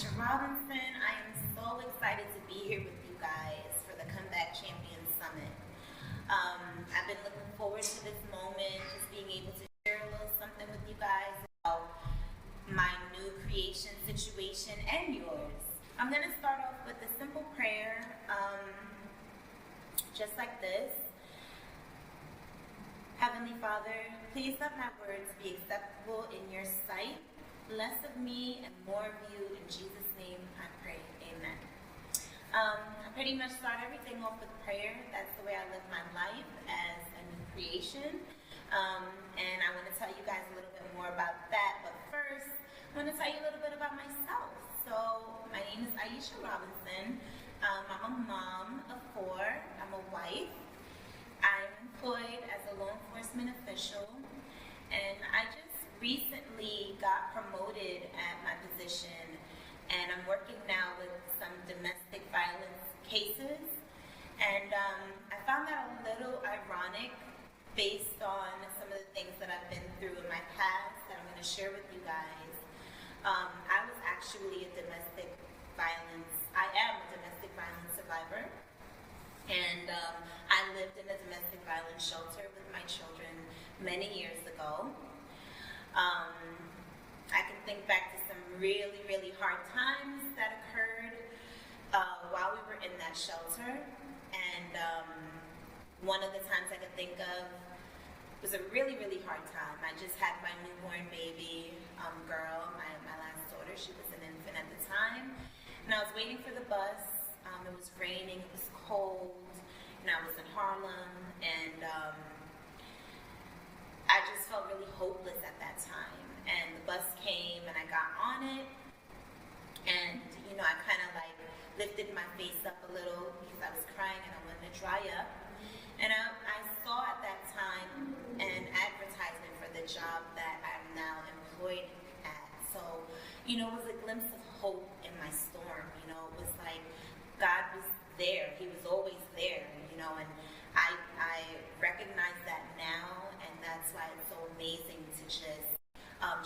Aisha Robinson. I am so excited to be here with you guys for the Comeback Champions Summit. I've been looking forward to this moment, just being able to share a little something with you guys about my new creation situation and yours. I'm going to start off with a simple prayer, just like this. Heavenly Father, please let my words be acceptable in your sight. Less of me and more of you. In Jesus' name I pray. Amen. I pretty much start everything off with prayer. That's the way I live my life as a new creation. And I want to tell you guys a little bit more about that. But first, I want to tell you a little bit about myself. So, my name is Aisha Robinson. I'm a mom of 4. I'm a wife. I'm employed as a law enforcement official. And I just recently got promoted at my position, and I'm working now with some domestic violence cases. And I found that a little ironic based on some of the things that I've been through in my past that I'm going to share with you guys. I was actually I am a domestic violence survivor. And I lived in a domestic violence shelter with my children many years ago. I can think back to some really, really hard times that occurred while we were in that shelter. And one of the times I could think of was a really, really hard time. I just had my newborn baby girl, my last daughter. She was an infant at the time. And I was waiting for the bus. It was raining, it was cold, and I was in Harlem, and I just felt really hopeless at that time. And the bus came, and I got on it, and, I kind of lifted my face up a little because I was crying and I wanted to dry up. And I saw at that time an advertisement for the job that I'm now employed at. So, it was a glimpse of hope in my storm. It was like God was there. He was always there, and I recognize that now, and that's why it's so amazing to just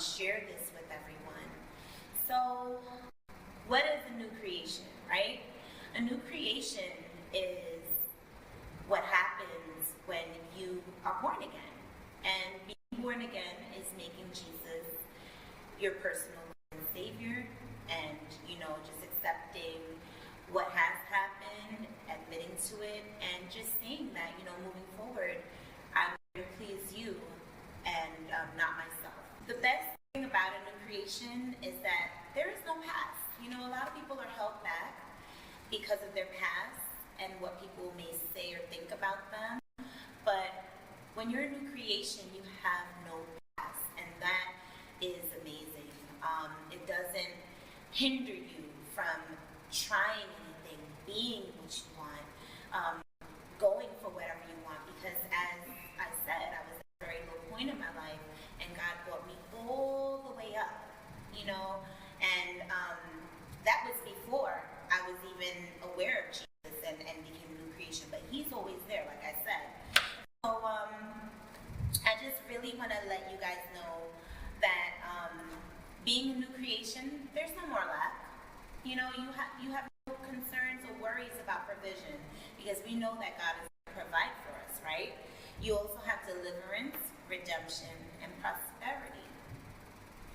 share this with everyone. So, what is a new creation, right? A new creation is what happens when you are born again. And being born again is making Jesus your personal Savior, and, just accepting what has happened, admitting to it, and just saying that, moving forward, I'm going to please you and not myself. The best thing about a new creation is that there is no past. A lot of people are held back because of their past and what people may say or think about them. But when you're a new creation, you have no past, and that is amazing. It doesn't hinder you from trying anything, being what you want, going for whatever you want, because as I said, I was at a very low point in my life, and God brought me all the way up, and that was before I was even aware of Jesus and became a new creation, but He's always there, like I said. So I just really want to let you guys know that being a new creation, there's no more lack. You have no concerns or worries about provision, because we know that God is going to provide for us, right? You also have deliverance, redemption, and prosperity.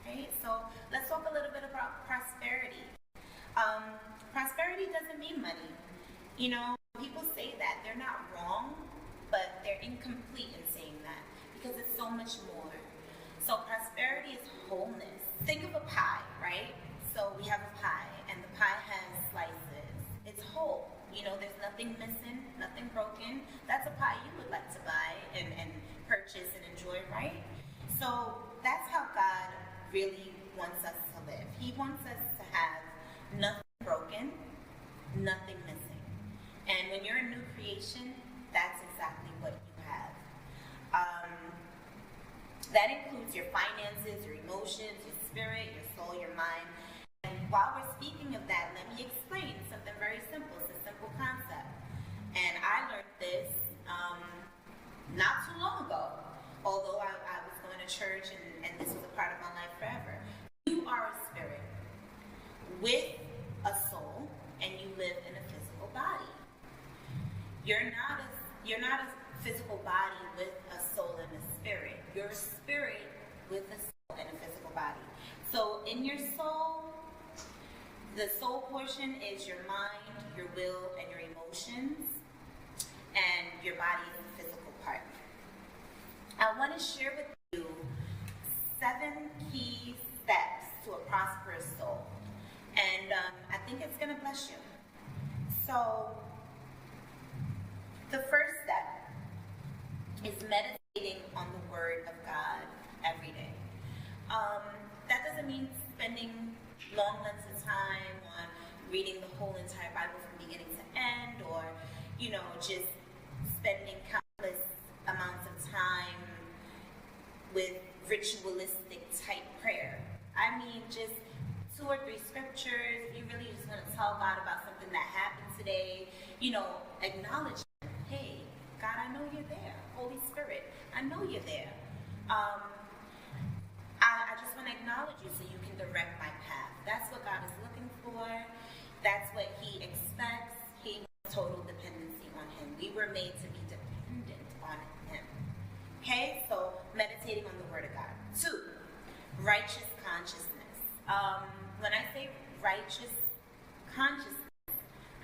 Okay, so let's talk a little bit about prosperity. Prosperity doesn't mean money. People say that. They're not wrong, but they're incomplete in saying that, because it's so much more. So prosperity is wholeness. Think of a pie, right? So we have a pie, and the pie has slices. It's whole. There's nothing missing, nothing broken. That's a pie you would like to buy and purchase and enjoy, right? So that's how God really wants us to live. He wants us to have nothing broken, nothing missing. And when you're a new creation, that's exactly what you have. That includes your finances, your emotions, your spirit, your soul, your mind. And while we're speaking of that, let me explain something very simple. It's a simple concept. And I learned this not too long ago, although I was going to church and this was a part of my life forever. You are a spirit with in your soul, the soul portion is your mind, your will, and your emotions, and your body is the physical part. I want to share with you 7 key steps to a prosperous soul, and I think it's going to bless you. So, the first step is meditating on the Word of God every day. That doesn't mean spending long lengths of time on reading the whole entire Bible from beginning to end, or, just spending countless amounts of time with ritualistic type prayer. I mean, just 2 or 3 scriptures. You really just want to tell God about something that happened today. Acknowledge Him. Hey, God, I know you're there. Holy Spirit, I know you're there. I just want to acknowledge you so you can direct my path. That's what God is looking for. That's what He expects. He wants total dependency on Him. We were made to be dependent on Him. Okay, so meditating on the Word of God. 2, righteous consciousness. When I say righteous consciousness,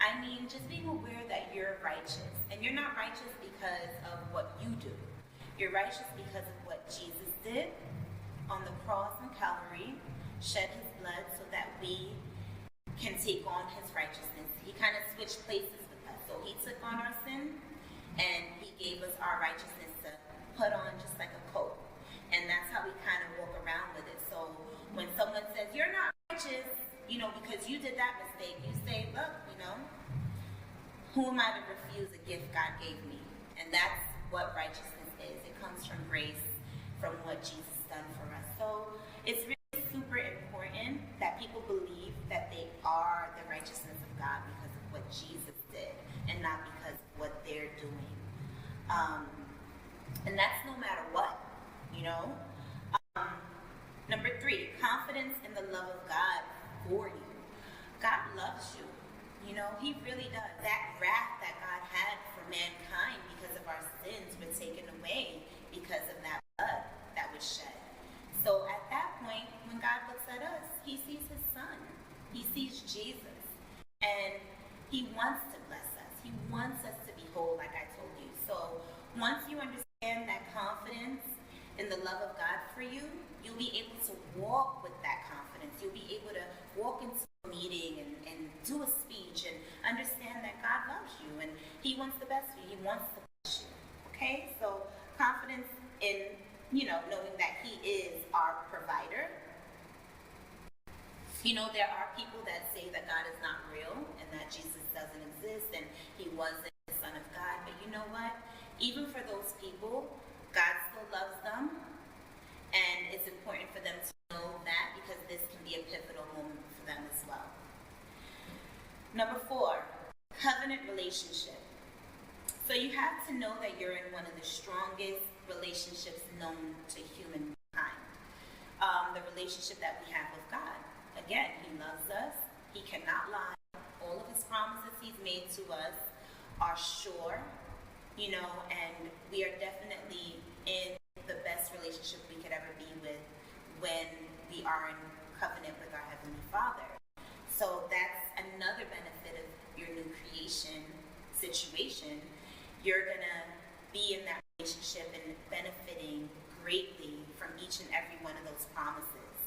I mean just being aware that you're righteous. And you're not righteous because of what you do. You're righteous because of what Jesus did on the cross in Calvary, shed His blood so that we can take on His righteousness. He kind of switched places with us. So He took on our sin, and He gave us our righteousness to put on just like a coat. And that's how we kind of walk around with it. So when someone says, you're not righteous, because you did that mistake, you say, look, who am I to refuse a gift God gave me? And that's what righteousness is. It comes from grace, from what Jesus done for us. So it's really super important that people believe that they are the righteousness of God because of what Jesus did, and not because of what they're doing. And that's no matter what, Number 3, confidence in the love of God for you. God loves you. He really does. That wrath that God had for mankind because of our sins were taken away because of that blood that was shed. So at that point, when God looks at us, He sees His Son. He sees Jesus. And He wants to bless us. He wants us to be whole, like I told you. So once you understand that confidence in the love of God for you, you'll be able to walk with that confidence. You'll be able to walk into a meeting and do a speech and understand that God loves you and He wants the best for you. He wants to bless you. Okay? So confidence in, knowing that He is our provider. There are people that say that God is not real and that Jesus doesn't exist and He wasn't the Son of God. But you know what? Even for those people, God still loves them, and it's important for them to know that because this can be a pivotal moment for them as well. Number 4, covenant relationship. So you have to know that you're in one of the strongest relationships known to humankind. The relationship that we have with God. Again, He loves us. He cannot lie. All of His promises He's made to us are sure, and we are definitely in the best relationship we could ever be with when we are in covenant with our Heavenly Father. So that's another benefit of your new creation situation. You're going to be in that relationship and benefiting greatly from each and every one of those promises.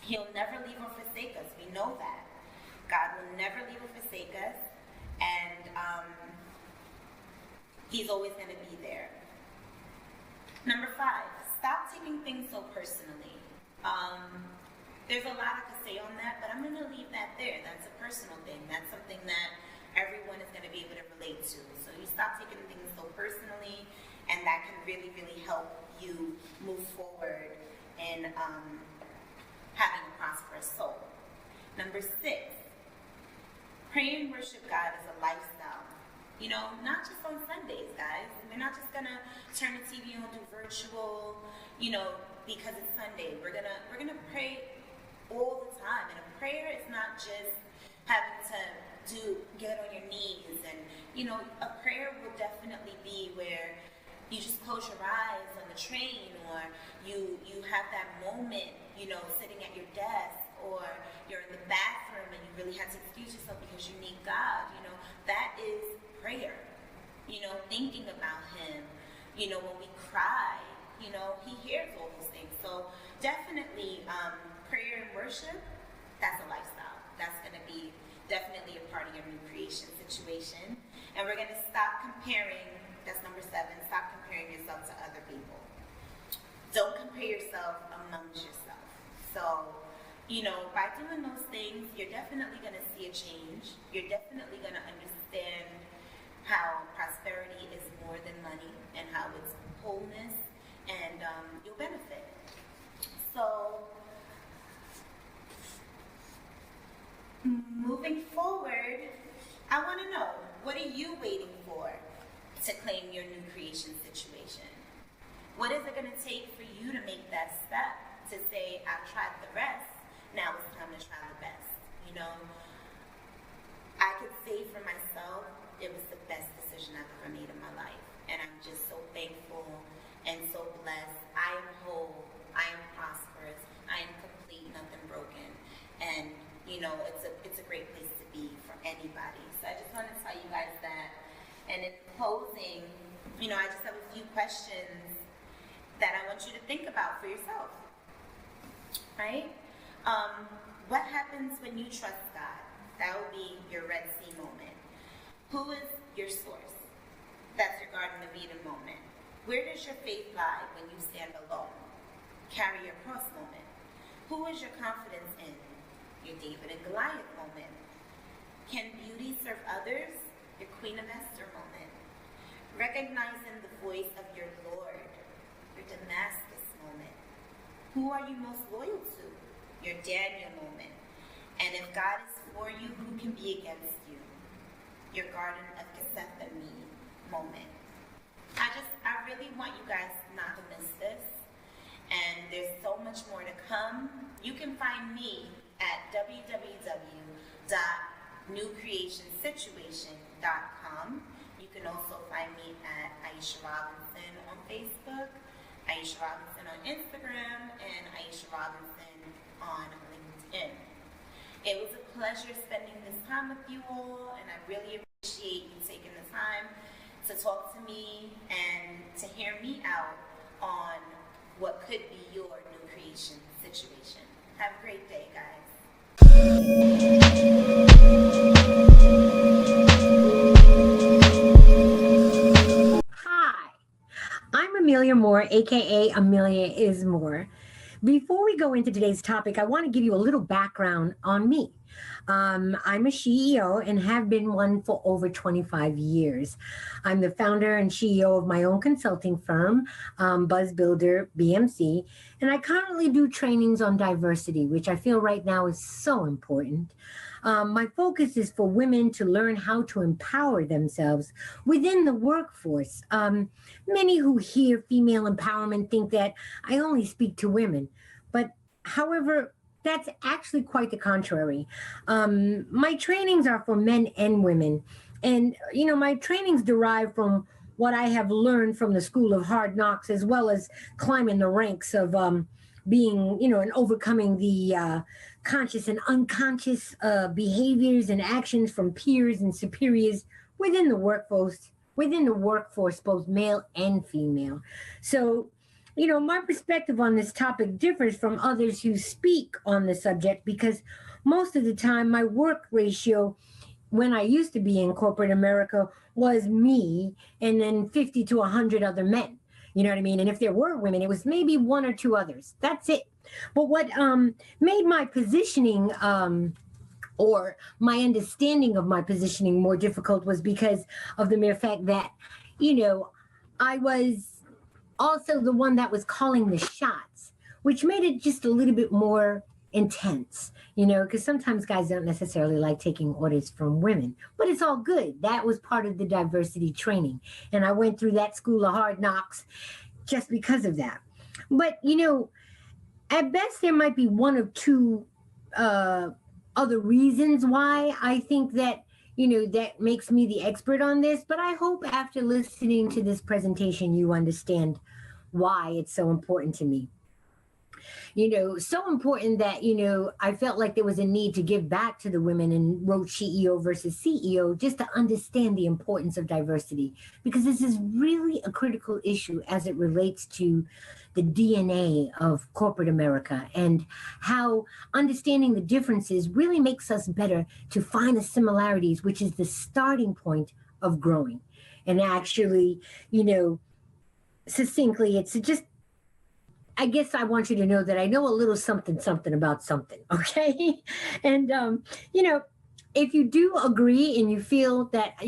He'll never leave or forsake us. We know that. God will never leave or forsake us, and He's always going to be there. Number 5, stop taking things so personally. There's a lot I could say on that, but I'm going to leave that there. That's a personal thing. That's something that everyone is going to be able to relate to. So you stop taking things so personally, and that can really, really help you move forward in having a prosperous soul. Number 6, pray and worship God as a lifestyle. Not just on Sundays, guys. We're not just gonna turn the TV on, do virtual, because it's Sunday. We're gonna pray all the time. And a prayer is not just having to get on your knees. And a prayer will definitely be where you just close your eyes on the train, or You have that moment, sitting at your desk, or you're in the bathroom and you really have to excuse yourself because you need God. That is prayer. Thinking about Him. When we cry, He hears all those things. So definitely, prayer and worship, that's a lifestyle. That's going to be definitely a part of your new creation situation. And we're going to stop comparing. That's number 7. Stop comparing yourself to other people. Don't compare yourself amongst yourself. So, by doing those things, you're definitely going to see a change. You're definitely going to understand how prosperity is more than money and how it's wholeness, and you'll benefit. So, moving forward, I want to know, what are you waiting for to claim your new creation situation? What is it going to take for you to make that step to say, I've tried the rest, now it's time to try the best? I could say for myself, it was the best decision I've ever made in my life. And I'm just so thankful and so blessed. I am whole. I am prosperous. I am complete, nothing broken. And, it's a great place to be for anybody. So I just want to tell you guys that. And in closing, I just have a few questions that I want you to think about for yourself. Right? What happens when you trust God? That will be your Red Sea moment. Who is your source? That's your Garden of Eden moment. Where does your faith lie when you stand alone? Carry your cross moment. Who is your confidence in? Your David and Goliath moment. Can beauty serve others? Your Queen of Esther moment. Recognizing the voice of your Lord. Your Damascus moment. Who are you most loyal to? Your Daniel moment. And if God is for you, who can be against you? Your Garden of Gethsemane moment. I really want you guys not to miss this. And there's so much more to come. You can find me at www.newcreationsituation.com. You can also find me at Aisha Robinson on Facebook, Aisha Robinson on Instagram, and Aisha Robinson on LinkedIn. It was a pleasure spending this time with you all, and I really appreciate you taking the time to talk to me and to hear me out on what could be your new creation situation. Have a great day, guys. Hi, I'm Amelia Moore, aka Amelia is Moore. Before we go into today's topic, I want to give you a little background on me. I'm a CEO and have been one for over 25 years. I'm the founder and CEO of my own consulting firm, Buzz Builder BMC, and I currently do trainings on diversity, which I feel right now is so important. My focus is for women to learn how to empower themselves within the workforce. Many who hear female empowerment think that I only speak to women, but however, that's actually quite the contrary. My trainings are for men and women. And, my trainings derive from what I have learned from the School of Hard Knocks, as well as climbing the ranks of being, and overcoming the conscious and unconscious behaviors and actions from peers and superiors within the workforce, both male and female. So, my perspective on this topic differs from others who speak on the subject because most of the time my work ratio when I used to be in corporate America was me and then 50 to 100 other men. You know what I mean? And if there were women, it was maybe one or two others. That's it. But what made my positioning or my understanding of my positioning more difficult was because of the mere fact that, I was also the one that was calling the shots, which made it just a little bit more intense, because sometimes guys don't necessarily like taking orders from women, but it's all good. That was part of the diversity training. And I went through that School of Hard Knocks just because of that. But, at best, there might be one or two other reasons why I think that, that makes me the expert on this. But I hope after listening to this presentation, you understand why it's so important to me. So important that, I felt like there was a need to give back to the women and wrote CEO versus CEO just to understand the importance of diversity, because this is really a critical issue as it relates to the DNA of corporate America, and how understanding the differences really makes us better to find the similarities, which is the starting point of growing. And actually, succinctly, it's just, I guess I want you to know that I know a little something, something about something. Okay. And, if you do agree and you feel that,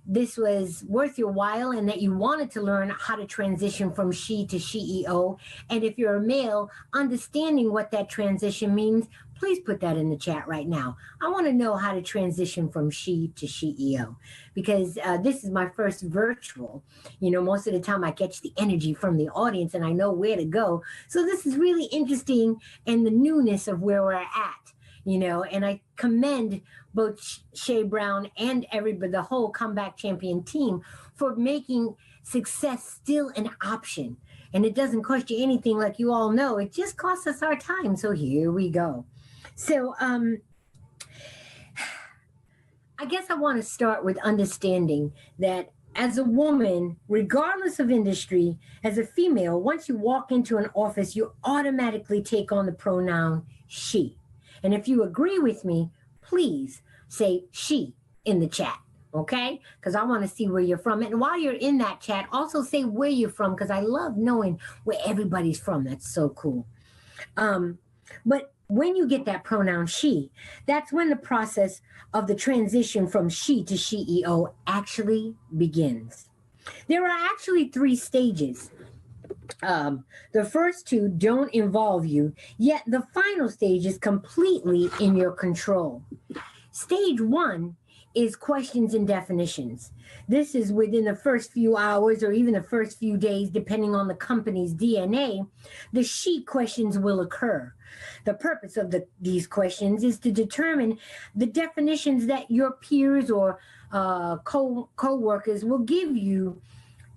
this was worth your while and that you wanted to learn how to transition from she to CEO, and if you're a male, understanding what that transition means, please put that in the chat right now. I want to know how to transition from she to CEO, because this is my first virtual. Most of the time I catch the energy from the audience and I know where to go. So this is really interesting, and the newness of where we're at, and I commend both Shay Brown and everybody, the whole Comeback Champion team, for making success still an option. And it doesn't cost you anything, like you all know. It just costs us our time. So here we go. So I guess I want to start with understanding that as a woman, regardless of industry, as a female, once you walk into an office, you automatically take on the pronoun she. And if you agree with me, please say she in the chat, okay? Because I want to see where you're from. And while you're in that chat, also say where you're from, because I love knowing where everybody's from. That's so cool. But when you get that pronoun she, that's when the process of the transition from she to CEO actually begins. There are actually 3 stages. The first 2 don't involve you, yet the final stage is completely in your control. Stage 1 is questions and definitions. This is within the first few hours or even the first few days, depending on the company's DNA, the she questions will occur. The purpose of these questions is to determine the definitions that your peers or co-workers will give you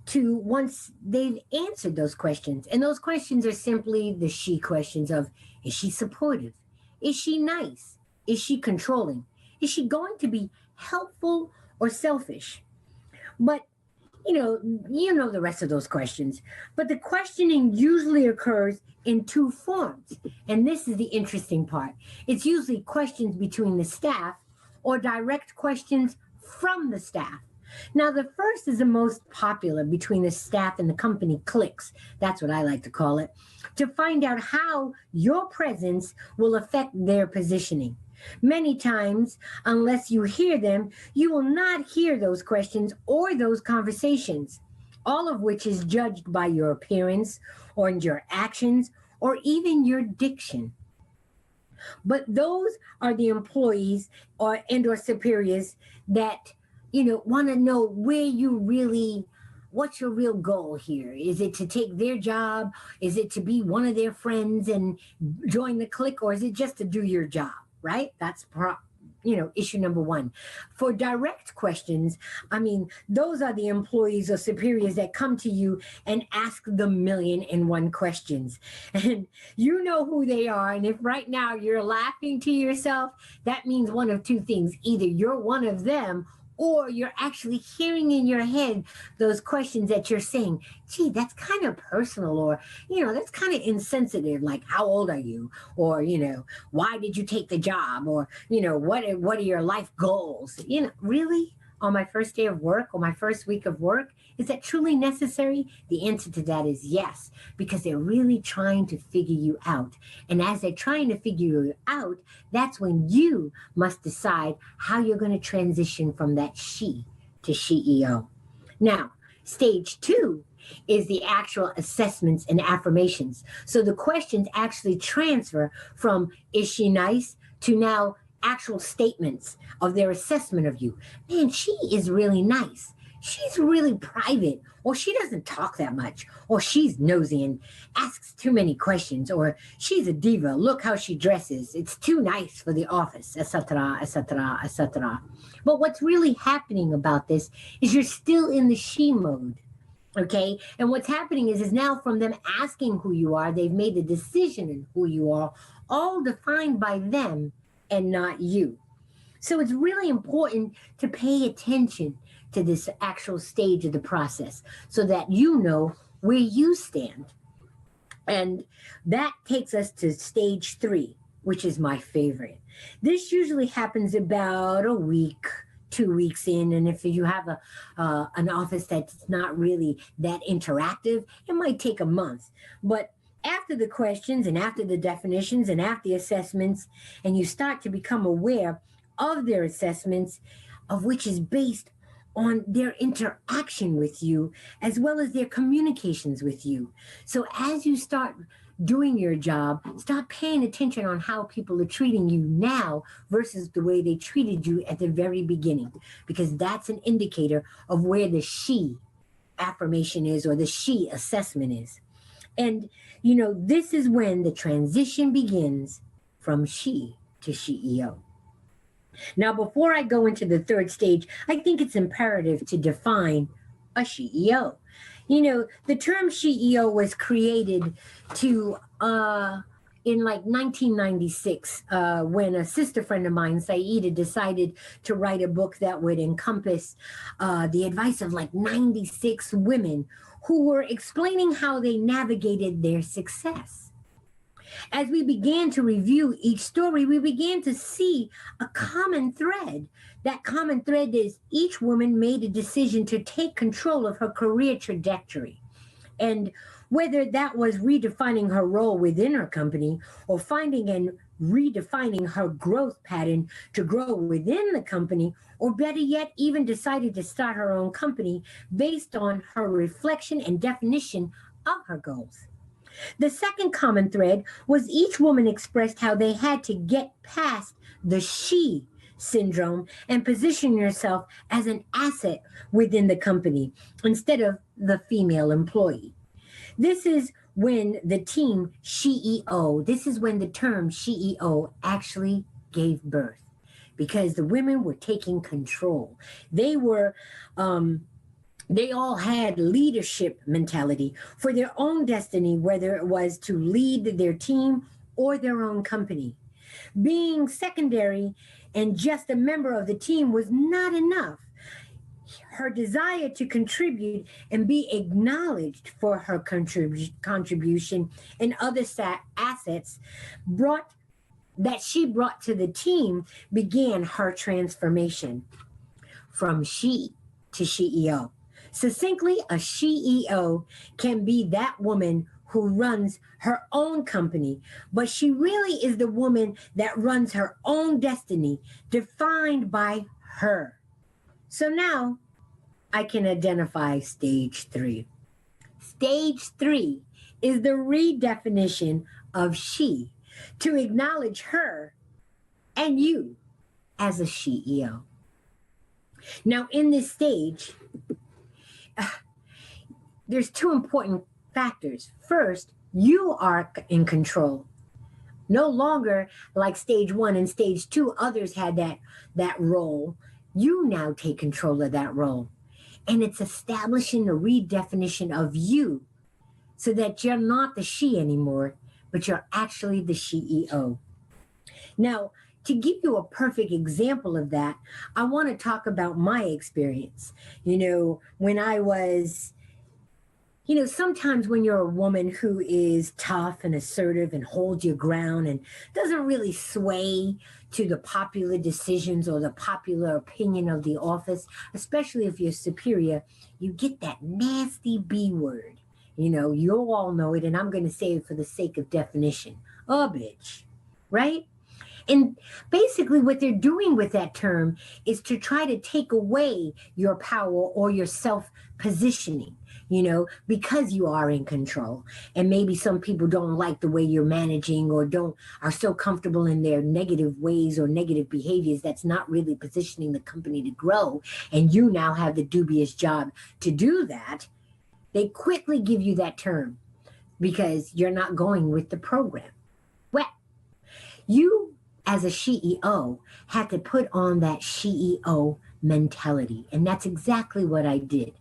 to once they've answered those questions. And those questions are simply the she questions of, is she supportive? Is she nice? Is she controlling? Is she going to be helpful or selfish? But you know the rest of those questions. But the questioning usually occurs in 2 forms. And this is the interesting part. It's usually questions between the staff or direct questions from the staff. Now, the first is the most popular between the staff and the company cliques. That's what I like to call it, to find out how your presence will affect their positioning. Many times, unless you hear them, you will not hear those questions or those conversations, all of which is judged by your appearance or your actions or even your diction. But those are the employees or superiors that want to know where you really, what's your real goal here? Is it to take their job? Is it to be one of their friends and join the clique? Or is it just to do your job, right? That's issue number 1. For direct questions, those are the employees or superiors that come to you and ask the 1,000,001 questions. And you know who they are. And if right now you're laughing to yourself, that means one of 2 things. Either you're one of them, or you're actually hearing in your head those questions that you're saying, gee, that's kind of personal, or, that's kind of insensitive, like, how old are you? Or, why did you take the job? Or, what are your life goals? Really? On my first day of work or my first week of work? Is that truly necessary? The answer to that is yes, because they're really trying to figure you out. And as they're trying to figure you out, that's when you must decide how you're going to transition from that she to CEO. Now, stage 2 is the actual assessments and affirmations. So the questions actually transfer from, is she nice, to now actual statements of their assessment of you. Man, she is really nice. She's really private, or she doesn't talk that much, or she's nosy and asks too many questions, or she's a diva. Look how she dresses. It's too nice for the office, etc., etc., etc. But what's really happening about this is you're still in the she mode. Okay. And what's happening is now from them asking who you are, they've made the decision in who you are, all defined by them and not you. So it's really important to pay attention to this actual stage of the process so that you know where you stand. And that takes us to stage three, which is my favorite. This usually happens about a week, 2 weeks in, and if you have an office that's not really that interactive, it might take a month. But after the questions and after the definitions and after the assessments, and you start to become aware of their assessments, of which is based on their interaction with you as well as their communications with you. So as you start doing your job, start paying attention on how people are treating you now versus the way they treated you at the very beginning, because that's an indicator of where the she affirmation is or the she assessment is. And, this is when the transition begins from she to CEO. Now, before I go into the third stage, I think it's imperative to define a CEO. The term CEO was created to, in like 1996, when a sister friend of mine, Saida, decided to write a book that would encompass the advice of like 96 women who were explaining how they navigated their success. As we began to review each story, we began to see a common thread. That common thread is each woman made a decision to take control of her career trajectory. And whether that was redefining her role within her company or finding and redefining her growth pattern to grow within the company, or better yet, even decided to start her own company based on her reflection and definition of her goals. The second common thread was each woman expressed how they had to get past the she syndrome and position yourself as an asset within the company instead of the female employee. This is when the team CEO, this is when the term CEO actually gave birth because the women were taking control. They were they all had leadership mentality for their own destiny, whether it was to lead their team or their own company. Being secondary and just a member of the team was not enough. Her desire to contribute and be acknowledged for her contribution and other assets brought that she brought to the team began her transformation from she to CEO. Succinctly, a CEO can be that woman who runs her own company, but she really is the woman that runs her own destiny, defined by her. So now I can identify stage three. Stage three is the redefinition of she to acknowledge her and you as a CEO. Now, in this stage, there's two important factors. First, you are in control. No longer like stage one and stage two, others had that role. You now take control of that role. And it's establishing a redefinition of you so that you're not the she anymore, but you're actually the CEO. Now, to give you a perfect example of that, I want to talk about my experience. When I was, sometimes when you're a woman who is tough and assertive and holds your ground and doesn't really sway to the popular decisions or the popular opinion of the office, especially if you're superior, you get that nasty B word. You all know it, and I'm going to say it for the sake of definition. A bitch, right? And basically, what they're doing with that term is to try to take away your power or your self positioning, because you are in control. And maybe some people don't like the way you're managing or are so comfortable in their negative ways or negative behaviors that's not really positioning the company to grow. And you now have the dubious job to do that. They quickly give you that term because you're not going with the program. Well, you as a CEO had to put on that CEO mentality. And that's exactly what I did.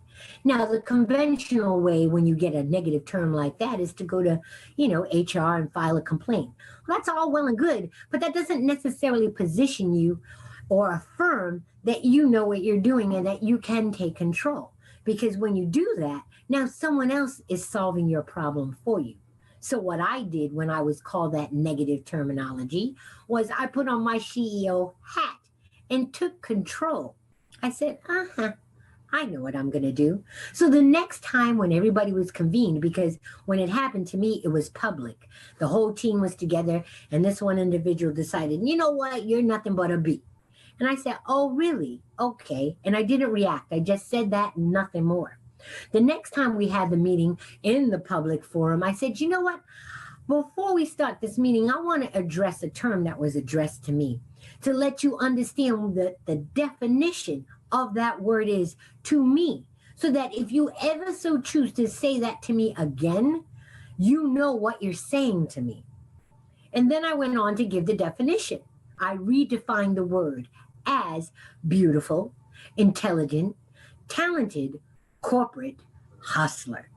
Now, the conventional way when you get a negative term like that is to go to, HR and file a complaint. Well, that's all well and good, but that doesn't necessarily position you or affirm that you know what you're doing and that you can take control. Because when you do that, now someone else is solving your problem for you. So, what I did when I was called that negative terminology was I put on my CEO hat and took control. I said, I know what I'm going to do. So the next time when everybody was convened, because when it happened to me, it was public. The whole team was together, and this one individual decided, you know what, you're nothing but a B. And I said, oh, really? Okay. And I didn't react. I just said that, nothing more. The next time we had the meeting in the public forum, I said, you know what? Before we start this meeting, I want to address a term that was addressed to me to let you understand the definition of that word is to me, so that if you ever so choose to say that to me again, you know what you're saying to me. And then I went on to give the definition. I redefined the word as beautiful, intelligent, talented, corporate hustler.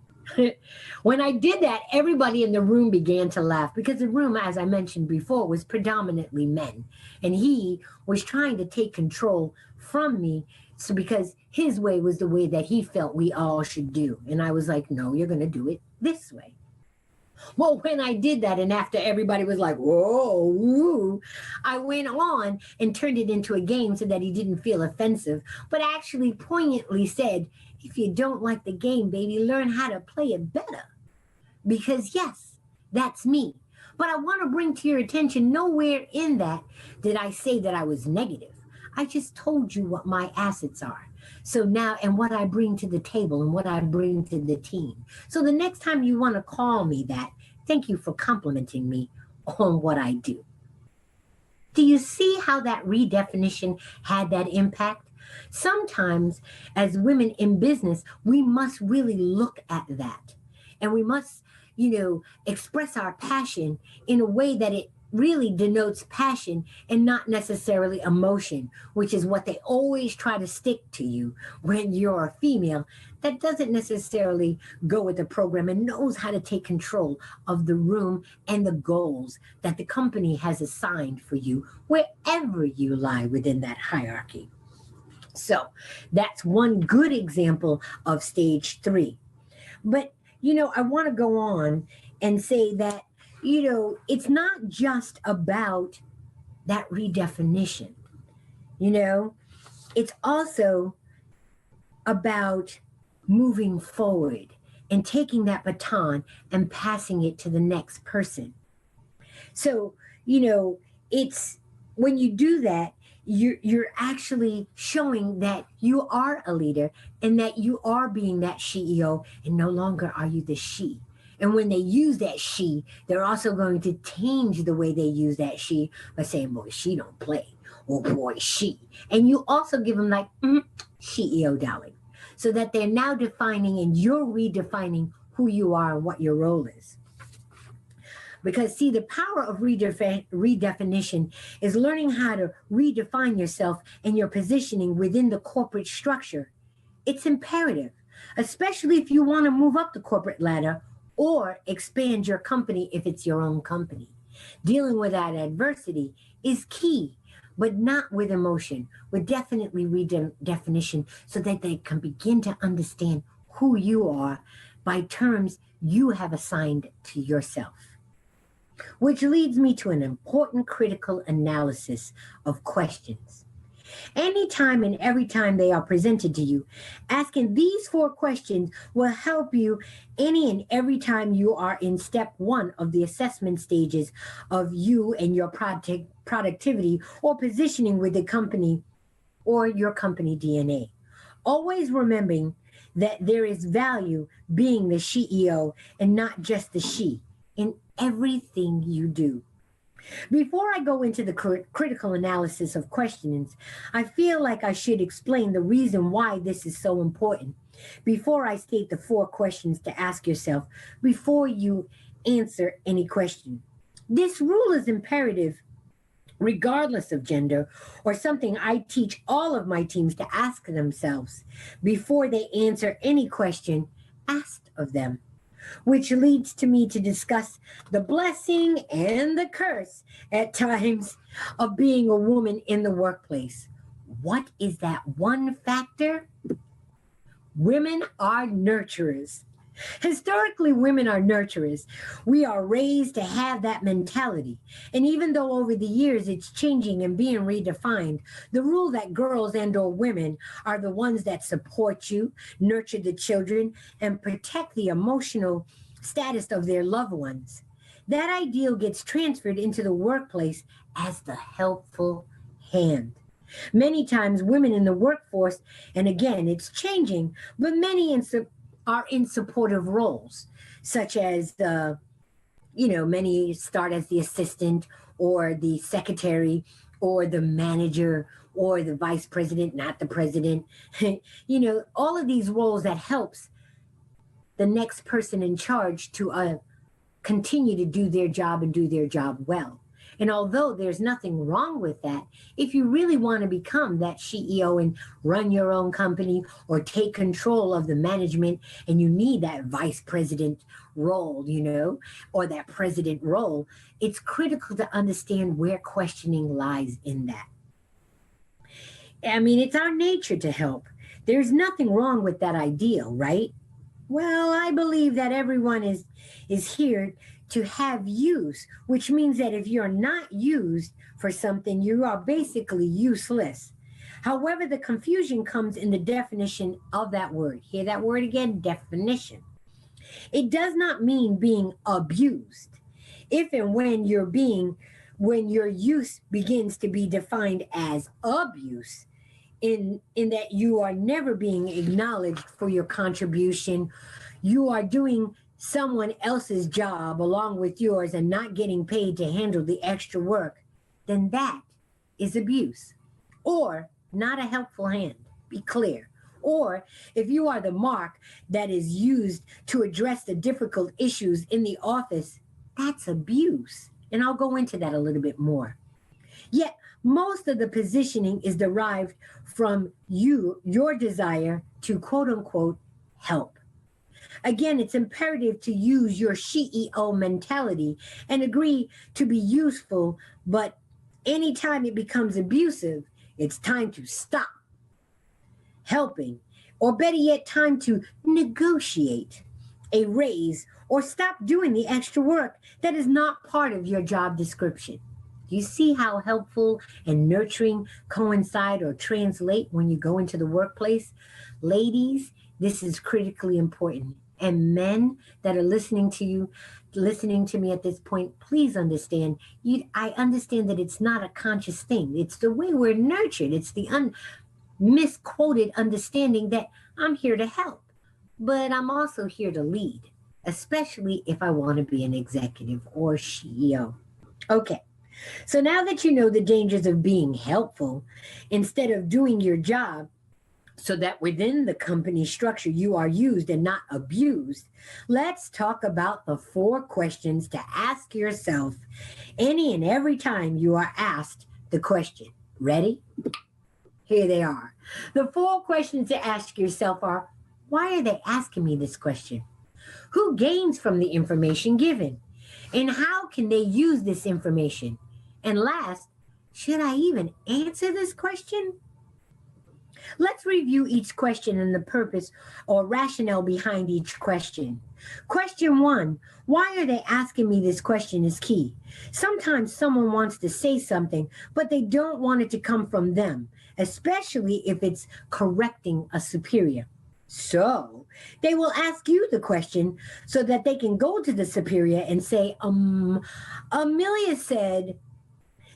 When I did that, everybody in the room began to laugh because the room, as I mentioned before, was predominantly men. And he was trying to take control from me. So because his way was the way that he felt we all should do. And I was like, no, you're going to do it this way. Well, when I did that, and after everybody was like, whoa, woo, I went on and turned it into a game so that he didn't feel offensive, but actually poignantly said, if you don't like the game, baby, learn how to play it better. Because yes, that's me. But I want to bring to your attention, nowhere in that did I say that I was negative. I just told you what my assets are. So now, and what I bring to the table and what I bring to the team. So the next time you want to call me that, thank you for complimenting me on what I do. Do you see how that redefinition had that impact? Sometimes, as women in business, we must really look at that. And we must, express our passion in a way that it really denotes passion and not necessarily emotion, which is what they always try to stick to you when you're a female that doesn't necessarily go with the program and knows how to take control of the room and the goals that the company has assigned for you wherever you lie within that hierarchy. So that's one good example of stage 3. But, I want to go on and say that, it's not just about that redefinition. It's also about moving forward and taking that baton and passing it to the next person. So, it's when you do that, you're actually showing that you are a leader and that you are being that CEO, and no longer are you the she. And when they use that she, they're also going to change the way they use that she by saying, boy, she don't play. Oh, boy, she. And you also give them like, CEO, darling. So that they're now defining and you're redefining who you are and what your role is. Because, see, the power of redefinition is learning how to redefine yourself and your positioning within the corporate structure. It's imperative, especially if you want to move up the corporate ladder or expand your company if it's your own company. Dealing with that adversity is key, but not with emotion, with definitely redefinition so that they can begin to understand who you are by terms you have assigned to yourself. Which leads me to an important critical analysis of questions. Anytime and every time they are presented to you, asking these 4 questions will help you any and every time you are in step 1 of the assessment stages of you and your productivity or positioning with the company or your company DNA. Always remembering that there is value being the CEO and not just the she in everything you do. Before I go into the critical analysis of questionings, I feel like I should explain the reason why this is so important before I state the 4 questions to ask yourself before you answer any question. This rule is imperative regardless of gender, or something I teach all of my teams to ask themselves before they answer any question asked of them, which leads to me to discuss the blessing and the curse at times of being a woman in the workplace. What is that one factor? Women are nurturers. Historically, women are nurturers. We are raised to have that mentality. And even though over the years it's changing and being redefined, the rule that girls and or women are the ones that support you, nurture the children, and protect the emotional status of their loved ones. That ideal gets transferred into the workplace as the helpful hand. Many times, women in the workforce, and again, it's changing, but many are in supportive roles, such as, many start as the assistant or the secretary or the manager or the vice president, not the president. All of these roles that helps the next person in charge to continue to do their job and do their job well. And although there's nothing wrong with that, if you really want to become that CEO and run your own company or take control of the management and you need that vice president role, or that president role, it's critical to understand where questioning lies in that. I mean, it's our nature to help. There's nothing wrong with that ideal, right? Well, I believe that everyone is here to have use, which means that if you're not used for something, you are basically useless. However, the confusion comes in the definition of that word. Hear that word again, definition. It does not mean being abused. If and when when your use begins to be defined as abuse, in that you are never being acknowledged for your contribution, you are doing someone else's job along with yours and not getting paid to handle the extra work, then that is abuse or not a helpful hand. Be clear. Or if you are the mark that is used to address the difficult issues in the office, that's abuse. And I'll go into that a little bit more. Yet, most of the positioning is derived from your desire to quote unquote help. Again, it's imperative to use your CEO mentality and agree to be useful, but anytime it becomes abusive, it's time to stop helping, or better yet, time to negotiate a raise or stop doing the extra work that is not part of your job description. Do you see how helpful and nurturing coincide or translate when you go into the workplace? Ladies, this is critically important. And men that are listening to me at this point, please understand. I understand that it's not a conscious thing. It's the way we're nurtured. It's the misquoted understanding that I'm here to help, but I'm also here to lead, especially if I want to be an executive or CEO. Okay. So now that you know the dangers of being helpful instead of doing your job, so that within the company structure you are used and not abused, let's talk about the 4 questions to ask yourself any and every time you are asked the question. Ready? Here they are. The 4 questions to ask yourself are, why are they asking me this question? Who gains from the information given? And how can they use this information? And last, should I even answer this question? Let's review each question and the purpose or rationale behind each question. Question 1, why are they asking me this question is key. Sometimes someone wants to say something, but they don't want it to come from them, especially if it's correcting a superior. So they will ask you the question so that they can go to the superior and say, Amelia said.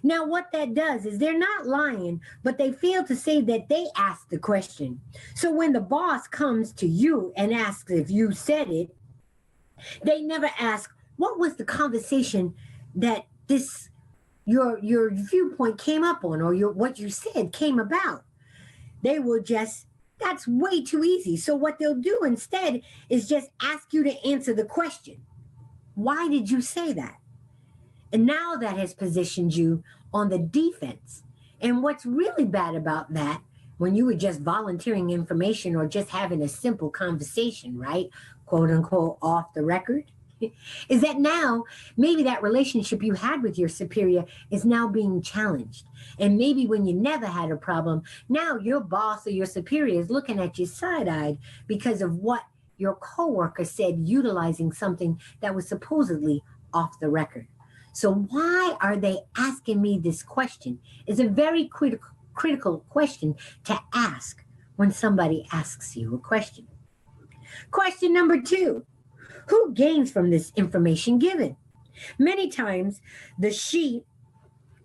Now, what that does is they're not lying, but they fail to say that they asked the question. So when the boss comes to you and asks if you said it, they never ask, what was the conversation that your viewpoint came up on, or what you said came about? They will just, that's way too easy. So what they'll do instead is just ask you to answer the question. Why did you say that? And now that has positioned you on the defense. And what's really bad about that, when you were just volunteering information or just having a simple conversation, right? Quote unquote, off the record, is that now maybe that relationship you had with your superior is now being challenged. And maybe when you never had a problem, now your boss or your superior is looking at you side-eyed because of what your coworker said, utilizing something that was supposedly off the record. So why are they asking me this question? It's a very critical question to ask when somebody asks you a question. Question number 2. Who gains from this information given? Many times, the she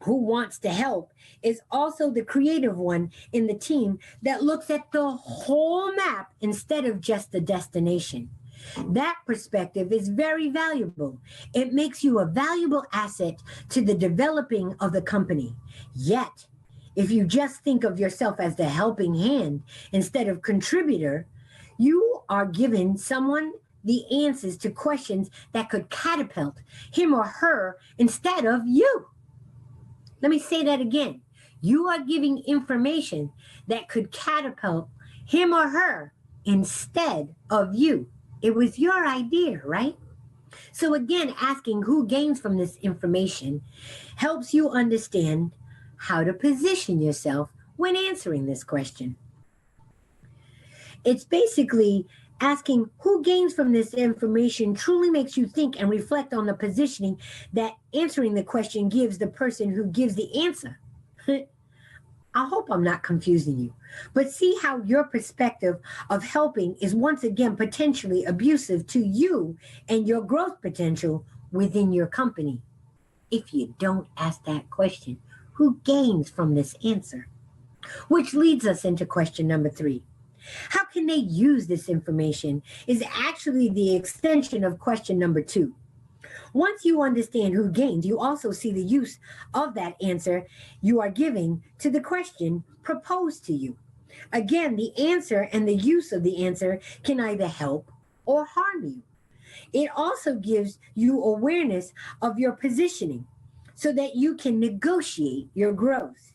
who wants to help is also the creative one in the team that looks at the whole map instead of just the destination. That perspective is very valuable. It makes you a valuable asset to the developing of the company. Yet, if you just think of yourself as the helping hand instead of contributor, you are giving someone the answers to questions that could catapult him or her instead of you. Let me say that again. You are giving information that could catapult him or her instead of you. It was your idea, right? So again, asking who gains from this information helps you understand how to position yourself when answering this question. It's basically asking who gains from this information truly makes you think and reflect on the positioning that answering the question gives the person who gives the answer. I hope I'm not confusing you, but see how your perspective of helping is once again potentially abusive to you and your growth potential within your company. If you don't ask that question, who gains from this answer? Which leads us into question number 3. How can they use this information is actually the extension of question number 2. Once you understand who gains, you also see the use of that answer you are giving to the question proposed to you. Again, the answer and the use of the answer can either help or harm you. It also gives you awareness of your positioning so that you can negotiate your growth.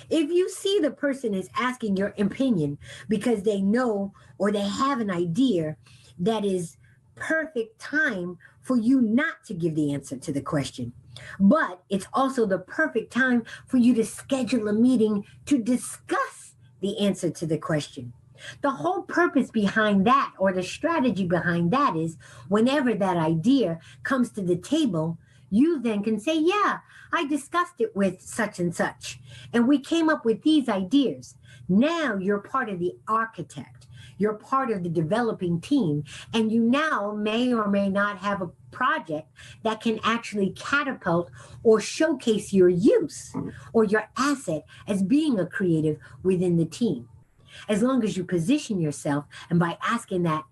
If you see the person is asking your opinion because they know or they have an idea, that is perfect time for you not to give the answer to the question. But it's also the perfect time for you to schedule a meeting to discuss the answer to the question. The whole purpose behind that, or the strategy behind that, is whenever that idea comes to the table, you then can say, yeah, I discussed it with such and such, and we came up with these ideas. Now you're part of the architect. You're part of the developing team, and you now may or may not have a project that can actually catapult or showcase your use or your asset as being a creative within the team. As long as you position yourself, and by asking that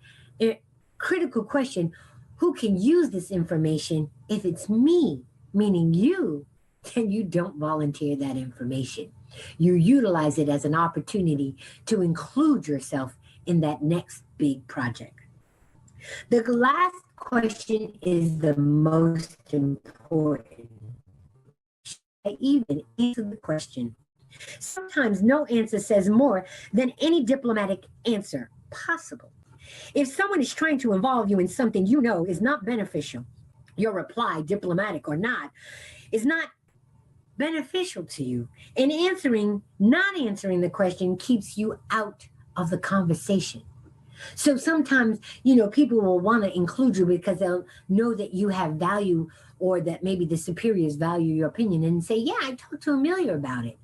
critical question, who can use this information? If it's me, meaning you, then you don't volunteer that information. You utilize it as an opportunity to include yourself in that next big project. The last question is the most important. Should I even answer the question? Sometimes no answer says more than any diplomatic answer possible. If someone is trying to involve you in something you know is not beneficial, your reply, diplomatic or not, is not beneficial to you. And not answering the question keeps you out of the conversation. So sometimes, people will want to include you because they'll know that you have value, or that maybe the superiors value your opinion, and say, yeah, I talked to Amelia about it.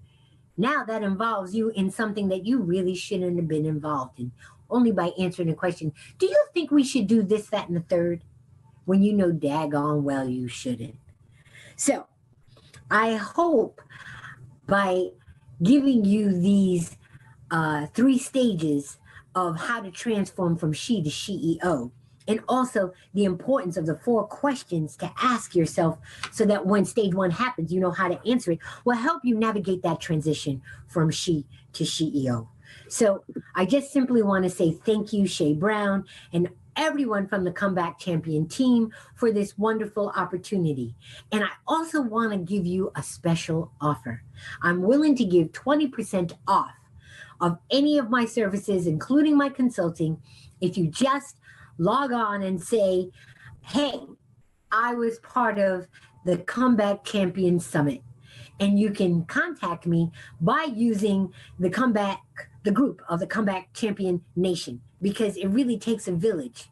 Now that involves you in something that you really shouldn't have been involved in, only by answering the question, do you think we should do this, that, and the third? When you know daggone well you shouldn't. So I hope by giving you these 3 stages of how to transform from she to CEO, and also the importance of the 4 questions to ask yourself so that when stage 1 happens, you know how to answer it, will help you navigate that transition from she to CEO. So I just simply want to say thank you, Shay Brown, and everyone from the Comeback Champion team for this wonderful opportunity. And I also want to give you a special offer. I'm willing to give 20% off of any of my services, including my consulting, if you just log on and say, hey, I was part of the Comeback Champion Summit. And you can contact me by using the group of the Comeback Champion Nation, because it really takes a village,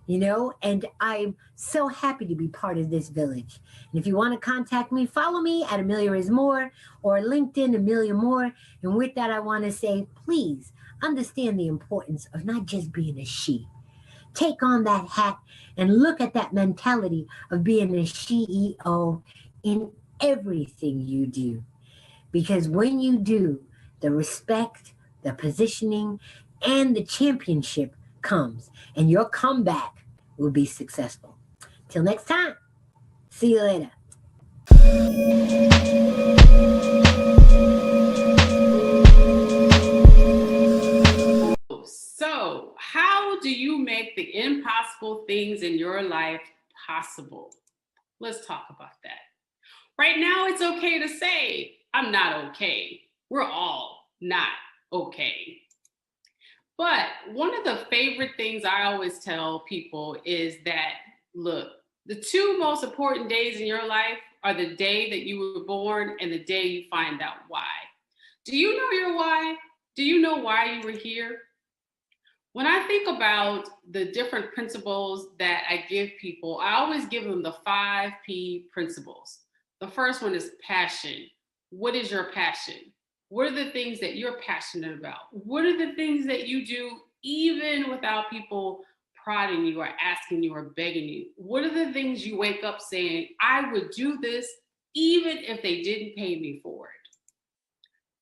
and I'm so happy to be part of this village. And if you want to contact me, follow me at Amelia is More or LinkedIn Amelia Moore. And with that, I want to say, please understand the importance of not just being a she. Take on that hat and look at that mentality of being a CEO in everything you do. Because when you do, the respect, the positioning, and the championship comes, and your comeback will be successful. Till next time, see you later. So, how do you make the impossible things in your life possible? Let's talk about that. Right now, it's okay to say, I'm not okay. We're all not okay. But one of the favorite things I always tell people is that, look, the two most important days in your life are the day that you were born and the day you find out why. Do you know your why? Do you know why you were here? When I think about the different principles that I give people, I always give them the 5P principles. The first one is passion. What is your passion? What are the things that you're passionate about? What are the things that you do even without people prodding you or asking you or begging you? What are the things you wake up saying, I would do this even if they didn't pay me for it?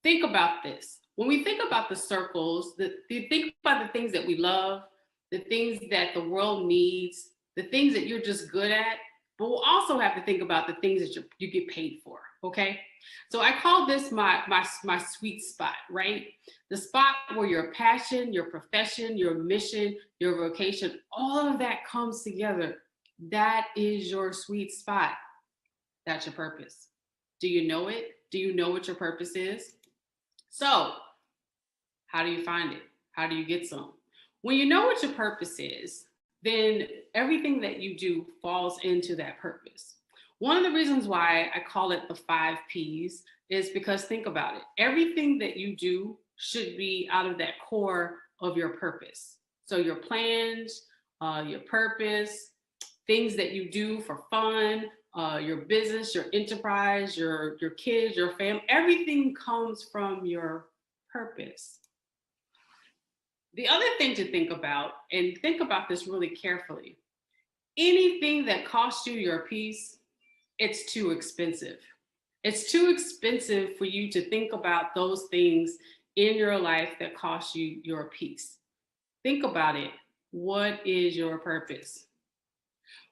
Think about this. When we think about the circles, think about the things that we love, the things that the world needs, the things that you're just good at, but we'll also have to think about the things that you get paid for, okay? So I call this my sweet spot, right? The spot where your passion, your profession, your mission, your vocation, all of that comes together. That is your sweet spot. That's your purpose. Do you know it? Do you know what your purpose is? So, how do you find it? How do you get some? When you know what your purpose is, then everything that you do falls into that purpose. One of the reasons why I call it the 5Ps is because think about it. Everything that you do should be out of that core of your purpose. So your plans, your purpose, things that you do for fun, your business, your enterprise, your kids, your family, everything comes from your purpose. The other thing to think about, and think about this really carefully, anything that costs you your peace, it's too expensive. It's too expensive for you to think about those things in your life that cost you your peace. Think about it. What is your purpose?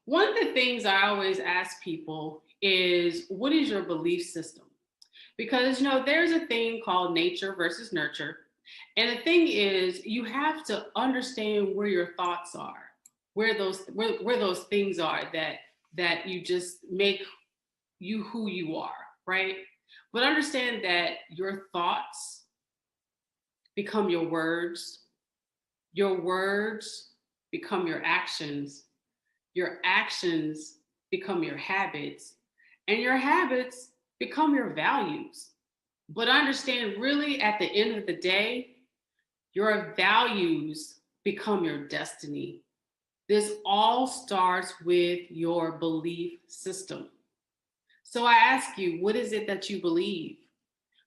One of the things I always ask people is, what is your belief system? Because, there's a thing called nature versus nurture. And the thing is, you have to understand where your thoughts are, where those things are that you just make you who you are, right? But understand that your thoughts become your words become your actions become your habits, and your habits become your values. But understand, really, at the end of the day, your values become your destiny. This all starts with your belief system. So I ask you, what is it that you believe?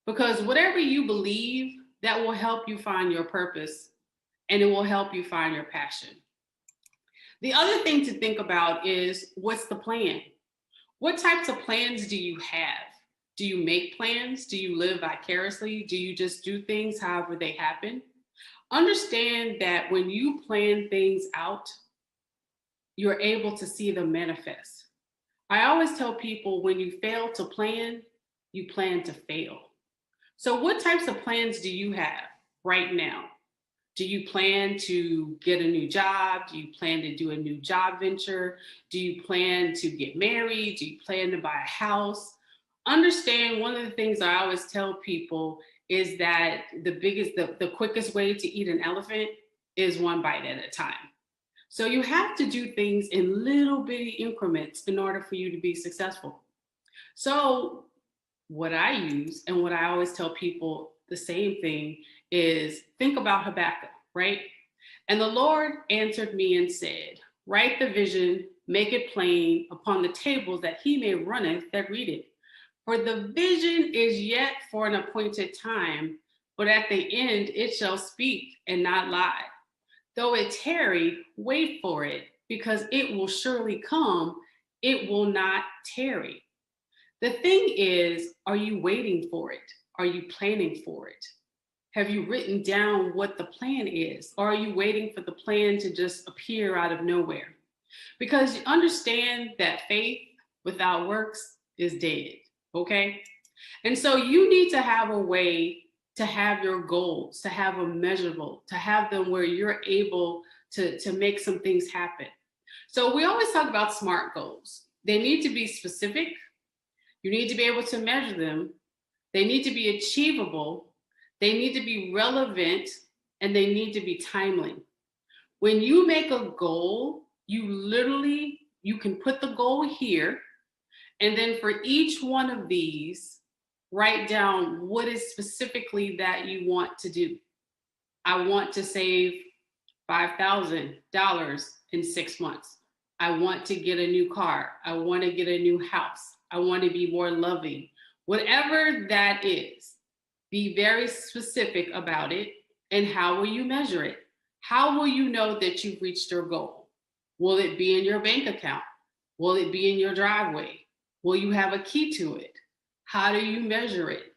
Because whatever you believe, that will help you find your purpose, and it will help you find your passion. The other thing to think about is, what's the plan? What types of plans do you have? Do you make plans? Do you live vicariously? Do you just do things however they happen? Understand that when you plan things out, you're able to see them manifest. I always tell people, when you fail to plan, you plan to fail. So what types of plans do you have right now? Do you plan to get a new job? Do you plan to do a new job venture? Do you plan to get married? Do you plan to buy a house? Understand, one of the things I always tell people is that the quickest way to eat an elephant is one bite at a time. So you have to do things in little bitty increments in order for you to be successful. So what I use and what I always tell people the same thing is, think about Habakkuk, right? And the Lord answered me and said, write the vision, make it plain upon the tables, that he may runneth that read it. For the vision is yet for an appointed time, but at the end it shall speak and not lie. Though it tarry, wait for it, because it will surely come, it will not tarry. The thing is, are you waiting for it? Are you planning for it? Have you written down what the plan is? Or are you waiting for the plan to just appear out of nowhere? Because you understand that faith without works is dead, okay? And so you need to have a way to have your goals, to have them measurable, to have them where you're able to make some things happen. So we always talk about SMART goals. They need to be specific. You need to be able to measure them. They need to be achievable. They need to be relevant, and they need to be timely. When you make a goal, you can put the goal here, and then for each one of these, write down what is specifically that you want to do. I want to save $5,000 in 6 months. I want to get a new car. I want to get a new house. I want to be more loving. Whatever that is, be very specific about it. And how will you measure it? How will you know that you've reached your goal? Will it be in your bank account? Will it be in your driveway? Will you have a key to it? How do you measure it?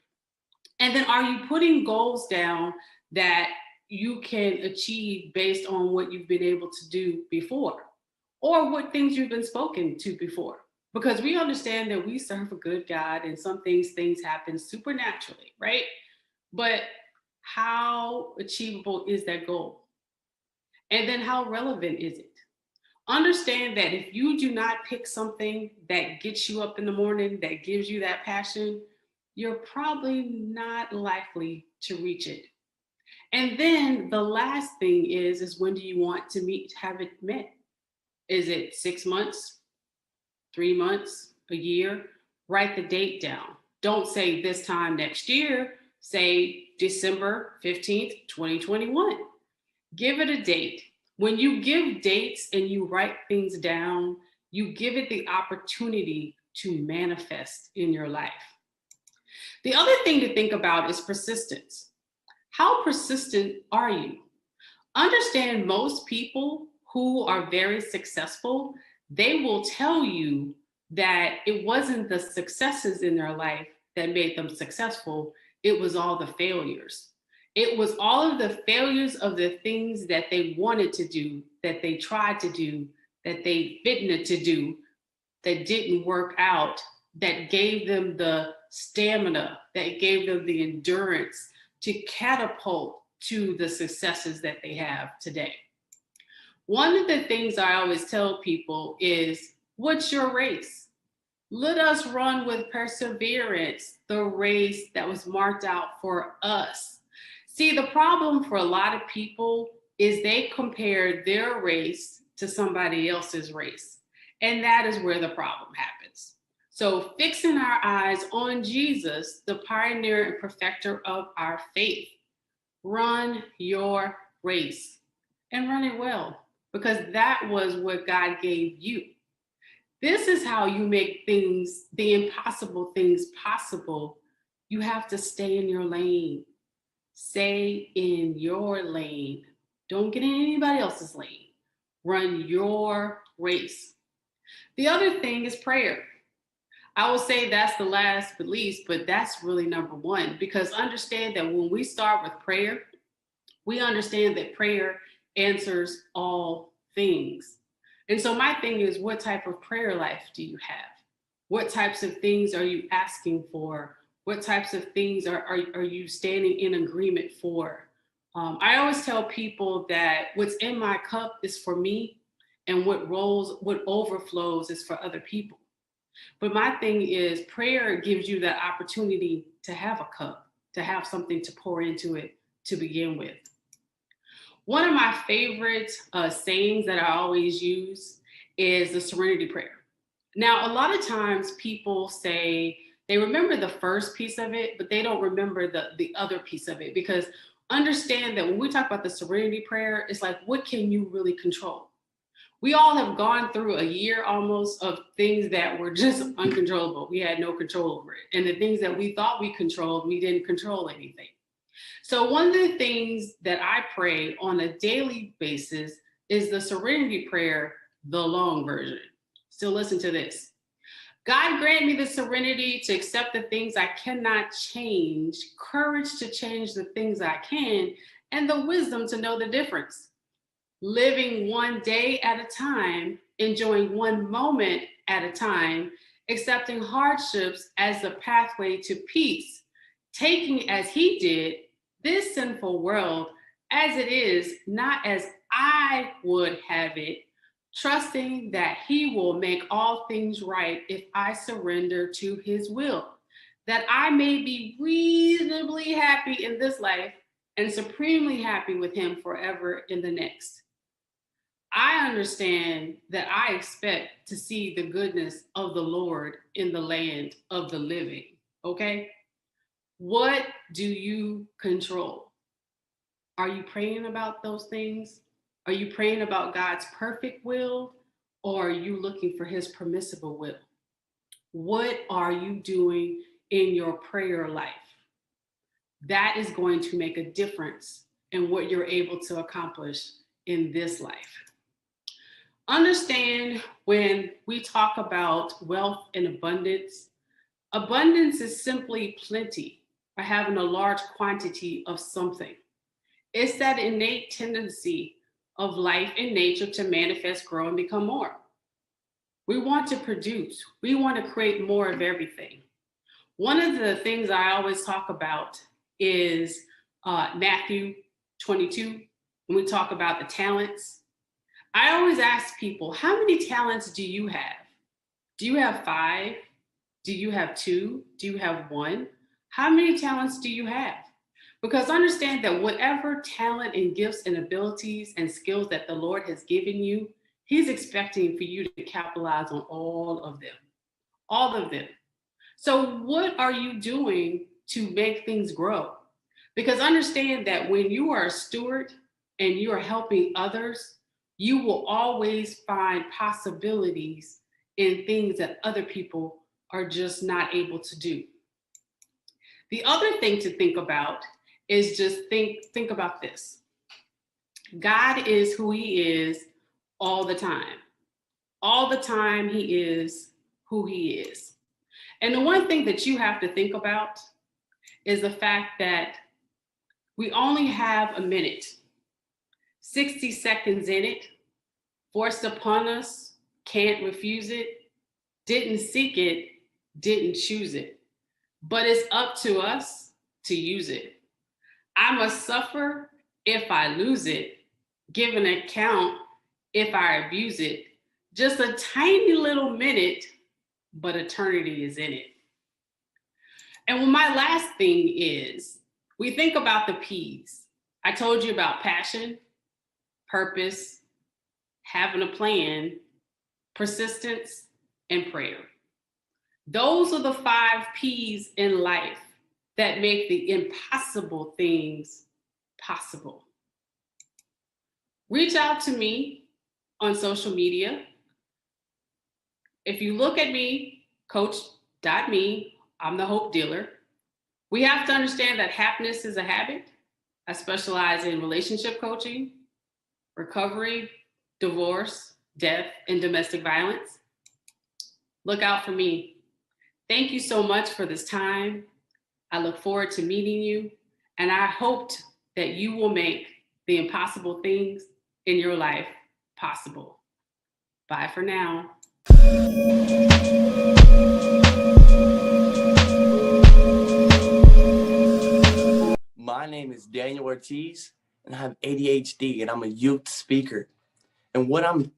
And then, are you putting goals down that you can achieve based on what you've been able to do before, or what things you've been spoken to before? Because we understand that we serve a good God, and some things happen supernaturally, right? But how achievable is that goal? And then, how relevant is it? Understand that if you do not pick something that gets you up in the morning, that gives you that passion, you're probably not likely to reach it. And then the last thing is when do you want to have it met? Is it 6 months, 3 months, a year? Write the date down. Don't say this time next year. Say December 15th, 2021. Give it a date. When you give dates and you write things down, you give it the opportunity to manifest in your life. The other thing to think about is persistence. How persistent are you? Understand, most people who are very successful, they will tell you that it wasn't the successes in their life that made them successful. It was all the failures. It was all of the failures of the things that they wanted to do, that they tried to do, that they fitted to do, that didn't work out, that gave them the stamina, that gave them the endurance to catapult to the successes that they have today. One of the things I always tell people is, what's your race? Let us run with perseverance the race that was marked out for us. See, the problem for a lot of people is they compare their race to somebody else's race. And that is where the problem happens. So fixing our eyes on Jesus, the pioneer and perfecter of our faith, run your race and run it well, because that was what God gave you. This is how you make things, the impossible things, possible. You have to stay in your lane. Stay in your lane. Don't get in anybody else's lane. Run your race. The other thing is prayer. I will say that's the last but least, but that's really number one, because understand that when we start with prayer, we understand that prayer answers all things. And so my thing is, what type of prayer life do you have? What types of things are you asking for? What types of things are you standing in agreement for? I always tell people that what's in my cup is for me, and what overflows is for other people. But my thing is, prayer gives you that opportunity to have a cup, to have something to pour into it to begin with. One of my favorite sayings that I always use is the serenity prayer. Now, a lot of times people say they remember the first piece of it, but they don't remember the other piece of it, because understand that when we talk about the serenity prayer, it's like, what can you really control? We all have gone through a year almost of things that were just uncontrollable. We had no control over it. And the things that we thought we controlled, we didn't control anything. So one of the things that I pray on a daily basis is the serenity prayer, the long version. Still listen to this. God grant me the serenity to accept the things I cannot change, courage to change the things I can, and the wisdom to know the difference. Living one day at a time, enjoying one moment at a time, accepting hardships as the pathway to peace, taking as he did this sinful world as it is, not as I would have it, trusting that he will make all things right if I surrender to his will, that I may be reasonably happy in this life and supremely happy with him forever in the next. I understand that I expect to see the goodness of the Lord in the land of the living, okay? What do you control? Are you praying about those things? Are you praying about God's perfect will, or are you looking for his permissible will? What are you doing in your prayer life? That is going to make a difference in what you're able to accomplish in this life. Understand, when we talk about wealth and abundance, abundance is simply plenty, or having a large quantity of something. It's that innate tendency of life and nature to manifest, grow, and become more. We want to produce. We want to create more of everything. One of the things I always talk about is Matthew 22, when we talk about the talents. I always ask people, how many talents do you have? Do you have 5? Do you have 2? Do you have 1? How many talents do you have? Because understand that whatever talent and gifts and abilities and skills that the Lord has given you, he's expecting for you to capitalize on all of them. All of them. So what are you doing to make things grow? Because understand that when you are a steward and you are helping others, you will always find possibilities in things that other people are just not able to do. The other thing to think about is just think about this. God is who he is all the time. All the time he is who he is. And the one thing that you have to think about is the fact that we only have a minute, 60 seconds in it, forced upon us, can't refuse it, didn't seek it, didn't choose it. But it's up to us to use it. I must suffer if I lose it, give an account if I abuse it. Just a tiny little minute, but eternity is in it. And my last thing is, we think about the P's. I told you about passion, purpose, having a plan, persistence, and prayer. Those are the 5 P's in life that make the impossible things possible. Reach out to me on social media. If you look at me, coach.me, I'm the hope dealer. We have to understand that happiness is a habit. I specialize in relationship coaching, recovery, divorce, death, and domestic violence. Look out for me. Thank you so much for this time. I look forward to meeting you, and I hope that you will make the impossible things in your life possible. Bye for now. My name is Daniel Ortiz, and I have ADHD, and I'm a youth speaker. And what I'm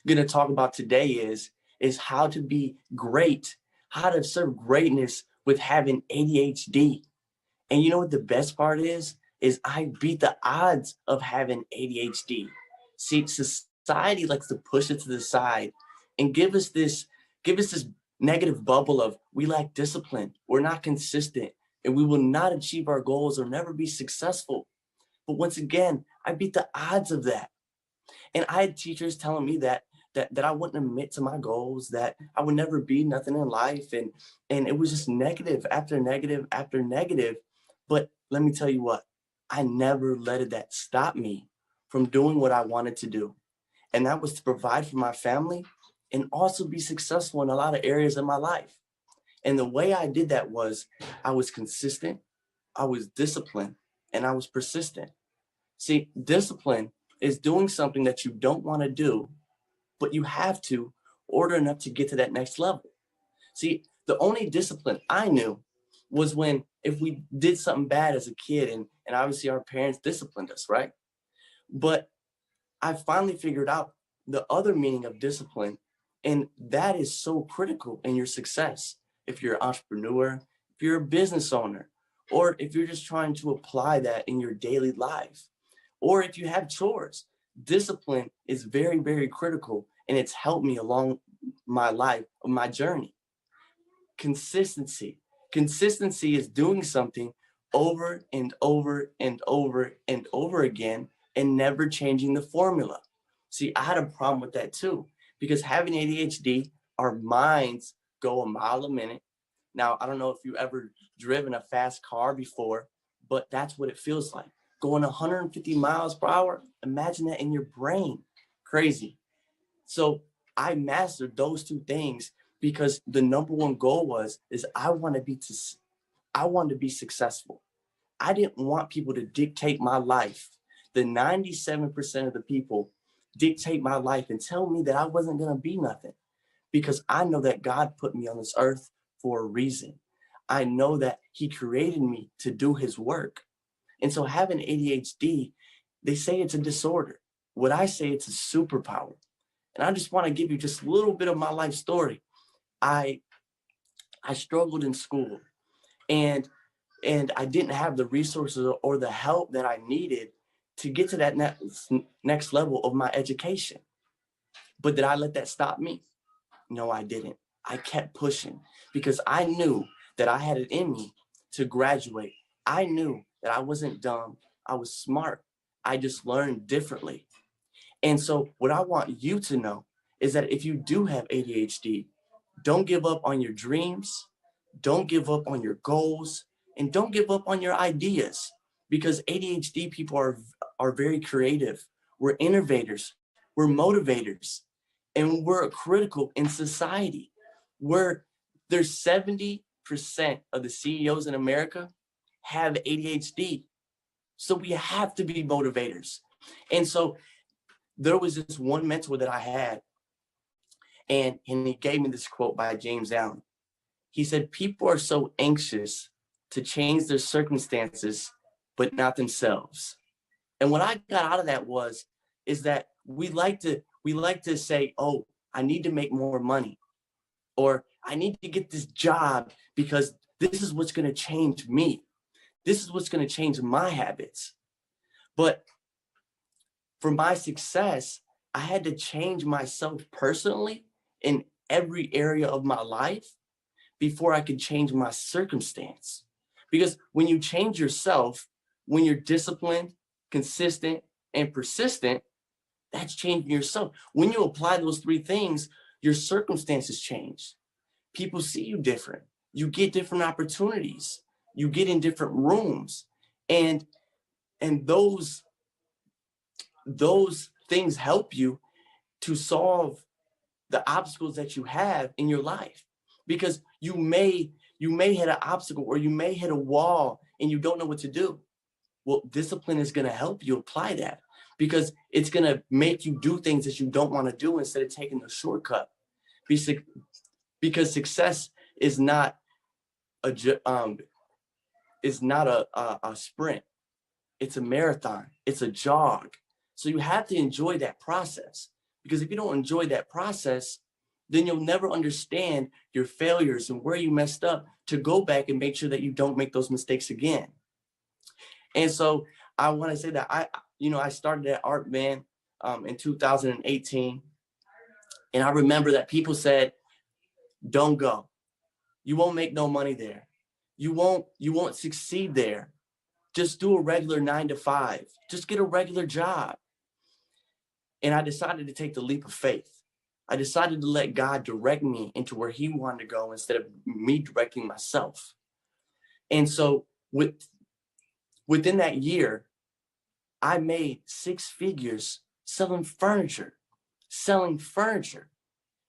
going to talk about today is how to be great, how to serve greatness with having ADHD. And you know what the best part is I beat the odds of having ADHD. See, society likes to push it to the side and give us this negative bubble of we lack discipline, we're not consistent, and we will not achieve our goals or never be successful. But once again, I beat the odds of that. And I had teachers telling me that I wouldn't admit to my goals, that I would never be nothing in life. And it was just negative after negative after negative. But let me tell you what, I never let that stop me from doing what I wanted to do. And that was to provide for my family and also be successful in a lot of areas of my life. And the way I did that was I was consistent, I was disciplined, and I was persistent. See, discipline is doing something that you don't want to do, but you have to order enough to get to that next level. See, the only discipline I knew was when if we did something bad as a kid, and obviously our parents disciplined us, right? But I finally figured out the other meaning of discipline, and that is so critical in your success. If you're an entrepreneur, if you're a business owner, or if you're just trying to apply that in your daily life, or if you have chores, discipline is very, very critical, and it's helped me along my life, my journey. Consistency. Consistency is doing something over and over and over and over again and never changing the formula. See, I had a problem with that too, because having ADHD, our minds go a mile a minute. Now, I don't know if you ever driven a fast car before, but that's what it feels like. Going 150 miles per hour, imagine that in your brain. Crazy. So I mastered those two things because the number one goal is I want to be successful. I didn't want people to dictate my life. The 97% of the people dictate my life and tell me that I wasn't going to be nothing, because I know that God put me on this earth for a reason. I know that he created me to do his work. And so having ADHD, they say it's a disorder. What I say, it's a superpower. And I just want to give you just a little bit of my life story. I struggled in school, and I didn't have the resources or the help that I needed to get to that next level of my education. But did I let that stop me? No, I didn't. I kept pushing because I knew that I had it in me to graduate. I knew that I wasn't dumb. I was smart. I just learned differently. And so what I want you to know is that if you do have ADHD, don't give up on your dreams, don't give up on your goals, and don't give up on your ideas, because ADHD people are very creative. We're innovators, we're motivators, and we're critical in society. There's 70% of the CEOs in America have ADHD. So we have to be motivators. And so there was this one mentor that I had, and he gave me this quote by James Allen. He said, people are so anxious to change their circumstances, but not themselves. And what I got out of that is that we like to say, oh, I need to make more money, or I need to get this job because this is what's going to change me. This is what's going to change my habits. But for my success, I had to change myself personally in every area of my life before I could change my circumstance. Because when you change yourself, when you're disciplined, consistent, and persistent, that's changing yourself. When you apply those three things, your circumstances change. People see you different. You get different opportunities. You get in different rooms. And those things help you to solve the obstacles that you have in your life, because you may hit an obstacle or you may hit a wall and you don't know what to do. Well, discipline is going to help you apply that, because it's going to make you do things that you don't want to do instead of taking the shortcut. Because success is not a sprint. It's a marathon. It's a jog. So you have to enjoy that process, because if you don't enjoy that process, then you'll never understand your failures and where you messed up to go back and make sure that you don't make those mistakes again. And so I want to say that I started at Art Band in 2018. And I remember that people said, don't go. You won't make no money there. You won't succeed there. Just do a regular 9 to 5. Just get a regular job. And I decided to take the leap of faith. I decided to let God direct me into where he wanted to go instead of me directing myself. And so within that year, I made 6 figures selling furniture.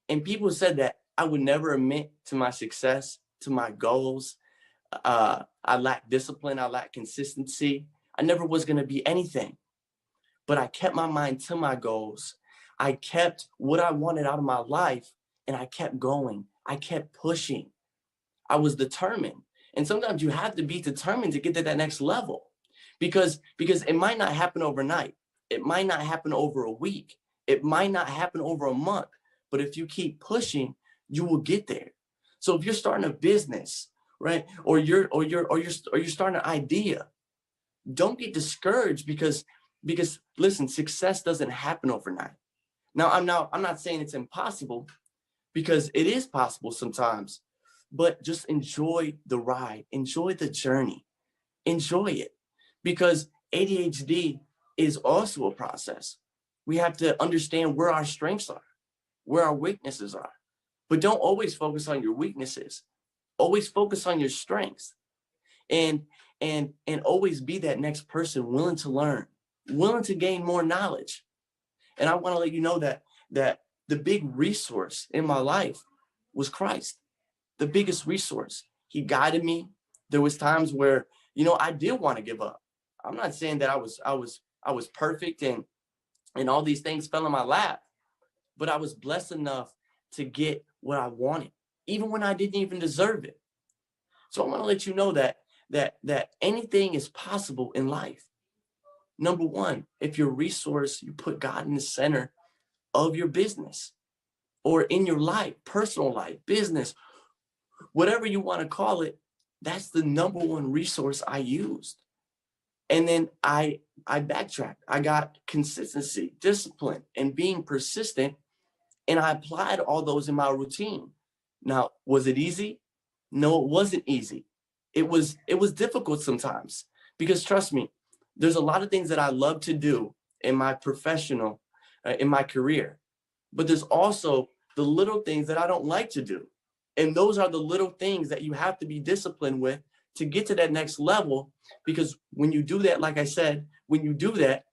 And people said that I would never admit to my success, to my goals. I lacked discipline. I lacked consistency. I never was going to be anything. But I kept my mind to my goals. I kept what I wanted out of my life, and I kept going. I kept pushing. I was determined. And sometimes you have to be determined to get to that next level, because it might not happen overnight. It might not happen over a week. It might not happen over a month. But if you keep pushing, you will get there. So if you're starting a business, right, or you're starting an idea, don't get discouraged because listen, success doesn't happen overnight. Now, I'm not saying it's impossible, because it is possible sometimes, but just enjoy the ride, enjoy the journey, enjoy it, because ADHD is also a process. We have to understand where our strengths are, where our weaknesses are, but don't always focus on your weaknesses. Always focus on your strengths, and always be that next person willing to learn, willing to gain more knowledge. And I want to let you know that the big resource in my life was Christ. The biggest resource. He guided me. There was times where, I did want to give up. I'm not saying that I was perfect and all these things fell in my lap, but I was blessed enough to get what I wanted, even when I didn't even deserve it. So I want to let you know that anything is possible in life. Number one, if your resource, you put God in the center of your business or in your life, personal life, business, whatever you want to call it, that's the number one resource I used. And then I backtracked. I got consistency, discipline, and being persistent. And I applied all those in my routine. Now, was it easy? No, it wasn't easy. It was difficult sometimes, because trust me, there's a lot of things that I love to do in my professional, in my career, but there's also the little things that I don't like to do. And those are the little things that you have to be disciplined with to get to that next level. Because when you do that, like I said, when you do that,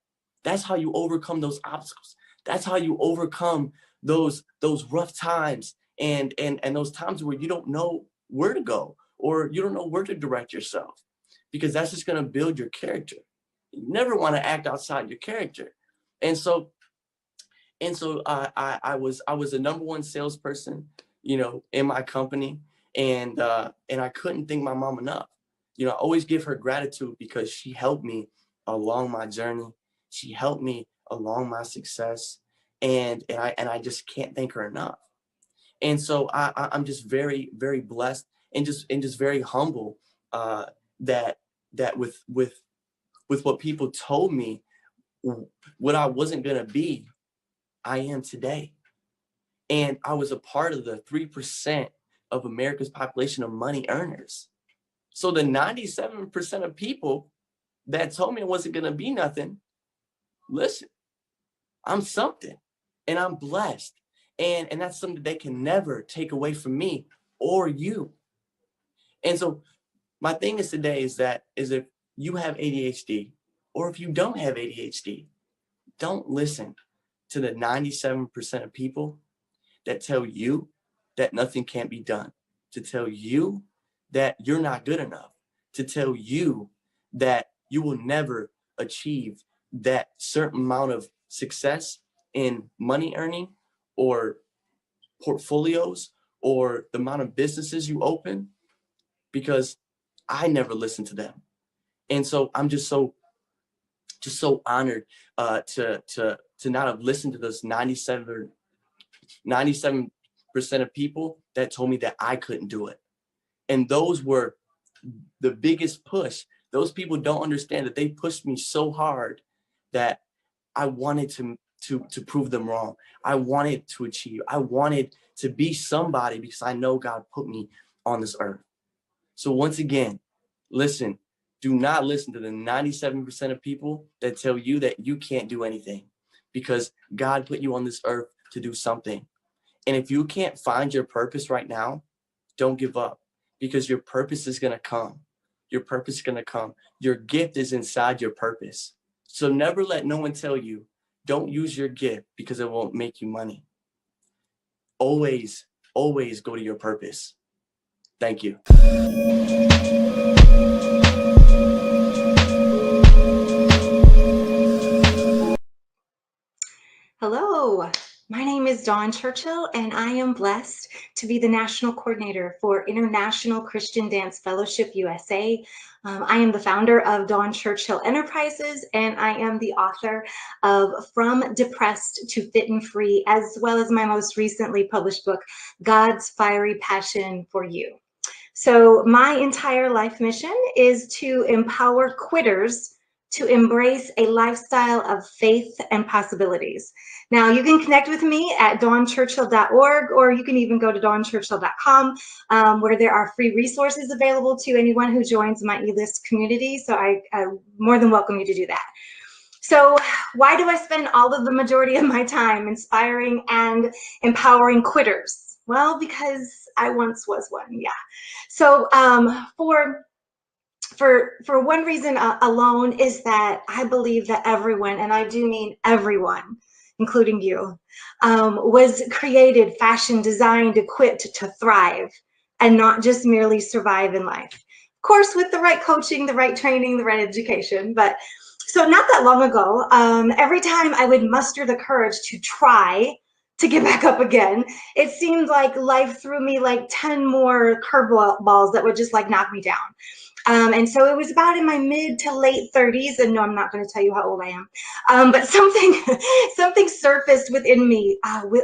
that's how you overcome those obstacles. That's how you overcome those rough times and those times where you don't know where to go or you don't know where to direct yourself, because that's just going to build your character. You never want to act outside your character. And so I was the number one salesperson, in my company, and I couldn't thank my mom enough. I always give her gratitude because she helped me along my journey. She helped me along my success, and I just can't thank her enough. And so I'm just very, very blessed and just very humble that with what people told me what I wasn't gonna be, I am today. And I was a part of the 3% of America's population of money earners. So the 97% of people that told me I wasn't gonna be nothing, listen, I'm something, and I'm blessed. And that's something they can never take away from me or you. And so my thing is today is if you have ADHD or if you don't have ADHD, don't listen to the 97% of people that tell you that nothing can't be done, to tell you that you're not good enough, to tell you that you will never achieve that certain amount of success in money earning or portfolios or the amount of businesses you open, because I never listened to them. And so I'm just so just so honored to not have listened to those 97% of people that told me that I couldn't do it. And those were the biggest push. Those people don't understand that they pushed me so hard that I wanted to prove them wrong. I wanted to achieve. I wanted to be somebody because I know God put me on this earth. So once again, listen, do not listen to the 97% of people that tell you that you can't do anything, because God put you on this earth to do something. And if you can't find your purpose right now, don't give up, because your purpose is going to come. Your purpose is going to come. Your gift is inside your purpose. So never let no one tell you, don't use your gift because it won't make you money. Always, always go to your purpose. Thank you. Hello, my name is Dawn Churchill, and I am blessed to be the National Coordinator for International Christian Dance Fellowship USA. I am the founder of Dawn Churchill Enterprises, and I am the author of From Depressed to Fit and Free, as well as my most recently published book, God's Fiery Passion for You. So my entire life mission is to empower quitters to embrace a lifestyle of faith and possibilities. Now, you can connect with me at dawnchurchill.org, or you can even go to dawnchurchill.com, where there are free resources available to anyone who joins my eList community. So I more than welcome you to do that. So why do I spend all of the majority of my time inspiring and empowering quitters? Well, because I once was one, yeah. So for one reason alone is that I believe that everyone, and I do mean everyone, including you, was created, fashioned, designed, equipped to thrive and not just merely survive in life. Of course, with the right coaching, the right training, the right education. But so not that long ago, every time I would muster the courage to try to get back up again, it seemed like life threw me like 10 more curveballs that would just like knock me down. And so it was about in my mid to late 30s, and no, I'm not going to tell you how old I am, but something surfaced within me,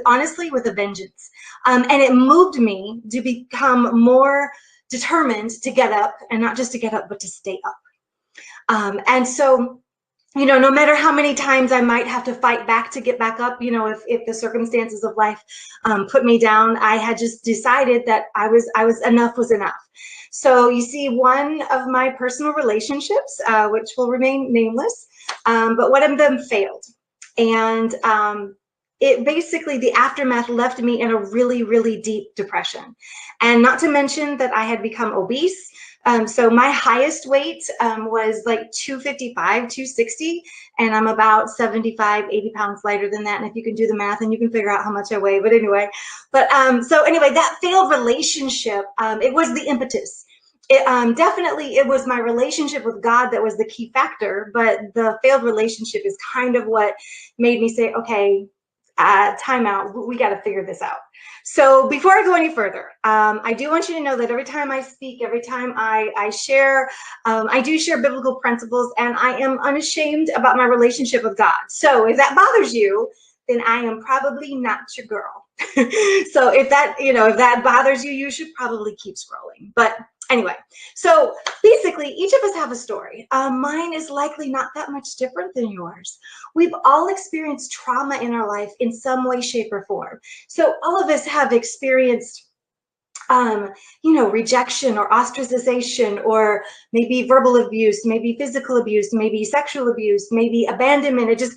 honestly, with a vengeance. And it moved me to become more determined to get up, and not just to get up, but to stay up. And so, you know, no matter how many times I might have to fight back to get back up, you know, if the circumstances of life put me down, I had just decided that I was enough was enough. So you see, one of my personal relationships, which will remain nameless, but one of them failed. And it basically, the aftermath left me in a really, really deep depression. And not to mention that I had become obese. So my highest weight was like 255, 260, and I'm about 75, 80 pounds lighter than that. And if you can do the math, and you can figure out how much I weigh, but anyway. But so anyway, that failed relationship, it was the impetus. Definitely, it was my relationship with God that was the key factor, but the failed relationship is kind of what made me say, okay, time out, we got to figure this out. So before I go any further, I do want you to know that every time I speak, every time I share, I do share biblical principles, and I am unashamed about my relationship with God. So if that bothers you, then I am probably not your girl. So if that bothers you, you should probably keep scrolling. But anyway, so basically, each of us have a story. Mine is likely not that much different than yours. We've all experienced trauma in our life in some way, shape, or form. So all of us have experienced rejection or ostracization, or maybe verbal abuse, maybe physical abuse, maybe sexual abuse, maybe abandonment. It just,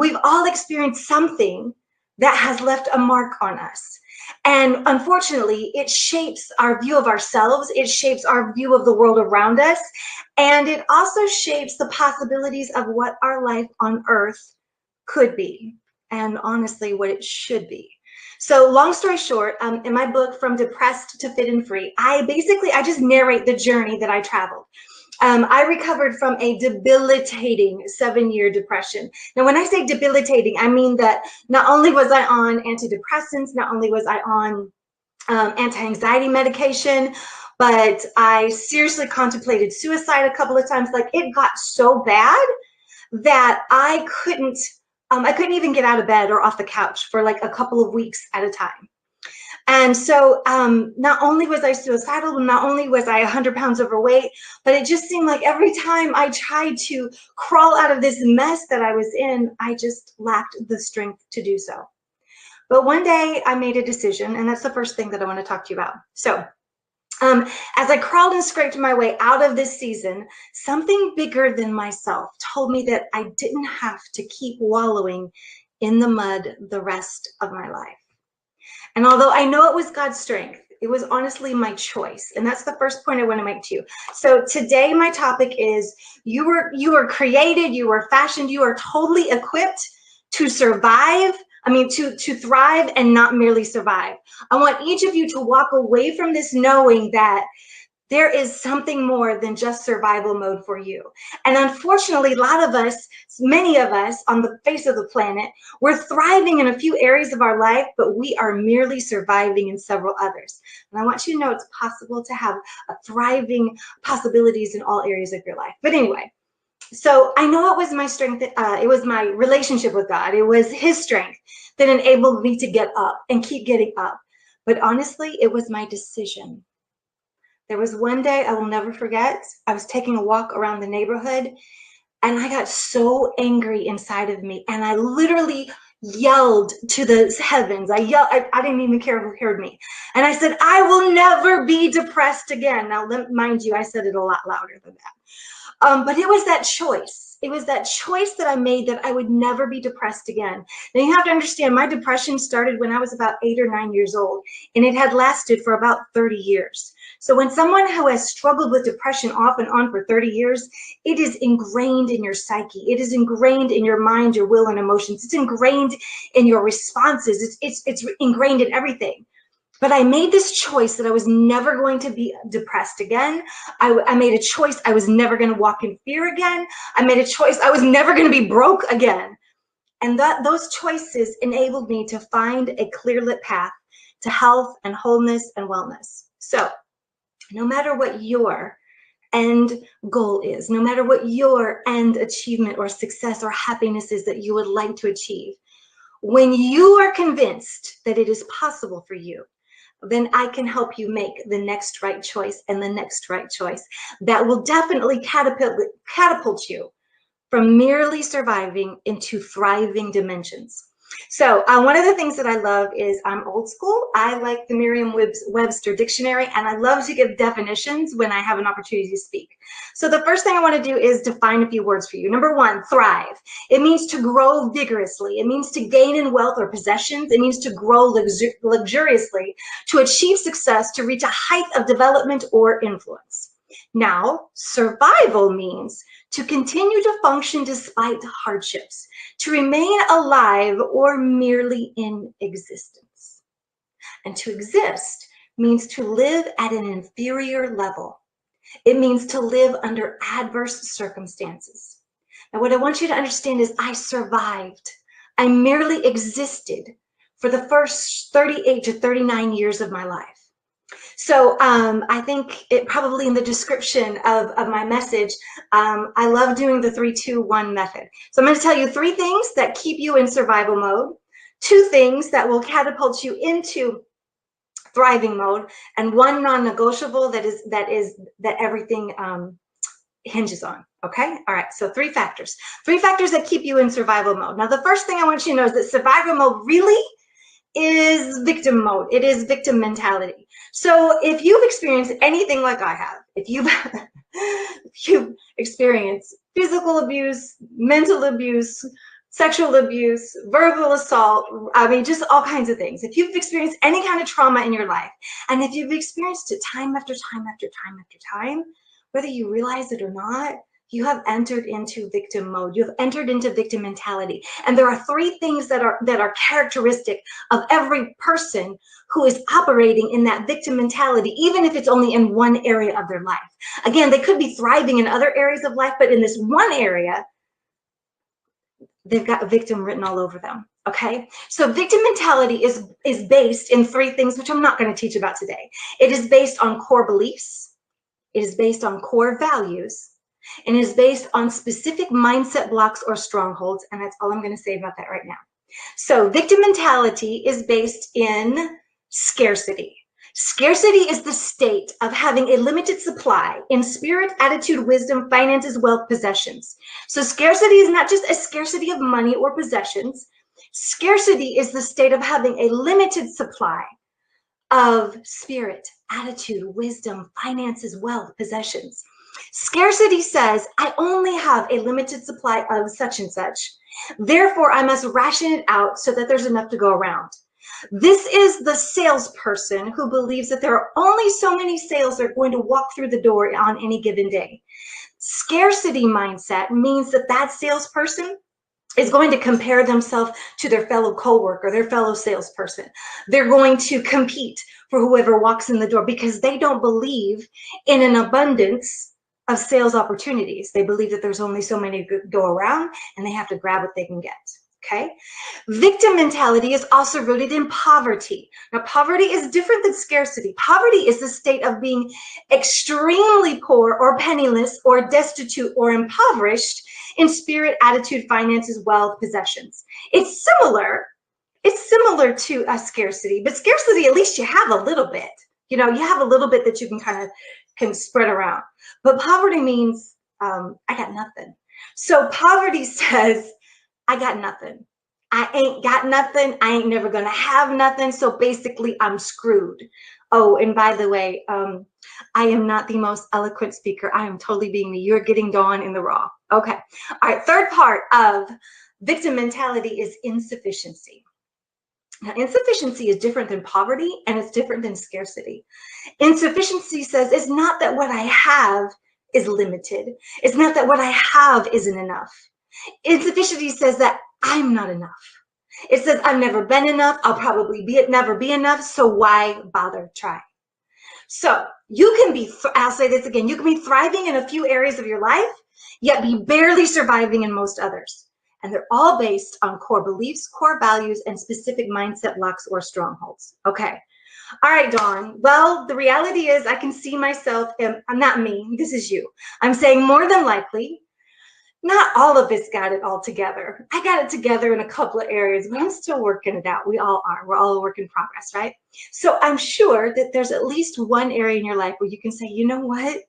we've all experienced something that has left a mark on us. And unfortunately, it shapes our view of ourselves. It shapes our view of the world around us. And it also shapes the possibilities of what our life on earth could be, and honestly, what it should be. So long story short, in my book, From Depressed to Fit and Free, I just narrate the journey that I traveled. I recovered from a debilitating 7-year depression. Now, when I say debilitating, I mean that not only was I on antidepressants, not only was I on anti-anxiety medication, but I seriously contemplated suicide a couple of times. Like, it got so bad that I couldn't even get out of bed or off the couch for like a couple of weeks at a time. And so not only was I suicidal, not only was I 100 pounds overweight, but it just seemed like every time I tried to crawl out of this mess that I was in, I just lacked the strength to do so. But one day I made a decision, and that's the first thing that I want to talk to you about. So as I crawled and scraped my way out of this season, something bigger than myself told me that I didn't have to keep wallowing in the mud the rest of my life. And although I know it was God's strength, it was honestly my choice. And that's the first point I want to make to you. So today my topic is you were created, you were fashioned, you are totally equipped to survive. To thrive and not merely survive. I want each of you to walk away from this knowing that there is something more than just survival mode for you. And unfortunately, many of us on the face of the planet, we're thriving in a few areas of our life, but we are merely surviving in several others. And I want you to know it's possible to have a thriving possibilities in all areas of your life. But anyway, so I know it was my strength, it was my relationship with God, it was his strength that enabled me to get up and keep getting up. But honestly, it was my decision. There was one day I will never forget, I was taking a walk around the neighborhood and I got so angry inside of me and I literally yelled to the heavens. I didn't even care who heard me. And I said, I will never be depressed again. Now, mind you, I said it a lot louder than that. But it was that choice. It was that choice that I made that I would never be depressed again. Now you have to understand, my depression started when I was about 8 or 9 years old, and it had lasted for about 30 years. So when someone who has struggled with depression off and on for 30 years, it is ingrained in your psyche. It is ingrained in your mind, your will, and emotions. It's ingrained in your responses. It's ingrained in everything. But I made this choice that I was never going to be depressed again. I made a choice I was never going to walk in fear again. I made a choice I was never going to be broke again. And those choices enabled me to find a clear-lit path to health and wholeness and wellness. So no matter what your end goal is, no matter what your end achievement or success or happiness is that you would like to achieve, when you are convinced that it is possible for you, then I can help you make the next right choice and the next right choice that will definitely catapult you from merely surviving into thriving dimensions. So one of the things that I love is I'm old school. I like the Merriam-Webster dictionary, and I love to give definitions when I have an opportunity to speak. So the first thing I want to do is define a few words for you. Number one, thrive. It means to grow vigorously. It means to gain in wealth or possessions. It means to grow luxuriously, to achieve success, to reach a height of development or influence. Now, survival means to continue to function despite hardships, to remain alive or merely in existence. And to exist means to live at an inferior level. It means to live under adverse circumstances. Now, what I want you to understand is I survived. I merely existed for the first 38 to 39 years of my life. So I think it probably in the description of my message, I love doing the 3-2-1 method. So I'm going to tell you 3 things that keep you in survival mode, 2 things that will catapult you into thriving mode, and 1 non-negotiable that everything hinges on. Okay. All right. So 3 factors that keep you in survival mode. Now, the first thing I want you to know is that survival mode really is victim mode. It is victim mentality. So if you've experienced anything like I have, if you've experienced physical abuse, mental abuse, sexual abuse, verbal assault, just all kinds of things. If you've experienced any kind of trauma in your life, and if you've experienced it time after time after time after time, whether you realize it or not, you have entered into victim mode. You have entered into victim mentality. And there are 3 things that are characteristic of every person who is operating in that victim mentality, even if it's only in one area of their life. Again, they could be thriving in other areas of life, but in this one area, they've got victim written all over them. Okay, so victim mentality is based in 3 things, which I'm not going to teach about today. It is based on core beliefs. It is based on core values, and is based on specific mindset blocks or strongholds. And that's all I'm going to say about that right now. So victim mentality is based in scarcity. Scarcity is the state of having a limited supply in spirit, attitude, wisdom, finances, wealth, possessions. So scarcity is not just a scarcity of money or possessions. Scarcity is the state of having a limited supply of spirit, attitude, wisdom, finances, wealth, possessions. Scarcity says, I only have a limited supply of such and such. Therefore, I must ration it out so that there's enough to go around. This is the salesperson who believes that there are only so many sales that are going to walk through the door on any given day. Scarcity mindset means that that salesperson is going to compare themselves to their fellow coworker, their fellow salesperson. They're going to compete for whoever walks in the door because they don't believe in an abundance of sales opportunities. They believe that there's only so many to go around and they have to grab what they can get. Okay. Victim mentality is also rooted in poverty. Now, poverty is different than scarcity. Poverty is the state of being extremely poor or penniless or destitute or impoverished in spirit, attitude, finances, wealth, possessions. It's similar to a scarcity, but scarcity, at least you have a little bit. You know, you have a little bit that you can spread around. But poverty means I got nothing. So poverty says, I got nothing. I ain't got nothing. I ain't never gonna have nothing. So basically, I'm screwed. Oh, and by the way, I am not the most eloquent speaker. I am totally being me. You're getting Dawn in the raw. Okay. All right. Third part of victim mentality is insufficiency. Now, insufficiency is different than poverty and it's different than scarcity. Insufficiency says it's not that what I have is limited. It's not that what I have isn't enough. Insufficiency says that I'm not enough. It says I've never been enough. I'll probably never be enough. So why bother trying? So you can be, I'll say this again, you can be thriving in a few areas of your life, yet be barely surviving in most others. And they're all based on core beliefs, core values, and specific mindset blocks or strongholds. Okay. All right, Dawn. Well, the reality is I can see myself, and I'm not me, this is you. I'm saying more than likely, not all of us got it all together. I got it together in a couple of areas, but I'm still working it out. We all are. We're all a work in progress, right? So I'm sure that there's at least one area in your life where you can say, you know what?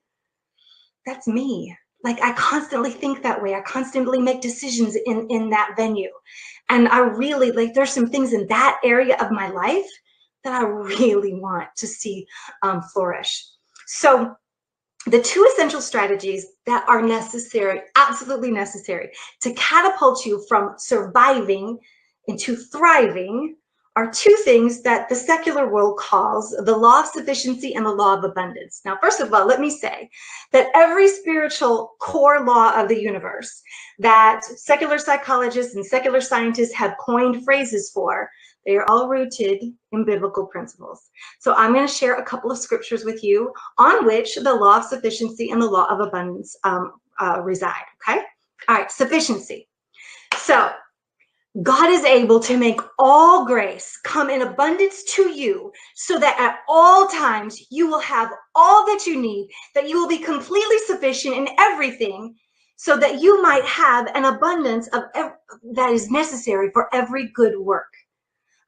That's me. Like I constantly think that way. I constantly make decisions in that venue. And I really, like there's some things in that area of my life that I really want to see flourish. So the two essential strategies that are necessary, absolutely necessary, to catapult you from surviving into thriving are two things that the secular world calls the law of sufficiency and the law of abundance. Now, first of all, let me say that every spiritual core law of the universe that secular psychologists and secular scientists have coined phrases for, they are all rooted in biblical principles. So I'm going to share a couple of scriptures with you on which the law of sufficiency and the law of abundance reside, okay? All right, sufficiency. So God is able to make all grace come in abundance to you so that at all times you will have all that you need, that you will be completely sufficient in everything so that you might have an abundance of that is necessary for every good work.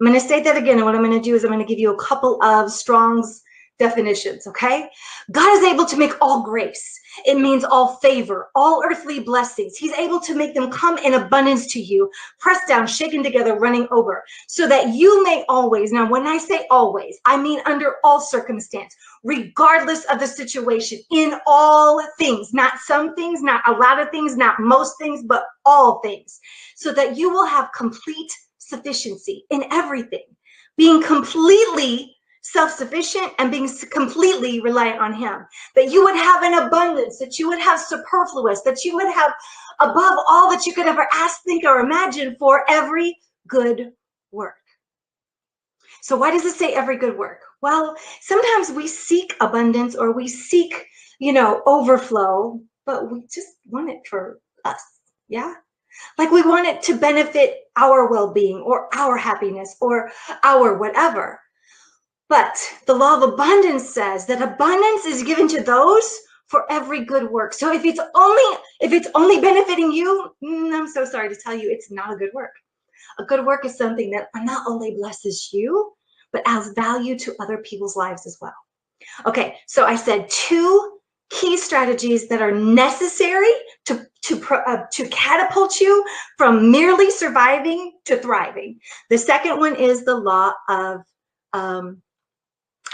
I'm going to say that again, and what I'm going to do is I'm going to give you a couple of Strong's definitions, okay? God is able to make all grace. It means all favor, all earthly blessings. He's able to make them come in abundance to you, pressed down, shaken together, running over, so that you may always, now when I say always, I mean under all circumstance, regardless of the situation, in all things, not some things, not a lot of things, not most things, but all things, so that you will have complete sufficiency in everything, being completely self-sufficient and being completely reliant on him, that you would have an abundance, that you would have superfluous, that you would have above all that you could ever ask, think, or imagine for every good work. So why does it say every good work? Well, sometimes we seek abundance or we seek, overflow, but we just want it for us. Yeah. Like we want it to benefit our well-being or our happiness or our whatever. But the law of abundance says that abundance is given to those for every good work. So if it's only benefiting you, I'm so sorry to tell you, it's not a good work. A good work is something that not only blesses you, but adds value to other people's lives as well. Okay, so I said 2 key strategies that are necessary to catapult you from merely surviving to thriving. The second one is the law of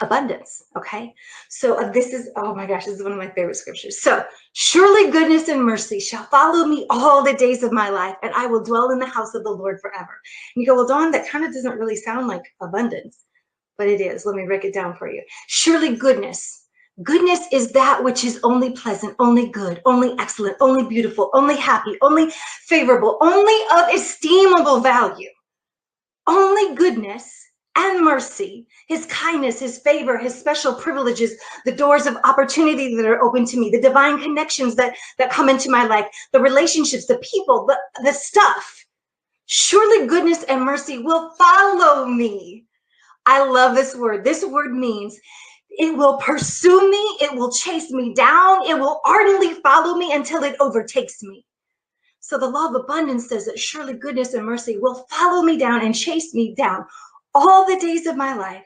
abundance. Okay, so this is, oh my gosh, this is one of my favorite scriptures. So surely goodness and mercy shall follow me all the days of my life, and I will dwell in the house of the Lord forever. And you go, well, Dawn, that kind of doesn't really sound like abundance, but it is. Let me break it down for you. Surely goodness is that which is only pleasant, only good, only excellent, only beautiful, only happy, only favorable, only of estimable value. Only goodness and mercy, his kindness, his favor, his special privileges, the doors of opportunity that are open to me, the divine connections that come into my life, the relationships, the people, the stuff. Surely goodness and mercy will follow me. I love this word. This word means it will pursue me, it will chase me down, it will ardently follow me until it overtakes me. So the law of abundance says that surely goodness and mercy will follow me down and chase me down all the days of my life,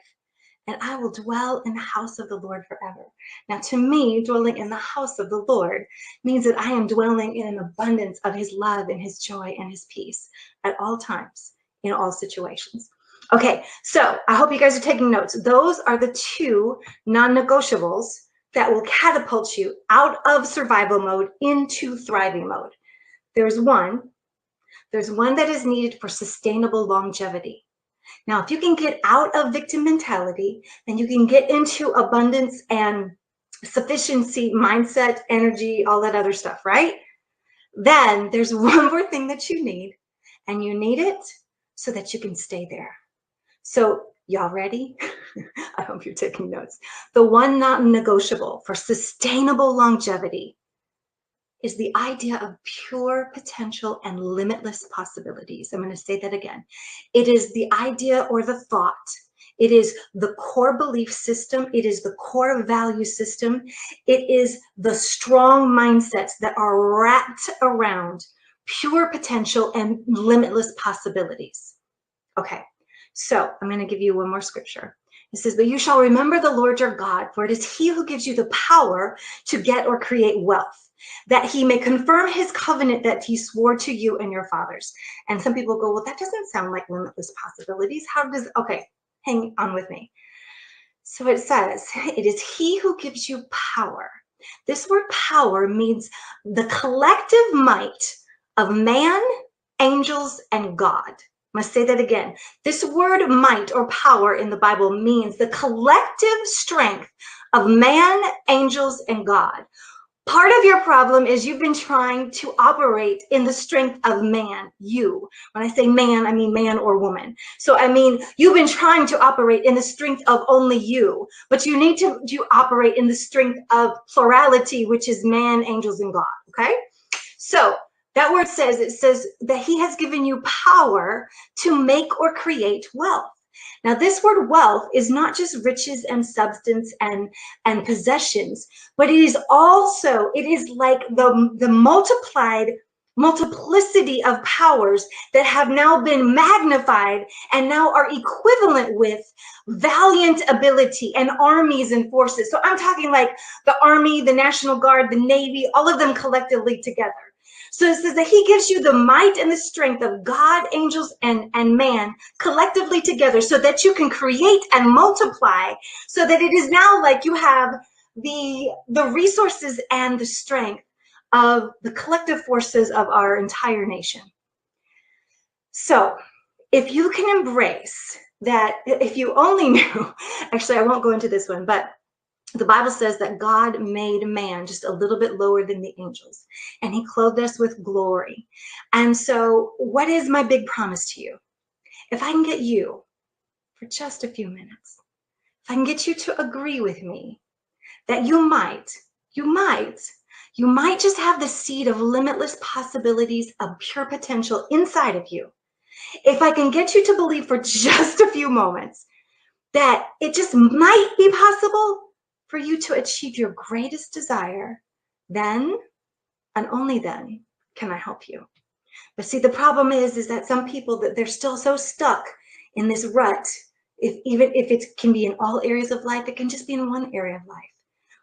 and I will dwell in the house of the Lord forever. Now, to me, dwelling in the house of the Lord means that I am dwelling in an abundance of his love and his joy and his peace at all times, in all situations. Okay, so I hope you guys are taking notes. Those are the 2 non-negotiables that will catapult you out of survival mode into thriving mode. There's one that is needed for sustainable longevity. Now, if you can get out of victim mentality and you can get into abundance and sufficiency mindset, energy, all that other stuff, right? Then there's one more thing that you need, and you need it so that you can stay there. So y'all ready? I hope you're taking notes. The one non-negotiable for sustainable longevity is the idea of pure potential and limitless possibilities. I'm going to say that again. It is the idea or the thought. It is the core belief system. It is the core value system. It is the strong mindsets that are wrapped around pure potential and limitless possibilities. Okay, so I'm going to give you one more scripture. It says, but you shall remember the Lord your God, for it is he who gives you the power to get or create wealth, that he may confirm his covenant that he swore to you and your fathers. And some people go, well, that doesn't sound like limitless possibilities. Okay, hang on with me. So it says, it is he who gives you power. This word power means the collective might of man, angels, and God. I must say that again. This word might or power in the Bible means the collective strength of man, angels, and God. Part of your problem is you've been trying to operate in the strength of man, you. When I say man, I mean man or woman. So I mean, you've been trying to operate in the strength of only you, but you need to operate in the strength of plurality, which is man, angels, and God, okay? So that word says, it says that he has given you power to make or create wealth. Now, this word wealth is not just riches and substance and possessions, but it is also, it is like the multiplicity of powers that have now been magnified and now are equivalent with valiant ability and armies and forces. So I'm talking like the Army, the National Guard, the Navy, all of them collectively together. So it says that he gives you the might and the strength of God, angels, and man collectively together so that you can create and multiply, so that it is now like you have the resources and the strength of the collective forces of our entire nation. So if you can embrace that, if you only knew, actually, I won't go into this one, but the Bible says that God made man just a little bit lower than the angels, and he clothed us with glory. And so what is my big promise to you? If I can get you for just a few minutes, if I can get you to agree with me that you might just have the seed of limitless possibilities of pure potential inside of you. If I can get you to believe for just a few moments that it just might be possible for you to achieve your greatest desire, then and only then can I help you. But see, the problem is that some people, that they're still so stuck in this rut. Even if it can be in all areas of life, it can just be in one area of life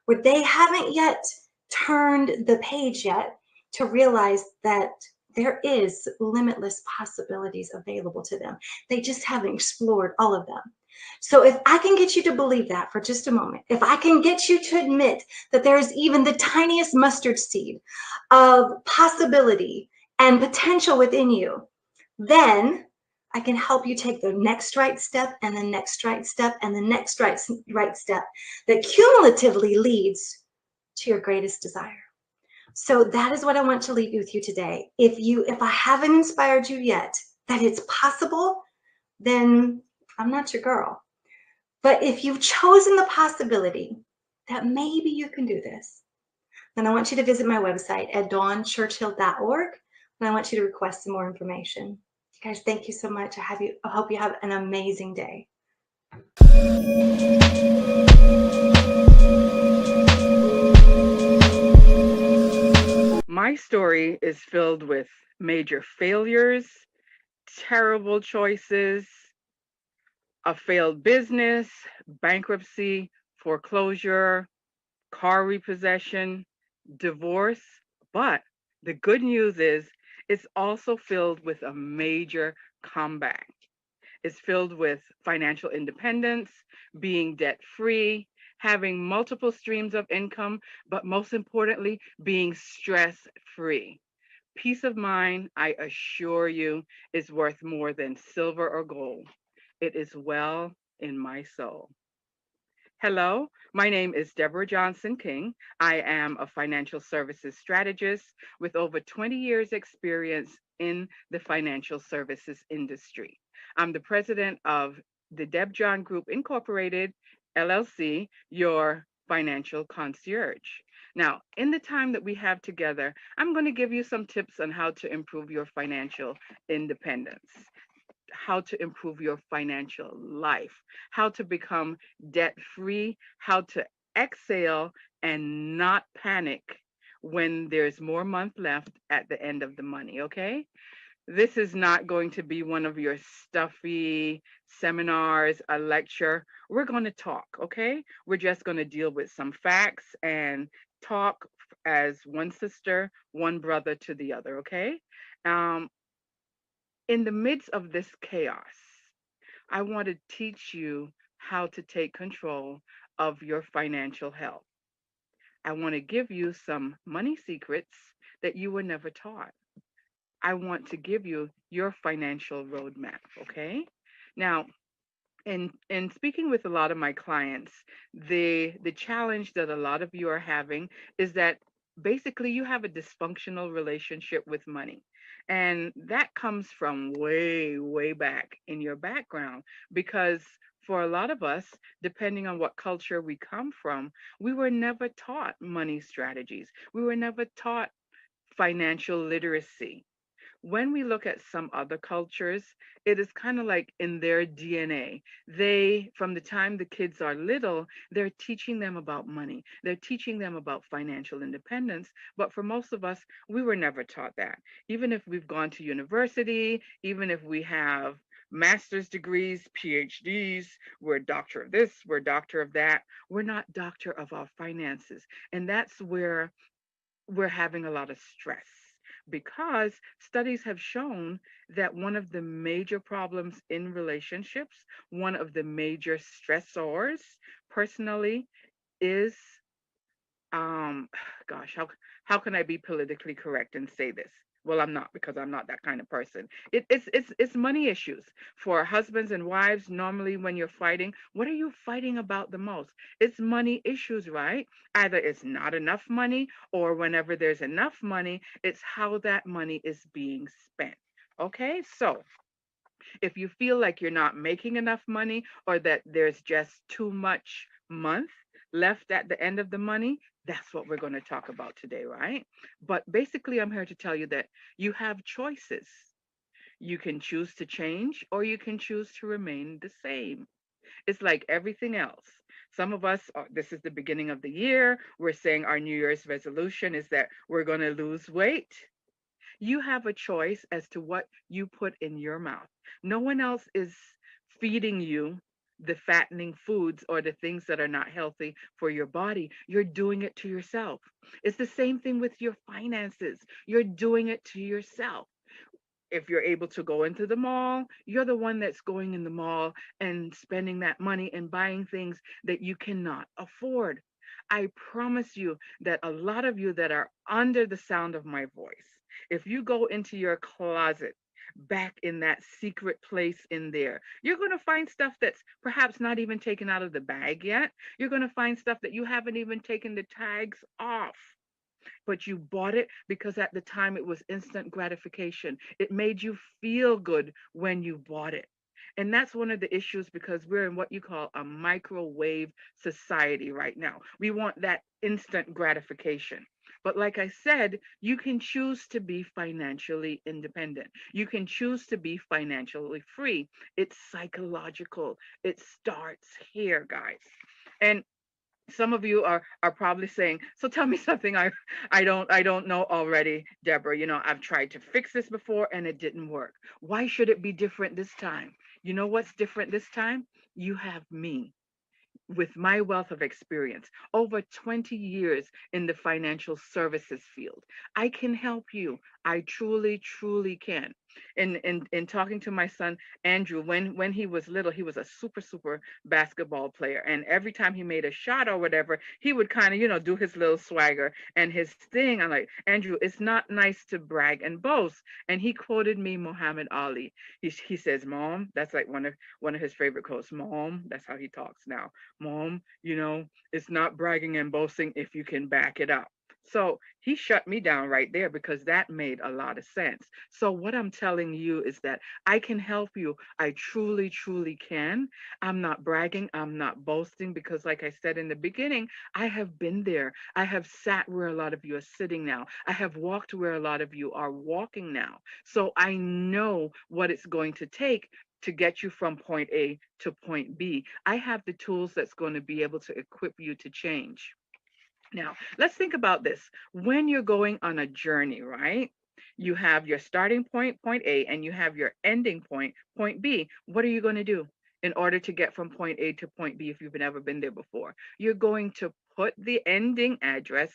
where they haven't yet turned the page yet to realize that there is limitless possibilities available to them. They just haven't explored all of them. So if I can get you to believe that for just a moment, if I can get you to admit that there is even the tiniest mustard seed of possibility and potential within you, then I can help you take the next right step and the next right step and the next right step that cumulatively leads to your greatest desire. So that is what I want to leave with you today. If I haven't inspired you yet that it's possible, then I'm not your girl. But if you've chosen the possibility that maybe you can do this, then I want you to visit my website at dawnchurchill.org, and I want you to request some more information. Guys, thank you so much. I hope you have an amazing day. My story is filled with major failures, terrible choices, a failed business, bankruptcy, foreclosure, car repossession, divorce. But the good news is it's also filled with a major comeback. It's filled with financial independence, being debt free, having multiple streams of income, but most importantly, being stress free. Peace of mind, I assure you, is worth more than silver or gold. It is well in my soul. Hello, my name is Deborah Johnson King. I am a financial services strategist with over 20 years experience in the financial services industry. I'm the president of the Deb John Group Incorporated, LLC, your financial concierge. Now, in the time that we have together, I'm going to give you some tips on how to improve your financial independence, how to improve your financial life, how to become debt free, how to exhale and not panic when there's more month left at the end of the money, okay? This is not going to be one of your stuffy seminars, a lecture. We're going to talk, okay? We're just going to deal with some facts and talk as one sister, one brother to the other, okay? Um, in the midst of this chaos, I want to teach you how to take control of your financial health. I want to give you some money secrets that you were never taught. I want to give you your financial roadmap, okay? Now, in speaking with a lot of my clients, the challenge that a lot of you are having is that basically you have a dysfunctional relationship with money. And that comes from way back in your background because for a lot of us, depending on what culture we come from, we were never taught money strategies. We were never taught financial literacy. When we look at some other cultures, it is kind of like in their DNA. They, from the time the kids are little, they're teaching them about money. They're teaching them about financial independence. But for most of us, we were never taught that. Even if we've gone to university, even if we have master's degrees, PhDs, we're a doctor of this, we're a doctor of that, we're not doctor of our finances. And that's where we're having a lot of stress because studies have shown that one of the major problems in relationships, one of the major stressors personally is um gosh, how can I be politically correct and say this? Well, I'm not because I'm not that kind of person. It's money issues for husbands and wives. Normally, when you're fighting, what are you fighting about the most? It's money issues, right? Either it's not enough money, or whenever there's enough money, it's how that money is being spent. Okay, so if you feel like you're not making enough money or that there's just too much month left at the end of the money, that's what we're going to talk about today, right? But basically, I'm here to tell you that you have choices. You can choose to change or you can choose to remain the same. It's like everything else. Some of us, this is the beginning of the year, we're saying our New Year's resolution is that we're going to lose weight. You have a choice as to what you put in your mouth. No one else is feeding you the fattening foods or the things that are not healthy for your body. You're doing it to yourself. It's the same thing with your finances. You're doing it to yourself. If you're able to go into the mall, you're the one that's going in the mall and spending that money and buying things that you cannot afford. I promise you that a lot of you that are under the sound of my voice, if you go into your closet, back in that secret place in there, you're going to find stuff that's perhaps not even taken out of the bag yet. You're going to find stuff that you haven't even taken the tags off, but you bought it because at the time it was instant gratification. It made you feel good when you bought it. And that's one of the issues because we're in what you call a microwave society right now. We want that instant gratification. But like I said, you can choose to be financially independent. You can choose to be financially free. It's psychological. It starts here, guys. And some of you are probably saying, so tell me something I don't know already, Deborah. I've tried to fix this before and it didn't work. Why should it be different this time? You know what's different this time? You have me with my wealth of experience, over 20 years in the financial services field. I can help you. I truly, truly can. In talking to my son Andrew, when he was little, he was a super basketball player, and every time he made a shot or whatever, he would kind of do his little swagger and his thing. I'm like, Andrew, it's not nice to brag and boast. And he quoted me Muhammad Ali. He says, Mom, that's like one of his favorite quotes. Mom, that's how he talks now. Mom, it's not bragging and boasting if you can back it up. So he shut me down right there because that made a lot of sense. So what I'm telling you is that I can help you. I truly, truly can. I'm not bragging. I'm not boasting because, like I said in the beginning, I have been there. I have sat where a lot of you are sitting now. I have walked where a lot of you are walking now. So I know what it's going to take to get you from point A to point B. I have the tools that's going to be able to equip you to change. Now, let's think about this. When you're going on a journey, right? You have your starting point, point A, and you have your ending point, point B. What are you going to do in order to get from point A to point B if you've never been there before? You're going to put the ending address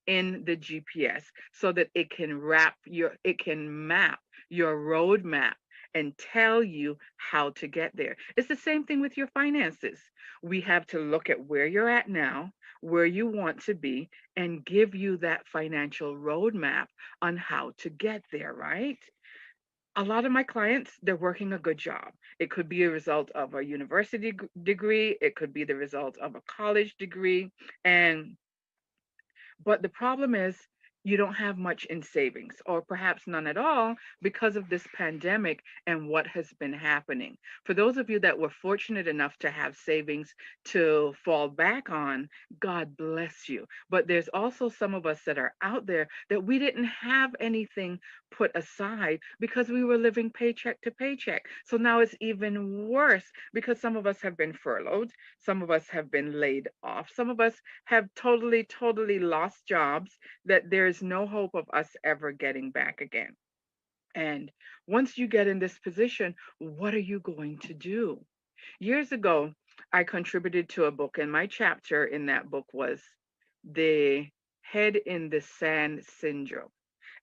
in the GPS so that it can map your roadmap and tell you how to get there. It's the same thing with your finances. We have to look at where you're at now, where you want to be, and give you that financial roadmap on how to get there, right? A lot of my clients, they're working a good job. It could be a result of a university degree, it could be the result of a college degree, and but the problem is you don't have much in savings, or perhaps none at all, because of this pandemic and what has been happening. For those of you that were fortunate enough to have savings to fall back on, God bless you. But there's also some of us that are out there that we didn't have anything put aside because we were living paycheck to paycheck. So now it's even worse because some of us have been furloughed, some of us have been laid off, some of us have totally lost jobs that there's no hope of us ever getting back again. And once you get in this position, what are you going to do? Years ago, I contributed to a book, and my chapter in that book was The Head in the Sand Syndrome.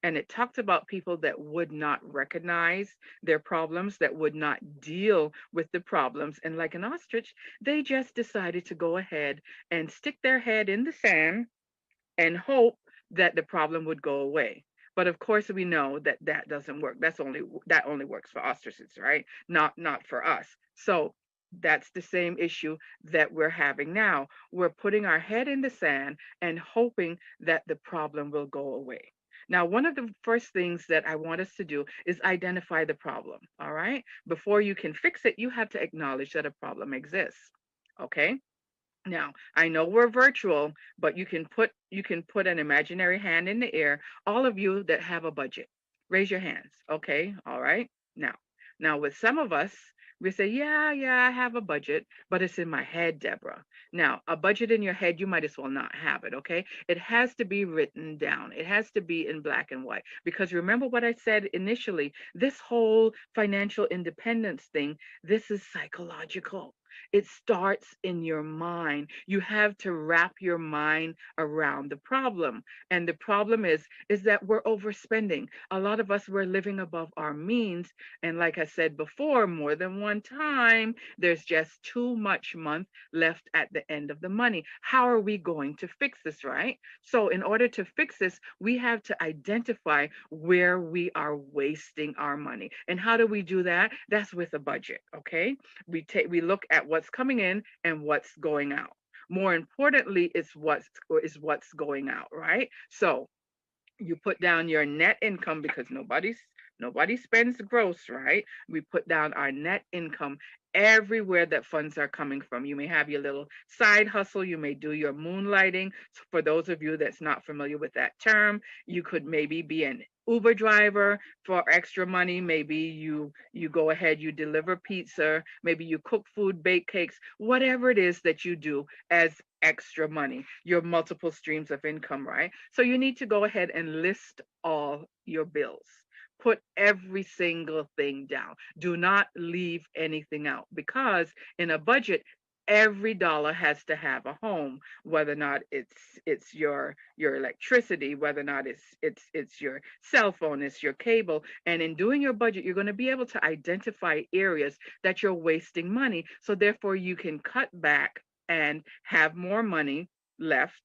And it talked about people that would not recognize their problems, that would not deal with the problems. And like an ostrich, they just decided to go ahead and stick their head in the sand and hope that the problem would go away. But of course, we know that that doesn't work. That only works for ostriches, right? Not for us. So that's the same issue that we're having now. We're putting our head in the sand and hoping that the problem will go away. Now, one of the first things that I want us to do is identify the problem. All right. Before you can fix it, you have to acknowledge that a problem exists. Okay. Now, I know we're virtual, but you can put an imaginary hand in the air. All of you that have a budget, raise your hands. Okay, all right. Now with some of us, We say, yeah, I have a budget, but it's in my head, Deborah. Now, a budget in your head, you might as well not have it, okay? It has to be written down. It has to be in black and white. Because remember what I said initially, this whole financial independence thing, this is psychological. It starts in your mind. You have to wrap your mind around the problem. And the problem is that we're overspending. A lot of us, we're living above our means. And like I said before, more than one time, there's just too much month left at the end of the money. How are we going to fix this, right? So in order to fix this, we have to identify where we are wasting our money. And how do we do that? That's with a budget, okay? We look at what's coming in and what's going out. More importantly, it's what's going out, right? So you put down your net income, because nobody spends gross, right? We put down our net income everywhere that funds are coming from. You may have your little side hustle, you may do your moonlighting. So for those of you that's not familiar with that term, you could maybe be an Uber driver for extra money. Maybe you go ahead, you deliver pizza, maybe you cook food, bake cakes, whatever it is that you do as extra money, your multiple streams of income, right? So you need to go ahead and list all your bills. Put every single thing down. Do not leave anything out, because in a budget, every dollar has to have a home, whether or not it's your electricity, whether or not it's your cell phone, it's your cable. And in doing your budget, you're going to be able to identify areas that you're wasting money, so therefore you can cut back and have more money left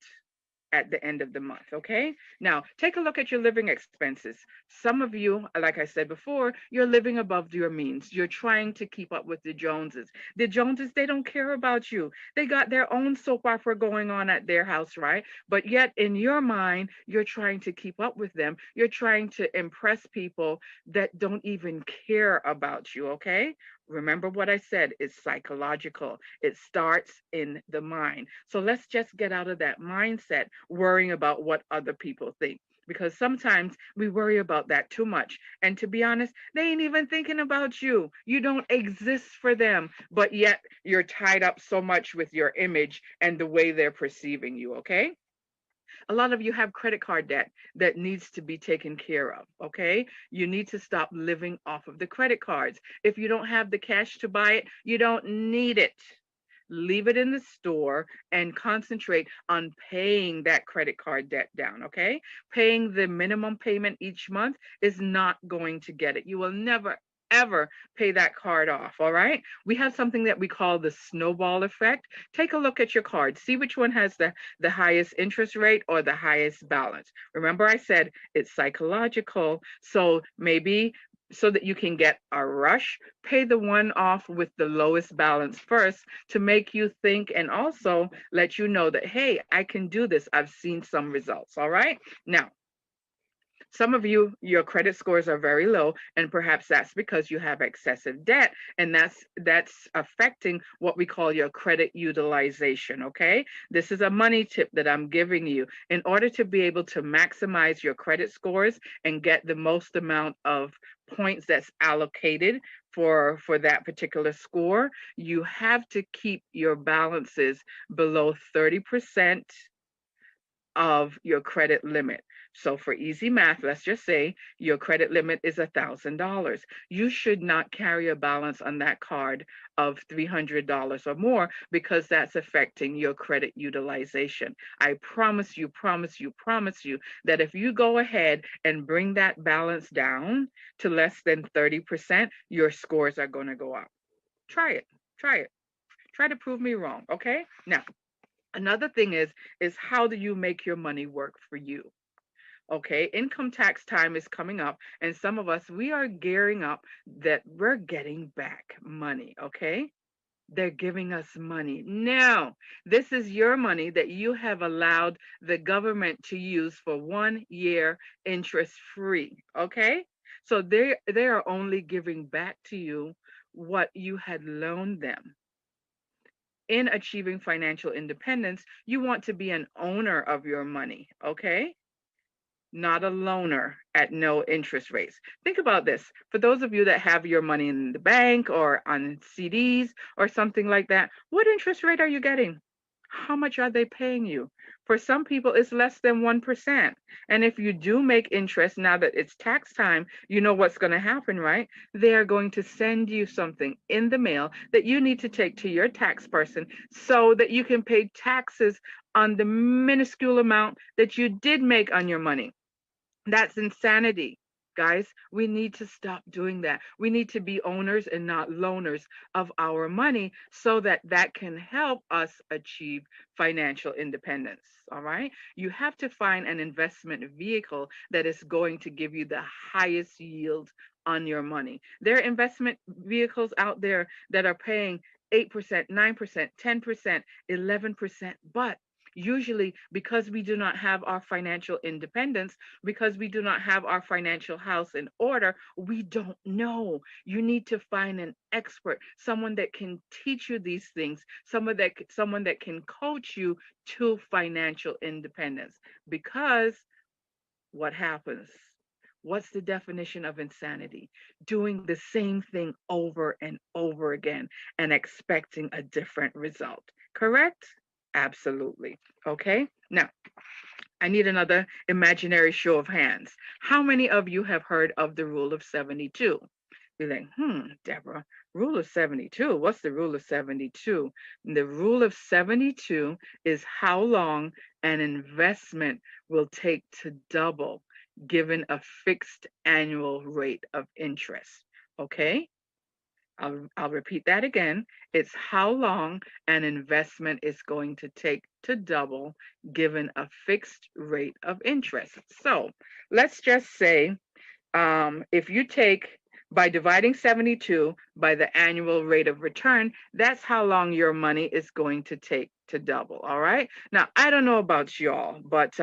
at the end of the month. Okay. Now, take a look at your living expenses. Some of you, like I said before, you're living above your means. You're trying to keep up with the Joneses. The Joneses, they don't care about you. They got their own soap opera going on at their house, right? But yet in your mind, you're trying to keep up with them. You're trying to impress people that don't even care about you. Okay. Remember what I said, it's psychological. It starts in the mind. So let's just get out of that mindset worrying about what other people think, because sometimes we worry about that too much. And to be honest, they ain't even thinking about you. You don't exist for them, but yet you're tied up so much with your image and the way they're perceiving you, okay? A lot of you have credit card debt that needs to be taken care of, okay? You need to stop living off of the credit cards. If you don't have the cash to buy it, you don't need it. Leave it in the store and concentrate on paying that credit card debt down, okay? Paying the minimum payment each month is not going to get it. You will never, ever pay that card off, all right? We have something that we call the snowball effect. Take a look at your card. See which one has the highest interest rate or the highest balance. Remember I said it's psychological. So maybe so that you can get a rush, pay the one off with the lowest balance first to make you think and also let you know that, hey, I can do this. I've seen some results. All right. Now, some of you, your credit scores are very low, and perhaps that's because you have excessive debt, and that's affecting what we call your credit utilization, okay? This is a money tip that I'm giving you. In order to be able to maximize your credit scores and get the most amount of points that's allocated for that particular score, you have to keep your balances below 30% of your credit limit. So for easy math, let's just say your credit limit is $1,000. You should not carry a balance on that card of $300 or more, because that's affecting your credit utilization. I promise you that if you go ahead and bring that balance down to less than 30%, your scores are going to go up. Try it. Try to prove me wrong, okay? Now, another thing is how do you make your money work for you? Okay, income tax time is coming up, and some of us, we are gearing up that we're getting back money, okay? They're giving us money. Now, this is your money that you have allowed the government to use for 1 year interest free, okay? So they are only giving back to you what you had loaned them. In achieving financial independence, you want to be an owner of your money, okay? not a loaner at no interest rates. Think about this. For those of you that have your money in the bank or on CDs or something like that, what interest rate are you getting? How much are they paying you? For some people, it's less than 1%. And if you do make interest now that it's tax time, you know what's going to happen, right? They are going to send you something in the mail that you need to take to your tax person so that you can pay taxes on the minuscule amount that you did make on your money. That's insanity. Guys, we need to stop doing that. We need to be owners and not loaners of our money so that that can help us achieve financial independence. All right. You have to find an investment vehicle that is going to give you the highest yield on your money. There are investment vehicles out there that are paying 8%, 9%, 10%, 11%, but usually because we do not have our financial independence, because we do not have our financial house in order, we don't know. You need to find an expert, someone that can teach you these things, someone that can coach you to financial independence. Because what happens? What's the definition of insanity? Doing the same thing over and over again and expecting a different result. Correct? Absolutely. Okay. Now, I need another imaginary show of hands. How many of you have heard of the rule of 72? You're like, Deborah, rule of 72. What's the rule of 72? The rule of 72 is how long an investment will take to double given a fixed annual rate of interest. Okay? I'll repeat that again. It's how long an investment is going to take to double given a fixed rate of interest. So let's just say if you take by dividing 72 by the annual rate of return, that's how long your money is going to take to double. All right. Now, I don't know about y'all, but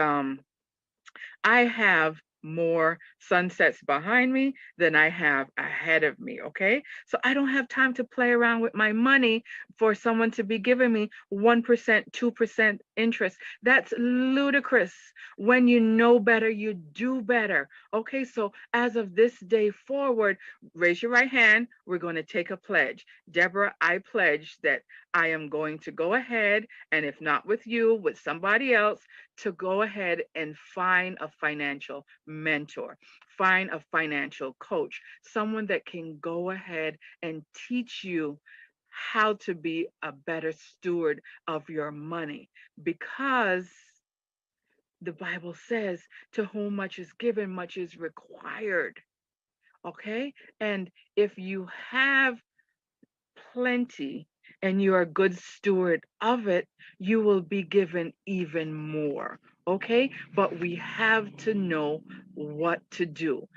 I have more sunsets behind me than I have ahead of me. Okay. So I don't have time to play around with my money for someone to be giving me 1%, 2% interest. That's ludicrous. When you know better, you do better. Okay. So as of this day forward, raise your right hand. We're going to take a pledge. Deborah, I pledge that I am going to go ahead, and if not with you, with somebody else, to go ahead and find a financial mentor, find a financial coach, someone that can go ahead and teach you how to be a better steward of your money. Because the Bible says, to whom much is given, much is required. Okay? And if you have plenty and you're a good steward of it, you will be given even more. Okay? But we have to know what to do.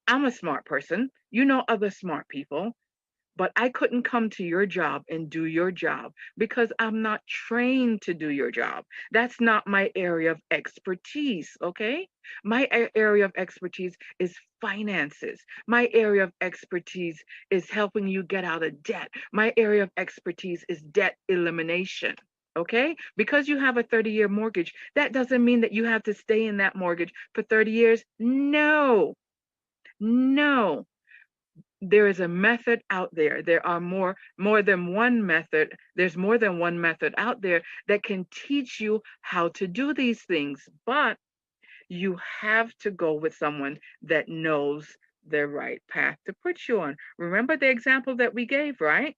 I'm a smart person. You know other smart people. But I couldn't come to your job and do your job because I'm not trained to do your job. That's not my area of expertise, okay? My area of expertise is finances. My area of expertise is helping you get out of debt. My area of expertise is debt elimination. Okay? Because you have a 30-year mortgage, that doesn't mean that you have to stay in that mortgage for 30 years. No. No. There is a method out there. There are more than one method. There's more than one method out there that can teach you how to do these things, but you have to go with someone that knows the right path to put you on. Remember the example that we gave, right?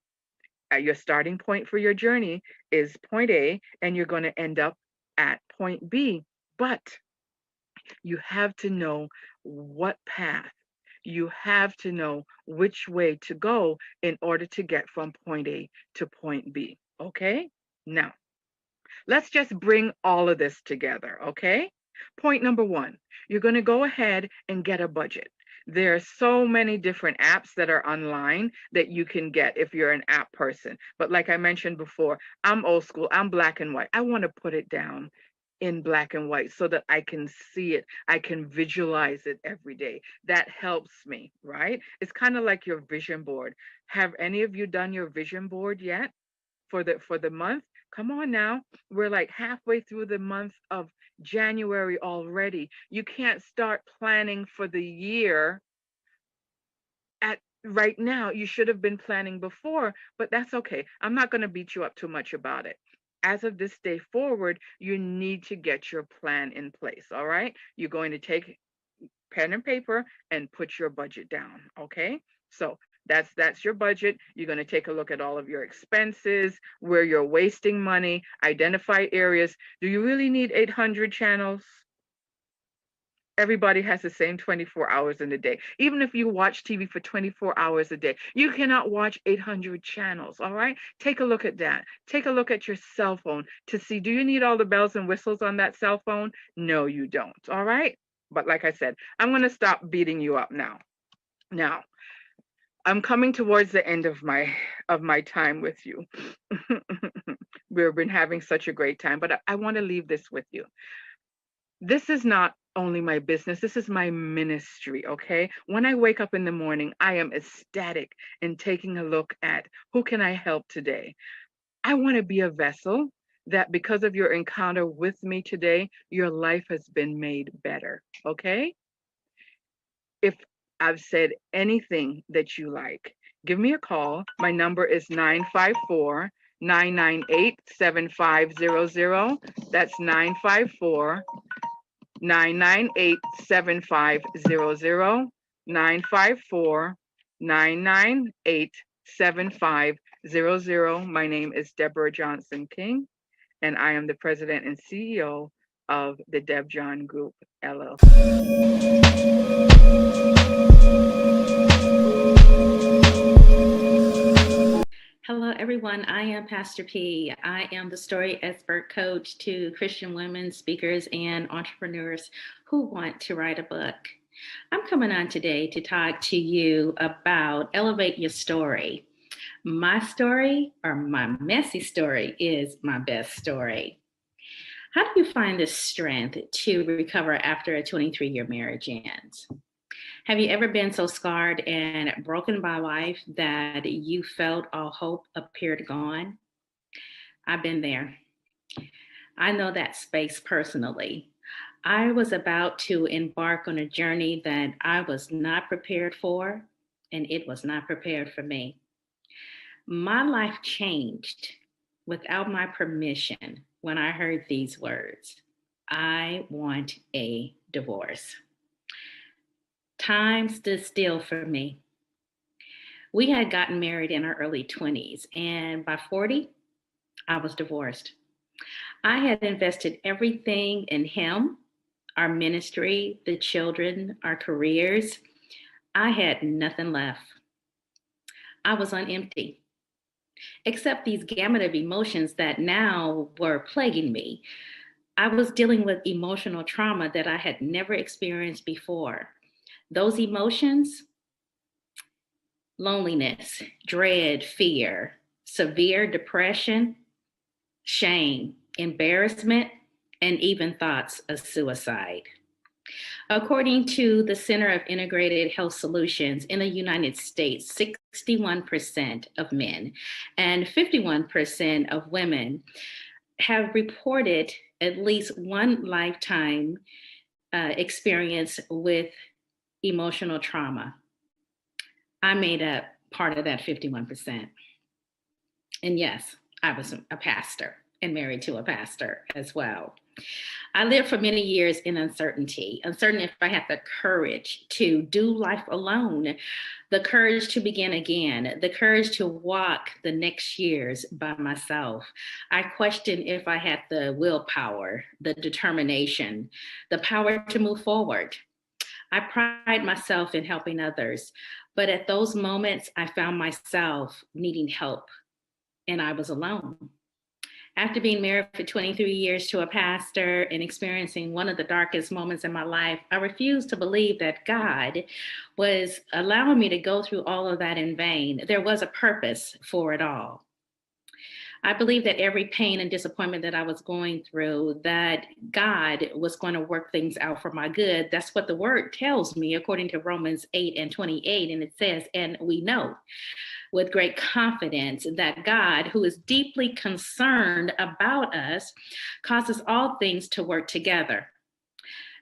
Your starting point for your journey is point A, and you're going to end up at point B, but you have to know what path. You have to know which way to go in order to get from point A to point B. Okay? Now, let's just bring all of this together. Okay? Point number one, you're going to go ahead and get a budget. There are so many different apps that are online that you can get if you're an app person. But like I mentioned before, I'm old school, I'm black and white. I want to put it down in black and white so that I can see it. I can visualize it every day. That helps me, right? It's kind of like your vision board. Have any of you done your vision board yet for the month? Come on now. We're like halfway through the month of January already. You can't start planning for the year at right now. You should have been planning before, but that's okay. I'm not going to beat you up too much about it. As of this day forward, you need to get your plan in place. All right. You're going to take pen and paper and put your budget down. Okay. So that's your budget. You're going to take a look at all of your expenses, where you're wasting money, identify areas. Do you really need 800 channels? Everybody has the same 24 hours in a day. Even if you watch TV for 24 hours a day, you cannot watch 800 channels. All right. Take a look at that. Take a look at your cell phone to see, do you need all the bells and whistles on that cell phone? No, you don't. All right. But like I said, I'm going to stop beating you up now. Now, I'm coming towards the end of my time with you. We've been having such a great time, but I want to leave this with you. This is not only my business, this is my ministry, okay? When I wake up in the morning, I am ecstatic in taking a look at who can I help today. I want to be a vessel that because of your encounter with me today, your life has been made better, okay? If I've said anything that you like, give me a call. My number is 954 998 7500. That's 954 998 7500. 954 998 7500. My name is Deborah Johnson King, and I am the president and CEO of the Deb John Group, LLC. Hello, everyone. I am Pastor P. I am the story expert coach to Christian women, speakers, and entrepreneurs who want to write a book. I'm coming on today to talk to you about elevate your story. My story, or my messy story, is my best story. How do you find the strength to recover after a 23-year marriage ends? Have you ever been so scarred and broken by life that you felt all hope appeared gone? I've been there. I know that space personally. I was about to embark on a journey that I was not prepared for, and it was not prepared for me. My life changed without my permission when I heard these words: I want a divorce. Time stood still for me. We had gotten married in our early 20s, and by 40, I was divorced. I had invested everything in him, our ministry, the children, our careers. I had nothing left. I was on empty, except these gamut of emotions that now were plaguing me. I was dealing with emotional trauma that I had never experienced before. Those emotions: loneliness, dread, fear, severe depression, shame, embarrassment, and even thoughts of suicide. According to the Center of Integrated Health Solutions in the United States, 61% of men and 51% of women have reported at least one lifetime experience with emotional trauma. I made up part of that 51%. And yes, I was a pastor and married to a pastor as well. I lived for many years in uncertainty, uncertain if I had the courage to do life alone, the courage to begin again, the courage to walk the next years by myself. I questioned if I had the willpower, the determination, the power to move forward. I pride myself in helping others, but at those moments, I found myself needing help, and I was alone. After being married for 23 years to a pastor and experiencing one of the darkest moments in my life, I refused to believe that God was allowing me to go through all of that in vain. There was a purpose for it all. I believe that every pain and disappointment that I was going through, that God was going to work things out for my good. That's what the word tells me, according to Romans 8:28. And it says, and we know with great confidence that God, who is deeply concerned about us, causes all things to work together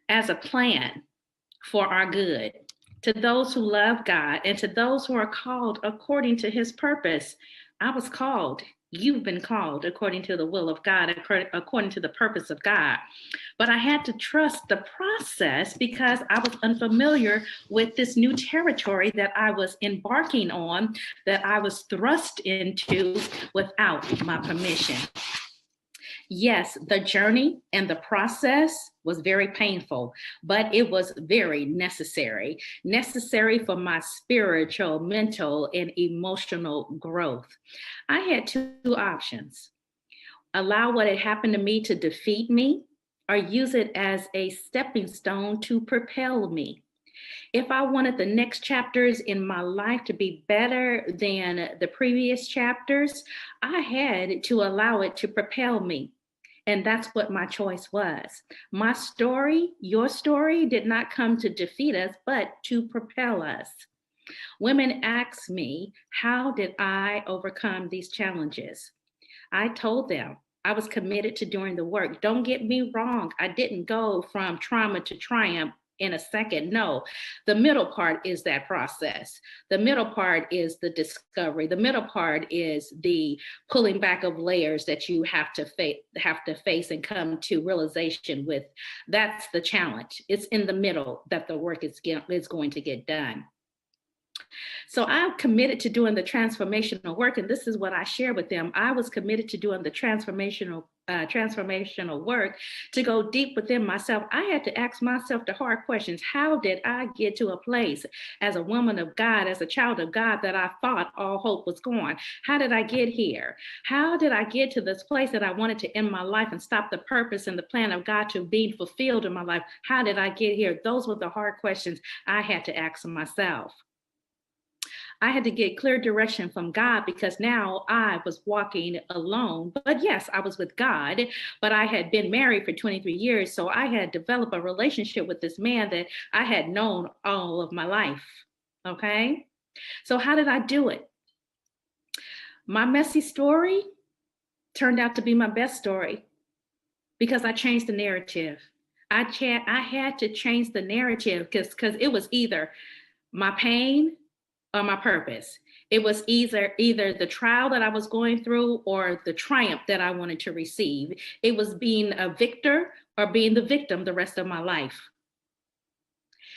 as a plan for our good, to those who love God and to those who are called according to his purpose. I was called. You've been called according to the will of God, according to the purpose of God. But I had to trust the process because I was unfamiliar with this new territory that I was embarking on, that I was thrust into without my permission. Yes, the journey and the process was very painful, but it was very necessary for my spiritual, mental, and emotional growth. I had two options: allow what had happened to me to defeat me, or use it as a stepping stone to propel me. If I wanted the next chapters in my life to be better than the previous chapters, I had to allow it to propel me. And that's what my choice was. My story, your story, did not come to defeat us, but to propel us. Women ask me, how did I overcome these challenges? I told them I was committed to doing the work. Don't get me wrong. I didn't go from trauma to triumph in a second. No, the middle part is that process. The middle part is the discovery. The middle part is the pulling back of layers that you have to face and come to realization with. That's the challenge. It's in the middle that the work is going to get done. So I'm committed to doing the transformational work, and this is what I share with them. I was committed to doing the transformational work, to go deep within myself. I had to ask myself the hard questions. How did I get to a place as a woman of God, as a child of God, that I thought all hope was gone? How did I get here? How did I get to this place that I wanted to end my life and stop the purpose and the plan of God to be fulfilled in my life? How did I get here? Those were the hard questions I had to ask myself. I had to get clear direction from God because now I was walking alone. But yes, I was with God, but I had been married for 23 years. So I had developed a relationship with this man that I had known all of my life. Okay. So how did I do it? My messy story turned out to be my best story because I changed the narrative. I had to change the narrative because it was either my pain or my purpose. It was either the trial that I was going through or the triumph that I wanted to receive. It was being a victor or being the victim the rest of my life.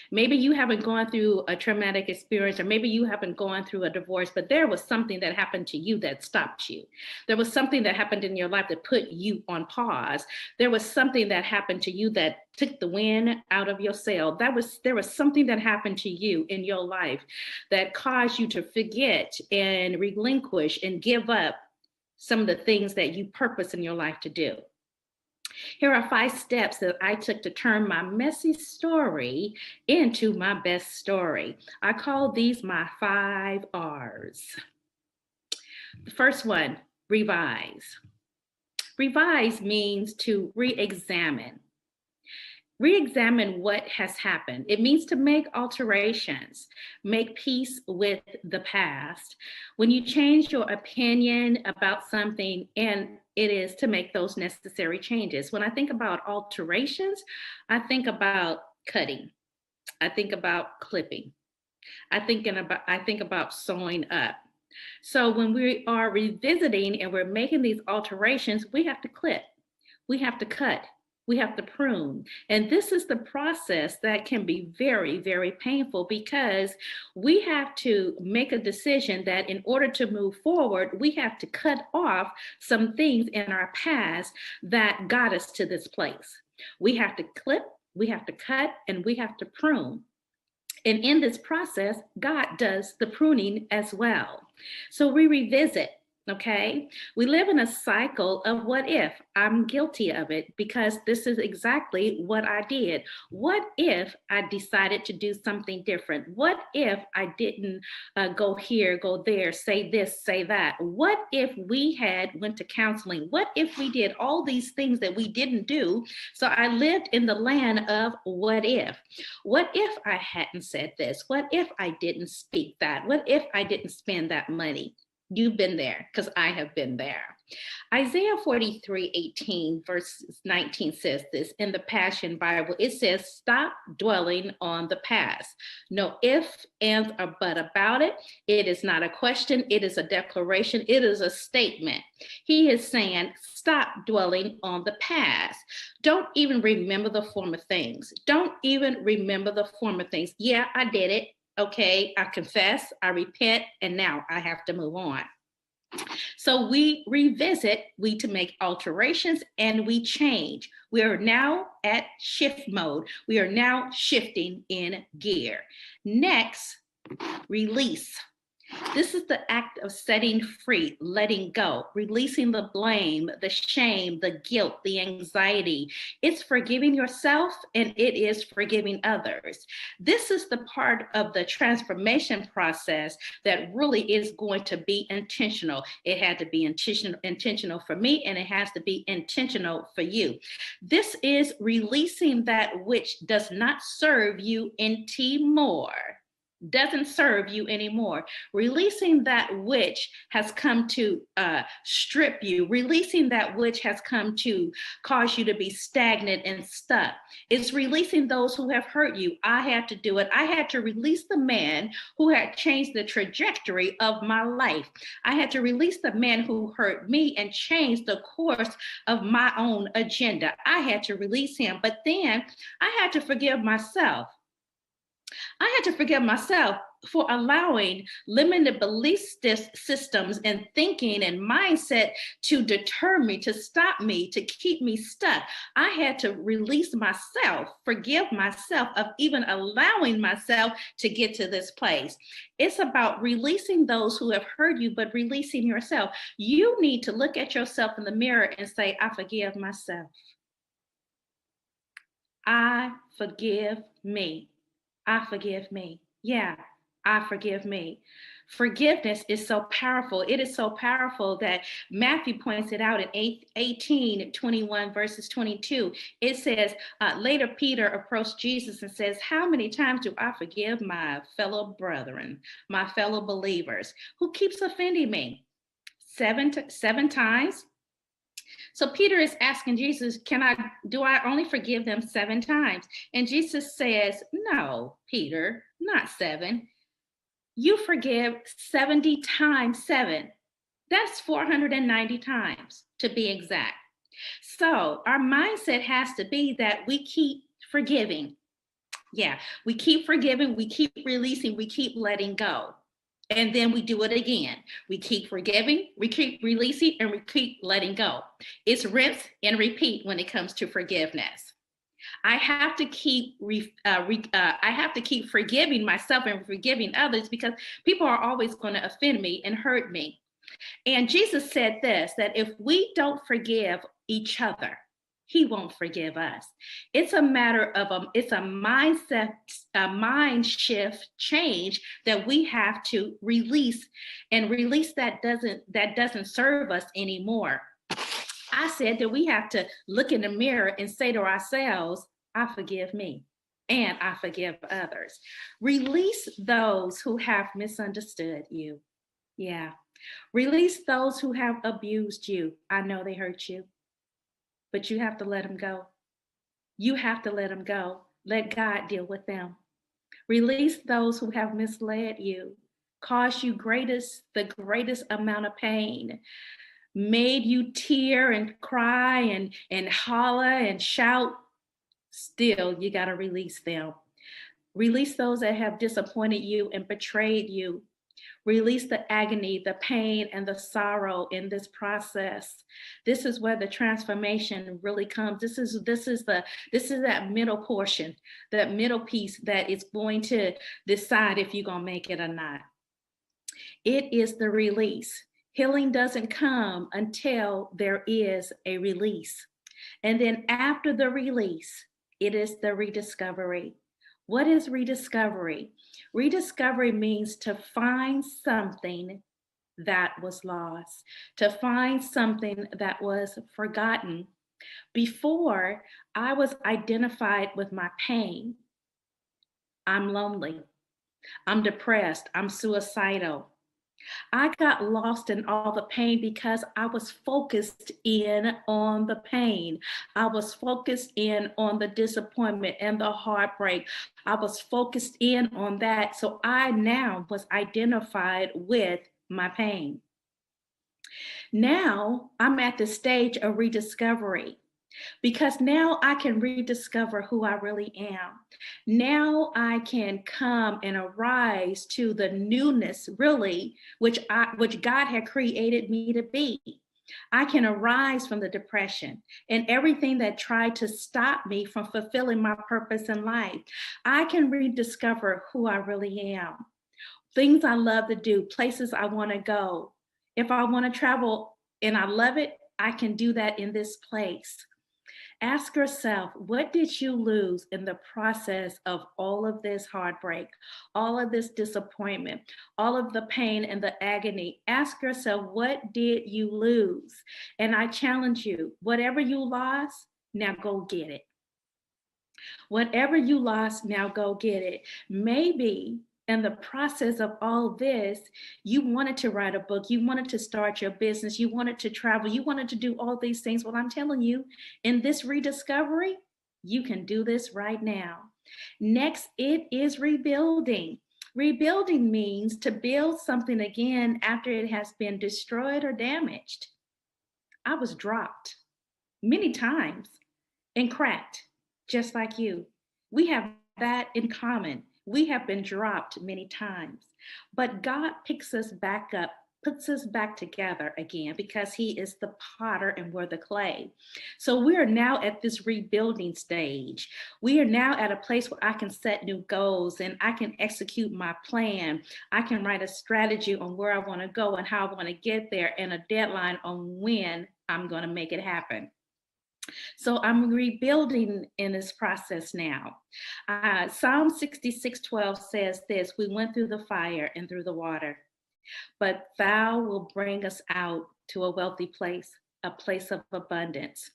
Maybe you haven't gone through a traumatic experience, or maybe you haven't gone through a divorce, but there was something that happened to you that stopped you. There was something that happened in your life that put you on pause. There was something that happened to you that took the wind out of your sail. There was something that happened to you in your life that caused you to forget and relinquish and give up some of the things that you purpose in your life to do. Here are 5 steps that I took to turn my messy story into my best story. I call these my 5 R's. The first one, revise. Revise means to re-examine. Re-examine what has happened. It means to make alterations, make peace with the past. When you change your opinion about something, and it is to make those necessary changes. When I think about alterations, I think about cutting. I think about clipping. I think about sewing up. So when we are revisiting and we're making these alterations, we have to clip, we have to cut, we have to prune. And this is the process that can be very, very painful because we have to make a decision that in order to move forward, we have to cut off some things in our past that got us to this place. We have to clip, we have to cut, and we have to prune. And in this process, God does the pruning as well. So we revisit Okay, we live in a cycle of what if. I'm guilty of it because this is exactly what I did. What if I decided to do something different? What if I didn't go here, go there, say this, say that? What if we had went to counseling? What if we did all these things that we didn't do? So I lived in the land of what if. What if I hadn't said this? What if I didn't speak that? What if I didn't spend that money? You've been there because I have been there. Isaiah 43:18 verse 19 says this in the Passion Bible. It says, stop dwelling on the past. No if, ands, or but about it. It is not a question. It is a declaration. It is a statement. He is saying, stop dwelling on the past. Don't even remember the former things. Don't even remember the former things. Yeah, I did it. Okay, I confess, I repent, and now I have to move on. So we revisit, we to make alterations, and we change. We are now at shift mode. We are now shifting in gear. Next, release. This is the act of setting free, letting go, releasing the blame, the shame, the guilt, the anxiety. It's forgiving yourself and it is forgiving others. This is the part of the transformation process that really is going to be intentional. It had to be intentional for me, and it has to be intentional for you. This is releasing that which does not serve you anymore. Doesn't serve you anymore. Releasing that which has come to strip you, releasing that which has come to cause you to be stagnant and stuck. It's releasing those who have hurt you. I had to do it. I had to release the man who had changed the trajectory of my life. I had to release the man who hurt me and changed the course of my own agenda. I had to release him, but then I had to forgive myself. I had to forgive myself for allowing limited belief systems and thinking and mindset to deter me, to stop me, to keep me stuck. I had to release myself, forgive myself of even allowing myself to get to this place. It's about releasing those who have hurt you, but releasing yourself. You need to look at yourself in the mirror and say, I forgive myself. I forgive me. I forgive me. Yeah, I forgive me. Forgiveness is so powerful. It is so powerful that Matthew points it out in 18:21 verses 22. It says, later Peter approached Jesus and says, how many times do I forgive my fellow brethren, my fellow believers who keeps offending me? Seven times? So Peter is asking Jesus, do I only forgive them 7 times? And Jesus says, no, Peter, not 7. You forgive 70 times 7. That's 490 times to be exact. So our mindset has to be that we keep forgiving. Yeah, we keep forgiving, we keep releasing, we keep letting go. And then we do it again. We keep forgiving, we keep releasing, and we keep letting go. It's rinse and repeat when it comes to forgiveness. I have to keep forgiving myself and forgiving others because people are always going to offend me and hurt me. And Jesus said this, that if we don't forgive each other, he won't forgive us. It's a matter of it's a mindset, a mind shift change that we have to release, and release that doesn't serve us anymore. I said that we have to look in the mirror and say to ourselves, I forgive me and I forgive others. Release those who have misunderstood you. Yeah. Release those who have abused you. I know they hurt you, but you have to let them go. You have to let them go. Let God deal with them. Release those who have misled you, caused you the greatest amount of pain, made you tear and cry and holler and shout. Still, you got to release them. Release those that have disappointed you and betrayed you. Release the agony, the pain, and the sorrow in this process. This is where the transformation really comes. This is that middle portion, that middle piece that is going to decide if you're going to make it or not. It is the release. Healing doesn't come until there is a release. And then after the release, it is the rediscovery. What is rediscovery? Rediscovery means to find something that was lost, to find something that was forgotten. Before I was identified with my pain, I'm lonely, I'm depressed, I'm suicidal. I got lost in all the pain because I was focused in on the pain. I was focused in on the disappointment and the heartbreak. I was focused in on that. So I now was identified with my pain. Now I'm at the stage of rediscovery, because now I can rediscover who I really am. Now I can come and arise to the newness, really, which God had created me to be. I can arise from the depression and everything that tried to stop me from fulfilling my purpose in life. I can rediscover who I really am, things I love to do, places I want to go. If I want to travel and I love it, I can do that in this place. Ask yourself, what did you lose in the process of all of this heartbreak, all of this disappointment, all of the pain and the agony? Ask yourself, what did you lose? And I challenge you, whatever you lost, now go get it. Whatever you lost, now go get it. Maybe in the process of all this, you wanted to write a book, you wanted to start your business, you wanted to travel, you wanted to do all these things. Well, I'm telling you, in this rediscovery, you can do this right now. Next, it is rebuilding. Rebuilding means to build something again after it has been destroyed or damaged. I was dropped many times and cracked, just like you. We have that in common. We have been dropped many times, but God picks us back up, puts us back together again, because he is the potter and we're the clay. So we are now at this rebuilding stage. We are now at a place where I can set new goals and I can execute my plan. I can write a strategy on where I want to go and how I want to get there, and a deadline on when I'm going to make it happen. So I'm rebuilding in this process now. Psalm 66:12 says this: we went through the fire and through the water, but thou will bring us out to a wealthy place, a place of abundance.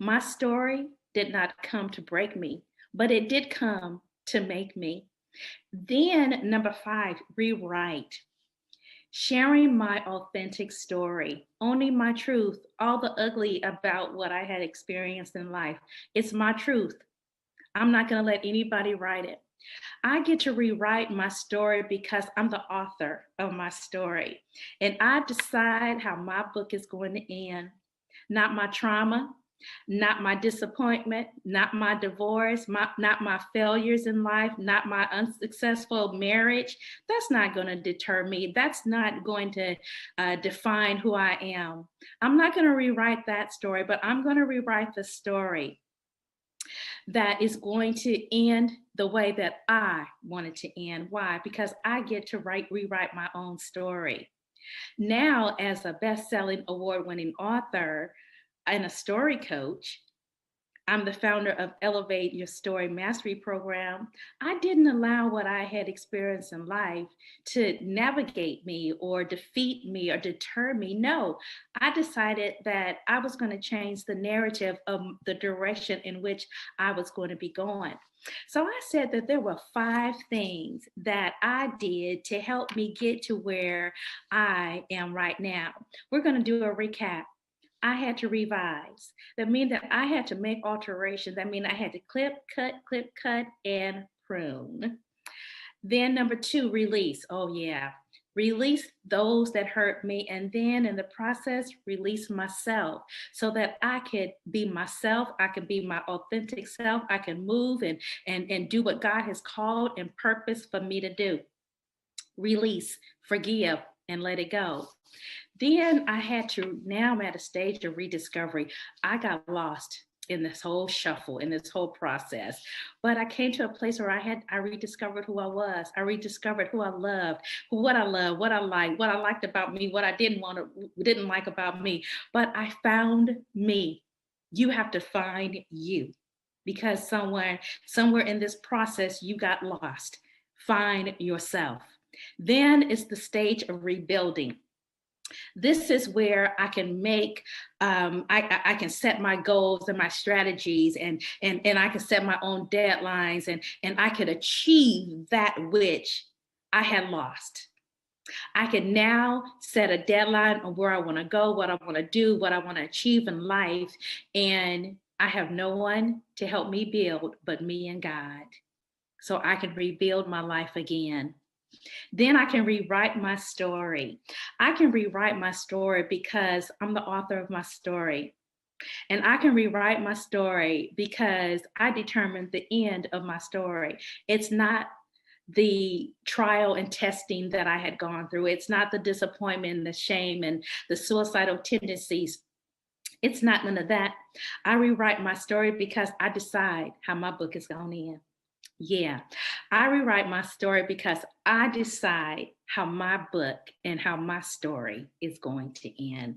My story did not come to break me, but it did come to make me. Then number 5, rewrite. Sharing my authentic story, owning my truth, all the ugly about what I had experienced in life. It's my truth. I'm not going to let anybody write it. I get to rewrite my story because I'm the author of my story. And I decide how my book is going to end. Not my trauma, not my disappointment, not my divorce, not my failures in life, not my unsuccessful marriage. That's not going to deter me. That's not going to define who I am. I'm not going to rewrite that story, but I'm going to rewrite the story that is going to end the way that I want it to end. Why? Because I get to rewrite my own story. Now, as a best-selling, award-winning author and a story coach, I'm the founder of Elevate Your Story Mastery Program. I didn't allow what I had experienced in life to navigate me or defeat me or deter me. No, I decided that I was going to change the narrative of the direction in which I was going to be going. So I said that there were 5 things that I did to help me get to where I am right now. We're going to do a recap. I had to revise. That means that I had to make alterations. That means I had to clip, cut, and prune. Then number 2, release. Oh yeah, release those that hurt me. And then in the process, release myself so that I could be myself. I can be my authentic self. I can move and do what God has called and purpose for me to do. Release, forgive, and let it go. Then I had to, now I'm at a stage of rediscovery. I got lost in this whole shuffle, in this whole process. But I came to a place where I rediscovered who I was. I rediscovered who I loved, what I loved, what I liked about me, what I didn't like about me. But I found me. You have to find you, because somewhere in this process, you got lost. Find yourself. Then it's the stage of rebuilding. This is where I can make, I can set my goals and my strategies, and I can set my own deadlines, and I could achieve that which I had lost. I can now set a deadline on where I want to go, what I want to do, what I want to achieve in life. And I have no one to help me build but me and God. So I can rebuild my life again. Then I can rewrite my story. I can rewrite my story because I'm the author of my story. And I can rewrite my story because I determined the end of my story. It's not the trial and testing that I had gone through. It's not the disappointment, the shame, and the suicidal tendencies. It's not none of that. I rewrite my story because I decide how my book is going to end. Yeah, I rewrite my story because I decide how my book and how my story is going to end.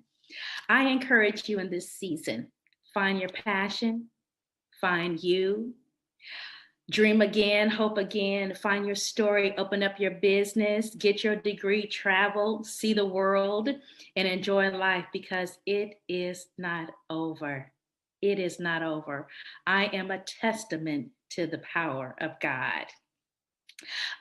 I encourage you in this season, find your passion, find you, dream again, hope again, find your story, open up your business, get your degree, travel, see the world, and enjoy life, because it is not over. It is not over. I am a testament to the power of God.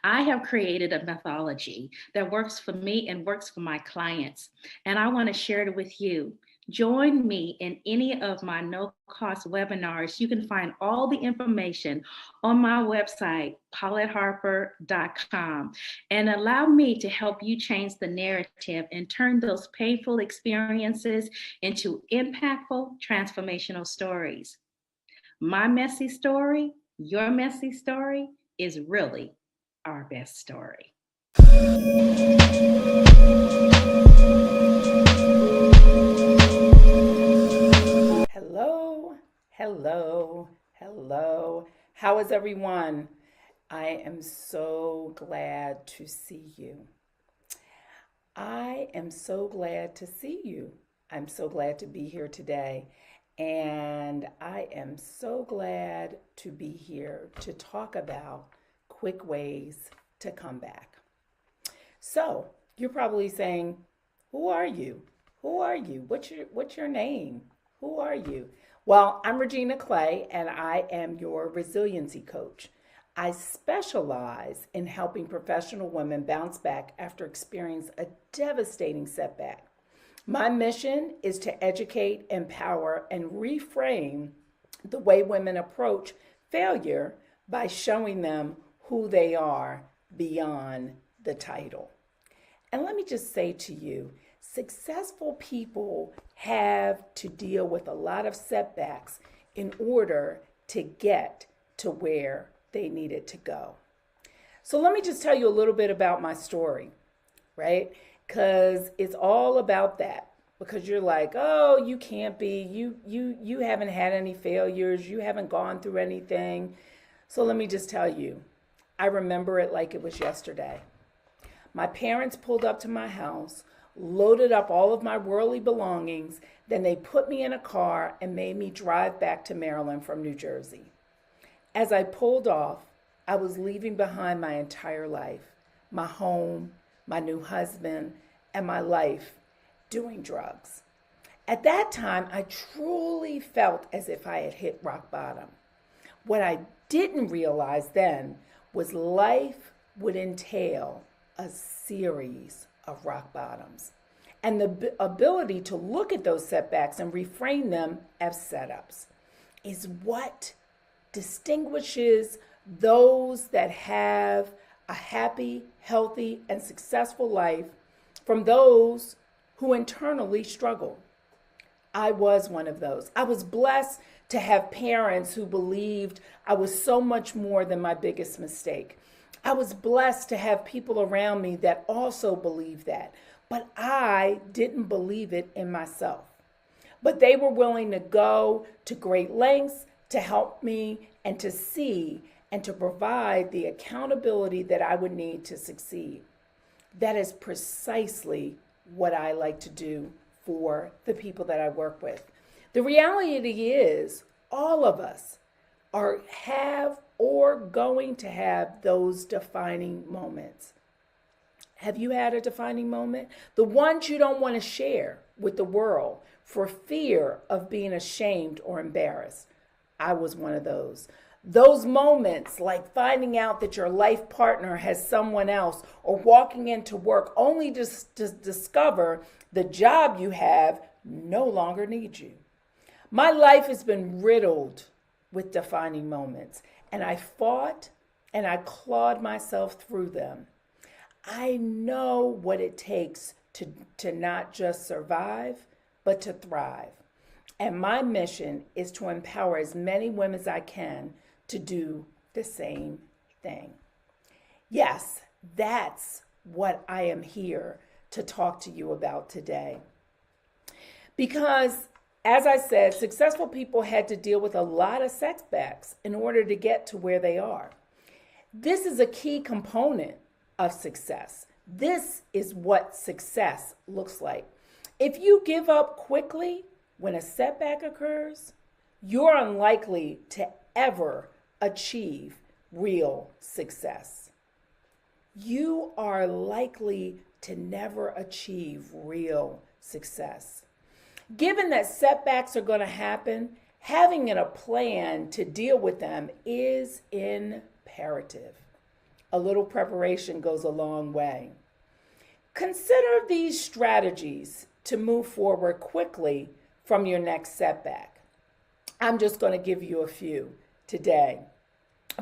I have created a methodology that works for me and works for my clients, and I want to share it with you. Join me in any of my no-cost webinars. You can find all the information on my website, pauletteharper.com, and allow me to help you change the narrative and turn those painful experiences into impactful, transformational stories. My messy story, your messy story, is really our best story. Hello, hello, hello. How is everyone? I am so glad to see you. I am so glad to see you. I'm so glad to be here today. And I am so glad to be here to talk about quick ways to come back. So you're probably saying, who are you? Who are you? What's your name? Who are you? Well, I'm Regina Clay, and I am your resiliency coach. I specialize in helping professional women bounce back after experiencing a devastating setback. My mission is to educate, empower, and reframe the way women approach failure by showing them who they are beyond the title. And let me just say to you, successful people have to deal with a lot of setbacks in order to get to where they needed to go. So let me just tell you a little bit about my story, right? Because it's all about that. Because you're like, oh, you can't be, you haven't had any failures, you haven't gone through anything. So let me just tell you, I remember it like it was yesterday. My parents pulled up to my house, loaded up all of my worldly belongings, then they put me in a car and made me drive back to Maryland from New Jersey. As I pulled off, I was leaving behind my entire life, my home, my new husband, and my life doing drugs. At that time, I truly felt as if I had hit rock bottom. What I didn't realize then was life would entail a series of rock bottoms, and the ability to look at those setbacks and reframe them as setups is what distinguishes those that have a happy, healthy, and successful life from those who internally struggle. I was one of those. I was blessed to have parents who believed I was so much more than my biggest mistake. I was blessed to have people around me that also believed that, but I didn't believe it in myself. but they were willing to go to great lengths to help me and to see and to provide the accountability that I would need to succeed. That is precisely what I like to do for the people that I work with. The reality is, all of us have or going to have those defining moments. Have you had a defining moment? The ones you don't want to share with the world for fear of being ashamed or embarrassed. I was one of those. Those moments, like finding out that your life partner has someone else, or walking into work only to discover the job you have no longer needs you. My life has been riddled with defining moments, and I fought and I clawed myself through them. I know what it takes to not just survive, but to thrive. And my mission is to empower as many women as I can to do the same thing. Yes, that's what I am here to talk to you about today. Because, as I said, successful people had to deal with a lot of setbacks in order to get to where they are. This is a key component of success. This is what success looks like. If you give up quickly when a setback occurs, you're unlikely to ever achieve real success. You are likely to never achieve real success. Given that setbacks are going to happen, having a plan to deal with them is imperative. A little preparation goes a long way. Consider these strategies to move forward quickly from your next setback. I'm just going to give you a few today,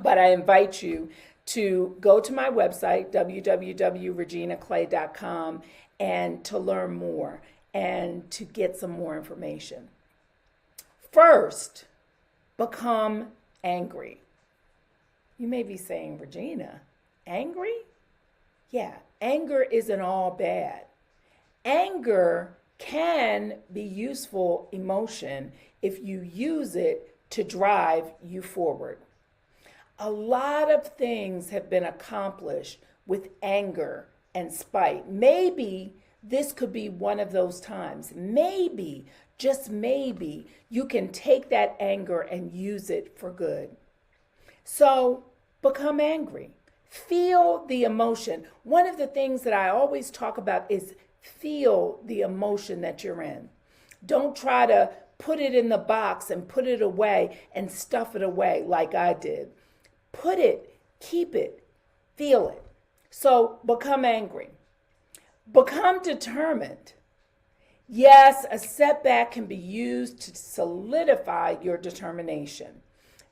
but I invite you to go to my website, www.reginaclay.com, and to learn more and to get some more information. First, become angry. You may be saying, Regina, angry? Yeah, anger isn't all bad. Anger can be useful emotion if you use it to drive you forward. A lot of things have been accomplished with anger and spite. Maybe this could be one of those times. Maybe, just maybe, you can take that anger and use it for good. So become angry. Feel the emotion. One of the things that I always talk about is feel the emotion that you're in. Don't try to put it in the box and put it away and stuff it away like I did. Put it, keep it, feel it. So become angry. Become determined. Yes, a setback can be used to solidify your determination.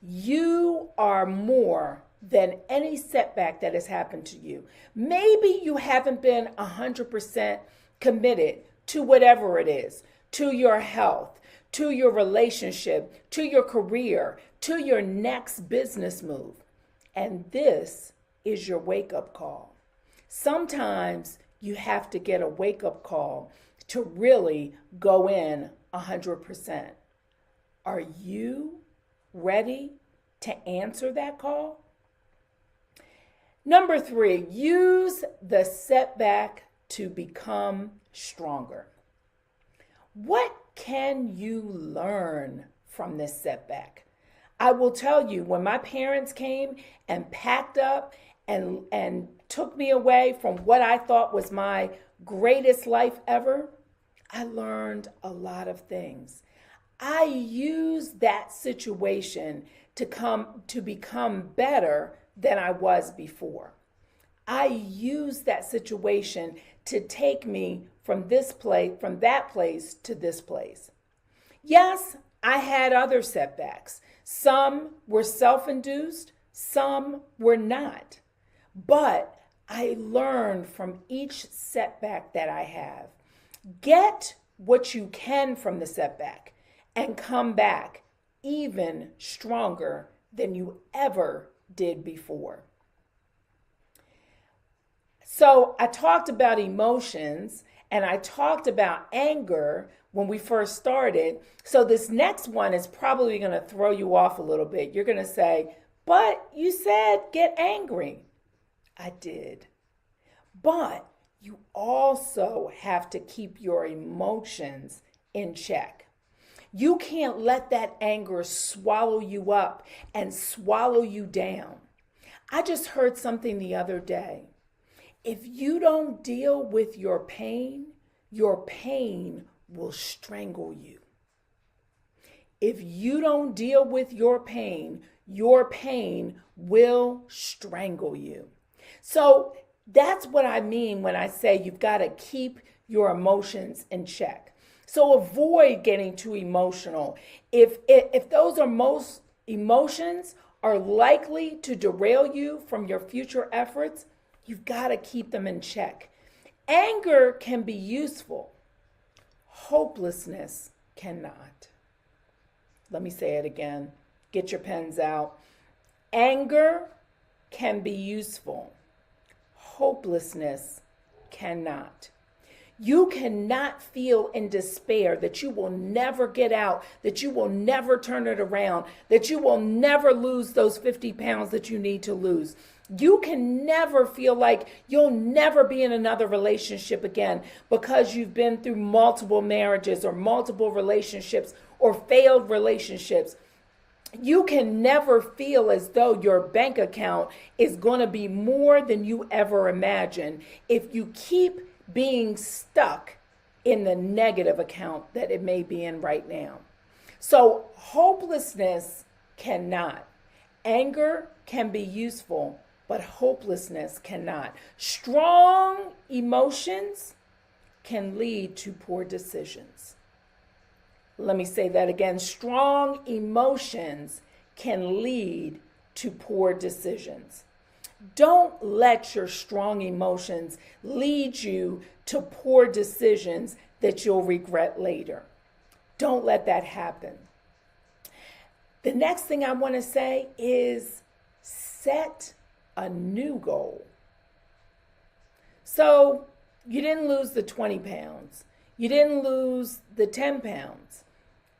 You are more than any setback that has happened to you. Maybe you haven't been 100% committed to whatever it is, to your health, to your relationship, to your career, to your next business move. And this is your wake-up call. Sometimes you have to get a wake-up call to really go in 100%. Are you ready to answer that call? Number 3, use the setback to become stronger. What can you learn from this setback? I will tell you, when my parents came and packed up and took me away from what I thought was my greatest life ever, I learned a lot of things. I used that situation to become better than I was before. I used that situation to take me from that place to this place. Yes, I had other setbacks. Some were self-induced, some were not. But I learned from each setback that I have. Get what you can from the setback and come back even stronger than you ever did before. So I talked about emotions, And I talked about anger when we first started. So this next one is probably going to throw you off a little bit. You're going to say, but you said get angry. I did. But you also have to keep your emotions in check. You can't let that anger swallow you up and swallow you down. I just heard something the other day. If you don't deal with your pain will strangle you. If you don't deal with your pain will strangle you. So that's what I mean when I say you've got to keep your emotions in check. So avoid getting too emotional. If those are most emotions are likely to derail you from your future efforts, you've got to keep them in check. Anger can be useful. Hopelessness cannot. Let me say it again. Get your pens out. Anger can be useful. Hopelessness cannot. You cannot feel in despair that you will never get out, that you will never turn it around, that you will never lose those 50 pounds that you need to lose. You can never feel like you'll never be in another relationship again because you've been through multiple marriages or multiple relationships or failed relationships. You can never feel as though your bank account is going to be more than you ever imagined if you keep being stuck in the negative account that it may be in right now. So hopelessness cannot. Anger can be useful, but hopelessness cannot. Strong emotions can lead to poor decisions. Let me say that again. Strong emotions can lead to poor decisions. Don't let your strong emotions lead you to poor decisions that you'll regret later. Don't let that happen. The next thing I want to say is set a new goal. So you didn't lose the 20 pounds. You didn't lose the 10 pounds.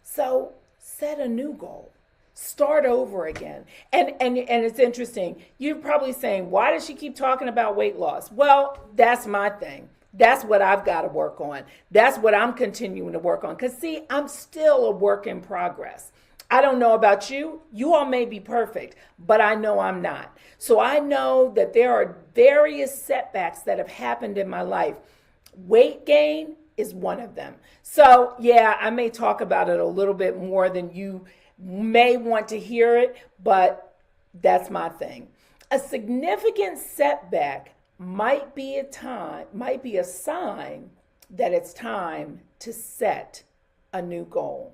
So set a new goal. Start over again. And it's interesting. You're probably saying, why does she keep talking about weight loss? Well, that's my thing. That's what I've got to work on. That's what I'm continuing to work on. Because see, I'm still a work in progress. I don't know about you. You all may be perfect, but I know I'm not. So I know that there are various setbacks that have happened in my life. Weight gain is one of them. So yeah, I may talk about it a little bit more than you may want to hear it, but that's my thing. A significant setback might be a sign that it's time to set a new goal.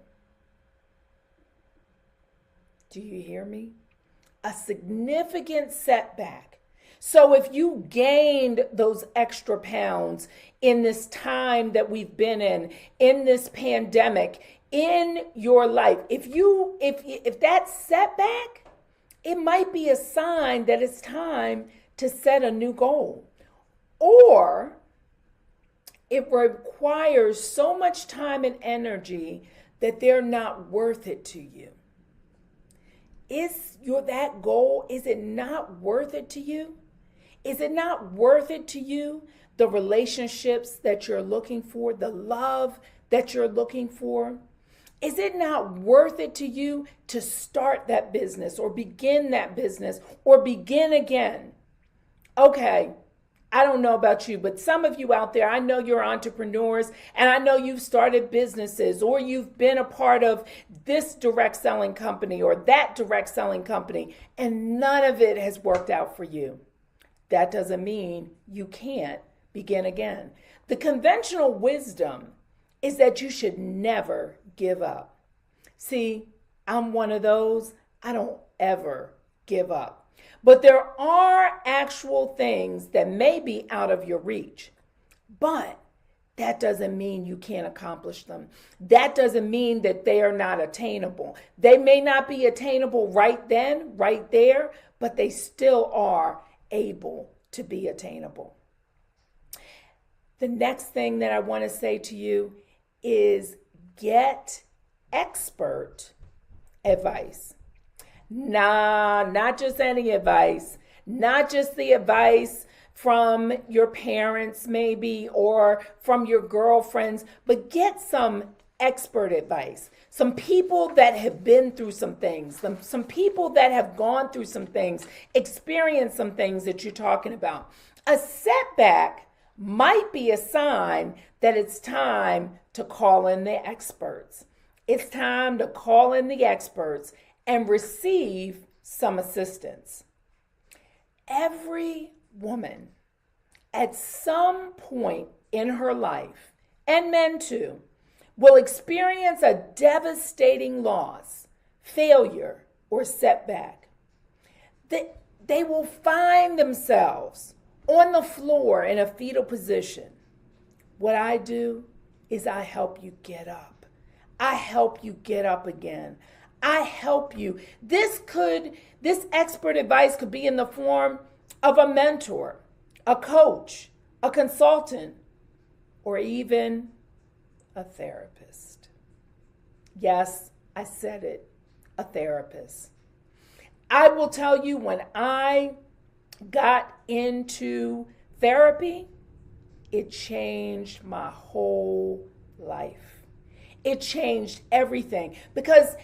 Do you hear me? A significant setback. So if you gained those extra pounds in this time that we've been in this pandemic, in your life, if that setback, it might be a sign that it's time to set a new goal. Or it requires so much time and energy that they're not worth it to you. That goal, is it not worth it to you? Is it not worth it to you? The relationships that you're looking for, the love that you're looking for? Is it not worth it to you to start that business or begin that business or begin again? Okay, I don't know about you, but some of you out there, I know you're entrepreneurs and I know you've started businesses or you've been a part of this direct selling company or that direct selling company and none of it has worked out for you. That doesn't mean you can't begin again. The conventional wisdom is that you should never give up. See, I'm one of those. I don't ever give up. But there are actual things that may be out of your reach. But that doesn't mean you can't accomplish them. That doesn't mean that they are not attainable. They may not be attainable right then, right there, but they still are able to be attainable. The next thing that I want to say to you is get expert advice. Not just any advice, not just the advice from your parents maybe or from your girlfriends, but get some expert advice. Some people that have been through some things, some people that have gone through some things, experienced some things that you're talking about. A setback might be a sign that it's time to call in the experts. It's time to call in the experts and receive some assistance. Every woman at some point in her life, and men too, will experience a devastating loss, failure, or setback. They will find themselves on the floor in a fetal position. What I do is I help you get up. I help you get up again. I help you. This expert advice could be in the form of a mentor, a coach, a consultant, or even a therapist. Yes, I said it, a therapist. I will tell you, when I got into therapy, it changed my whole life. It changed everything because,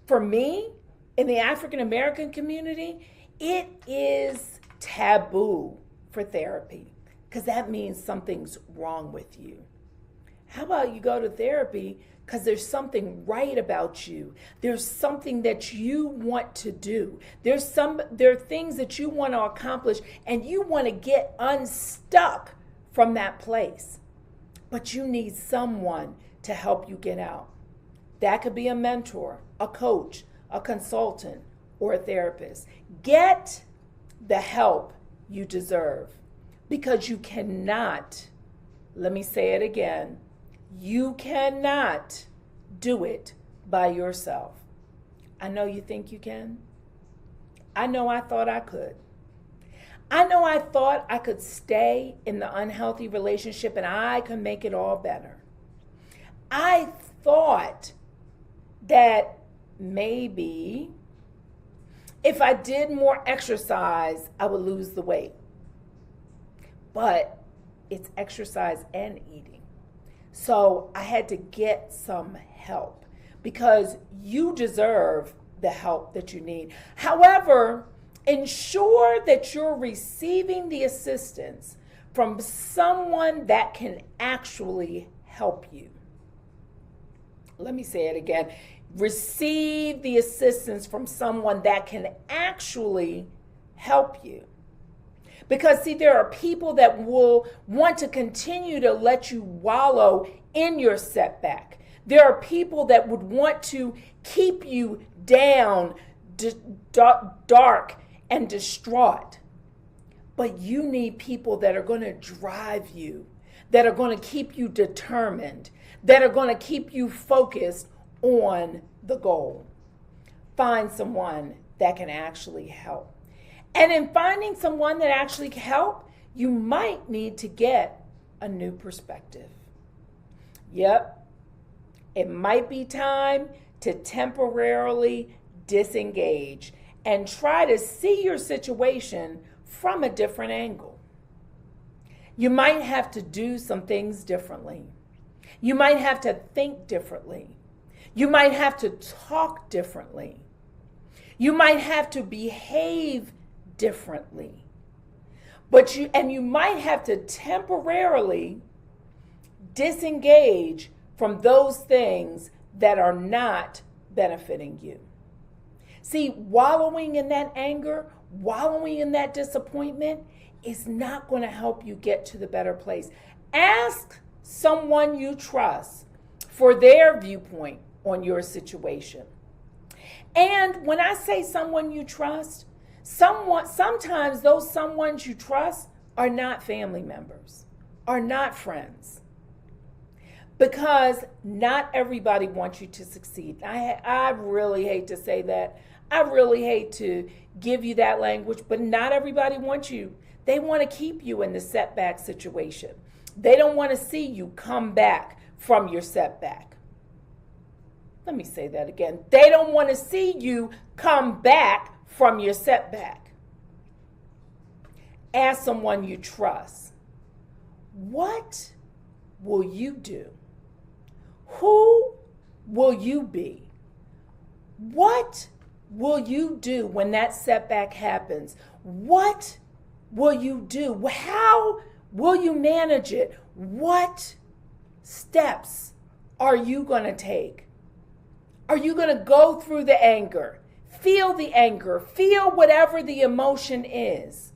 for me, in the African American community, it is taboo for therapy because that means something's wrong with you. How about you go to therapy because there's something right about you. There's something that you want to do. There are things that you want to accomplish and you want to get unstuck from that place. But you need someone to help you get out. That could be a mentor, a coach, a consultant, or a therapist. Get the help you deserve because you cannot, let me say it again, you cannot do it by yourself. I know you think you can. I know I thought I could. I know I thought I could stay in the unhealthy relationship and I could make it all better. I thought that maybe if I did more exercise, I would lose the weight. But it's exercise and eating. So I had to get some help because you deserve the help that you need. However, ensure that you're receiving the assistance from someone that can actually help you. Let me say it again. Receive the assistance from someone that can actually help you. Because, see, there are people that will want to continue to let you wallow in your setback. There are people that would want to keep you down, dark, and distraught. But you need people that are going to drive you, that are going to keep you determined, that are going to keep you focused on the goal. Find someone that can actually help. And in finding someone that actually can help, you might need to get a new perspective. Yep, it might be time to temporarily disengage and try to see your situation from a different angle. You might have to do some things differently. You might have to think differently. You might have to talk differently. You might have to behave differently. You might have to temporarily disengage from those things that are not benefiting you. See, wallowing in that anger, wallowing in that disappointment is not going to help you get to the better place. Ask someone you trust for their viewpoint on your situation. And when I say someone you trust, sometimes those someones you trust are not family members, are not friends. Because not everybody wants you to succeed. I really hate to say that. I really hate to give you that language, but not everybody wants you. They want to keep you in the setback situation. They don't want to see you come back from your setback. Let me say that again. They don't want to see you come back from your setback. Ask someone you trust, what will you do? Who will you be? What will you do when that setback happens? What will you do? How will you manage it? What steps are you going to take? Are you going to go through the anger, feel whatever the emotion is,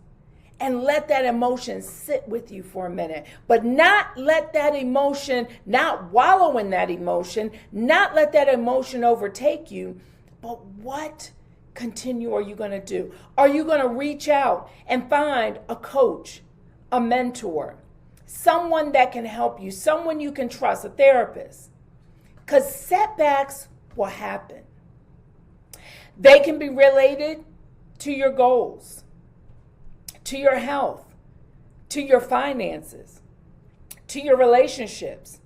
and let that emotion sit with you for a minute, but not let that emotion, not wallow in that emotion, not let that emotion overtake you, but what continue are you going to do? Are you going to reach out and find a coach, a mentor, someone that can help you, someone you can trust, a therapist? Because setbacks will happen. They can be related to your goals, to your health, to your finances, to your relationships,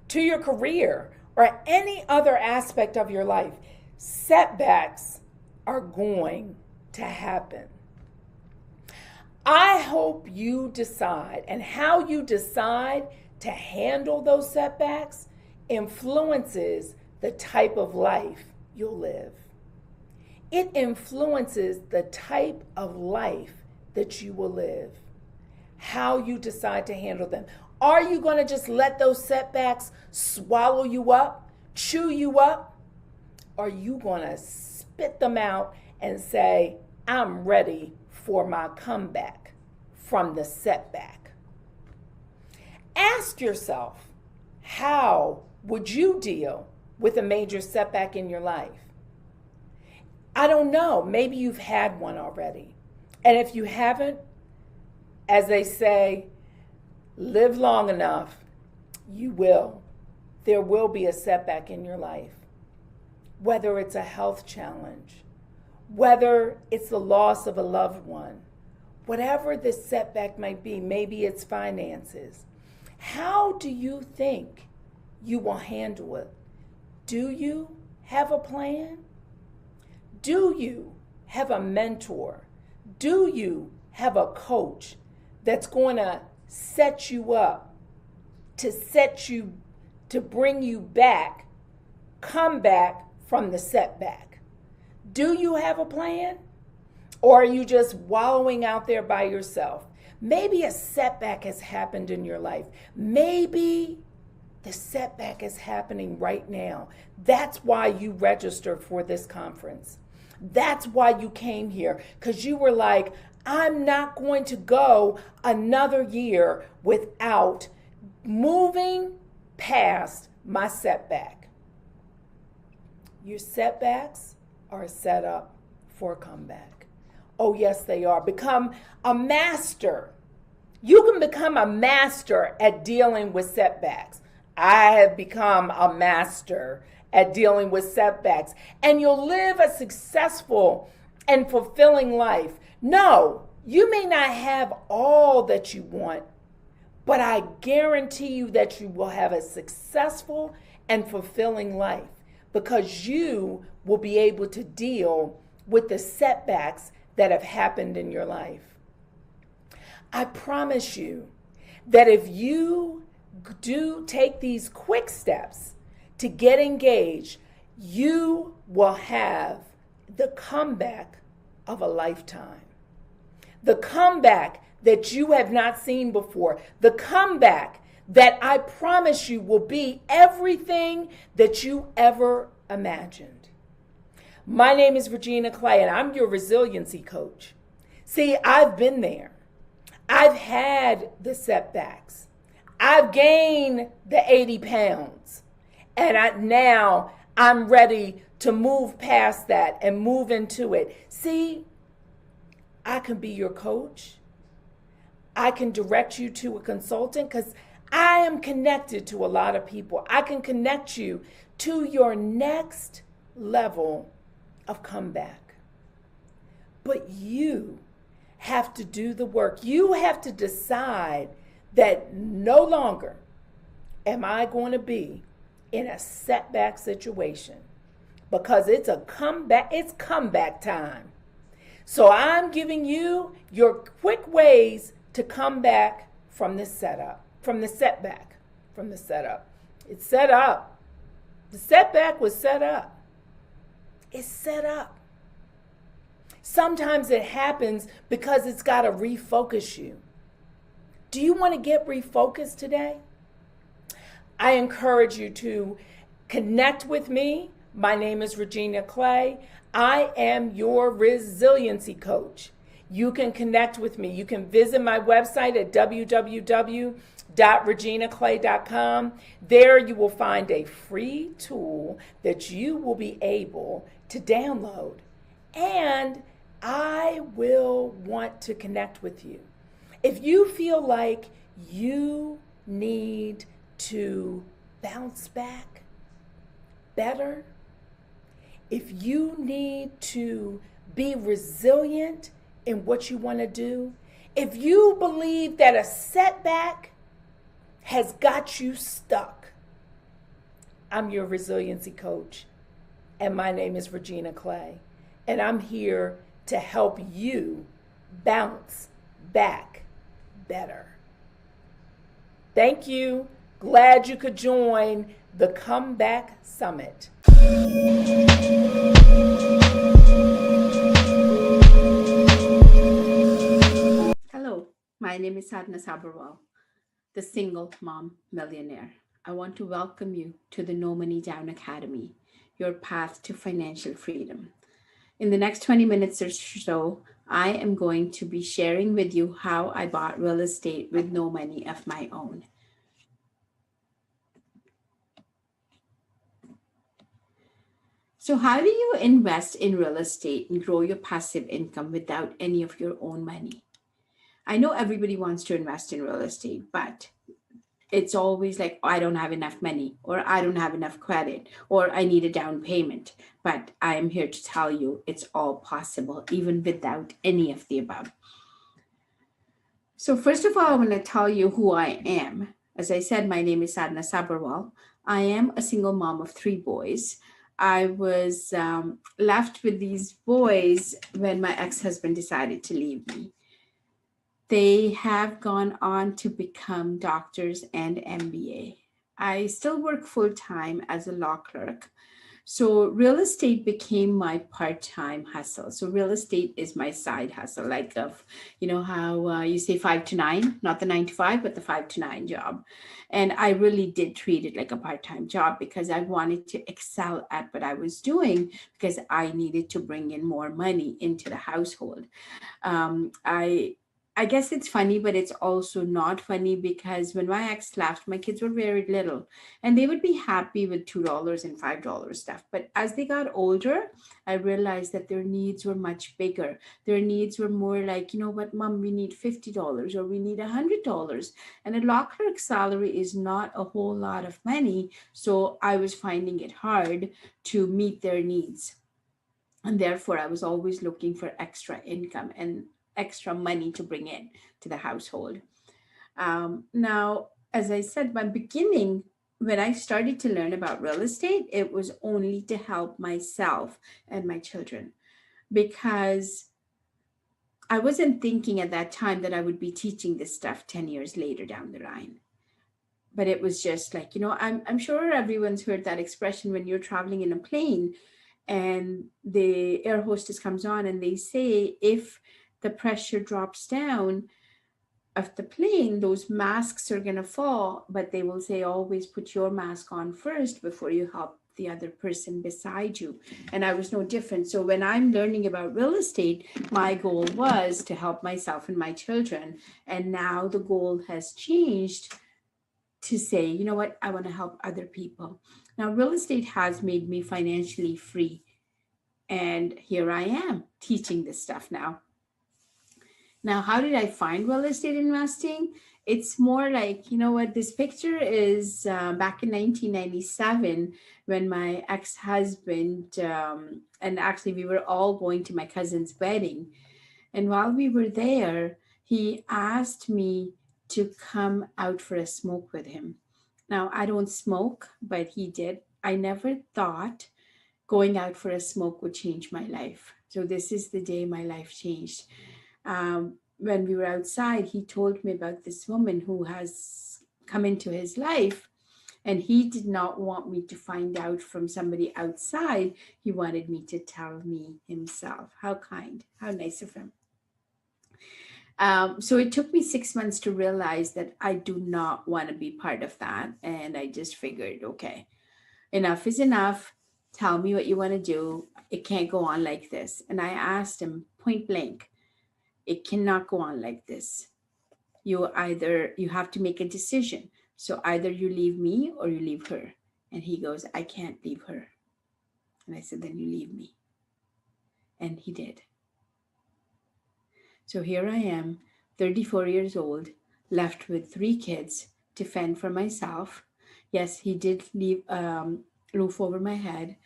to your career, or any other aspect of your life. Setbacks are going to happen. I hope you decide, and how you decide to handle those setbacks influences the type of life you'll live. It influences the type of life that you will live, how you decide to handle them. Are you going to just let those setbacks swallow you up, chew you up? Or are you going to spit them out and say, I'm ready for my comeback from the setback? Ask yourself, how would you deal with a major setback in your life? I don't know. Maybe you've had one already. And if you haven't, as they say, live long enough, you will. There will be a setback in your life. Whether it's a health challenge, whether it's the loss of a loved one, whatever the setback might be, maybe it's finances. How do you think you will handle it? Do you have a plan? Do you have a mentor? Do you have a coach that's going to set you up, to bring you back, come back from the setback? Do you have a plan? Or are you just wallowing out there by yourself? Maybe a setback has happened in your life. Maybe the setback is happening right now. That's why you registered for this conference. That's why you came here, because you were like, I'm not going to go another year without moving past my setback. Your setbacks are set up for a comeback. Oh, yes, they are. Become a master. You can become a master at dealing with setbacks. I have become a master at dealing with setbacks. And you'll live a successful and fulfilling life. No, you may not have all that you want, but I guarantee you that you will have a successful and fulfilling life, because you will be able to deal with the setbacks that have happened in your life. I promise you that if you do take these quick steps to get engaged, you will have the comeback of a lifetime. The comeback that you have not seen before. The comeback that I promise you will be everything that you ever imagined. My name is Regina Clay, and I'm your resiliency coach. See, I've been there. I've had the setbacks. I've gained the 80 pounds. And now I'm ready to move past that and move into it. See, I can be your coach. I can direct you to a consultant, because I am connected to a lot of people. I can connect you to your next level of comeback. But you have to do the work. You have to decide that no longer am I going to be in a setback situation, because it's comeback time. So I'm giving you your quick ways to come back from this setup, from the setback, from the setup. It's set up. The setback was set up. It's set up. Sometimes it happens because it's got to refocus you. Do you want to get refocused today? I encourage you to connect with me. My name is Regina Clay. I am your resiliency coach. You can connect with me. You can visit my website at www.reginaclay.com. There you will find a free tool that you will be able to download. And I will want to connect with you. If you feel like you need to bounce back better, if you need to be resilient in what you want to do, if you believe that a setback has got you stuck, I'm your resiliency coach, and my name is Regina Clay, and I'm here to help you bounce back better. Thank you. Glad you could join the Comeback Summit. Hello, my name is Sadhna Sabharwal, the single mom millionaire. I want to welcome you to the No Money Down Academy, your path to financial freedom. In the next 20 minutes or so, I am going to be sharing with you how I bought real estate with no money of my own. So how do you invest in real estate and grow your passive income without any of your own money? I know everybody wants to invest in real estate, but it's always like, oh, I don't have enough money, or I don't have enough credit, or I need a down payment. But I am here to tell you it's all possible, even without any of the above. So first of all, I want to tell you who I am. As I said, my name is Sadhna Sabharwal. I am a single mom of 3 boys. I was left with these boys when my ex-husband decided to leave me. They have gone on to become doctors and MBA. I still work full-time as a law clerk. So real estate became my part-time hustle. So real estate is my side hustle, like how you say 5 to 9, not the 9 to 5, but the 5 to 9 job. And I really did treat it like a part-time job because I wanted to excel at what I was doing because I needed to bring in more money into the household. I guess it's funny, but it's also not funny because when my ex left, my kids were very little and they would be happy with $2 and $5 stuff. But as they got older, I realized that their needs were much bigger. Their needs were more like, you know what, Mom, we need $50 or we need $100. And a law clerk salary is not a whole lot of money. So I was finding it hard to meet their needs. And therefore, I was always looking for extra income and extra money to bring in to the household. Now, as I said, my beginning, when I started to learn about real estate, it was only to help myself and my children because I wasn't thinking at that time that I would be teaching this stuff 10 years later down the line. But it was just like, I'm sure everyone's heard that expression when you're traveling in a plane and the air hostess comes on and they say, if the pressure drops down of the plane, those masks are going to fall, but they will say, always put your mask on first before you help the other person beside you. And I was no different. So when I'm learning about real estate, my goal was to help myself and my children. And now the goal has changed to say, you know what, I want to help other people. Now, real estate has made me financially free. And here I am teaching this stuff now. Now, how did I find real estate investing? It's more like, you know what, this picture is back in 1997 when my ex-husband, and actually we were all going to my cousin's wedding. And while we were there, he asked me to come out for a smoke with him. Now, I don't smoke, but he did. I never thought going out for a smoke would change my life. So this is the day my life changed. When we were outside, he told me about this woman who has come into his life, and he did not want me to find out from somebody outside. He wanted me to tell me himself. How kind, how nice of him. So it took me 6 months to realize that I do not want to be part of that. And I just figured, okay, enough is enough. Tell me what you want to do. It can't go on like this. And I asked him point blank, it cannot go on like this. You have to make a decision. So either you leave me or you leave her. And he goes, I can't leave her. And I said, then you leave me. And he did. So here I am, 34 years old, left with 3 kids to fend for myself. Yes, he did leave roof over my head.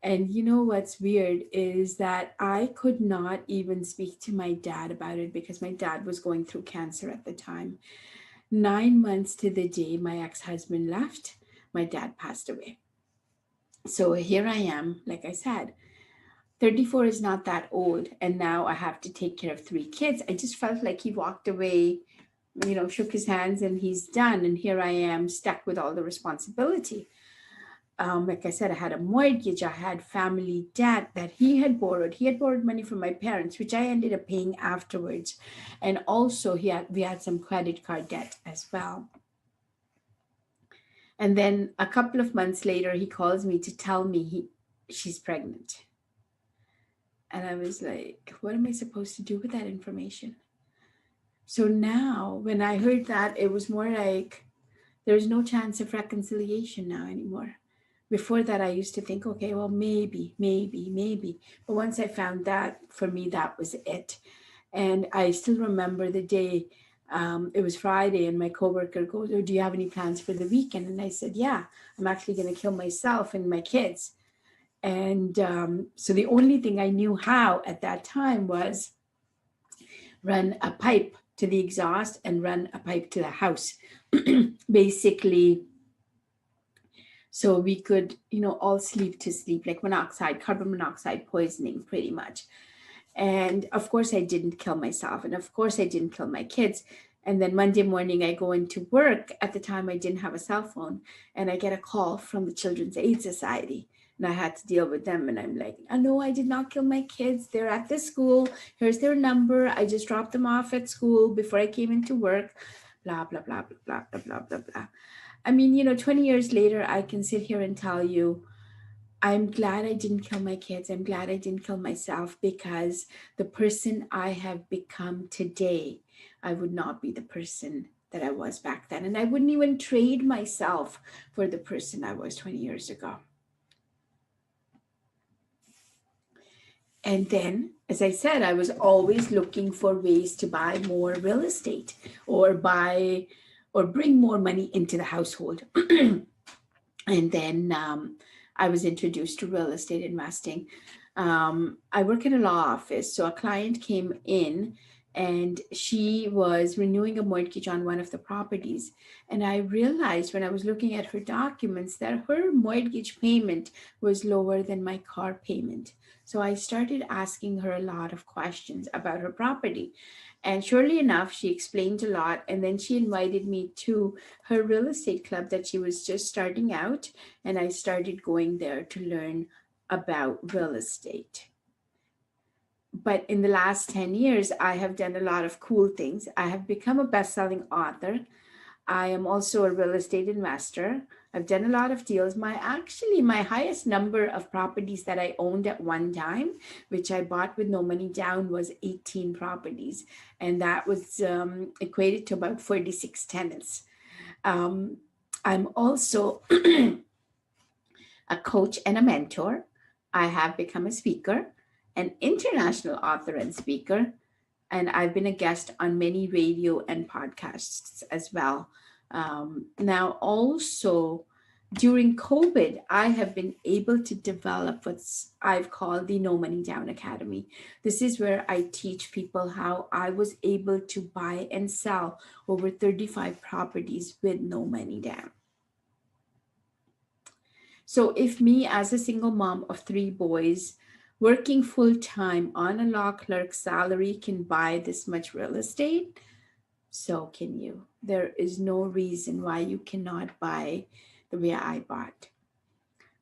And you know what's weird is that I could not even speak to my dad about it because my dad was going through cancer at the time. 9 months to the day my ex-husband left, my dad passed away. So here I am, like I said, 34 is not that old, and now I have to take care of 3 kids. I just felt like he walked away, shook his hands and he's done. And here I am stuck with all the responsibility. Like I said, I had a mortgage, I had family debt that he had borrowed. He had borrowed money from my parents, which I ended up paying afterwards. And also we had some credit card debt as well. And then a couple of months later, he calls me to tell me she's pregnant. And I was like, what am I supposed to do with that information? So now when I heard that, it was more like, there's no chance of reconciliation now anymore. Before that, I used to think, okay, well, maybe. But once I found that, for me, that was it. And I still remember the day, it was Friday, and my coworker goes, oh, do you have any plans for the weekend? And I said, yeah, I'm actually going to kill myself and my kids. And so the only thing I knew how at that time was run a pipe to the exhaust and run a pipe to the house, basically, so we could, all sleep to sleep, like carbon monoxide poisoning, pretty much. And of course, I didn't kill myself. And of course, I didn't kill my kids. And then Monday morning, I go into work. At the time, I didn't have a cell phone. And I get a call from the Children's Aid Society. And I had to deal with them. And I'm like, no, I did not kill my kids. They're at this school. Here's their number. I just dropped them off at school before I came into work. Blah, blah, blah, blah, blah, blah, blah, blah, blah. I mean, 20 years later, I can sit here and tell you, I'm glad I didn't kill my kids. I'm glad I didn't kill myself, because the person I have become today, I would not be the person that I was back then. And I wouldn't even trade myself for the person I was 20 years ago. And then, as I said, I was always looking for ways to buy more real estate or bring more money into the household. And then I was introduced to real estate investing. I work in a law office. So a client came in and she was renewing a mortgage on one of the properties. And I realized when I was looking at her documents that her mortgage payment was lower than my car payment. So I started asking her a lot of questions about her property. And surely enough, she explained a lot. And then she invited me to her real estate club that she was just starting out. And I started going there to learn about real estate. But in the last 10 years, I have done a lot of cool things. I have become a best-selling author. I am also a real estate investor. I've done a lot of deals. My highest number of properties that I owned at one time, which I bought with no money down, was 18 properties. And that was equated to about 46 tenants. I'm also a coach and a mentor. I have become a speaker, an international author and speaker, and I've been a guest on many radio and podcasts as well. Now, also, during COVID, I have been able to develop what I've called the No Money Down Academy. This is where I teach people how I was able to buy and sell over 35 properties with no money down. So if me as a single mom of 3 boys working full time on a law clerk salary can buy this much real estate, so can you. There is no reason why you cannot buy the way I bought.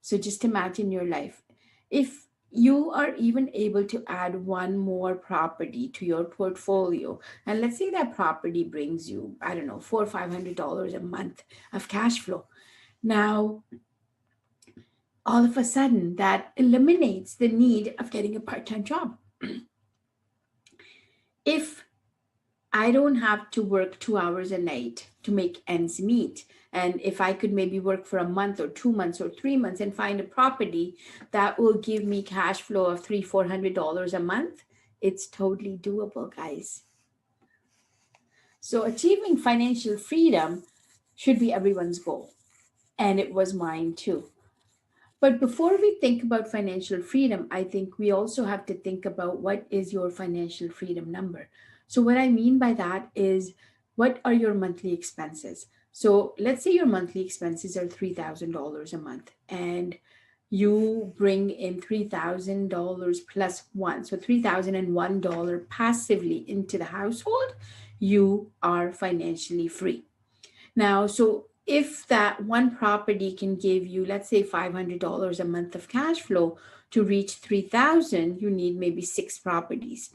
So just imagine your life. If you are even able to add one more property to your portfolio, and let's say that property brings you, I don't know, $400 or $500 a month of cash flow. Now, all of a sudden, that eliminates the need of getting a part-time job. If I don't have to work 2 hours a night to make ends meet, and if I could maybe work for a month or 2 months or 3 months and find a property that will give me cash flow of $300-$400 a month, it's totally doable, guys. So achieving financial freedom should be everyone's goal. And it was mine too. But before we think about financial freedom, I think we also have to think about what is your financial freedom number. So what I mean by that is, what are your monthly expenses? So let's say your monthly expenses are $3,000 a month and you bring in $3,000 plus one, so $3,001 passively into the household, you are financially free. Now, so if that one property can give you, let's say $500 a month of cash flow, to reach 3,000, you need maybe 6 properties.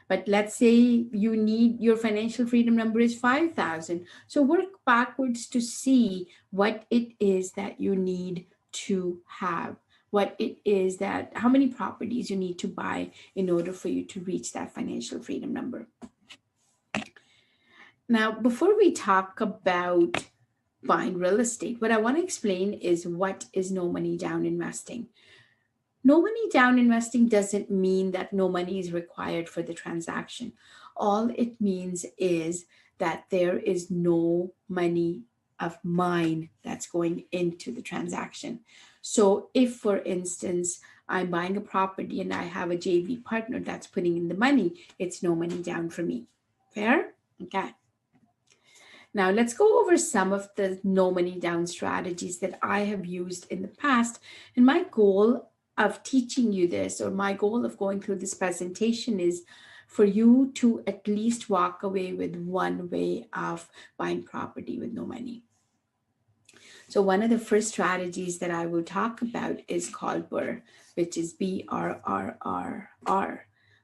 But let's say you need, your financial freedom number is 5,000. So work backwards to see what it is that you need to have, what it is that, how many properties you need to buy in order for you to reach that financial freedom number. Now, before we talk about buying real estate, what I want to explain is what is no money down investing. No money down investing doesn't mean that no money is required for the transaction. All it means is that there is no money of mine that's going into the transaction. So if, for instance, I'm buying a property and I have a JV partner that's putting in the money, it's no money down for me. Fair? Okay. Now let's go over some of the no money down strategies that I have used in the past. And my goal of teaching you this, or my goal of going through this presentation, is for you to at least walk away with one way of buying property with no money. So one of the first strategies that I will talk about is called BRRRR, which is BRRRR.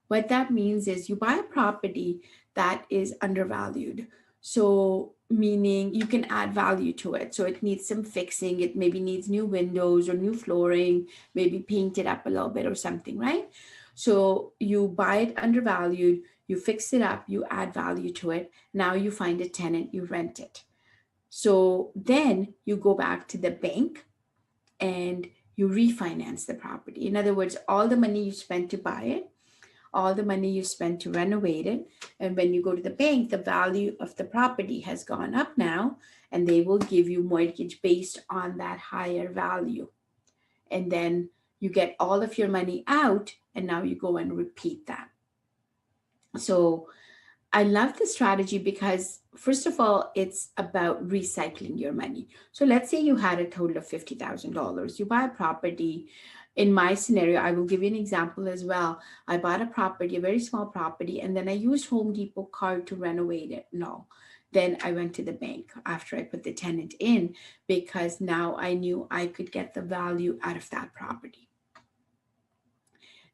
What that means is you buy a property that is undervalued. So meaning you can add value to it. So it needs some fixing. It maybe needs new windows or new flooring, maybe paint it up a little bit or something, right? So you buy it undervalued, you fix it up, you add value to it. Now you find a tenant, you rent it. So then you go back to the bank and you refinance the property. In other words, all the money you spent to buy it, all the money you spent to renovate it, and when you go to the bank, the value of the property has gone up now, and they will give you mortgage based on that higher value. And then you get all of your money out, and now you go and repeat that. So I love this strategy because, first of all, it's about recycling your money. So let's say you had a total of $50,000. You buy a property. In my scenario, I will give you an example as well. I bought a property, a very small property, and then I used Home Depot card to renovate it. No. Then I went to the bank after I put the tenant in, because now I knew I could get the value out of that property.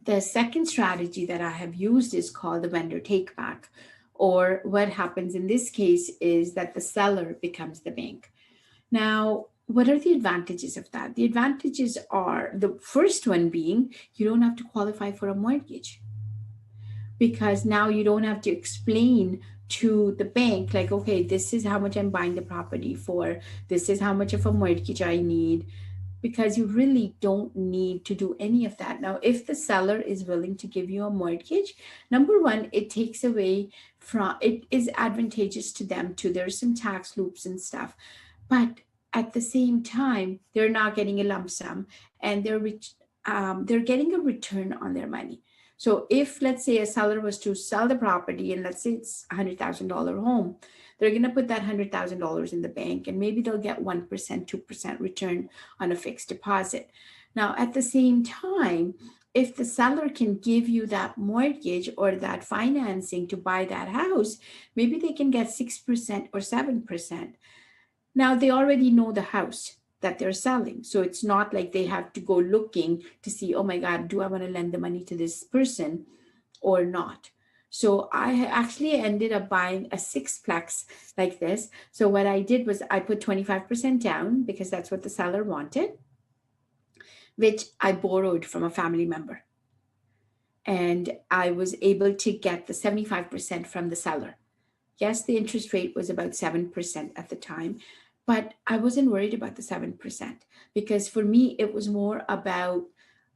The second strategy that I have used is called the vendor take back, or what happens in this case is that the seller becomes the bank. Now, what are the advantages of that? The advantages are, the first one being, you don't have to qualify for a mortgage, because now you don't have to explain to the bank, like, okay, this is how much I'm buying the property for, this is how much of a mortgage I need, because you really don't need to do any of that. Now, if the seller is willing to give you a mortgage, number one, it takes away from, it is advantageous to them too. There's some tax loops and stuff, but at the same time, they're not getting a lump sum, and they're getting a return on their money. So if, let's say, a seller was to sell the property, and let's say it's $100,000 home, they're going to put that $100,000 in the bank, and maybe they'll get 1%, 2% return on a fixed deposit. Now, at the same time, if the seller can give you that mortgage or that financing to buy that house, maybe they can get 6% or 7%. Now, they already know the house that they're selling. So it's not like they have to go looking to see, oh my God, do I want to lend the money to this person or not? So I actually ended up buying a sixplex like this. So what I did was I put 25% down because that's what the seller wanted, which I borrowed from a family member. And I was able to get the 75% from the seller. Yes, the interest rate was about 7% at the time, but I wasn't worried about the 7% because for me, it was more about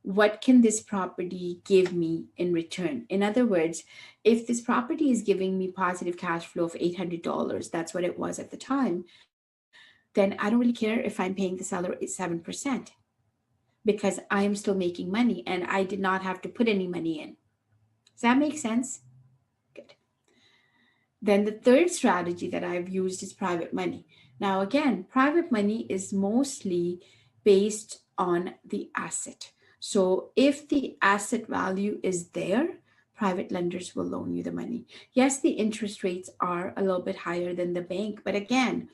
what can this property give me in return? In other words, if this property is giving me positive cash flow of $800, that's what it was at the time, then I don't really care if I'm paying the seller 7% because I am still making money and I did not have to put any money in. Does that make sense? Good. Then the third strategy that I've used is private money. Now, again, private money is mostly based on the asset. So if the asset value is there, private lenders will loan you the money. Yes, the interest rates are a little bit higher than the bank, but again,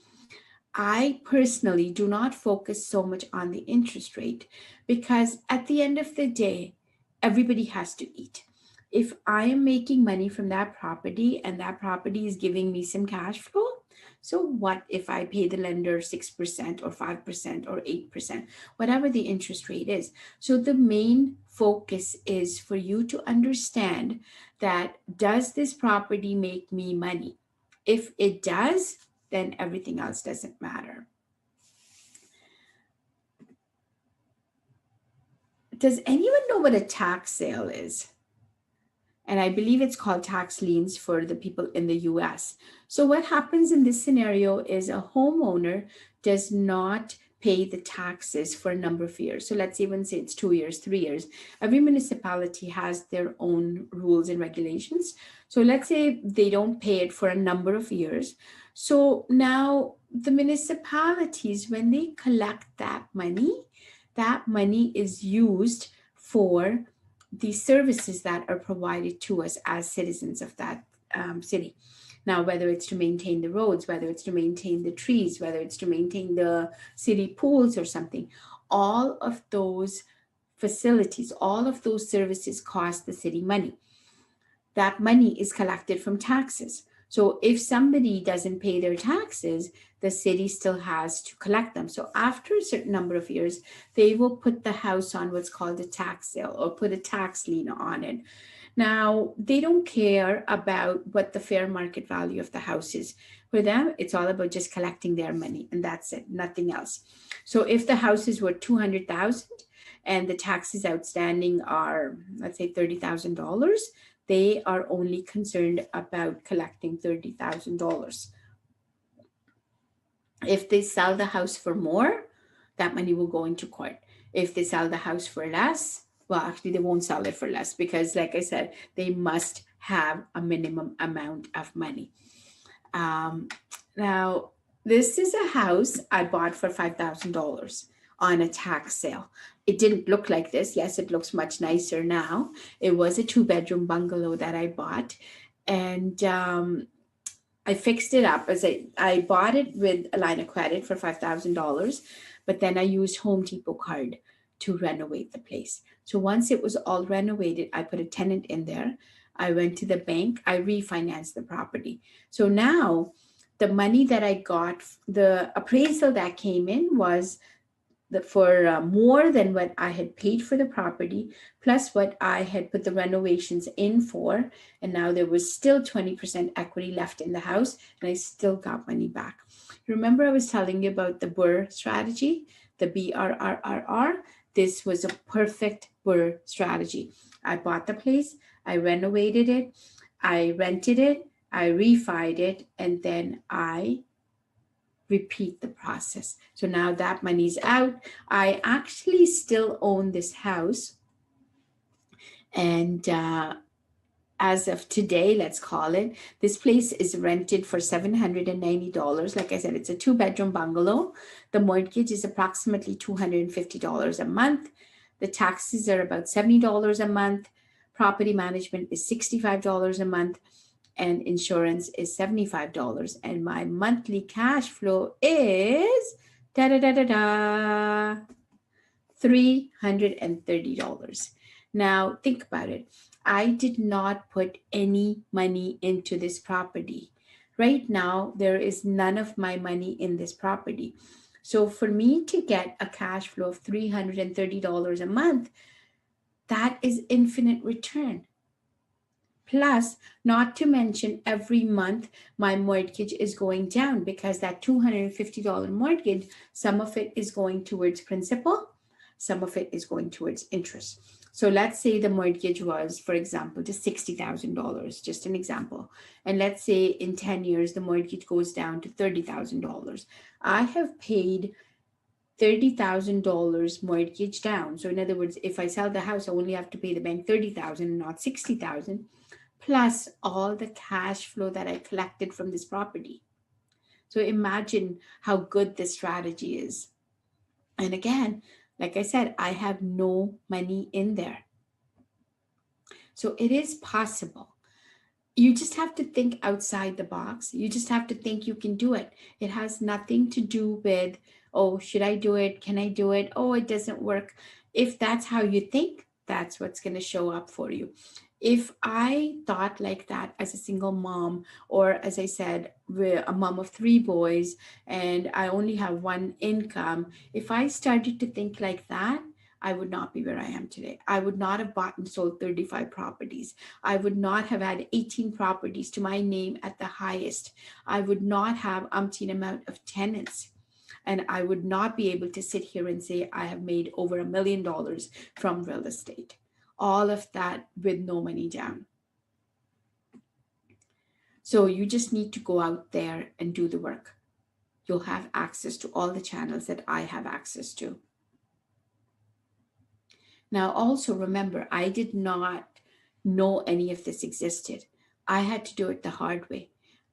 I personally do not focus so much on the interest rate because at the end of the day, everybody has to eat. If I am making money from that property and that property is giving me some cash flow, so what if I pay the lender 6% or 5% or 8%, whatever the interest rate is? So the main focus is for you to understand that, does this property make me money? If it does, then everything else doesn't matter. Does anyone know what a tax sale is? And I believe it's called tax liens for the people in the US. So what happens in this scenario is a homeowner does not pay the taxes for a number of years. So let's even say it's 2 years, 3 years. Every municipality has their own rules and regulations. So let's say they don't pay it for a number of years. So now the municipalities, when they collect that money is used for the services that are provided to us as citizens of that city. Now, whether it's to maintain the roads, whether it's to maintain the trees, whether it's to maintain the city pools or something, all of those facilities, all of those services cost the city money. That money is collected from taxes. So if somebody doesn't pay their taxes, the city still has to collect them. So after a certain number of years, they will put the house on what's called a tax sale or put a tax lien on it. Now, they don't care about what the fair market value of the house is. For them, it's all about just collecting their money, and that's it, nothing else. So if the house is worth $200,000 and the taxes outstanding are, let's say, $30,000, they are only concerned about collecting $30,000. If they sell the house for more, that money will go into court. If they sell the house for less, well, actually, they won't sell it for less because, like I said, they must have a minimum amount of money. Now, this is a house I bought for $5,000 on a tax sale. It didn't look like this. Yes, it looks much nicer now. It was a 2-bedroom bungalow that I bought, and I fixed it up as I bought it with a line of credit for $5,000, but then I used Home Depot card to renovate the place. So once it was all renovated, I put a tenant in there. I went to the bank, I refinanced the property. So now the money that I got, the appraisal that came in was for more than what I had paid for the property, plus what I had put the renovations in for. And now there was still 20% equity left in the house, and I still got money back. Remember I was telling you about the BRRRR strategy, the BRRRR? This was a perfect BRRRR strategy. I bought the place, I renovated it, I rented it, I refied it, and then I repeat the process. So now that money's out, I actually still own this house. And as of today, let's call it, this place is rented for $790. Like I said, it's a 2-bedroom bungalow. The mortgage is approximately $250 a month. The taxes are about $70 a month. Property management is $65 a month. And insurance is $75. And my monthly cash flow is $330. Now, think about it. I did not put any money into this property. Right now, there is none of my money in this property. So for me to get a cash flow of $330 a month, that is infinite return. Plus, not to mention every month, my mortgage is going down because that $250 mortgage, some of it is going towards principal, some of it is going towards interest. So let's say the mortgage was, for example, just $60,000, just an example. And let's say in 10 years, the mortgage goes down to $30,000. I have paid $30,000 mortgage down. So in other words, if I sell the house, I only have to pay the bank $30,000 and not $60,000, plus all the cash flow that I collected from this property. So imagine how good this strategy is. And again, like I said, I have no money in there. So it is possible. You just have to think outside the box. You just have to think you can do it. It has nothing to do with, oh, should I do it? Can I do it? Oh, it doesn't work. If that's how you think, that's what's going to show up for you. If I thought like that as a single mom, or as I said, a mom of 3 boys, and I only have one income, if I started to think like that, I would not be where I am today. I would not have bought and sold 35 properties. I would not have had 18 properties to my name at the highest. I would not have umpteen amount of tenants. And I would not be able to sit here and say I have made over $1 million from real estate. All of that with no money down. So you just need to go out there and do the work. You'll have access to all the channels that I have access to. Now, also remember, I did not know any of this existed. I had to do it the hard way.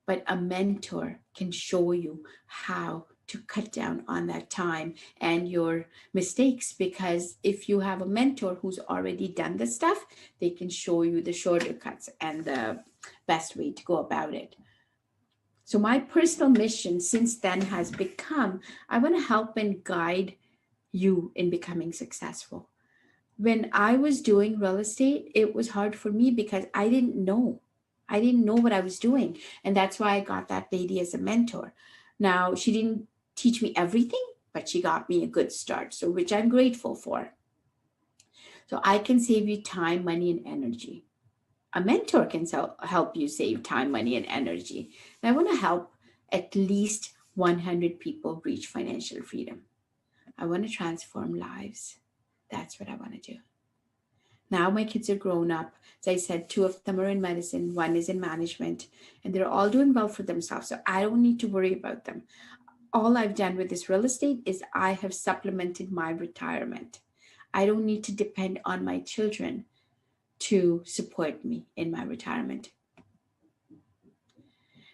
But a mentor can show you how to cut down on that time and your mistakes, because if you have a mentor who's already done this stuff, they can show you the shortcuts and the best way to go about it. So my personal mission since then has become, I want to help and guide you in becoming successful. When I was doing real estate, it was hard for me because I didn't know. I didn't know what I was doing. And that's why I got that lady as a mentor. Now, she didn't teach me everything, but she got me a good start, so which I'm grateful for. So I can save you time, money, and energy. A mentor can help you save time, money, and energy. And I want to help at least 100 people reach financial freedom. I want to transform lives. That's what I want to do. Now my kids are grown up. As I said, 2 of them are in medicine, 1 is in management, and they're all doing well for themselves. So I don't need to worry about them. All I've done with this real estate is I have supplemented my retirement. I don't need to depend on my children to support me in my retirement.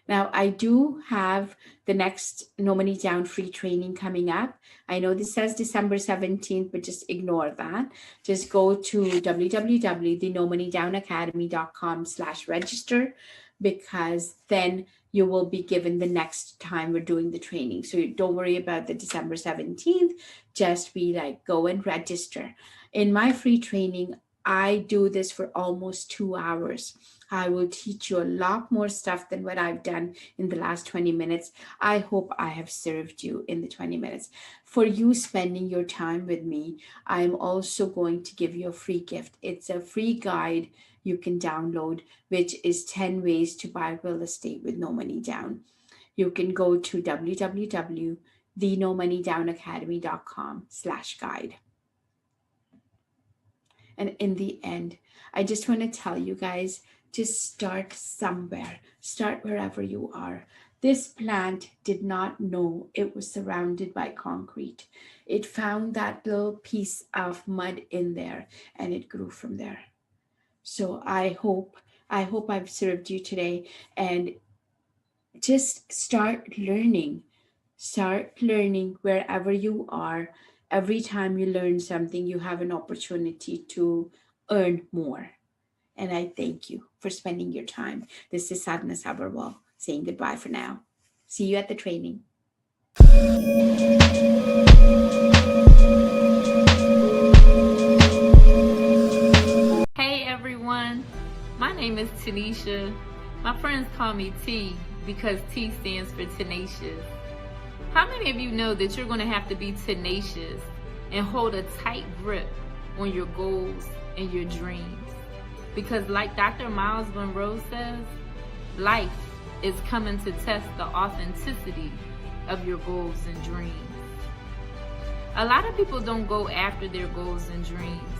Now, I do have the next No Money Down free training coming up. I know this says December 17th, but just ignore that. Just go to www.thenommoneydownacademy.com/register, because then you will be given the next time we're doing the training. So don't worry about the December 17th. Just be like, go and register. In my free training, I do this for almost 2 hours. I will teach you a lot more stuff than what I've done in the last 20 minutes. I hope I have served you in the 20 minutes. For you spending your time with me, I'm also going to give you a free gift. It's a free guide you can download, which is 10 ways to buy real estate with no money down. You can go to www.thenommoneydownacademy.com/guide. And in the end, I just want to tell you guys, just start somewhere. Start wherever you are. This plant did not know it was surrounded by concrete. It found that little piece of mud in there and it grew from there. So I hope I've served you today, and just start learning. Start learning wherever you are. Every time you learn something, you have an opportunity to earn more. And I thank you for spending your time. This is Sadhana Sabarwal saying goodbye for now. See you at the training. Hey everyone, my name is Tanisha. My friends call me T because T stands for tenacious. How many of you know that you're going to have to be tenacious and hold a tight grip on your goals and your dreams? Because like Dr. Miles Monroe says, life is coming to test the authenticity of your goals and dreams. A lot of people don't go after their goals and dreams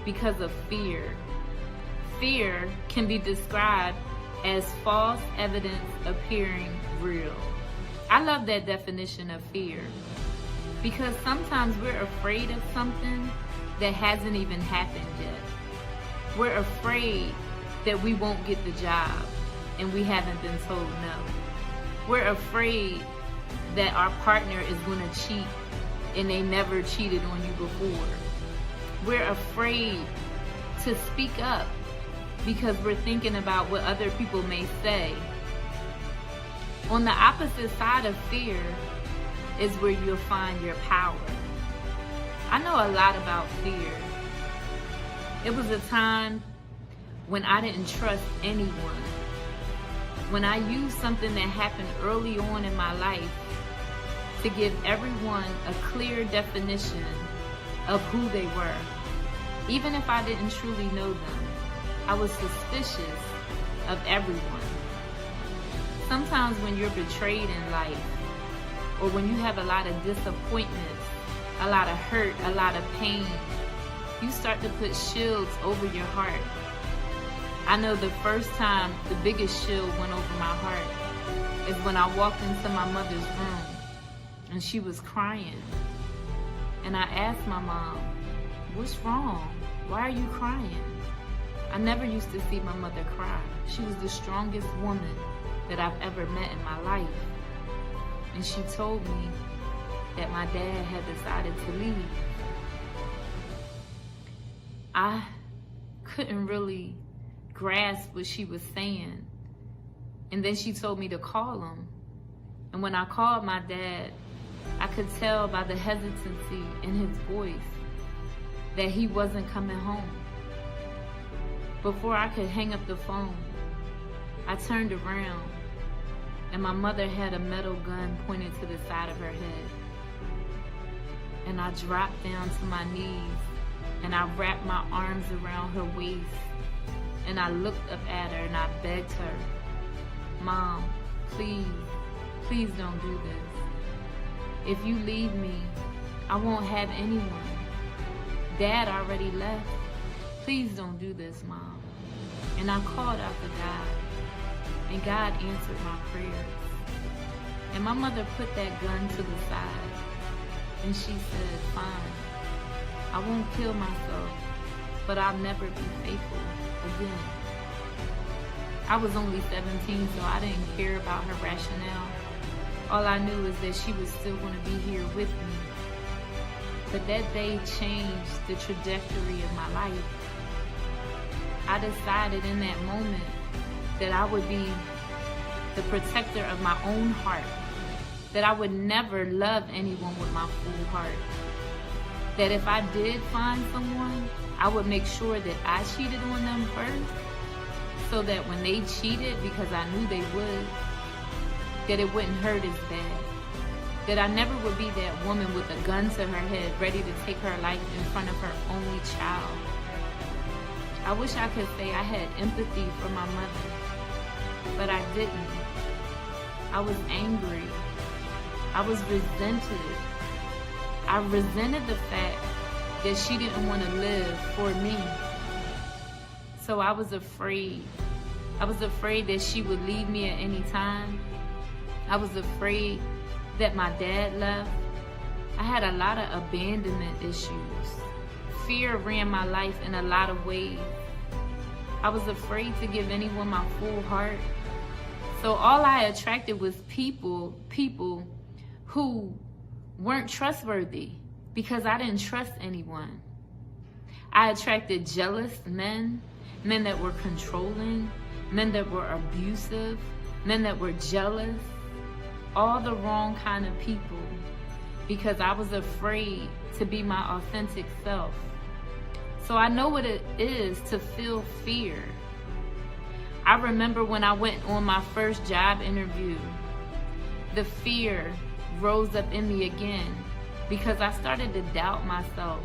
because of fear. Fear can be described as false evidence appearing real. I love that definition of fear because sometimes we're afraid of something that hasn't even happened yet. We're afraid that we won't get the job and we haven't been told no. We're afraid that our partner is going to cheat and they never cheated on you before. We're afraid to speak up because we're thinking about what other people may say. On the opposite side of fear is where you'll find your power. I know a lot about fear. It was a time when I didn't trust anyone. When I used something that happened early on in my life to give everyone a clear definition of who they were. Even if I didn't truly know them, I was suspicious of everyone. Sometimes when you're betrayed in life, or when you have a lot of disappointments, a lot of hurt, a lot of pain, you start to put shields over your heart. I know the first time the biggest shield went over my heart is when I walked into my mother's room and she was crying. And I asked my mom, "What's wrong? Why are you crying?" I never used to see my mother cry. She was the strongest woman that I've ever met in my life. And she told me that my dad had decided to leave. I couldn't really grasp what she was saying. And then she told me to call him. And when I called my dad, I could tell by the hesitancy in his voice that he wasn't coming home. Before I could hang up the phone, I turned around and my mother had a metal gun pointed to the side of her head. And I dropped down to my knees and I wrapped my arms around her waist and I looked up at her and I begged her, "Mom, please, please don't do this. If you leave me, I won't have anyone. Dad already left. Please don't do this, Mom." And I called out to God, and God answered my prayers. And my mother put that gun to the side, and she said, "Fine, I won't kill myself, but I'll never be faithful again." I was only 17, so I didn't care about her rationale. All I knew is that she was still going to be here with me. But that day changed the trajectory of my life. I decided in that moment that I would be the protector of my own heart, that I would never love anyone with my full heart, that if I did find someone, I would make sure that I cheated on them first, so that when they cheated, because I knew they would, that it wouldn't hurt as bad. That I never would be that woman with a gun to her head, ready to take her life in front of her only child. I wish I could say I had empathy for my mother, but I didn't. I was angry. I was resented. I resented the fact that she didn't want to live for me. So I was afraid. I was afraid that she would leave me at any time. I was afraid that my dad left. I had a lot of abandonment issues. Fear ran my life in a lot of ways. I was afraid to give anyone my full heart. So all I attracted was people who weren't trustworthy because I didn't trust anyone. I attracted jealous men that were controlling, men that were abusive, men that were jealous, all the wrong kind of people because I was afraid to be my authentic self. So I know what it is to feel fear. I remember when I went on my first job interview, the fear rose up in me again because I started to doubt myself.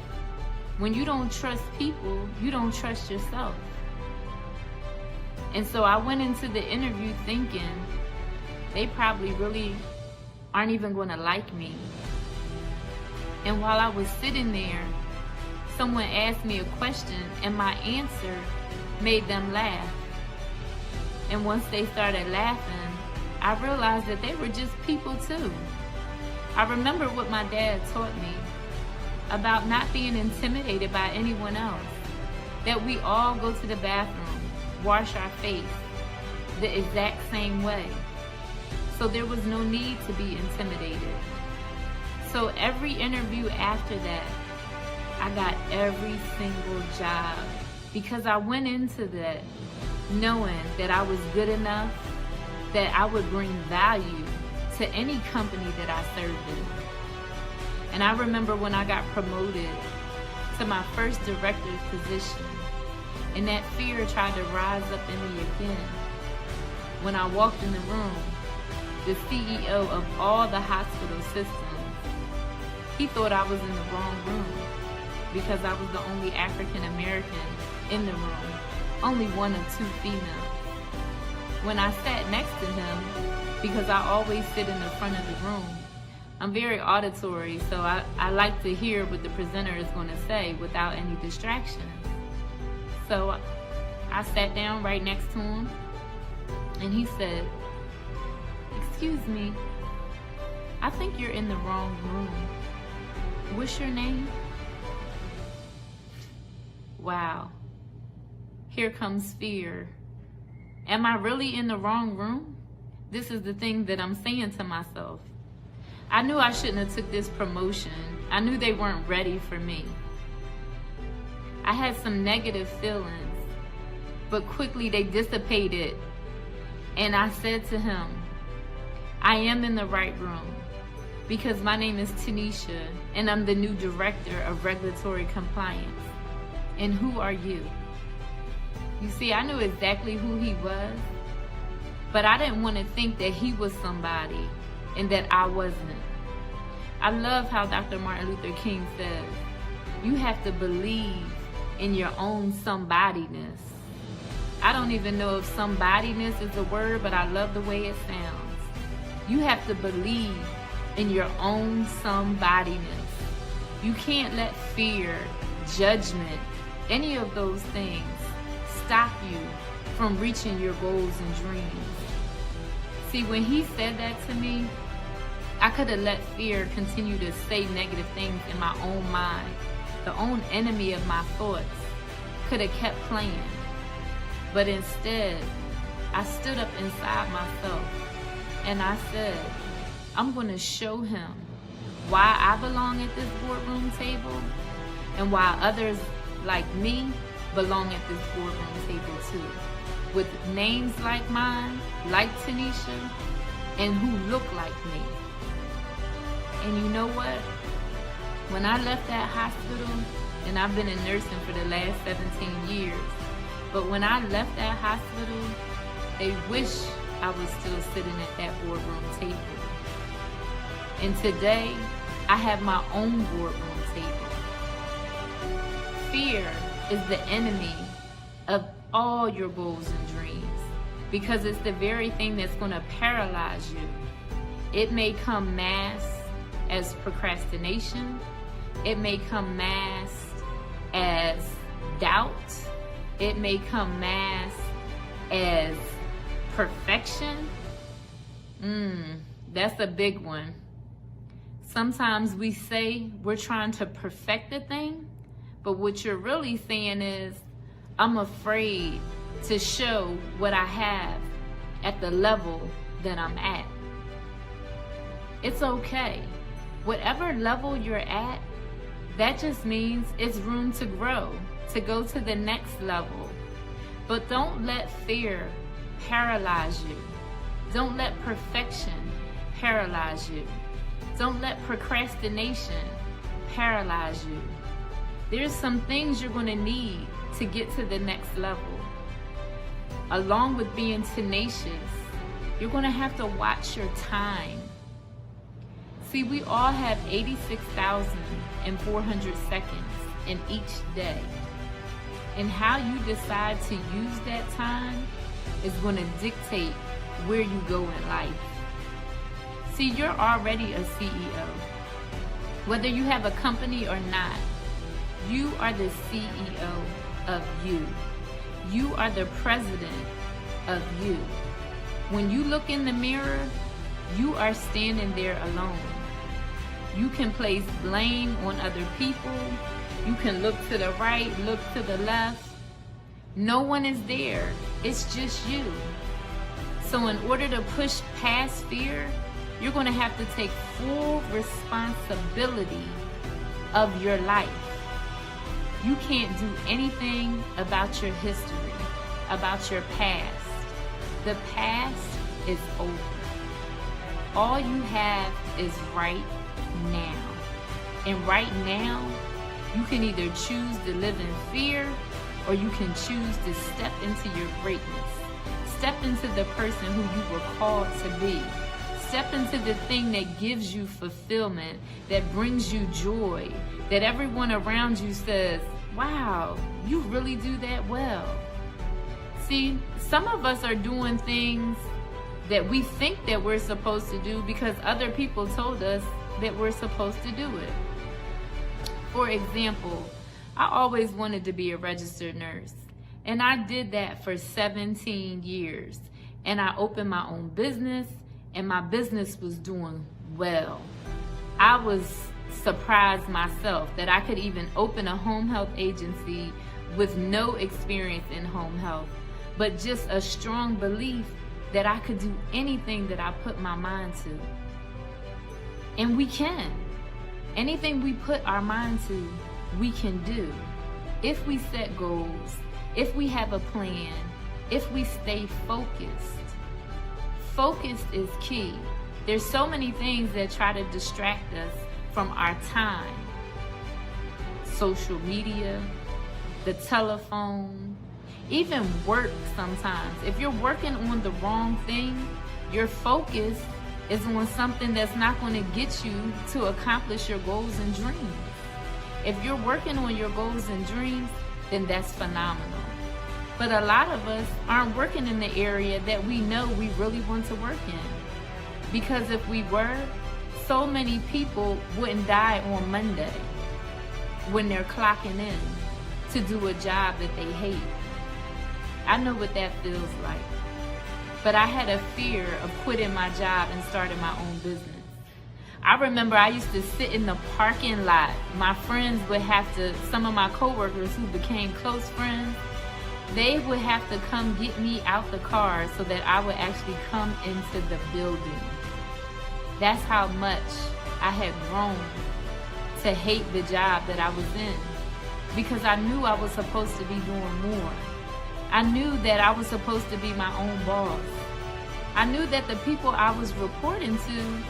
When you don't trust people, you don't trust yourself. And so I went into the interview thinking they probably really aren't even going to like me. And while I was sitting there, someone asked me a question and my answer made them laugh. And once they started laughing, I realized that they were just people too. I remember what my dad taught me about not being intimidated by anyone else. That we all go to the bathroom, wash our face the exact same way. So there was no need to be intimidated. So every interview after that, I got every single job because I went into that knowing that I was good enough, that I would bring value to any company that I served in. And I remember when I got promoted to my first director's position, and that fear tried to rise up in me again. When I walked in the room, the CEO of all the hospital systems, he thought I was in the wrong room because I was the only African American in the room, only one of 2 females. When I sat next to him, because I always sit in the front of the room, I'm very auditory, so I like to hear what the presenter is going to say without any distractions. So I sat down right next to him, and he said, "Excuse me, I think you're in the wrong room. What's your name?" Wow. Here comes fear. Am I really in the wrong room? This is the thing that I'm saying to myself. I knew I shouldn't have took this promotion. I knew they weren't ready for me. I had some negative feelings, but quickly they dissipated. And I said to him, I am in the right room because my name is Tanisha and I'm the new director of regulatory compliance. And who are you? You see, I knew exactly who he was, but I didn't want to think that he was somebody and that I wasn't. I love how Dr. Martin Luther King says, you have to believe in your own somebodyness. I don't even know if somebodyness is a word, but I love the way it sounds. You have to believe in your own somebodyness. You can't let fear, judgment, any of those things stop you from reaching your goals and dreams. See, when he said that to me, I could have let fear continue to say negative things in my own mind. The own enemy of my thoughts could have kept playing. But instead, I stood up inside myself and I said, I'm going to show him why I belong at this boardroom table and why others like me belong at this boardroom table too. With names like mine, like Tanisha, and who look like me. And you know what? When I left that hospital, and I've been in nursing for the last 17 years, but when I left that hospital, they wish I was still sitting at that boardroom table. And today, I have my own boardroom table. Fear is the enemy of all your goals and dreams because it's the very thing that's going to paralyze you. It may come masked as procrastination. It may come masked as doubt. It may come masked as perfection. That's a big one. Sometimes we say we're trying to perfect a thing, but what you're really saying is, I'm afraid to show what I have at the level that I'm at. It's okay. Whatever level you're at, that just means it's room to grow, to go to the next level. But don't let fear paralyze you. Don't let perfection paralyze you. Don't let procrastination paralyze you. There's some things you're going to need to get to the next level. Along with being tenacious, you're going to have to watch your time. See, we all have 86,400 seconds in each day. And how you decide to use that time is going to dictate where you go in life. See, you're already a CEO. Whether you have a company or not, you are the CEO of you. You are the president of you. When you look in the mirror, you are standing there alone. You can place blame on other people. You can look to the right, look to the left. No one is there. It's just you. So in order to push past fear, you're going to have to take full responsibility of your life. You can't do anything about your history, about your past. The past is over. All you have is right now. And right now, you can either choose to live in fear or you can choose to step into your greatness. Step into the person who you were called to be. Step into the thing that gives you fulfillment, that brings you joy, that everyone around you says, wow, you really do that well. See, some of us are doing things that we think that we're supposed to do because other people told us that we're supposed to do it. For example, I always wanted to be a registered nurse, and I did that for 17 years. And I opened my own business, and my business was doing well. I was surprised myself that I could even open a home health agency with no experience in home health, but just a strong belief that I could do anything that I put my mind to. And we can. Anything we put our mind to, we can do. If we set goals, if we have a plan, if we stay focused. Focus is key. There's so many things that try to distract us from our time. Social media, the telephone, even work sometimes. If you're working on the wrong thing, your focus is on something that's not going to get you to accomplish your goals and dreams. If you're working on your goals and dreams, then that's phenomenal. But a lot of us aren't working in the area that we know we really want to work in. Because if we were, so many people wouldn't die on Monday when they're clocking in to do a job that they hate. I know what that feels like. But I had a fear of quitting my job and starting my own business. I remember I used to sit in the parking lot. My friends would have to, some of my coworkers who became close friends, they would have to come get me out the car so that I would actually come into the building. That's how much I had grown to hate the job that I was in, because I knew I was supposed to be doing more. I knew that I was supposed to be my own boss. I knew that the people I was reporting to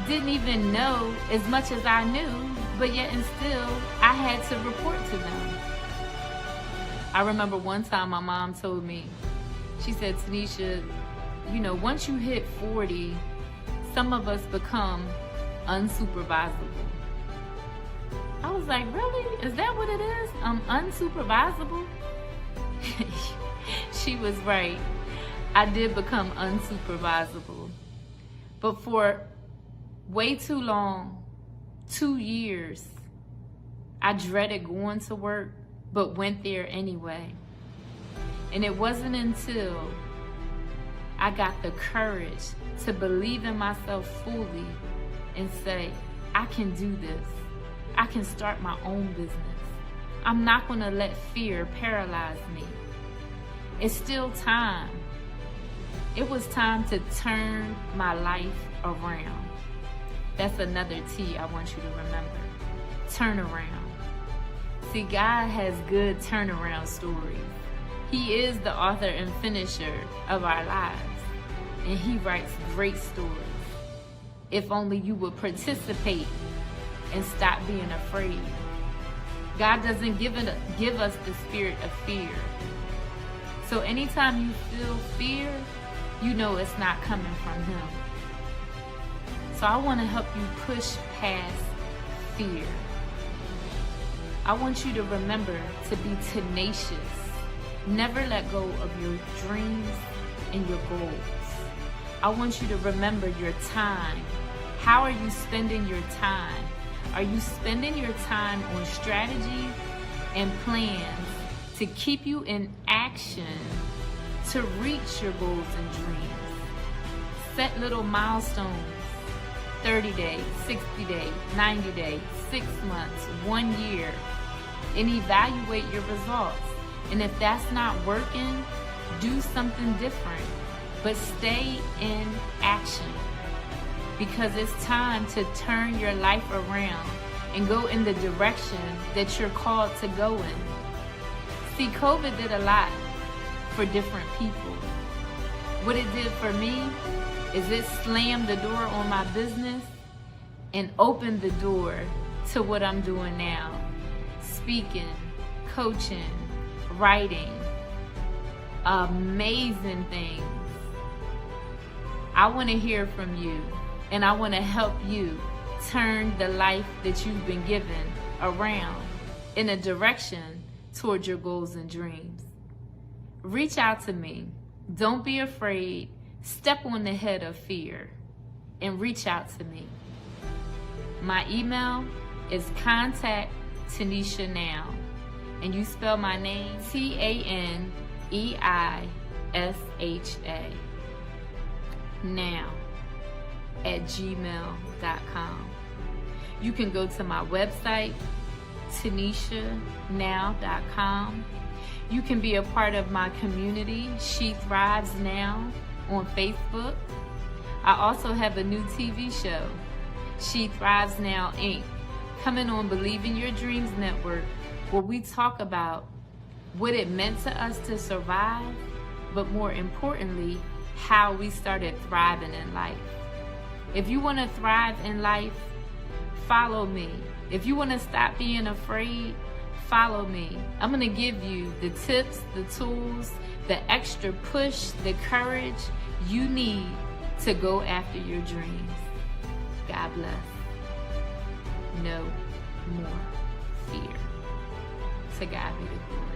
didn't even know as much as I knew, but yet and still I had to report to them. I remember one time my mom told me, she said, Tanisha, you know, once you hit 40, some of us become unsupervisable. I was like, really? Is that what it is? I'm unsupervisable? She was right. I did become unsupervisable. But for way too long, 2 years, I dreaded going to work, but went there anyway. And it wasn't until I got the courage to believe in myself fully and say, I can do this. I can start my own business. I'm not going to let fear paralyze me. It's still time. It was time to turn my life around. That's another T I want you to remember. Turn around. See, God has good turnaround stories. He is the author and finisher of our lives, and He writes great stories. If only you would participate and stop being afraid. God doesn't give us the spirit of fear. So anytime you feel fear, you know it's not coming from Him. So I want to help you push past fear. I want you to remember to be tenacious. Never let go of your dreams and your goals. I want you to remember your time. How are you spending your time? Are you spending your time on strategy and plans to keep you in action to reach your goals and dreams? Set little milestones, 30 days, 60 days, 90 days, 6 months, 1 year, and evaluate your results. And if that's not working, do something different, but stay in action. Because it's time to turn your life around and go in the direction that you're called to go in. See, COVID did a lot for different people. What it did for me is it slammed the door on my business and opened the door to what I'm doing now. Speaking, coaching, writing, amazing things. I want to hear from you, and I want to help you turn the life that you've been given around in a direction towards your goals and dreams. Reach out to me. Don't be afraid. Step on the head of fear and reach out to me. My email is contact@TanishaNow, and you spell my name TANEISHA now@gmail.com. You can go to my website, TanishaNow.com. You can be a part of my community, She Thrives Now, on Facebook. I also have a new TV show, She Thrives Now, Inc., coming on Believe in Your Dreams Network, where we talk about what it meant to us to survive, but more importantly, how we started thriving in life. If you want to thrive in life, follow me. If you want to stop being afraid, follow me. I'm going to give you the tips, the tools, the extra push, the courage you need to go after your dreams. God bless. No more fear. To God be the glory.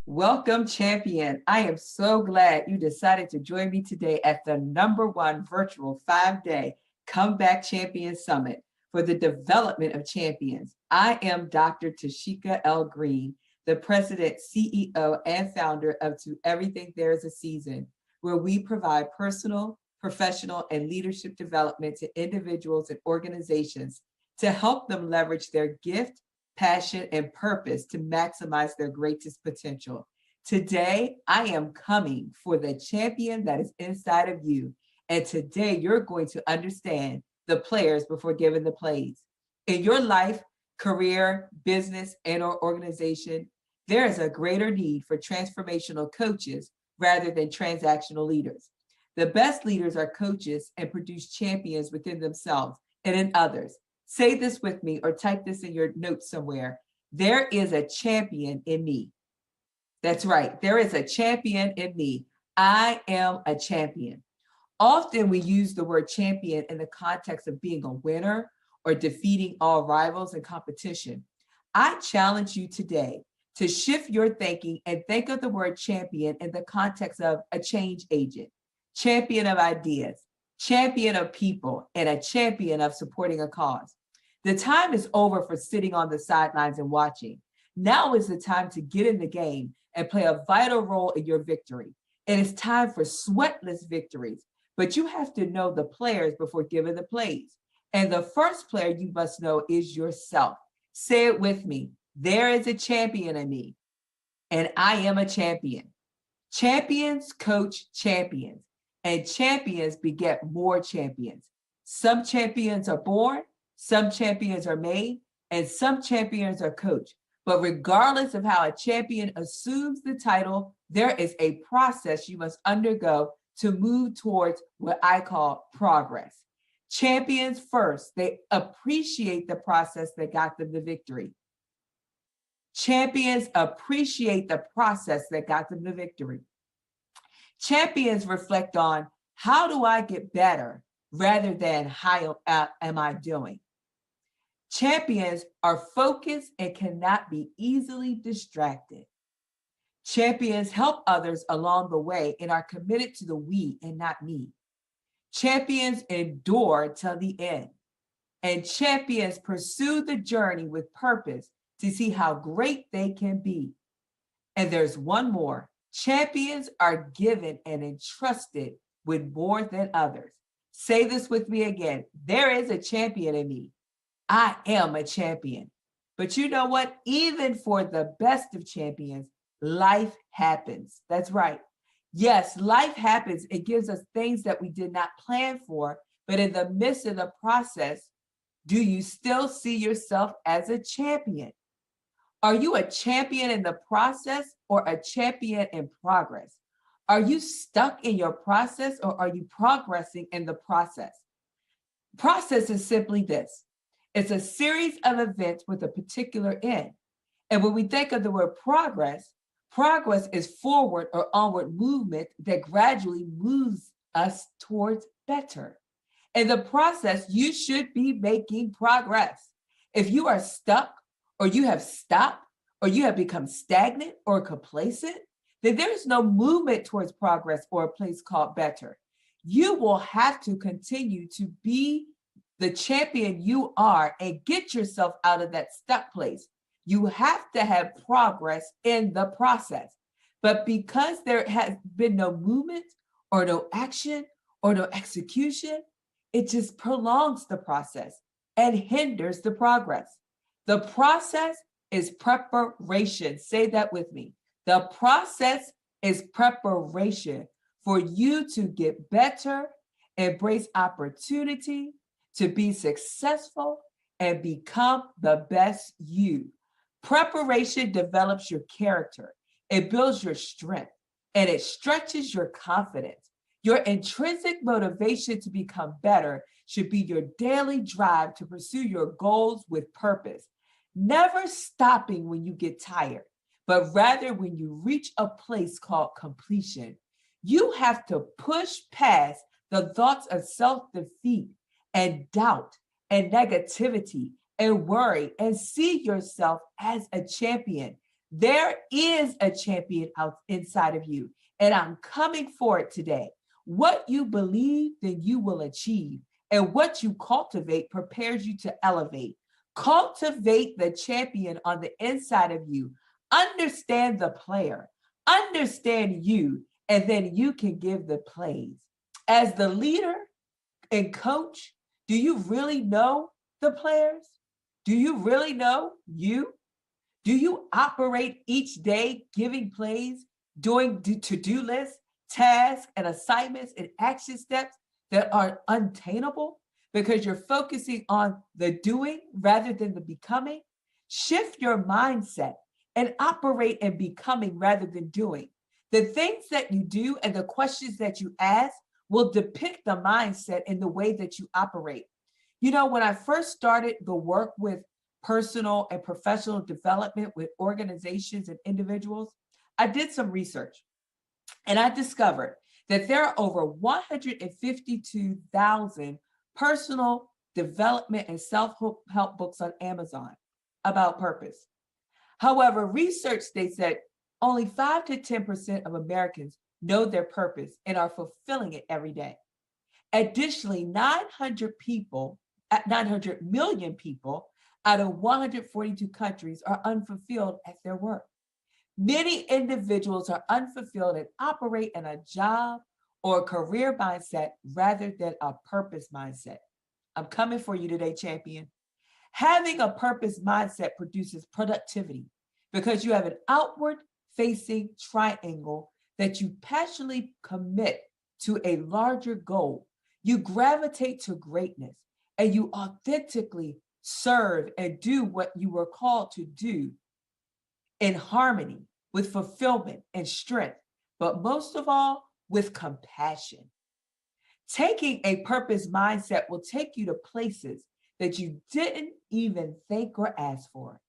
Welcome, champion. I am so glad you decided to join me today at the #1 virtual 5-day Comeback Champion Summit for the development of champions. I am Dr. Tashika L. Green, the president, CEO, and founder of To Everything There Is a Season, where we provide personal, professional, and leadership development to individuals and organizations to help them leverage their gift, passion, and purpose to maximize their greatest potential. Today, I am coming for the champion that is inside of you. And today, you're going to understand the players before giving the plays. In your life, career, business, and or organization, there is a greater need for transformational coaches rather than transactional leaders. The best leaders are coaches and produce champions within themselves and in others. Say this with me or type this in your notes somewhere. There is a champion in me. That's right. There is a champion in me. I am a champion. Often we use the word champion in the context of being a winner or defeating all rivals in competition. I challenge you today to shift your thinking and think of the word champion in the context of a change agent, champion of ideas, champion of people, and a champion of supporting a cause. The time is over for sitting on the sidelines and watching. Now is the time to get in the game and play a vital role in your victory. It is time for sweatless victories, but you have to know the players before giving the plays. And the first player you must know is yourself. Say it with me. There is a champion in me, and I am a champion. Champions coach champions, and champions beget more champions. Some champions are born, some champions are made, and some champions are coached. But regardless of how a champion assumes the title, there is a process you must undergo to move towards what I call progress. Champions first, they appreciate the process that got them the victory. Champions appreciate the process that got them the victory. Champions reflect on, how do I get better rather than how am I doing? Champions are focused and cannot be easily distracted. Champions help others along the way and are committed to the we and not me. Champions endure till the end. And champions pursue the journey with purpose to see how great they can be. And there's one more. Champions are given and entrusted with more than others. Say this with me again. There is a champion in me. I am a champion. But you know what? Even for the best of champions, life happens. That's right. Yes, life happens. It gives us things that we did not plan for. But in the midst of the process, do you still see yourself as a champion? Are you a champion in the process or a champion in progress? Are you stuck in your process or are you progressing in the process? Process is simply this. It's a series of events with a particular end. And when we think of the word progress, progress is forward or onward movement that gradually moves us towards better. In the process, you should be making progress. If you are stuck or you have stopped or you have become stagnant or complacent, then there's no movement towards progress or a place called better. You will have to continue to be the champion you are and get yourself out of that stuck place. You have to have progress in the process. But because there has been no movement or no action or no execution, it just prolongs the process and hinders the progress. The process is preparation. Say that with me. The process is preparation for you to get better, embrace opportunity, to be successful, and become the best you. Preparation develops your character. It builds your strength, and it stretches your confidence. Your intrinsic motivation to become better should be your daily drive to pursue your goals with purpose, never stopping when you get tired, but rather when you reach a place called completion. You have to push past the thoughts of self-defeat and doubt and negativity and worry and see yourself as a champion. There is a champion out inside of you, and I'm coming for it today. What you believe, then you will achieve, and what you cultivate prepares you to elevate. Cultivate the champion on the inside of you. Understand the player, understand you, and then you can give the plays. As the leader and coach, do you really know the players? Do you really know you? Do you operate each day giving plays, doing to-do lists, tasks, and assignments and action steps that are unattainable because you're focusing on the doing rather than the becoming? Shift your mindset and operate in becoming rather than doing. The things that you do and the questions that you ask will depict the mindset in the way that you operate. You know, when I first started the work with personal and professional development with organizations and individuals, I did some research and I discovered that there are over 152,000 personal development and self-help books on Amazon about purpose. However, research states that only 5 to 10% of Americans know their purpose and are fulfilling it every day. Additionally, 900 people 900 million people out of 142 countries are unfulfilled at their work. Many individuals are unfulfilled and operate in a job or a career mindset rather than a purpose mindset. I'm coming for you today, champion. Having a purpose mindset produces productivity because you have an outward facing triangle that you passionately commit to a larger goal. You gravitate to greatness and you authentically serve and do what you were called to do in harmony with fulfillment and strength, but most of all, with compassion. Taking a purpose mindset will take you to places that you didn't even think or ask for.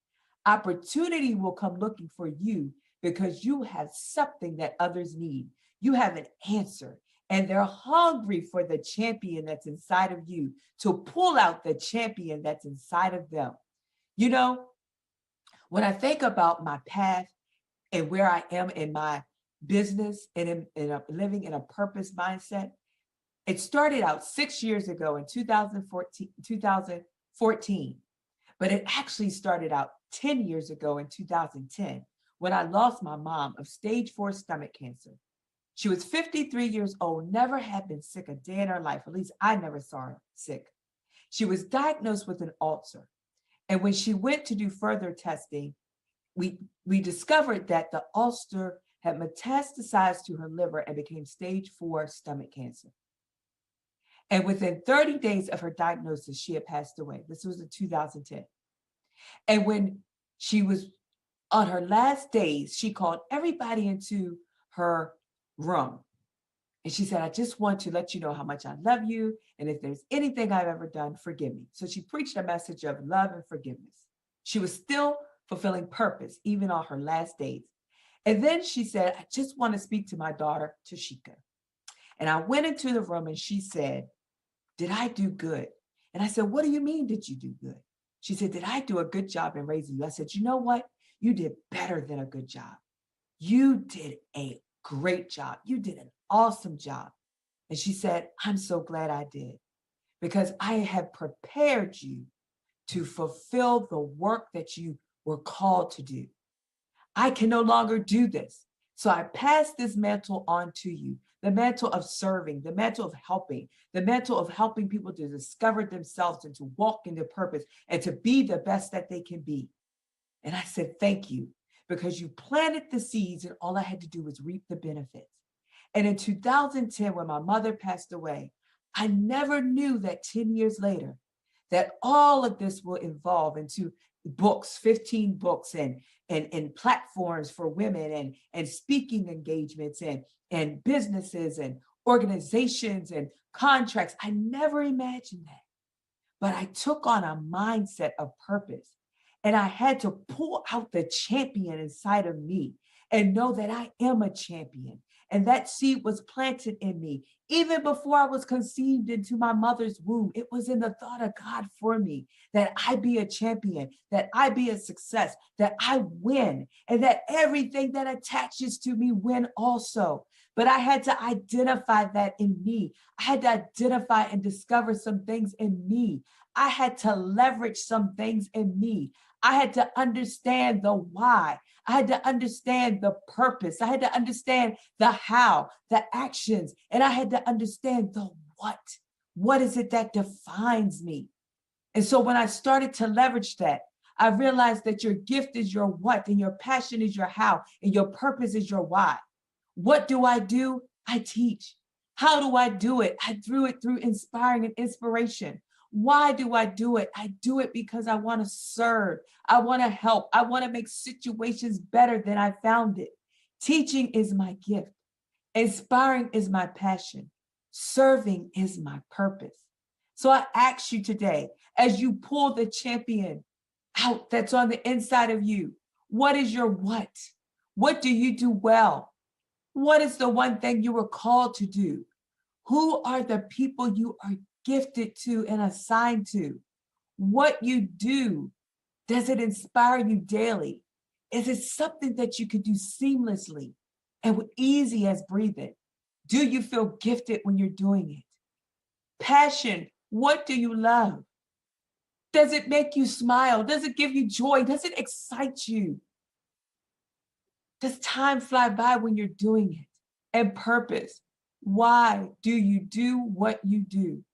Opportunity will come looking for you because you have something that others need. You have an answer, and they're hungry for the champion that's inside of you to pull out the champion that's inside of them. You know, when I think about my path and where I am in my business and living in a purpose mindset, it started out 6 years ago in 2014, but it actually started out 10 years ago in 2010 when I lost my mom of stage 4 stomach cancer. She was 53 years old, never had been sick a day in her life. At least I never saw her sick. She was diagnosed with an ulcer. And when she went to do further testing, we discovered that the ulcer had metastasized to her liver and became stage 4 stomach cancer. And within 30 days of her diagnosis, she had passed away. This was in 2010. And when she was on her last days, she called everybody into her room. And she said, I just want to let you know how much I love you. And if there's anything I've ever done, forgive me. So she preached a message of love and forgiveness. She was still fulfilling purpose, even on her last days. And then she said, I just want to speak to my daughter, Tashika. And I went into the room and she said, did I do good? And I said, what do you mean, did you do good? She said, did I do a good job in raising you? I said, you know what? You did better than a good job. You did a great job. You did an awesome job. And she said, I'm so glad I did because I have prepared you to fulfill the work that you were called to do. I can no longer do this. So I pass this mantle on to you, the mantle of serving, the mantle of helping, the mantle of helping people to discover themselves and to walk into purpose and to be the best that they can be. And I said, thank you, because you planted the seeds and all I had to do was reap the benefits. And in 2010, when my mother passed away, I never knew that 10 years later, that all of this will evolve into books, 15 books and platforms for women and speaking engagements and businesses and organizations and contracts. I never imagined that. But I took on a mindset of purpose and I had to pull out the champion inside of me and know that I am a champion. And that seed was planted in me. Even before I was conceived into my mother's womb, it was in the thought of God for me that I be a champion, that I be a success, that I win, and that everything that attaches to me win also. But I had to identify that in me. I had to identify and discover some things in me. I had to leverage some things in me. I had to understand the why. I had to understand the purpose. I had to understand the how, the actions, and I had to understand the what. What is it that defines me? And so when I started to leverage that, I realized that your gift is your what, and your passion is your how, and your purpose is your why. What do? I teach. How do I do it? I do it through inspiring and inspiration. Why do? I do it because I want to serve. I want to help. I want to make situations better than I found it. Teaching is my gift. Inspiring is my passion. Serving is my purpose. So I ask you today, as you pull the champion out that's on the inside of you, what is your what? What do you do well? What is the one thing you were called to do? Who are the people you are gifted to and assigned to? What you do, does it inspire you daily? Is it something that you could do seamlessly and with easy as breathing? Do you feel gifted when you're doing it? Passion, what do you love? Does it make you smile? Does it give you joy? Does it excite you? Does time fly by when you're doing it? And purpose. Why do you do what you do?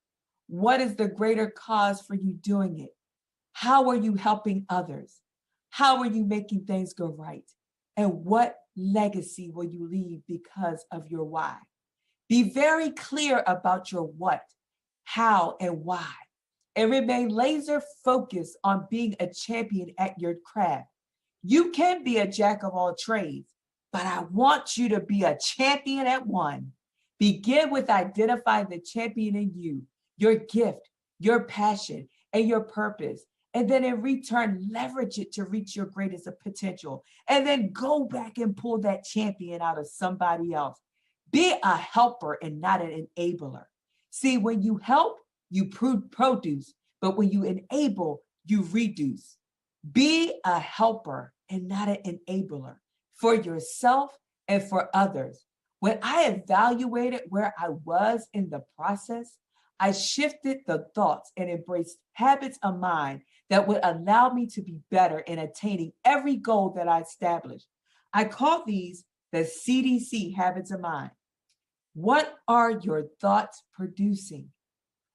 What is the greater cause for you doing it? How are you helping others? How are you making things go right? And what legacy will you leave because of your why? Be very clear about your what, how, and why, and remain laser focused on being a champion at your craft. You can be a jack of all trades, but I want you to be a champion at one. Begin with identifying the champion in you, your gift, your passion, and your purpose. And then in return, leverage it to reach your greatest potential. And then go back and pull that champion out of somebody else. Be a helper and not an enabler. See, when you help, you produce, but when you enable, you reduce. Be a helper and not an enabler for yourself and for others. When I evaluated where I was in the process, I shifted the thoughts and embraced habits of mine that would allow me to be better in attaining every goal that I established. I call these the CDC habits of mind. What are your thoughts producing?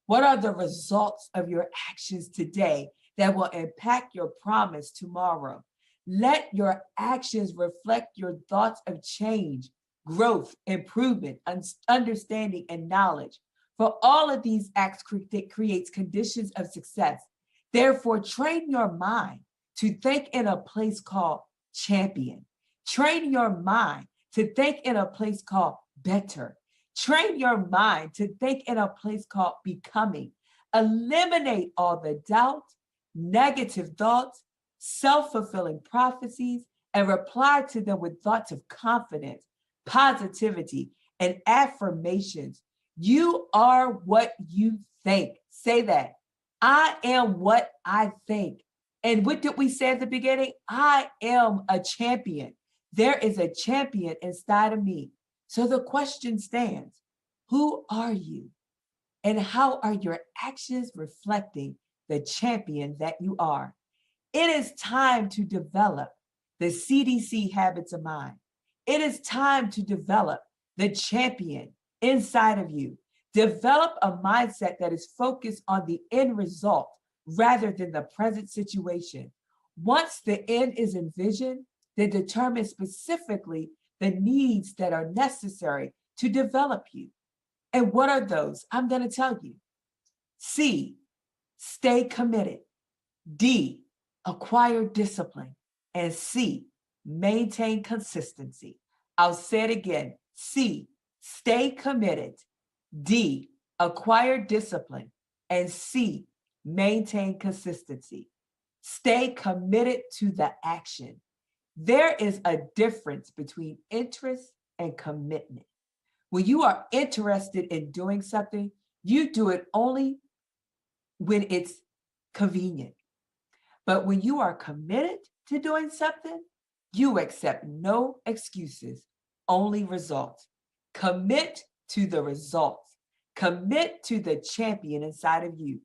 What are the results of your actions today that will impact your promise tomorrow? Let your actions reflect your thoughts of change, growth, improvement, understanding, and knowledge. For all of these acts creates conditions of success. Therefore, train your mind to think in a place called champion. Train your mind to think in a place called better. Train your mind to think in a place called becoming. Eliminate all the doubt, negative thoughts, self-fulfilling prophecies, and reply to them with thoughts of confidence, positivity, and affirmations. You are what you think. Say that. I am what I think. And what did we say at the beginning? I am a champion. There is a champion inside of me. So the question stands, who are you? And how are your actions reflecting the champion that you are? It is time to develop the CDC habits of mind. It is time to develop the champion inside of you. Develop a mindset that is focused on the end result rather than the present situation. Once the end is envisioned, then determine specifically the needs that are necessary to develop you. And what are those? I'm going to tell you. C, stay committed. D, acquire discipline. And C, maintain consistency. I'll say it again. C, stay committed. D, acquire discipline. And C, maintain consistency. Stay committed to the action. There is a difference between interest and commitment. When you are interested in doing something, you do it only when it's convenient. But when you are committed to doing something, you accept no excuses, only results. Commit to the results. Commit to the champion inside of you.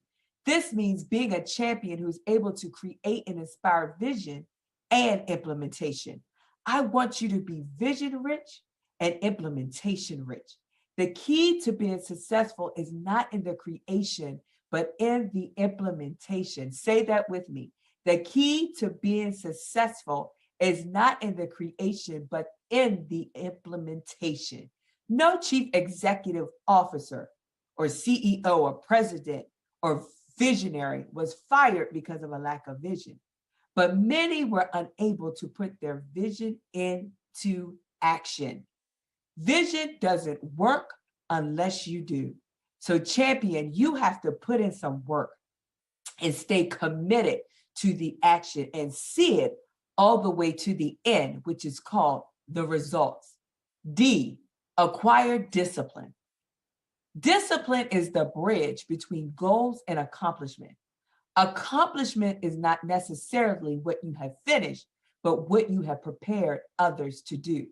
This means being a champion who's able to create and inspire vision and implementation. I want you to be vision rich and implementation rich. The key to being successful is not in the creation, but in the implementation. Say that with me. The key to being successful is not in the creation, but in the implementation. No chief executive officer or CEO or president or visionary was fired because of a lack of vision, but many were unable to put their vision into action. Vision doesn't work unless you do. So champion, you have to put in some work and stay committed to the action and see it all the way to the end, which is called the results. D, acquire discipline. Discipline is the bridge between goals and accomplishment. Accomplishment is not necessarily what you have finished, but what you have prepared others to do.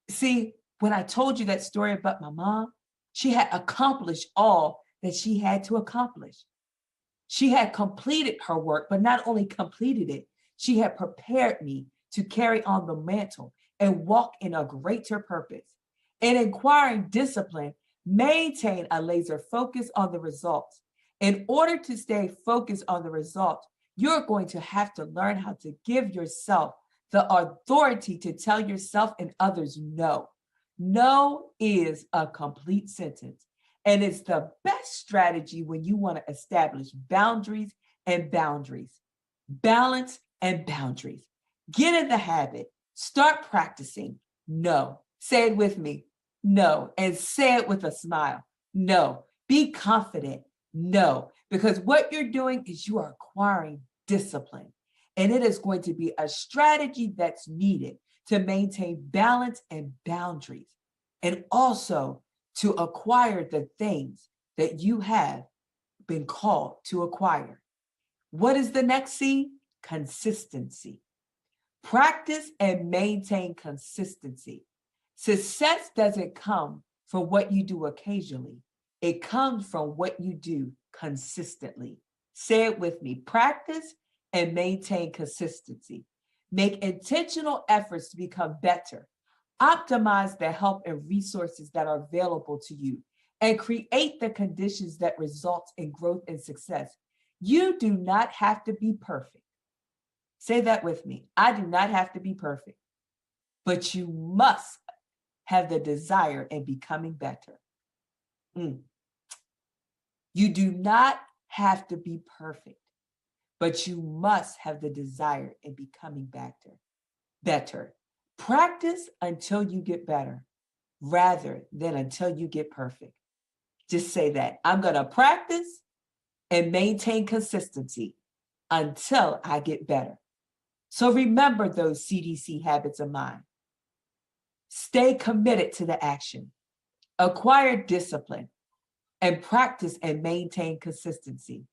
See, when I told you that story about my mom, she had accomplished all that she had to accomplish. She had completed her work, but not only completed it, she had prepared me to carry on the mantle and walk in a greater purpose. In acquiring discipline, maintain a laser focus on the results. In order to stay focused on the results, you're going to have to learn how to give yourself the authority to tell yourself and others no. No is a complete sentence. And it's the best strategy when you want to establish boundaries and boundaries, balance and boundaries. Get in the habit. Start practicing. No. Say it with me. No. And say it with a smile. No. Be confident. No. Because what you're doing is you are acquiring discipline. And it is going to be a strategy that's needed to maintain balance and boundaries. And also to acquire the things that you have been called to acquire. What is the next C? Consistency. Practice and maintain consistency. Success doesn't come from what you do occasionally. It comes from what you do consistently. Say it with me. Practice and maintain consistency. Make intentional efforts to become better. Optimize the help and resources that are available to you and create the conditions that result in growth and success. You do not have to be perfect. Say that with me. I do not have to be perfect, but you must have the desire in becoming better. You do not have to be perfect, but you must have the desire in becoming better. Practice until you get better rather than until you get perfect. Just say that. I'm going to practice and maintain consistency until I get better. So remember those CDC habits of mine. Stay committed to the action, acquire discipline, and practice and maintain consistency.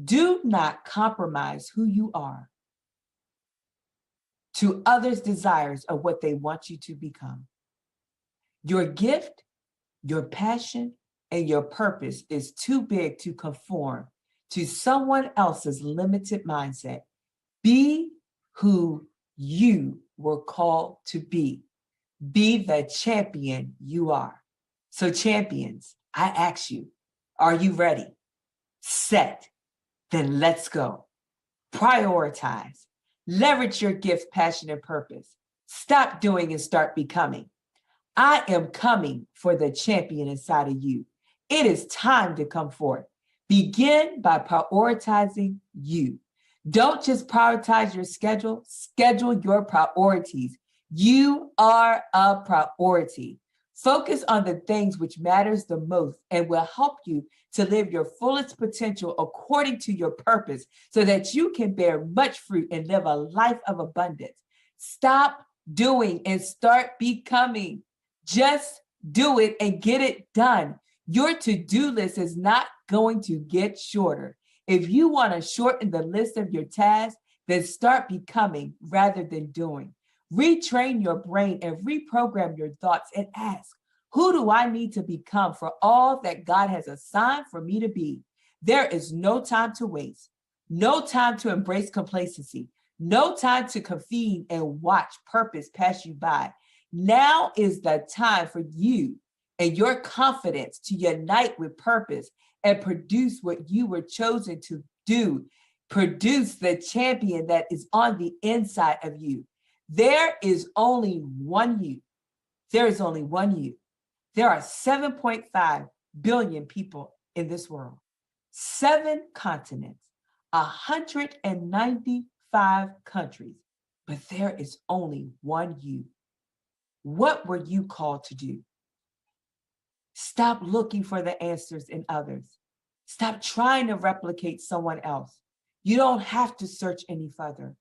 Do not compromise who you are to others' desires of what they want you to become. Your gift, your passion, and your purpose is too big to conform to someone else's limited mindset. Be who you were called to be. Be the champion you are. So champions, I ask you, are you ready? Set, then let's go. Prioritize. Leverage your gift, passion, and purpose. Stop doing and start becoming. I am coming for the champion inside of you. It is time to come forth. Begin by prioritizing you. Don't just prioritize your schedule, schedule your priorities. You are a priority. Focus on the things which matters the most and will help you to live your fullest potential according to your purpose so that you can bear much fruit and live a life of abundance. Stop doing and start becoming. Just do it and get it done. Your to-do list is not going to get shorter. If you want to shorten the list of your tasks, then start becoming rather than doing. Retrain your brain and reprogram your thoughts and ask, who do I need to become for all that God has assigned for me to be? There is no time to waste, no time to embrace complacency, no time to convene and watch purpose pass you by. Now is the time for you and your confidence to unite with purpose and produce what you were chosen to do. Produce the champion that is on the inside of you. There is only one you. There is only one you. There are 7.5 billion people in this world, 7 continents, 195 countries, but there is only one you. What were you called to do? Stop looking for the answers in others. Stop trying to replicate someone else. You don't have to search any further.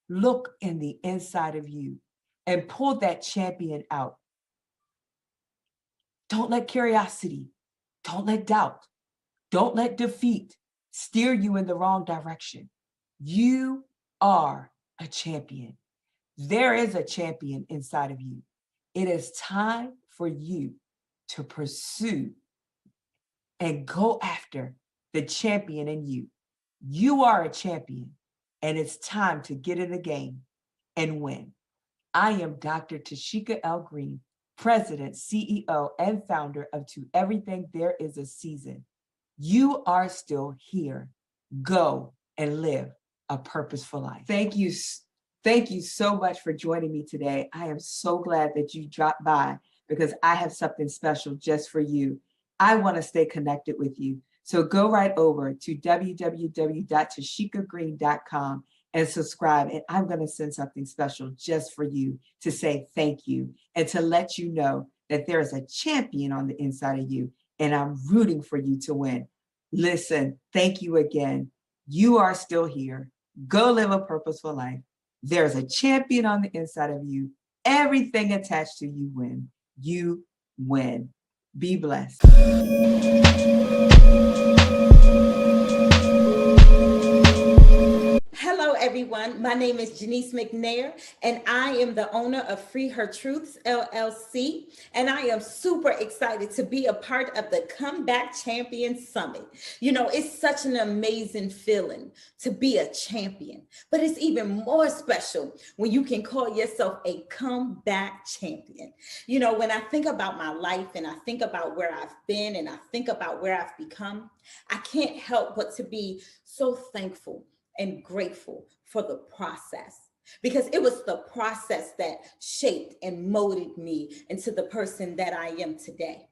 Look in the inside of you and pull that champion out. Don't let curiosity, don't let doubt, don't let defeat steer you in the wrong direction. You are a champion. There is a champion inside of you. It is time for you to pursue and go after the champion in you. You are a champion, and it's time to get in the game and win. I am Dr. Tashika L. Green, President, CEO, and founder of To Everything There Is a Season. You are still here. Go and live a purposeful life. Thank you. Thank you so much for joining me today. I am so glad that you dropped by because I have something special just for you. I want to stay connected with you. So go right over to www.tashikagreen.com and subscribe. And I'm going to send something special just for you to say thank you and to let you know that there is a champion on the inside of you and I'm rooting for you to win. Listen, thank you again. You are still here. Go live a purposeful life. There's a champion on the inside of you. Everything attached to you win. You win. Be blessed. Hello, everyone. My name is Janice McNair, and I am the owner of Free Her Truths, LLC. And I am super excited to be a part of the Comeback Champion Summit. You know, it's such an amazing feeling to be a champion, but it's even more special when you can call yourself a comeback champion. You know, when I think about my life and I think about where I've been and I think about where I've become, I can't help but to be so thankful and grateful for the process, because it was the process that shaped and molded me into the person that I am today.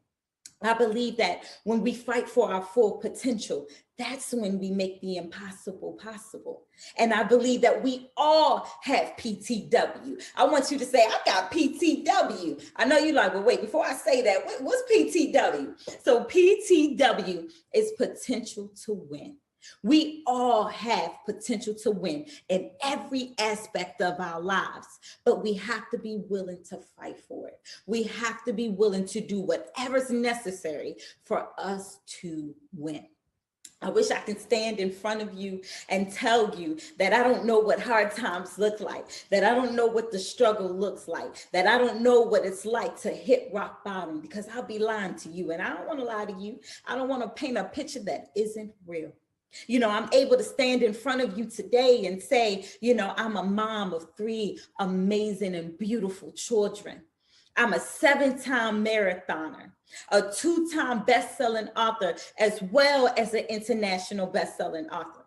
I believe that when we fight for our full potential, that's when we make the impossible possible. And I believe that we all have PTW. I want you to say, I got PTW. I know you're like, well, wait, before I say that, what's PTW? So PTW is potential to win. We all have potential to win in every aspect of our lives, but we have to be willing to fight for it. We have to be willing to do whatever's necessary for us to win. I wish I could stand in front of you and tell you that I don't know what hard times look like, that I don't know what the struggle looks like, that I don't know what it's like to hit rock bottom, because I'll be lying to you, and I don't want to lie to you. I don't want to paint a picture that isn't real. You know, I'm able to stand in front of you today and say, you know, I'm a mom of 3 amazing and beautiful children. I'm a 7-time marathoner, a 2-time best-selling author, as well as an international best-selling author,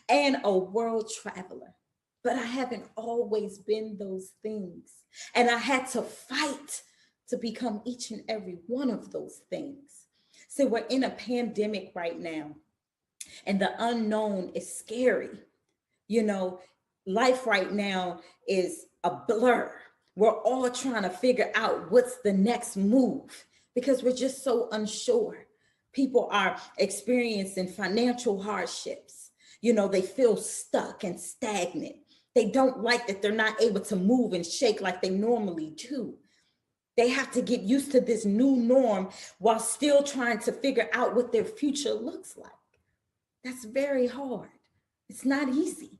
and a world traveler. But I haven't always been those things. And I had to fight to become each and every one of those things. So we're in a pandemic right now. And the unknown is scary. You know, life right now is a blur. We're all trying to figure out what's the next move because we're just so unsure. People are experiencing financial hardships. You know, they feel stuck and stagnant. They don't like that they're not able to move and shake like they normally do. They have to get used to this new norm while still trying to figure out what their future looks like. That's very hard. It's not easy.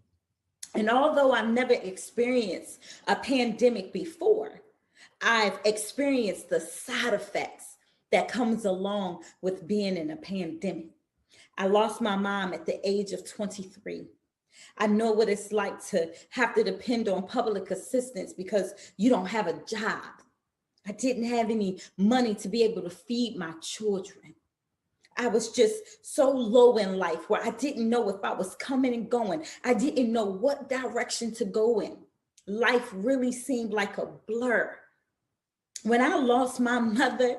And although I've never experienced a pandemic before, I've experienced the side effects that comes along with being in a pandemic. I lost my mom at the age of 23. I know what it's like to have to depend on public assistance because you don't have a job. I didn't have any money to be able to feed my children. I was just so low in life where I didn't know if I was coming and going. I didn't know what direction to go in. Life really seemed like a blur. When I lost my mother,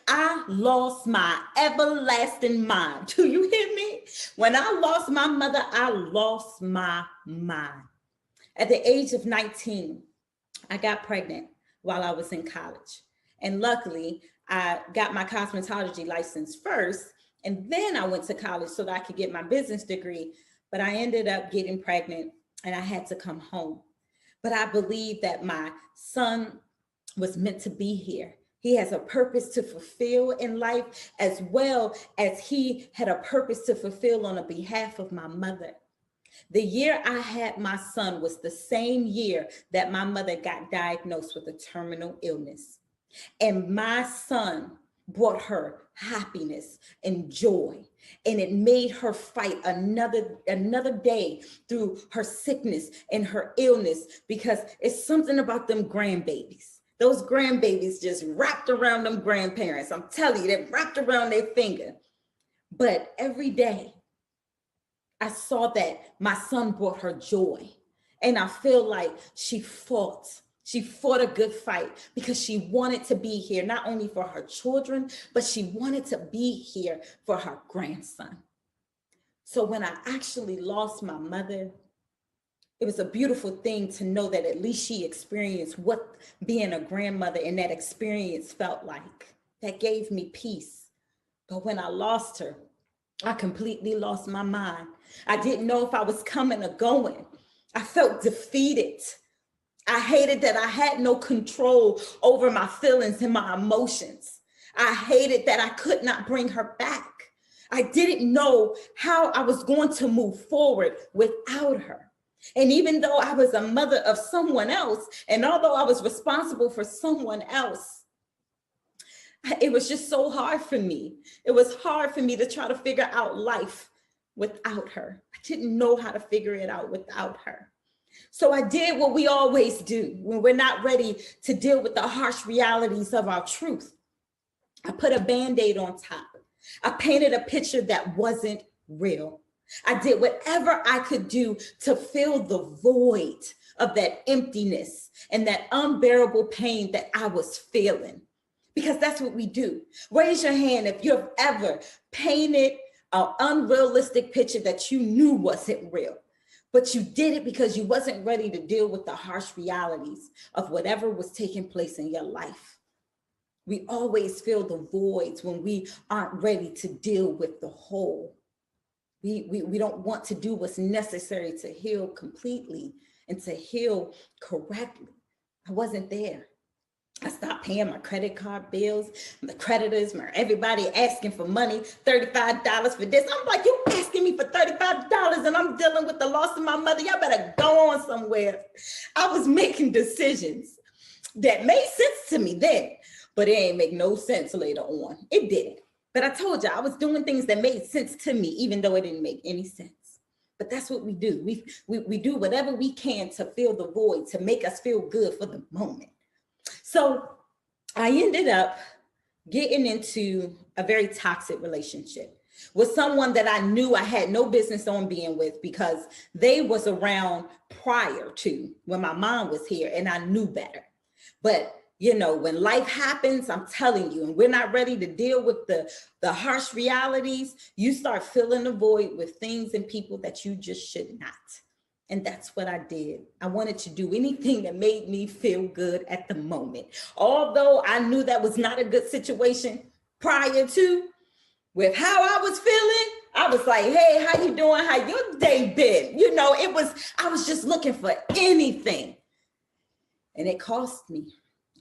I lost my everlasting mind. Do you hear me? When I lost my mother, I lost my mind. At the age of 19, I got pregnant while I was in college. And luckily, I got my cosmetology license first. And then I went to college so that I could get my business degree, but I ended up getting pregnant and I had to come home. But I believe that my son was meant to be here. He has a purpose to fulfill in life, as well as he had a purpose to fulfill on the behalf of my mother. The year I had my son was the same year that my mother got diagnosed with a terminal illness. And my son brought her happiness and joy, and it made her fight another day through her sickness and her illness, because it's something about them grandbabies. Those grandbabies just wrapped around them grandparents. I'm telling you, they wrapped around their finger. But every day I saw that my son brought her joy, and I feel like she fought a good fight, because she wanted to be here, not only for her children, but she wanted to be here for her grandson. So when I actually lost my mother, it was a beautiful thing to know that at least she experienced what being a grandmother and that experience felt like. That gave me peace. But when I lost her, I completely lost my mind. I didn't know if I was coming or going. I felt defeated. I hated that I had no control over my feelings and my emotions. I hated that I could not bring her back. I didn't know how I was going to move forward without her. And even though I was a mother of someone else, and although I was responsible for someone else, it was just so hard for me. It was hard for me to try to figure out life without her. I didn't know how to figure it out without her. So I did what we always do when we're not ready to deal with the harsh realities of our truth. I put a Band-Aid on top. I painted a picture that wasn't real. I did whatever I could do to fill the void of that emptiness and that unbearable pain that I was feeling. Because that's what we do. Raise your hand if you've ever painted an unrealistic picture that you knew wasn't real. But you did it because you wasn't ready to deal with the harsh realities of whatever was taking place in your life. We always fill the voids when we aren't ready to deal with the whole. We don't want to do what's necessary to heal completely and to heal correctly. I wasn't there. I stopped paying my credit card bills, the creditors, everybody asking for money, $35 for this. I'm like, you asking me for $35 and I'm dealing with the loss of my mother. Y'all better go on somewhere. I was making decisions that made sense to me then, but it ain't make no sense later on. It didn't. But I told you, I was doing things that made sense to me, even though it didn't make any sense. But that's what we do. We do whatever we can to fill the void, to make us feel good for the moment. So I ended up getting into a very toxic relationship with someone that I knew I had no business on being with, because they was around prior to when my mom was here and I knew better. But you know, when life happens, I'm telling you, and we're not ready to deal with the harsh realities, you start filling the void with things and people that you just should not. And that's what I did. I wanted to do anything that made me feel good at the moment. Although I knew that was not a good situation prior to, with how I was feeling, I was like, hey, how you doing? How your day been? You know, I was just looking for anything. And it cost me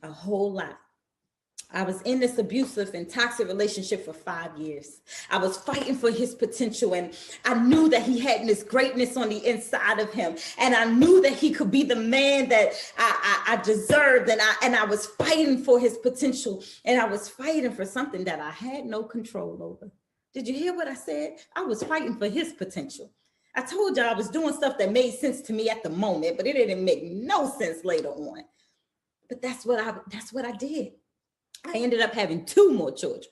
a whole lot. I was in this abusive and toxic relationship for 5 years. I was fighting for his potential, and I knew that he had this greatness on the inside of him, and I knew that he could be the man that I deserved, and I was fighting for his potential, and I was fighting for something that I had no control over. Did you hear what I said? I was fighting for his potential. I told you I was doing stuff that made sense to me at the moment, but it didn't make no sense later on. But that's what I did. I ended up having 2 more children.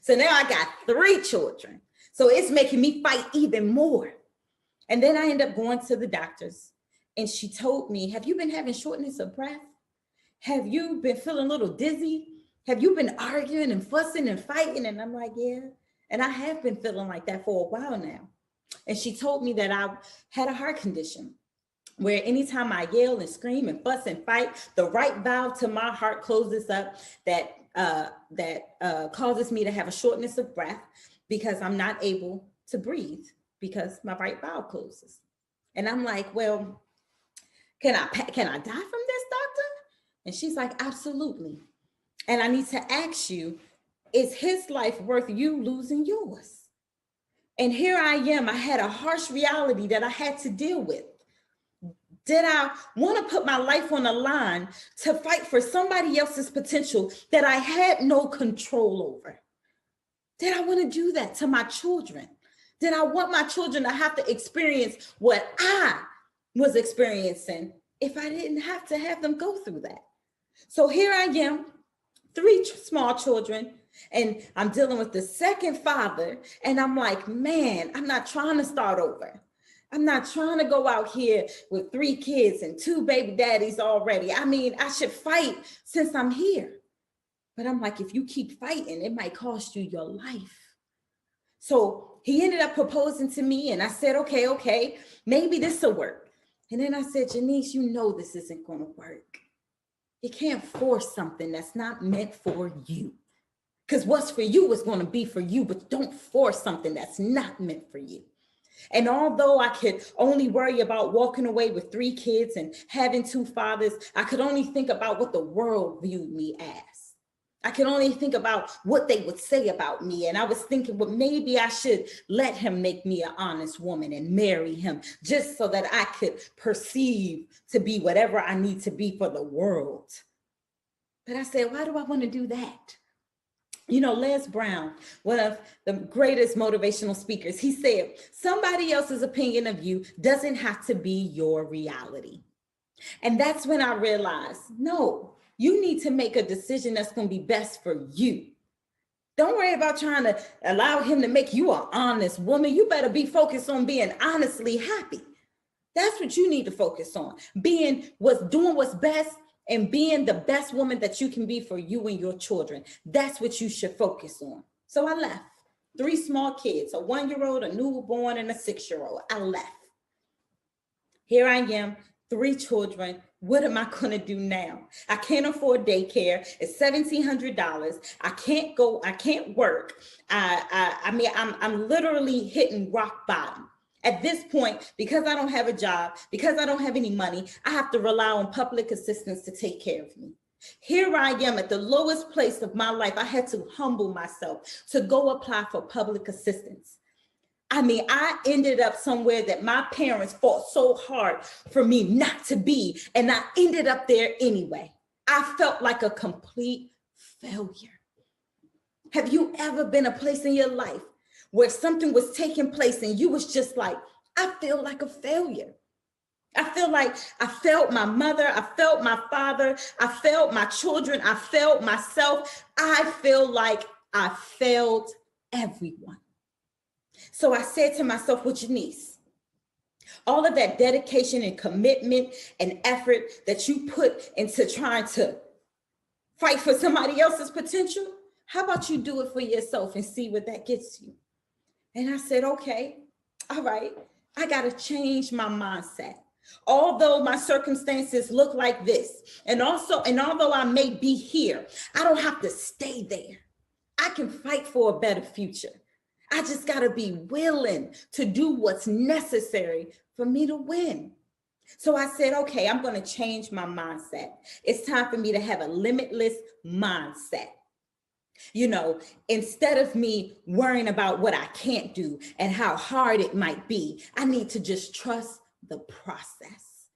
So now I got 3 children. So it's making me fight even more. And then I ended up going to the doctors, and she told me, have you been having shortness of breath? Have you been feeling a little dizzy? Have you been arguing and fussing and fighting? And I'm like, yeah. And I have been feeling like that for a while now. And she told me that I had a heart condition, where anytime I yell and scream and fuss and fight, the right valve to my heart closes up, that causes me to have a shortness of breath, because I'm not able to breathe because my right valve closes. And I'm like, well, can I die from this, doctor? And she's like, absolutely. And I need to ask you, is his life worth you losing yours? And here I am. I had a harsh reality that I had to deal with. Did I want to put my life on the line to fight for somebody else's potential that I had no control over? Did I want to do that to my children? Did I want my children to have to experience what I was experiencing if I didn't have to have them go through that? So here I am, 3 small children, and I'm dealing with the second father, and I'm like, man, I'm not trying to start over. I'm not trying to go out here with 3 kids and 2 baby daddies already. I mean, I should fight since I'm here. But I'm like, if you keep fighting, it might cost you your life. So he ended up proposing to me, and I said, okay, maybe this will work. And then I said, Janice, you know this isn't going to work. You can't force something that's not meant for you. Because what's for you is going to be for you, but don't force something that's not meant for you. And although I could only worry about walking away with 3 kids and having 2 fathers, I could only think about what the world viewed me as. I could only think about what they would say about me. And I was thinking, well, maybe I should let him make me an honest woman and marry him just so that I could perceive to be whatever I need to be for the world. But I said, why do I want to do that? You know, Les Brown, one of the greatest motivational speakers, he said, somebody else's opinion of you doesn't have to be your reality. And that's when I realized, no, you need to make a decision that's going to be best for you. Don't worry about trying to allow him to make you an honest woman. You better be focused on being honestly happy. That's what you need to focus on. Doing what's best and being the best woman that you can be for you and your children. That's what you should focus on. So I left. 3 small kids, a 1-year-old, a newborn, and a 6-year-old. I left. Here I am, 3 children. What am I going to do now? I can't afford daycare. It's $1,700. I can't go. I can't work. I'm literally hitting rock bottom. At this point, because I don't have a job, because I don't have any money, I have to rely on public assistance to take care of me. Here I am at the lowest place of my life. I had to humble myself to go apply for public assistance. I mean, I ended up somewhere that my parents fought so hard for me not to be, and I ended up there anyway. I felt like a complete failure. Have you ever been a place in your life where something was taking place and you was just like, I feel like a failure? I feel like I failed my mother, I failed my father, I failed my children, I failed myself. I feel like I failed everyone. So I said to myself, well, Janice, all of that dedication and commitment and effort that you put into trying to fight for somebody else's potential, how about you do it for yourself and see what that gets you? And I said, okay, all right, I got to change my mindset. Although my circumstances look like this, and although I may be here, I don't have to stay there. I can fight for a better future. I just got to be willing to do what's necessary for me to win. So I said, okay, I'm going to change my mindset. It's time for me to have a limitless mindset. You know, instead of me worrying about what I can't do and how hard it might be, I need to just trust the process.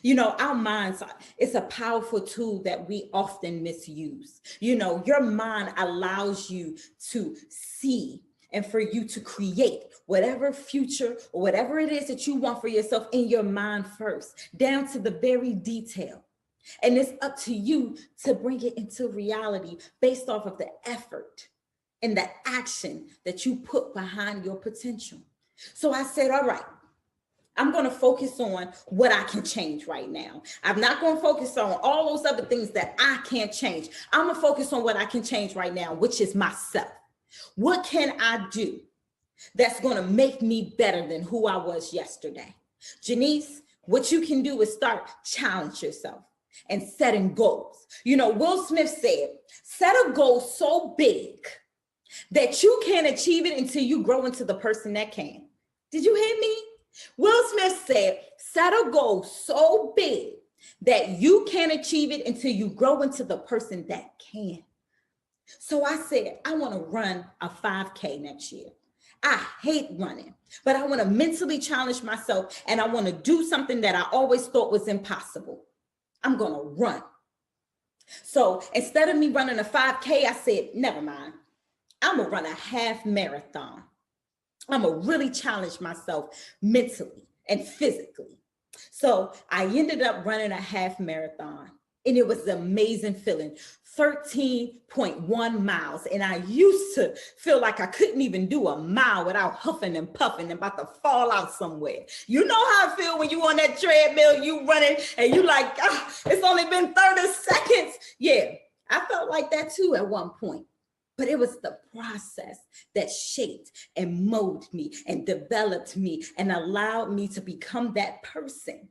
You know, our minds, it's a powerful tool that we often misuse. You know, your mind allows you to see and for you to create whatever future or whatever it is that you want for yourself in your mind first, down to the very detail. And it's up to you to bring it into reality based off of the effort and the action that you put behind your potential. So I said, all right, I'm going to focus on what I can change right now. I'm not going to focus on all those other things that I can't change. I'm going to focus on what I can change right now, which is myself. What can I do that's going to make me better than who I was yesterday? Janice, what you can do is start challenge yourself and setting goals. You know, Will Smith said, set a goal so big that you can't achieve it until you grow into the person that can. Did you hear me? Will Smith said, set a goal so big that you can't achieve it until you grow into the person that can. So I said, I want to run a 5K next year. I hate running, but I want to mentally challenge myself and I want to do something that I always thought was impossible. I'm going to run. So instead of me running a 5K, I said, never mind. I'm going to run a half marathon. I'm going to really challenge myself mentally and physically. So I ended up running a half marathon, and it was an amazing feeling, 13.1 miles. And I used to feel like I couldn't even do a mile without huffing and puffing and about to fall out somewhere. You know how I feel when you on that treadmill, you running and you like, it's only been 30 seconds. Yeah, I felt like that too at one point. But it was the process that shaped and molded me and developed me and allowed me to become that person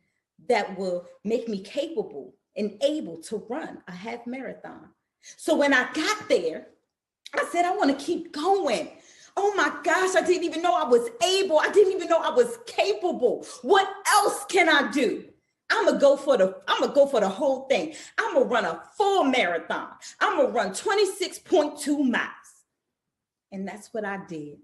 that will make me capable and able to run a half marathon. So when I got there, I said, I want to keep going. Oh my gosh, I didn't even know I was able. I didn't even know I was capable. What else can I do? I'm gonna go for the whole thing. I'm gonna run a full marathon. I'm gonna run 26.2 miles. And that's what I did.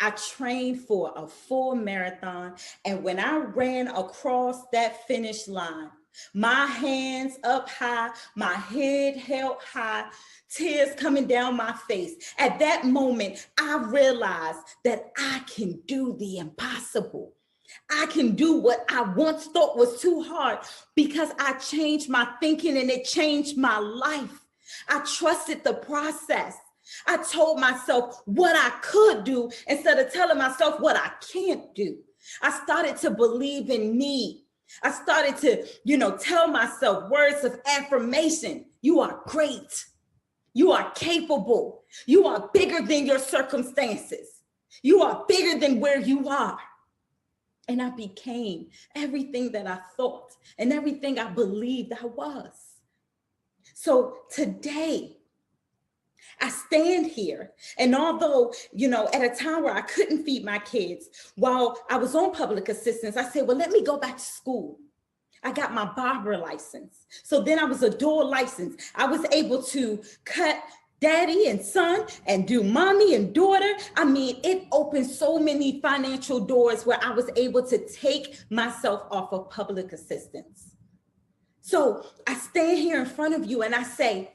I trained for a full marathon. And when I ran across that finish line, my hands up high, my head held high, tears coming down my face. At that moment, I realized that I can do the impossible. I can do what I once thought was too hard because I changed my thinking and it changed my life. I trusted the process. I told myself what I could do instead of telling myself what I can't do. I started to believe in me. I started to, tell myself words of affirmation. You are great. You are capable. You are bigger than your circumstances. You are bigger than where you are. And I became everything that I thought and everything I believed I was. So today, I stand here. And although, at a time where I couldn't feed my kids, while I was on public assistance, I said, well, let me go back to school. I got my barber license. So then I was a dual license. I was able to cut daddy and son and do mommy and daughter. I mean, it opened so many financial doors where I was able to take myself off of public assistance. So I stand here in front of you and I say,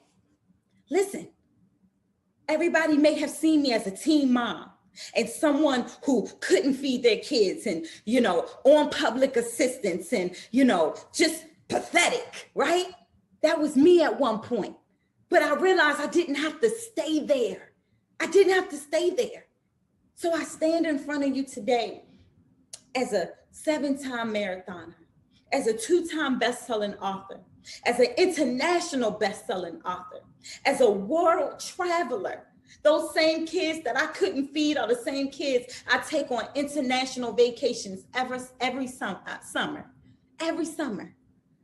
listen, everybody may have seen me as a teen mom and someone who couldn't feed their kids and, on public assistance and, just pathetic, right? That was me at one point. But I realized I didn't have to stay there. I didn't have to stay there. So I stand in front of you today as a 7-time marathoner, as a 2-time best-selling author, as an international best-selling author, as a world traveler. Those same kids that I couldn't feed are the same kids I take on international vacations every summer. Every summer.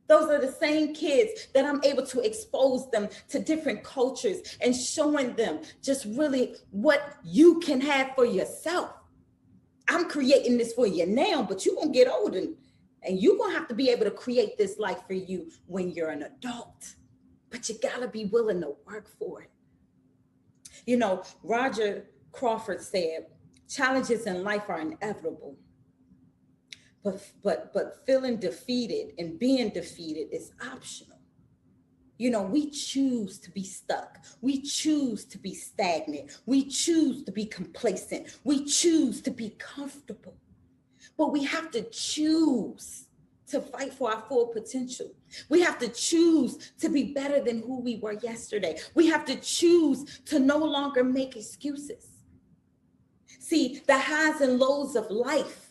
Those are the same kids that I'm able to expose them to different cultures and showing them just really what you can have for yourself. I'm creating this for you now, but you're going to get old and you're going to have to be able to create this life for you when you're an adult. But you got to be willing to work for it. Roger Crawford said, challenges in life are inevitable. But feeling defeated and being defeated is optional. We choose to be stuck. We choose to be stagnant. We choose to be complacent. We choose to be comfortable. But we have to choose to fight for our full potential. We have to choose to be better than who we were yesterday. We have to choose to no longer make excuses. See, the highs and lows of life,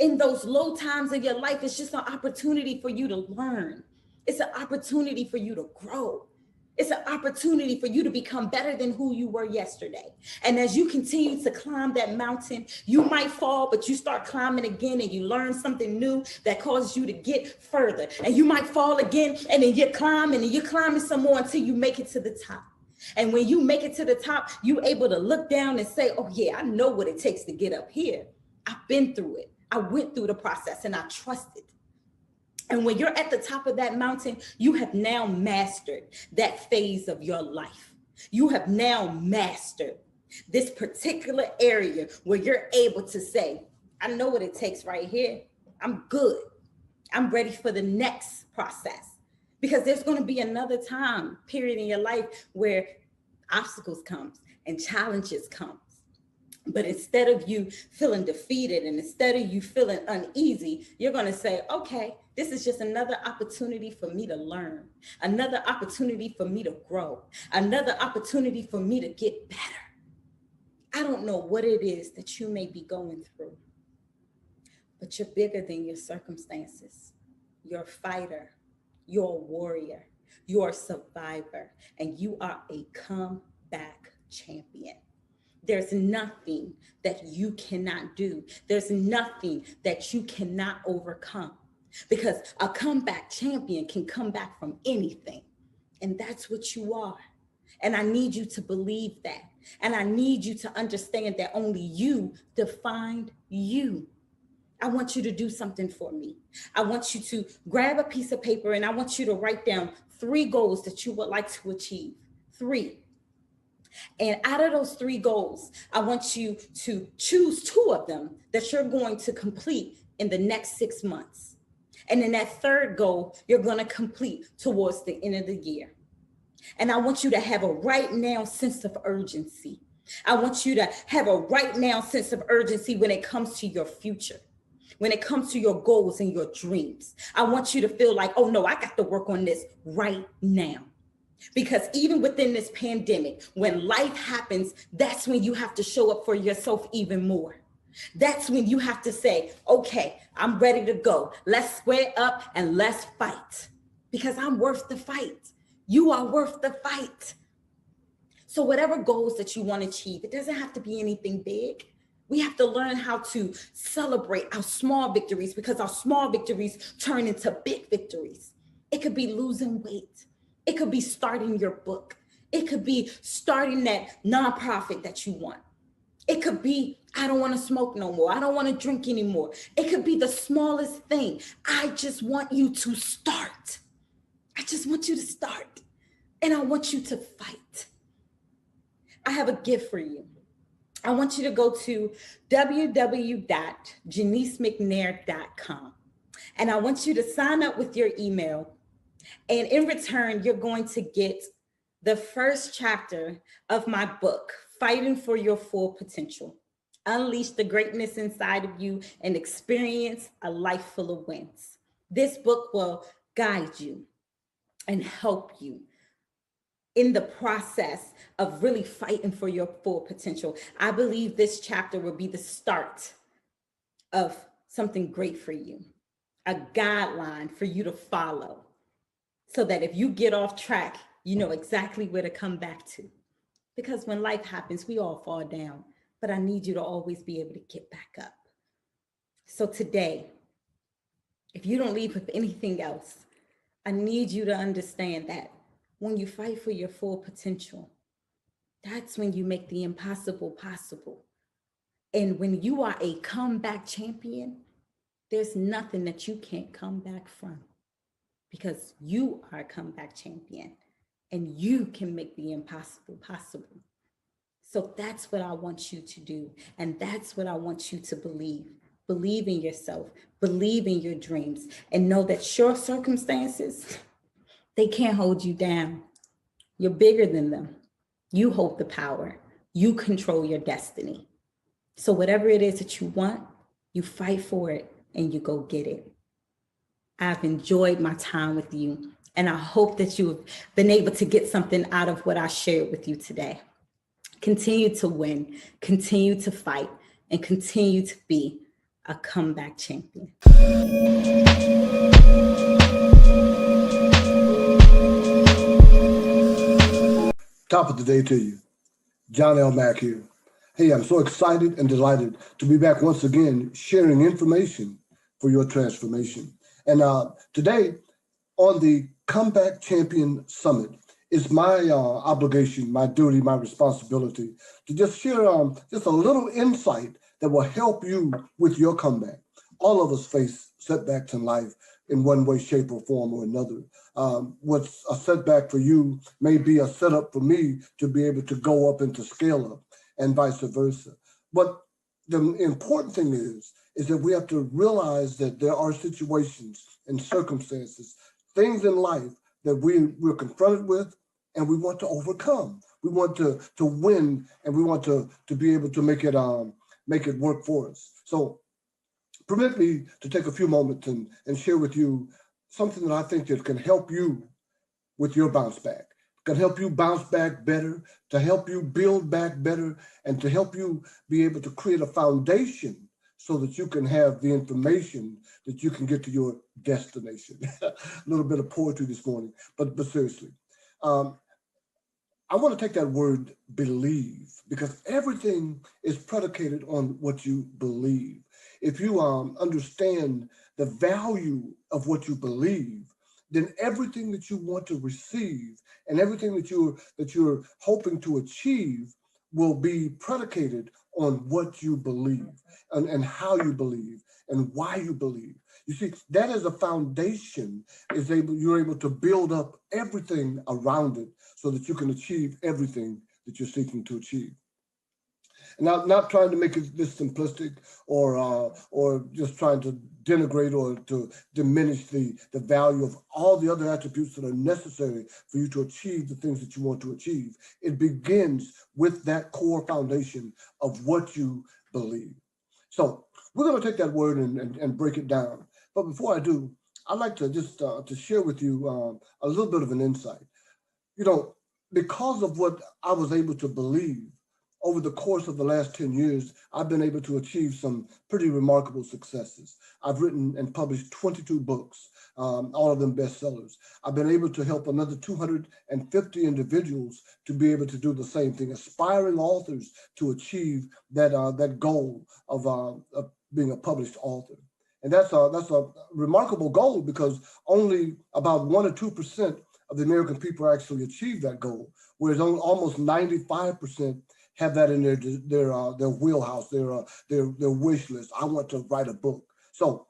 in those low times of your life, it's just an opportunity for you to learn. It's an opportunity for you to grow. It's an opportunity for you to become better than who you were yesterday. And as you continue to climb that mountain, you might fall, but you start climbing again and you learn something new that causes you to get further. And you might fall again and then you climb and you're climbing some more until you make it to the top. And when you make it to the top, you're able to look down and say, oh yeah, I know what it takes to get up here. I've been through it. I went through the process and I trusted. And when you're at the top of that mountain, you have now mastered that phase of your life. You have now mastered This particular area where you're able to say, I know what it takes right here. I'm good. I'm ready for the next process. Because there's going to be another time period in your life where obstacles comes and challenges comes. But instead of you feeling defeated and instead of you feeling uneasy, you're going to say, okay, this is just another opportunity for me to learn, another opportunity for me to grow, another opportunity for me to get better. I don't know what it is that you may be going through, but you're bigger than your circumstances. You're a fighter, you're a warrior, you're a survivor, and you are a comeback champion. There's nothing that you cannot do. There's nothing that you cannot overcome, because a comeback champion can come back from anything. And that's what you are. And I need you to believe that. And I need you to understand that only you defined you. I want you to do something for me. I want you to grab a piece of paper and I want you to write down 3 goals that you would like to achieve. 3. And out of those 3 goals, I want you to choose 2 of them that you're going to complete in the next 6 months. And then that 3rd goal, you're going to complete towards the end of the year. And I want you to have a right now sense of urgency. I want you to have a right now sense of urgency when it comes to your future, when it comes to your goals and your dreams. I want you to feel like, oh no, I got to work on this right now. Because even within this pandemic, when life happens, that's when you have to show up for yourself even more. That's when you have to say, okay, I'm ready to go. Let's square up and let's fight, because I'm worth the fight. You are worth the fight. So whatever goals that you want to achieve, it doesn't have to be anything big. We have to learn how to celebrate our small victories, because our small victories turn into big victories. It could be losing weight. It could be starting your book. It could be starting that nonprofit that you want. It could be, I don't want to smoke no more. I don't want to drink anymore. It could be the smallest thing. I just want you to start. I just want you to start. And I want you to fight. I have a gift for you. I want you to go to www.janisemcnair.com. And I want you to sign up with your email. And in return, you're going to get the first chapter of my book, Fighting for Your Full Potential. Unleash the greatness inside of you and experience a life full of wins. This book will guide you and help you in the process of really fighting for your full potential. I believe this chapter will be the start of something great for you, a guideline for you to follow, so that if you get off track, you know exactly where to come back to. Because when life happens, we all fall down, but I need you to always be able to get back up. So today, if you don't leave with anything else, I need you to understand that when you fight for your full potential, that's when you make the impossible possible. And when you are a comeback champion, there's nothing that you can't come back from, because you are a comeback champion and you can make the impossible possible. So that's what I want you to do. And that's what I want you to believe. Believe in yourself, believe in your dreams, and know that your circumstances, they can't hold you down. You're bigger than them. You hold the power. You control your destiny. So whatever it is that you want, you fight for it and you go get it. I've enjoyed my time with you, and I hope that you've been able to get something out of what I shared with you today. Continue to win, continue to fight, and continue to be a comeback champion. Top of the day to you. John L. Mack here. Hey, I'm so excited and delighted to be back once again sharing information for your transformation. And today on the Comeback Champion Summit, it's my obligation, my duty, my responsibility to just share just a little insight that will help you with your comeback. All of us face setbacks in life in one way, shape, or form or another. What's a setback for you may be a setup for me to be able to go up and to scale up. and vice versa. But the important thing is that we have to realize that there are situations and circumstances, things in life that we're confronted with and we want to overcome. We want to win, and we want to be able to make it work for us. So permit me to take a few moments and share with you something that I think that can help you with your bounce back, can help you bounce back better, to help you build back better, and to help you be able to create a foundation so that you can have the information that you can get to your destination. A little bit of poetry this morning, but seriously. I want to take that word believe, because everything is predicated on what you believe. If you understand the value of what you believe, then everything that you want to receive and everything that you're hoping to achieve will be predicated on what you believe and how you believe and why you believe. You see, that is a foundation. You're able to build up everything around it so that you can achieve everything that you're seeking to achieve. And not trying to make it this simplistic or just trying to denigrate or to diminish the value of all the other attributes that are necessary for you to achieve the things that you want to achieve. It begins with that core foundation of what you believe. So we're going to take that word and break it down. But before I do, I'd like to just to share with you a little bit of an insight. You know, because of what I was able to believe over the course of the last 10 years, I've been able to achieve some pretty remarkable successes. I've written and published 22 books, all of them bestsellers. I've been able to help another 250 individuals to be able to do the same thing, aspiring authors to achieve that goal of being a published author. And that's a remarkable goal, because only about 1 or 2% of the American people actually achieve that goal, whereas almost 95% have that in their wheelhouse, their wish list. I want to write a book. So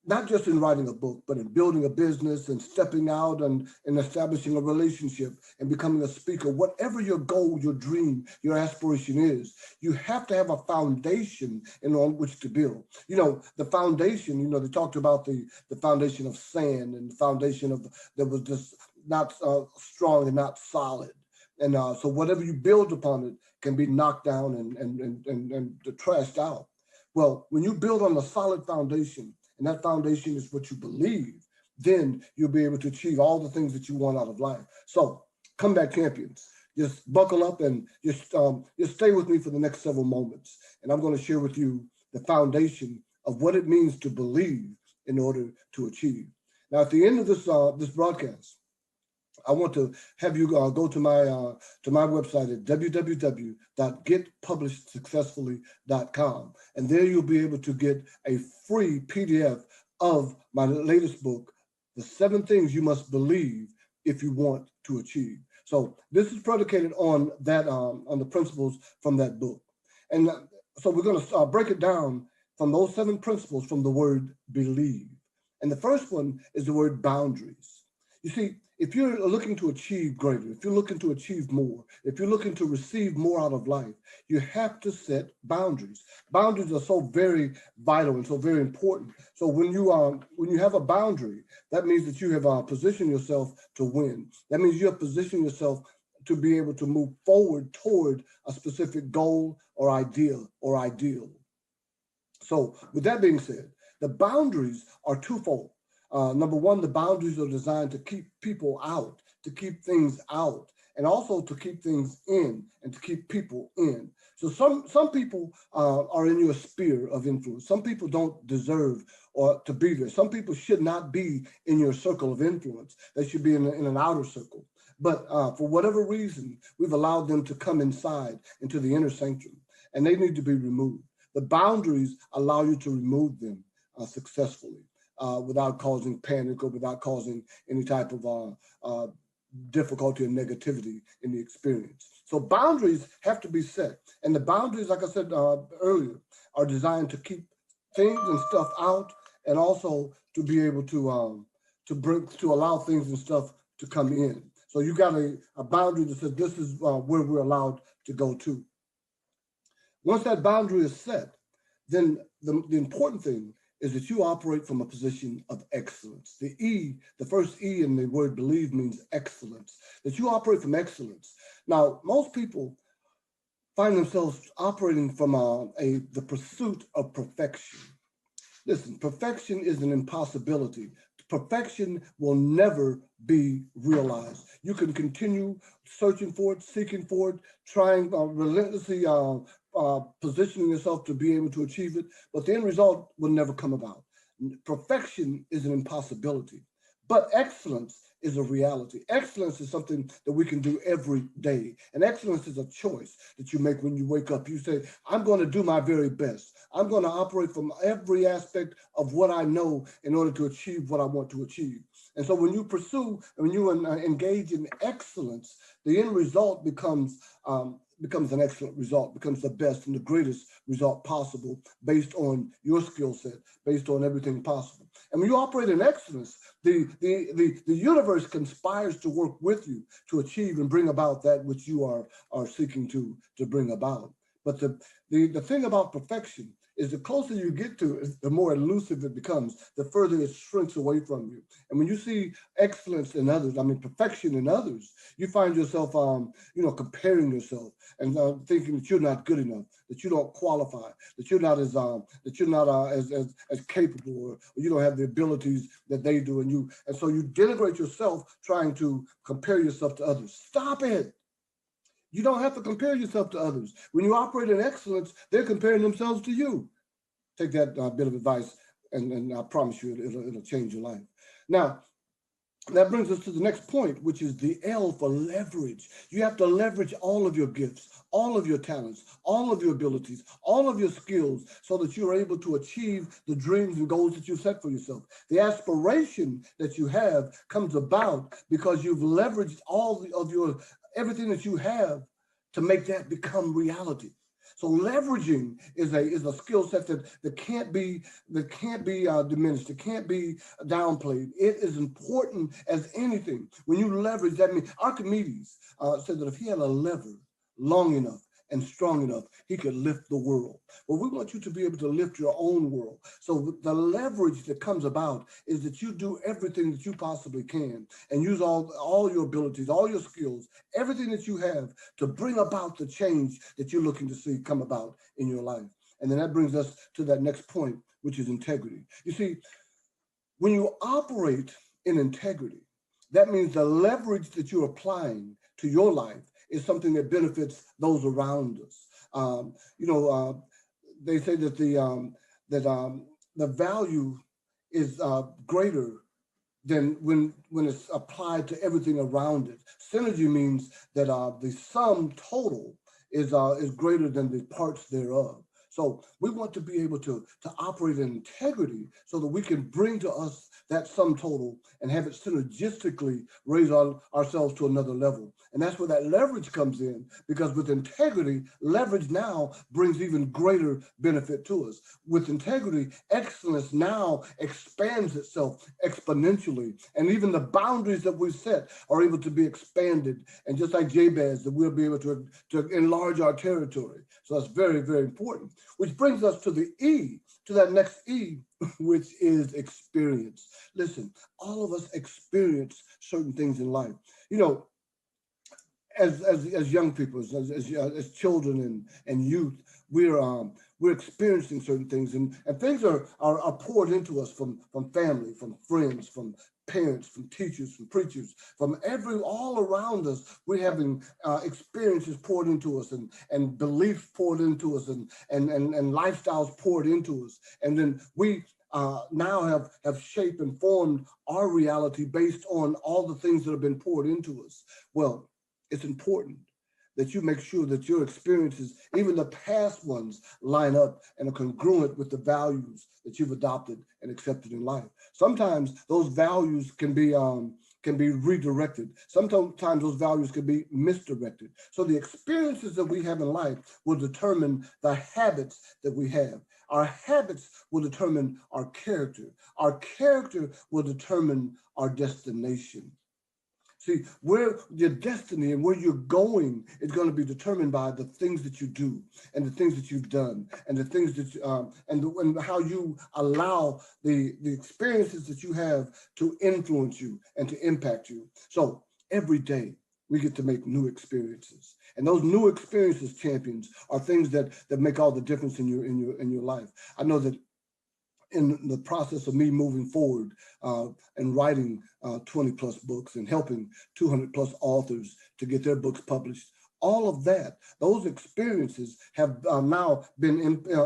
not just in writing a book, but in building a business and stepping out and establishing a relationship and becoming a speaker, whatever your goal, your dream, your aspiration is, you have to have a foundation on which to build. You know, the foundation, you know, they talked about the foundation of sand and the foundation that was just not strong and not solid. And so whatever you build upon it can be knocked down and trashed out. Well, when you build on a solid foundation, and that foundation is what you believe, then you'll be able to achieve all the things that you want out of life. So, comeback champions, just buckle up and just stay with me for the next several moments. And I'm going to share with you the foundation of what it means to believe in order to achieve. Now, at the end of this broadcast, I want to have you go to my website at www.getpublishedsuccessfully.com, and there you'll be able to get a free PDF of my latest book, The 7 Things You Must Believe If You Want to Achieve. So this is predicated on that on the principles from that book, and so we're going to break it down from those 7 principles from the word believe. And the first one is the word boundaries. You see, if you're looking to achieve greater, if you're looking to achieve more, if you're looking to receive more out of life, you have to set boundaries. Boundaries are so very vital and so very important. So when you have a boundary, that means that you have positioned yourself to win. That means you have positioned yourself to be able to move forward toward a specific goal or ideal. So with that being said, the boundaries are twofold. Number one, the boundaries are designed to keep people out, to keep things out, and also to keep things in and to keep people in. So some people are in your sphere of influence. Some people don't deserve or to be there. Some people should not be in your circle of influence. They should be in an outer circle. But for whatever reason, we've allowed them to come inside into the inner sanctum, and they need to be removed. The boundaries allow you to remove them successfully. Without causing panic or without causing any type of difficulty or negativity in the experience. So boundaries have to be set. And the boundaries, like I said earlier, are designed to keep things and stuff out, and also to be able to allow things and stuff to come in. So you got a boundary that says this is where we're allowed to go to. Once that boundary is set, then the important thing is that you operate from a position of excellence. The E, the first E in the word believe means excellence, that you operate from excellence. Now, most people find themselves operating from the pursuit of perfection. Listen, perfection is an impossibility. Perfection will never be realized. You can continue searching for it, seeking for it, trying relentlessly positioning yourself to be able to achieve it, but the end result will never come about. Perfection is an impossibility, but excellence is a reality. Excellence is something that we can do every day. And excellence is a choice that you make when you wake up. You say, I'm going to do my very best. I'm going to operate from every aspect of what I know in order to achieve what I want to achieve. And so when you pursue and when you engage in excellence, the end result becomes an excellent result, becomes the best and the greatest result possible based on your skill set, based on everything possible. And when you operate in excellence, the universe conspires to work with you to achieve and bring about that which you are seeking to bring about. But the thing about perfection is the closer you get to it, the more elusive it becomes, the further it shrinks away from you. And when you see excellence in others, perfection in others, you find yourself, comparing yourself and thinking that you're not good enough, that you don't qualify, that you're not as capable, or you don't have the abilities that they do, and so you denigrate yourself trying to compare yourself to others. Stop it. You don't have to compare yourself to others. When you operate in excellence, they're comparing themselves to you. Take that bit of advice, and I promise you it'll change your life. Now, that brings us to the next point, which is the L for leverage. You have to leverage all of your gifts, all of your talents, all of your abilities, all of your skills, so that you're able to achieve the dreams and goals that you've set for yourself. The aspiration that you have comes about because you've leveraged all of your everything that you have to make that become reality. So leveraging is a skill set that can't be diminished. It can't be downplayed. It is important as anything. When you leverage, that means Archimedes said that if he had a lever long enough and strong enough, he could lift the world. Well, we want you to be able to lift your own world. So the leverage that comes about is that you do everything that you possibly can and use all your abilities, all your skills, everything that you have to bring about the change that you're looking to see come about in your life. And then that brings us to that next point, which is integrity. You see, when you operate in integrity, that means the leverage that you're applying to your life is something that benefits those around us. They say that the value is greater than when it's applied to everything around it. Synergy means that the sum total is greater than the parts thereof. So we want to be able to operate in integrity so that we can bring to us that sum total and have it synergistically raise ourselves to another level. And that's where that leverage comes in, because with integrity, leverage now brings even greater benefit to us. With integrity, excellence now expands itself exponentially. And even the boundaries that we've set are able to be expanded. And just like Jabez, that we'll be able to enlarge our territory. So that's very, very important. Which brings us to the E, to that next E, which is experience. Listen, all of us experience certain things in life. As young people, as children and youth, we're experiencing certain things, and things are poured into us from family, from friends, from parents, from teachers, from preachers, from all around us. We're having experiences poured into us, and beliefs poured into us, and lifestyles poured into us, and then we now have shaped and formed our reality based on all the things that have been poured into us. Well, it's important that you make sure that your experiences, even the past ones, line up and are congruent with the values that you've adopted and accepted in life. Sometimes those values can be redirected. Sometimes those values can be misdirected. So the experiences that we have in life will determine the habits that we have. Our habits will determine our character. Our character will determine our destination. See, where your destiny and where you're going is going to be determined by the things that you do and the things that you've done and the things that and how you allow the experiences that you have to influence you and to impact you. So every day we get to make new experiences, and those new experiences, champions, are things that make all the difference in your life. I know that in the process of me moving forward and writing 20 plus books and helping 200 plus authors to get their books published, all of that, those experiences have now been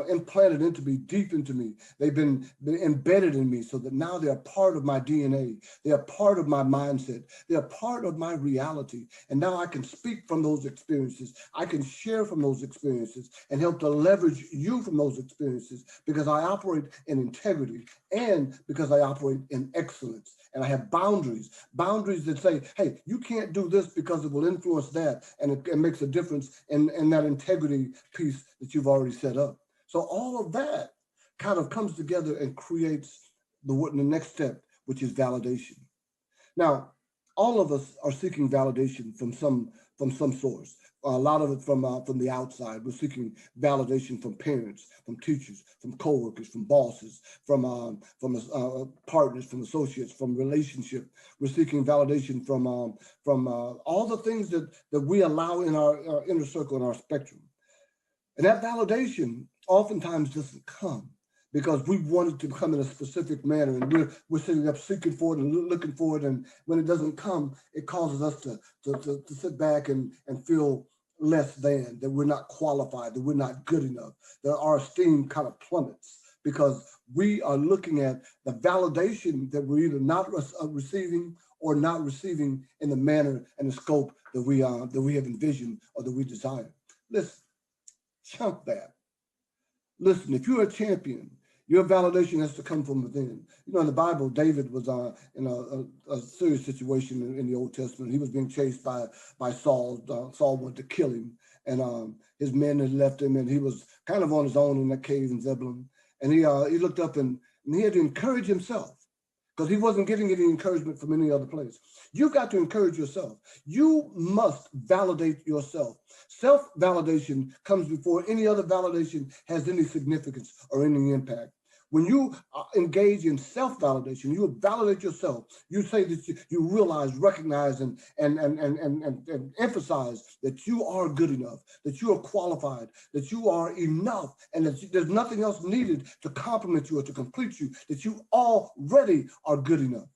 implanted into me, deep into me. They've been embedded in me so that now they are part of my DNA. They are part of my mindset. They are part of my reality. And now I can speak from those experiences. I can share from those experiences and help to leverage you from those experiences, because I operate in integrity and because I operate in excellence. And I have boundaries that say, hey, you can't do this because it will influence that, and it makes a difference in that integrity piece that you've already set up. So all of that kind of comes together and creates the next step, which is validation. Now, all of us are seeking validation from some source. A lot of it from the outside. We're seeking validation from parents, from teachers, from coworkers, from bosses, from partners, from associates, from relationship. We're seeking validation from all the things that we allow in our inner circle, in our spectrum. And that validation oftentimes doesn't come because we want it to come in a specific manner, and we're sitting up seeking for it and looking for it, and when it doesn't come, it causes us to sit back and feel less than, that we're not qualified, that we're not good enough, that our esteem kind of plummets because we are looking at the validation that we're either not receiving or not receiving in the manner and the scope that we have envisioned or that we desire. Listen, chunk that. Listen, if you're a champion, your validation has to come from within. You know, in the Bible, David was in a serious situation in the Old Testament. He was being chased by Saul. Saul wanted to kill him, and his men had left him, and he was kind of on his own in that cave in Zebulun. And he looked up and he had to encourage himself because he wasn't getting any encouragement from any other place. You've got to encourage yourself. You must validate yourself. Self-validation comes before any other validation has any significance or any impact. When you engage in self-validation, you validate yourself. You say that you realize, recognize, and emphasize that you are good enough, that you are qualified, that you are enough, and that there's nothing else needed to complement you or to complete you, that you already are good enough.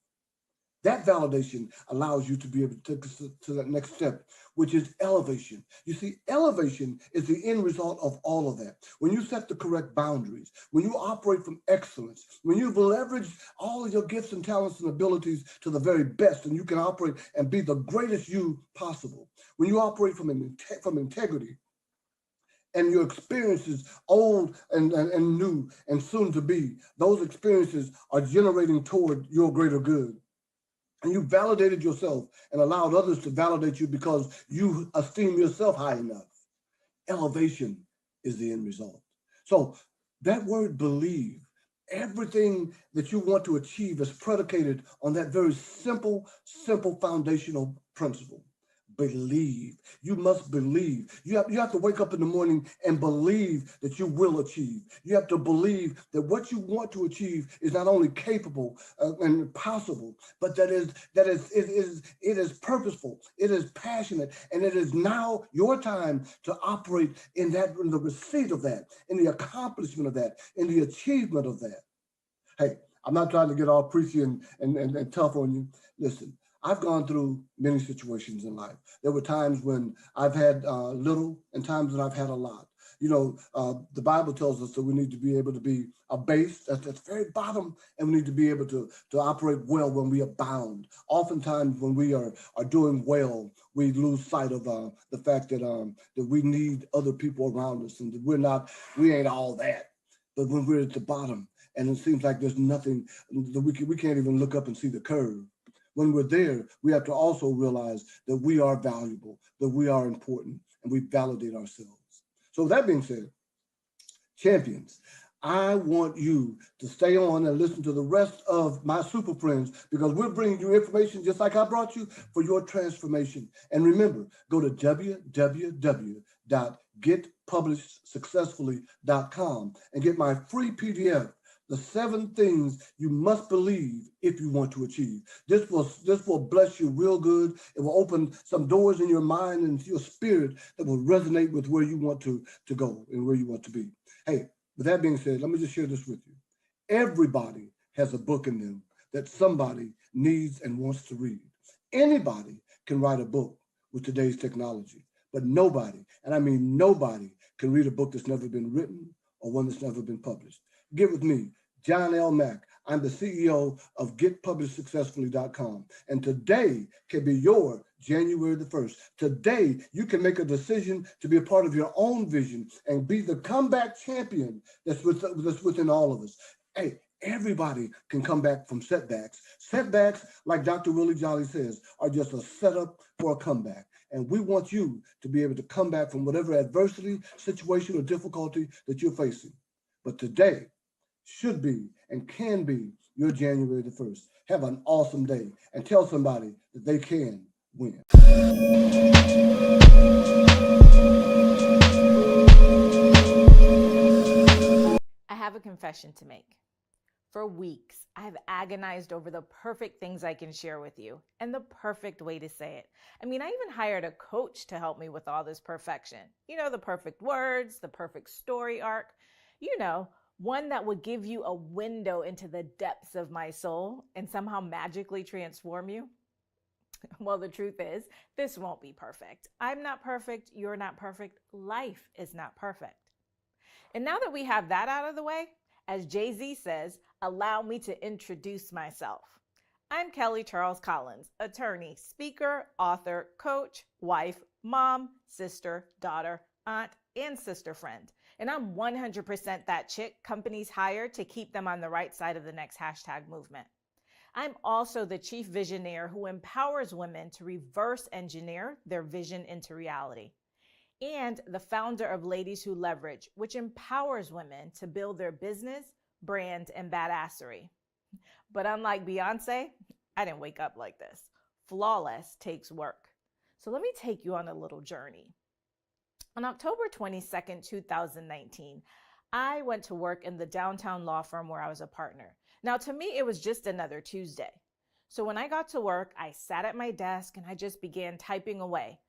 That validation allows you to be able to take us to that next step, which is elevation. You see, elevation is the end result of all of that. When you set the correct boundaries, when you operate from excellence, when you've leveraged all of your gifts and talents and abilities to the very best, and you can operate and be the greatest you possible. When you operate from integrity, and your experiences, old and new and soon to be, those experiences are generating toward your greater good. And you validated yourself and allowed others to validate you because you esteem yourself high enough. Elevation is the end result. So that word believe, everything that you want to achieve is predicated on that very simple foundational principle. Believe. You must believe. You have to wake up in the morning and believe that you will achieve. You have to believe that what you want to achieve is not only capable and possible, but that it is purposeful, it is passionate, and it is now your time to operate in the receipt of that, in the accomplishment of that, in the achievement of that. Hey, I'm not trying to get all preachy and tough on you. Listen. I've gone through many situations in life. There were times when I've had little and times when I've had a lot. You know, the Bible tells us that we need to be able to be a base, that's the very bottom, and we need to be able to operate well when we abound. Oftentimes when we are doing well, we lose sight of the fact that we need other people around us and that we ain't all that. But when we're at the bottom and it seems like there's nothing, we can't even look up and see the curve. When we're there, we have to also realize that we are valuable, that we are important, and we validate ourselves. So with that being said, champions, I want you to stay on and listen to the rest of my super friends because we're bringing you information just like I brought you for your transformation. And remember, go to www.getpublishedsuccessfully.com and get my free PDF, The 7 Things You Must Believe If You Want to Achieve. This will bless you real good. It will open some doors in your mind and your spirit that will resonate with where you want to go and where you want to be. Hey, with that being said, let me just share this with you. Everybody has a book in them that somebody needs and wants to read. Anybody can write a book with today's technology, but nobody, and I mean nobody, can read a book that's never been written or one that's never been published. Get with me, John L. Mack. I'm the CEO of GetPublicsedSuccessfully.com. And today can be your January the 1st. Today, you can make a decision to be a part of your own vision and be the comeback champion that's within all of us. Hey, everybody can come back from setbacks. Setbacks, like Dr. Willie Jolly says, are just a setup for a comeback. And we want you to be able to come back from whatever adversity, situation, or difficulty that you're facing. But today should be and can be your January the 1st. Have an awesome day and tell somebody that they can win. I have a confession to make. For weeks, I've agonized over the perfect things I can share with you and the perfect way to say it. I mean, I even hired a coach to help me with all this perfection. You know, the perfect words, the perfect story arc, one that would give you a window into the depths of my soul and somehow magically transform you. Well, the truth is, this won't be perfect. I'm not perfect. You're not perfect. Life is not perfect. And now that we have that out of the way, as Jay-Z says, allow me to introduce myself. I'm Kelly Charles Collins, attorney, speaker, author, coach, wife, mom, sister, daughter, aunt, and sister friend. And I'm 100% that chick companies hire to keep them on the right side of the next hashtag movement. I'm also the chief visionaire who empowers women to reverse engineer their vision into reality. And the founder of Ladies Who Leverage, which empowers women to build their business, brand, and badassery. But unlike Beyonce, I didn't wake up like this. Flawless takes work. So let me take you on a little journey. On October 22nd, 2019, I went to work in the downtown law firm where I was a partner. Now, to me, it was just another Tuesday. So when I got to work, I sat at my desk and I just began typing away.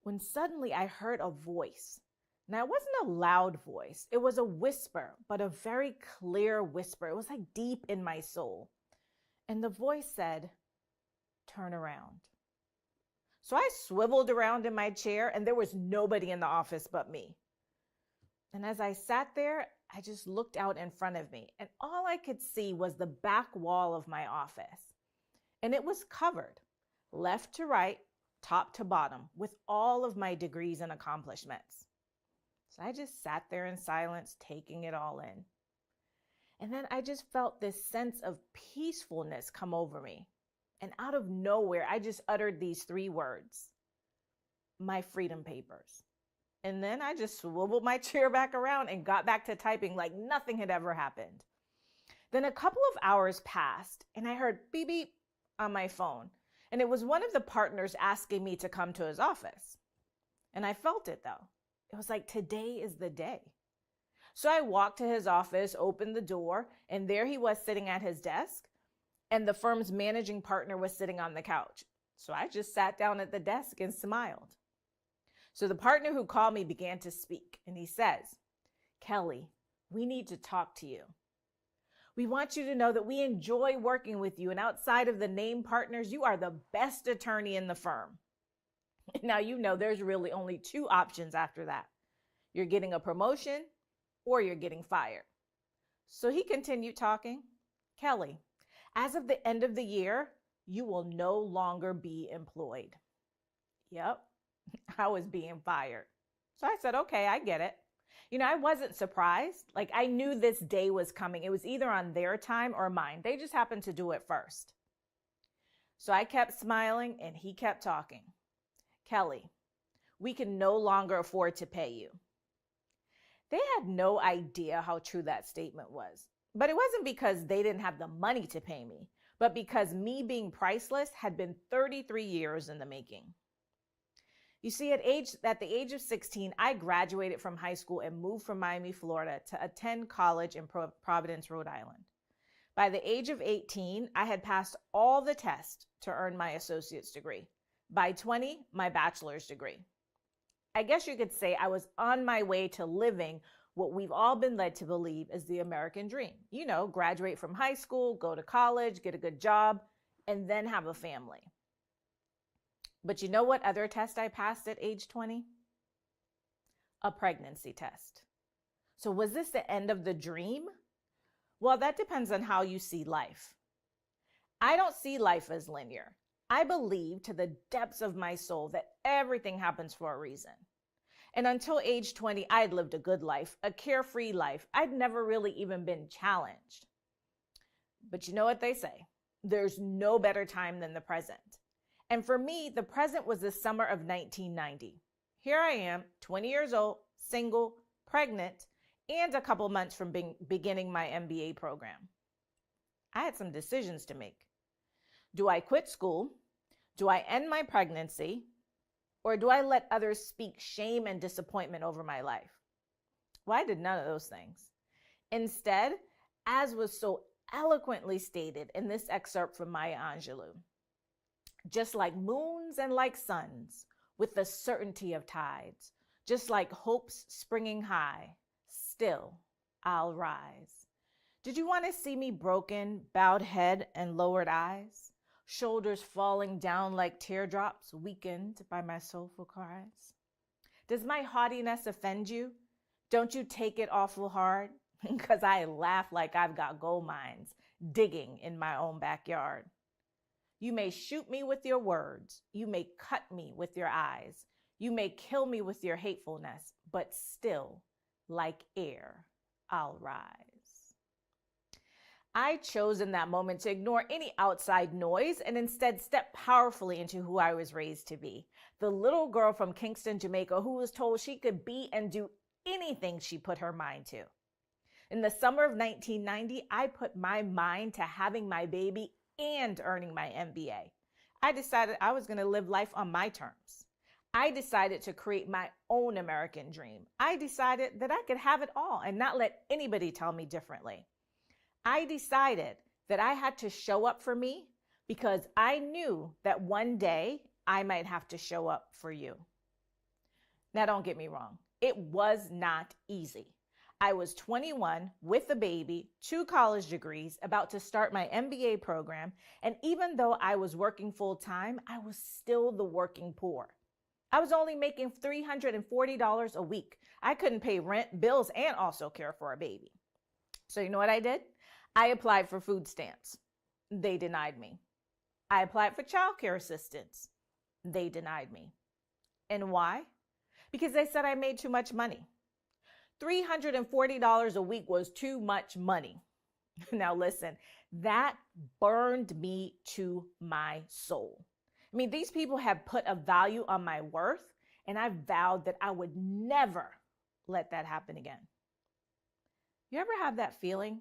When suddenly I heard a voice. Now, it wasn't a loud voice. It was a whisper, but a very clear whisper. It was like deep in my soul. And the voice said, "Turn around." So I swiveled around in my chair and there was nobody in the office but me. And as I sat there, I just looked out in front of me and all I could see was the back wall of my office. And it was covered, left to right, top to bottom, with all of my degrees and accomplishments. So I just sat there in silence, taking it all in. And then I just felt this sense of peacefulness come over me. And out of nowhere, I just uttered these 3 words: my freedom papers. And then I just swiveled my chair back around and got back to typing like nothing had ever happened. Then a couple of hours passed and I heard beep beep on my phone. And it was one of the partners asking me to come to his office. And I felt it though. It was like, today is the day. So I walked to his office, opened the door, and there he was sitting at his desk. And the firm's managing partner was sitting on the couch. So I just sat down at the desk and smiled. So the partner who called me began to speak, and he says, "Kelly, we need to talk to you. We want you to know that we enjoy working with you, and outside of the named partners, you are the best attorney in the firm." Now, there's really only 2 options after that. You're getting a promotion or you're getting fired. So he continued talking. "Kelly, as of the end of the year, you will no longer be employed." Yep, I was being fired. So I said, okay, I get it. I wasn't surprised. Like, I knew this day was coming. It was either on their time or mine. They just happened to do it first. So I kept smiling and he kept talking. "Kelly, we can no longer afford to pay you. They had no idea how true that statement was. But it wasn't because they didn't have the money to pay me, but because me being priceless had been 33 years in the making. You see, at the age of 16, I graduated from high school and moved from Miami, Florida to attend college in Providence, Rhode Island. By the age of 18, I had passed all the tests to earn my associate's degree. By 20, my bachelor's degree. I guess you could say I was on my way to living what we've all been led to believe is the American dream. You know, graduate from high school, go to college, get a good job, and then have a family. But you know what other test I passed at age 20? A pregnancy test. So was this the end of the dream? Well, that depends on how you see life. I don't see life as linear. I believe to the depths of my soul that everything happens for a reason. And until age 20, I had lived a good life, a carefree life. I'd never really even been challenged. But you know what they say? There's no better time than the present. And for me, the present was the summer of 1990. Here I am, 20 years old, single, pregnant, and a couple months from beginning my MBA program. I had some decisions to make. Do I quit school? Do I end my pregnancy? Or do I let others speak shame and disappointment over my life? Well, I did none of those things. Instead, as was so eloquently stated in this excerpt from Maya Angelou, just like moons and like suns, with the certainty of tides, just like hopes springing high, still I'll rise. Did you want to see me broken, bowed head and lowered eyes? Shoulders falling down like teardrops, weakened by my soulful cries? Does my haughtiness offend you? Don't you take it awful hard? Because I laugh like I've got gold mines digging in my own backyard. You may shoot me with your words. You may cut me with your eyes. You may kill me with your hatefulness, but still, like air, I'll rise. I chose in that moment to ignore any outside noise and instead step powerfully into who I was raised to be. The little girl from Kingston, Jamaica, who was told she could be and do anything she put her mind to. In the summer of 1990, I put my mind to having my baby and earning my MBA. I decided I was going to live life on my terms. I decided to create my own American dream. I decided that I could have it all and not let anybody tell me differently. I decided that I had to show up for me because I knew that one day I might have to show up for you. Now, don't get me wrong. It was not easy. I was 21 with a baby, 2 college degrees, about to start my MBA program. And even though I was working full time, I was still the working poor. I was only making $340 a week. I couldn't pay rent, bills, and also care for a baby. So you know what I did? I applied for food stamps. They denied me. I applied for child care assistance. They denied me. And why? Because they said I made too much money. $340 a week was too much money. Now listen, that burned me to my soul. I mean, these people have put a value on my worth, and I vowed that I would never let that happen again. You ever have that feeling?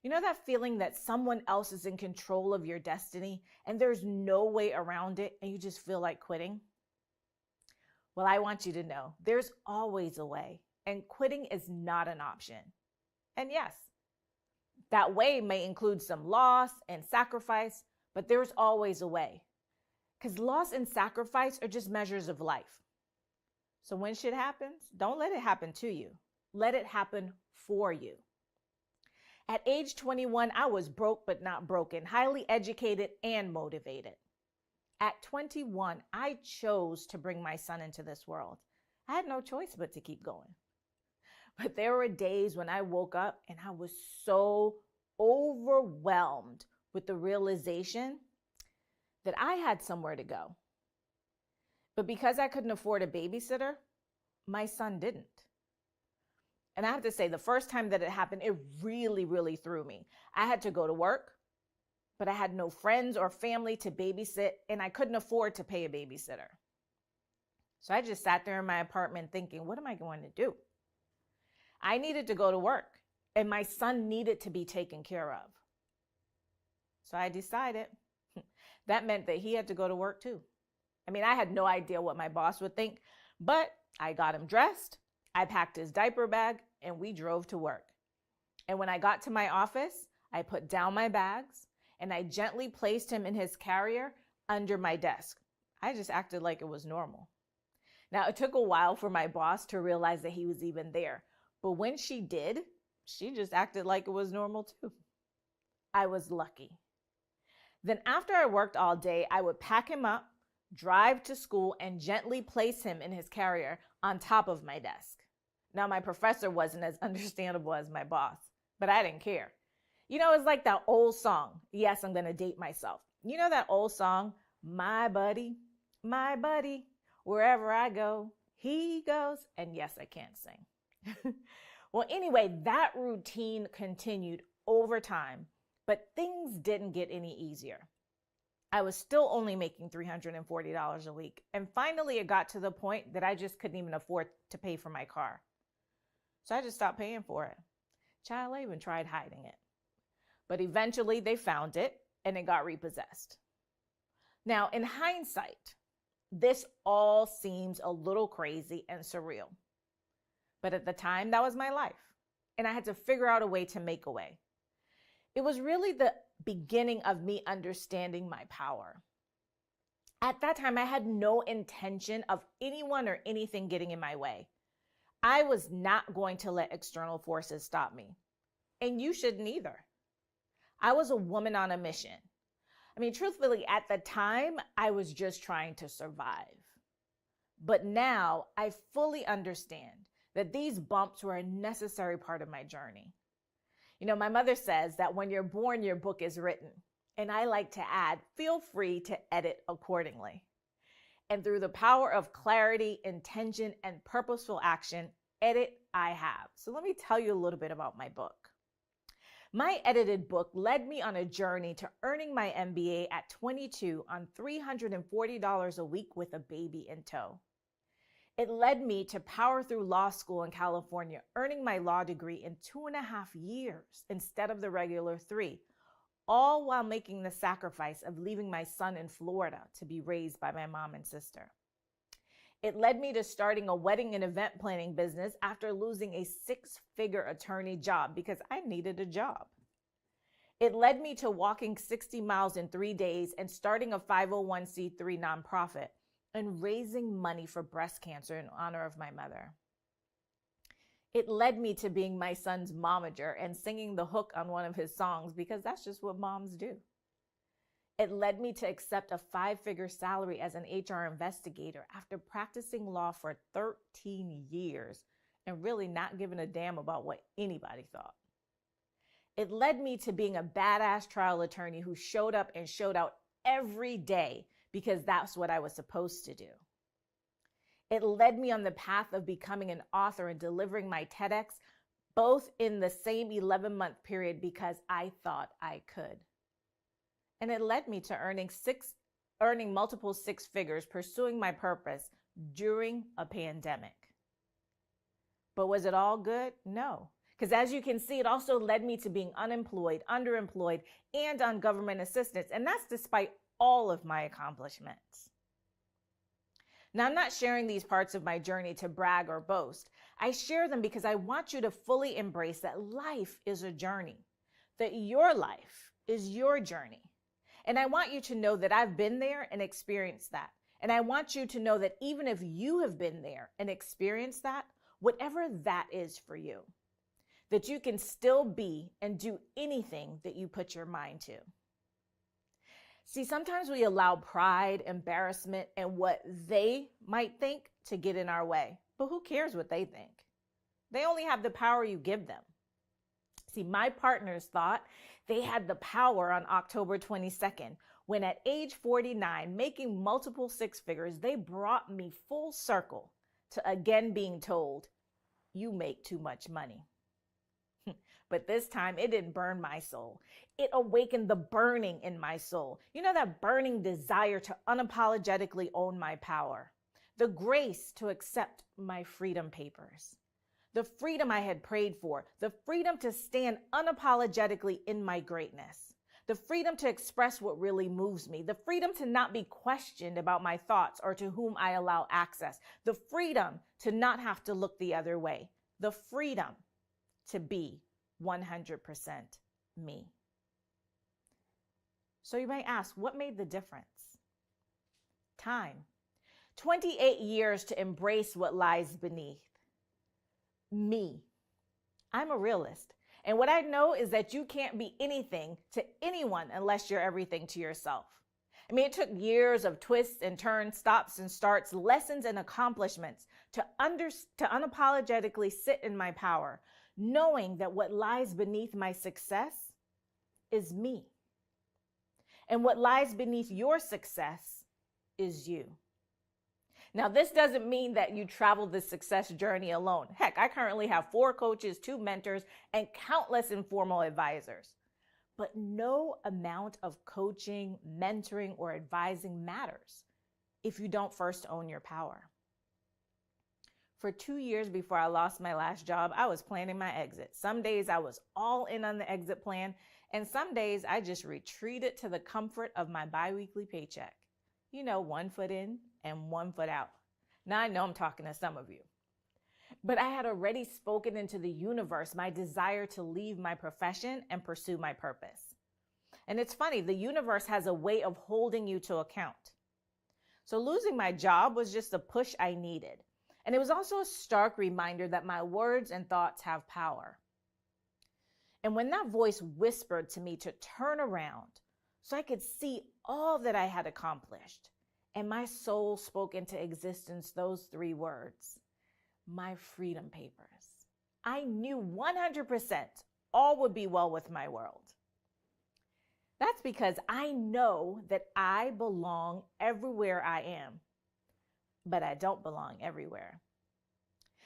You know that feeling that someone else is in control of your destiny and there's no way around it and you just feel like quitting? Well, I want you to know there's always a way, and quitting is not an option. And yes, that way may include some loss and sacrifice, but there's always a way. Because loss and sacrifice are just measures of life. So when shit happens, don't let it happen to you. Let it happen for you. At age 21, I was broke but not broken, highly educated and motivated. At 21, I chose to bring my son into this world. I had no choice but to keep going. But there were days when I woke up and I was so overwhelmed with the realization that I had somewhere to go. But because I couldn't afford a babysitter, my son didn't. And I have to say, the first time that it happened, it really, really threw me. I had to go to work, but I had no friends or family to babysit, and I couldn't afford to pay a babysitter. So I just sat there in my apartment thinking, what am I going to do? I needed to go to work and my son needed to be taken care of. So I decided that meant that he had to go to work too. I mean, I had no idea what my boss would think, but I got him dressed, I packed his diaper bag, and we drove to work. And when I got to my office, I put down my bags and I gently placed him in his carrier under my desk. I just acted like it was normal. Now, it took a while for my boss to realize that he was even there, but when she did, she just acted like it was normal too. I was lucky. Then after I worked all day, I would pack him up, drive to school, and gently place him in his carrier on top of my desk. Now, my professor wasn't as understandable as my boss, but I didn't care. You know, it's like that old song. Yes, I'm going to date myself. You know that old song, my buddy, wherever I go, he goes. And yes, I can't sing. Well, anyway, that routine continued over time, but things didn't get any easier. I was still only making $340 a week. And finally, it got to the point that I just couldn't even afford to pay for my car. So I just stopped paying for it. Child, I even tried hiding it. But eventually they found it and it got repossessed. Now, in hindsight, this all seems a little crazy and surreal. But at the time, that was my life. And I had to figure out a way to make a way. It was really the beginning of me understanding my power. At that time, I had no intention of anyone or anything getting in my way. I was not going to let external forces stop me. And you shouldn't either. I was a woman on a mission. I mean, truthfully, at the time, I was just trying to survive. But now I fully understand that these bumps were a necessary part of my journey. You know, my mother says that when you're born, your book is written. And I like to add, feel free to edit accordingly. And through the power of clarity, intention, and purposeful action, edit I have. So let me tell you a little bit about my book. My edited book led me on a journey to earning my MBA at 22 on $340 a week with a baby in tow. It led me to power through law school in California, earning my law degree in 2.5 years instead of the regular 3, all while making the sacrifice of leaving my son in Florida to be raised by my mom and sister. It led me to starting a wedding and event planning business after losing a 6-figure attorney job because I needed a job. It led me to walking 60 miles in 3 days and starting a 501c3 nonprofit and raising money for breast cancer in honor of my mother. It led me to being my son's momager and singing the hook on one of his songs because that's just what moms do. It led me to accept a 5-figure salary as an HR investigator after practicing law for 13 years and really not giving a damn about what anybody thought. It led me to being a badass trial attorney who showed up and showed out every day because that's what I was supposed to do. It led me on the path of becoming an author and delivering my TEDx, both in the same 11-month period because I thought I could. And it led me to earning multiple 6 figures, pursuing my purpose during a pandemic. But was it all good? No. Because as you can see, it also led me to being unemployed, underemployed, and on government assistance. And that's despite all of my accomplishments. Now, I'm not sharing these parts of my journey to brag or boast. I share them because I want you to fully embrace that life is a journey, that your life is your journey. And I want you to know that I've been there and experienced that. And I want you to know that even if you have been there and experienced that, whatever that is for you, that you can still be and do anything that you put your mind to. See, sometimes we allow pride, embarrassment, and what they might think to get in our way. But who cares what they think? They only have the power you give them. See, my partners thought they had the power on October 22nd, when at age 49, making multiple 6 figures, they brought me full circle to again being told, you make too much money. But this time it didn't burn my soul. It awakened the burning in my soul. You know, that burning desire to unapologetically own my power, the grace to accept my freedom papers, the freedom I had prayed for, the freedom to stand unapologetically in my greatness, the freedom to express what really moves me, the freedom to not be questioned about my thoughts or to whom I allow access, the freedom to not have to look the other way, the freedom to be 100% me. So you might ask, what made the difference? Time. 28 years to embrace what lies beneath. Me. I'm a realist. And what I know is that you can't be anything to anyone unless you're everything to yourself. I mean, it took years of twists and turns, stops and starts, lessons and accomplishments to unapologetically sit in my power, knowing that what lies beneath my success is me. And what lies beneath your success is you. Now, this doesn't mean that you travel the success journey alone. Heck, I currently have 4 coaches, 2 mentors, and countless informal advisors. But no amount of coaching, mentoring, or advising matters if you don't first own your power. For 2 years before I lost my last job, I was planning my exit. Some days I was all in on the exit plan, and some days I just retreated to the comfort of my biweekly paycheck. You know, 1 foot in and 1 foot out. Now I know I'm talking to some of you. But I had already spoken into the universe my desire to leave my profession and pursue my purpose. And it's funny, the universe has a way of holding you to account. So losing my job was just a push I needed. And it was also a stark reminder that my words and thoughts have power. And when that voice whispered to me to turn around so I could see all that I had accomplished, and my soul spoke into existence those 3 words, my freedom papers, I knew 100% all would be well with my world. That's because I know that I belong everywhere I am, but I don't belong everywhere.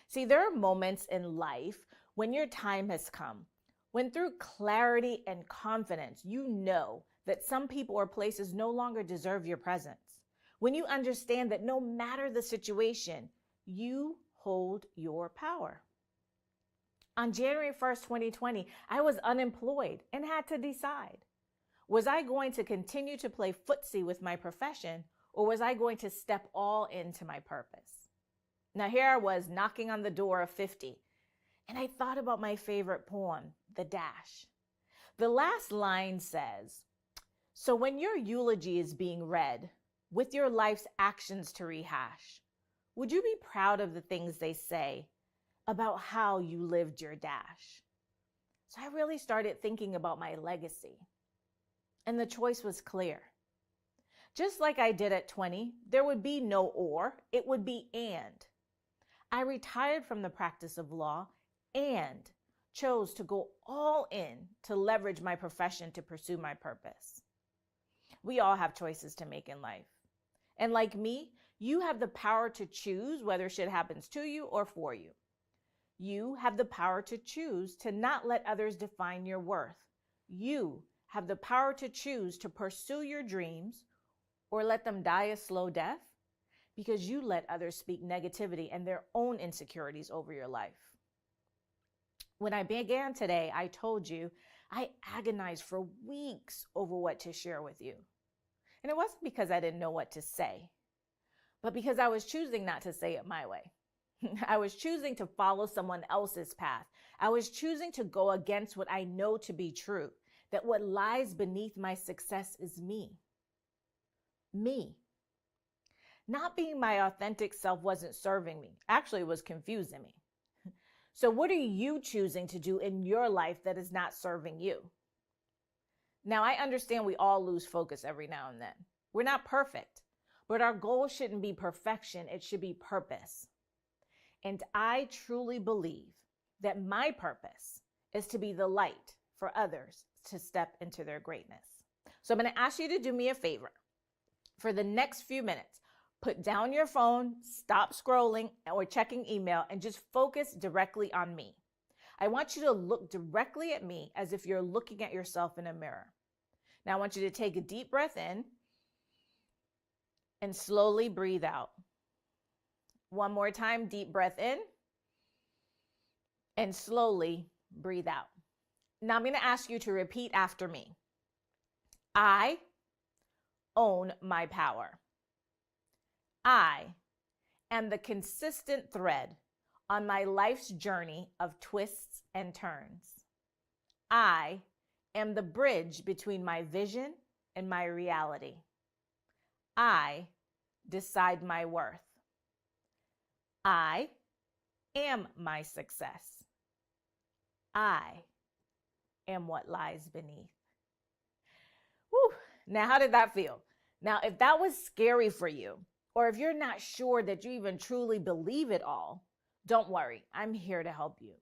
See, there are moments in life when your time has come, when through clarity and confidence, you know that some people or places no longer deserve your presence. When you understand that no matter the situation, you hold your power. On January 1st, 2020, I was unemployed and had to decide. Was I going to continue to play footsie with my profession, or was I going to step all into my purpose? Now here I was knocking on the door of 50, and I thought about my favorite poem, The Dash. The last line says, so when your eulogy is being read, with your life's actions to rehash, would you be proud of the things they say about how you lived your dash? So I really started thinking about my legacy. And the choice was clear. Just like I did at 20, there would be no or, it would be and. I retired from the practice of law and chose to go all in to leverage my profession to pursue my purpose. We all have choices to make in life. And like me, you have the power to choose whether shit happens to you or for you. You have the power to choose to not let others define your worth. You have the power to choose to pursue your dreams or let them die a slow death because you let others speak negativity and their own insecurities over your life. When I began today, I told you I agonized for weeks over what to share with you. And it wasn't because I didn't know what to say, but because I was choosing not to say it my way. I was choosing to follow someone else's path. I was choosing to go against what I know to be true, that what lies beneath my success is me. Me. Not being my authentic self wasn't serving me. Actually, it was confusing me. So what are you choosing to do in your life that is not serving you? Now, I understand we all lose focus every now and then. We're not perfect, but our goal shouldn't be perfection. It should be purpose. And I truly believe that my purpose is to be the light for others to step into their greatness. So I'm going to ask you to do me a favor. For the next few minutes, put down your phone, stop scrolling or checking email, and just focus directly on me. I want you to look directly at me as if you're looking at yourself in a mirror. Now I want you to take a deep breath in and slowly breathe out. One more time, deep breath in and slowly breathe out. Now I'm going to ask you to repeat after me. I own my power. I am the consistent thread on my life's journey of twists and turns. I am the bridge between my vision and my reality. I decide my worth. I am my success. I am what lies beneath. Whew. Now, how did that feel? Now, if that was scary for you, or if you're not sure that you even truly believe it all, don't worry. I'm here to help you.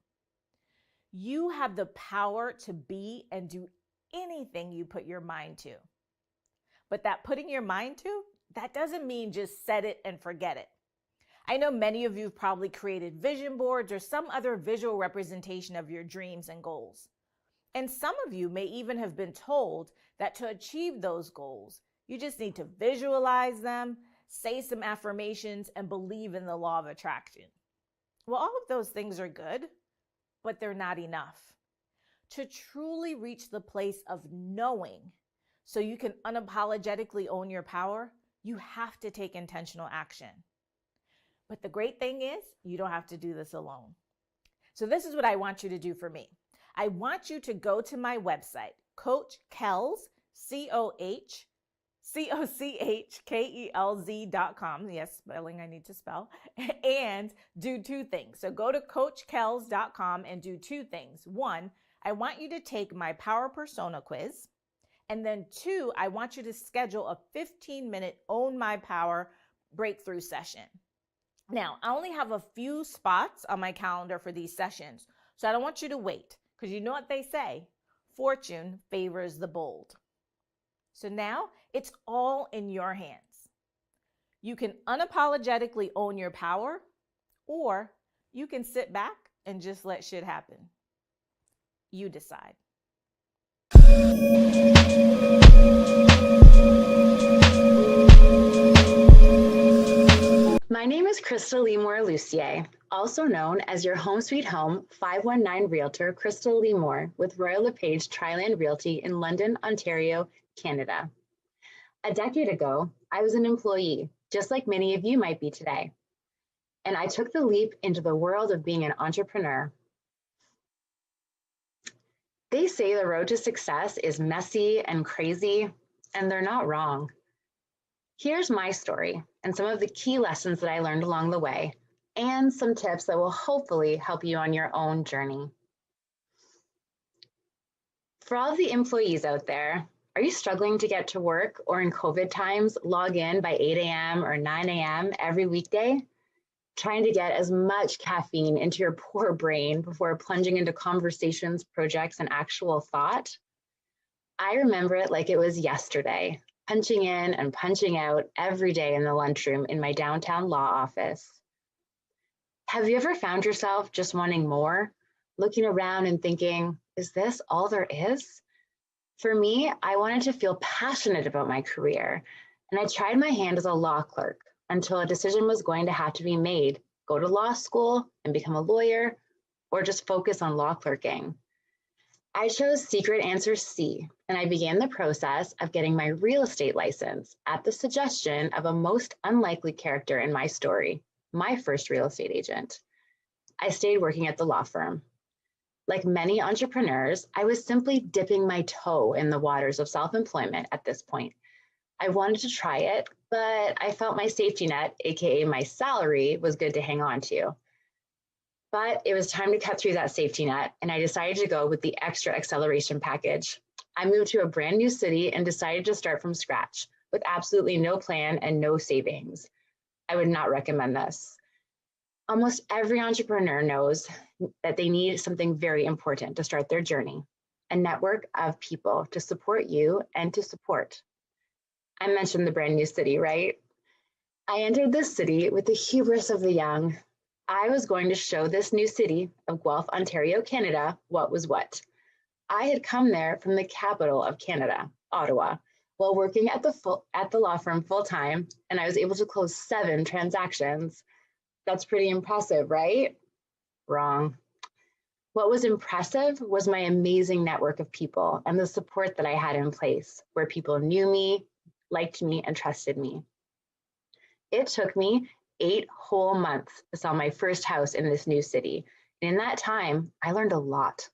You have the power to be and do anything you put your mind to. But that putting your mind to, that doesn't mean just set it and forget it. I know many of you have probably created vision boards or some other visual representation of your dreams and goals. And some of you may even have been told that to achieve those goals, you just need to visualize them, say some affirmations, and believe in the law of attraction. Well, all of those things are good, but they're not enough. To truly reach the place of knowing so you can unapologetically own your power, you have to take intentional action. But the great thing is, you don't have to do this alone. So this is what I want you to do for me. I want you to go to my website, Coach Kells, CoachKelz.com. Yes, spelling I need to spell. And do two things. So go to CoachKelz.com and do two things. One, I want you to take my Power Persona quiz. And then two, I want you to schedule a 15-minute Own My Power breakthrough session. Now, I only have a few spots on my calendar for these sessions, so I don't want you to wait, because you know what they say, fortune favors the bold. So now it's all in your hands. You can unapologetically own your power, or you can sit back and just let shit happen. You decide. My name is Crystal Lee Lucier, also known as your Home Sweet Home 519 Realtor Crystal Lee Moore with Royal LePage Triland Realty in London, Ontario, Canada. A decade ago, I was an employee, just like many of you might be today. And I took the leap into the world of being an entrepreneur. They say the road to success is messy and crazy, and they're not wrong. Here's my story and some of the key lessons that I learned along the way, and some tips that will hopefully help you on your own journey. For all the employees out there, are you struggling to get to work or in COVID times, log in by 8 a.m. or 9 a.m. every weekday? Trying to get as much caffeine into your poor brain before plunging into conversations, projects, and actual thought? I remember it like it was yesterday, punching in and punching out every day in the lunchroom in my downtown law office. Have you ever found yourself just wanting more, looking around and thinking, is this all there is? For me, I wanted to feel passionate about my career, and I tried my hand as a law clerk until a decision was going to have to be made, go to law school and become a lawyer, or just focus on law clerking. I chose secret answer C, and I began the process of getting my real estate license at the suggestion of a most unlikely character in my story, my first real estate agent. I stayed working at the law firm. Like many entrepreneurs, I was simply dipping my toe in the waters of self-employment at this point. I wanted to try it, but I felt my safety net, aka my salary, was good to hang on to. But it was time to cut through that safety net, and I decided to go with the extra acceleration package. I moved to a brand new city and decided to start from scratch with absolutely no plan and no savings. I would not recommend this. Almost every entrepreneur knows that they need something very important to start their journey, a network of people to support you and to support. I mentioned the brand new city, right? I entered this city with the hubris of the young. I was going to show this new city of Guelph, Ontario, Canada, what was what. I had come there from the capital of Canada, Ottawa, while working at the law firm full-time, and I was able to close 7 transactions. That's pretty impressive, right? Wrong. What was impressive was my amazing network of people and the support that I had in place, where people knew me, liked me, and trusted me. It took me 8 whole months to sell my first house in this new city. And in that time, I learned a lot.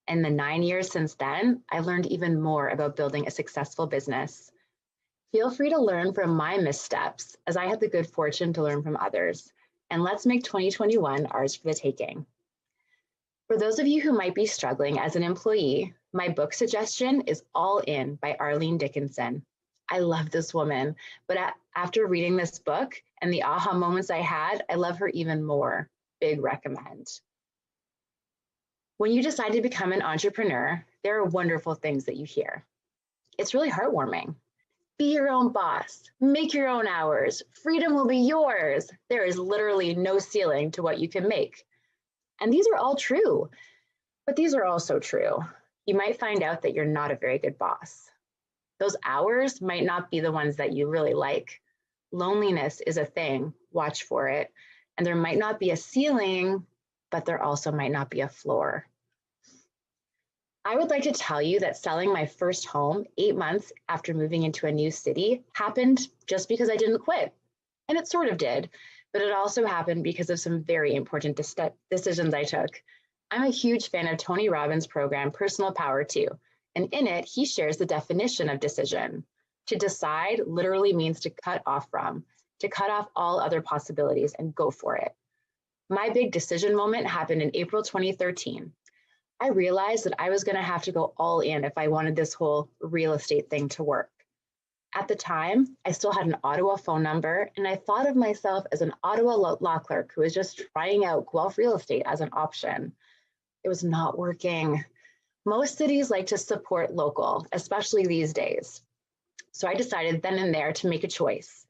And the 9 years since then, I learned even more about building a successful business. Feel free to learn from my missteps, as I had the good fortune to learn from others. And let's make 2021 ours for the taking. For those of you who might be struggling as an employee, my book suggestion is All In by Arlene Dickinson. I love this woman, but after reading this book and the aha moments I had, I love her even more. Big recommend. When you decide to become an entrepreneur, there are wonderful things that you hear. It's really heartwarming. Be your own boss, make your own hours, freedom will be yours. There is literally no ceiling to what you can make. And these are all true, but these are also true. You might find out that you're not a very good boss. Those hours might not be the ones that you really like. Loneliness is a thing, watch for it. And there might not be a ceiling, but there also might not be a floor. I would like to tell you that selling my first home 8 months after moving into a new city happened just because I didn't quit. And it sort of did, but it also happened because of some very important decisions I took. I'm a huge fan of Tony Robbins' program, Personal Power 2. And in it, he shares the definition of decision. To decide literally means to cut off from, to cut off all other possibilities and go for it. My big decision moment happened in April 2013. I realized that I was going to have to go all in if I wanted this whole real estate thing to work. At the time, I still had an Ottawa phone number, and I thought of myself as an Ottawa law clerk who was just trying out Guelph real estate as an option. It was not working. Most cities like to support local, especially these days. So I decided then and there to make a choice.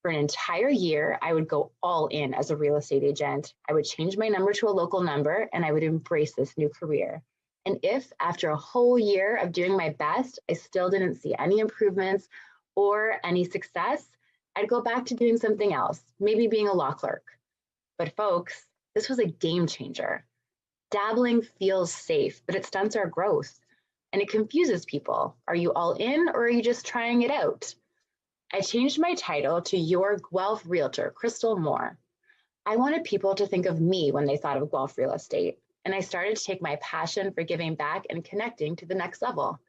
For an entire year, I would go all in as a real estate agent. I would change my number to a local number, and I would embrace this new career. And if after a whole year of doing my best, I still didn't see any improvements or any success, I'd go back to doing something else, maybe being a law clerk. But folks, this was a game changer. Dabbling feels safe, but it stunts our growth. And it confuses people. Are you all in, or are you just trying it out? I changed my title to Your Guelph Realtor, Crystal Moore. I wanted people to think of me when they thought of Guelph real estate, and I started to take my passion for giving back and connecting to the next level.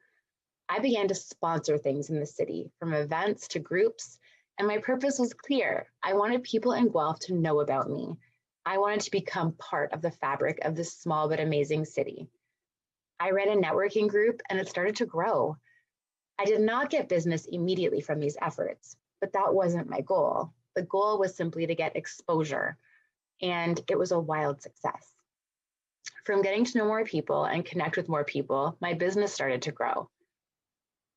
I began to sponsor things in the city, from events to groups, and my purpose was clear. I wanted people in Guelph to know about me. I wanted to become part of the fabric of this small but amazing city. I ran a networking group, and it started to grow. I did not get business immediately from these efforts, but that wasn't my goal. The goal was simply to get exposure, and it was a wild success. From getting to know more people and connect with more people, my business started to grow.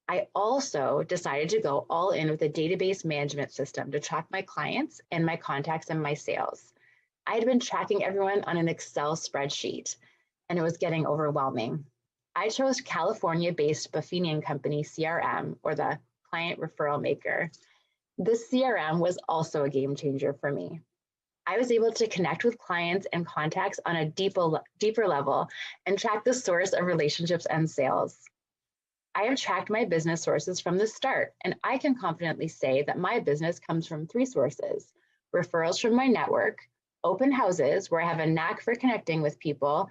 I also decided to go all in with a database management system to track my clients and my contacts and my sales. I had been tracking everyone on an Excel spreadsheet, and it was getting overwhelming. I chose California-based Buffinian company CRM, or the Client Referral Maker. This CRM was also a game changer for me. I was able to connect with clients and contacts on a deeper level and track the source of relationships and sales. I have tracked my business sources from the start, and I can confidently say that my business comes from 3 sources: referrals from my network, open houses where I have a knack for connecting with people,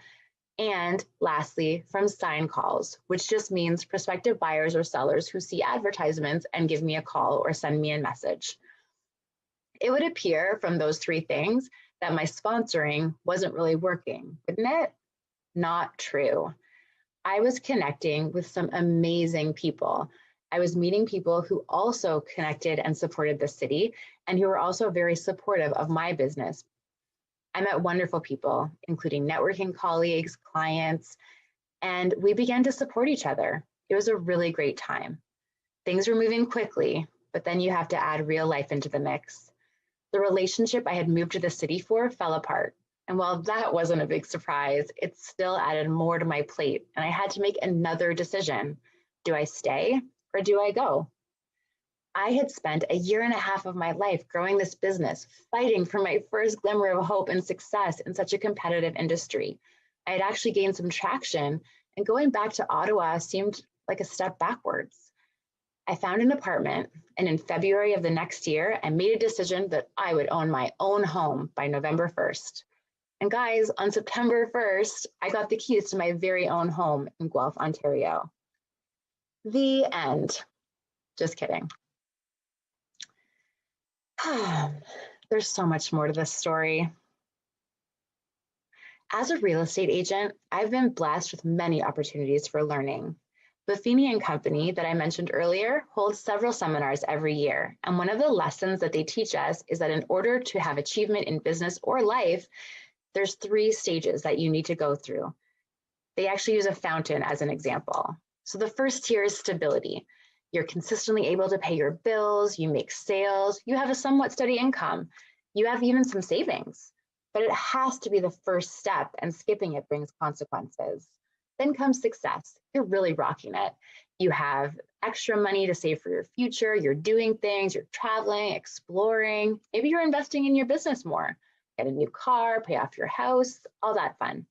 and lastly, from sign calls, which just means prospective buyers or sellers who see advertisements and give me a call or send me a message. It would appear from those 3 things that my sponsoring wasn't really working, wouldn't it? Not true. I was connecting with some amazing people. I was meeting people who also connected and supported the city, and who were also very supportive of my business. I met wonderful people, including networking colleagues, clients, and we began to support each other. It was a really great time. Things were moving quickly, but then you have to add real life into the mix. The relationship I had moved to the city for fell apart. And while that wasn't a big surprise, it still added more to my plate, and I had to make another decision. Do I stay or do I go? I had spent a year and a half of my life growing this business, fighting for my first glimmer of hope and success in such a competitive industry. I had actually gained some traction, and going back to Ottawa seemed like a step backwards. I found an apartment, and in February of the next year, I made a decision that I would own my own home by November 1st. And guys, on September 1st, I got the keys to my very own home in Guelph, Ontario. The end. Just kidding. There's so much more to this story. As a real estate agent, I've been blessed with many opportunities for learning. Buffini & Company that I mentioned earlier holds several seminars every year. And one of the lessons that they teach us is that in order to have achievement in business or life, there's 3 stages that you need to go through. They actually use a fountain as an example. So the first tier is stability. You're consistently able to pay your bills, you make sales, you have a somewhat steady income, you have even some savings. But it has to be the first step, and skipping it brings consequences. Then comes success. You're really rocking it. You have extra money to save for your future, you're doing things, you're traveling, exploring, maybe you're investing in your business more, get a new car, pay off your house, all that fun.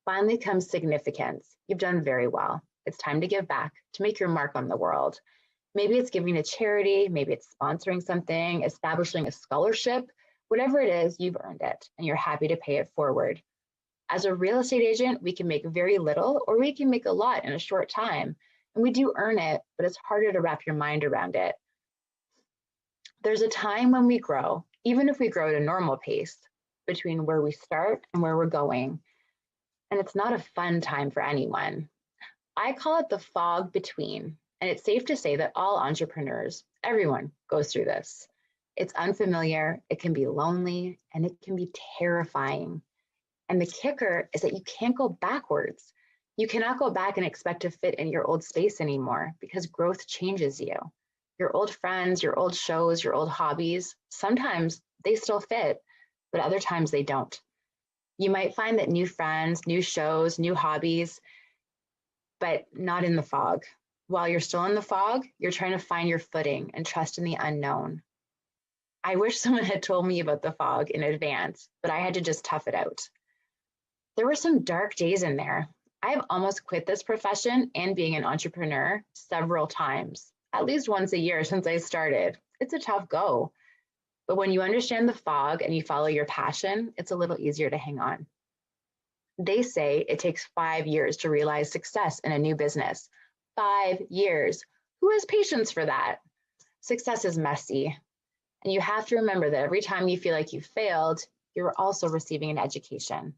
Finally comes significance. You've done very well. It's time to give back, to make your mark on the world. Maybe it's giving to charity, maybe it's sponsoring something, establishing a scholarship. Whatever it is, you've earned it, and you're happy to pay it forward. As a real estate agent, we can make very little, or we can make a lot in a short time. And we do earn it, but it's harder to wrap your mind around it. There's a time when we grow, even if we grow at a normal pace, between where we start and where we're going. And it's not a fun time for anyone. I call it the fog between, and it's safe to say that all entrepreneurs, everyone goes through this. It's unfamiliar, it can be lonely, and it can be terrifying. And the kicker is that you can't go backwards. You cannot go back and expect to fit in your old space anymore because growth changes you. Your old friends, your old shows, your old hobbies, sometimes they still fit, but other times they don't. You might find that new friends, new shows, new hobbies, but not in the fog. While you're still in the fog, you're trying to find your footing and trust in the unknown. I wish someone had told me about the fog in advance, but I had to just tough it out. There were some dark days in there. I have almost quit this profession and being an entrepreneur several times, at least once a year since I started. It's a tough go. But when you understand the fog and you follow your passion, it's a little easier to hang on. They say it takes 5 years to realize success in a new business. 5 years. Who has patience for that? Success is messy. And you have to remember that every time you feel like you failed, you're also receiving an education.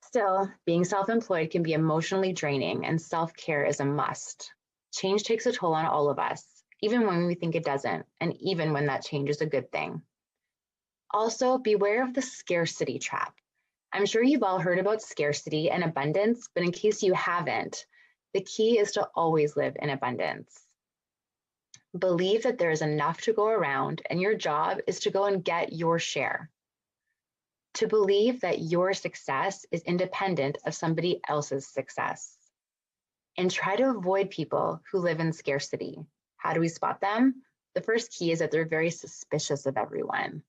Still, being self-employed can be emotionally draining, and self-care is a must. Change takes a toll on all of us, even when we think it doesn't, and even when that change is a good thing. Also, beware of the scarcity trap. I'm sure you've all heard about scarcity and abundance, but in case you haven't, the key is to always live in abundance. Believe that there is enough to go around, and your job is to go and get your share. To believe that your success is independent of somebody else's success. And try to avoid people who live in scarcity. How do we spot them? The first key is that they're very suspicious of everyone,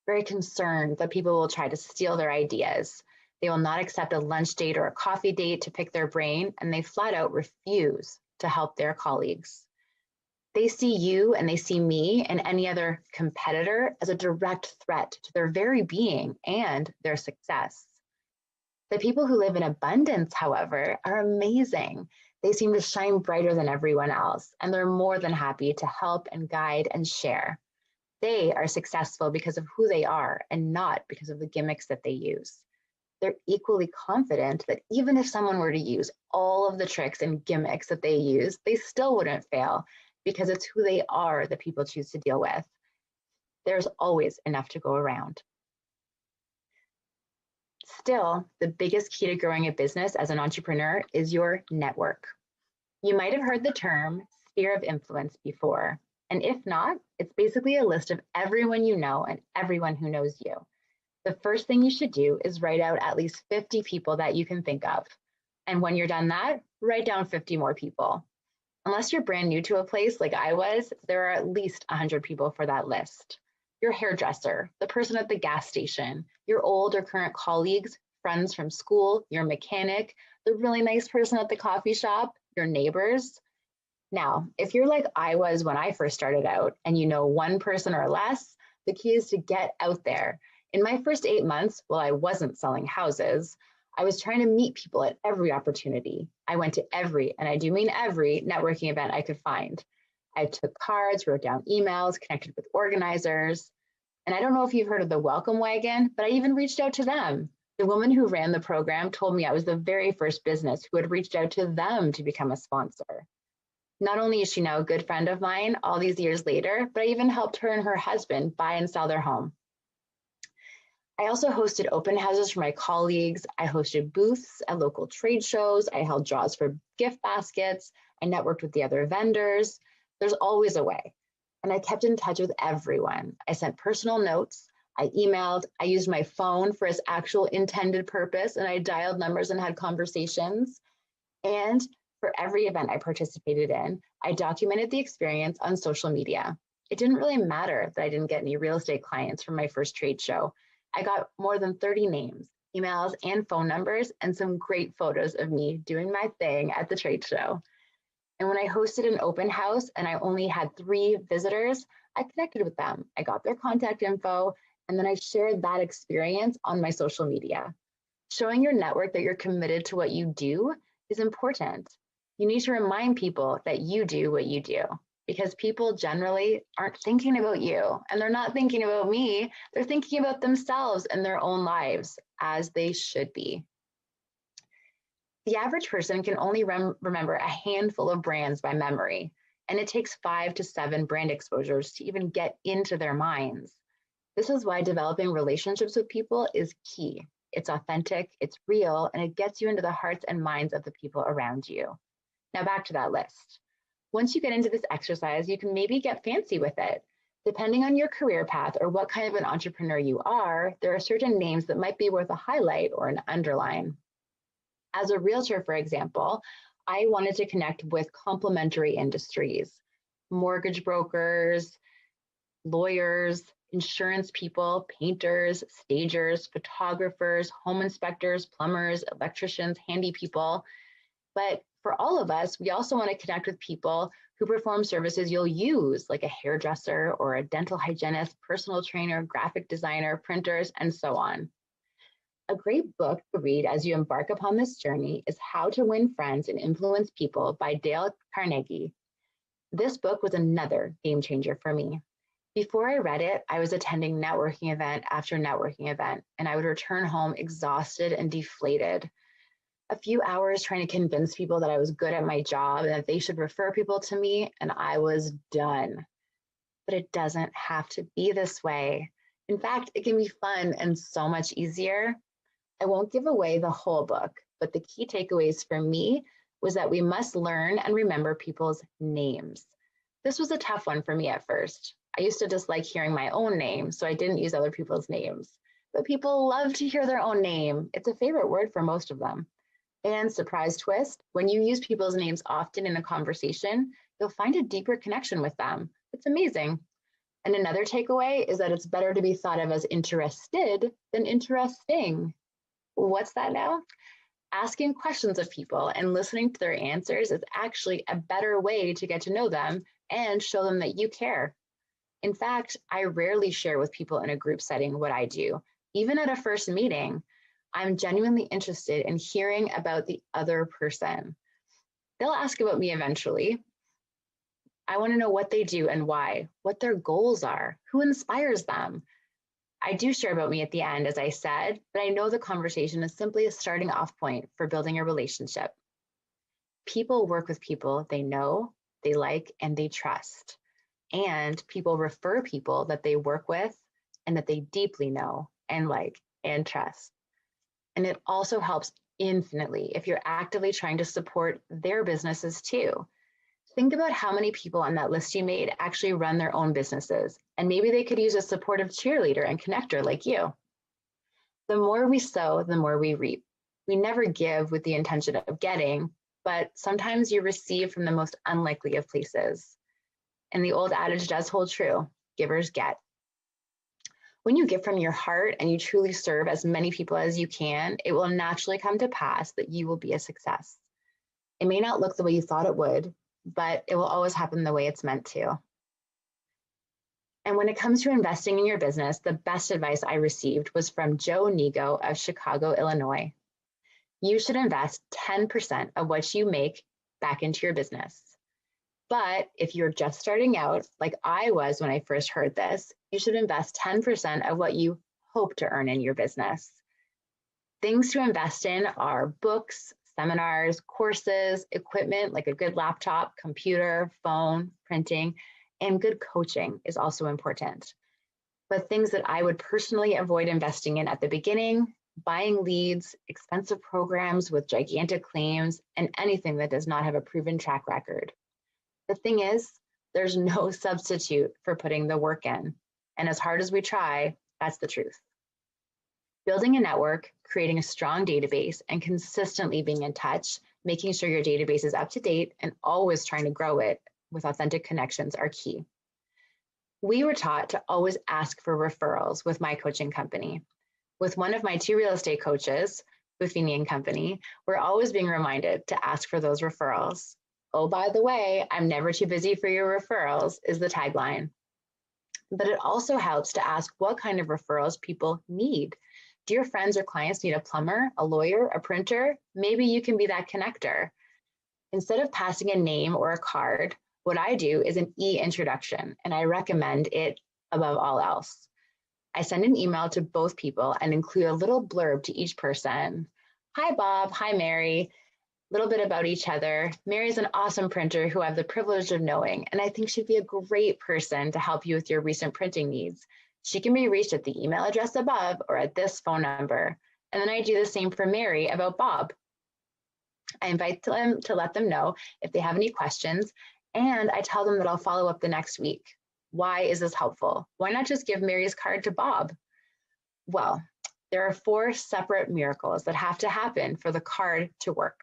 very concerned that people will try to steal their ideas. They will not accept a lunch date or a coffee date to pick their brain, and they flat out refuse to help their colleagues. They see you and they see me and any other competitor as a direct threat to their very being and their success. The people who live in abundance, however, are amazing. They seem to shine brighter than everyone else, and they're more than happy to help and guide and share. They are successful because of who they are and not because of the gimmicks that they use. They're equally confident that even if someone were to use all of the tricks and gimmicks that they use, they still wouldn't fail, because it's who they are that people choose to deal with. There's always enough to go around. Still, the biggest key to growing a business as an entrepreneur is your network. You might have heard the term sphere of influence before, and if not, it's basically a list of everyone you know and everyone who knows you. The first thing you should do is write out at least 50 people that you can think of. And when you're done that, write down 50 more people. Unless you're brand new to a place like I was, there are at least 100 people for that list. Your hairdresser, the person at the gas station, your old or current colleagues, friends from school, your mechanic, the really nice person at the coffee shop, your neighbors. Now, if you're like I was when I first started out and you know one person or less, the key is to get out there. In my first 8 months, while I wasn't selling houses, I was trying to meet people at every opportunity. I went to every, and I do mean every, networking event I could find. I took cards, wrote down emails, connected with organizers. And I don't know if you've heard of the Welcome Wagon, but I even reached out to them. The woman who ran the program told me I was the very first business who had reached out to them to become a sponsor. Not only is she now a good friend of mine all these years later, but I even helped her and her husband buy and sell their home. I also hosted open houses for my colleagues. I hosted booths at local trade shows. I held draws for gift baskets. I networked with the other vendors. There's always a way. And I kept in touch with everyone. I sent personal notes. I emailed. I used my phone for its actual intended purpose, and I dialed numbers and had conversations. And for every event I participated in, I documented the experience on social media. It didn't really matter that I didn't get any real estate clients from my first trade show. I got more than 30 names, emails, and phone numbers, and some great photos of me doing my thing at the trade show. And when I hosted an open house and I only had 3 visitors, I connected with them. I got their contact info, and then I shared that experience on my social media. Showing your network that you're committed to what you do is important. You need to remind people that you do what you do, because people generally aren't thinking about you, and they're not thinking about me. They're thinking about themselves and their own lives, as they should be. The average person can only remember a handful of brands by memory, and it takes 5 to 7 brand exposures to even get into their minds. This is why developing relationships with people is key. It's authentic, it's real, and it gets you into the hearts and minds of the people around you. Now back to that list. Once you get into this exercise, you can maybe get fancy with it. Depending on your career path or what kind of an entrepreneur you are, there are certain names that might be worth a highlight or an underline. As a realtor, for example, I wanted to connect with complementary industries, mortgage brokers, lawyers, insurance people, painters, stagers, photographers, home inspectors, plumbers, electricians, handy people. But for all of us, we also want to connect with people who perform services you'll use, like a hairdresser or a dental hygienist, personal trainer, graphic designer, printers, and so on. A great book to read as you embark upon this journey is How to Win Friends and Influence People by Dale Carnegie. This book was another game changer for me. Before I read it, I was attending networking event after networking event, and I would return home exhausted and deflated. A few hours trying to convince people that I was good at my job and that they should refer people to me, and I was done. But it doesn't have to be this way. In fact, it can be fun and so much easier. I won't give away the whole book, but the key takeaways for me was that we must learn and remember people's names. This was a tough one for me at first. I used to dislike hearing my own name, so I didn't use other people's names. But people love to hear their own name. It's a favorite word for most of them. And surprise twist, when you use people's names often in a conversation, you'll find a deeper connection with them. It's amazing. And another takeaway is that it's better to be thought of as interested than interesting. What's that now? Asking questions of people and listening to their answers is actually a better way to get to know them and show them that you care. In fact, I rarely share with people in a group setting what I do. Even at a first meeting, I'm genuinely interested in hearing about the other person. They'll ask about me eventually. I want to know what they do and why, what their goals are, who inspires them. I do share about me at the end, as I said, but I know the conversation is simply a starting off point for building a relationship. People work with people they know, they like, and they trust. And people refer people that they work with and that they deeply know and like and trust. And it also helps infinitely if you're actively trying to support their businesses too. Think about how many people on that list you made actually run their own businesses, and maybe they could use a supportive cheerleader and connector like you. The more we sow, the more we reap. We never give with the intention of getting, but sometimes you receive from the most unlikely of places. And the old adage does hold true, givers get. When you give from your heart and you truly serve as many people as you can, it will naturally come to pass that you will be a success. It may not look the way you thought it would, but it will always happen the way it's meant to. And when it comes to investing in your business, the best advice I received was from Joe Nigo of Chicago, Illinois. You should invest 10% of what you make back into your business. But if you're just starting out, like I was when I first heard this, you should invest 10% of what you hope to earn in your business. Things to invest in are books, seminars, courses, equipment like a good laptop, computer, phone, printing, and good coaching is also important. But things that I would personally avoid investing in at the beginning: buying leads, expensive programs with gigantic claims, and anything that does not have a proven track record. The thing is, there's no substitute for putting the work in. And as hard as we try, that's the truth. Building a network, creating a strong database, and consistently being in touch, making sure your database is up to date and always trying to grow it with authentic connections are key. We were taught to always ask for referrals with my coaching company. With one of my 2 real estate coaches, Buffini and Company, we're always being reminded to ask for those referrals. Oh, by the way, I'm never too busy for your referrals is the tagline. But it also helps to ask what kind of referrals people need. Do your friends or clients need a plumber, a lawyer, a printer? Maybe you can be that connector. Instead of passing a name or a card, what I do is an e-introduction, and I recommend it above all else. I send an email to both people and include a little blurb to each person. Hi, Bob. Hi, Mary. A little bit about each other. Mary's an awesome printer who I have the privilege of knowing, and I think she'd be a great person to help you with your recent printing needs. She can be reached at the email address above or at this phone number. And then I do the same for Mary about Bob. I invite them to let them know if they have any questions, and I tell them that I'll follow up the next week. Why is this helpful? Why not just give Mary's card to Bob? Well, there are 4 separate miracles that have to happen for the card to work.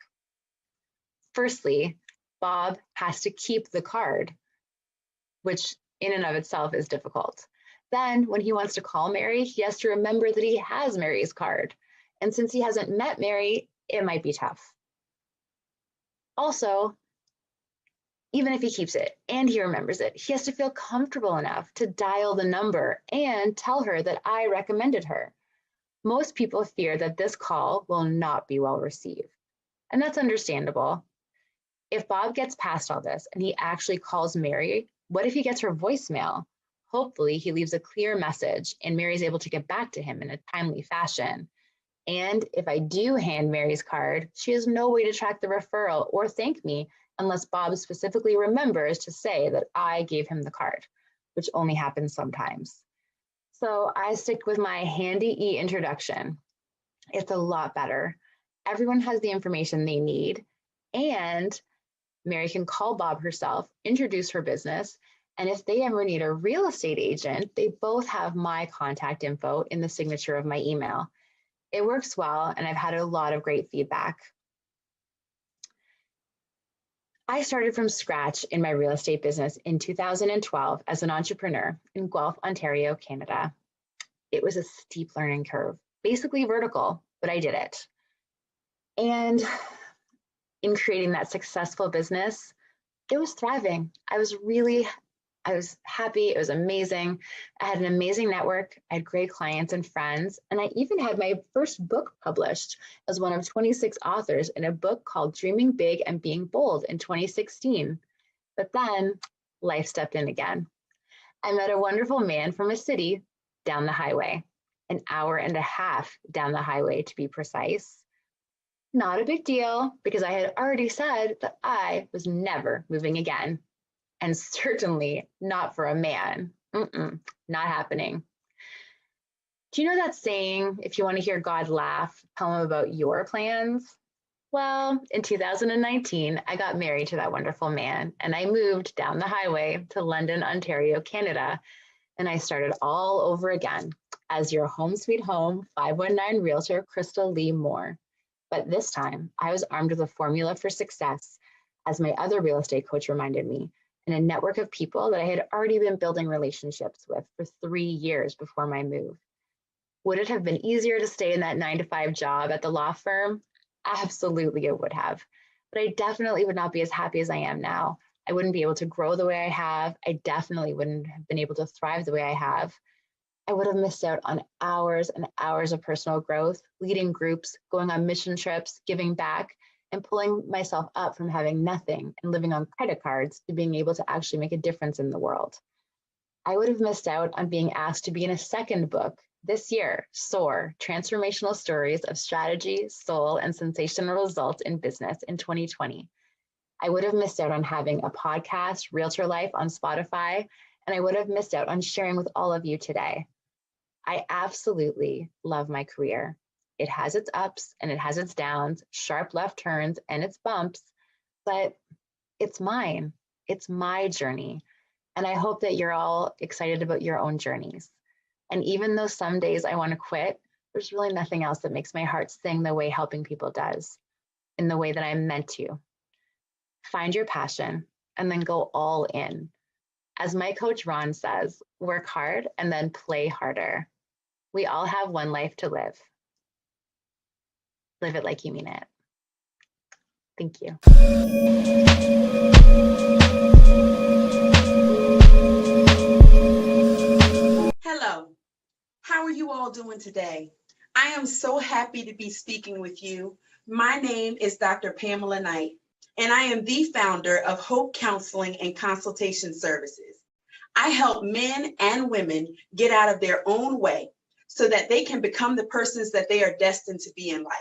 Firstly, Bob has to keep the card, which in and of itself is difficult. Then when he wants to call Mary, he has to remember that he has Mary's card. And since he hasn't met Mary, it might be tough. Also, even if he keeps it and he remembers it, he has to feel comfortable enough to dial the number and tell her that I recommended her. Most people fear that this call will not be well received, and that's understandable. If Bob gets past all this and he actually calls Mary, what if he gets her voicemail? Hopefully he leaves a clear message and Mary's able to get back to him in a timely fashion. And if I do hand Mary's card, she has no way to track the referral or thank me unless Bob specifically remembers to say that I gave him the card, which only happens sometimes. So I stick with my handy e-introduction. It's a lot better. Everyone has the information they need, and Mary can call Bob herself, introduce her business, and if they ever need a real estate agent, they both have my contact info in the signature of my email. It works well, and I've had a lot of great feedback. I started from scratch in my real estate business in 2012 as an entrepreneur in Guelph, Ontario, Canada. It was a steep learning curve, basically vertical, but I did it. And in creating that successful business, it was thriving. I was happy. It was amazing. I had an amazing network. I had great clients and friends. And I even had my first book published as one of 26 authors in a book called Dreaming Big and Being Bold in 2016. But then life stepped in again. I met a wonderful man from a city down the highway, an hour and a half down the highway to be precise. Not a big deal because I had already said that I was never moving again. And certainly not for a man. Not happening. Do you know that saying, if you want to hear God laugh, tell him about your plans? Well, in 2019, I got married to that wonderful man, and I moved down the highway to London, Ontario, Canada, and I started all over again as your home sweet home 519 realtor, Crystal Lee Moore. But this time, I was armed with a formula for success. As my other real estate coach reminded me, and a network of people that I had already been building relationships with for 3 years before my move. Would it have been easier to stay in that 9-to-5 job at the law firm? Absolutely, it would have. But I definitely would not be as happy as I am now. I wouldn't be able to grow the way I have. I definitely wouldn't have been able to thrive the way I have. I would have missed out on hours and hours of personal growth, leading groups, going on mission trips, giving back, and pulling myself up from having nothing and living on credit cards to being able to actually make a difference in the world. I would have missed out on being asked to be in a second book this year, SOAR, Transformational Stories of Strategy, Soul, and Sensational Results in Business in 2020. I would have missed out on having a podcast, Realtor Life, on Spotify, and I would have missed out on sharing with all of you today. I absolutely love my career. It has its ups and it has its downs, sharp left turns and its bumps, but it's mine. It's my journey. And I hope that you're all excited about your own journeys. And even though some days I want to quit, there's really nothing else that makes my heart sing the way helping people does, in the way that I'm meant to. Find your passion and then go all in. As my coach Ron says, work hard and then play harder. We all have one life to live. Live it like you mean it. Thank you. Hello. How are you all doing today? I am so happy to be speaking with you. My name is Dr. Pamela Knight, and I am the founder of Hope Counseling and Consultation Services. I help men and women get out of their own way so that they can become the persons that they are destined to be in life.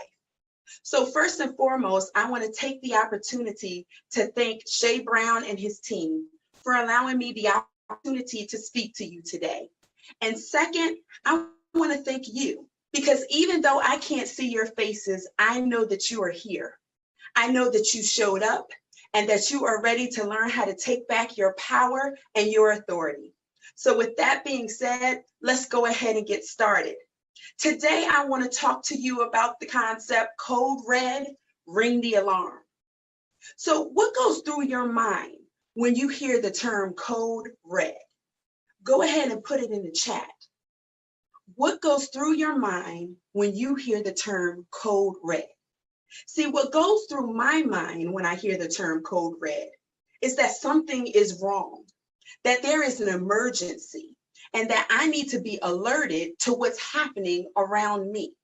So first and foremost, I want to take the opportunity to thank Shay Brown and his team for allowing me the opportunity to speak to you today. And second, I want to thank you, because even though I can't see your faces, I know that you are here. I know that you showed up and that you are ready to learn how to take back your power and your authority. So with that being said, let's go ahead and get started. Today, I want to talk to you about the concept Code Red, ring the alarm. So what goes through your mind when you hear the term Code Red? Go ahead and put it in the chat. What goes through your mind when you hear the term Code Red? See, what goes through my mind when I hear the term Code Red is that something is wrong, that there is an emergency, and that I need to be alerted to what's happening around me.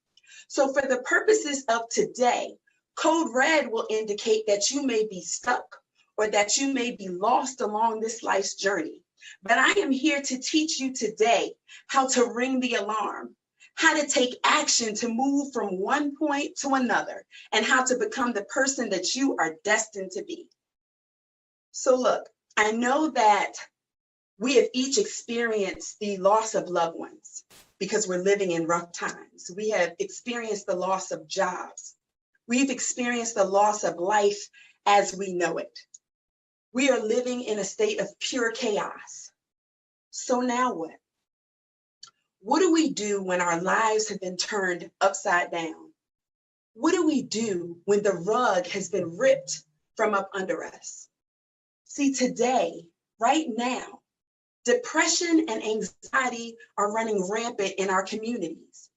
So for the purposes of today, Code Red will indicate that you may be stuck or that you may be lost along this life's journey. But I am here to teach you today how to ring the alarm, how to take action to move from one point to another, and how to become the person that you are destined to be. So look, I know that we have each experienced the loss of loved ones because we're living in rough times. We have experienced the loss of jobs. We've experienced the loss of life as we know it. We are living in a state of pure chaos. So now what? What do we do when our lives have been turned upside down? What do we do when the rug has been ripped from up under us? See, today, right now, depression and anxiety are running rampant in our communities.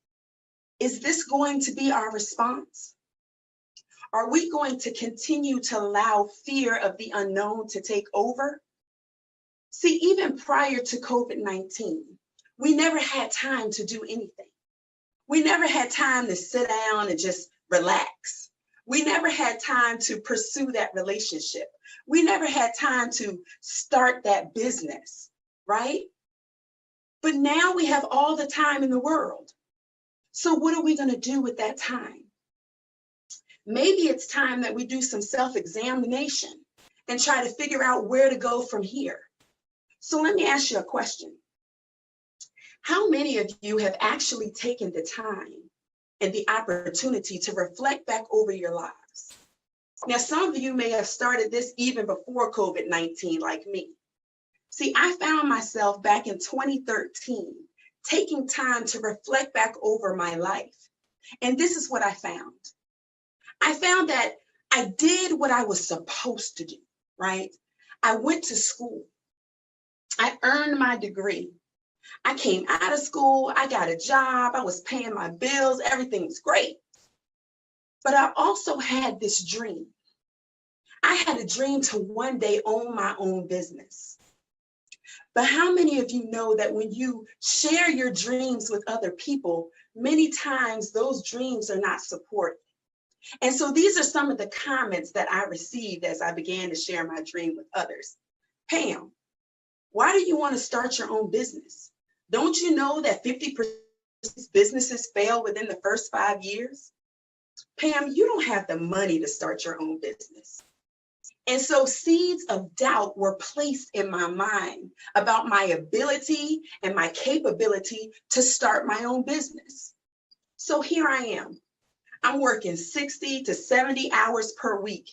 Is this going to be our response? Are we going to continue to allow fear of the unknown to take over? See, even prior to COVID-19, we never had time to do anything. We never had time to sit down and just relax. We never had time to pursue that relationship. We never had time to start that business, right? But now we have all the time in the world. So what are we going to do with that time? Maybe it's time that we do some self-examination and try to figure out where to go from here. So let me ask you a question. How many of you have actually taken the time and the opportunity to reflect back over your lives? Now, some of you may have started this even before COVID-19, like me. See, I found myself back in 2013 taking time to reflect back over my life. And this is what I found. I found that I did what I was supposed to do, right? I went to school. I earned my degree. I came out of school. I got a job. I was paying my bills. Everything was great. But I also had this dream. I had a dream to one day own my own business. But how many of you know that when you share your dreams with other people, many times those dreams are not supported? And so these are some of the comments that I received as I began to share my dream with others. Pam, why do you want to start your own business? Don't you know that 50% of businesses fail within the first 5 years? Pam, you don't have the money to start your own business. And so seeds of doubt were placed in my mind about my ability and my capability to start my own business. So here I am. I'm working 60 to 70 hours per week,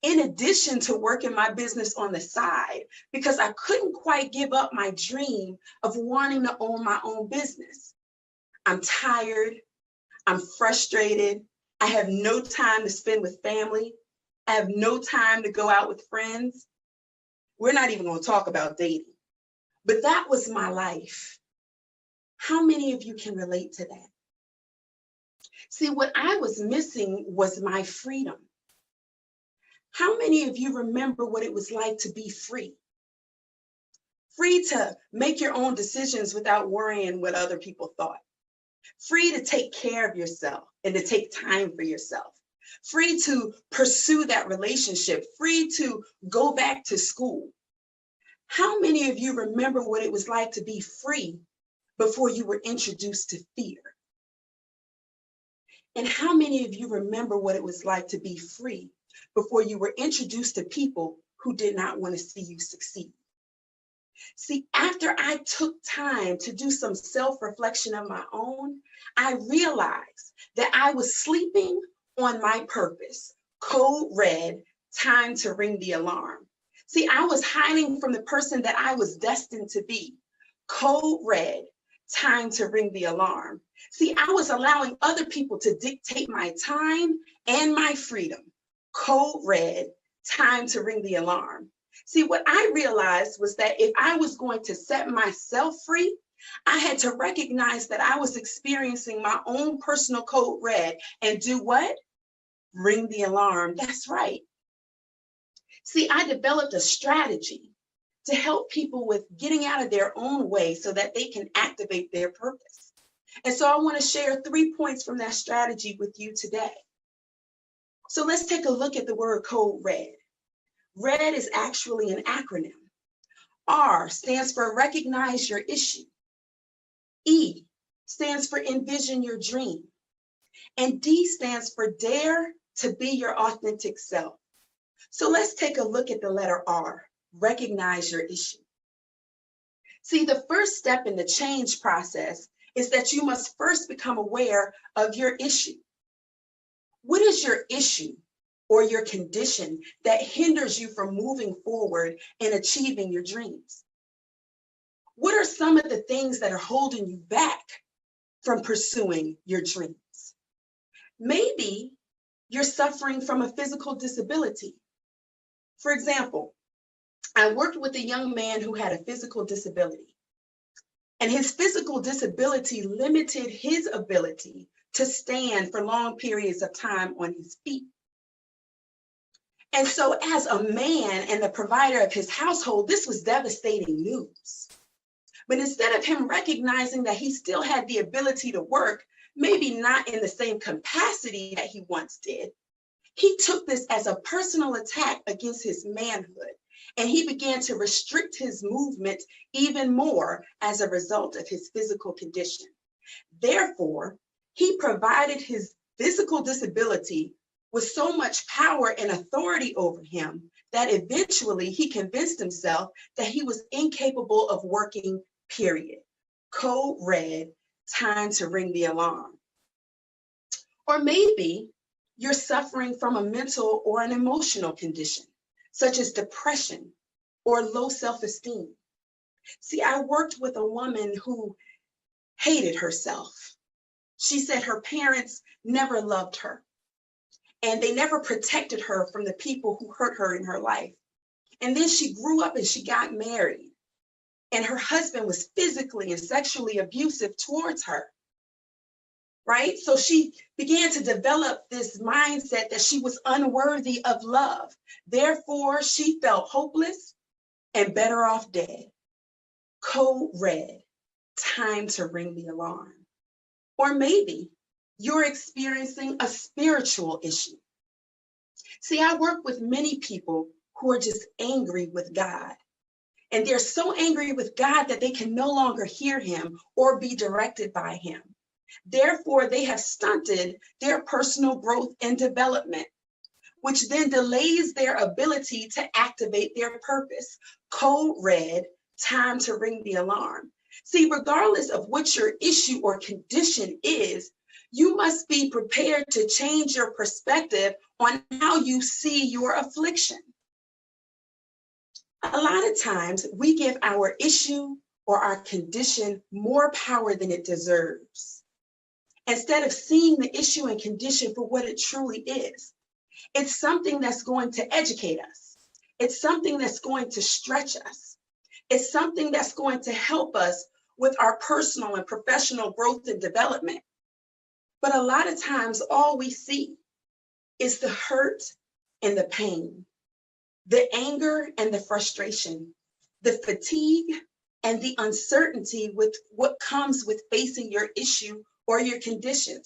in addition to working my business on the side, because I couldn't quite give up my dream of wanting to own my own business. I'm tired. I'm frustrated. I have no time to spend with family. I have no time to go out with friends. We're not even going to talk about dating. But that was my life. How many of you can relate to that? See, what I was missing was my freedom. How many of you remember what it was like to be free? Free to make your own decisions without worrying what other people thought. Free to take care of yourself and to take time for yourself. Free to pursue that relationship, free to go back to school. How many of you remember what it was like to be free before you were introduced to fear? And how many of you remember what it was like to be free before you were introduced to people who did not want to see you succeed? See, after I took time to do some self-reflection of my own, I realized that I was sleeping on my purpose. Code red, time to ring the alarm. See, I was hiding from the person that I was destined to be. Code red, time to ring the alarm. See, I was allowing other people to dictate my time and my freedom. Code red, time to ring the alarm. See, what I realized was that if I was going to set myself free, I had to recognize that I was experiencing my own personal code red and do what? Ring the alarm. That's right. See, I developed a strategy to help people with getting out of their own way so that they can activate their purpose. And so I want to share 3 points from that strategy with you today. So let's take a look at the word code red. RED is actually an acronym. R stands for recognize your issue. E stands for envision your dream. And D stands for dare to be your authentic self. So let's take a look at the letter R, recognize your issue. See, the first step in the change process is that you must first become aware of your issue. What is your issue or your condition that hinders you from moving forward and achieving your dreams? What are some of the things that are holding you back from pursuing your dreams? Maybe you're suffering from a physical disability. For example, I worked with a young man who had a physical disability, and his physical disability limited his ability to stand for long periods of time on his feet. And so as a man and the provider of his household, this was devastating news. But instead of him recognizing that he still had the ability to work, maybe not in the same capacity that he once did, he took this as a personal attack against his manhood, and he began to restrict his movement even more as a result of his physical condition. Therefore, he provided his physical disability with so much power and authority over him that eventually he convinced himself that he was incapable of working, period. Code red, time to ring the alarm. Or maybe you're suffering from a mental or an emotional condition, such as depression or low self-esteem. See, I worked with a woman who hated herself. She said her parents never loved her, and they never protected her from the people who hurt her in her life. And then she grew up and she got married. And her husband was physically and sexually abusive towards her. Right? So she began to develop this mindset that she was unworthy of love. Therefore, she felt hopeless and better off dead. Code red, time to ring the alarm. Or maybe you're experiencing a spiritual issue. See, I work with many people who are just angry with God. And they're so angry with God that they can no longer hear him or be directed by him. Therefore, they have stunted their personal growth and development, which then delays their ability to activate their purpose. Code red, time to ring the alarm. See, regardless of what your issue or condition is, you must be prepared to change your perspective on how you see your affliction. A lot of times we give our issue or our condition more power than it deserves, instead of seeing the issue and condition for what it truly is. It's something that's going to educate us. It's something that's going to stretch us. It's something that's going to help us with our personal and professional growth and development. But a lot of times all we see is the hurt and the pain, the anger and the frustration, the fatigue and the uncertainty with what comes with facing your issue or your condition.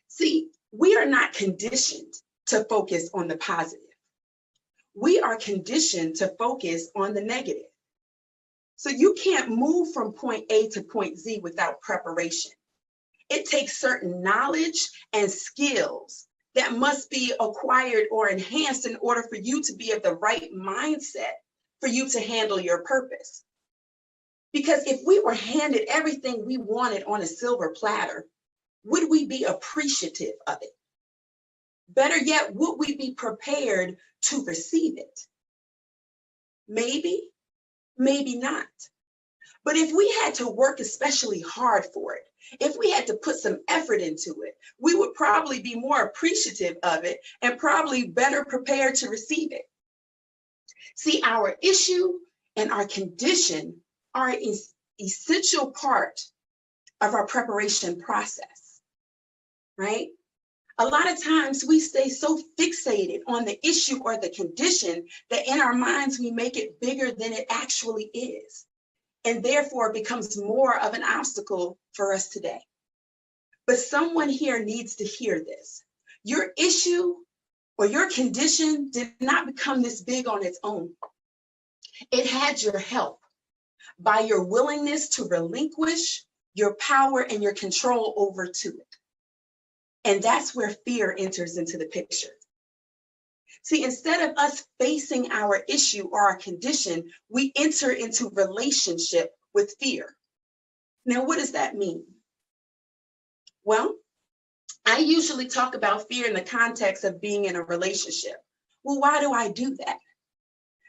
See, we are not conditioned to focus on the positive. We are conditioned to focus on the negative. So you can't move from point A to point Z without preparation. It takes certain knowledge and skills that must be acquired or enhanced in order for you to be of the right mindset for you to handle your purpose. Because if we were handed everything we wanted on a silver platter, would we be appreciative of it? Better yet, would we be prepared to receive it? Maybe, maybe not. But if we had to work especially hard for it, if we had to put some effort into it, we would probably be more appreciative of it and probably better prepared to receive it. See, our issue and our condition are an essential part of our preparation process, right? A lot of times we stay so fixated on the issue or the condition that in our minds we make it bigger than it actually is, and therefore becomes more of an obstacle for us today. But someone here needs to hear this. Your issue or your condition did not become this big on its own. It had your help by your willingness to relinquish your power and your control over to it. And that's where fear enters into the picture. See, instead of us facing our issue or our condition, we enter into relationship with fear. Now, what does that mean? Well, I usually talk about fear in the context of being in a relationship. Well, why do I do that?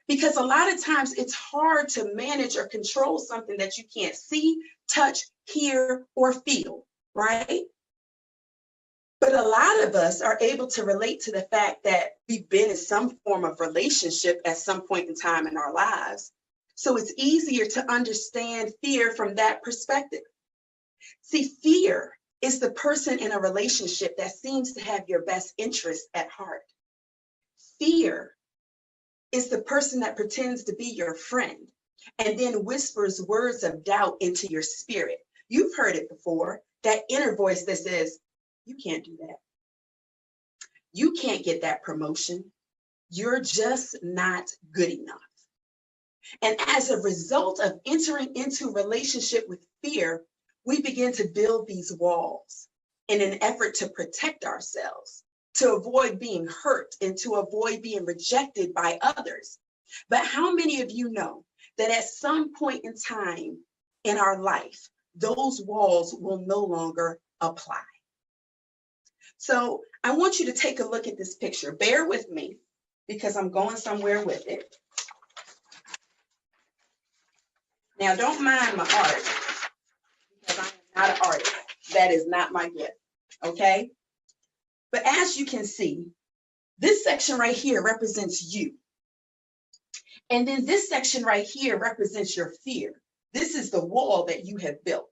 Because a lot of times it's hard to manage or control something that you can't see, touch, hear, or feel, right? But a lot of us are able to relate to the fact that we've been in some form of relationship at some point in time in our lives. So it's easier to understand fear from that perspective. See, fear is the person in a relationship that seems to have your best interest at heart. Fear is the person that pretends to be your friend and then whispers words of doubt into your spirit. You've heard it before, that inner voice that says, you can't do that. You can't get that promotion. You're just not good enough. And as a result of entering into relationship with fear, we begin to build these walls in an effort to protect ourselves, to avoid being hurt and to avoid being rejected by others. But how many of you know that at some point in time in our life, those walls will no longer apply? So I want you to take a look at this picture. Bear with me because I'm going somewhere with it. Now, don't mind my art because I am not an artist. That is not my gift, okay? But as you can see, this section right here represents you. And then this section right here represents your fear. This is the wall that you have built,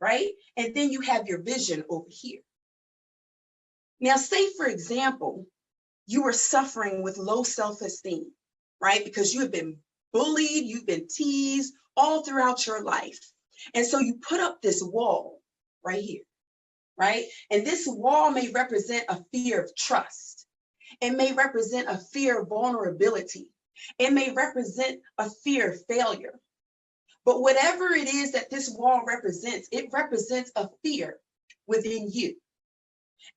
right? And then you have your vision over here. Now, say, for example, you are suffering with low self-esteem, right? Because you have been bullied, you've been teased all throughout your life. And so you put up this wall right here, right? And this wall may represent a fear of trust. It may represent a fear of vulnerability. It may represent a fear of failure. But whatever it is that this wall represents, it represents a fear within you.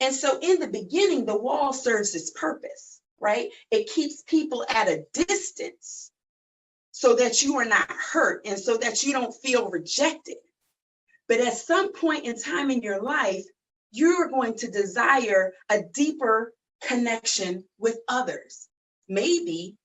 And so in the beginning, the wall serves its purpose, right? It keeps people at a distance so that you are not hurt and so that you don't feel rejected. But at some point in time in your life, you're going to desire a deeper connection with others. Maybe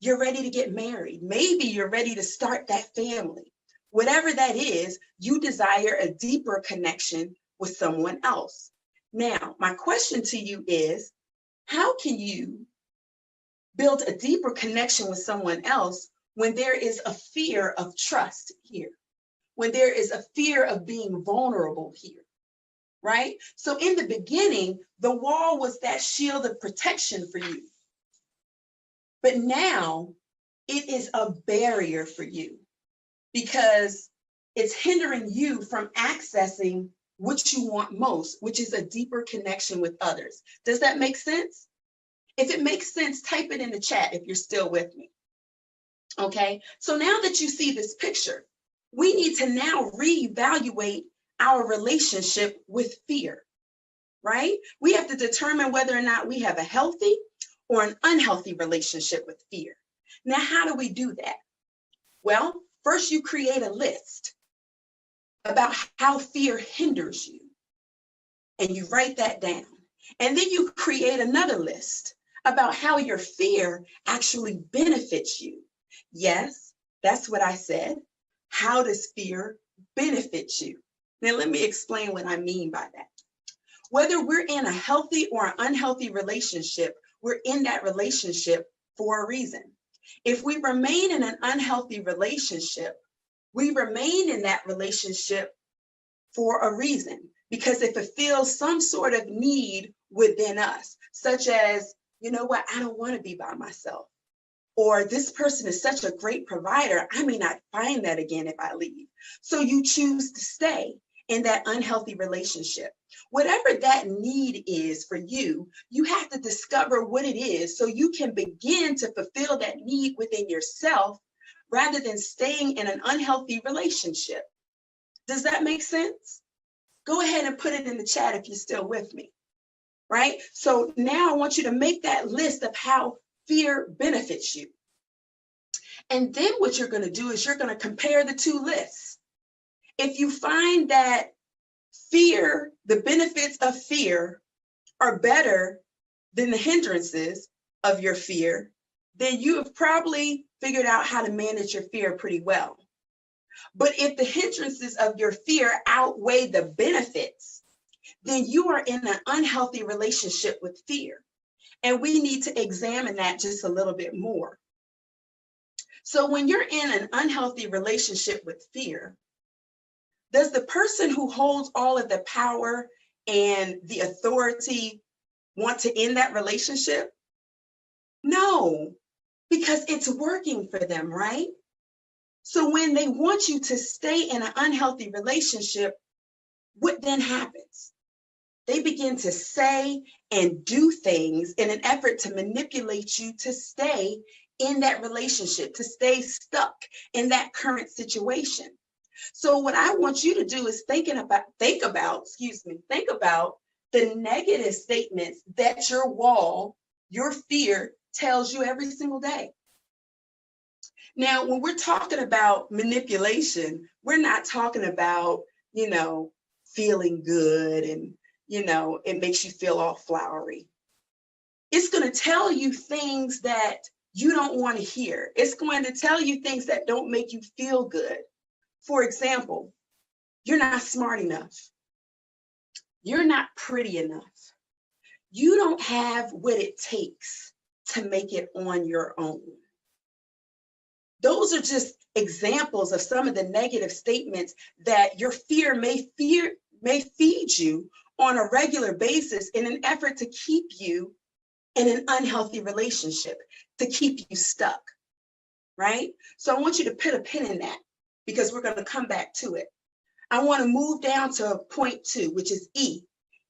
you're ready to get married. Maybe you're ready to start that family. Whatever that is, you desire a deeper connection with someone else. Now, my question to you is, how can you build a deeper connection with someone else when there is a fear of trust here? When there is a fear of being vulnerable here, right? So in the beginning, the wall was that shield of protection for you. But now it is a barrier for you because it's hindering you from accessing what you want most, which is a deeper connection with others. Does that make sense? If it makes sense, type it in the chat if you're still with me. Okay, so now that you see this picture, we need to now reevaluate our relationship with fear, right? We have to determine whether or not we have a healthy or an unhealthy relationship with fear. Now, how do we do that? Well, first you create a list about how fear hinders you, and you write that down. And then you create another list about how your fear actually benefits you. Yes, that's what I said. How does fear benefit you? Now, let me explain what I mean by that. Whether we're in a healthy or an unhealthy relationship, we're in that relationship for a reason. If we remain in an unhealthy relationship, we remain in that relationship for a reason, because if it feels some sort of need within us, such as, you know what, I don't want to be by myself, or this person is such a great provider, I may not find that again if I leave. So you choose to stay in that unhealthy relationship. Whatever that need is for you, you have to discover what it is so you can begin to fulfill that need within yourself rather than staying in an unhealthy relationship. Does that make sense? Go ahead and put it in the chat if you're still with me, right? So now I want you to make that list of how fear benefits you. And then what you're going to do is you're going to compare the two lists. If you find that fear, the benefits of fear are better than the hindrances of your fear, then you have probably figured out how to manage your fear pretty well. But if the hindrances of your fear outweigh the benefits, then you are in an unhealthy relationship with fear. And we need to examine that just a little bit more. So when you're in an unhealthy relationship with fear, does the person who holds all of the power and the authority want to end that relationship? No, because it's working for them, right? So when they want you to stay in an unhealthy relationship, what then happens? They begin to say and do things in an effort to manipulate you to stay in that relationship, to stay stuck in that current situation. So what I want you to do is think about the negative statements that your wall, your fear tells you every single day. Now, when we're talking about manipulation, we're not talking about, feeling good and, it makes you feel all flowery. It's going to tell you things that you don't want to hear. It's going to tell you things that don't make you feel good. For example, you're not smart enough. You're not pretty enough. You don't have what it takes to make it on your own. Those are just examples of some of the negative statements that your fear may feed you on a regular basis in an effort to keep you in an unhealthy relationship, to keep you stuck, right? So I want you to put a pin in that because we're going to come back to it. I want to move down to point 2, which is E,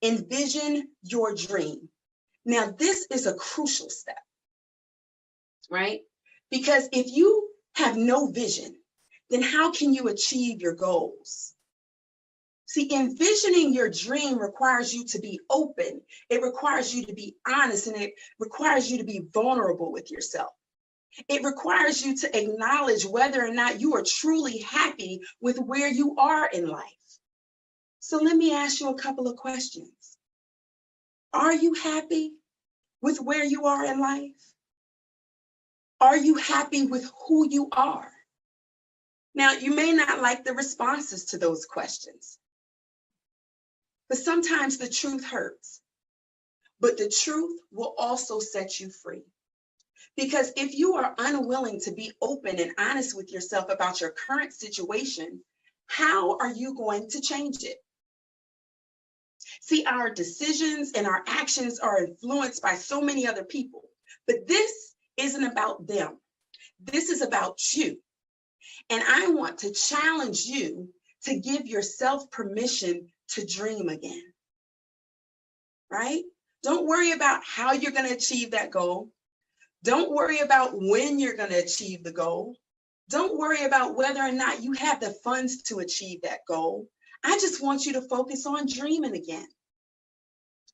envision your dream. Now, this is a crucial step, right? Because if you have no vision, then how can you achieve your goals? See, envisioning your dream requires you to be open. It requires you to be honest, and it requires you to be vulnerable with yourself. It requires you to acknowledge whether or not you are truly happy with where you are in life. So let me ask you a couple of questions. Are you happy with where you are in life? Are you happy with who you are? Now, you may not like the responses to those questions, but sometimes the truth hurts. But the truth will also set you free. Because if you are unwilling to be open and honest with yourself about your current situation, how are you going to change it? See, our decisions and our actions are influenced by so many other people, but this isn't about them. This is about you. And I want to challenge you to give yourself permission to dream again, right? Don't worry about how you're going to achieve that goal. Don't worry about when you're going to achieve the goal. Don't worry about whether or not you have the funds to achieve that goal. I just want you to focus on dreaming again.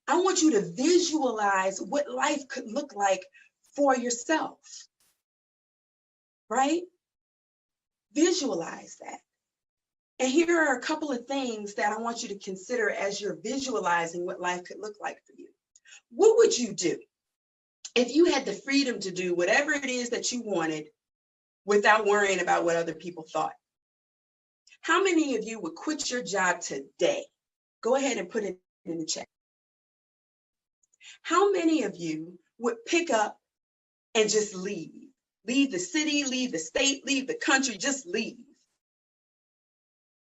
I want you to visualize what life could look like for yourself, right? Visualize that. And here are a couple of things that I want you to consider as you're visualizing what life could look like for you. What would you do if you had the freedom to do whatever it is that you wanted without worrying about what other people thought? How many of you would quit your job today? Go ahead and put it in the chat. How many of you would pick up and just leave? Leave the city, leave the state, leave the country, just leave.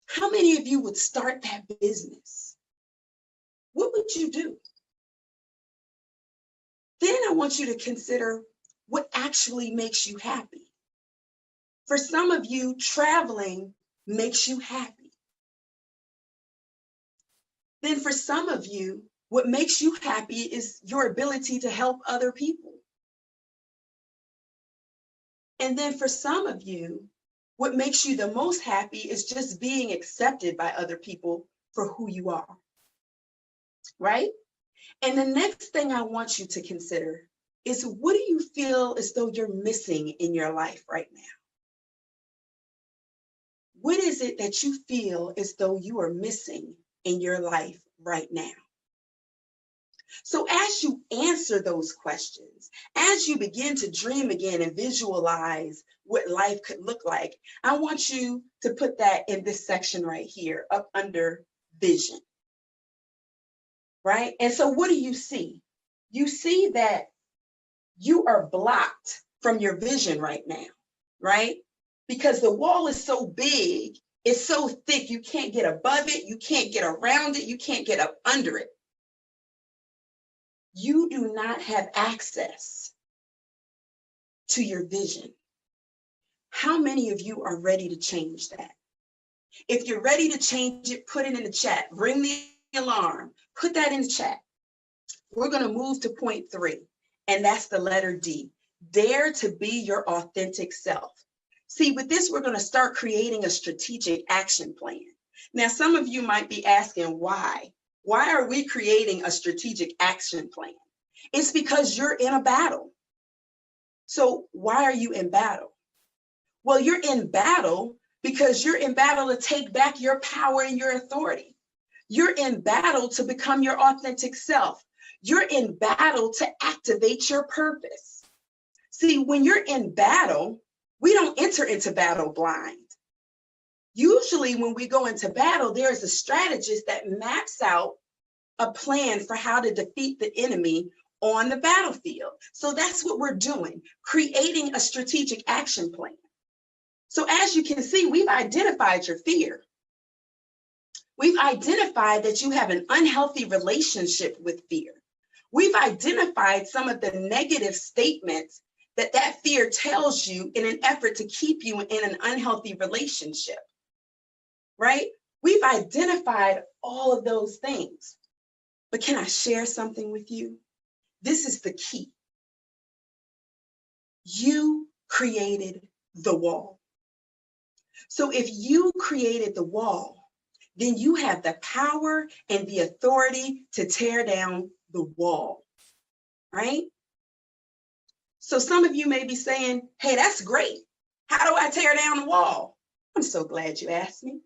How many of you would start that business? What would you do? Then I want you to consider what actually makes you happy. For some of you, traveling makes you happy. Then for some of you, what makes you happy is your ability to help other people. And then for some of you, what makes you the most happy is just being accepted by other people for who you are, right? And the next thing I want you to consider is, what do you feel as though you're missing in your life right now? What is it that you feel as though you are missing in your life right now? So as you answer those questions, as you begin to dream again and visualize what life could look like, I want you to put that in this section right here, up under vision, right? And so what do you see? You see that you are blocked from your vision right now, right? Because the wall is so big, it's so thick, you can't get above it, you can't get around it, you can't get up under it. You do not have access to your vision. How many of you are ready to change that? If you're ready to change it, put it in the chat. Ring the alarm. Put that in the chat. We're going to move to point 3, and that's the letter D. Dare to be your authentic self. See, with this, we're going to start creating a strategic action plan. Now, some of you might be asking why. Why are we creating a strategic action plan? It's because you're in a battle. So why are you in battle? Well, you're in battle because you're in battle to take back your power and your authority. You're in battle to become your authentic self. You're in battle to activate your purpose. See, when you're in battle, we don't enter into battle blind. Usually when we go into battle, there is a strategist that maps out a plan for how to defeat the enemy on the battlefield. So that's what we're doing, creating a strategic action plan. So as you can see, we've identified your fear. We've identified that you have an unhealthy relationship with fear. We've identified some of the negative statements that that fear tells you in an effort to keep you in an unhealthy relationship, right? We've identified all of those things. But can I share something with you? This is the key. You created the wall. So if you created the wall, then you have the power and the authority to tear down the wall, right? So some of you may be saying, hey, that's great. How do I tear down the wall? I'm so glad you asked me.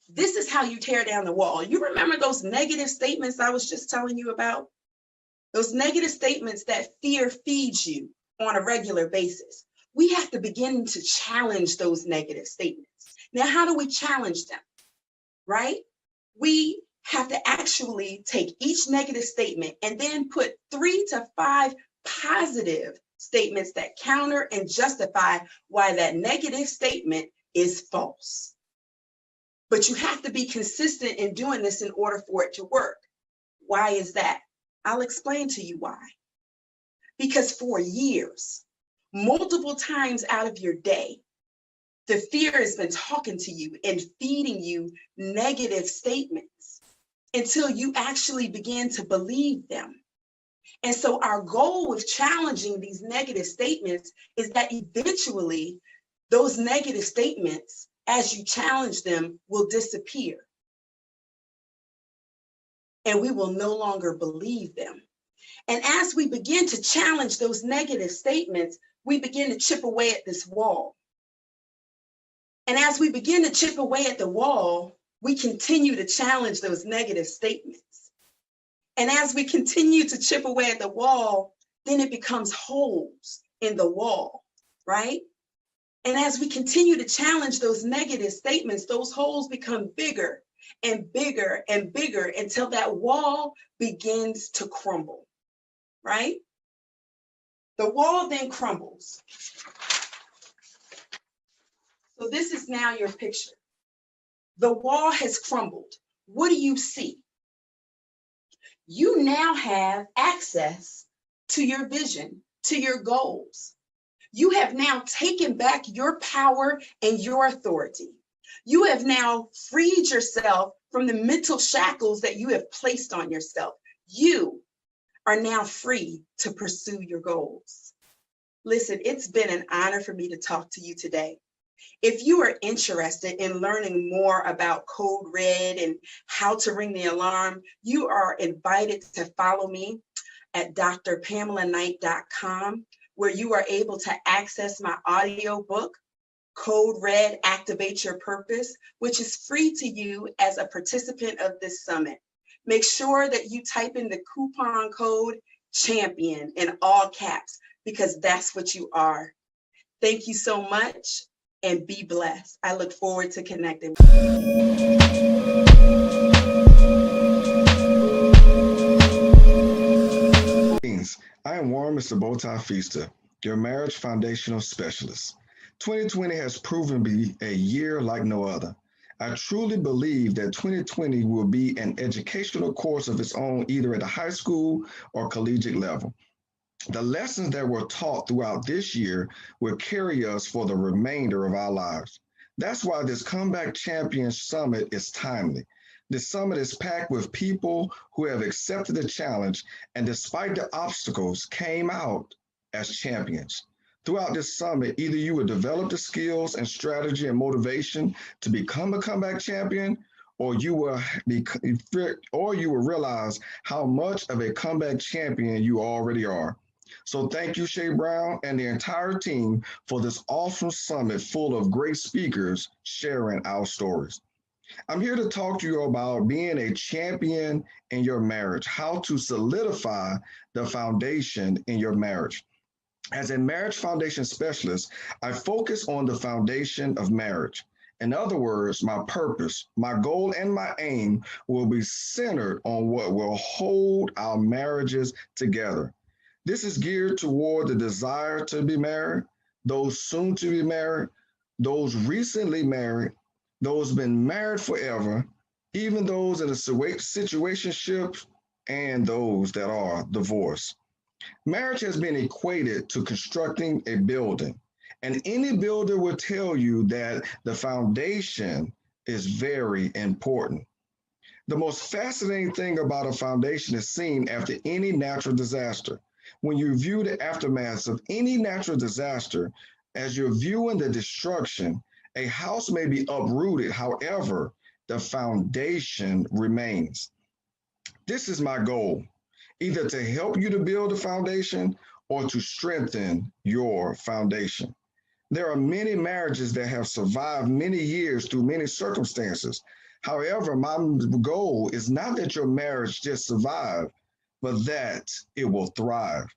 This is how you tear down the wall. You remember those negative statements I was just telling you about? Those negative statements that fear feeds you on a regular basis. We have to begin to challenge those negative statements. Now, how do we challenge them? Right? We have to actually take each negative statement and then put 3 to 5 positive statements that counter and justify why that negative statement is false. But you have to be consistent in doing this in order for it to work. Why is that? I'll explain to you why. Because for years, multiple times out of your day, the fear has been talking to you and feeding you negative statements until you actually begin to believe them. And so our goal with challenging these negative statements is that eventually those negative statements, as you challenge them, will disappear. And we will no longer believe them. And as we begin to challenge those negative statements, we begin to chip away at this wall. And as we begin to chip away at the wall, we continue to challenge those negative statements. And as we continue to chip away at the wall, then it becomes holes in the wall, right? And as we continue to challenge those negative statements, those holes become bigger and bigger and bigger until that wall begins to crumble, right? The wall then crumbles. So this is now your picture. The wall has crumbled. What do you see? You now have access to your vision, to your goals. You have now taken back your power and your authority. You have now freed yourself from the mental shackles that you have placed on yourself. You are now free to pursue your goals. Listen, it's been an honor for me to talk to you today. If you are interested in learning more about Code Red and how to ring the alarm, you are invited to follow me at drpamelanite.com, where you are able to access my audio book, Code Red, Activate Your Purpose, which is free to you as a participant of this summit. Make sure that you type in the coupon code CHAMPION in all caps, because that's what you are. Thank you so much and be blessed. I look forward to connecting. I am Warren Mr. Bowtie Feaster, your marriage foundational specialist. 2020 has proven to be a year like no other. I truly believe that 2020 will be an educational course of its own, either at the high school or collegiate level. The lessons that were taught throughout this year will carry us for the remainder of our lives. That's why this Comeback Champions Summit is timely. This summit is packed with people who have accepted the challenge and, despite the obstacles, came out as champions. Throughout this summit, either you will develop the skills and strategy and motivation to become a comeback champion, or you will realize how much of a comeback champion you already are. So thank you, Shay Brown and the entire team for this awesome summit full of great speakers sharing our stories. I'm here to talk to you about being a champion in your marriage, how to solidify the foundation in your marriage. As a marriage foundation specialist, I focus on the foundation of marriage. In other words, my purpose, my goal, and my aim will be centered on what will hold our marriages together. This is geared toward the desire to be married, those soon to be married, those recently married, those been married forever, even those in a situationship, and those that are divorced. Marriage has been equated to constructing a building, and any builder will tell you that the foundation is very important. The most fascinating thing about a foundation is seen after any natural disaster. When you view the aftermath of any natural disaster, as you're viewing the destruction, a house may be uprooted. However, the foundation remains. This is my goal, either to help you to build a foundation or to strengthen your foundation. There are many marriages that have survived many years through many circumstances. However, my goal is not that your marriage just survive, but that it will thrive.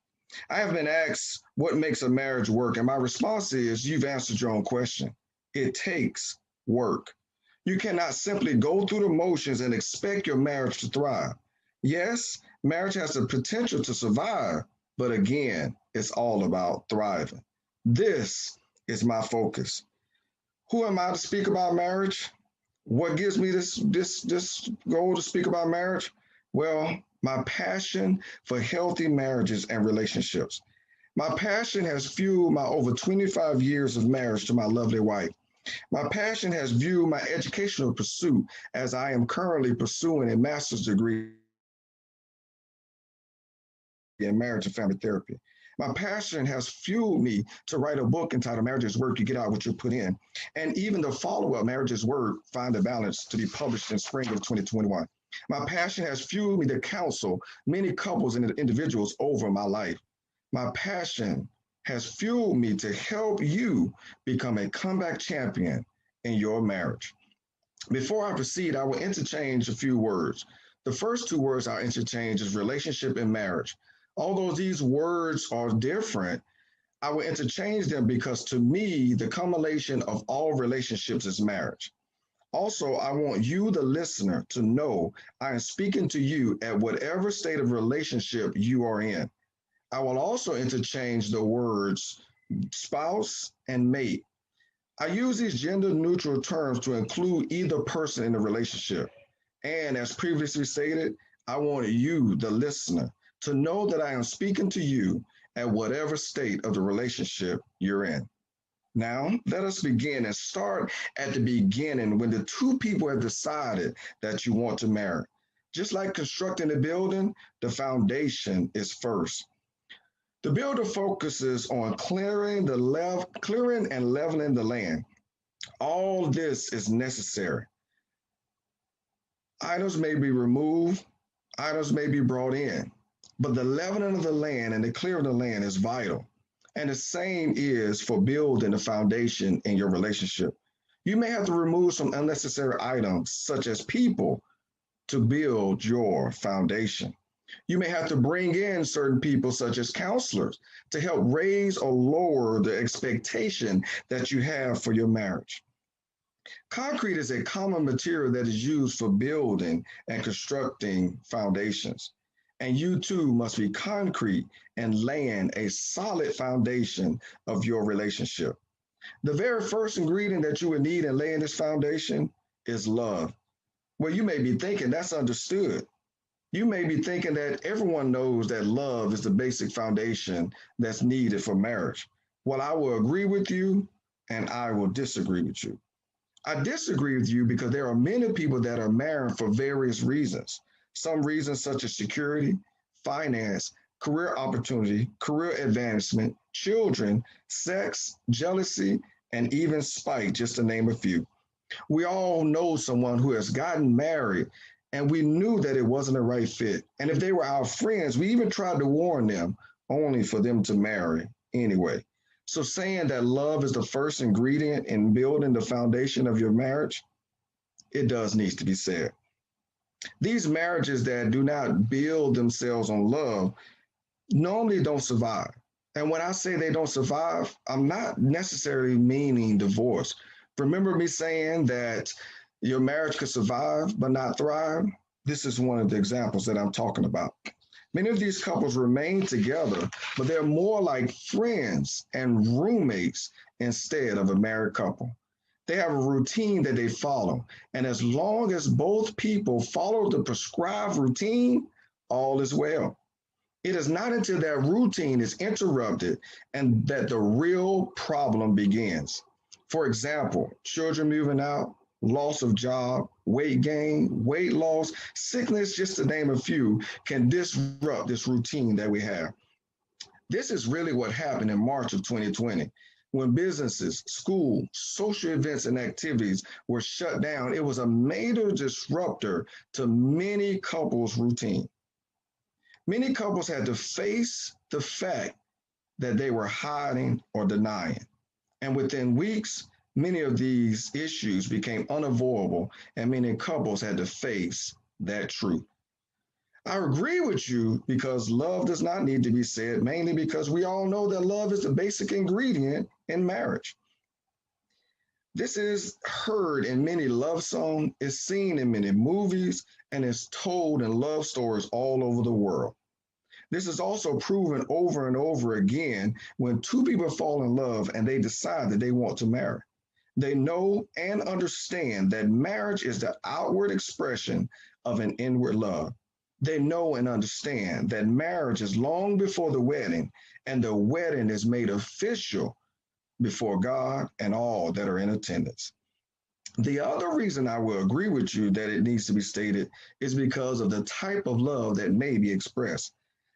I have been asked what makes a marriage work, and my response is you've answered your own question. It takes work. You cannot simply go through the motions and expect your marriage to thrive. Yes, marriage has the potential to survive, but again, it's all about thriving. This is my focus. Who am I to speak about marriage? What gives me this goal to speak about marriage? Well, my passion for healthy marriages and relationships. My passion has fueled my over 25 years of marriage to my lovely wife. My passion has fueled my educational pursuit as I am currently pursuing a master's degree in marriage and family therapy. My passion has fueled me to write a book entitled Marriage is Work, You Get Out What You Put In. And even the follow-up, Marriage is Work, Find a Balance, to be published in spring of 2021. My passion has fueled me to counsel many couples and individuals over my life. My passion has fueled me to help you become a comeback champion in your marriage. Before I proceed, I will interchange a few words. The first two words I'll interchange is relationship and marriage. Although these words are different, I will interchange them because to me, the culmination of all relationships is marriage. Also, I want you, the listener, to know I am speaking to you at whatever state of relationship you are in. I will also interchange the words spouse and mate. I use these gender neutral terms to include either person in the relationship. And as previously stated, I want you, the listener, to know that I am speaking to you at whatever state of the relationship you're in. Now, let us begin and start at the beginning when the two people have decided that you want to marry. Just like constructing a building, the foundation is first. The builder focuses on clearing and leveling the land. All this is necessary. Items may be removed, items may be brought in, but the leveling of the land and the clearing of the land is vital. And the same is for building the foundation in your relationship. You may have to remove some unnecessary items, such as people, to build your foundation. You may have to bring in certain people, such as counselors, to help raise or lower the expectation that you have for your marriage. Concrete is a common material that is used for building and constructing foundations. And you too must be concrete and laying a solid foundation of your relationship. The very first ingredient that you would need in laying this foundation is love. Well, you may be thinking that's understood. You may be thinking that everyone knows that love is the basic foundation that's needed for marriage. Well, I will agree with you and I will disagree with you. I disagree with you because there are many people that are married for various reasons. Some reasons such as security, finance, career opportunity, career advancement, children, sex, jealousy, and even spite, just to name a few. We all know someone who has gotten married and we knew that it wasn't a right fit. And if they were our friends, we even tried to warn them only for them to marry anyway. So saying that love is the first ingredient in building the foundation of your marriage, it does need to be said. These marriages that do not build themselves on love normally don't survive. And when I say they don't survive, I'm not necessarily meaning divorce. Remember me saying that your marriage could survive but not thrive? This is one of the examples that I'm talking about. Many of these couples remain together, but they're more like friends and roommates instead of a married couple. They have a routine that they follow. And as long as both people follow the prescribed routine, all is well. It is not until that routine is interrupted and that the real problem begins. For example, children moving out, loss of job, weight gain, weight loss, sickness, just to name a few, can disrupt this routine that we have. This is really what happened in March of 2020. When businesses, schools, social events, and activities were shut down, it was a major disruptor to many couples' routine. Many couples had to face the fact that they were hiding or denying. And within weeks, many of these issues became unavoidable, and many couples had to face that truth. I agree with you because love does not need to be said, mainly because we all know that love is the basic ingredient in marriage. This is heard in many love songs, is seen in many movies, and is told in love stories all over the world. This is also proven over and over again when two people fall in love and they decide that they want to marry. They know and understand that marriage is the outward expression of an inward love. They know and understand that marriage is long before the wedding, and the wedding is made official before God and all that are in attendance. The other reason I will agree with you that it needs to be stated is because of the type of love that may be expressed.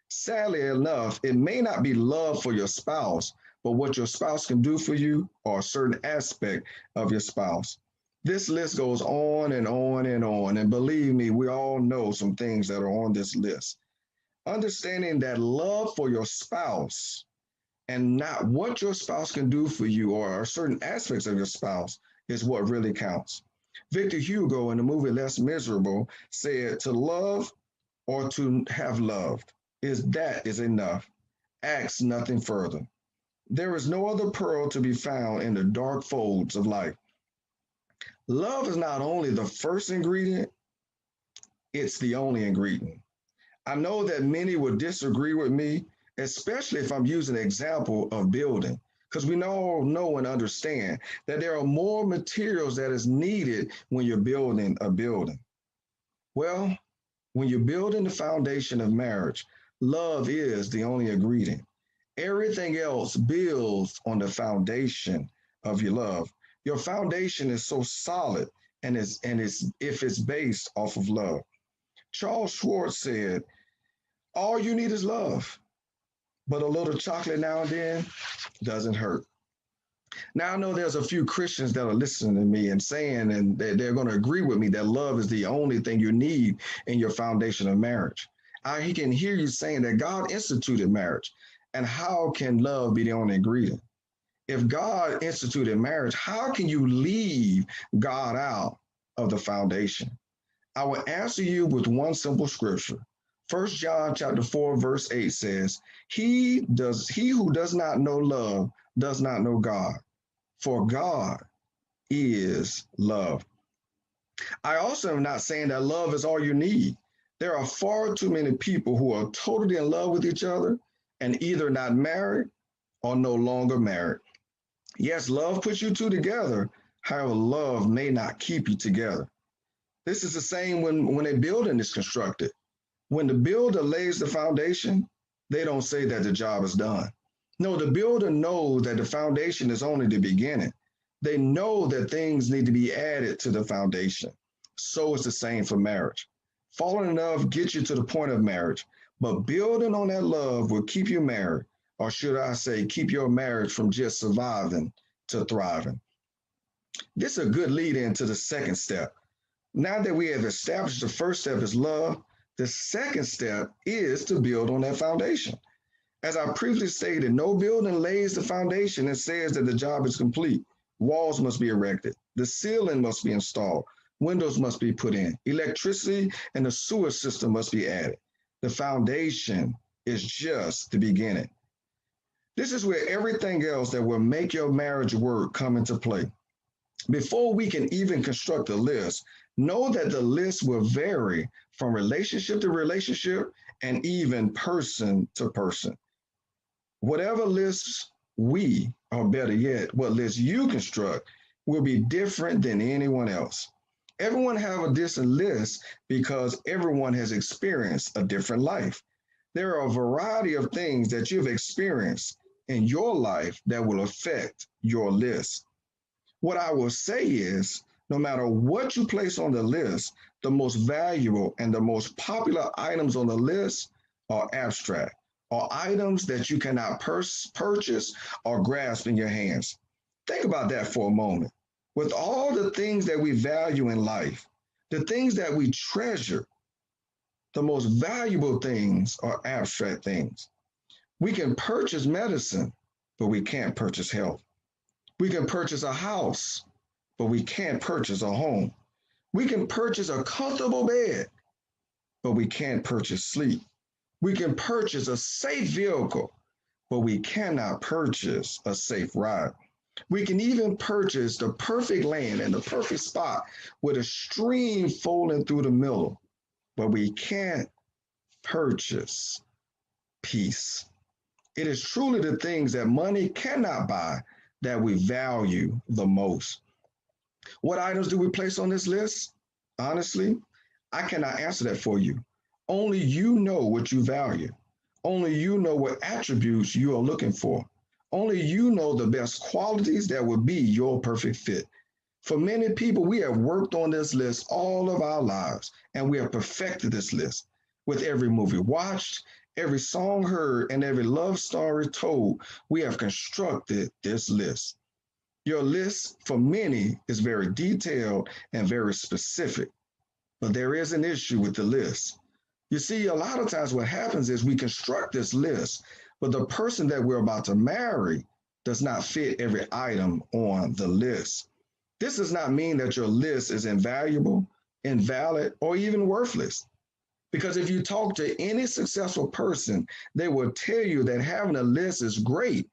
Sadly enough, it may not be love for your spouse, but what your spouse can do for you or a certain aspect of your spouse. This list goes on and on and on. And believe me, we all know some things that are on this list. Understanding that love for your spouse and not what your spouse can do for you or certain aspects of your spouse is what really counts. Victor Hugo in the movie Les Miserables said, to love or to have loved is enough. Ask nothing further. There is no other pearl to be found in the dark folds of life. Love is not only the first ingredient, it's the only ingredient. I know that many would disagree with me, especially if I'm using an example of building, because we all know and understand that there are more materials that is needed when you're building a building. Well, when you're building the foundation of marriage, love is the only ingredient. Everything else builds on the foundation of your love. Your foundation is so solid and if it's based off of love. Charles Schwartz said, all you need is love, but a little chocolate now and then doesn't hurt. Now I know there's a few Christians that are listening to me and saying, and they're going to agree with me that love is the only thing you need in your foundation of marriage. He can hear you saying that God instituted marriage. And how can love be the only ingredient? If God instituted marriage, how can you leave God out of the foundation? I will answer you with one simple scripture. 1 John chapter 4, verse 8 says, he who does not know love does not know God, for God is love. I also am not saying that love is all you need. There are far too many people who are totally in love with each other and either not married or no longer married. Yes, love puts you two together. However, love may not keep you together. This is the same when a building is constructed. When the builder lays the foundation, they don't say that the job is done. No, the builder knows that the foundation is only the beginning. They know that things need to be added to the foundation. So it's the same for marriage. Falling in love gets you to the point of marriage, but building on that love will keep you married, or should I say, keep your marriage from just surviving to thriving. This is a good lead into the second step. Now that we have established the first step is love, the second step is to build on that foundation. As I previously stated, no building lays the foundation and says that the job is complete. Walls must be erected. The ceiling must be installed. Windows must be put in. Electricity and the sewer system must be added. The foundation is just the beginning. This is where everything else that will make your marriage work come into play. Before we can even construct a list, know that the list will vary from relationship to relationship and even person to person. Whatever lists or better yet, what lists you construct will be different than anyone else. Everyone have a different list because everyone has experienced a different life. There are a variety of things that you've experienced in your life that will affect your list. What I will say is, no matter what you place on the list, the most valuable and the most popular items on the list are abstract, or items that you cannot purchase or grasp in your hands. Think about that for a moment. With all the things that we value in life, the things that we treasure, the most valuable things are abstract things. We can purchase medicine, but we can't purchase health. We can purchase a house, but we can't purchase a home. We can purchase a comfortable bed, but we can't purchase sleep. We can purchase a safe vehicle, but we cannot purchase a safe ride. We can even purchase the perfect land and the perfect spot with a stream flowing through the middle, but we can't purchase peace. It is truly the things that money cannot buy that we value the most. What items do we place on this list? Honestly, I cannot answer that for you. Only you know what you value. Only you know what attributes you are looking for. Only you know the best qualities that would be your perfect fit. For many people, we have worked on this list all of our lives, and we have perfected this list. With every movie watched, every song heard, and every love story told, we have constructed this list. Your list, for many, is very detailed and very specific, but there is an issue with the list. You see, a lot of times what happens is we construct this list, but the person that we're about to marry does not fit every item on the list. This does not mean that your list is invaluable, invalid, or even worthless. Because if you talk to any successful person, they will tell you that having a list is great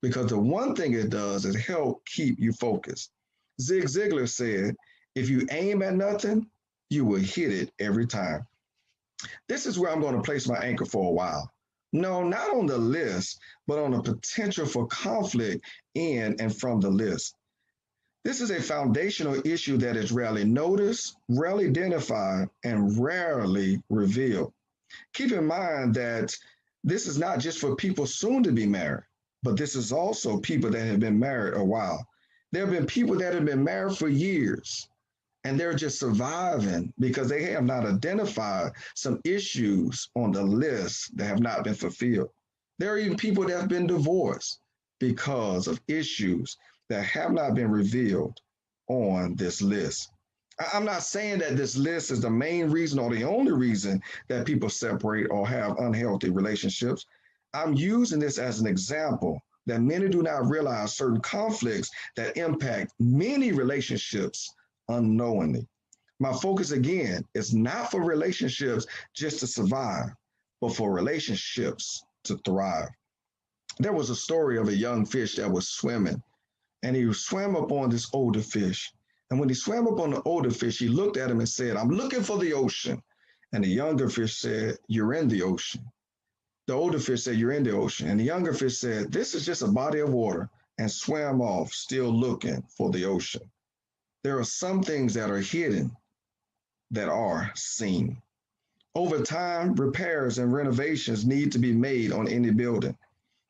because the one thing it does is help keep you focused. Zig Ziglar said, if you aim at nothing, you will hit it every time. This is where I'm going to place my anchor for a while. No, not on the list, but on the potential for conflict in and from the list. This is a foundational issue that is rarely noticed, rarely identified, and rarely revealed. Keep in mind that this is not just for people soon to be married, but this is also people that have been married a while. There have been people that have been married for years, and they're just surviving because they have not identified some issues on the list that have not been fulfilled. There are even people that have been divorced because of issues that have not been revealed on this list. I'm not saying that this list is the main reason or the only reason that people separate or have unhealthy relationships. I'm using this as an example that many do not realize certain conflicts that impact many relationships unknowingly. My focus again is not for relationships just to survive, but for relationships to thrive. There was a story of a young fish that was swimming, and he swam up on this older fish. And when he swam up on the older fish, he looked at him and said, I'm looking for the ocean. And the younger fish said, you're in the ocean. The older fish said, you're in the ocean. And the younger fish said, this is just a body of water, and swam off, still looking for the ocean. There are some things that are hidden that are seen. Over time, repairs and renovations need to be made on any building.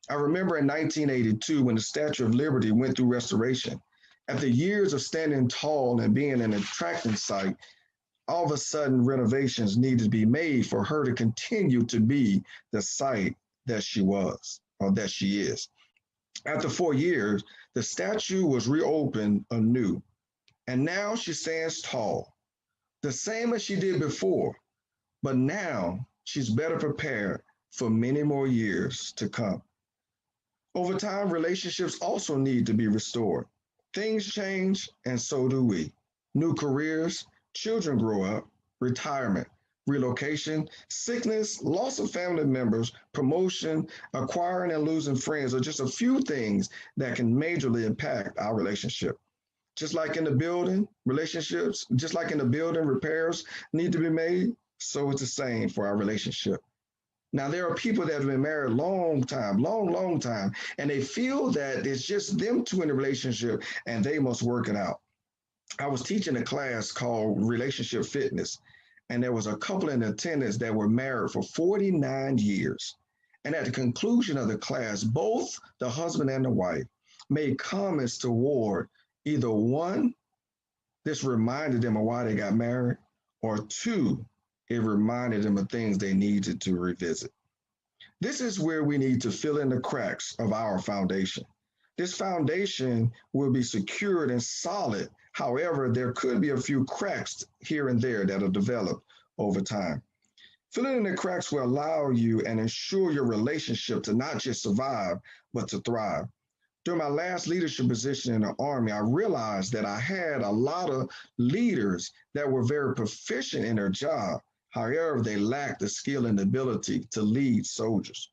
I remember in 1982 when the Statue of Liberty went through restoration. After years of standing tall and being an attracting site, all of a sudden renovations needed to be made for her to continue to be the site that she was or that she is. After 4 years, the statue was reopened anew, and now she stands tall, the same as she did before, but now she's better prepared for many more years to come. Over time, relationships also need to be restored. Things change, and so do we. New careers, children grow up, retirement, relocation, sickness, loss of family members, promotion, acquiring and losing friends are just a few things that can majorly impact our relationship. Just like in the building, repairs need to be made, so it's the same for our relationship. Now, there are people that have been married long time, long time, and they feel that it's just them two in a relationship and they must work it out. I was teaching a class called Relationship Fitness, and there was a couple in attendance that were married for 49 years. And at the conclusion of the class, both the husband and the wife made comments toward either one, this reminded them of why they got married, or two, it reminded them of things they needed to revisit. This is where we need to fill in the cracks of our foundation. This foundation will be secured and solid. However, there could be a few cracks here and there that are developed over time. Filling in the cracks will allow you and ensure your relationship to not just survive, but to thrive. During my last leadership position in the Army, I realized that I had a lot of leaders that were very proficient in their job. However, they lacked the skill and ability to lead soldiers.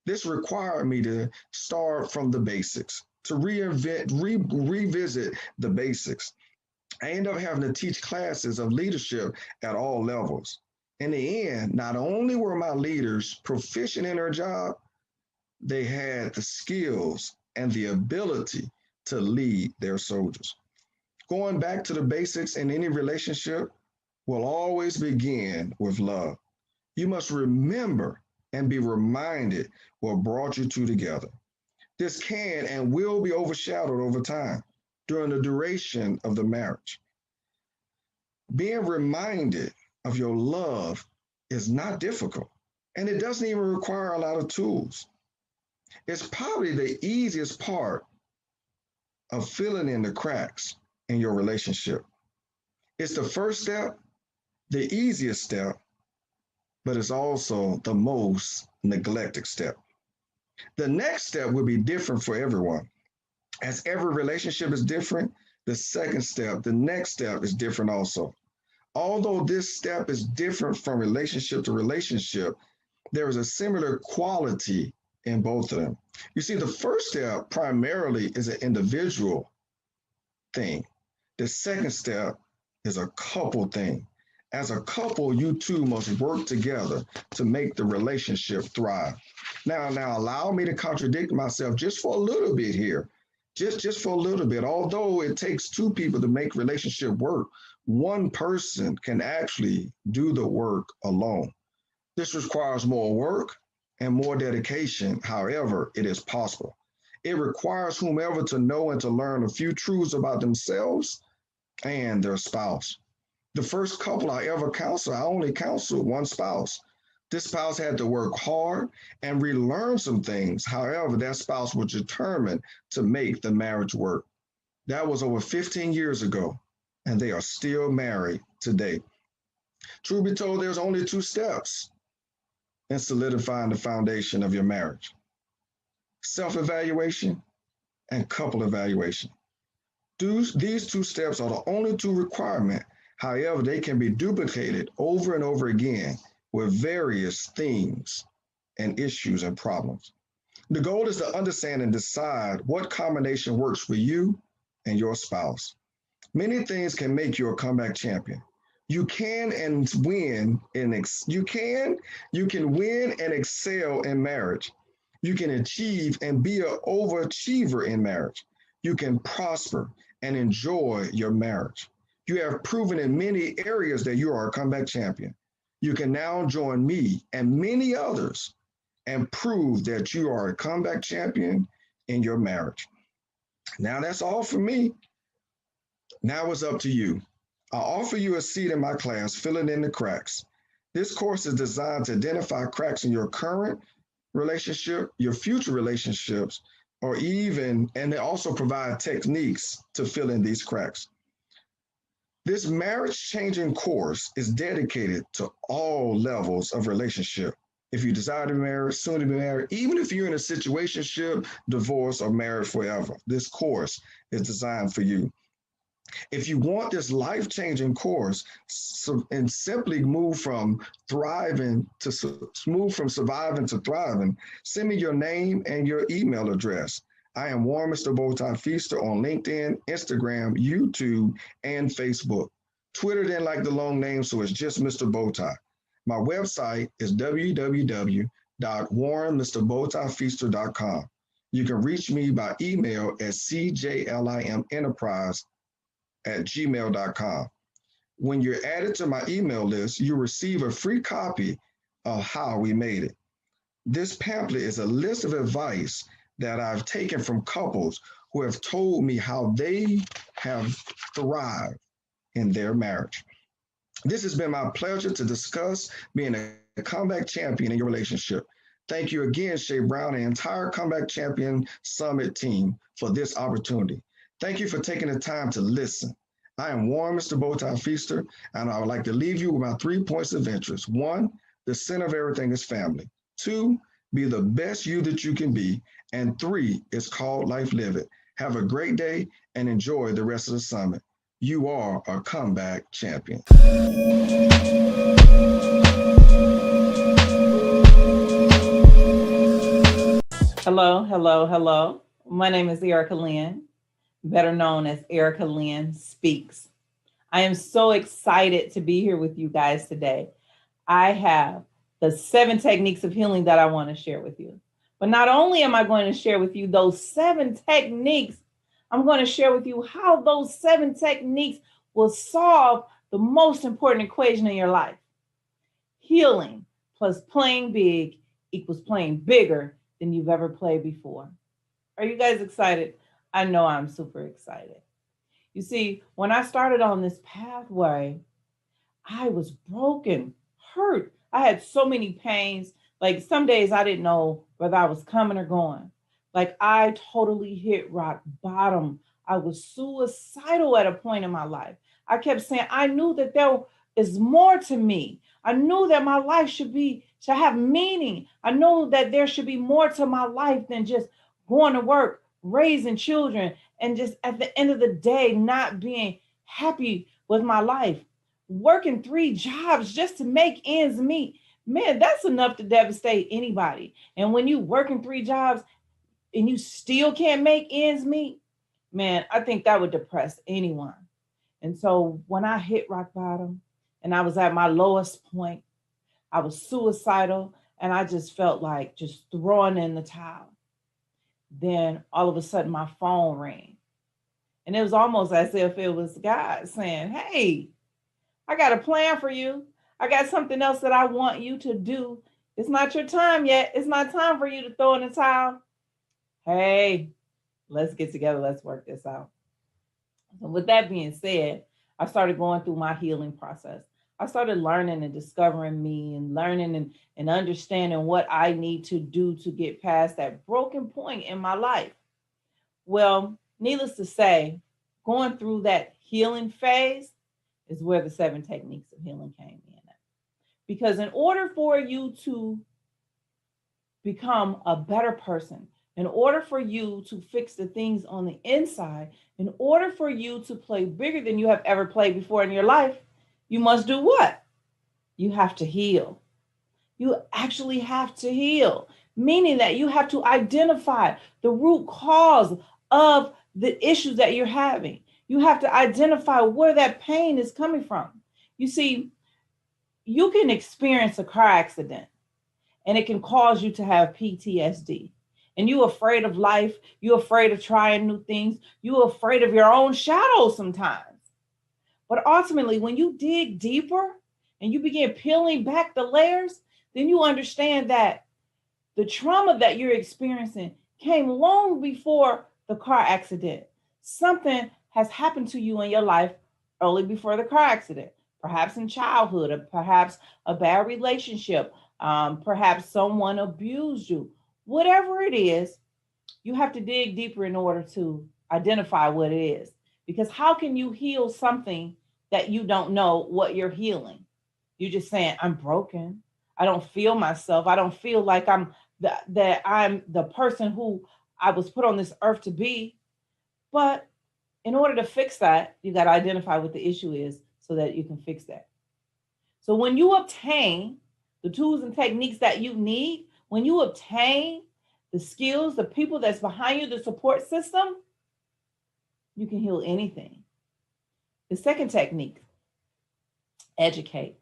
This required me to start from the basics, to revisit the basics. I ended up having to teach classes of leadership at all levels. In the end, not only were my leaders proficient in their job, they had the skills and the ability to lead their soldiers. Going back to the basics in any relationship will always begin with love. You must remember and be reminded what brought you two together. This can and will be overshadowed over time during the duration of the marriage. Being reminded of your love is not difficult, and it doesn't even require a lot of tools. It's probably the easiest part of filling in the cracks in your relationship. It's the first step, the easiest step, but it's also the most neglected step. The next step will be different for everyone. As every relationship is different, the second step, the next step is different also. Although this step is different from relationship to relationship, there is a similar quality in both of them. You see, the first step primarily is an individual thing. The second step is a couple thing. As a couple, you two must work together to make the relationship thrive. Now allow me to contradict myself just for a little bit here. Just for a little bit. Although it takes two people to make relationship work, one person can actually do the work alone. This requires more work and more dedication. However, it is possible. It requires whomever to know and to learn a few truths about themselves and their spouse. The first couple I ever counseled, I only counseled one spouse. This spouse had to work hard and relearn some things. However, that spouse was determined to make the marriage work. That was over 15 years ago, and they are still married today. Truth be told, there's only two steps in solidifying the foundation of your marriage: self-evaluation and couple evaluation. These two steps are the only two requirements. However, they can be duplicated over and over again with various themes and issues and problems. The goal is to understand and decide what combination works for you and your spouse. Many things can make you a comeback champion. You can win and excel in marriage. You can achieve and be an overachiever in marriage. You can prosper and enjoy your marriage. You have proven in many areas that you are a comeback champion. You can now join me and many others and prove that you are a comeback champion in your marriage. Now that's all for me. Now it's up to you. I offer you a seat in my class, Filling in the Cracks. This course is designed to identify cracks in your current relationship, your future relationships, and they also provide techniques to fill in these cracks. This marriage-changing course is dedicated to all levels of relationship. If you desire to be married, soon to be married, even if you're in a situationship, divorce, or married forever, this course is designed for you. If you want this life-changing course and simply move from surviving to thriving, send me your name and your email address. I am Warren Mr. Bowtie Feaster on LinkedIn, Instagram, YouTube, and Facebook. Twitter didn't like the long name, so it's just Mr. Bowtie. My website is www.warrenmrbowtiefeaster.com. You can reach me by email at cjlimenterprise@gmail.com. When you're added to my email list, you receive a free copy of How We Made It. This pamphlet is a list of advice that I've taken from couples who have told me how they have thrived in their marriage. This has been my pleasure to discuss being a comeback champion in your relationship. Thank you again, Shay Brown and the entire Comeback Champion Summit team for this opportunity. Thank you for taking the time to listen. I am Warren, Mr. Bowtie Feaster, and I would like to leave you with my 3 points of interest. 1, the center of everything is family. 2, be the best you that you can be. And 3, it's called Life Live It. Have a great day and enjoy the rest of the summit. You are a comeback champion. Hello, hello, hello. My name is Erica Lynn, better known as Erica Lynn Speaks. I am so excited to be here with you guys today. I have the 7 techniques of healing that I want to share with you. But not only am I going to share with you those 7 techniques, I'm going to share with you how those 7 techniques will solve the most important equation in your life. Healing plus playing big equals playing bigger than you've ever played before. Are you guys excited? I know I'm super excited. You see, when I started on this pathway, I was broken, hurt. I had so many pains. Like some days I didn't know whether I was coming or going. Like I totally hit rock bottom. I was suicidal at a point in my life. I kept saying, I knew that there is more to me. I knew that my life should have meaning. I know that there should be more to my life than just going to work, raising children, and just at the end of the day, not being happy with my life. Working 3 jobs just to make ends meet. Man, that's enough to devastate anybody. And when you working 3 jobs and you still can't make ends meet, man, I think that would depress anyone. And so when I hit rock bottom and I was at my lowest point, I was suicidal and I just felt like just throwing in the towel. Then all of a sudden my phone rang. And it was almost as if it was God saying, hey, I got a plan for you. I got something else that I want you to do. It's not your time yet. It's not time for you to throw in the towel. Hey, let's get together. Let's work this out. So with that being said, I started going through my healing process. I started learning and discovering me and learning and understanding what I need to do to get past that broken point in my life. Well, needless to say, going through that healing phase is where the 7 techniques of healing came in at. Because in order for you to become a better person, in order for you to fix the things on the inside, in order for you to play bigger than you have ever played before in your life, you must do what? You have to heal. You actually have to heal, meaning that you have to identify the root cause of the issues that you're having. You have to identify where that pain is coming from. You see, you can experience a car accident and it can cause you to have PTSD. And you're afraid of life. You're afraid of trying new things. You're afraid of your own shadow sometimes. But ultimately, when you dig deeper and you begin peeling back the layers, then you understand that the trauma that you're experiencing came long before the car accident. Something has happened to you in your life early before the car accident, perhaps in childhood, or perhaps a bad relationship, perhaps someone abused you. Whatever it is, you have to dig deeper in order to identify what it is. Because how can you heal something that you don't know what you're healing? You're just saying, I'm broken. I don't feel myself. I don't feel like I'm the person who I was put on this earth to be. But in order to fix that, you got to identify what the issue is so that you can fix that. So when you obtain the tools and techniques that you need, when you obtain the skills, the people that's behind you, the support system, you can heal anything. The second technique, educate.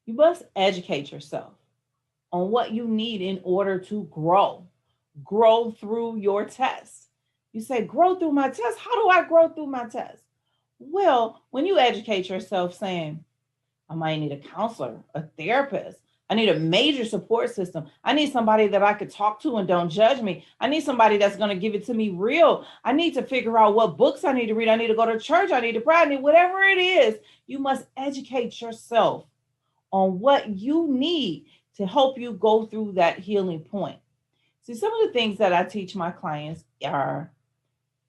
You must educate yourself on what you need in order to grow. Grow through your test. You say, grow through my test. How do I grow through my test? Well, when you educate yourself saying, I might need a counselor, a therapist. I need a major support system. I need somebody that I could talk to and don't judge me. I need somebody that's going to give it to me real. I need to figure out what books I need to read. I need to go to church. I need to pray. I need whatever it is. You must educate yourself on what you need to help you go through that healing point. See, some of the things that I teach my clients are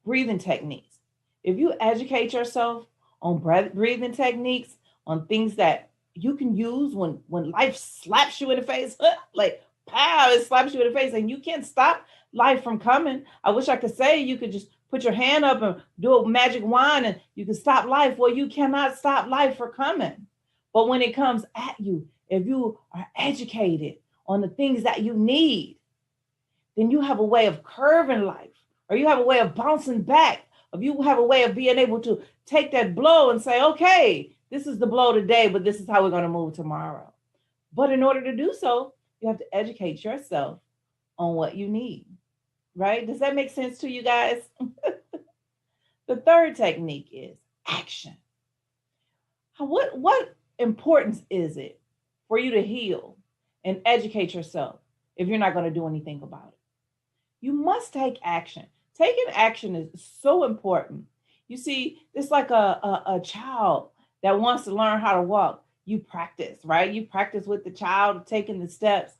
breathing techniques. If you educate yourself on breathing techniques, on things that you can use when life slaps you in the face, like pow, it slaps you in the face and you can't stop life from coming. I wish I could say you could just put your hand up and do a magic wand and you can stop life. Well, you cannot stop life from coming. But when it comes at you, if you are educated on the things that you need, then you have a way of curving life, or you have a way of bouncing back, or you have a way of being able to take that blow and say, okay, this is the blow today, but this is how we're going to move tomorrow. But in order to do so, you have to educate yourself on what you need, right? Does that make sense to you guys? The third technique is action. What importance is it for you to heal and educate yourself if you're not going to do anything about it? You must take action. Taking action is so important. You see, it's like a child that wants to learn how to walk. You practice, right? You practice with the child taking the steps.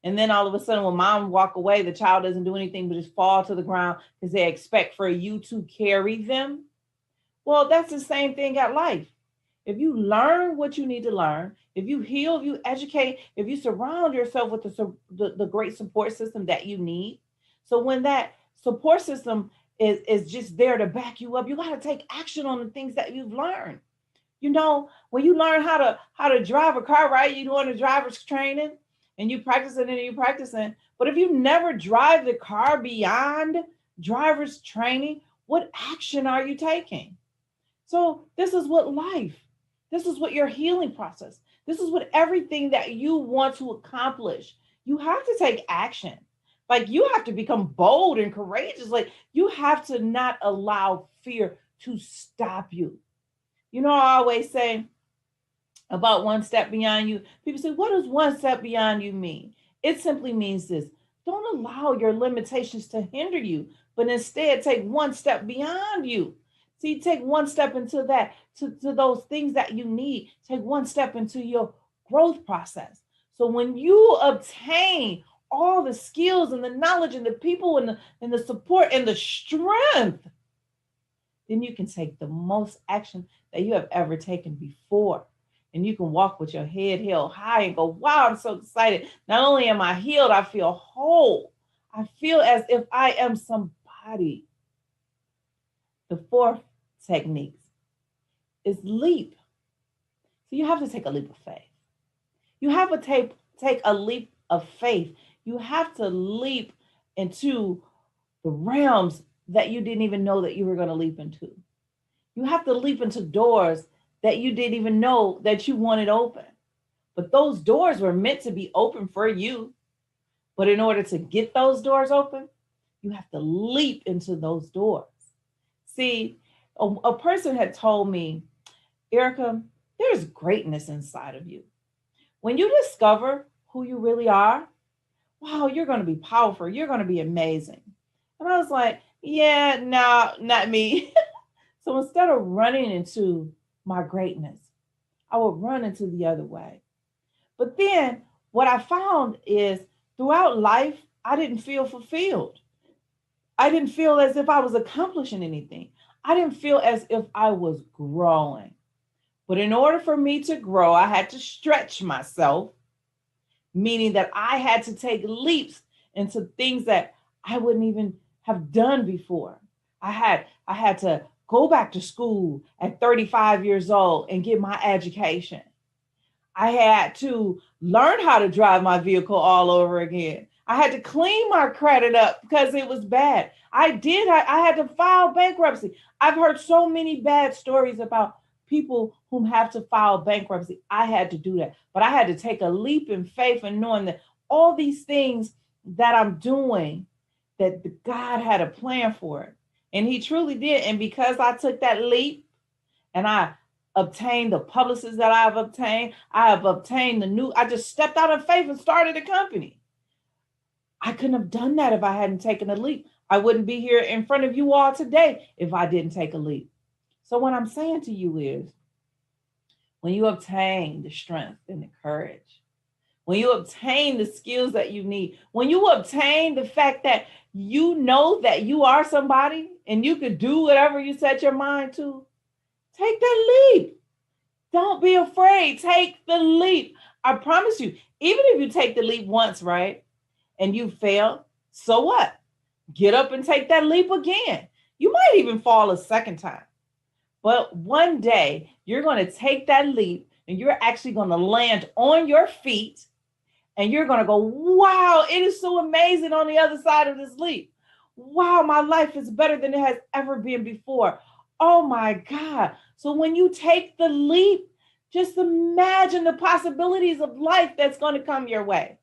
And then all of a sudden, when mom walk away, the child doesn't do anything but just fall to the ground because they expect for you to carry them. Well, that's the same thing at life. If you learn what you need to learn, if you heal, if you educate, if you surround yourself with the great support system that you need. So when that support system is just there to back you up, you got to take action on the things that you've learned. You know, when you learn how to drive a car, right? You doing the driver's training and you practicing. But if you never drive the car beyond driver's training, what action are you taking? So this is what life, this is what your healing process, this is what everything that you want to accomplish. You have to take action. Like you have to become bold and courageous. Like you have to not allow fear to stop you. You know, I always say about one step beyond you. People say, what does one step beyond you mean? It simply means this. Don't allow your limitations to hinder you, but instead take one step beyond you. See, take one step into that, to those things that you need. Take one step into your growth process. So when you obtain all the skills and the knowledge and the people and the support and the strength, then you can take the most action that you have ever taken before. And you can walk with your head held high and go, wow, I'm so excited. Not only am I healed, I feel whole. I feel as if I am somebody. The fourth technique is leap. So you have to take a leap of faith. You have to take a leap of faith. You have to leap into the realms that you didn't even know that you were going to leap into. You have to leap into doors that you didn't even know that you wanted open. But those doors were meant to be open for you. But in order to get those doors open, you have to leap into those doors. See, a person had told me, Erica, there's greatness inside of you. When you discover who you really are, wow, you're going to be powerful. You're going to be amazing. And I was like, yeah, no, not me. So instead of running into my greatness, I would run into the other way. But then what I found is throughout life, I didn't feel fulfilled. I didn't feel as if I was accomplishing anything. I didn't feel as if I was growing. But in order for me to grow, I had to stretch myself, meaning that I had to take leaps into things that I wouldn't even have done before. I had to go back to school at 35 years old and get my education. I had to learn how to drive my vehicle all over again. I had to clean my credit up because it was bad. I had to file bankruptcy. I've heard so many bad stories about people who have to file bankruptcy. I had to do that. But I had to take a leap in faith and knowing that all these things that I'm doing, that God had a plan for it. And he truly did. And because I took that leap and I obtained the publicists that I've obtained, I have obtained I just stepped out of faith and started a company. I couldn't have done that if I hadn't taken a leap. I wouldn't be here in front of you all today if I didn't take a leap. So what I'm saying to you is, when you obtain the strength and the courage, when you obtain the skills that you need, when you obtain the fact that you know that you are somebody and you could do whatever you set your mind to, take that leap. Don't be afraid. Take the leap. I promise you, even if you take the leap once, right, and you fail, so what? Get up and take that leap again. You might even fall a second time. But one day you're going to take that leap and you're actually going to land on your feet and you're going to go, wow, it is so amazing on the other side of this leap. Wow, my life is better than it has ever been before. Oh my God. So when you take the leap, just imagine the possibilities of life that's going to come your way.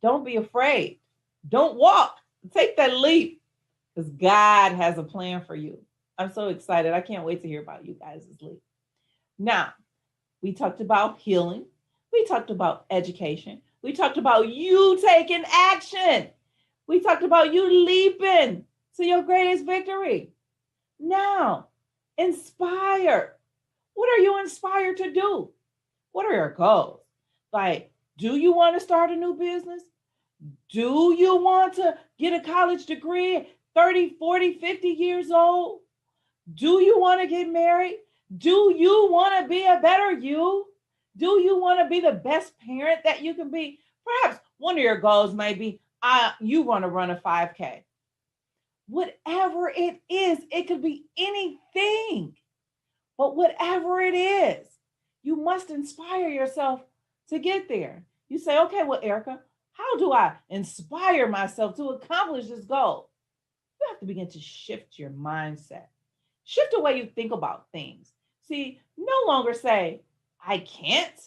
Don't be afraid. Don't walk. Take that leap because God has a plan for you. I'm so excited. I can't wait to hear about you guys' leap. Now, we talked about healing. We talked about education. We talked about you taking action. We talked about you leaping to your greatest victory. Now, inspire. What are you inspired to do? What are your goals? Like, do you want to start a new business? Do you want to get a college degree 30, 40, 50 years old? Do you want to get married? Do you want to be a better you? Do you want to be the best parent that you can be? Perhaps one of your goals may be you want to run a 5K. Whatever it is, it could be anything. But whatever it is, you must inspire yourself to get there. You say, okay, well, Erica, how do I inspire myself to accomplish this goal? You have to begin to shift your mindset. Shift the way you think about things. See, no longer say, I can't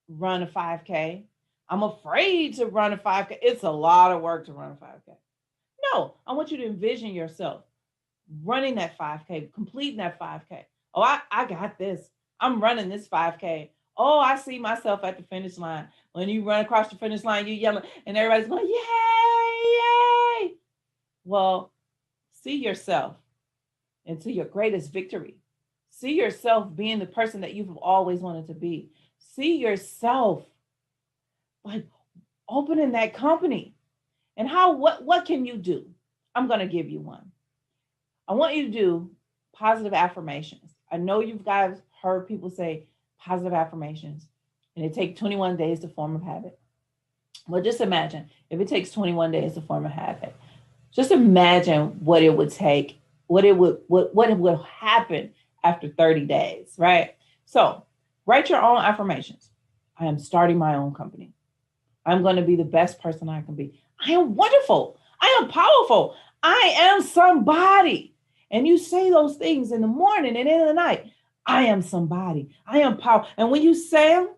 run a 5K. I'm afraid to run a 5K. It's a lot of work to run a 5K. No, I want you to envision yourself running that 5K, completing that 5K. Oh, I got this. I'm running this 5K. Oh, I see myself at the finish line. When you run across the finish line, you're yelling and everybody's going, yay, yay. Well, see yourself into your greatest victory. See yourself being the person that you've always wanted to be. See yourself like opening that company. And what can you do? I'm going to give you one. I want you to do positive affirmations. I know you guys heard people say positive affirmations, and it takes 21 days to form a habit. Well, just imagine if it takes 21 days to form a habit. Just imagine what it would take, what it would happen after 30 days, right? So write your own affirmations. I am starting my own company. I'm going to be the best person I can be. I am wonderful. I am powerful. I am somebody. And you say those things in the morning and in the night. I am somebody. I am powerful. And when you say them,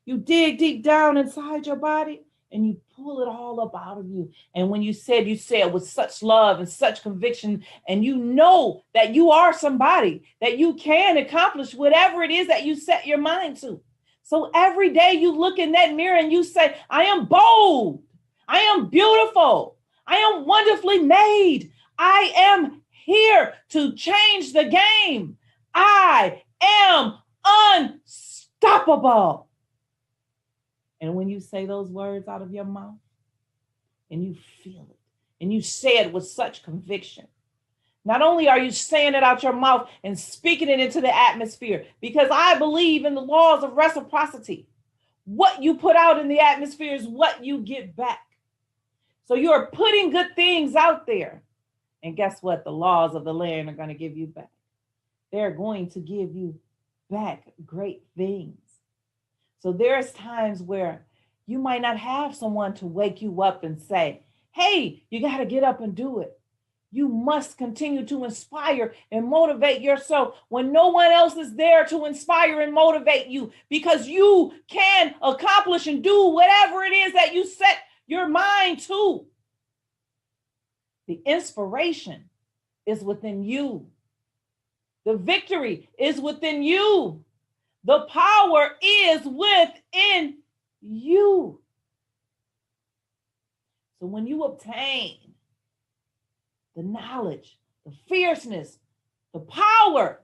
you dig deep down inside your body and you pull it all up out of you. And when you say it with such love and such conviction, and you know that you are somebody, that you can accomplish whatever it is that you set your mind to. So every day you look in that mirror and you say, I am bold. I am beautiful. I am wonderfully made. I am here to change the game. I am unstoppable. And when you say those words out of your mouth and you feel it and you say it with such conviction, not only are you saying it out your mouth and speaking it into the atmosphere, because I believe in the laws of reciprocity. What you put out in the atmosphere is what you get back. So you are putting good things out there. And guess what? The laws of the land are going to give you back. They're going to give you back great things. So there's times where you might not have someone to wake you up and say, hey, you got to get up and do it. You must continue to inspire and motivate yourself when no one else is there to inspire and motivate you, because you can accomplish and do whatever it is that you set your mind to. The inspiration is within you. The victory is within you. The power is within you. So when you obtain the knowledge, the fierceness, the power,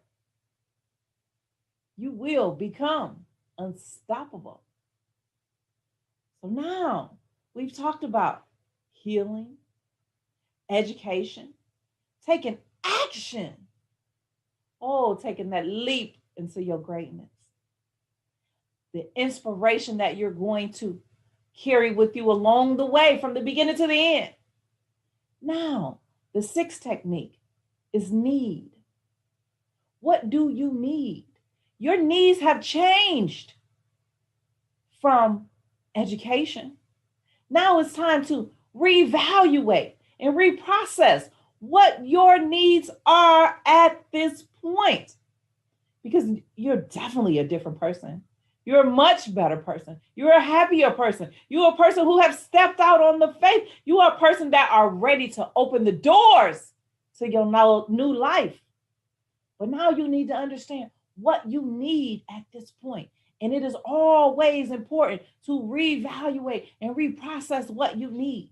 you will become unstoppable. So now we've talked about healing, education, taking action. Oh, taking that leap into your greatness. The inspiration that you're going to carry with you along the way from the beginning to the end. Now, the sixth technique is need. What do you need? Your needs have changed from education. Now it's time to reevaluate and reprocess what your needs are at this point, because you're definitely a different person. You're a much better person. You're a happier person. You're a person who have stepped out on the faith. You are a person that are ready to open the doors to your new life. But now you need to understand what you need at this point. And it is always important to reevaluate and reprocess what you need.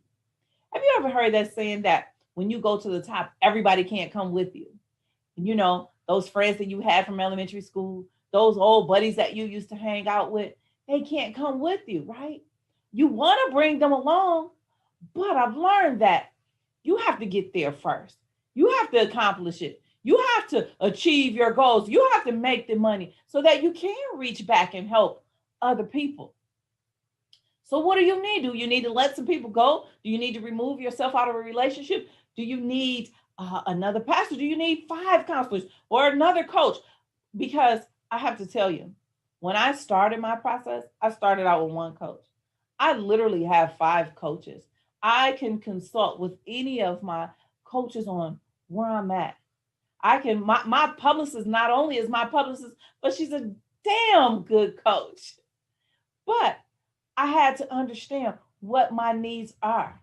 Have you ever heard that saying that when you go to the top, everybody can't come with you? And you know, those friends that you had from elementary school, those old buddies that you used to hang out with, they can't come with you, right? You want to bring them along, but I've learned that you have to get there first. You have to accomplish it. You have to achieve your goals. You have to make the money so that you can reach back and help other people. So what do you need? Do you need to let some people go? Do you need to remove yourself out of a relationship? Do you need another pastor? Do you need 5 counselors or another coach? Because I have to tell you, when I started my process, I started out with 1 coach. I literally have 5 coaches. I can consult with any of my coaches on where I'm at. I can, my publicist not only is my publicist, but she's a damn good coach. But I had to understand what my needs are,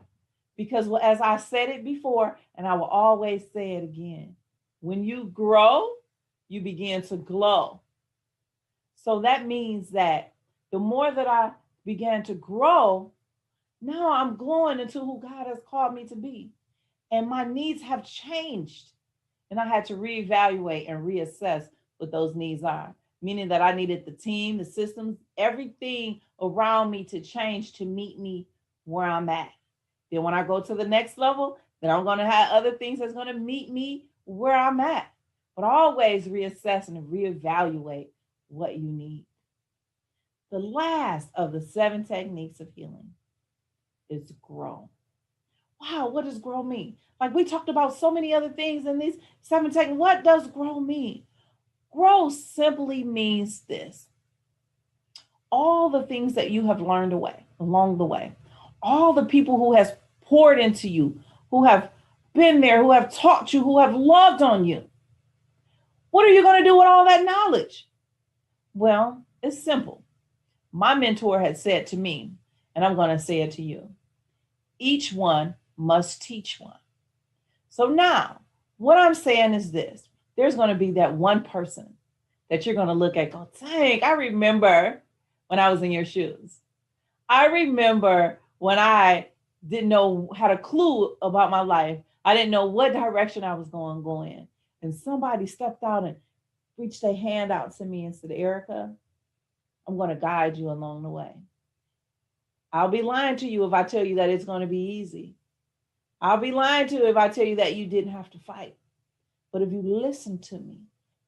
because as I said it before, and I will always say it again, when you grow, you begin to glow. So that means that the more that I began to grow, now I'm glowing into who God has called me to be. And my needs have changed. And I had to reevaluate and reassess what those needs are, meaning that I needed the team, the systems, everything around me to change to meet me where I'm at. Then when I go to the next level, then I'm going to have other things that's going to meet me where I'm at. But always reassess and reevaluate what you need. The last of the 7 techniques of healing is grow. Wow, what does grow mean? Like we talked about so many other things in these 7 techniques. What does grow mean? Grow simply means this. All the things that you have learned along the way, all the people who has poured into you, who have been there, who have taught you, who have loved on you. What are you going to do with all that knowledge? Well, it's simple. My mentor had said to me, and I'm going to say it to you, each one must teach one. So now, what I'm saying is this. There's going to be that one person that you're going to look at, go, dang, I remember when I was in your shoes. I remember when I didn't know, had a clue about my life. I didn't know what direction I was going to go in. And somebody stepped out and reached their hand out to me and said, Erica, I'm going to guide you along the way. I'll be lying to you if I tell you that it's going to be easy. I'll be lying to you if I tell you that you didn't have to fight. But if you listen to me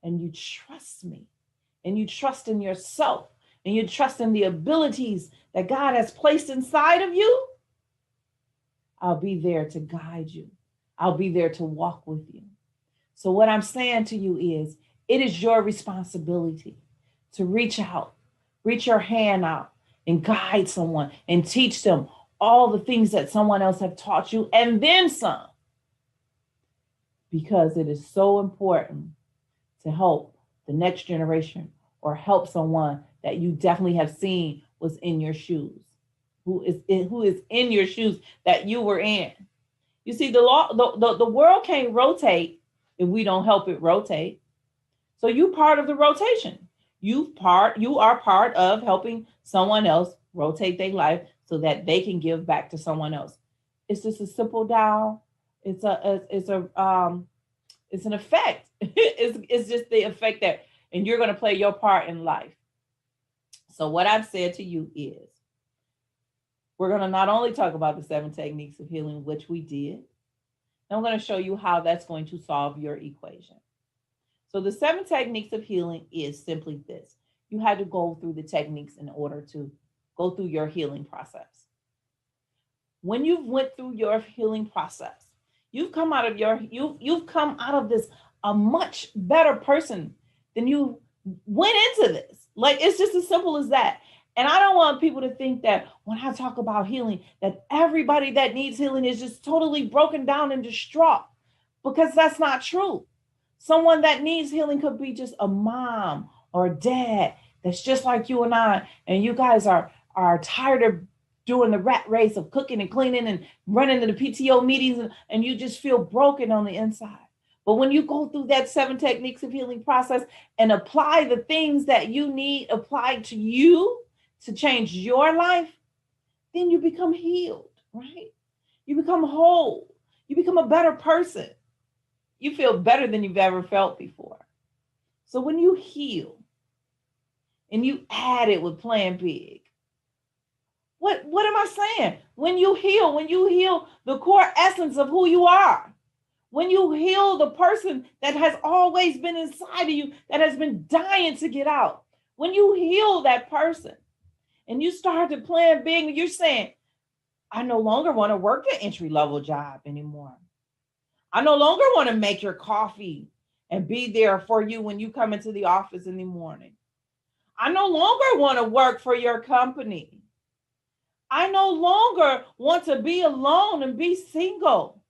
and you trust me and you trust in yourself and you trust in the abilities that God has placed inside of you, I'll be there to guide you. I'll be there to walk with you. So what I'm saying to you is, it is your responsibility to reach out, reach your hand out and guide someone and teach them all the things that someone else have taught you and then some. because it is so important to help the next generation or help someone that you definitely have seen was in your shoes, who is in your shoes that you were in. You see, the world can't rotate if we don't help it rotate. So you part of the rotation. You are part of helping someone else rotate their life so that they can give back to someone else. It's just a simple dial. It's an effect. it's just the effect that, and you're going to play your part in life. So what I've said to you is, we're going to not only talk about the 7 techniques of healing, which we did, and I'm going to show you how that's going to solve your equation. So the 7 techniques of healing is simply this. You had to go through the techniques in order to go through your healing process. When you've went through your healing process, you've come out of this a much better person than you went into this. Like, it's just as simple as that. And I don't want people to think that when I talk about healing, that everybody that needs healing is just totally broken down and distraught, because that's not true. Someone that needs healing could be just a mom or a dad that's just like you and you guys are tired of doing the rat race of cooking and cleaning and running to the PTO meetings, and you just feel broken on the inside. But when you go through that 7 techniques of healing process and apply the things that you need applied to you to change your life, then you become healed, right? You become whole. You become a better person. You feel better than you've ever felt before. So when you heal and you add it with playing big, what am I saying? When you heal the core essence of who you are, when you heal the person that has always been inside of you, that has been dying to get out, when you heal that person and you start to plan big, you're saying, I no longer want to work the entry-level job anymore. I no longer want to make your coffee and be there for you when you come into the office in the morning. I no longer want to work for your company. I no longer want to be alone and be single.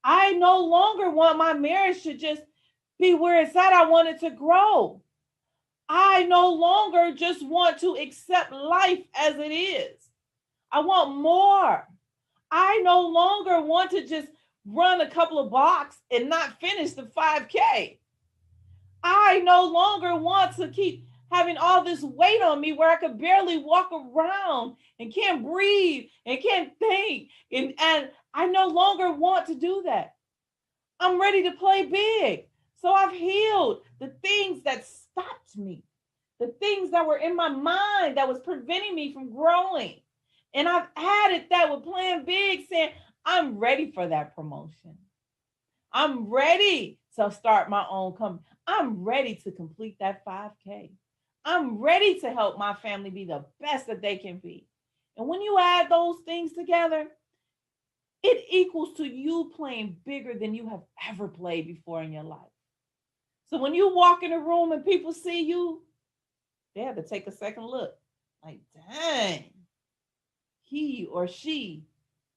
I no longer want my marriage to just be where it's at. I want it to grow. I no longer just want to accept life as it is. I want more. I no longer want to just run a couple of blocks and not finish the 5K. I no longer want to keep having all this weight on me where I could barely walk around and can't breathe and can't think. And I no longer want to do that. I'm ready to play big. So I've healed the things that stopped me, the things that were in my mind that was preventing me from growing. And I've added that with playing big, saying, I'm ready for that promotion. I'm ready to start my own company. I'm ready to complete that 5K. I'm ready to help my family be the best that they can be. And when you add those things together, it equals to you playing bigger than you have ever played before in your life. So when you walk in a room and people see you, they have to take a second look. Like, dang, he or she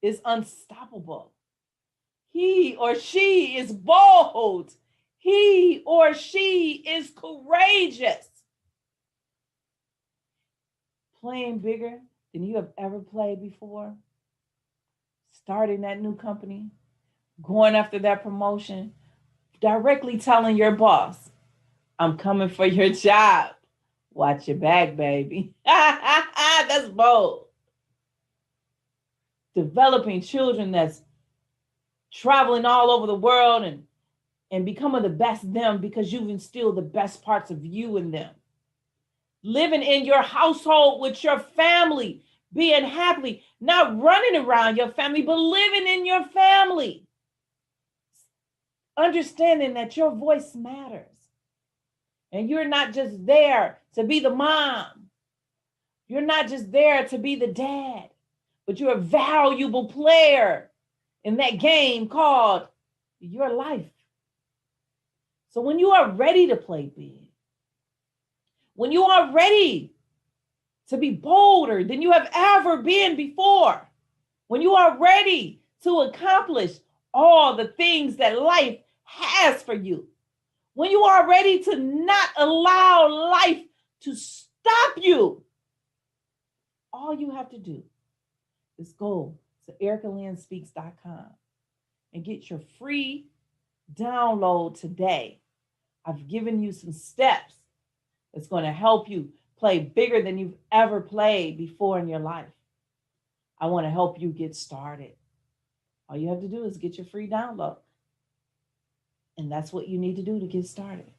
is unstoppable. He or she is bold. He or she is courageous. Playing bigger than you have ever played before. Starting that new company. Going after that promotion. Directly telling your boss, I'm coming for your job. Watch your back, baby. That's bold. Developing children that's traveling all over the world and becoming the best them because you've instilled the best parts of you in them. Living in your household with your family, being happy, not running around your family, but living in your family. Understanding that your voice matters. And you're not just there to be the mom. You're not just there to be the dad, but you're a valuable player in that game called your life. So when you are ready to play big, when you are ready to be bolder than you have ever been before, when you are ready to accomplish all the things that life has for you, when you are ready to not allow life to stop you, all you have to do is go to ericalynnspeaks.com and get your free download today. I've given you some steps that's going to help you play bigger than you've ever played before in your life. I want to help you get started. All you have to do is get your free download. And that's what you need to do to get started.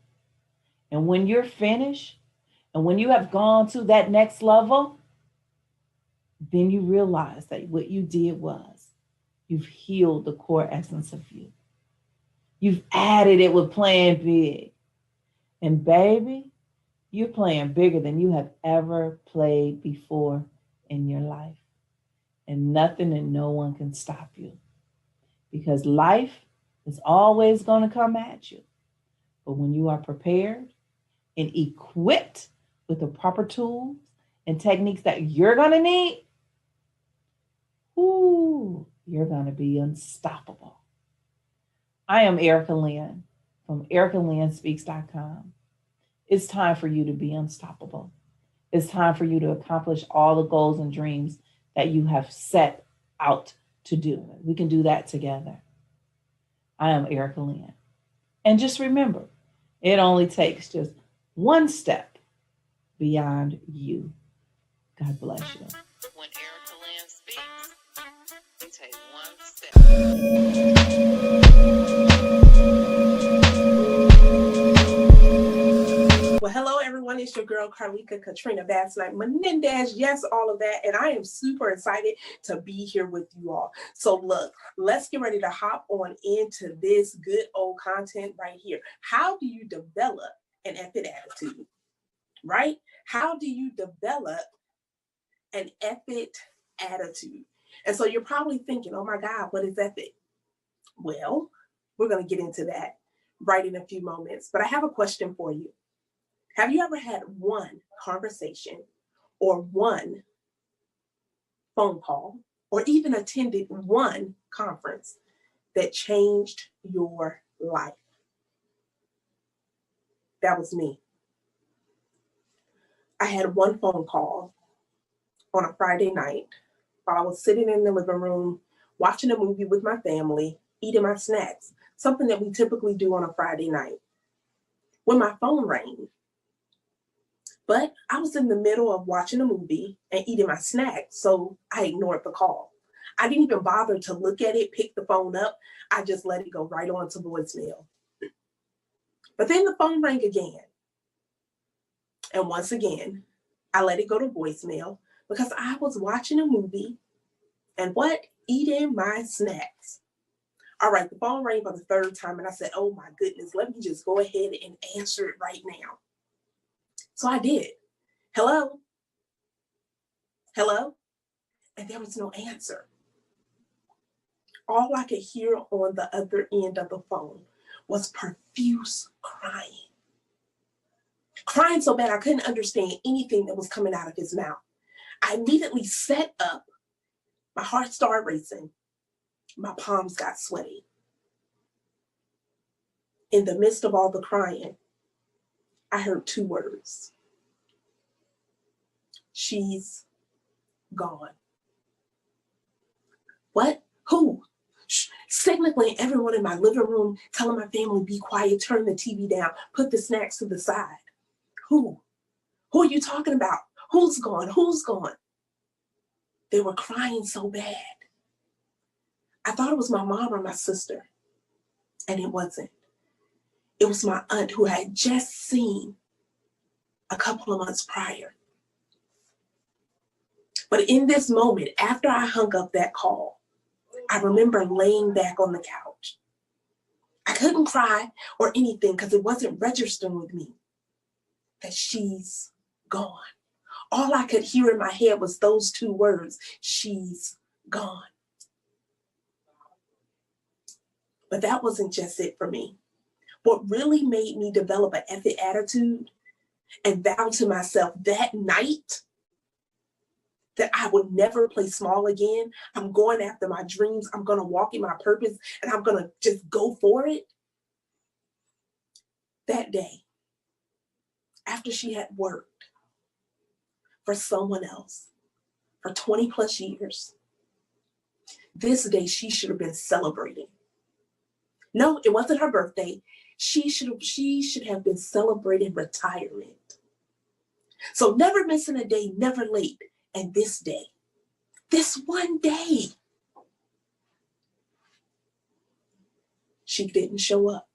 And when you're finished, and when you have gone to that next level, then you realize that what you did was you've healed the core essence of you. You've added it with playing big. And baby, you're playing bigger than you have ever played before in your life. And nothing and no one can stop you. Because life is always going to come at you. But when you are prepared and equipped with the proper tools and techniques that you're going to need, you're going to be unstoppable. I am Erica Lynn from ericalynnspeaks.com. It's time for you to be unstoppable. It's time for you to accomplish all the goals and dreams that you have set out to do. We can do that together. I am Erica Lynn. And just remember, it only takes just one step beyond you. God bless you. When Erica Lynn speaks, you take one step. Well, hello, everyone. It's your girl, Carlika Katrina Bass-Knight Menendez. Yes, all of that. And I am super excited to be here with you all. So look, let's get ready to hop on into this good old content right here. How do you develop an epic attitude, right? How do you develop an epic attitude? And so you're probably thinking, oh my God, what is epic? Well, we're going to get into that right in a few moments. But I have a question for you. Have you ever had one conversation or one phone call or even attended one conference that changed your life? That was me. I had one phone call on a Friday night while I was sitting in the living room, watching a movie with my family, eating my snacks, something that we typically do on a Friday night, when my phone rang. But I was in the middle of watching a movie and eating my snacks, so I ignored the call. I didn't even bother to look at it, pick the phone up. I just let it go right on to voicemail. But then the phone rang again. And once again, I let it go to voicemail because I was watching a movie and eating my snacks. All right, the phone rang for the third time and I said, oh my goodness, let me just go ahead and answer it right now. So I did. Hello? Hello? And there was no answer. All I could hear on the other end of the phone was profuse crying. Crying so bad I couldn't understand anything that was coming out of his mouth. I immediately sat up. My heart started racing. My palms got sweaty. In the midst of all the crying, I heard two words. She's gone. What? Who? Signaling everyone in my living room, telling my family, be quiet, turn the TV down, put the snacks to the side. Who? Who are you talking about? Who's gone? Who's gone? They were crying so bad. I thought it was my mom or my sister, and it wasn't. It was my aunt who I had just seen a couple of months prior. But in this moment, after I hung up that call, I remember laying back on the couch. I couldn't cry or anything because it wasn't registering with me that she's gone. All I could hear in my head was those two words, she's gone. But that wasn't just it for me. What really made me develop an epic attitude and vow to myself that night that I would never play small again. I'm going after my dreams. I'm going to walk in my purpose and I'm going to just go for it. that day, after she had worked for someone else for 20 plus years, this day she should have been celebrating. No, it wasn't her birthday. She should have been celebrating retirement. So never missing a day, never late. And this day, this one day, she didn't show up.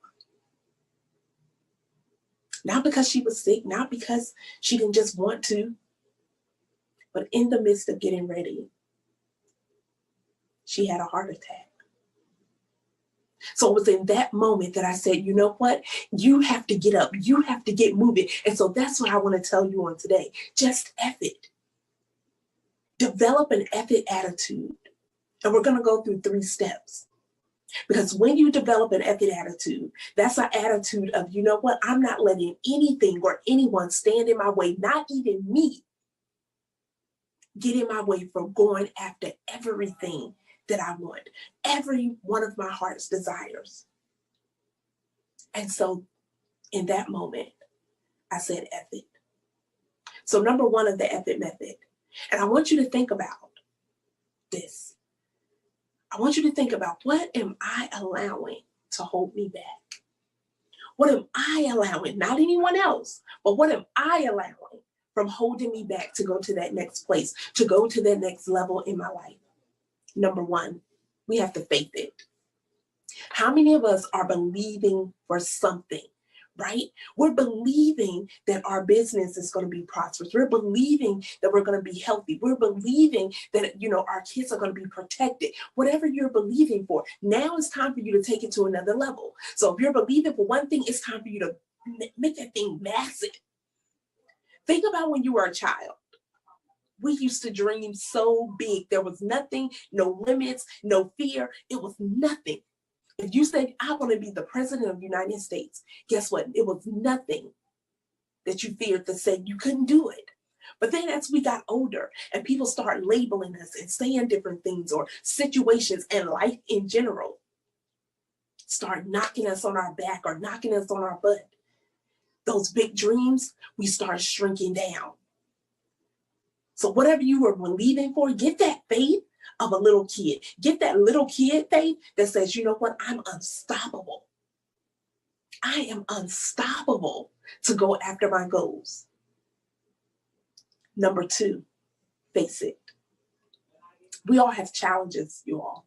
Not because she was sick, not because she didn't just want to, but in the midst of getting ready, she had a heart attack. So it was in that moment that I said, you know what? You have to get up. You have to get moving. And so that's what I want to tell you on today. Just F it. Develop an F it attitude. And we're going to go through 3 steps. Because when you develop an F it attitude, that's an attitude of, you know what? I'm not letting anything or anyone stand in my way, not even me, get in my way from going after everything that I want, every one of my heart's desires. And so in that moment, I said, F it. So number 1 of the F it method, and I want you to think about this. I want you to think about, what am I allowing to hold me back? What am I allowing, not anyone else, but what am I allowing from holding me back to go to that next place, to go to that next level in my life? Number 1, we have to faith it. How many of us are believing for something, right? We're believing that our business is going to be prosperous. We're believing that we're going to be healthy. We're believing that, our kids are going to be protected. Whatever you're believing for, now it's time for you to take it to another level. So if you're believing for one thing, it's time for you to make that thing massive. Think about when you were a child. We used to dream so big. There was nothing, no limits, no fear. It was nothing. If you said, I want to be the president of the United States, guess what? It was nothing that you feared to say you couldn't do it. But then as we got older and people start labeling us and saying different things, or situations and life in general start knocking us on our back or knocking us on our butt, those big dreams, we start shrinking down. So whatever you were believing for, get that faith of a little kid. Get that little kid faith that says, you know what? I'm unstoppable. I am unstoppable to go after my goals. Number 2, face it. We all have challenges, you all.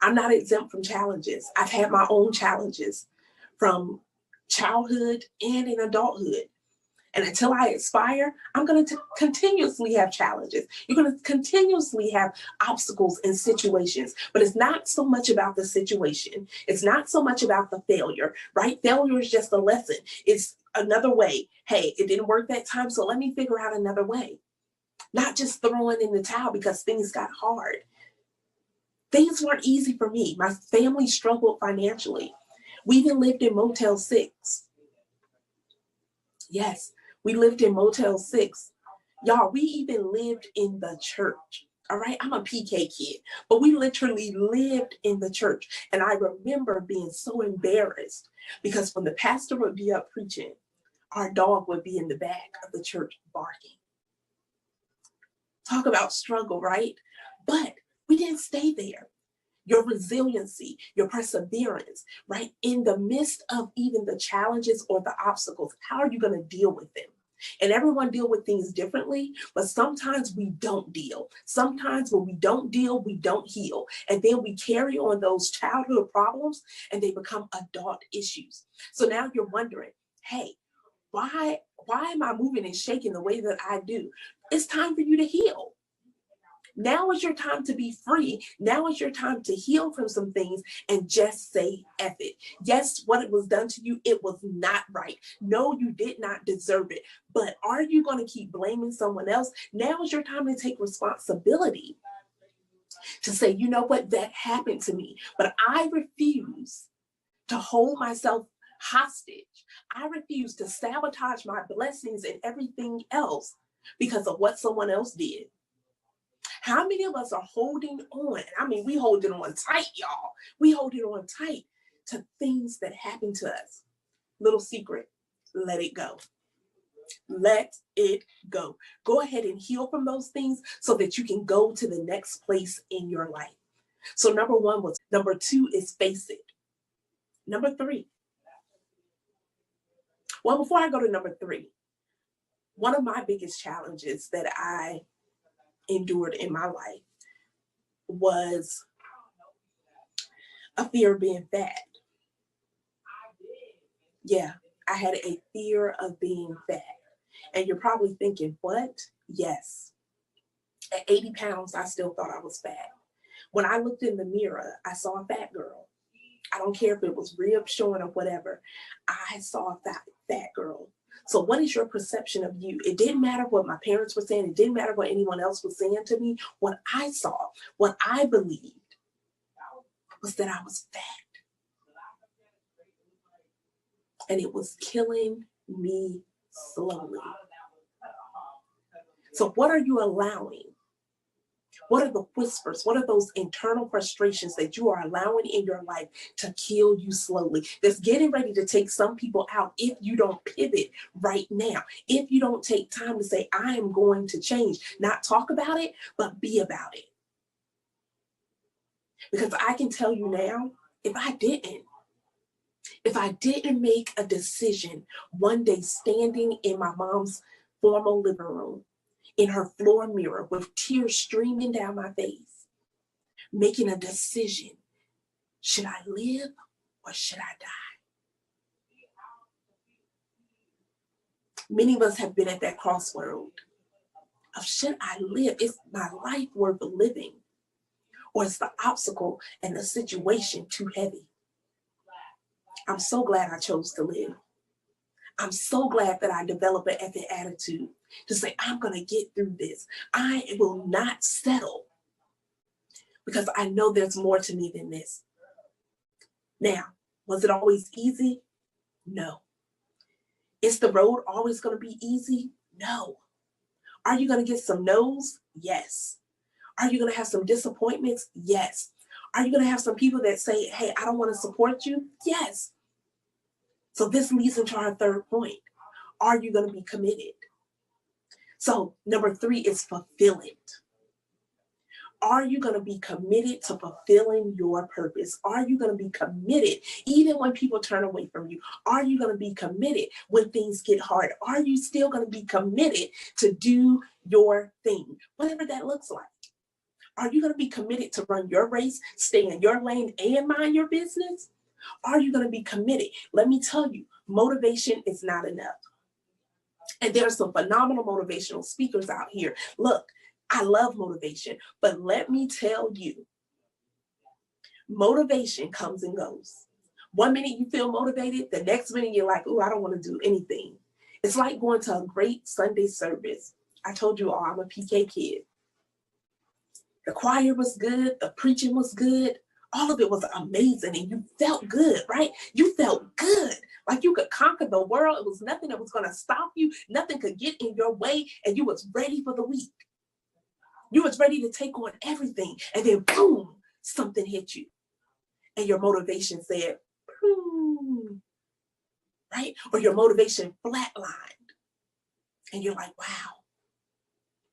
I'm not exempt from challenges. I've had my own challenges from childhood and in adulthood. And until I expire, I'm going to continuously have challenges. You're going to continuously have obstacles and situations, but it's not so much about the situation. It's not so much about the failure, right? Failure is just a lesson. It's another way. Hey, it didn't work that time, so let me figure out another way. Not just throwing in the towel because things got hard. Things weren't easy for me. My family struggled financially. We even lived in Motel 6. Yes, we lived in Motel 6. Y'all, we even lived in the church. All right, I'm a PK kid, but we literally lived in the church. And I remember being so embarrassed because when the pastor would be up preaching, our dog would be in the back of the church barking. Talk about struggle, right? But we didn't stay there. Your resiliency, your perseverance, right? In the midst of even the challenges or the obstacles, how are you going to deal with them? And everyone deal with things differently, but sometimes we don't deal. Sometimes when we don't deal, we don't heal. And then we carry on those childhood problems and they become adult issues. So now you're wondering, hey, why am I moving and shaking the way that I do? It's time for you to heal. Now is your time to be free. Now is your time to heal from some things and just say F it. Yes, what it was done to you, it was not right. No, you did not deserve it. But are you going to keep blaming someone else? Now is your time to take responsibility. To say, you know what, that happened to me, but I refuse to hold myself hostage. I refuse to sabotage my blessings and everything else because of what someone else did. How many of us are holding on? I mean, we hold it on tight, y'all. We hold it on tight to things that happen to us. Little secret, let it go. Let it go. Go ahead and heal from those things so that you can go to the next place in your life. So number one was, number two is face it. Number three. Well, before I go to number three, one of my biggest challenges that I endured in my life was a fear of being fat. Yeah, I had a fear of being fat. And you're probably thinking, what? Yes. At 80 pounds, I still thought I was fat. When I looked in the mirror, I saw a fat girl. I don't care if it was ribs showing or whatever. I saw a fat girl. So what is your perception of you? It didn't matter what my parents were saying. It didn't matter what anyone else was saying to me. What I saw, what I believed was that I was fat. And it was killing me slowly. So what are you allowing? What are the whispers? What are those internal frustrations that you are allowing in your life to kill you slowly? That's getting ready to take some people out if you don't pivot right now. If you don't take time to say, I am going to change. Not talk about it, but be about it. Because I can tell you now, if I didn't make a decision one day standing in my mom's formal living room, in her floor mirror with tears streaming down my face, making a decision, should I live or should I die? Many of us have been at that crossroad of should I live? Is my life worth living? Or is the obstacle and the situation too heavy? I'm so glad I chose to live. I'm so glad that I developed an ethic attitude to say, I'm going to get through this. I will not settle because I know there's more to me than this. Now, was it always easy? No. Is the road always going to be easy? No. Are you going to get some no's? Yes. Are you going to have some disappointments? Yes. Are you going to have some people that say, hey, I don't want to support you? Yes. So this leads into our third point. Are you going to be committed? So number three is fulfill it. Are you going to be committed to fulfilling your purpose? Are you going to be committed even when people turn away from you? Are you going to be committed when things get hard? Are you still going to be committed to do your thing, whatever that looks like? Are you going to be committed to run your race, stay in your lane, and mind your business? Are you going to be committed? Let me tell you, motivation is not enough. And there are some phenomenal motivational speakers out here. Look, I love motivation, but let me tell you, motivation comes and goes. One minute you feel motivated, the next minute you're like, oh, I don't want to do anything. It's like going to a great Sunday service. I told you all, I'm a PK kid. The choir was good, the preaching was good, all of it was amazing, and you felt good, right? You felt good, like you could conquer the world. It was nothing that was going to stop you. Nothing could get in your way, and you was ready for the week. You was ready to take on everything, and then boom, something hit you, and your motivation said, boom, right? Or your motivation flatlined, and you're like, wow.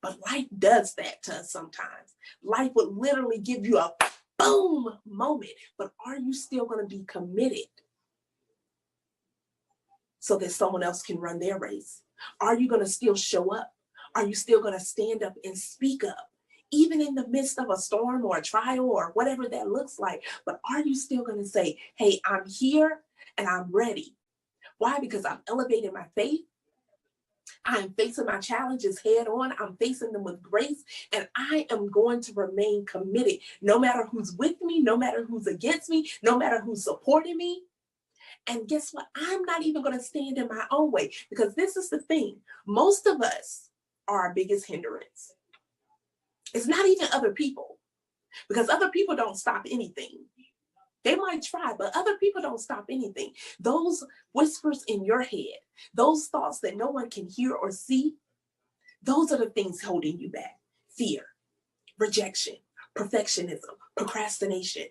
But life does that to us sometimes. Life would literally give you a boom moment, but are you still going to be committed so that someone else can run their race? Are you going to still show up? Are you still going to stand up and speak up, even in the midst of a storm or a trial or whatever that looks like? But are you still going to say, hey, I'm here and I'm ready? Why? Because I'm elevating my faith. I'm facing my challenges head on. I'm facing them with grace, and I am going to remain committed, no matter who's with me, no matter who's against me, no matter who's supporting me. And guess what? I'm not even going to stand in my own way, because this is the thing. Most of us are our biggest hindrance. It's not even other people, because other people don't stop anything. They might try, but other people don't stop anything. Those whispers in your head, those thoughts that no one can hear or see, those are the things holding you back. Fear, rejection, perfectionism, procrastination,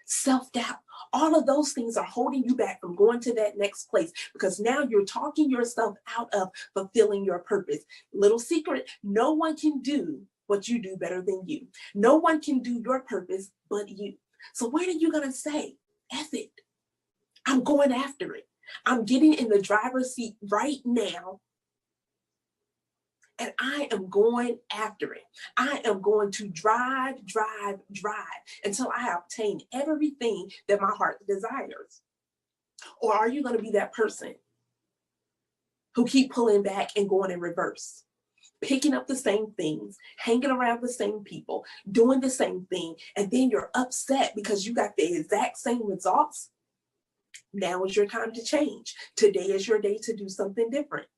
self-doubt. All of those things are holding you back from going to that next place because now you're talking yourself out of fulfilling your purpose. Little secret, no one can do what you do better than you. No one can do your purpose but you. So when are you going to say, F it, I'm going after it. I'm getting in the driver's seat right now and I am going after it. I am going to drive until I obtain everything that my heart desires. Or are you going to be that person who keep pulling back and going in reverse? Picking up the same things, hanging around the same people, doing the same thing, and then you're upset because you got the exact same results. Now is your time to change. Today is your day to do something different.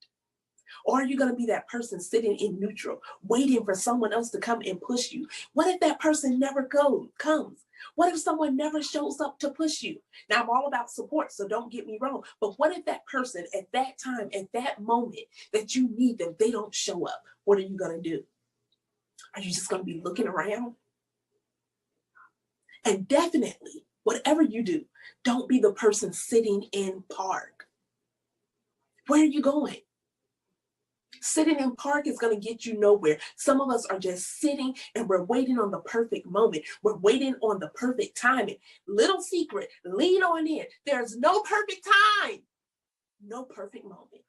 Or are you going to be that person sitting in neutral, waiting for someone else to come and push you? What if that person never comes? What if someone never shows up to push you? Now, I'm all about support, so don't get me wrong. But what if that person at that time, at that moment that you need them, they don't show up? What are you going to do? Are you just going to be looking around? And definitely, whatever you do, don't be the person sitting in park. Where are you going? Sitting in park is going to get you nowhere. Some of us are just sitting and we're waiting on the perfect moment. We're waiting on the perfect timing. Little secret, lean on in. There's no perfect time, no perfect moment.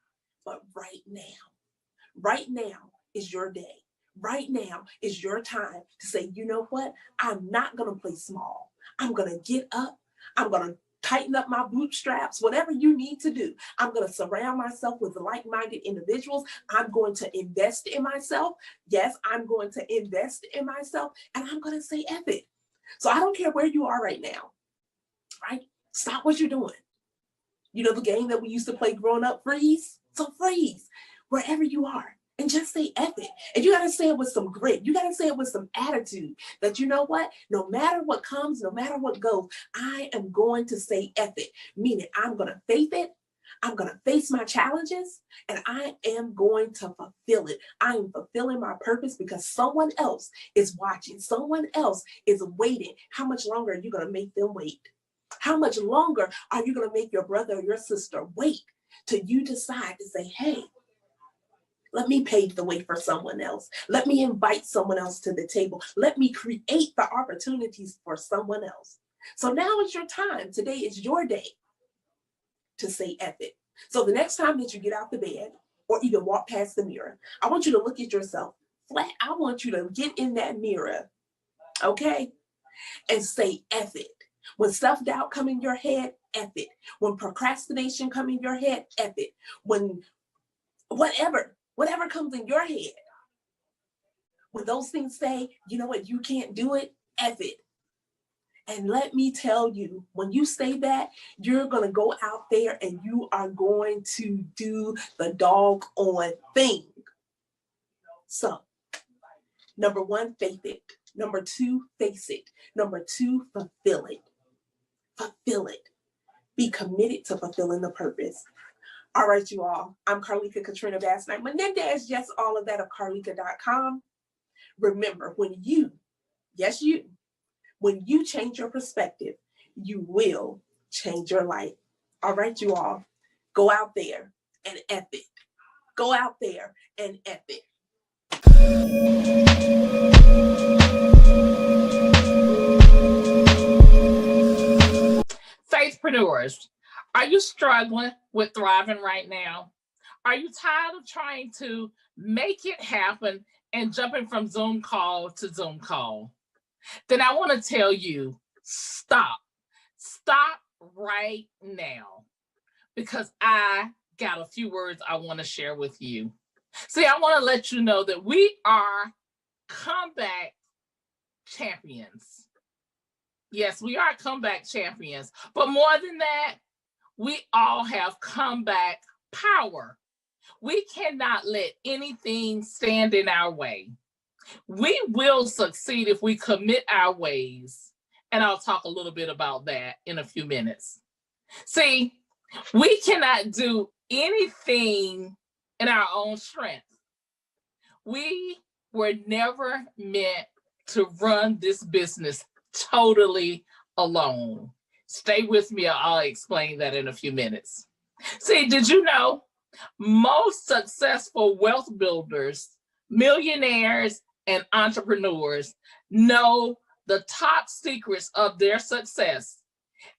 But right now is your day. Right now is your time to say, you know what? I'm not going to play small. I'm going to get up. I'm going to tighten up my bootstraps, whatever you need to do. I'm going to surround myself with like-minded individuals. I'm going to invest in myself. Yes, I'm going to invest in myself and I'm going to say F it. So I don't care where you are right now, right? Stop what you're doing. You know the game that we used to play growing up, freeze? So freeze wherever you are and just say F it. And you got to say it with some grit. You got to say it with some attitude that, you know what, no matter what comes, no matter what goes, I am going to say F it. Meaning I'm going to face it. I'm going to face my challenges and I am going to fulfill it. I am fulfilling my purpose because someone else is watching. Someone else is waiting. How much longer are you going to make them wait? How much longer are you going to make your brother or your sister wait till you decide to say, hey, let me pave the way for someone else. Let me invite someone else to the table. Let me create the opportunities for someone else. So now is your time. Today is your day to say F it. So the next time that you get out the bed or even walk past the mirror, I want you to look at yourself flat. I want you to get in that mirror, okay, and say F it. When self-doubt come in your head, F it. When procrastination come in your head, F it. When whatever comes in your head, when those things say, you know what, you can't do it, F it. And let me tell you, when you say that, you're going to go out there and you are going to do the doggone thing. So, number one, faith it. Number two, face it. Number two, fulfill it. Fulfill it. Be committed to fulfilling the purpose. All right, you all. I'm Carlika Katrina Bass Knight Menendez. Yes, all of that of Carlika.com. Remember, when you change your perspective, you will change your life. All right, you all. Go out there and F it. Go out there and F it. Faithpreneurs, are you struggling with thriving right now? Are you tired of trying to make it happen and jumping from Zoom call to Zoom call? Then I want to tell you, stop. Stop right now, because I got a few words I want to share with you. See, I want to let you know that we are comeback champions. Yes, we are comeback champions, but more than that, we all have comeback power. We cannot let anything stand in our way. We will succeed if we commit our ways. And I'll talk a little bit about that in a few minutes. See, we cannot do anything in our own strength. We were never meant to run this business totally alone. Stay with me, I'll explain that in a few minutes. See, did you know most successful wealth builders, millionaires, and entrepreneurs know the top secrets of their success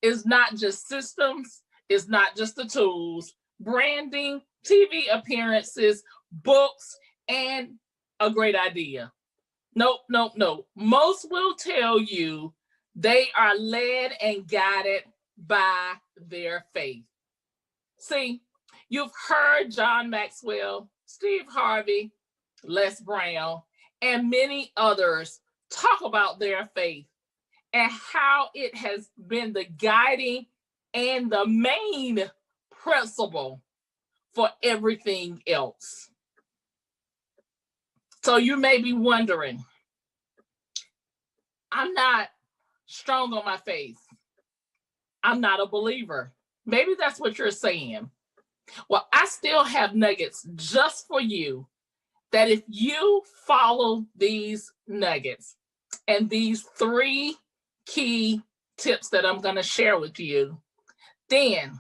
is not just systems, it's not just the tools, branding, TV appearances, books, and a great idea. Nope. Most will tell you they are led and guided by their faith. See, you've heard John Maxwell, Steve Harvey, Les Brown, and many others talk about their faith and how it has been the guiding and the main principle for everything else. So you may be wondering, I'm not strong on my faith. I'm not a believer. Maybe that's what you're saying. Well, I still have nuggets just for you that if you follow these nuggets and these 3 key tips that I'm going to share with you, then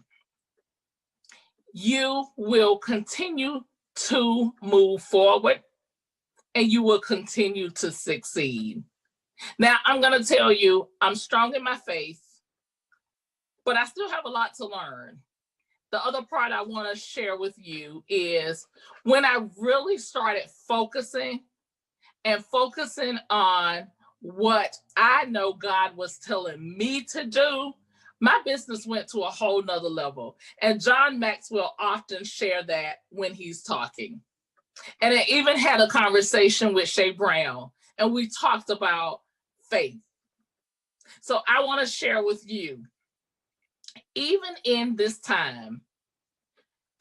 you will continue to move forward and you will continue to succeed. Now, I'm going to tell you, I'm strong in my faith, but I still have a lot to learn. The other part I want to share with you is when I really started focusing on what I know God was telling me to do, my business went to a whole nother level. And John Maxwell often shared that when he's talking. And I even had a conversation with Shay Brown, and we talked about faith. So I want to share with you, even in this time,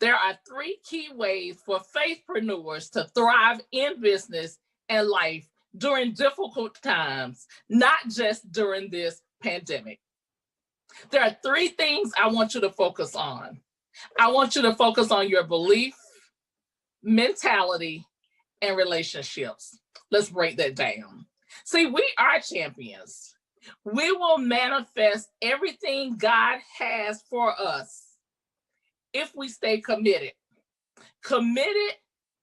there are 3 key ways for faithpreneurs to thrive in business and life during difficult times, not just during this pandemic. There are 3 things I want you to focus on. I want you to focus on your belief, mentality, and relationships. Let's break that down. See, we are champions. We will manifest everything God has for us if we stay committed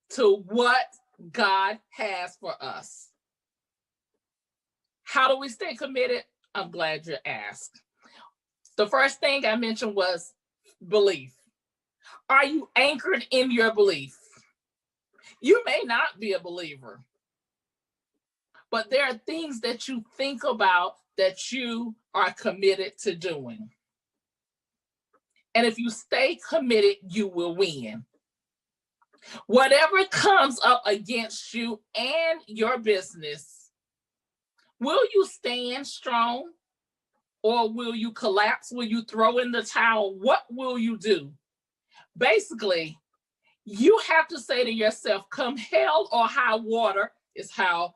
to what God has for us. How do we stay committed? I'm glad you asked. The first thing I mentioned was belief. Are you anchored in your belief? You may not be a believer, but there are things that you think about that you are committed to doing. And if you stay committed, you will win. Whatever comes up against you and your business, will you stand strong or will you collapse? Will you throw in the towel? What will you do? Basically, you have to say to yourself, come hell or high water, is how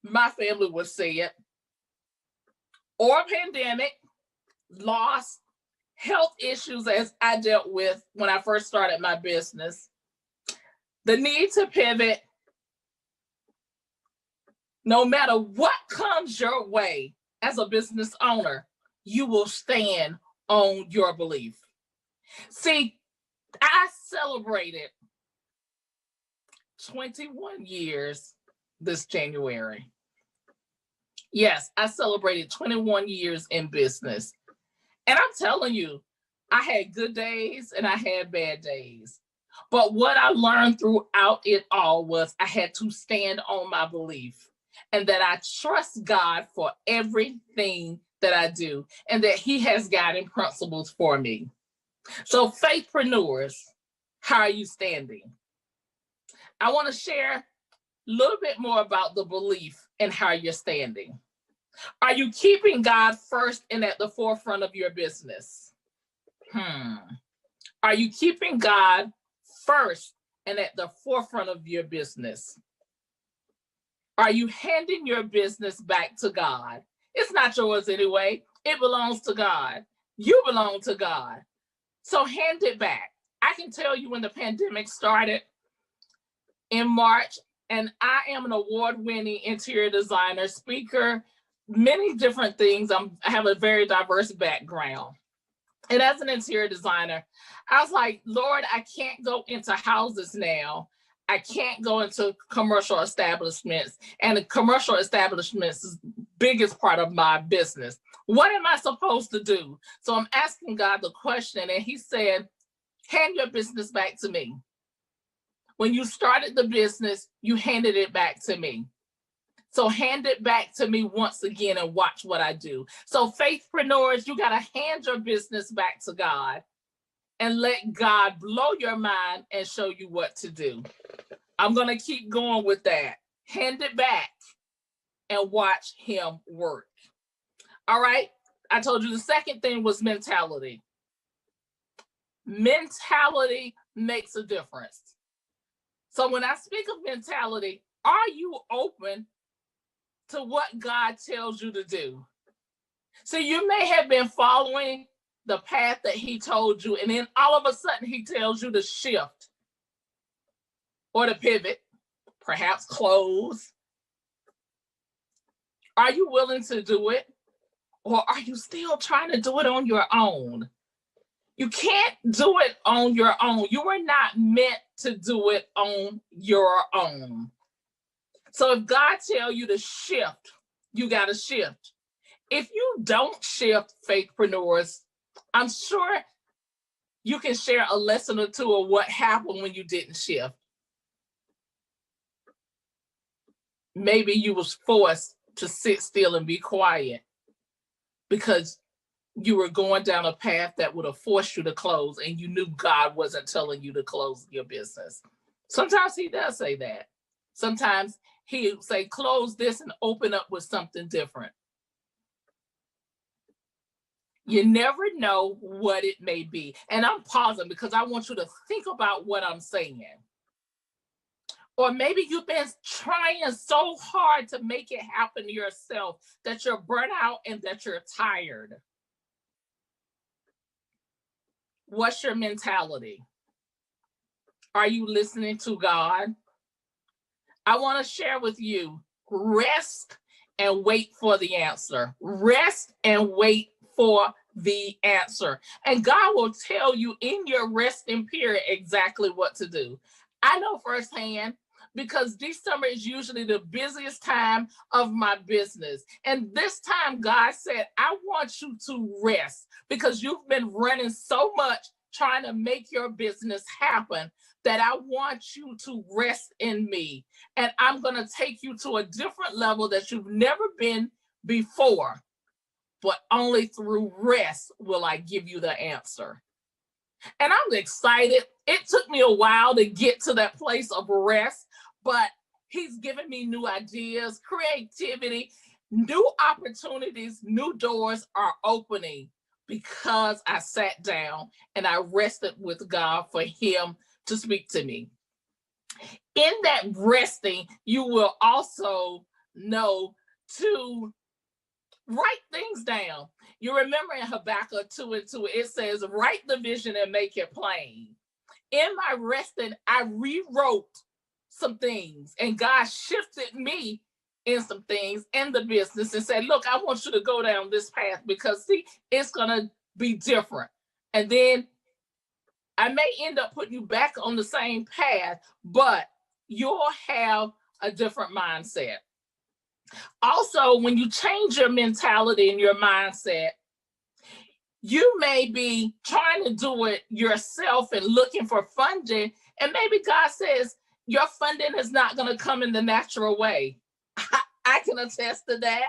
my family would say it, or pandemic, loss, health issues as I dealt with when I first started my business, the need to pivot. No matter what comes your way as a business owner, you will stand on your belief. See, I celebrated 21 years this January. Yes, I celebrated 21 years in business. And I'm telling you, I had good days and I had bad days. But what I learned throughout it all was I had to stand on my belief and that I trust God for everything that I do and that He has guiding principles for me. So faithpreneurs, how are you standing? I want to share a little bit more about the belief and how you're standing. Are you keeping God first and at the forefront of your business? Are you keeping God first and at the forefront of your business? Are you handing your business back to God? It's not yours anyway. It belongs to God. You belong to God. So hand it back. I can tell you when the pandemic started in March, and I am an award-winning interior designer, speaker, many different things. I have a very diverse background. And as an interior designer, I was like, Lord, I can't go into houses now. I can't go into commercial establishments. And the commercial establishments is the biggest part of my business. What am I supposed to do? So I'm asking God the question, and he said, hand your business back to me. When you started the business, you handed it back to me. So hand it back to me once again and watch what I do. So faithpreneurs, you got to hand your business back to God and let God blow your mind and show you what to do. I'm going to keep going with that. Hand it back and watch him work. All right. I told you the second thing was mentality. Mentality makes a difference. So when I speak of mentality, are you open to what God tells you to do? So you may have been following the path that he told you, and then all of a sudden he tells you to shift or to pivot, perhaps close. Are you willing to do it? Or are you still trying to do it on your own? You can't do it on your own. You were not meant to do it on your own. So if God tells you to shift, you got to shift. If you don't shift, faithpreneurs, I'm sure you can share a lesson or two of what happened when you didn't shift. Maybe you was forced to sit still and be quiet because you were going down a path that would have forced you to close, and you knew God wasn't telling you to close your business. Sometimes he does say that. Sometimes he'll say, close this and open up with something different. You never know what it may be. And I'm pausing because I want you to think about what I'm saying. Or maybe you've been trying so hard to make it happen yourself that you're burnt out and that you're tired. What's your mentality? Are you listening to God? I want to share with you, rest and wait for the answer. Rest and wait for the answer. And God will tell you in your resting period exactly what to do. I know firsthand because December is usually the busiest time of my business. And this time God said, I want you to rest because you've been running so much trying to make your business happen that I want you to rest in me. And I'm going to take you to a different level that you've never been before. But only through rest will I give you the answer. And I'm excited. It took me a while to get to that place of rest, but he's given me new ideas, creativity, new opportunities, new doors are opening because I sat down and I rested with God for him to speak to me. In that resting, you will also know to write things down. You remember in Habakkuk 2:2, it says, write the vision and make it plain. In my resting, I rewrote some things and God shifted me in some things in the business and said, look, I want you to go down this path because see, it's going to be different. And then I may end up putting you back on the same path, but you'll have a different mindset. Also, when you change your mentality and your mindset, you may be trying to do it yourself and looking for funding, and maybe God says your funding is not going to come in the natural way. I can attest to that.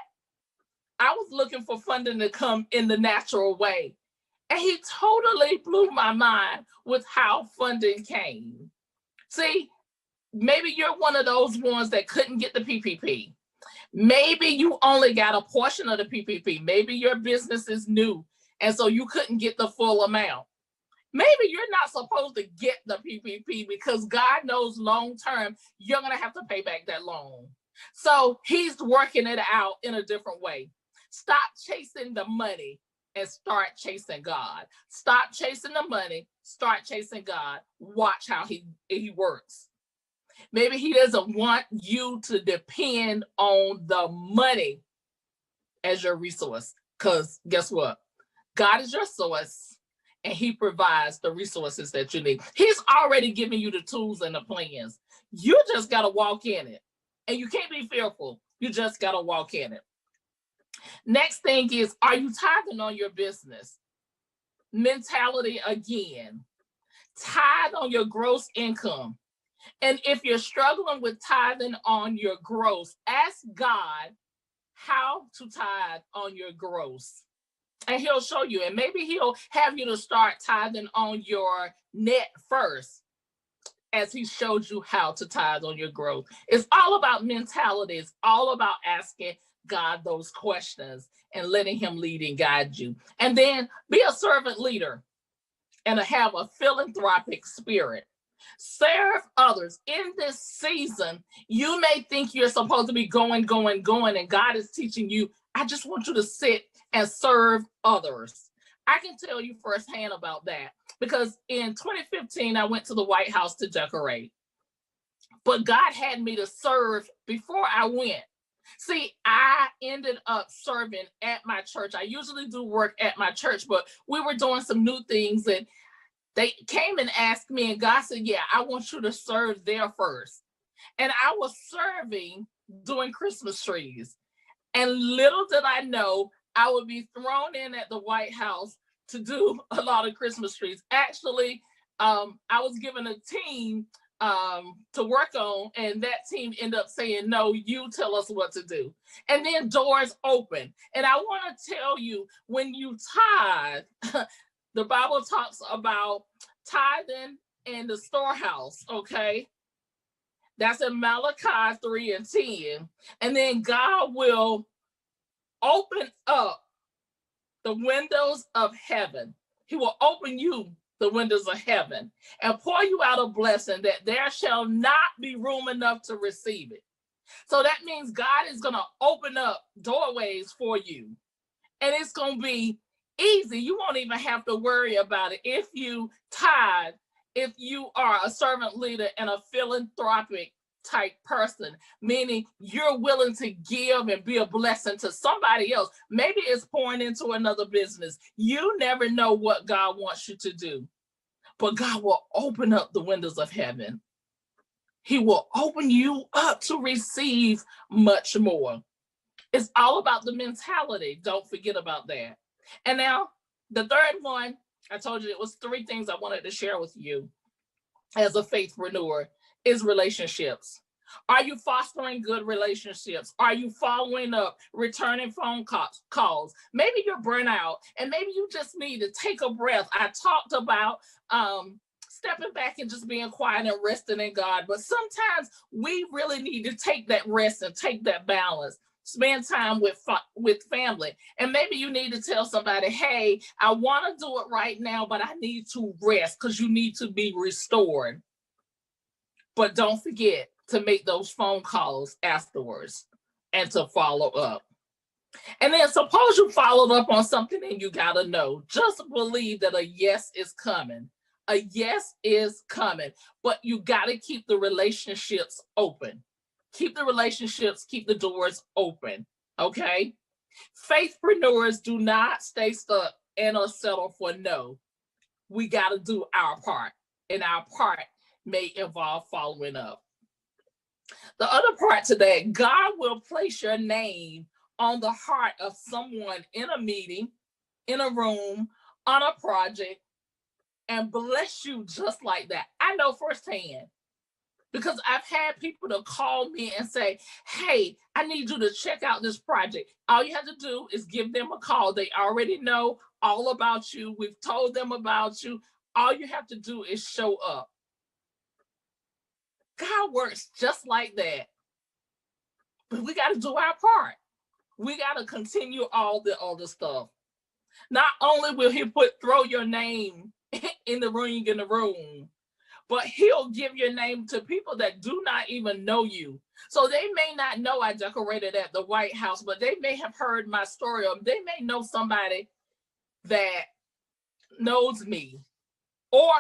I was looking for funding to come in the natural way, and he totally blew my mind with how funding came. See, maybe you're one of those ones that couldn't get the PPP. Maybe you only got a portion of the PPP. Maybe your business is new, and so you couldn't get the full amount. Maybe you're not supposed to get the PPP because God knows long term, you're going to have to pay back that loan. So he's working it out in a different way. Stop chasing the money and start chasing God. Stop chasing the money, start chasing God. Watch how he works. Maybe he doesn't want you to depend on the money. as your resource. Because guess what? God is your source, and he provides the resources that you need. He's already given you the tools and the plans. You just got to walk in it. And you can't be fearful. You just got to walk in it. Next thing is, are you tithing on your business? Mentality again. Tithe on your gross income. And if you're struggling with tithing on your gross, ask God how to tithe on your gross. And he'll show you. And maybe he'll have you to start tithing on your net first, as he showed you how to tithe on your gross. It's all about mentality. It's all about asking God those questions and letting him lead and guide you. And then be a servant leader and have a philanthropic spirit. Serve others. In this season, you may think you're supposed to be going, and God is teaching you, I just want you to sit and serve others. I can tell you firsthand about that, because in 2015, I went to the White House to decorate. But God had me to serve before I went. See, I ended up serving at my church. I usually do work at my church, but we were doing some new things, and they came and asked me, and God said, yeah, I want you to serve there first. And I was serving doing Christmas trees. And little did I know, I would be thrown in at the White House to do a lot of Christmas trees. Actually, I was given a team to work on, and that team ended up saying, no, you tell us what to do. And then doors open. And I want to tell you, when you tithe, the Bible talks about tithing in the storehouse, okay? That's in Malachi 3 and 10. And then God will open up the windows of heaven. He will open you the windows of heaven and pour you out a blessing that there shall not be room enough to receive it. So that means God is going to open up doorways for you. And it's going to be easy. You won't even have to worry about it if you tithe, if you are a servant leader and a philanthropic type person, meaning you're willing to give and be a blessing to somebody else. Maybe it's pouring into another business. You never know what God wants you to do, but God will open up the windows of heaven. He will open you up to receive much more. It's all about the mentality. Don't forget about that. And now the third one, I told you it was 3 things I wanted to share with you as a faithpreneur, is relationships. Are you fostering good relationships? Are you following up, returning phone calls? Maybe you're burnt out and maybe you just need to take a breath. I talked about stepping back and just being quiet and resting in God. But sometimes we really need to take that rest and take that balance. Spend time with family. And maybe you need to tell somebody, hey, I want to do it right now, but I need to rest, because you need to be restored. But don't forget to make those phone calls afterwards and to follow up. And then suppose you followed up on something and you got to know, just believe that a yes is coming. A yes is coming, but you got to keep the relationships open. Keep the relationships, keep the doors open, okay? Faithpreneurs do not stay stuck and or settle for no. We got to do our part, and our part may involve following up. The other part to that, God will place your name on the heart of someone in a meeting, in a room, on a project, and bless you just like that. I know firsthand, because I've had people to call me and say, hey, I need you to check out this project. All you have to do is give them a call. They already know all about you. We've told them about you. All you have to do is show up. God works just like that. But we got to do our part. We got to continue all the other stuff. Not only will he throw your name in the room, but he'll give your name to people that do not even know you. So they may not know I decorated at the White House, but they may have heard my story, or they may know somebody that knows me. Or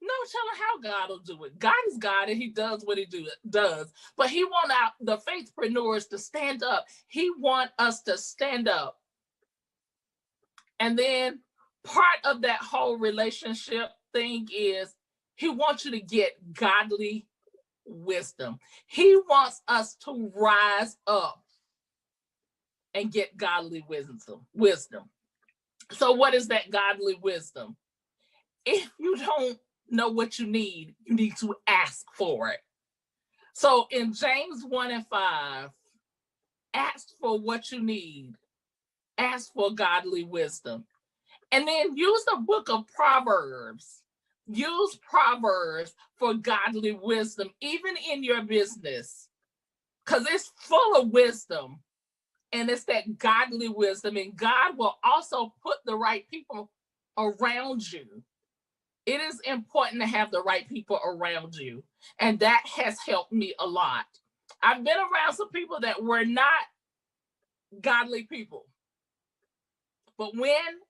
No telling how God will do it. God is God and he does what he does. But he wants the faithpreneurs to stand up. He wants us to stand up. And then part of that whole relationship thing is he wants you to get godly wisdom. He wants us to rise up and get godly wisdom. So what is that godly wisdom? If you don't know what you need to ask for it. So in James 1:5, ask for what you need. Ask for godly wisdom. And then use the book of Proverbs. Use Proverbs for godly wisdom, even in your business, because it's full of wisdom. And it's that godly wisdom. And God will also put the right people around you. It is important to have the right people around you. And that has helped me a lot. I've been around some people that were not godly people. But when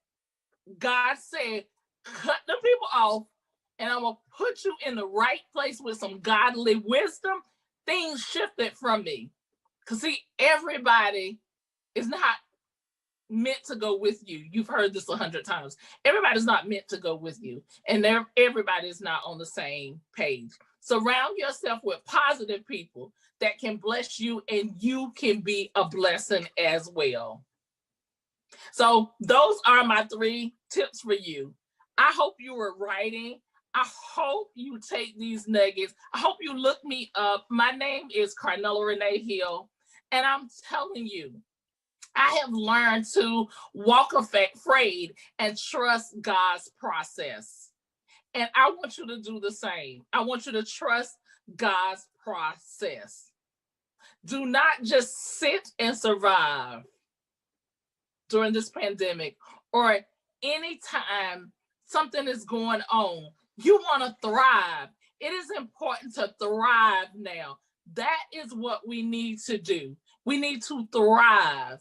God said, cut the people off, and I'm going to put you in the right place with some godly wisdom, things shifted from me. Because see, everybody is not meant to go with you. You've heard this 100 times. Everybody's not meant to go with you. And everybody is not on the same page. Surround yourself with positive people that can bless you, and you can be a blessing as well. So those are my 3 tips for you. I hope you were writing. I hope you take these nuggets. I hope you look me up. My name is Carnella Renee Hill. And I'm telling you, I have learned to walk afraid and trust God's process. And I want you to do the same. I want you to trust God's process. Do not just sit and survive during this pandemic or anytime something is going on. You want to thrive. It is important to thrive now. That is what we need to do. We need to thrive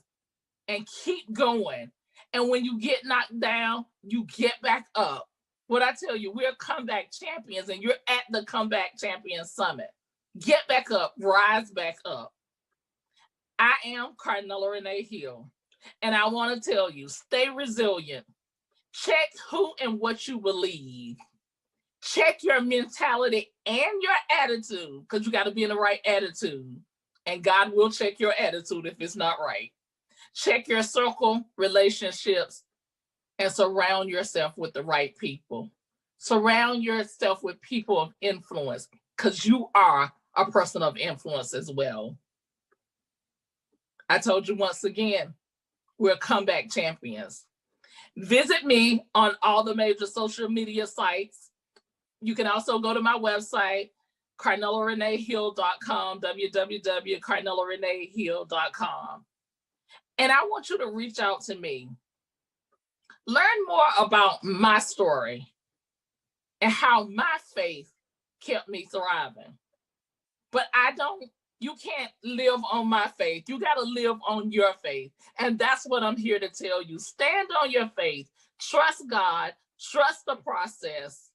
and keep going. And when you get knocked down, you get back up. What I tell you, we're comeback champions, and you're at the Comeback Champions Summit. Get back up, rise back up. I am Carnella Renee Hill, and I want to tell you, stay resilient. Check who and what you believe. Check your mentality and your attitude, because you got to be in the right attitude. And God will check your attitude if it's not right. Check your circle, relationships, and surround yourself with the right people. Surround yourself with people of influence, because you are a person of influence as well. I told you once again, we're comeback champions. Visit me on all the major social media sites. You can also go to my website, CarnellaReneeHill.com, www.CarnellaReneeHill.com. And I want you to reach out to me. Learn more about my story and how my faith kept me thriving. But you can't live on my faith. You got to live on your faith. And that's what I'm here to tell you. Stand on your faith. Trust God. Trust the process.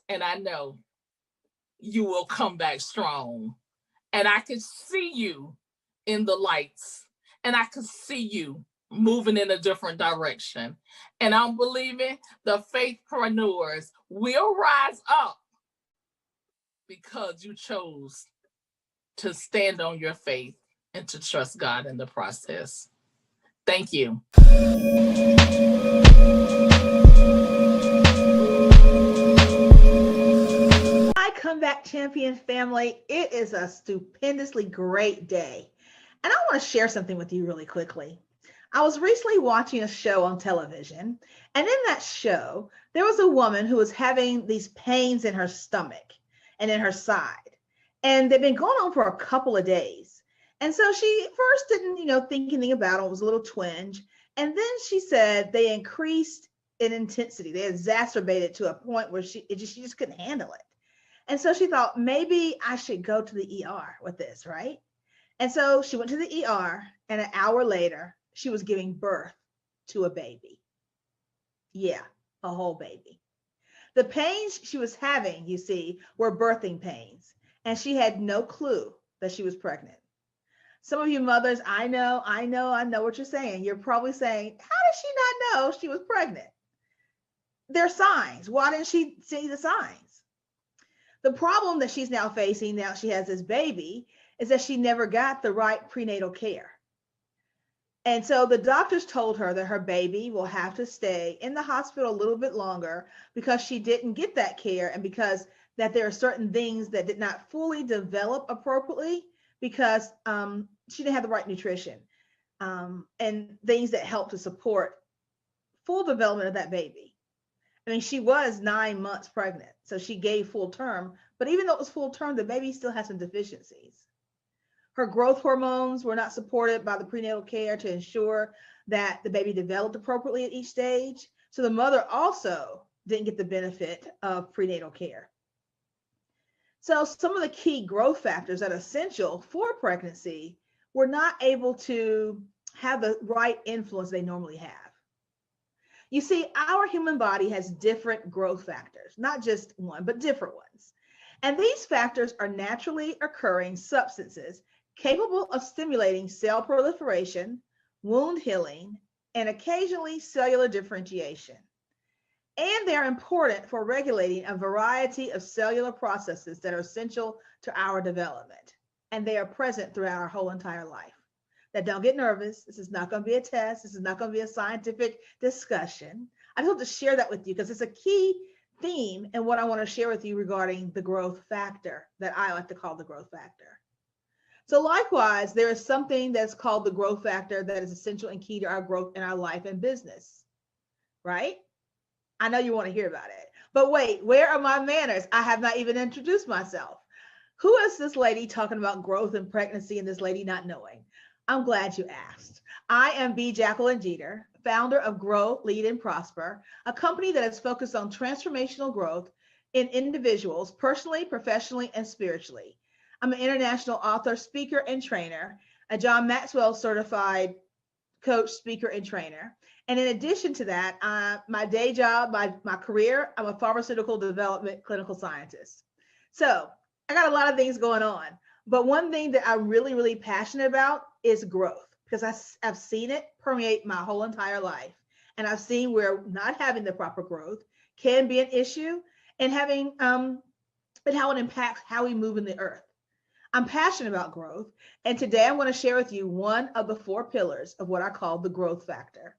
And I know you will come back strong. And I can see you in the lights. And I can see you moving in a different direction. And I'm believing the faithpreneurs will rise up because you chose to stand on your faith and to trust God in the process. Thank you. Hi, Comeback Champion family. It is a stupendously great day. And I want to share something with you really quickly. I was recently watching a show on television, and in that show, there was a woman who was having these pains in her stomach and in her side. And they've been going on for a couple of days. And so she first didn't, think anything about it. It was a little twinge. And then she said they increased in intensity. They exacerbated to a point where she just couldn't handle it. And so she thought, maybe I should go to the ER with this, right? And so she went to the ER, and an hour later, she was giving birth to a baby. Yeah, a whole baby. The pains she was having, you see, were birthing pains, and she had no clue that she was pregnant. Some of you mothers, I know what you're saying. You're probably saying, how did she not know she was pregnant? There are signs. Why didn't she see the signs? The problem that she's now facing, now she has this baby, is that she never got the right prenatal care. And so the doctors told her that her baby will have to stay in the hospital a little bit longer because she didn't get that care, and because that there are certain things that did not fully develop appropriately because she didn't have the right nutrition and things that help to support full development of that baby. I mean, she was 9 months pregnant, so she gave full term, but even though it was full term, the baby still has some deficiencies. Her growth hormones were not supported by the prenatal care to ensure that the baby developed appropriately at each stage. So the mother also didn't get the benefit of prenatal care. So some of the key growth factors that are essential for pregnancy were not able to have the right influence they normally have. You see, our human body has different growth factors, not just one, but different ones. And these factors are naturally occurring substances capable of stimulating cell proliferation, wound healing, and occasionally cellular differentiation. And they're important for regulating a variety of cellular processes that are essential to our development. And they are present throughout our whole entire life. Now, don't get nervous. This is not going to be a test. This is not going to be a scientific discussion. I just want to share that with you because it's a key theme in what I want to share with you regarding the growth factor that I like to call the growth factor. So likewise, there is something that's called the growth factor that is essential and key to our growth in our life and business, right? I know you want to hear about it, but wait, where are my manners? I have not even introduced myself. Who is this lady talking about growth and pregnancy and this lady not knowing? I'm glad you asked. I am B. Jacqueline Jeter, founder of Grow, Lead, and Prosper, a company that is focused on transformational growth in individuals, personally, professionally, and spiritually. I'm an international author, speaker, and trainer, a John Maxwell certified coach, speaker, and trainer. And in addition to that, my day job, my career, I'm a pharmaceutical development clinical scientist. So I got a lot of things going on. But one thing that I'm really, really passionate about is growth, because I've seen it permeate my whole entire life. And I've seen where not having the proper growth can be an issue, and having and how it impacts how we move in the earth. I'm passionate about growth, and today I'm going to share with you one of the 4 pillars of what I call the growth factor.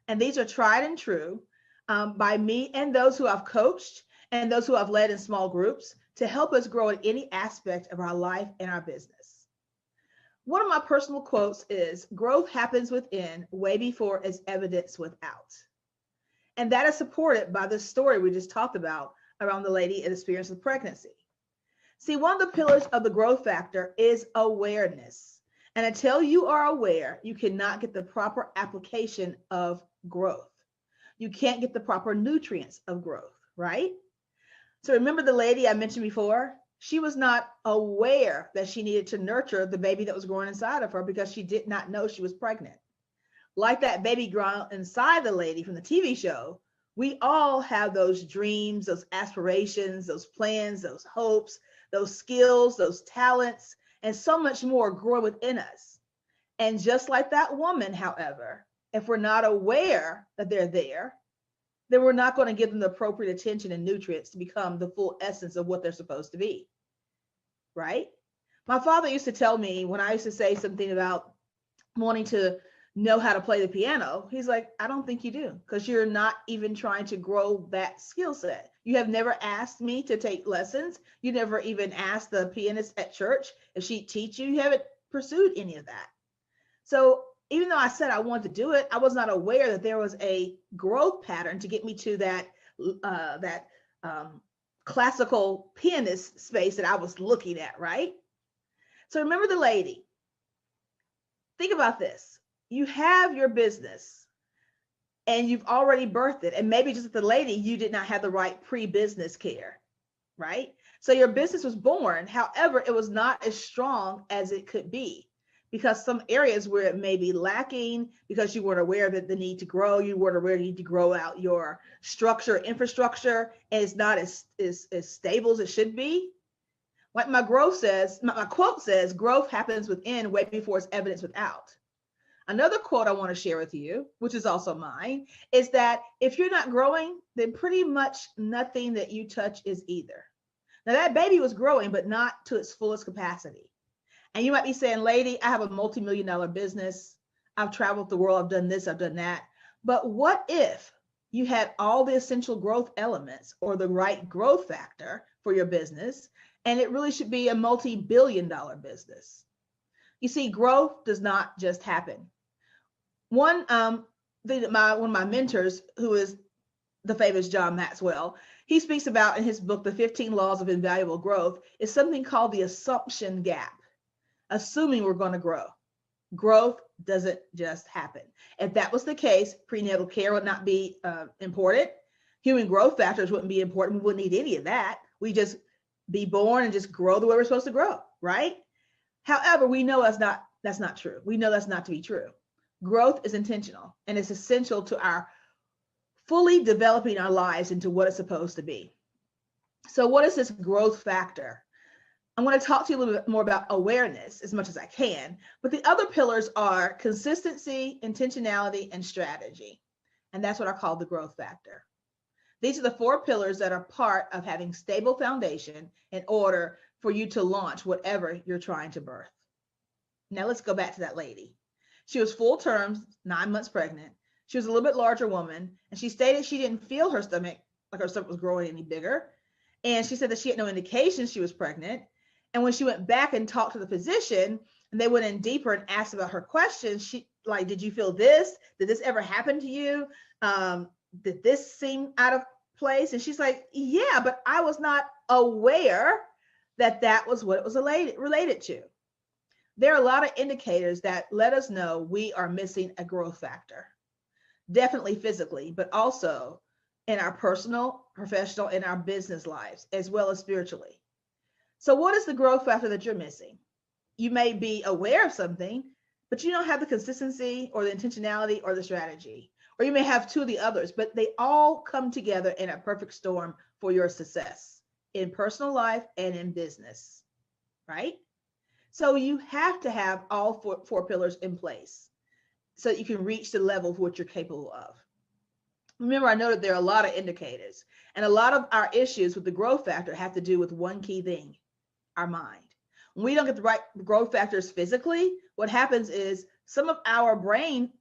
And these are tried and true by me and those who I've coached and those who I've led in small groups to help us grow in any aspect of our life and our business. One of my personal quotes is, growth happens within way before it's evidence without. And that is supported by the story we just talked about around the lady and experience with pregnancy. See, one of the pillars of the growth factor is awareness. And until you are aware, you cannot get the proper application of growth. You can't get the proper nutrients of growth, right? So remember the lady I mentioned before? She was not aware that she needed to nurture the baby that was growing inside of her because she did not know she was pregnant. Like that baby growing inside the lady from the TV show, we all have those dreams, those aspirations, those plans, those hopes, those skills, those talents, and so much more grow within us. And just like that woman, however, if we're not aware that they're there, then we're not going to give them the appropriate attention and nutrients to become the full essence of what they're supposed to be, right? My father used to tell me when I used to say something about wanting to know how to play the piano, he's like, I don't think you do, because you're not even trying to grow that skill set. You have never asked me to take lessons. You never even asked the pianist at church if she'd teach you. You haven't pursued any of that. So even though I said I wanted to do it, I was not aware that there was a growth pattern to get me to that classical pianist space that I was looking at, right? So remember the lady. Think about this. You have your business and you've already birthed it. And maybe just like the lady, you did not have the right pre-business care, right? So your business was born. However, it was not as strong as it could be because some areas where it may be lacking because you weren't aware that the need to grow, you weren't aware you need to grow out your structure, infrastructure, and it's not as stable as it should be. Like my quote says, growth happens within way before it's evidence without. Another quote I want to share with you, which is also mine, is that if you're not growing, then pretty much nothing that you touch is either. Now that baby was growing, but not to its fullest capacity. And you might be saying, lady, I have a multi-million-dollar business. I've traveled the world. I've done this, I've done that. But what if you had all the essential growth elements or the right growth factor for your business, and it really should be a multi-billion-dollar business? You see, growth does not just happen. One of my mentors, who is the famous John Maxwell, he speaks about in his book, The 15 Laws of Invaluable Growth, is something called the assumption gap. Assuming we're going to grow. Growth doesn't just happen. If that was the case, prenatal care would not be important. Human growth factors wouldn't be important. We wouldn't need any of that. We just be born and just grow the way we're supposed to grow, right? However, we know that's not true. We know that's not to be true. Growth is intentional, and it's essential to our fully developing our lives into what it's supposed to be. So what is this growth factor? I'm going to talk to you a little bit more about awareness as much as I can, but the other pillars are consistency, intentionality, and strategy. And that's what I call the growth factor. These are the 4 pillars that are part of having stable foundation in order for you to launch whatever you're trying to birth. Now let's go back to that lady. She was full term, 9 months pregnant. She was a little bit larger woman, and she stated she didn't feel her stomach, like her stomach was growing any bigger. And she said that she had no indication she was pregnant. And when she went back and talked to the physician, and they went in deeper and asked about her questions, she like, did you feel this? Did this ever happen to you? Did this seem out of place? And she's like, yeah, but I was not aware that that was what it was related to. There are a lot of indicators that let us know we are missing a growth factor, definitely physically, but also in our personal, professional, and our business lives, as well as spiritually. So what is the growth factor that you're missing? You may be aware of something, but you don't have the consistency or the intentionality or the strategy. Or you may have 2 of the others, but they all come together in a perfect storm for your success in personal life and in business, right? So you have to have all four pillars in place so that you can reach the level of what you're capable of. Remember, I noted there are a lot of indicators, and a lot of our issues with the growth factor have to do with one key thing: our mind. When we don't get the right growth factors physically, what happens is some of our brain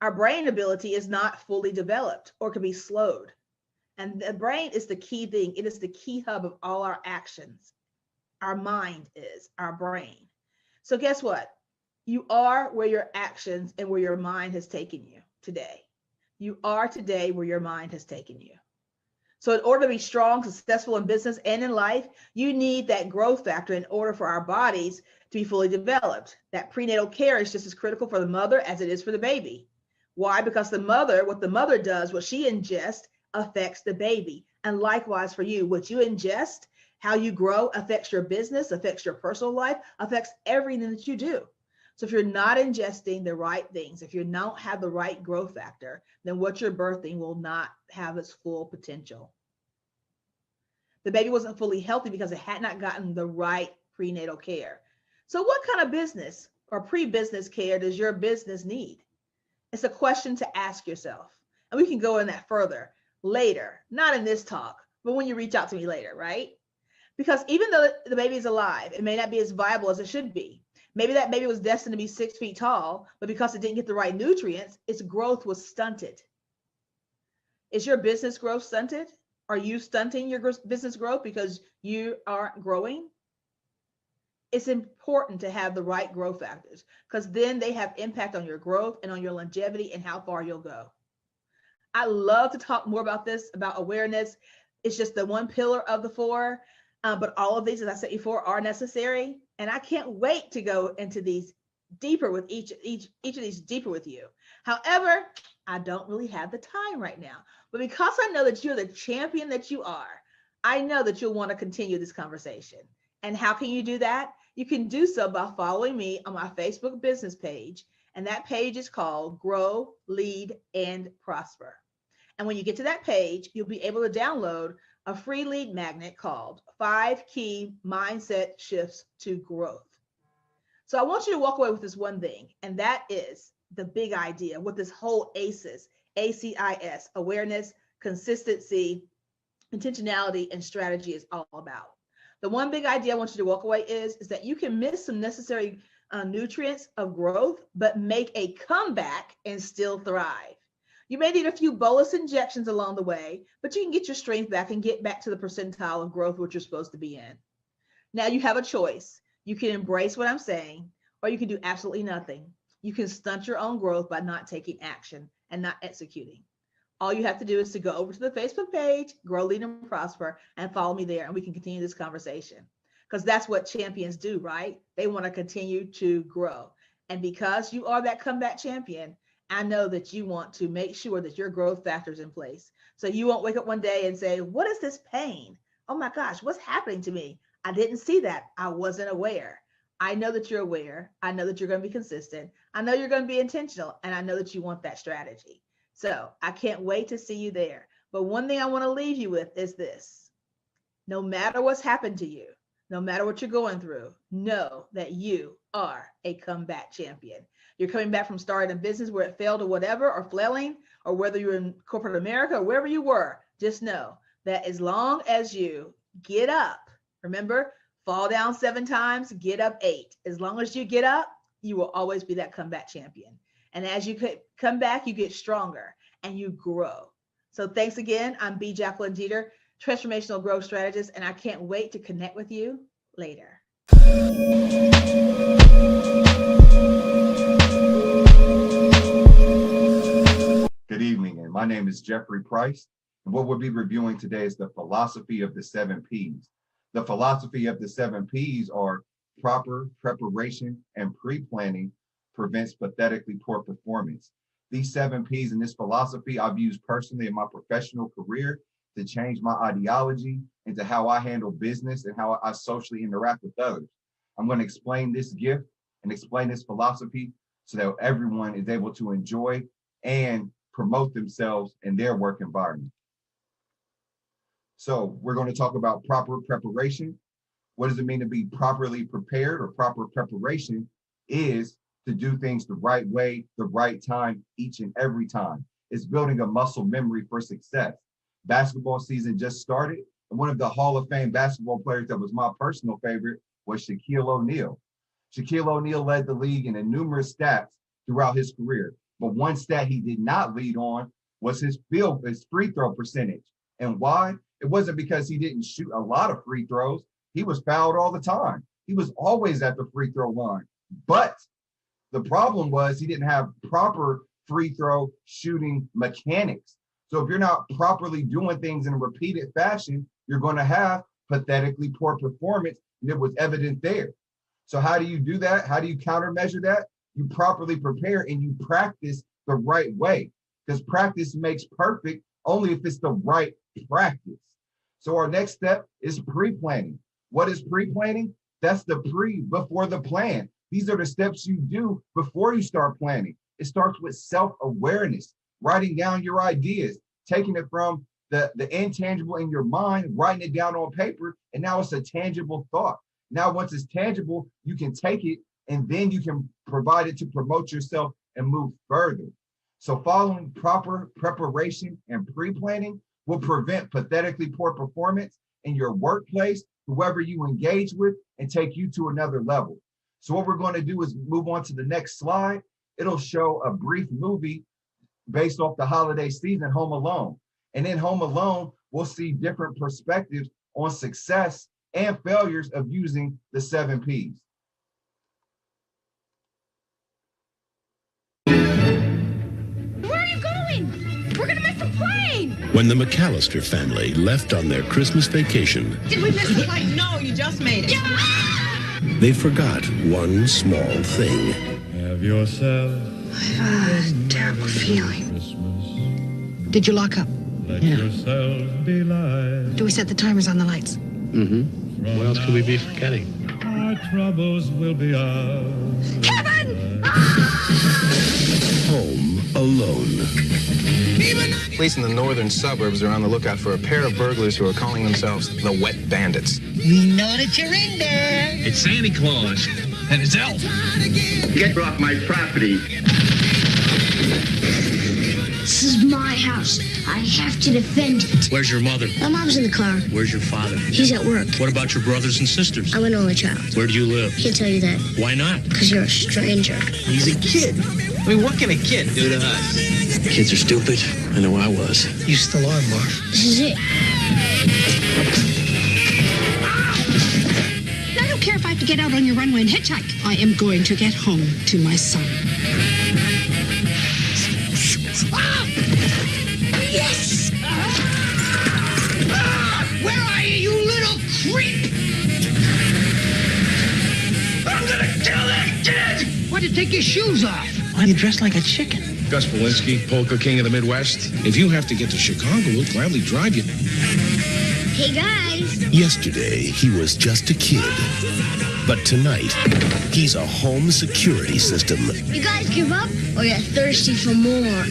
ability is not fully developed or can be slowed. And the brain is the key thing. It is the key hub of all our actions. Our mind is our brain. So guess what? You are where your actions and where your mind has taken you today. You are today where your mind has taken you. So in order to be strong, successful in business and in life, you need that growth factor in order for our bodies to be fully developed. That prenatal care is just as critical for the mother as it is for the baby. Why? Because what the mother does, what she ingests, affects the baby. And likewise for you, what you ingest, how you grow affects your business, affects your personal life, affects everything that you do. So if you're not ingesting the right things, if you don't have the right growth factor, then what you're birthing will not have its full potential. The baby wasn't fully healthy because it had not gotten the right prenatal care. So what kind of business or pre-business care does your business need? It's a question to ask yourself. And we can go in that further later, not in this talk, but when you reach out to me later, right? Because even though the baby is alive, it may not be as viable as it should be. Maybe that baby was destined to be 6 feet tall, but because it didn't get the right nutrients, its growth was stunted. Is your business growth stunted? Are you stunting your business growth because you aren't growing? It's important to have the right growth factors because then they have impact on your growth and on your longevity and how far you'll go. I love to talk more about this, about awareness. It's just the one pillar of the 4, but all of these, as I said before, are necessary. And I can't wait to go into these deeper with each of these deeper with you. However, I don't really have the time right now, but because I know that you're the champion that you are, I know that you'll want to continue this conversation. And how can you do that? You can do so by following me on my Facebook business page. And that page is called Grow, Lead, and Prosper. And when you get to that page, you'll be able to download a free lead magnet called 5 Key Mindset Shifts to Growth. So I want you to walk away with this one thing, and that is the big idea, what this whole ACES, ACIS, awareness, consistency, intentionality, and strategy is all about. The one big idea I want you to walk away is that you can miss some necessary nutrients of growth, but make a comeback and still thrive. You may need a few bolus injections along the way, but you can get your strength back and get back to the percentile of growth which you're supposed to be in. Now you have a choice. You can embrace what I'm saying, or you can do absolutely nothing. You can stunt your own growth by not taking action and not executing. All you have to do is to go over to the Facebook page, Grow, Lead, and Prosper, and follow me there, and we can continue this conversation. Because that's what champions do, right? They want to continue to grow. And because you are that comeback champion, I know that you want to make sure that your growth factor is in place. So you won't wake up one day and say, what is this pain? Oh my gosh, what's happening to me? I didn't see that. I wasn't aware. I know that you're aware. I know that you're going to be consistent. I know you're going to be intentional. And I know that you want that strategy. So I can't wait to see you there. But one thing I want to leave you with is this. No matter what's happened to you, no matter what you're going through, know that you are a comeback champion. You're coming back from starting a business where it failed or whatever, or flailing, or whether you're in corporate America or wherever you were, just know that as long as you get up, remember, fall down 7 times, get up 8. As long as you get up, you will always be that comeback champion. And as you come back, you get stronger and you grow. So thanks again. I'm B. Jacqueline Jeter, transformational growth strategist, and I can't wait to connect with you later. Good evening, and my name is Jeffrey Price, and what we'll be reviewing today is the philosophy of the 7 Ps. The philosophy of the 7 Ps are proper preparation and pre-planning prevents pathetically poor performance. These 7 Ps in this philosophy I've used personally in my professional career to change my ideology into how I handle business and how I socially interact with others. I'm going to explain this gift and explain this philosophy so that everyone is able to enjoy and promote themselves in their work environment. So we're going to talk about proper preparation. What does it mean to be properly prepared? Or proper preparation is to do things the right way, the right time, each and every time. It's building a muscle memory for success. Basketball season just started, and one of the Hall of Fame basketball players that was my personal favorite was Shaquille O'Neal. Shaquille O'Neal led the league in numerous stats throughout his career, but one stat he did not lead on was his free throw percentage. And why? It wasn't because he didn't shoot a lot of free throws. He was fouled all the time. He was always at the free throw line. But the problem was he didn't have proper free throw shooting mechanics. So if you're not properly doing things in a repeated fashion, you're going to have pathetically poor performance. And it was evident there. So how do you do that? How do you countermeasure that? You properly prepare and you practice the right way, because practice makes perfect only if it's the right practice. So our next step is pre-planning. What is pre-planning? That's the pre before the plan. These are the steps you do before you start planning. It starts with self-awareness, writing down your ideas, taking it from the intangible in your mind, writing it down on paper, and now it's a tangible thought. Now, once it's tangible, you can take it and then you can provide it to promote yourself and move further. So following proper preparation and pre-planning will prevent pathetically poor performance in your workplace, whoever you engage with, and take you to another level. So what we're going to do is move on to the next slide. It'll show a brief movie based off the holiday season, Home Alone. And in Home Alone, we'll see different perspectives on success and failures of using the 7 Ps. Where are you going? We're gonna miss the plane! When the McAllister family left on their Christmas vacation, Did we miss the plane? No, you just made it. Yeah! they forgot one small thing. Have yourself I've a terrible feeling. Did you lock up? Let yourself be light. Do we set the timers on the lights? Mm-hmm. What else could we be forgetting? Our troubles will be ours. Kevin! Home Alone. Police in the northern suburbs are on the lookout for a pair of burglars who are calling themselves the Wet Bandits. We know that you're in there. It's Santa Claus and his elf. Get off my property. This is my house. I have to defend it. Where's your mother? My mom's in the car. Where's your father? He's at work. What about your brothers and sisters? I'm an only child. Where do you live? Can't tell you that. Why not? Because you're a stranger. He's a kid. I mean, what can a kid do to us? Kids are stupid. I know I was. You still are, Marv. This is it. I don't care if I have to get out on your runway and hitchhike. I am going to get home to my son. Yes! Where are you, you little creep? I'm gonna kill that kid! Why'd you take your shoes off? Why are you dressed like a chicken? Gus Polinski, Polka King of the Midwest. If you have to get to Chicago, we'll gladly drive you. Hey, guys. Yesterday, he was just a kid. But tonight, he's a home security system. You guys give up or you're thirsty for more?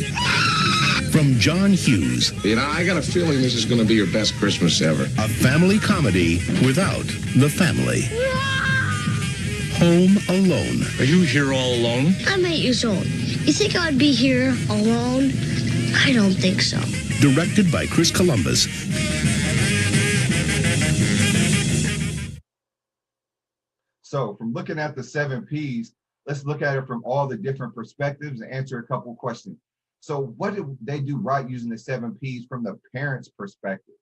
From John Hughes. You know, I got a feeling this is going to be your best Christmas ever. A family comedy without the family. Home Alone. Are you here all alone? I'm 8 years old. You think I'd be here alone? I don't think so. Directed by Chris Columbus. So from looking at the 7 Ps, let's look at it from all the different perspectives and answer a couple questions. So what did they do right using the 7 Ps from the parents' perspective?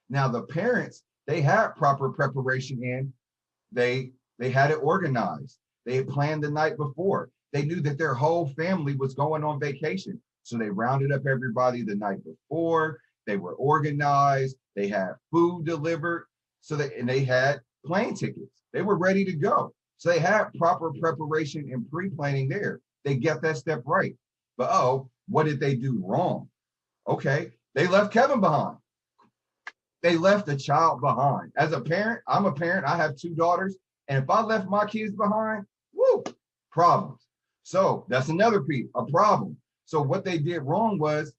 Now the parents, they had proper preparation in. They had it organized. They had planned the night before. They knew that their whole family was going on vacation. So they rounded up everybody the night before. They were organized. They had food delivered. And they had plane tickets. They were ready to go. So they had proper preparation and pre-planning there. They get that step right. But what did they do wrong? Okay, they left Kevin behind. They left a child behind. As a parent, I'm a parent. I have 2 daughters. And if I left my kids behind, problems. So that's another piece, a problem. So what they did wrong was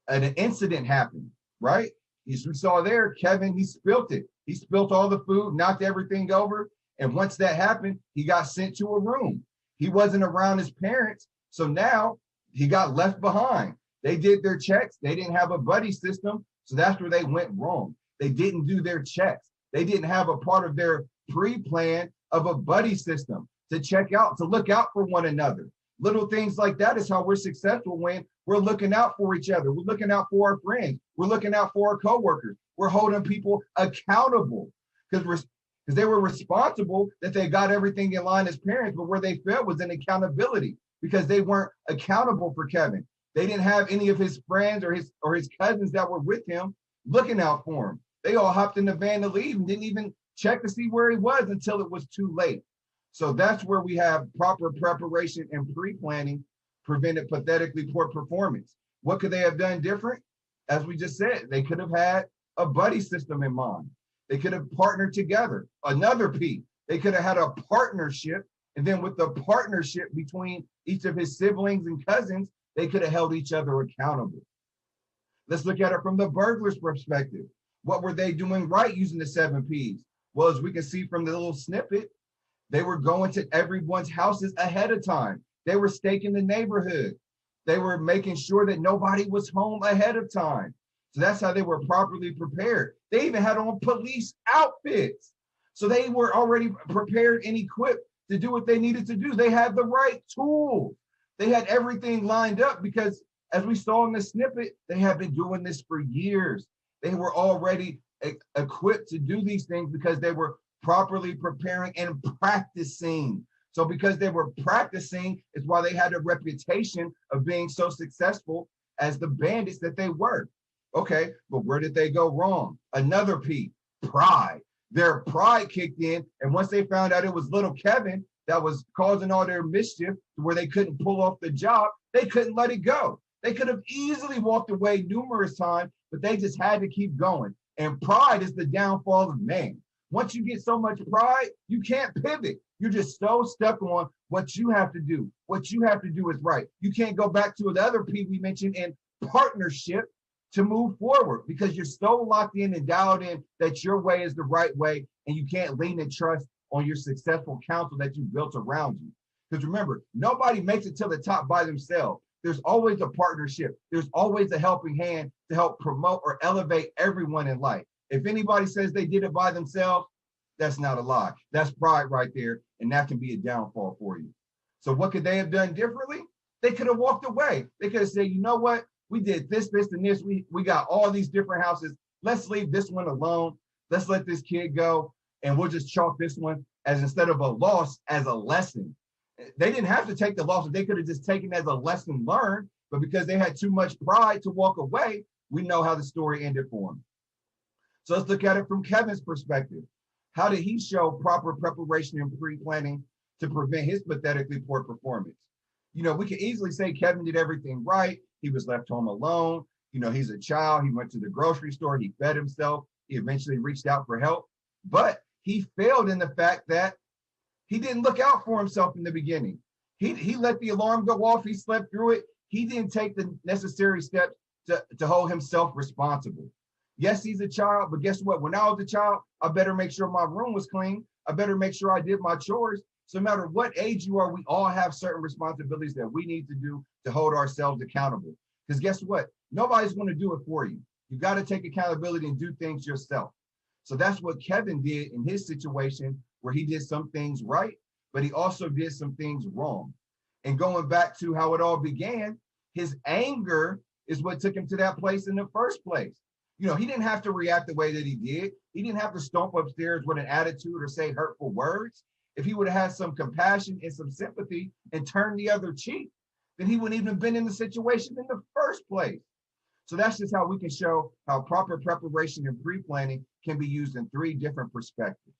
an incident happened, right? As we saw there, Kevin, he spilt it. He spilt all the food, knocked everything over. And once that happened, he got sent to a room. He wasn't around his parents. So now he got left behind. They did their checks. They didn't have a buddy system. So that's where they went wrong. They didn't do their checks. They didn't have a part of their pre-plan of a buddy system to check out, to look out for one another. Little things like that is how we're successful, when we're looking out for each other. We're looking out for our friends. We're looking out for our coworkers. We're holding people accountable because they were responsible that they got everything in line as parents, but where they failed was in accountability because they weren't accountable for Kevin. They didn't have any of his friends or his cousins that were with him looking out for him. They all hopped in the van to leave and didn't even check to see where he was until it was too late. So that's where we have proper preparation and pre-planning prevented pathetically poor performance. What could they have done different? As we just said, they could have had a buddy system in mind. They could have partnered together. Another P, they could have had a partnership. And then with the partnership between each of his siblings and cousins, they could have held each other accountable. Let's look at it from the burglar's perspective. What were they doing right using the 7 Ps? Well, as we can see from the little snippet, they were going to everyone's houses ahead of time. They were staking the neighborhood. They were making sure that nobody was home ahead of time. So that's how they were properly prepared. They even had on police outfits. So they were already prepared and equipped to do what they needed to do. They had the right tools. They had everything lined up because, as we saw in the snippet, they have been doing this for years. They were already equipped to do these things because they were properly preparing and practicing. So because they were practicing is why they had a reputation of being so successful as the bandits that they were. Okay, but where did they go wrong? Another P, pride. Their pride kicked in, and once they found out it was little Kevin that was causing all their mischief to where they couldn't pull off the job, they couldn't let it go. They could have easily walked away numerous times, but they just had to keep going. And pride is the downfall of man. Once you get so much pride, you can't pivot. You're just so stuck on what you have to do. What you have to do is right. You can't go back to the other P we mentioned in partnership to move forward because you're so locked in and dialed in that your way is the right way, and you can't lean and trust on your successful counsel that you built around you. Because remember, nobody makes it to the top by themselves. There's always a partnership. There's always a helping hand to help promote or elevate everyone in life. If anybody says they did it by themselves, that's not a lie. That's pride right there, and that can be a downfall for you. So what could they have done differently? They could have walked away. They could have said, you know what? We did this, and this. We got all these different houses. Let's leave this one alone. Let's let this kid go, and we'll just chalk this one as, instead of a loss, as a lesson. They didn't have to take the loss. They could have just taken it as a lesson learned, but because they had too much pride to walk away, we know how the story ended for them. So let's look at it from Kevin's perspective. How did he show proper preparation and pre-planning to prevent his pathetically poor performance? You know, we could easily say Kevin did everything right. He was left home alone. You know, he's a child. He went to the grocery store. He fed himself. He eventually reached out for help. But he failed in the fact that he didn't look out for himself in the beginning. He let the alarm go off. He slept through it. He didn't take the necessary steps to hold himself responsible. Yes, he's a child, but guess what? When I was a child, I better make sure my room was clean. I better make sure I did my chores. So no matter what age you are, we all have certain responsibilities that we need to do to hold ourselves accountable. Because guess what? Nobody's going to do it for you. You got to take accountability and do things yourself. So that's what Kevin did in his situation, where he did some things right, but he also did some things wrong. And going back to how it all began, his anger is what took him to that place in the first place. You know, he didn't have to react the way that he did. He didn't have to stomp upstairs with an attitude or say hurtful words. If he would have had some compassion and some sympathy and turned the other cheek, then he wouldn't even have been in the situation in the first place. So that's just how we can show how proper preparation and pre-planning can be used in 3 different perspectives.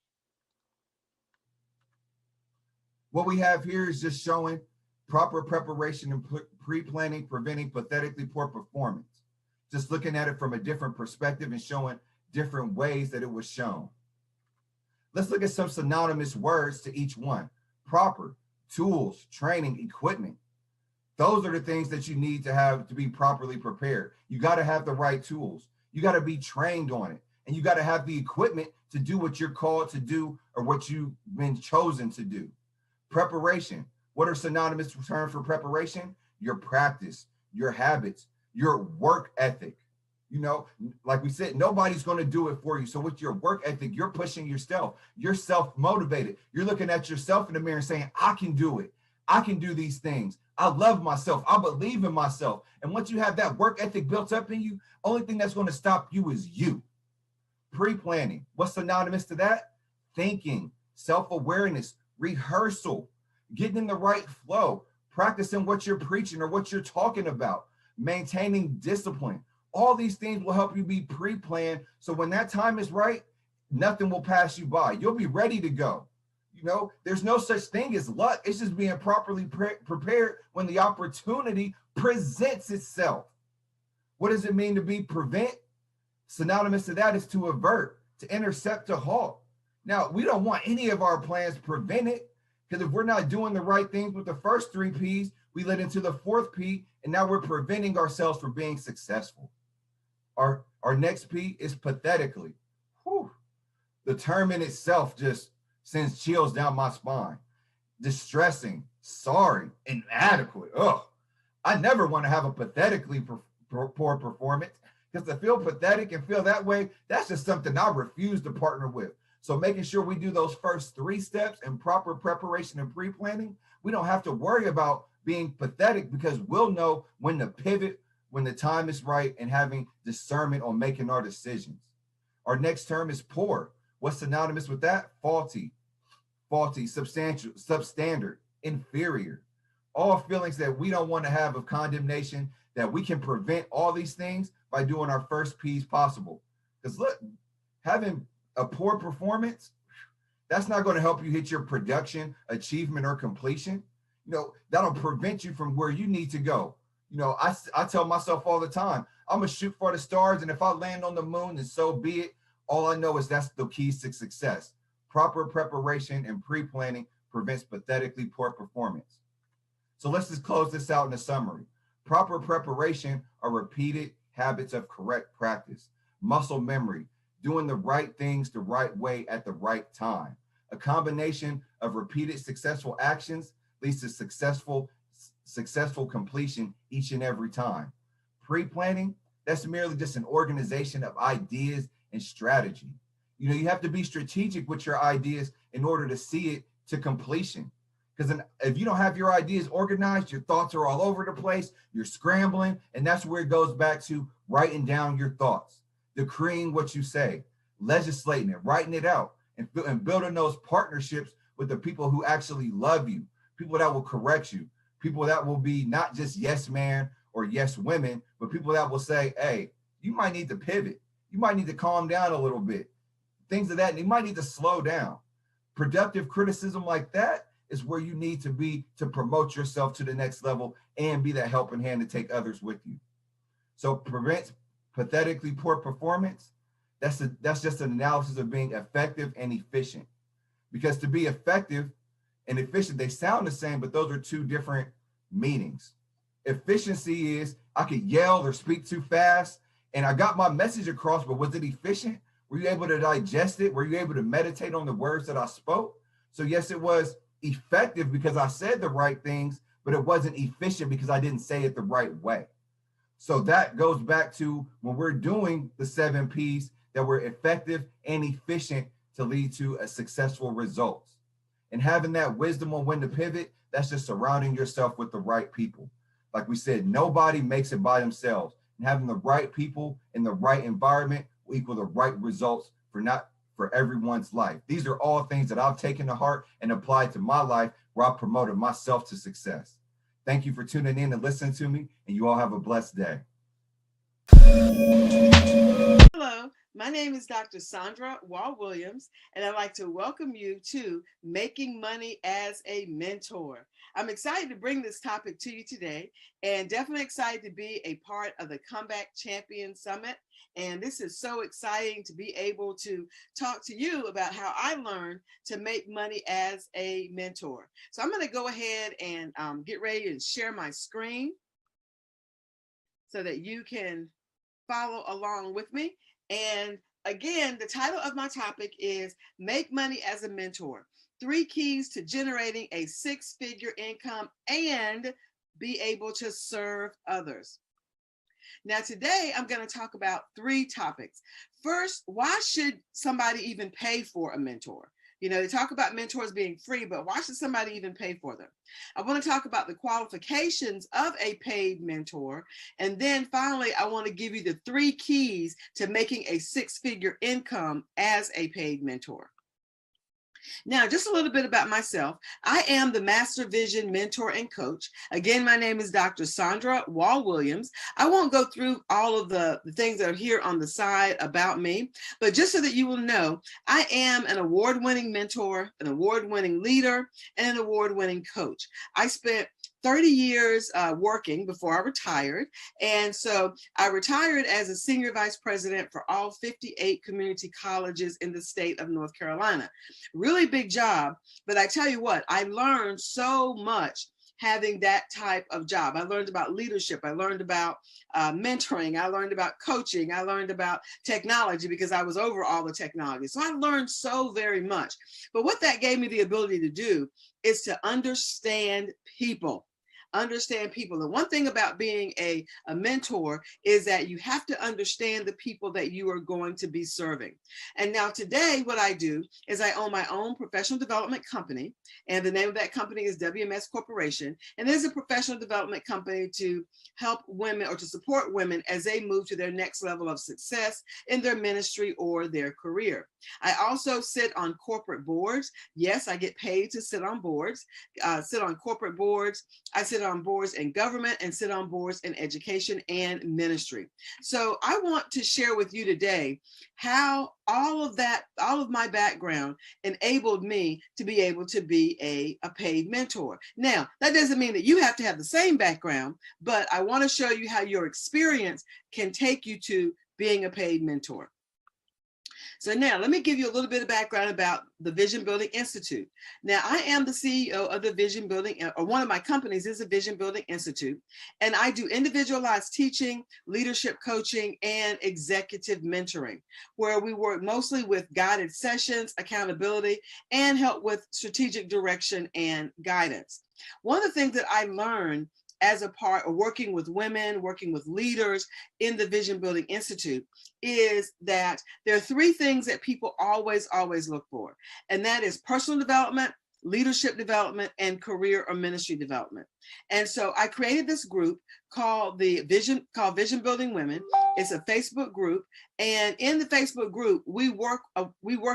What we have here is just showing proper preparation and pre-planning, preventing pathetically poor performance. Just looking at it from a different perspective and showing different ways that it was shown. Let's look at some synonymous words to each one. Proper, tools, training, equipment. Those are the things that you need to have to be properly prepared. You got to have the right tools. You got to be trained on it. And you got to have the equipment to do what you're called to do or what you've been chosen to do. Preparation. What are synonymous terms for preparation? Your practice, your habits, your work ethic. You know, like we said, nobody's going to do it for you. So with your work ethic, you're pushing yourself. You're self-motivated. You're looking at yourself in the mirror and saying, I can do it. I can do these things. I love myself. I believe in myself. And once you have that work ethic built up in you, only thing that's going to stop you is you. Pre-planning. What's synonymous to that? Thinking, self-awareness, rehearsal, getting in the right flow, practicing what you're preaching or what you're talking about, maintaining discipline. All these things will help you be pre-planned. So when that time is right, nothing will pass you by. You'll be ready to go. You know, there's no such thing as luck. It's just being properly prepared when the opportunity presents itself. What does it mean to be prevent? Synonymous to that is to avert, to intercept, to halt. Now, we don't want any of our plans prevented, because if we're not doing the right things with the first 3 P's, we led into the 4th P, and now we're preventing ourselves from being successful. Our next P is pathetically. Whew. The term in itself just sends chills down my spine. Distressing, sorry, inadequate. Ugh. I never want to have a pathetically poor performance, because to feel pathetic and feel that way, that's just something I refuse to partner with. So making sure we do those first 3 steps in proper preparation and pre-planning, we don't have to worry about being pathetic, because we'll know when to pivot, when the time is right, and having discernment on making our decisions. Our next term is poor. What's synonymous with that? Faulty, substantial, substandard, inferior. All feelings that we don't want to have of condemnation, that we can prevent all these things by doing our first P's possible. Because look, having a poor performance, that's not going to help you hit your production, achievement, or completion. You know, that'll prevent you from where you need to go. You know, I tell myself all the time, I'm going to shoot for the stars, and if I land on the moon, then so be it. All I know is that's the keys to success. Proper preparation and pre-planning prevents pathetically poor performance. So let's just close this out in a summary. Proper preparation are repeated habits of correct practice, muscle memory, doing the right things the right way at the right time. A combination of repeated successful actions leads to successful completion each and every time. Pre-planning, that's merely just an organization of ideas and strategy. You have to be strategic with your ideas in order to see it to completion. Because if you don't have your ideas organized, your thoughts are all over the place, you're scrambling, and that's where it goes back to writing down your thoughts, decreeing what you say, legislating it, writing it out, and building those partnerships with the people who actually love you, people that will correct you, people that will be not just yes man or yes women, but people that will say, hey, you might need to pivot. You might need to calm down a little bit. Things of that, and you might need to slow down. Productive criticism like that is where you need to be to promote yourself to the next level and be that helping hand to take others with you. So prevent pathetically poor performance. That's just an analysis of being effective and efficient. Because to be effective and efficient, they sound the same, but those are two different meanings. Efficiency is I could yell or speak too fast and I got my message across, but was it efficient? Were you able to digest it? Were you able to meditate on the words that I spoke? So yes, it was effective because I said the right things, but it wasn't efficient because I didn't say it the right way. So that goes back to when we're doing the 7 Ps, that we're effective and efficient to lead to a successful results. And having that wisdom on when to pivot, that's just surrounding yourself with the right people. Like we said, nobody makes it by themselves. And having the right people in the right environment will equal the right results for everyone's life. These are all things that I've taken to heart and applied to my life where I promoted myself to success. Thank you for tuning in and listening to me, and you all have a blessed day. Hello, my name is Dr. Sandra Wall-Williams, and I'd like to welcome you to Making Money as a Mentor. I'm excited to bring this topic to you today, and definitely excited to be a part of the Comeback Champion Summit. And this is so exciting to be able to talk to you about how I learned to make money as a mentor. So I'm going to go ahead and get ready and share my screen so that you can follow along with me. And again, the title of my topic is Make Money as a Mentor: 3 Keys to Generating a 6-Figure Income and Be Able to Serve Others. Now, today I'm going to talk about 3 topics. First, why should somebody even pay for a mentor? They talk about mentors being free, but why should somebody even pay for them? I want to talk about the qualifications of a paid mentor. And then finally, I want to give you the 3 keys to making a 6-figure income as a paid mentor. Now, just a little bit about myself. I am the Master Vision Mentor and Coach. Again, my name is Dr. Sandra Wall-Williams. I won't go through all of the things that are here on the side about me, but just so that you will know, I am an award-winning mentor, an award-winning leader, and an award-winning coach. I spent 30 years working before I retired. And so I retired as a senior vice president for all 58 community colleges in the state of North Carolina. Really big job, but I tell you what, I learned so much having that type of job. I learned about leadership. I learned about mentoring. I learned about coaching. I learned about technology because I was over all the technology. So I learned so very much. But what that gave me the ability to do is to understand people. The one thing about being a mentor is that you have to understand the people that you are going to be serving. And now today, what I do is I own my own professional development company, and the name of that company is WMS Corporation. And it is a professional development company to help women or to support women as they move to their next level of success in their ministry or their career. I also sit on corporate boards. Yes, I get paid to sit on boards, sit on corporate boards. I sit on boards in government and sit on boards in education and ministry. So I want to share with you today how all of my background enabled me to be able to be a paid mentor. Now, that doesn't mean that you have to have the same background, but I want to show you how your experience can take you to being a paid mentor. So now let me give you a little bit of background about the Vision Building Institute. Now I am the CEO of the Vision Building, or one of my companies is the Vision Building Institute, and I do individualized teaching, leadership coaching, and executive mentoring, where we work mostly with guided sessions, accountability, and help with strategic direction and guidance. One of the things that I learned as a part of working with women, working with leaders in the Vision Building Institute is that there are three things that people always look for. And that is personal development, leadership development, and career or ministry development. And so I created this group called Vision Building Women. It's a Facebook group. And in the Facebook group, we work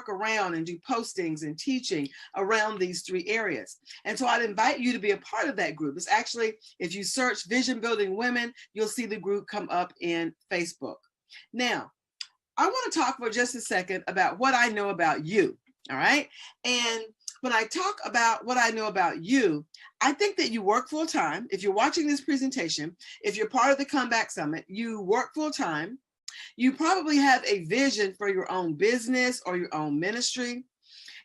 around and do postings and teaching around these three areas. And so I'd invite you to be a part of that group. It's actually, if you search Vision Building Women, you'll see the group come up in Facebook. Now, I want to talk for just a second about what I know about you, all right? And when I talk about what I know about you, I think that you work full time. If you're watching this presentation, if you're part of the Comeback Summit, you work full time. You probably have a vision for your own business or your own ministry.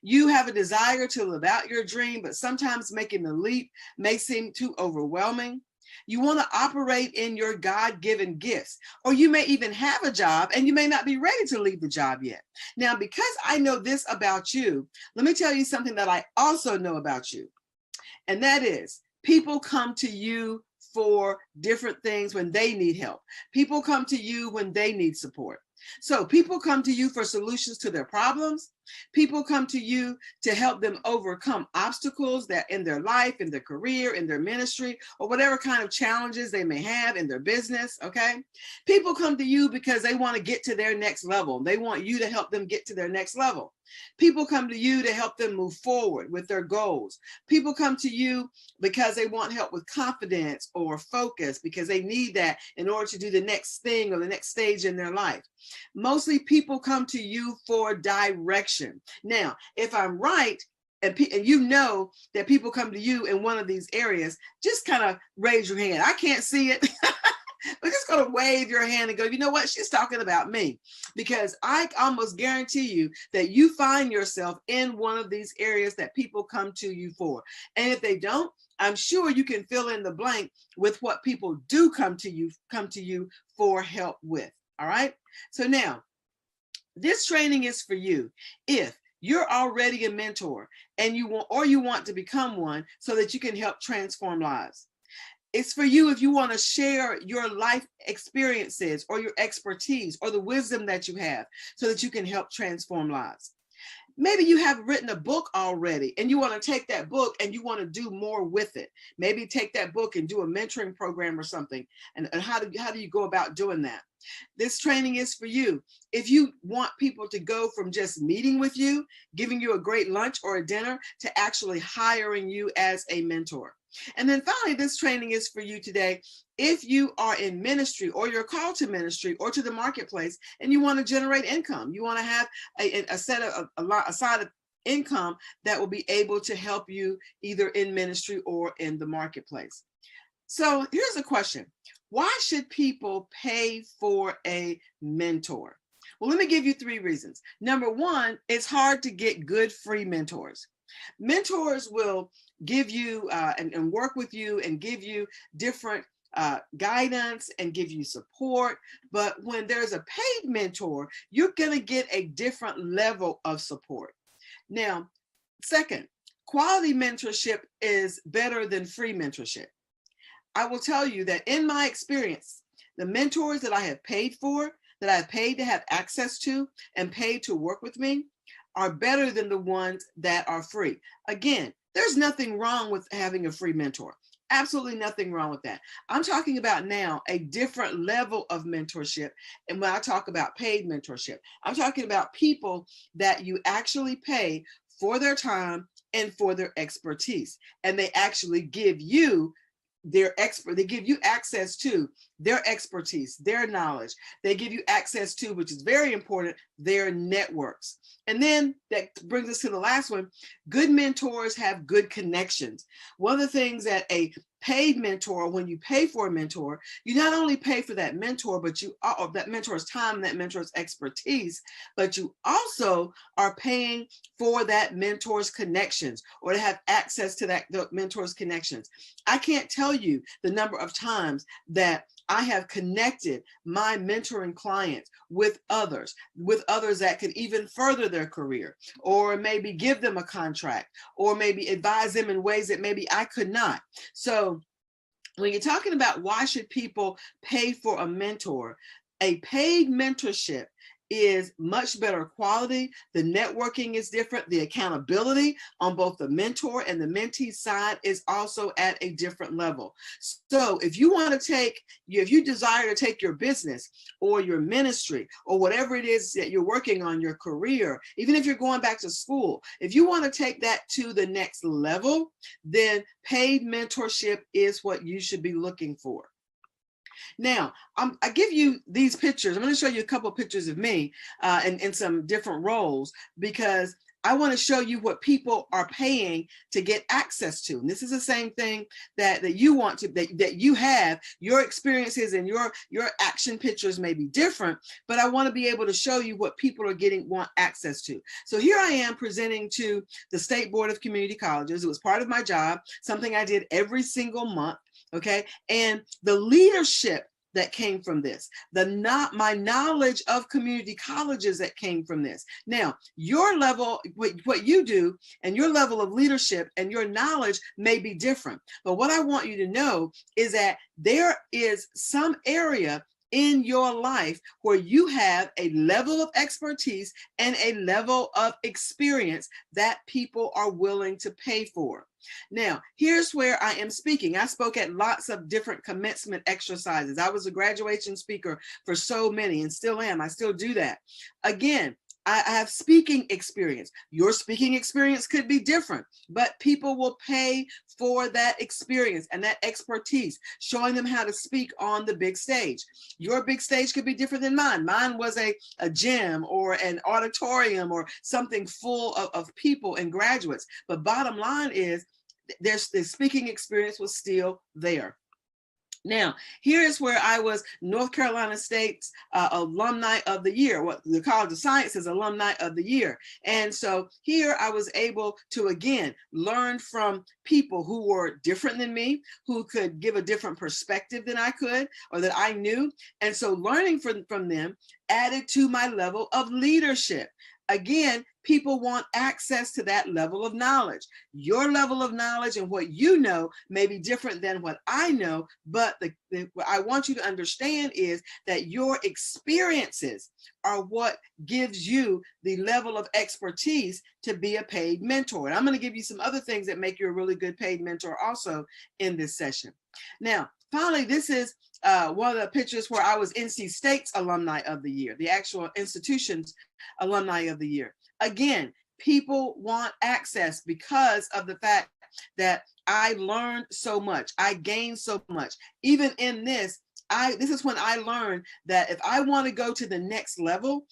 You have a desire to live out your dream, but sometimes making the leap may seem too overwhelming. You want to operate in your God-given gifts, or you may even have a job and you may not be ready to leave the job yet. Now, because I know this about you, let me tell you something that I also know about you. And that is, people come to you for different things when they need help. People come to you when they need support. So people come to you for solutions to their problems. People come to you to help them overcome obstacles that in their life, in their career, in their ministry, or whatever kind of challenges they may have in their business, okay? People come to you because they want to get to their next level. They want you to help them get to their next level. People come to you to help them move forward with their goals. People come to you because they want help with confidence or focus, because they need that in order to do the next thing or the next stage in their life. Mostly people come to you for direction. Now, if I'm right, and you know that people come to you in one of these areas, just kind of raise your hand. I can't see it. We're just going to wave your hand and go, you know what? She's talking about me, because I almost guarantee you that you find yourself in one of these areas that people come to you for. And if they don't, I'm sure you can fill in the blank with what people do come to you for help with. All right. So now this training is for you. If you're already a mentor and you want to become one so that you can help transform lives. It's for you if you want to share your life experiences or your expertise or the wisdom that you have so that you can help transform lives. Maybe you have written a book already and you want to take that book and you want to do more with it. Maybe take that book and do a mentoring program or something. And how do you go about doing that? This training is for you. If you want people to go from just meeting with you, giving you a great lunch or a dinner, to actually hiring you as a mentor. And then finally, this training is for you today. If you are in ministry or you're called to ministry or to the marketplace and you want to generate income, you want to have a side of income that will be able to help you either in ministry or in the marketplace. So here's a question. Why should people pay for a mentor? Well, let me give you 3 reasons. Number 1, it's hard to get good free mentors. Mentors will give you and work with you and give you different guidance and give you support. But when there's a paid mentor, you're going to get a different level of support. Now, second, quality mentorship is better than free mentorship. I will tell you that in my experience, the mentors that I have paid for, that I've paid to have access to and paid to work with me, are better than the ones that are free. Again, there's nothing wrong with having a free mentor. Absolutely nothing wrong with that. I'm talking about now a different level of mentorship. And when I talk about paid mentorship, I'm talking about people that you actually pay for their time and for their expertise. And they actually give you they give you access to their expertise, their knowledge. They give you access to, which is very important, their networks. And then that brings us to the last one. Good mentors have good connections. One of the things that a paid mentor, when you pay for a mentor, you not only pay for that mentor, but you that mentor's time and that mentor's expertise, but you also are paying for that mentor's connections, or to have access to the mentor's connections. I can't tell you the number of times that I have connected my mentoring clients with others that could even further their career, or maybe give them a contract, or maybe advise them in ways that maybe I could not. So when you're talking about why should people pay for a mentor, a paid mentorship is much better quality. The networking is different. The accountability on both the mentor and the mentee side is also at a different level. So if you want to if you desire to take your business or your ministry or whatever it is that you're working on, your career, even if you're going back to school, if you want to take that to the next level, then paid mentorship is what you should be looking for. Now, I give you these pictures. I'm going to show you a couple of pictures of me in some different roles, because I want to show you what people are paying to get access to. And this is the same thing that you want to, that you have. Your experiences and your action pictures may be different, but I want to be able to show you what people are want access to. So here I am presenting to the State Board of Community Colleges. It was part of my job, something I did every single month. Okay, and the leadership that came from this, my knowledge of community colleges that came from this. Now, your level, what you do and your level of leadership and your knowledge may be different. But what I want you to know is that there is some area in your life where you have a level of expertise and a level of experience that people are willing to pay for. Now, here's where I am speaking. I spoke at lots of different commencement exercises. I was a graduation speaker for so many and still am. I still do that. Again, I have speaking experience. Your speaking experience could be different, but people will pay for that experience and that expertise, showing them how to speak on the big stage. Your big stage could be different than mine. Mine was a gym or an auditorium or something full of people and graduates. But bottom line is, the speaking experience was still there. Now, here's where I was North Carolina State's Alumni of the Year, what the College of Sciences Alumni of the Year. And so here I was able to, again, learn from people who were different than me, who could give a different perspective than I could or that I knew. And so learning from them added to my level of leadership. Again, people want access to that level of knowledge. Your level of knowledge and what you know may be different than what I know, but what I want you to understand is that your experiences are what gives you the level of expertise to be a paid mentor. And I'm going to give you some other things that make you a really good paid mentor also in this session. Now, finally, this is one of the pictures where I was NC State's Alumni of the Year, the actual institution's Alumni of the Year. Again, people want access because of the fact that I learned so much. I gained so much. Even in this is when I learned that if I want to go to the next level,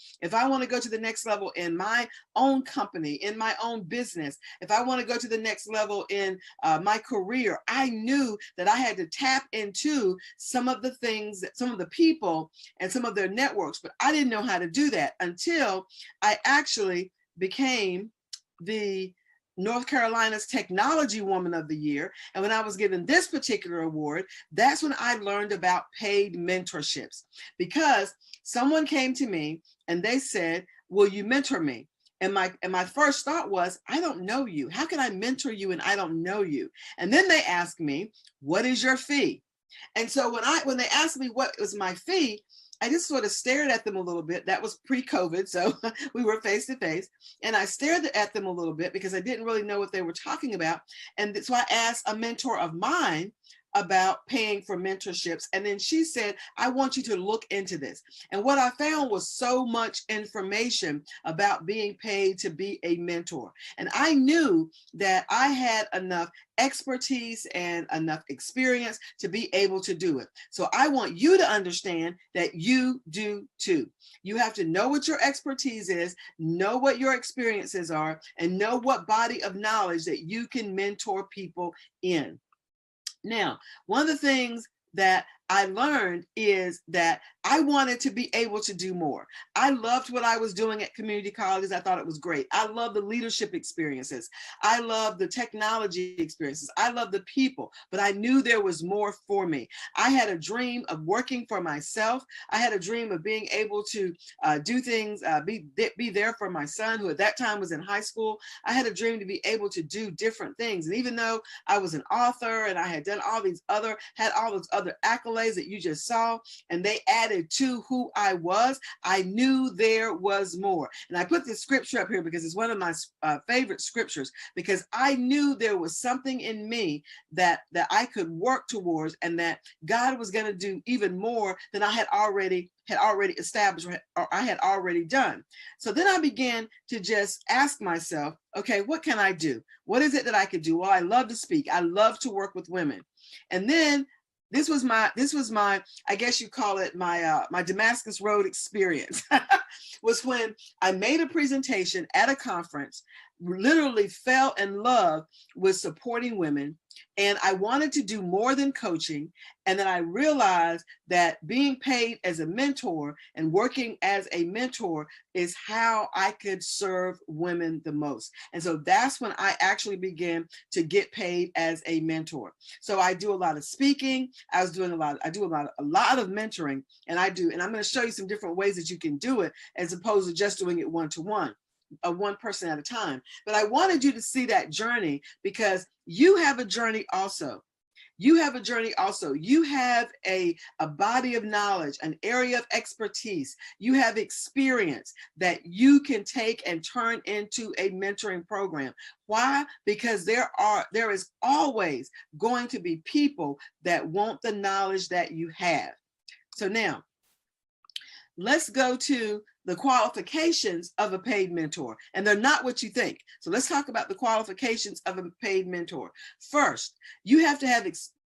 in my own company, in my own business, if I want to go to the next level in my career, I knew that I had to tap into some of the things, some of the people and some of their networks, but I didn't know how to do that until I actually became the North Carolina's Technology Woman of the Year. And when I was given this particular award, that's when I learned about paid mentorships, because someone came to me and they said, will you mentor me? And my first thought was, I don't know you. How can I mentor you and I don't know you? And then they asked me, what is your fee? And so when they asked me what was my fee, I just sort of stared at them a little bit. That was pre-COVID, so we were face to face. And I stared at them a little bit because I didn't really know what they were talking about. And so I asked a mentor of mine about paying for mentorships. And then she said, I want you to look into this. And what I found was so much information about being paid to be a mentor. And I knew that I had enough expertise and enough experience to be able to do it. So I want you to understand that you do too. You have to know what your expertise is, know what your experiences are, and know what body of knowledge that you can mentor people in. Now, one of the things that I learned is that I wanted to be able to do more. I loved what I was doing at community colleges. I thought it was great. I love the leadership experiences. I love the technology experiences. I love the people, but I knew there was more for me. I had a dream of working for myself. I had a dream of being able to do things, be there for my son, who at that time was in high school. I had a dream to be able to do different things. And even though I was an author and I had done had all those other accolades that you just saw, and they added to who I was, I knew there was more. And I put this scripture up here because it's one of my favorite scriptures, because I knew there was something in me that I could work towards, and that God was going to do even more than I had already established, or I had already done. So then I began to just ask myself, okay, what can I do? What is it that I could do? Well, I love to speak. I love to work with women. And then this was my, I guess you call it my Damascus Road experience, was when I made a presentation at a conference, literally fell in love with supporting women. And I wanted to do more than coaching. And then I realized that being paid as a mentor and working as a mentor is how I could serve women the most. And so that's when I actually began to get paid as a mentor. So I do a lot of speaking. I do a lot of mentoring, and I'm going to show you some different ways that you can do it, as opposed to just doing it one-to-one. One person at a time. But I wanted you to see that journey, because you have a journey also. You have a journey also. You have a body of knowledge, an area of expertise. You have experience that you can take and turn into a mentoring program. Why? Because there is always going to be people that want the knowledge that you have. So now, let's go to the qualifications of a paid mentor. And they're not what you think. So let's talk about the qualifications of a paid mentor. First, you have to have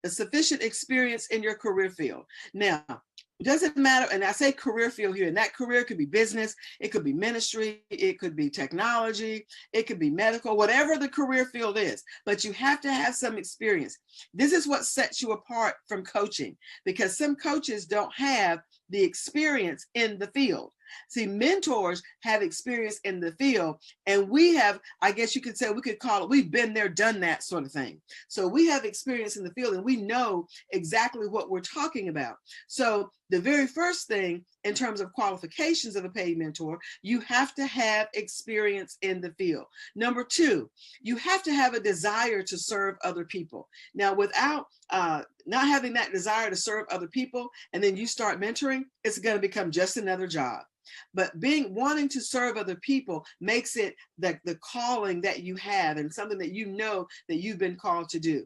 a sufficient experience in your career field. Now, it doesn't matter, and I say career field here, and that career could be business, it could be ministry, it could be technology, it could be medical, whatever the career field is, but you have to have some experience. This is what sets you apart from coaching, because some coaches don't have the experience in the field. See, mentors have experience in the field, and we have, I guess you could say, we could call it, we've been there, done that sort of thing. So we have experience in the field, and we know exactly what we're talking about. So the very first thing in terms of qualifications of a paid mentor, you have to have experience in the field. Number two, you have to have a desire to serve other people. Now, without not having that desire to serve other people, and then you start mentoring, it's going to become just another job. But wanting to serve other people makes it the calling that you have, and something that you know that you've been called to do.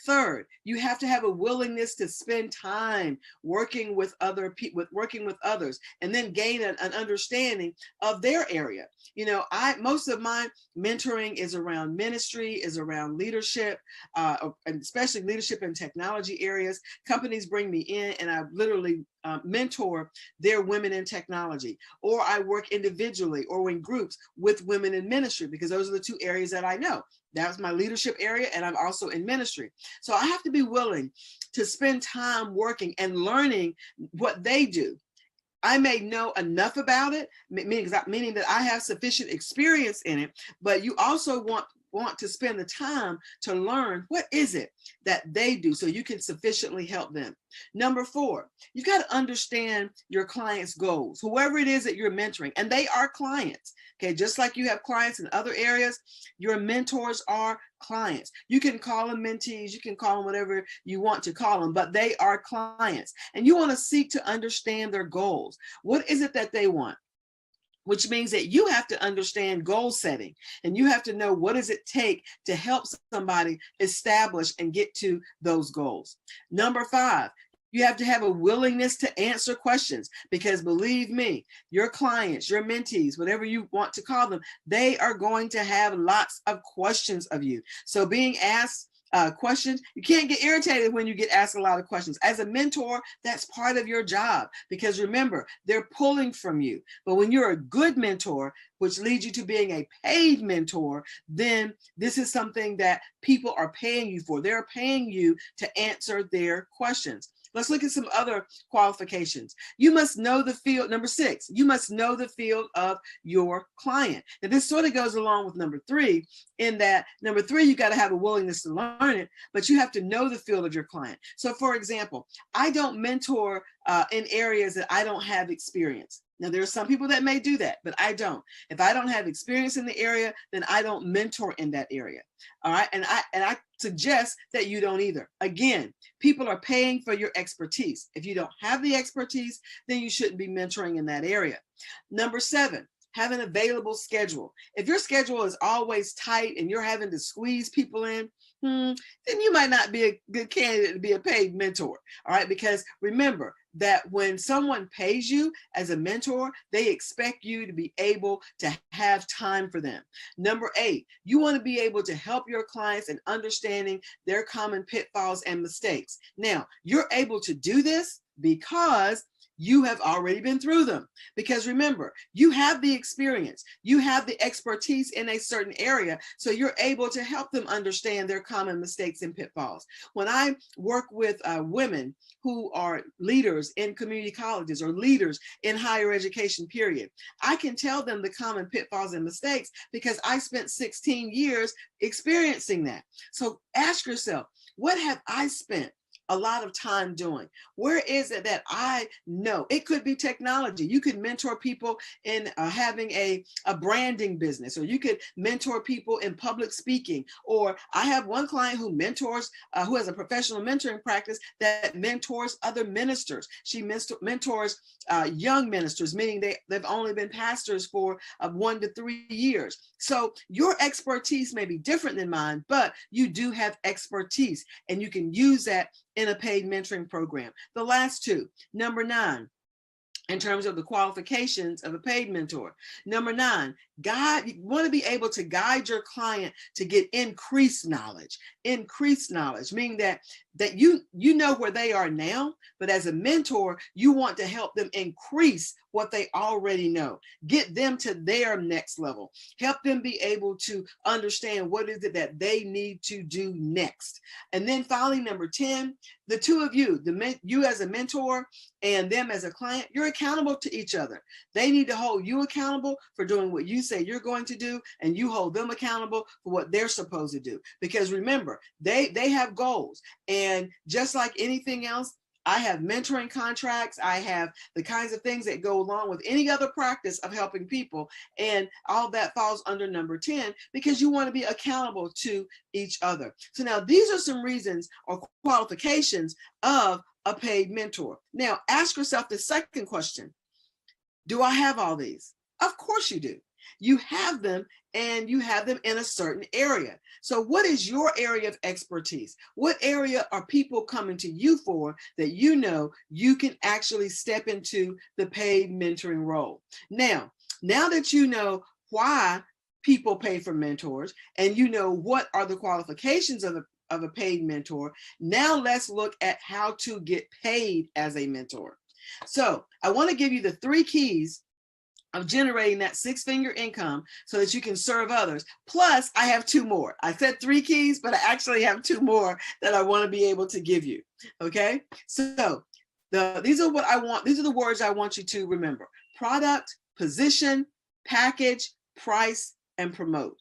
Third, you have to have a willingness to spend time working with other people, working with others, and then gain an understanding of their area. You know, most of my mentoring is around ministry, is around leadership, and especially leadership in technology areas. Companies bring me in, and I literally mentor their women in technology, or I work individually or in groups with women in ministry, because those are the two areas that I know. That's my leadership area, and I'm also in ministry. So I have to be willing to spend time working and learning what they do. I may know enough about it, meaning that I have sufficient experience in it, but you also want to spend the time to learn what is it that they do, so you can sufficiently help them. Number four, you've got to understand your clients' goals, whoever it is that you're mentoring, and they are clients. Okay, just like you have clients in other areas, your mentors are clients. You can call them mentees, you can call them whatever you want to call them, but they are clients. And you want to seek to understand their goals. What is it that they want? Which means that you have to understand goal setting, and you have to know what does it take to help somebody establish and get to those goals. Number five, you have to have a willingness to answer questions, because believe me, your clients, your mentees, whatever you want to call them, they are going to have lots of questions of you. So being asked questions. You can't get irritated when you get asked a lot of questions. As a mentor, that's part of your job, because remember, they're pulling from you. But when you're a good mentor, which leads you to being a paid mentor, then this is something that people are paying you for. They're paying you to answer their questions. Let's look at some other qualifications. You must know the field. Number 6, you must know the field of your client. Now, this sort of goes along with number 3, in that number 3, you got to have a willingness to learn it, but you have to know the field of your client. So for example, I don't mentor in areas that I don't have experience. Now, there are some people that may do that, but I don't. If I don't have experience in the area, then I don't mentor in that area. All right. And I suggest that you don't either. Again, people are paying for your expertise. If you don't have the expertise, then you shouldn't be mentoring in that area. Number 7, have an available schedule. If your schedule is always tight and you're having to squeeze people in, then you might not be a good candidate to be a paid mentor. All right. Because remember that when someone pays you as a mentor, they expect you to be able to have time for them. Number 8, you want to be able to help your clients in understanding their common pitfalls and mistakes. Now, you're able to do this because you have already been through them. Because remember, you have the experience, you have the expertise in a certain area, so you're able to help them understand their common mistakes and pitfalls. When I work with women who are leaders in community colleges or leaders in higher education, period, I can tell them the common pitfalls and mistakes because I spent 16 years experiencing that. So ask yourself, what have I spent a lot of time doing? Where is it that I know? It could be technology. You could mentor people in having a branding business, or you could mentor people in public speaking. Or I have one client who mentors, who has a professional mentoring practice that mentors other ministers. She mentors young ministers, meaning they've only been pastors for 1 to 3 years. So your expertise may be different than mine, but you do have expertise and you can use that in a paid mentoring program. The last 2, number 9, in terms of the qualifications of a paid mentor. Number 9, you want to be able to guide your client to get increased knowledge, meaning that you know where they are now, but as a mentor, you want to help them increase what they already know, get them to their next level, help them be able to understand what is it that they need to do next. And then finally, number 10, the 2 of you, you as a mentor and them as a client, you're accountable to each other. They need to hold you accountable for doing what you say you're going to do, and you hold them accountable for what they're supposed to do. Because remember, they have goals, and just like anything else, I have mentoring contracts. I have the kinds of things that go along with any other practice of helping people. And all that falls under number 10, because you want to be accountable to each other. So now these are some reasons or qualifications of a paid mentor. Now ask yourself the second question. Do I have all these? Of course you do. You have them, and you have them in a certain area. So what is your area of expertise? What area are people coming to you for that you know you can actually step into the paid mentoring role? Now that you know why people pay for mentors, and you know what are the qualifications of a paid mentor, now let's look at how to get paid as a mentor. So I want to give you the 3 keys of generating that 6-figure income so that you can serve others. Plus, I have 2 more. I said 3 keys, but I actually have 2 more that I want to be able to give you. Okay, so these are what I want. These are the words I want you to remember: product, position, package, price, and promote.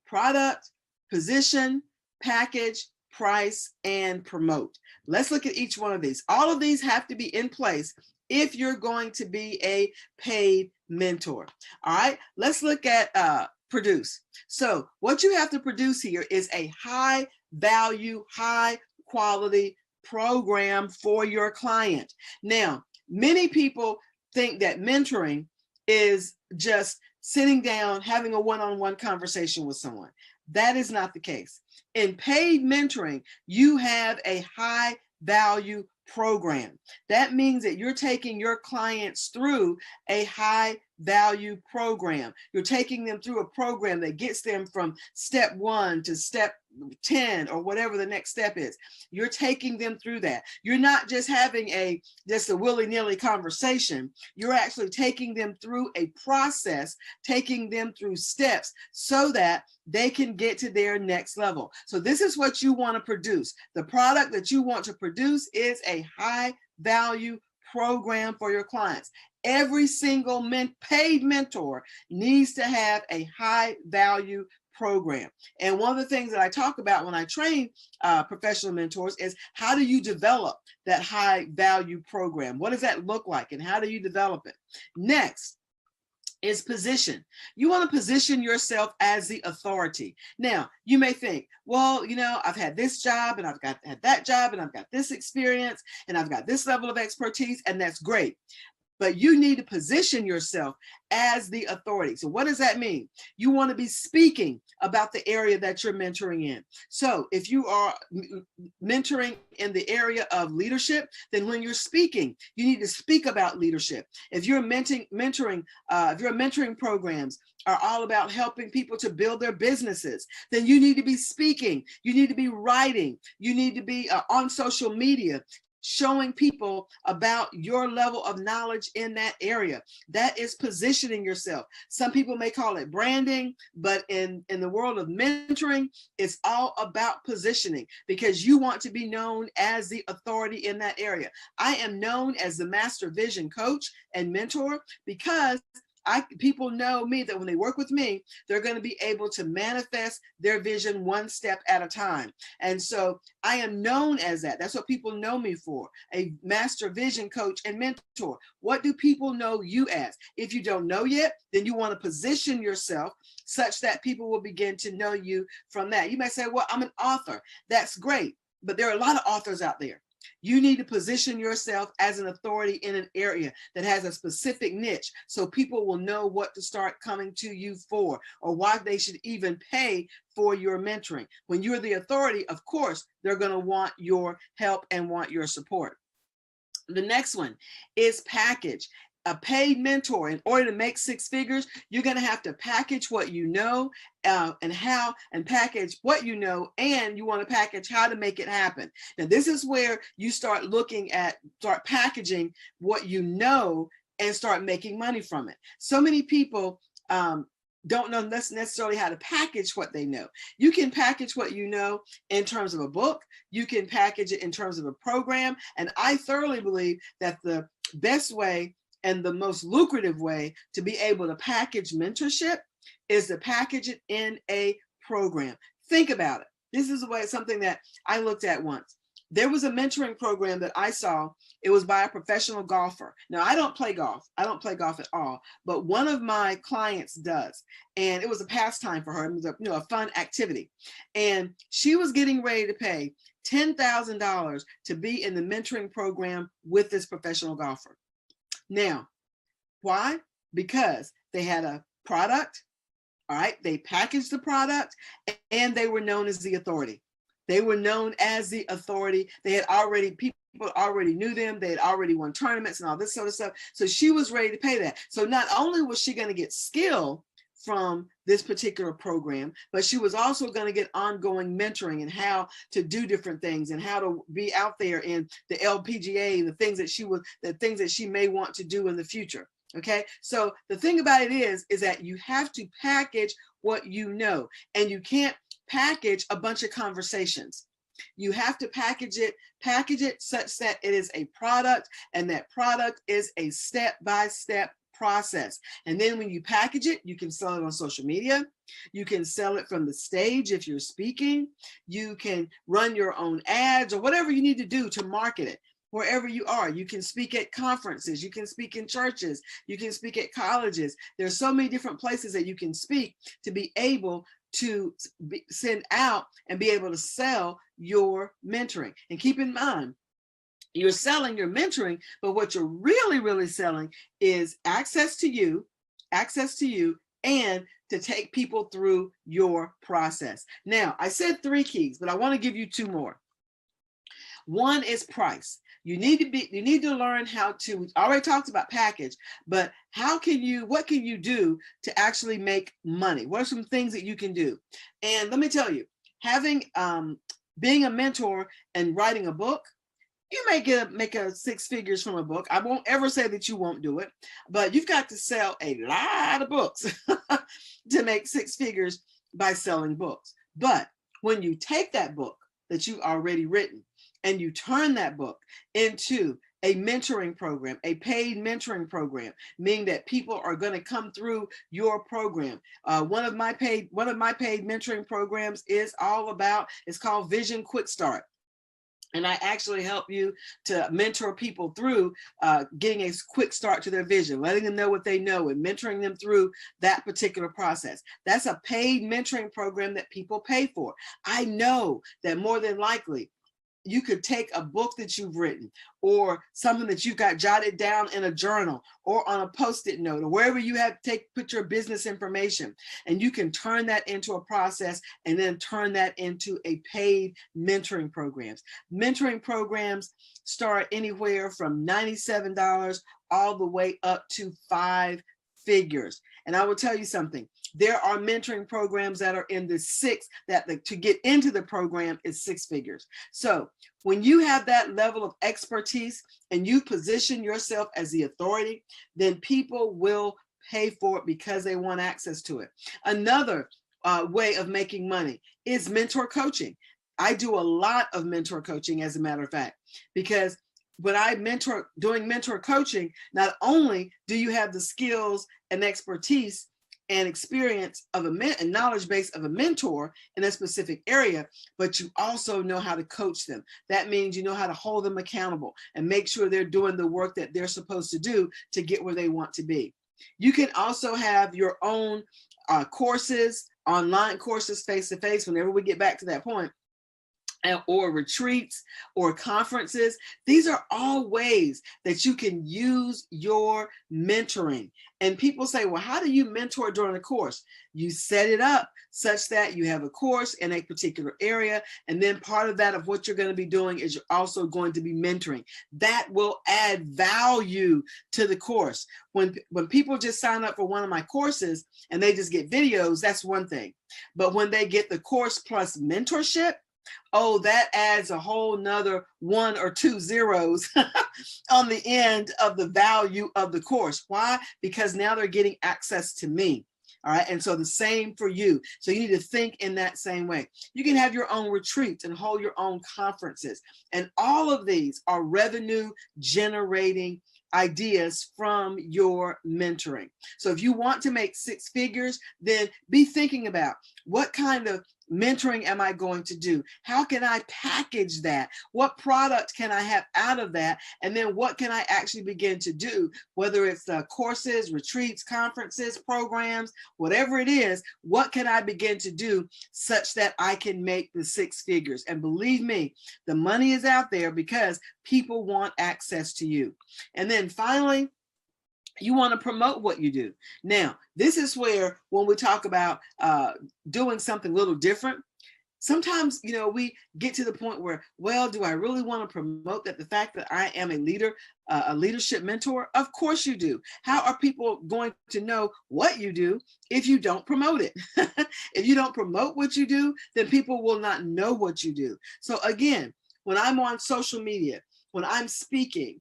Product, position, package, price, and promote. Let's look at each one of these. All of these have to be in place if you're going to be a paid mentor. All right, let's look at produce. So what you have to produce here is a high value, high quality program for your client. Now, many people think that mentoring is just sitting down, having a one-on-one conversation with someone. That is not the case. In paid mentoring, you have a high value program. That means that you're taking your clients through a high value program. You're taking them through a program that gets them from step 1 to step 10 or whatever the next step is. You're taking them through that. You're not just having just a willy-nilly conversation. You're actually taking them through a process, taking them through steps so that they can get to their next level. So this is what you want to produce. The product that you want to produce is a high value program for your clients. Every single paid mentor needs to have a high value program. And one of the things that I talk about when I train professional mentors is how do you develop that high value program? What does that look like and how do you develop it? Next is position. You want to position yourself as the authority. Now, you may think, well, I've had this job and I've had that job and I've got this experience and I've got this level of expertise, and that's great. But you need to position yourself as the authority. So what does that mean? You want to be speaking about the area that you're mentoring in. So if you are mentoring in the area of leadership, then when you're speaking, you need to speak about leadership. If you're mentoring programs are all about helping people to build their businesses, then you need to be speaking. You need to be writing. You need to be on social media, showing people about your level of knowledge in that area. That is positioning yourself. Some people may call it branding, but in the world of mentoring, it's all about positioning because you want to be known as the authority in that area. I am known as the master vision coach and mentor because people know me that when they work with me, they're going to be able to manifest their vision one step at a time. And so I am known as that. That's what people know me for, a master vision coach and mentor. What do people know you as? If you don't know yet, then you want to position yourself such that people will begin to know you from that. You may say, well, I'm an author. That's great. But there are a lot of authors out there. You need to position yourself as an authority in an area that has a specific niche so people will know what to start coming to you for or why they should even pay for your mentoring. When you're the authority, of course, they're going to want your help and want your support. The next one is package. A paid mentor, in order to make 6 figures, you're going to have to package what you know and package what you know, and you want to package how to make it happen. Now, this is where you start packaging what you know and start making money from it. So many people don't know necessarily how to package what they know. You can package what you know in terms of a book. You can package it in terms of a program. And I thoroughly believe that the best way and the most lucrative way to be able to package mentorship is to package it in a program. Think about it. This is something that I looked at once. There was a mentoring program that I saw. It was by a professional golfer. Now, I don't play golf. I don't play golf at all, but one of my clients does. And it was a pastime for her. It was a fun activity. And she was getting ready to pay $10,000 to be in the mentoring program with this professional golfer. Now, why? Because they had a product, all right? They packaged the product and they were known as the authority. They were known as the authority. People already knew them. They had already won tournaments and all this sort of stuff. So she was ready to pay that. So not only was she going to get skill from this particular program, but she was also going to get ongoing mentoring and how to do different things and how to be out there in the LPGA and the things that she may want to do in the future. Okay, so the thing about it is that you have to package what you know, and you can't package a bunch of conversations. You have to package it such that it is a product, and that product is a step-by-step process. And then when you package it, you can sell it on social media. You can sell it from the stage if you're speaking. You can run your own ads or whatever you need to do to market it. Wherever you are, you can speak at conferences, you can speak in churches, you can speak at colleges. There's so many different places that you can speak to be able to send out and be able to sell your mentoring. And keep in mind, you're selling your mentoring, but what you're really, really selling is access to you, and to take people through your process. Now, I said 3 keys, but I want to give you 2 more. One is price. You need to learn how to, we already talked about package, but what can you do to actually make money? What are some things that you can do? And let me tell you, being a mentor and writing a book, you may make a six figures from a book. I won't ever say that you won't do it, but you've got to sell a lot of books to make six figures by selling books. But when you take that book that you've already written and you turn that book into a mentoring program, a paid mentoring program, meaning that people are going to come through your program. One of my paid mentoring programs is it's called Vision Quick Start. And I actually help you to mentor people through getting a quick start to their vision, letting them know what they know and mentoring them through that particular process. That's a paid mentoring program that people pay for. I know that more than likely, you could take a book that you've written or something that you've got jotted down in a journal or on a Post-it note or wherever you have put your business information, and you can turn that into a process and then turn that into a paid mentoring programs. Mentoring programs start anywhere from $97 all the way up to 5 figures. And I will tell you something, there are mentoring programs that are in the to get into the program is 6 figures. So when you have that level of expertise and you position yourself as the authority, then people will pay for it because they want access to it. Another way of making money is mentor coaching. I do a lot of mentor coaching, as a matter of fact, because when I doing mentor coaching, not only do you have the skills and expertise and experience of and knowledge base of a mentor in a specific area, but you also know how to coach them. That means you know how to hold them accountable and make sure they're doing the work that they're supposed to do to get where they want to be. You can also have your own courses, online courses, face-to-face, whenever we get back to that point, or retreats or conferences. These are all ways that you can use your mentoring. And people say, well, how do you mentor during a course? You set it up such that you have a course in a particular area. And then part of that of what you're going to be doing is you're also going to be mentoring. That will add value to the course. When people just sign up for one of my courses and they just get videos, that's one thing. But when they get the course plus mentorship, oh, that adds a whole nother 1 or 2 zeros on the end of the value of the course. Why? Because now they're getting access to me. All right. And so the same for you. So you need to think in that same way. You can have your own retreats and hold your own conferences. And all of these are revenue generating ideas from your mentoring. So if you want to make 6 figures, then be thinking about what kind of mentoring am I going to do? How can I package that? What product can I have out of that? And then what can I actually begin to do? Whether it's courses, retreats, conferences, programs, whatever it is, what can I begin to do such that I can make the 6 figures? And believe me, the money is out there because people want access to you. And then finally, you want to promote what you do. Now, this is where when we talk about doing something a little different, sometimes, we get to the point where, well, do I really want to promote that the fact that I am a leader, a leadership mentor? Of course you do. How are people going to know what you do if you don't promote it? If you don't promote what you do, then people will not know what you do. So again, when I'm on social media, when I'm speaking,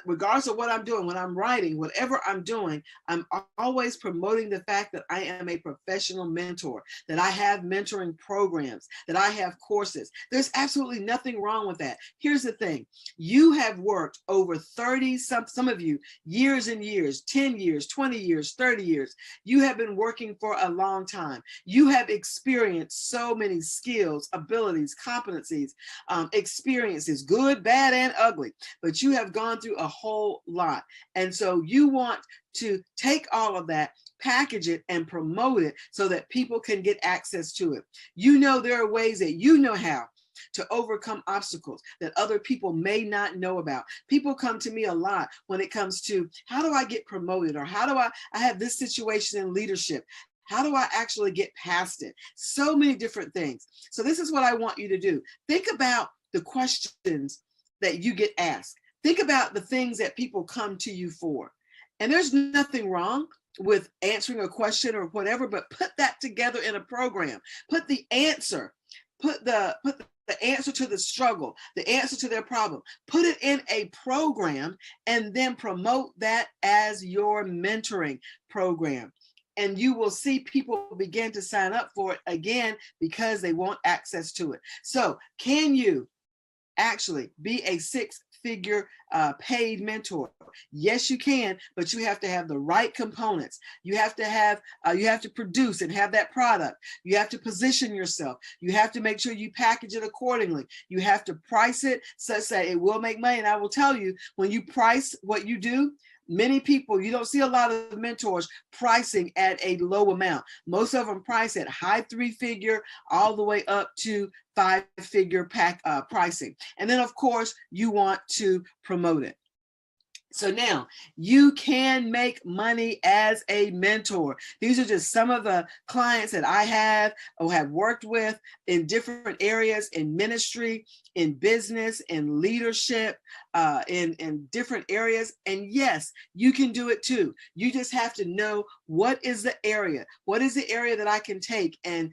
regardless of what I'm doing, when I'm writing, whatever I'm doing, I'm always promoting the fact that I am a professional mentor, that I have mentoring programs, that I have courses. There's absolutely nothing wrong with that. Here's the thing. You have worked over 30, some of you, years and years, 10 years, 20 years, 30 years. You have been working for a long time. You have experienced so many skills, abilities, competencies, experiences, good, bad, and ugly, but you have gone through a whole lot. And so you want to take all of that, package it, and promote it so that people can get access to it. There are ways that you know how to overcome obstacles that other people may not know about. People come to me a lot when it comes to, how do I get promoted? Or how do I have this situation in leadership? How do I actually get past it? So many different things. So this is what I want you to do. Think about the questions that you get asked. Think about the things that people come to you for. And there's nothing wrong with answering a question or whatever, but put that together in a program. Put the answer, put the answer to the struggle, the answer to their problem, put it in a program, and then promote that as your mentoring program. And you will see people begin to sign up for it again because they want access to it. So can you actually be a six-figure paid mentor? Yes, you can, but you have to have the right components. You have to have, you have to produce and have that product. You have to position yourself. You have to make sure you package it accordingly. You have to price it such that it will make money. And I will tell you, when you price what you do, many people, you don't see a lot of mentors pricing at a low amount. Most of them price at high three-figure all the way up to five-figure pricing. And then, of course, you want to promote it. So now you can make money as a mentor. These are just some of the clients that I have or have worked with in different areas, in ministry, in business, in leadership, in different areas. And yes, you can do it too. You just have to know what is the area that I can take and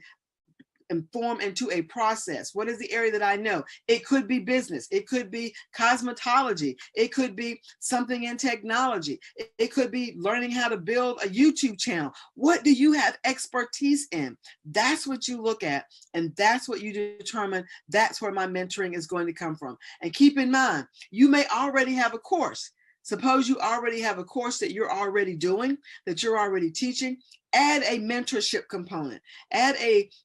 form into a process. What is the area that I know? It could be business. It could be cosmetology. It could be something in technology. It could be learning how to build a YouTube channel. What do you have expertise in? That's what you look at, and that's what you determine. That's where my mentoring is going to come from. And keep in mind, you may already have a course. Suppose you already have a course that you're already doing, that you're already teaching. Add a mentorship component, add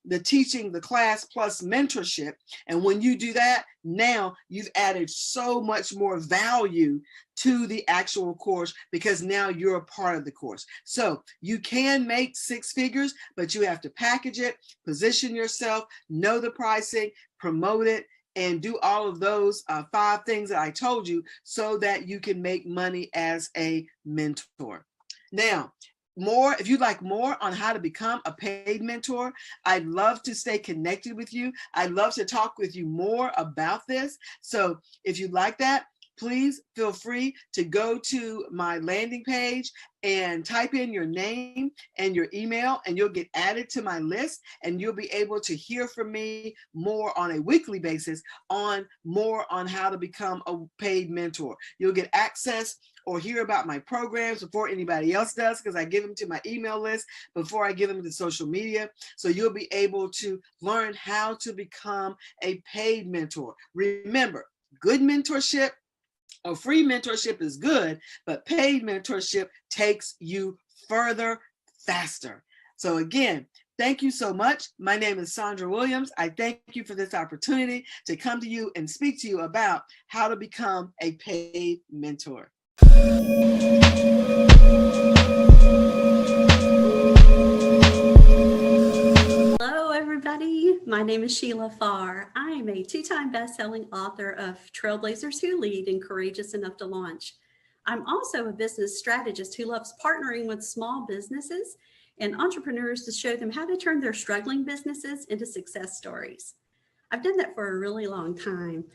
the teaching, the class plus mentorship. And when you do that, now you've added so much more value to the actual course because now you're a part of the course. So you can make six figures, but you have to package it, position yourself, know the pricing, promote it, and do all of those 5 things that I told you so that you can make money as a mentor. Now, if you'd like more on how to become a paid mentor, I'd love to stay connected with you. I'd love to talk with you more about this. So if you'd like that, please feel free to go to my landing page and type in your name and your email, and you'll get added to my list, and you'll be able to hear from me more on a weekly basis on how to become a paid mentor. You'll get access or hear about my programs before anybody else does, because I give them to my email list before I give them to social media. So you'll be able to learn how to become a paid mentor. Remember, good mentorship or free mentorship is good, but paid mentorship takes you further, faster. So again, thank you so much. My name is Sandra Williams. I thank you for this opportunity to come to you and speak to you about how to become a paid mentor. Hello, everybody. My name is Sheila Farr. I am a 2-time best-selling author of Trailblazers Who Lead and Courageous Enough to Launch. I'm also a business strategist who loves partnering with small businesses and entrepreneurs to show them how to turn their struggling businesses into success stories. I've done that for a really long time,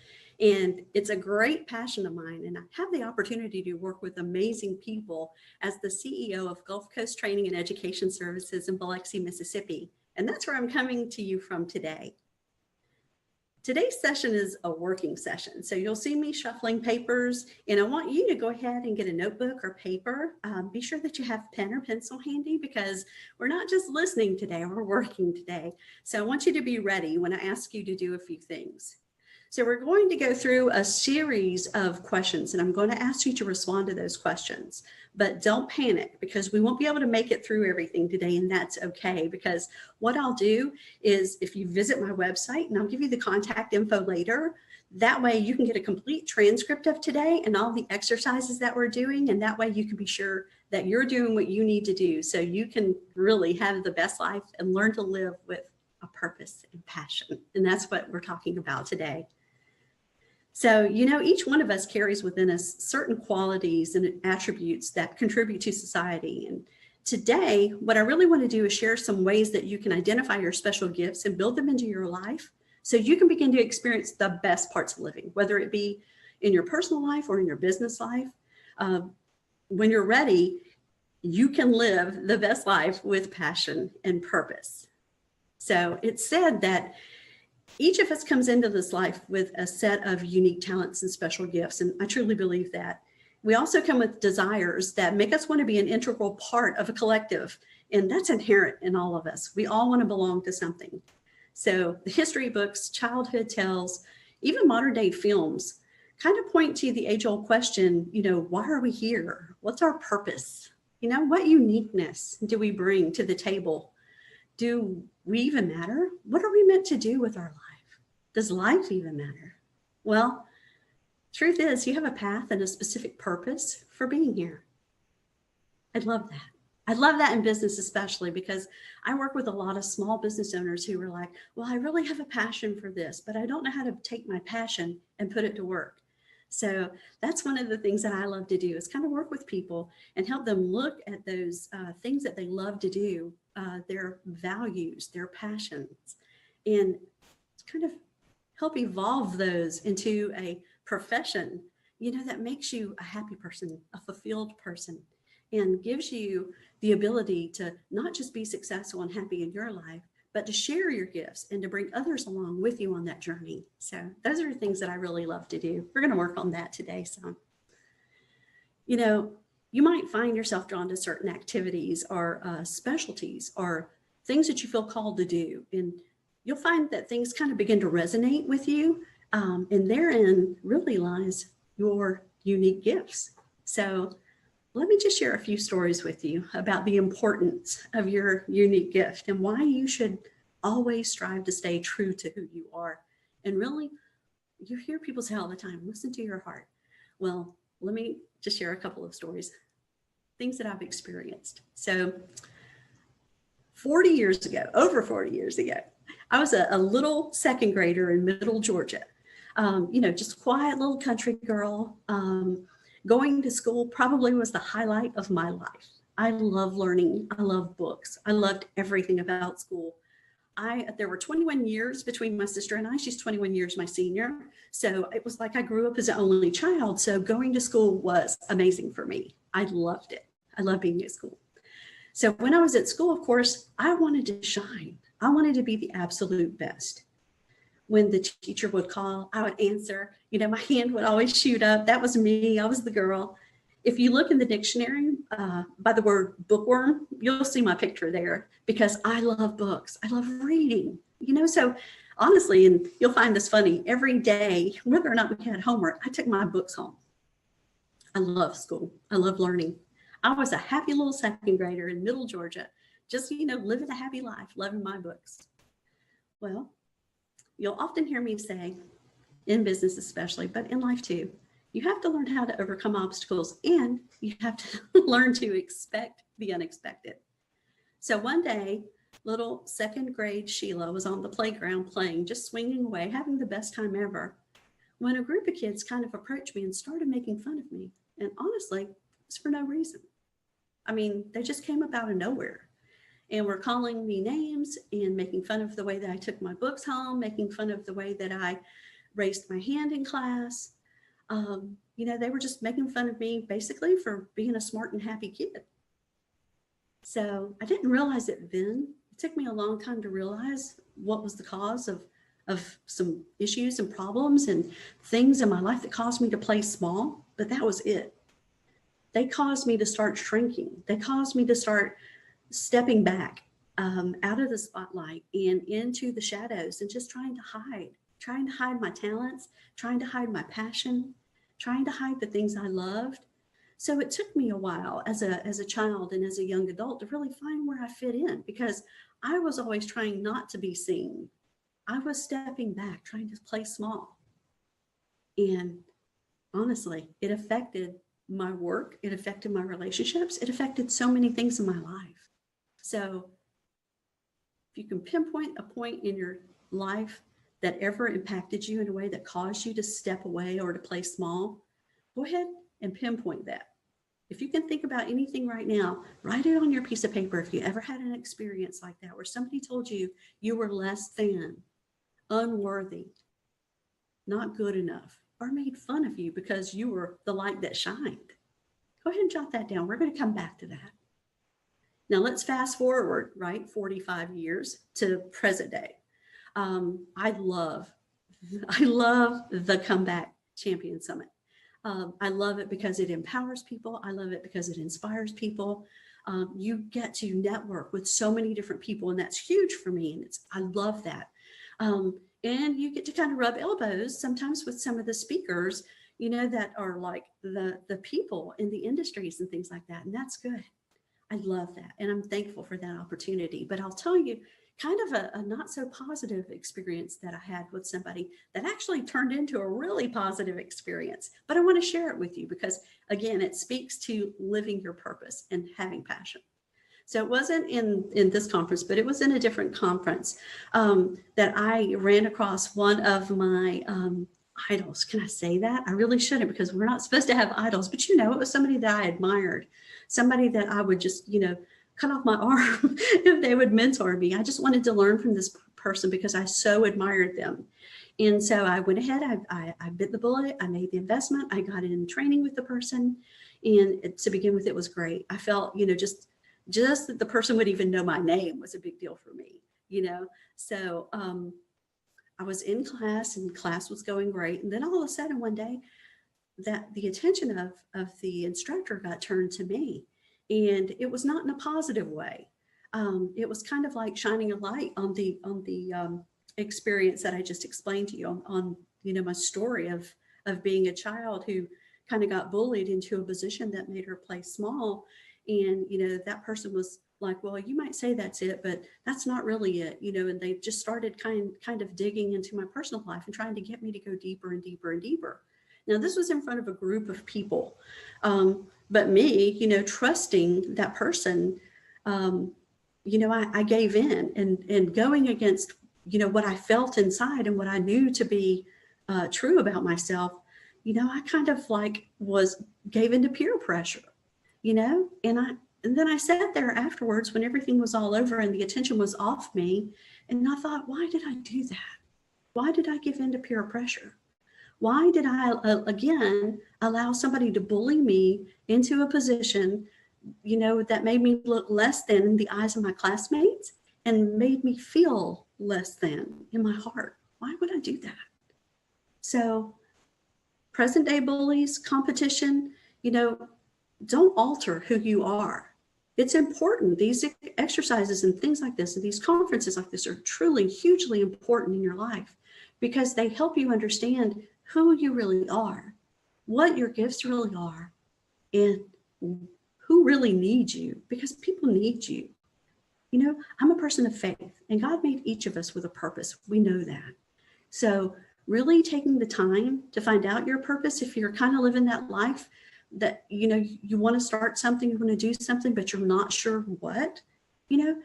and it's a great passion of mine. And I have the opportunity to work with amazing people as the CEO of Gulf Coast Training and Education Services in Biloxi, Mississippi. And that's where I'm coming to you from today. Today's session is a working session. So you'll see me shuffling papers, and I want you to go ahead and get a notebook or paper. Be sure that you have pen or pencil handy, because we're not just listening today, we're working today. So I want you to be ready when I ask you to do a few things. So we're going to go through a series of questions, and I'm going to ask you to respond to those questions. But don't panic, because we won't be able to make it through everything today, and that's okay. Because what I'll do is, if you visit my website, and I'll give you the contact info later, that way you can get a complete transcript of today and all the exercises that we're doing, and that way you can be sure that you're doing what you need to do so you can really have the best life and learn to live with a purpose and passion. And that's what we're talking about today. So, you know, each one of us carries within us certain qualities and attributes that contribute to society. And today, what I really want to do is share some ways that you can identify your special gifts and build them into your life so you can begin to experience the best parts of living, whether it be in your personal life or in your business life, when you're ready, you can live the best life with passion and purpose. So it's said that each of us comes into this life with a set of unique talents and special gifts. And I truly believe that. We also come with desires that make us want to be an integral part of a collective. And that's inherent in all of us. We all want to belong to something. So the history books, childhood tales, even modern day films kind of point to the age-old question, why are we here? What's our purpose? What uniqueness do we bring to the table? Do we even matter? What are we meant to do with our life? Does life even matter? Well, truth is, you have a path and a specific purpose for being here. I love that. I love that in business, especially because I work with a lot of small business owners who are like, well, I really have a passion for this, but I don't know how to take my passion and put it to work. So that's one of the things that I love to do, is kind of work with people and help them look at those things that they love to do, their values, their passions, and kind of help evolve those into a profession, that makes you a happy person, a fulfilled person, and gives you the ability to not just be successful and happy in your life, but to share your gifts and to bring others along with you on that journey. So those are things that I really love to do. We're going to work on that today. So, you might find yourself drawn to certain activities or specialties or things that you feel called to do. And you'll find that things kind of begin to resonate with you. And therein really lies your unique gifts. So let me just share a few stories with you about the importance of your unique gift and why you should always strive to stay true to who you are. And really, you hear people say all the time, listen to your heart. Well, let me just share a couple of stories, things that I've experienced. So 40 years ago, over 40 years ago, I was a little second grader in Middle Georgia, just quiet little country girl. Going to school probably was the highlight of my life. I love learning. I love books. I loved everything about school. There were 21 years between my sister and I. She's 21 years my senior. So it was like I grew up as an only child. So going to school was amazing for me. I loved it. I love being at school. So when I was at school, of course, I wanted to shine. I wanted to be the absolute best. When the teacher would call, I would answer. My hand would always shoot up. That was me. I was the girl. If you look in the dictionary by the word bookworm, you'll see my picture there because I love books. I love reading, so honestly, and you'll find this funny, every day, whether or not we had homework, I took my books home. I love school. I love learning. I was a happy little second grader in Middle Georgia, just, living a happy life, loving my books. Well, you'll often hear me say, in business especially, but in life too, you have to learn how to overcome obstacles and you have to learn to expect the unexpected. So one day, little second grade Sheila was on the playground playing, just swinging away, having the best time ever, when a group of kids kind of approached me and started making fun of me. And honestly, it's for no reason. I mean, they just came up out of nowhere and were calling me names and making fun of the way that I took my books home, making fun of the way that I raised my hand in class. They were just making fun of me basically for being a smart and happy kid. So I didn't realize it then. It took me a long time to realize what was the cause of some issues and problems and things in my life that caused me to play small, but that was it. They caused me to start shrinking. They caused me to start stepping back out of the spotlight and into the shadows and just trying to hide my talents, trying to hide my passion, trying to hide the things I loved. So it took me a while as a child and as a young adult to really find where I fit in, because I was always trying not to be seen. I was stepping back, trying to play small. And honestly, it affected my work. It affected my relationships. It affected so many things in my life. So if you can pinpoint a point in your life that ever impacted you in a way that caused you to step away or to play small, go ahead and pinpoint that. If you can think about anything right now, write it on your piece of paper. If you ever had an experience like that, where somebody told you you were less than, unworthy, not good enough, or made fun of you because you were the light that shined. Go ahead and jot that down. We're going to come back to that. Now let's fast forward, right, 45 years to present day. I love the Comeback Champion Summit. I love it because it empowers people. I love it because it inspires people. You get to network with so many different people, and that's huge for me. And I love that. And you get to kind of rub elbows sometimes with some of the speakers, you know, that are like the people in the industries and things like that. And that's good. I love that. And I'm thankful for that opportunity. But I'll tell you, kind of a not so positive experience that I had with somebody that actually turned into a really positive experience. But I want to share it with you because, again, it speaks to living your purpose and having passion. So it wasn't in this conference, but it was in a different conference that I ran across one of my idols. Can I say that? I really shouldn't, because we're not supposed to have idols, but you know, it was somebody that I admired, somebody that I would just, you know, cut off my arm if they would mentor me. I just wanted to learn from this person because I so admired them. And so I went ahead, I bit the bullet, I made the investment, I got in training with the person. And to begin with, it was great. I felt, you know, just that the person would even know my name was a big deal for me, you know? So I was in class and class was going great. And then all of a sudden one day that the attention of the instructor got turned to me, and it was not in a positive way. It was kind of like shining a light on the experience that I just explained to you on you know, my story of being a child who kind of got bullied into a position that made her play small. And, you know, that person was like, well, you might say that's it, but that's not really it, you know, and they just started kind of digging into my personal life and trying to get me to go deeper and deeper and deeper. Now, this was in front of a group of people, but me, you know, trusting that person, you know, I gave in and going against, you know, what I felt inside and what I knew to be true about myself, you know, I kind of like gave into peer pressure, you know, and then I sat there afterwards when everything was all over and the attention was off me. And I thought, why did I do that? Why did I give in to peer pressure? Why did I, again, allow somebody to bully me into a position, you know, that made me look less than in the eyes of my classmates and made me feel less than in my heart? Why would I do that? So present day bullies, competition, you know, don't alter who you are. It's important. These exercises and things like this, and these conferences like this are truly hugely important in your life because they help you understand who you really are, what your gifts really are, and who really needs you, because people need you. You know, I'm a person of faith, and God made each of us with a purpose. We know that. So really taking the time to find out your purpose, if you're kind of living that life that, you know, you want to start something, you want to do something, but you're not sure what, you know,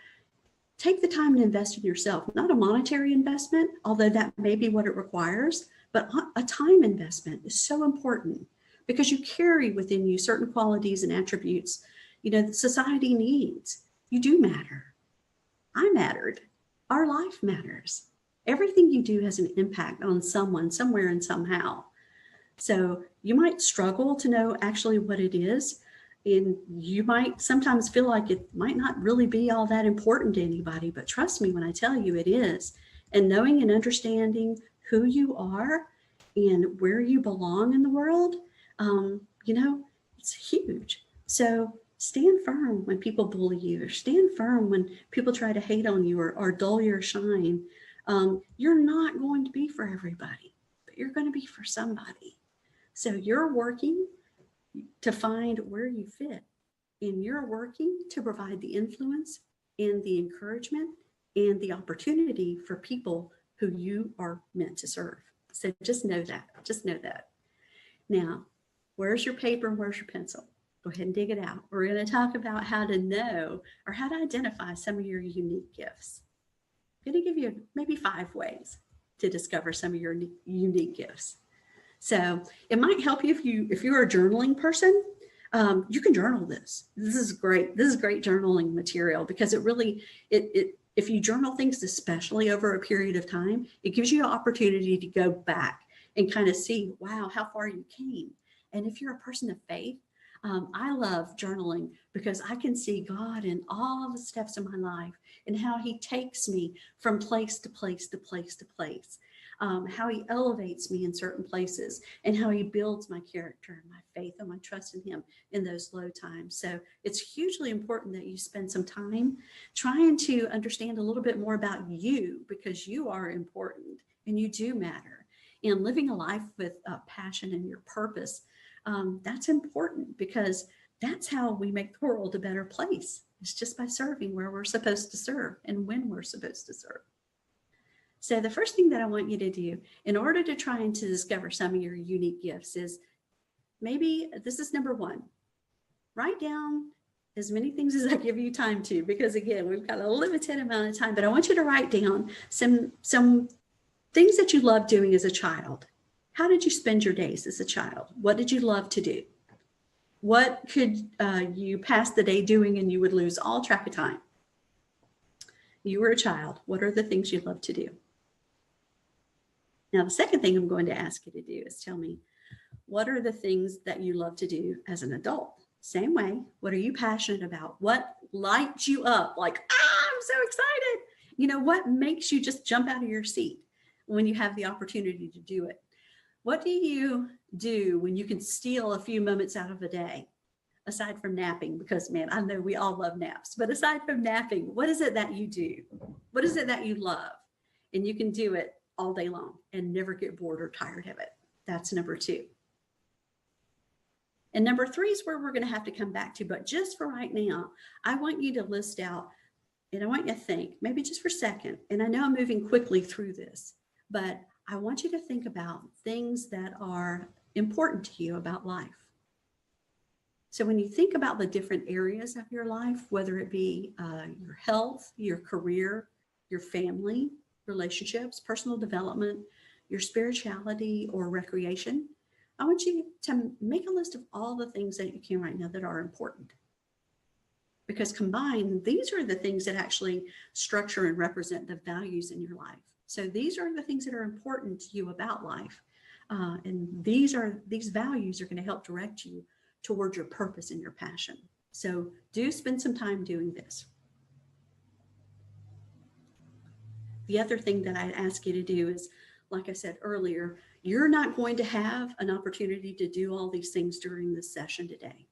take the time to invest in yourself, not a monetary investment, although that may be what it requires, but a time investment is so important because you carry within you certain qualities and attributes, you know, that society needs. You do matter. I mattered. Our life matters. Everything you do has an impact on someone, somewhere and somehow. So you might struggle to know actually what it is. And you might sometimes feel like it might not really be all that important to anybody, but trust me when I tell you it is. And knowing and understanding who you are and where you belong in the world, you know, it's huge. So stand firm when people bully you, or stand firm when people try to hate on you or dull your shine. You're not going to be for everybody, but you're going to be for somebody. So you're working to find where you fit, and you're working to provide the influence and the encouragement and the opportunity for people who you are meant to serve. So just know that. Just know that. Now, where's your paper? Where's your pencil? Go ahead and dig it out. We're going to talk about how to know or how to identify some of your unique gifts. I'm going to give you maybe 5 ways to discover some of your unique gifts. So it might help you if you're a journaling person. You can journal this. This is great. This is great journaling material because it really, if you journal things, especially over a period of time, it gives you an opportunity to go back and kind of see, wow, how far you came. And if you're a person of faith, I love journaling because I can see God in all the steps of my life and how he takes me from place to place to place to place, how he elevates me in certain places and how he builds my character and my faith and my trust in him in those low times. So it's hugely important that you spend some time trying to understand a little bit more about you, because you are important and you do matter. And living a life with passion and your purpose, that's important, because that's how we make the world a better place. It's just by serving where we're supposed to serve and when we're supposed to serve. So the first thing that I want you to do in order to try and to discover some of your unique gifts is, maybe this is number one, write down as many things as I give you time to, because again, we've got a limited amount of time, but I want you to write down some things that you loved doing as a child. How did you spend your days as a child? What did you love to do? What could you pass the day doing and you would lose all track of time? You were a child. What are the things you love to do? Now, the second thing I'm going to ask you to do is tell me, what are the things that you love to do as an adult? Same way, what are you passionate about? What lights you up? Like, I'm so excited. You know, what makes you just jump out of your seat when you have the opportunity to do it? What do you do when you can steal a few moments out of a day, aside from napping? Because, man, I know we all love naps, but aside from napping, what is it that you do? What is it that you love? And you can do it all day long and never get bored or tired of it. That's number two. And number three is where we're going to have to come back to. But just for right now, I want you to list out, and I want you to think, maybe just for a second. And I know I'm moving quickly through this, but I want you to think about things that are important to you about life. So when you think about the different areas of your life, whether it be your health, your career, your family, relationships, personal development, your spirituality, or recreation, I want you to make a list of all the things that you can right now that are important. Because combined, these are the things that actually structure and represent the values in your life. So these are the things that are important to you about life. And these values are going to help direct you towards your purpose and your passion. So do spend some time doing this. The other thing that I ask you to do is, like I said earlier, you're not going to have an opportunity to do all these things during this session today.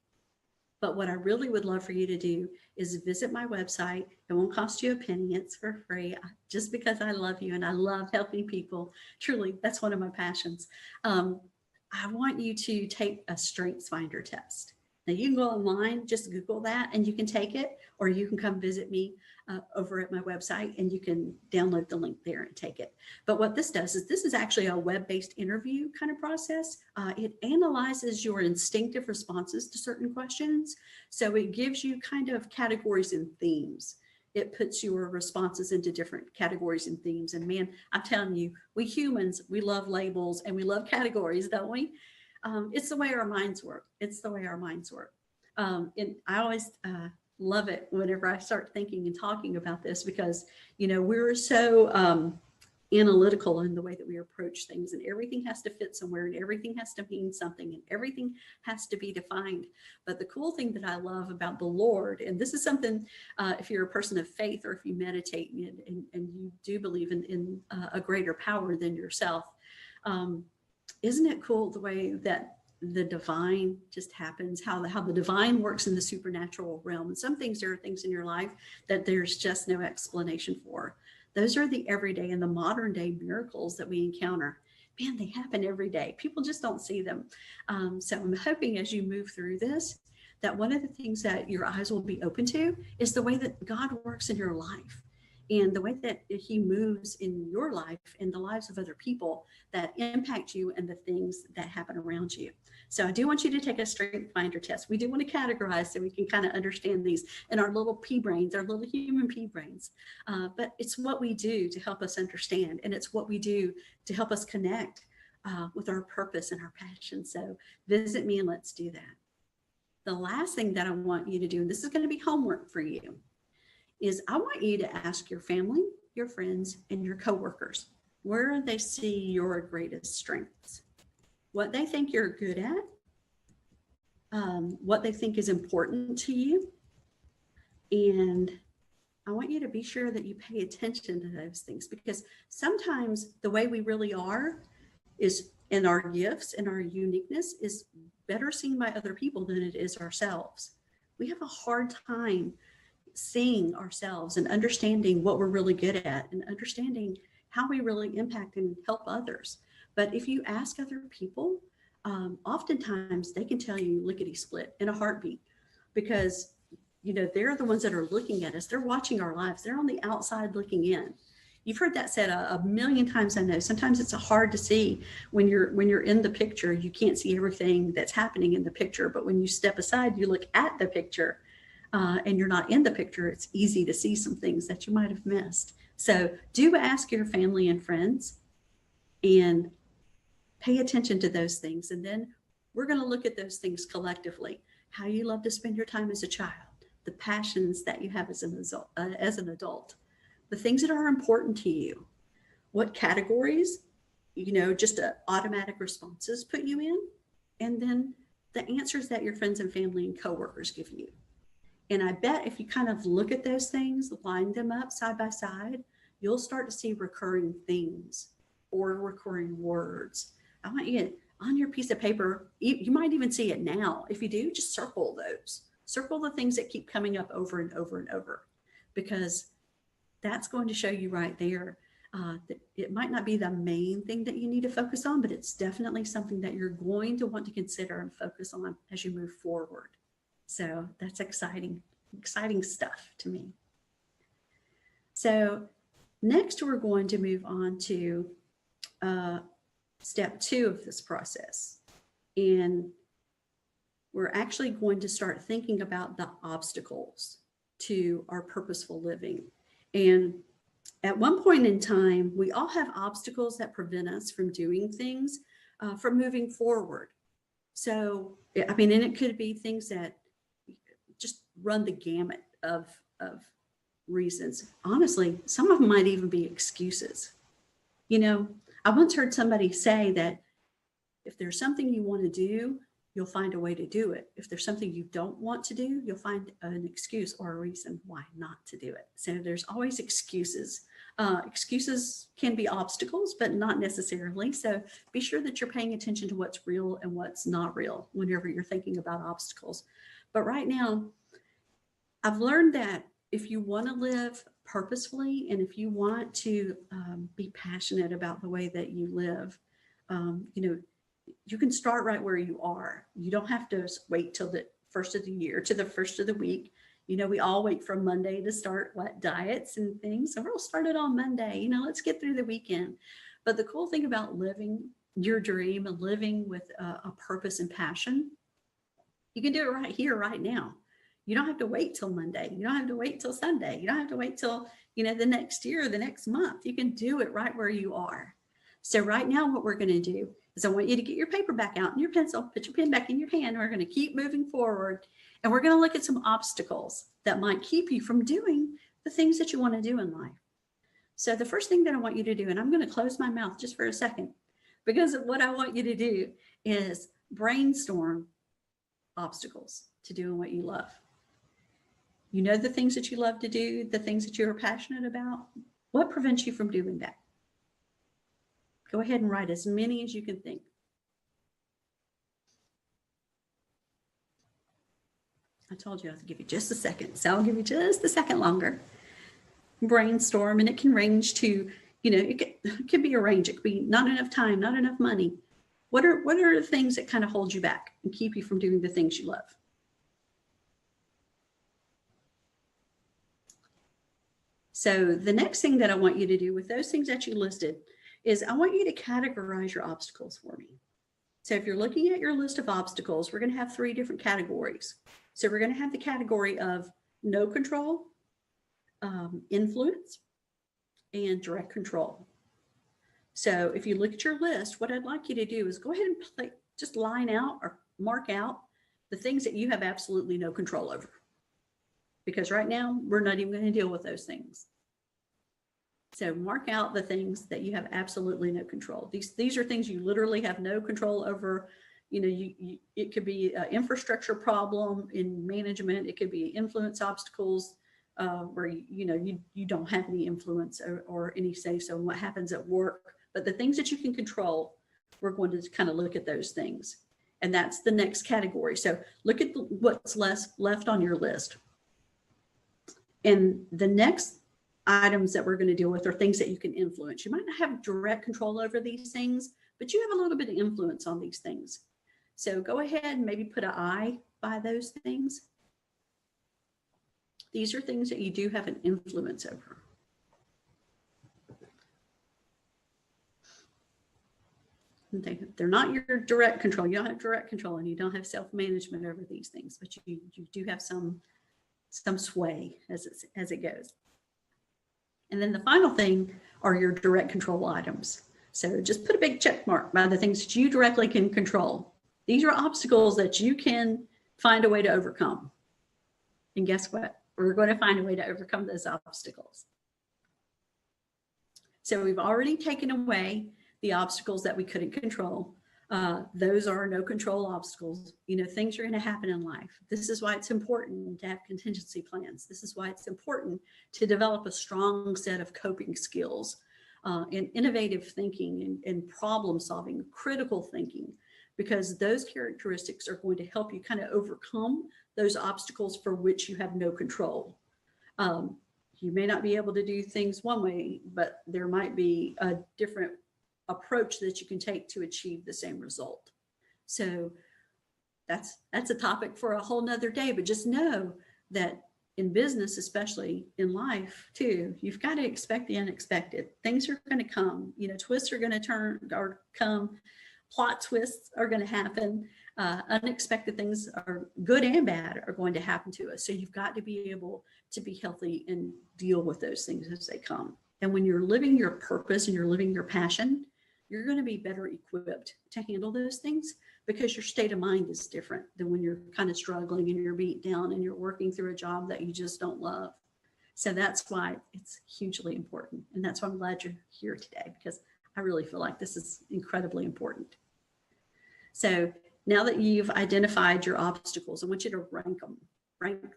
But what I really would love for you to do is visit my website. It won't cost you a penny. It's for free, just because I love you and I love helping people. Truly, that's one of my passions. I want you to take a Strengths Finder test. Now you can go online, just Google that, and you can take it, or you can come visit me over at my website and you can download the link there and take it. But what this does is, this is actually a web-based interview kind of process. It analyzes your instinctive responses to certain questions. So it gives you kind of categories and themes. It puts your responses into different categories and themes. And man, I'm telling you, we humans, we love labels and we love categories, don't we? It's the way our minds work. It's the way our minds work. And I always love it whenever I start thinking and talking about this, because, you know, we're so analytical in the way that we approach things, and everything has to fit somewhere, and everything has to mean something, and everything has to be defined. But the cool thing that I love about the Lord, and this is something, if you're a person of faith, or if you meditate and you do believe in a greater power than yourself, isn't it cool the way that the divine just happens, how the divine works in the supernatural realm? And some things, there are things in your life that there's just no explanation for. Those are the everyday and the modern day miracles that we encounter. Man, they happen every day. People just don't see them. So I'm hoping as you move through this, that one of the things that your eyes will be open to is the way that God works in your life, and the way that he moves in your life and the lives of other people that impact you and the things that happen around you. So I do want you to take a Strength Finder test. We do want to categorize so we can kind of understand these in our little pea brains, our little human pea brains. But it's what we do to help us understand, and it's what we do to help us connect with our purpose and our passion. So visit me and let's do that. The last thing that I want you to do, and this is going to be homework for you, is I want you to ask your family, your friends, and your coworkers, where they see your greatest strengths, what they think you're good at, what they think is important to you. And I want you to be sure that you pay attention to those things, because sometimes the way we really are is, in our gifts and our uniqueness, is better seen by other people than it is ourselves. We have a hard time seeing ourselves and understanding what we're really good at and understanding how we really impact and help others. But if you ask other people, oftentimes they can tell you lickety split in a heartbeat, because they're the ones that are looking at us. They're watching our lives. They're on the outside looking in. You've heard that said a million times. I know sometimes it's hard to see when you're in the picture. You can't see everything that's happening in the picture, but when you step aside, you look at the picture, and you're not in the picture, it's easy to see some things that you might have missed. So do ask your family and friends and pay attention to those things. And then we're going to look at those things collectively. How you love to spend your time as a child, the passions that you have as an adult, the things that are important to you, what categories, just automatic responses put you in, and then the answers that your friends and family and coworkers give you. And I bet if you kind of look at those things, line them up side by side, you'll start to see recurring themes or recurring words. I want you on your piece of paper, you might even see it now. If you do, just circle those. Circle the things that keep coming up over and over and over, because that's going to show you right there that it might not be the main thing that you need to focus on, but it's definitely something that you're going to want to consider and focus on as you move forward. So that's exciting stuff to me. So next we're going to move on to step 2 of this process. And we're actually going to start thinking about the obstacles to our purposeful living. And at one point in time, we all have obstacles that prevent us from doing things, from moving forward. So, and it could be things that just run the gamut of reasons. Honestly, some of them might even be excuses. I once heard somebody say that if there's something you want to do, you'll find a way to do it. If there's something you don't want to do, you'll find an excuse or a reason why not to do it. So there's always excuses. Excuses can be obstacles, but not necessarily. So be sure that you're paying attention to what's real and what's not real whenever you're thinking about obstacles. But right now, I've learned that if you want to live purposefully and if you want to be passionate about the way that you live, you can start right where you are. You don't have to wait till the first of the year, to the first of the week. We all wait for Monday to start diets and things. So we'll start it on Monday. Let's get through the weekend. But the cool thing about living your dream and living with a purpose and passion, you can do it right here, right now. You don't have to wait till Monday. You don't have to wait till Sunday. You don't have to wait till, the next year, the next month. You can do it right where you are. So right now, what we're going to do is I want you to get your paper back out and your pencil, put your pen back in your hand. We're going to keep moving forward, and we're going to look at some obstacles that might keep you from doing the things that you want to do in life. So the first thing that I want you to do, and I'm going to close my mouth just for a second, because what I want you to do is brainstorm obstacles to doing what you love. The things that you love to do, the things that you're passionate about. What prevents you from doing that? Go ahead and write as many as you can think. I told you I was going to give you just a second, so I'll give you just a second longer. Brainstorm, and it can range to, it could be a range. It could be not enough time, not enough money. What are the things that kind of hold you back and keep you from doing the things you love? So the next thing that I want you to do with those things that you listed is I want you to categorize your obstacles for me. So if you're looking at your list of obstacles, we're going to have 3 different categories. So we're going to have the category of no control, influence, and direct control. So if you look at your list, what I'd like you to do is go ahead and just line out or mark out the things that you have absolutely no control over. Because right now, we're not even going to deal with those things. So mark out the things that you have absolutely no control. These are things you literally have no control over. You know, it could be an infrastructure problem in management. It could be influence obstacles where you don't have any influence or any say so in what happens at work. But the things that you can control, we're going to kind of look at those things. And that's the next category. So look at what's left on your list. And the next items that we're going to deal with are things that you can influence. You might not have direct control over these things, but you have a little bit of influence on these things. So go ahead and maybe put an I by those things. These are things that you do have an influence over. They're not your direct control. You don't have direct control and you don't have self-management over these things, but you do have some sway as it goes. And then the final thing are your direct control items. So just put a big check mark by the things that you directly can control. These are obstacles that you can find a way to overcome. And guess what? We're going to find a way to overcome those obstacles. So we've already taken away the obstacles that we couldn't control. Those are no control obstacles. You know, things are going to happen in life. This is why it's important to have contingency plans. This is why it's important to develop a strong set of coping skills and innovative thinking and problem solving, critical thinking, because those characteristics are going to help you kind of overcome those obstacles for which you have no control. You may not be able to do things one way, but there might be a different approach that you can take to achieve the same result. So that's a topic for a whole nother day, but just know that in business, especially in life too, you've got to expect the unexpected. Things are going to come, you know, twists are going to turn or come, plot twists are going to happen. Unexpected things are good and bad are going to happen to us. So you've got to be able to be healthy and deal with those things as they come. And when you're living your purpose and you're living your passion, you're going to be better equipped to handle those things because your state of mind is different than when you're kind of struggling and you're beat down and you're working through a job that you just don't love. So that's why it's hugely important. And that's why I'm glad you're here today, because I really feel like this is incredibly important. So now that you've identified your obstacles, I want you to rank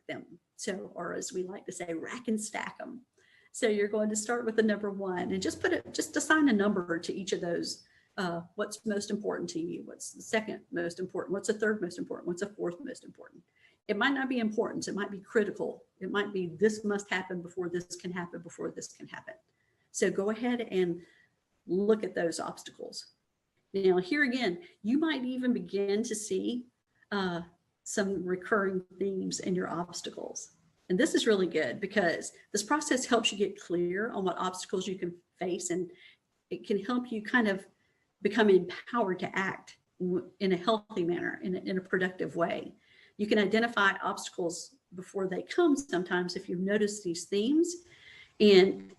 them. So, or as we like to say, rack and stack them. So you're going to start with the number one and just assign a number to each of those. What's most important to you? What's the second most important? What's the third most important? What's the fourth most important? It might not be importance. It might be critical. It might be this must happen before this can happen, before this can happen. So go ahead and look at those obstacles. Now, here again, you might even begin to see some recurring themes in your obstacles. And this is really good because this process helps you get clear on what obstacles you can face, and it can help you kind of become empowered to act in a healthy manner, in a productive way. You can identify obstacles before they come sometimes if you've noticed these themes, and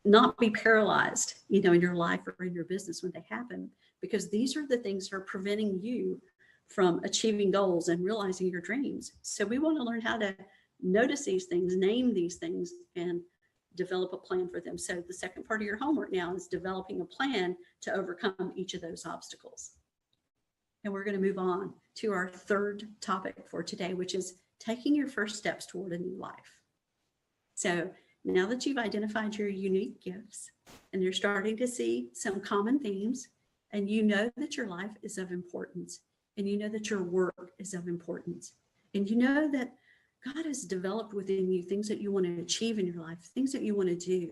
not be paralyzed, you know, in your life or in your business when they happen, because these are the things that are preventing you from achieving goals and realizing your dreams. So we want to learn how to notice these things, name these things, and develop a plan for them. So the second part of your homework now is developing a plan to overcome each of those obstacles. And we're going to move on to our third topic for today, which is taking your first steps toward a new life. So now that you've identified your unique gifts and you're starting to see some common themes, and you know that your life is of importance, and you know that your work is of importance, and you know that God has developed within you things that you want to achieve in your life, things that you want to do,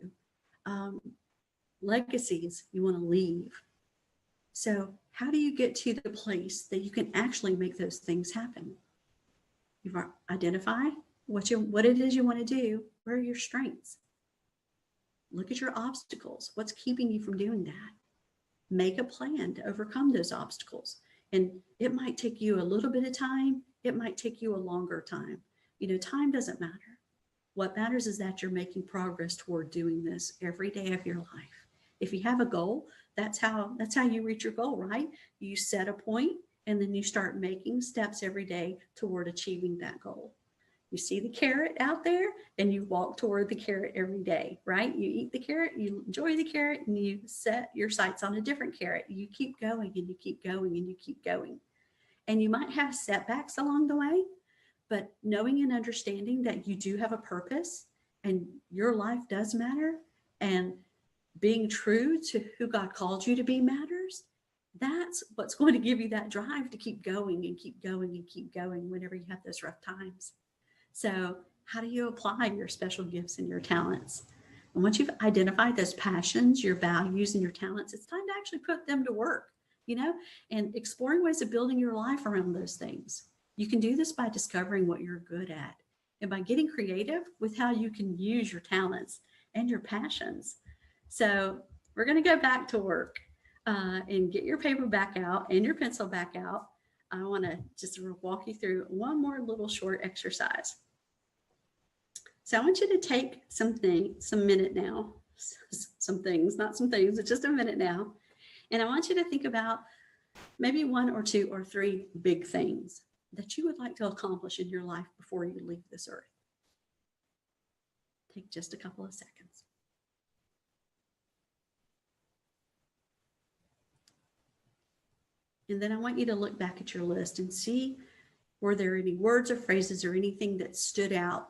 legacies you want to leave. So how do you get to the place that you can actually make those things happen? You've identified what it is you want to do. Where are your strengths? Look at your obstacles. What's keeping you from doing that? Make a plan to overcome those obstacles. And it might take you a little bit of time. It might take you a longer time. You know, time doesn't matter. What matters is that you're making progress toward doing this every day of your life. If you have a goal, that's how you reach your goal, right? You set a point and then you start making steps every day toward achieving that goal. You see the carrot out there and you walk toward the carrot every day, right? You eat the carrot, you enjoy the carrot, and you set your sights on a different carrot. You keep going and you keep going and you keep going. And you might have setbacks along the way, but knowing and understanding that you do have a purpose and your life does matter, and being true to who God called you to be matters, that's what's going to give you that drive to keep going and keep going and keep going whenever you have those rough times. So how do you apply your special gifts and your talents? And once you've identified those passions, your values, and your talents, it's time to actually put them to work, and exploring ways of building your life around those things. You can do this by discovering what you're good at and by getting creative with how you can use your talents and your passions. So we're going to go back to work and get your paper back out and your pencil back out. I want to just walk you through one more little short exercise. So I want you to take some things, it's just a minute now. And I want you to think about maybe 1 or 2 or 3 big things that you would like to accomplish in your life before you leave this earth. Take just a couple of seconds. And then I want you to look back at your list and see, were there any words or phrases or anything that stood out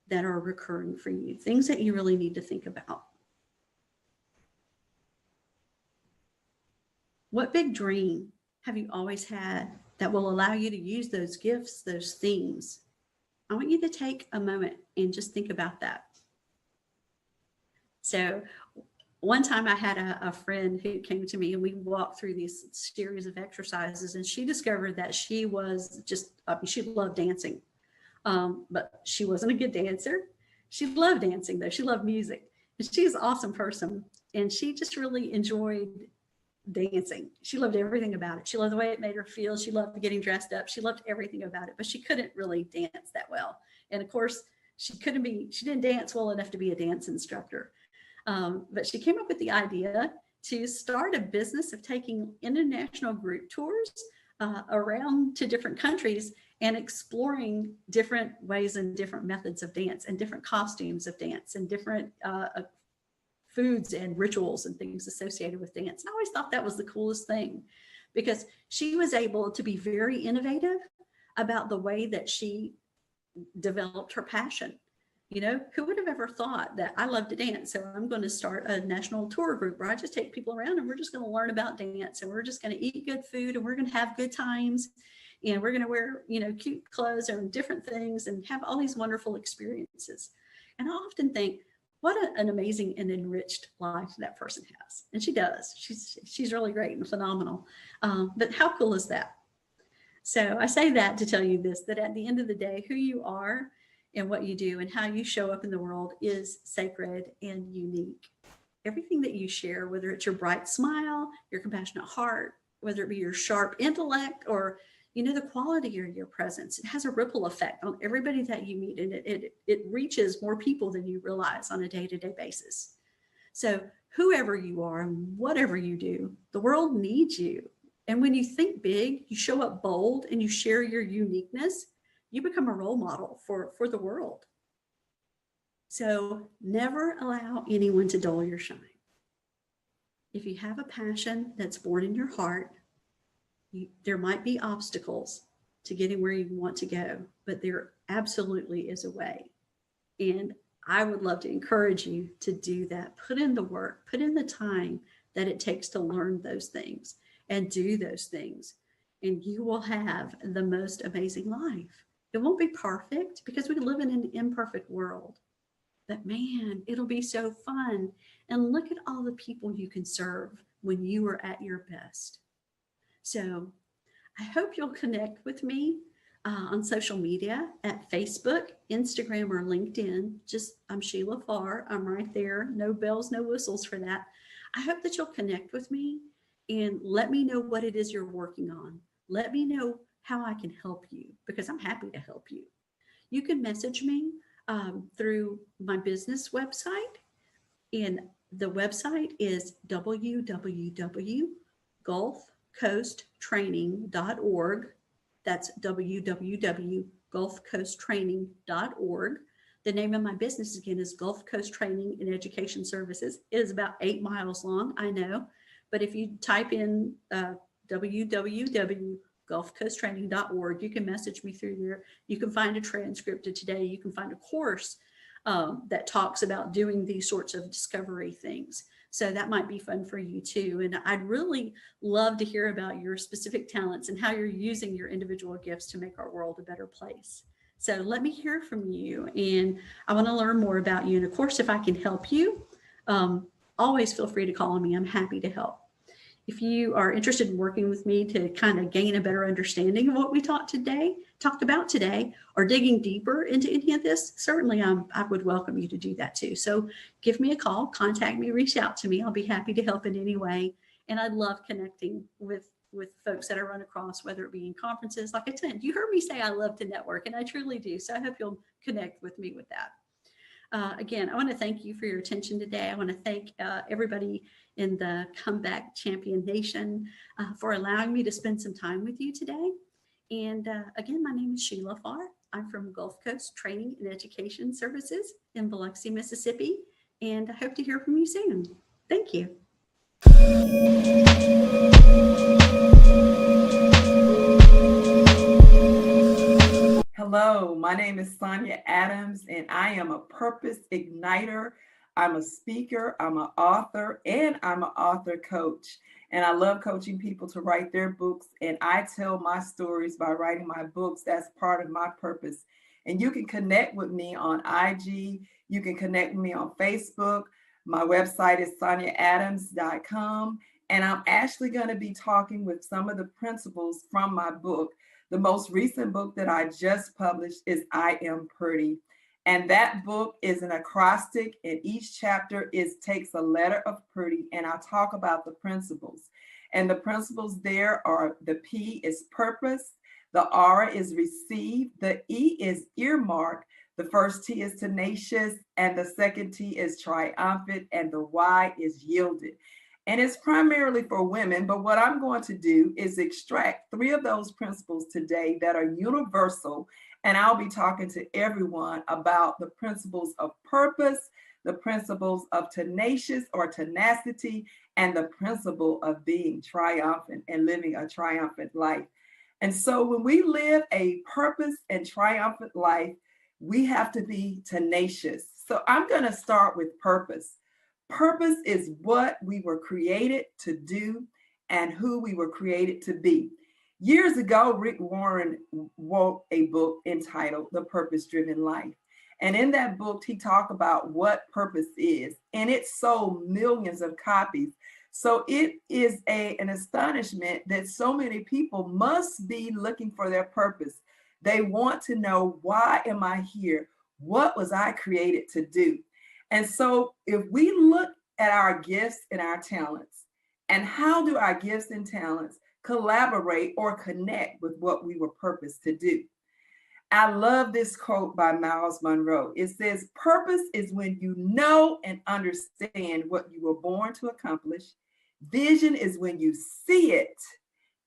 that are recurring for you, things that you really need to think about. What big dream have you always had that will allow you to use those gifts, those themes? I want you to take a moment and just think about that. So one time I had a friend who came to me and we walked through these series of exercises, and she discovered that she was she loved dancing, but she wasn't a good dancer. She loved dancing though. She loved music, and she's an awesome person. And she just really enjoyed dancing. She loved everything about it. She loved the way it made her feel. She loved getting dressed up. She loved everything about it, but she couldn't really dance that well. And of course, she didn't dance well enough to be a dance instructor. But she came up with the idea to start a business of taking international group tours around to different countries and exploring different ways and different methods of dance and different costumes of dance and different foods and rituals and things associated with dance. And I always thought that was the coolest thing, because she was able to be very innovative about the way that she developed her passion. You know, who would have ever thought that I love to dance, so I'm going to start a national tour group where I just take people around and we're just going to learn about dance, and we're just going to eat good food, and we're going to have good times, and we're going to wear, cute clothes and different things and have all these wonderful experiences. And I often think, what an amazing and enriched life that person has. And she does. She's really great and phenomenal. But how cool is that? So I say that to tell you this, that at the end of the day, who you are and what you do and how you show up in the world is sacred and unique. Everything that you share, whether it's your bright smile, your compassionate heart, whether it be your sharp intellect, or the quality of your presence, it has a ripple effect on everybody that you meet, and it reaches more people than you realize on a day-to-day basis. So whoever you are and whatever you do, the world needs you. And when you think big, you show up bold, and you share your uniqueness, you become a role model for the world. So never allow anyone to dull your shine. If you have a passion that's born in your heart, there might be obstacles to getting where you want to go, but there absolutely is a way. And I would love to encourage you to do that. Put in the work, put in the time that it takes to learn those things and do those things, and you will have the most amazing life. It won't be perfect because we live in an imperfect world, but man, it'll be so fun. And look at all the people you can serve when you are at your best. So I hope you'll connect with me on social media at Facebook, Instagram, or LinkedIn. I'm Sheila Farr. I'm right there. No bells, no whistles for that. I hope that you'll connect with me and let me know what it is you're working on. Let me know how I can help you, because I'm happy to help you. You can message me through my business website, and the website is www.gulfcoasttraining.org. That's www.gulfcoasttraining.org. gulfcoasttraining.org. The name of my business again is Gulf Coast Training and Education Services. It is about 8 miles long, I know, but if you type in www.gulfcoasttraining.org, you can message me through there. You can find a transcript of today. You can find a course that talks about doing these sorts of discovery things. So that might be fun for you too. And I'd really love to hear about your specific talents and how you're using your individual gifts to make our world a better place. So let me hear from you, and I want to learn more about you. And of course, if I can help you, always feel free to call on me. I'm happy to help. If you are interested in working with me to kind of gain a better understanding of what we talked about today, or digging deeper into any of this, certainly I would welcome you to do that too. So give me a call, contact me, reach out to me. I'll be happy to help in any way. And I love connecting with folks that I run across, whether it be in conferences. Like I said, you heard me say I love to network, and I truly do. So I hope you'll connect with me with that. Again, I want to thank you for your attention today. I want to thank everybody in the Comeback Champion Nation for allowing me to spend some time with you today. And again, my name is Sheila Farr. I'm from Gulf Coast Training and Education Services in Biloxi, Mississippi. And I hope to hear from you soon. Thank you. Hello, my name is Sonia Adams, and I am a purpose igniter. I'm a speaker, I'm an author, and I'm an author coach. And I love coaching people to write their books. And I tell my stories by writing my books. That's part of my purpose. And you can connect with me on IG. You can connect with me on Facebook. My website is soniaadams.com. And I'm actually going to be talking with some of the principles from my book. The most recent book that I just published is I Am Pretty. And that book is an acrostic, and each chapter takes a letter of pretty, and I talk about the principles. And the principles there are: the P is purpose, the R is receive, the E is earmark, the first T is tenacious, and the second T is triumphant, and the Y is yielded. And it's primarily for women, but what I'm going to do is extract 3 of those principles today that are universal, and I'll be talking to everyone about the principles of purpose, the principles of tenacious or tenacity, and the principle of being triumphant and living a triumphant life. And so when we live a purpose and triumphant life, we have to be tenacious. So I'm going to start with purpose. Purpose is what we were created to do and who we were created to be. Years ago, Rick Warren wrote a book entitled The Purpose-Driven Life. And in that book, he talked about what purpose is, and it sold millions of copies. So it is an astonishment that so many people must be looking for their purpose. They want to know, why am I here? What was I created to do? And so if we look at our gifts and our talents, and how do our gifts and talents collaborate or connect with what we were purposed to do? I love this quote by Miles Monroe. It says, purpose is when you know and understand what you were born to accomplish. Vision is when you see it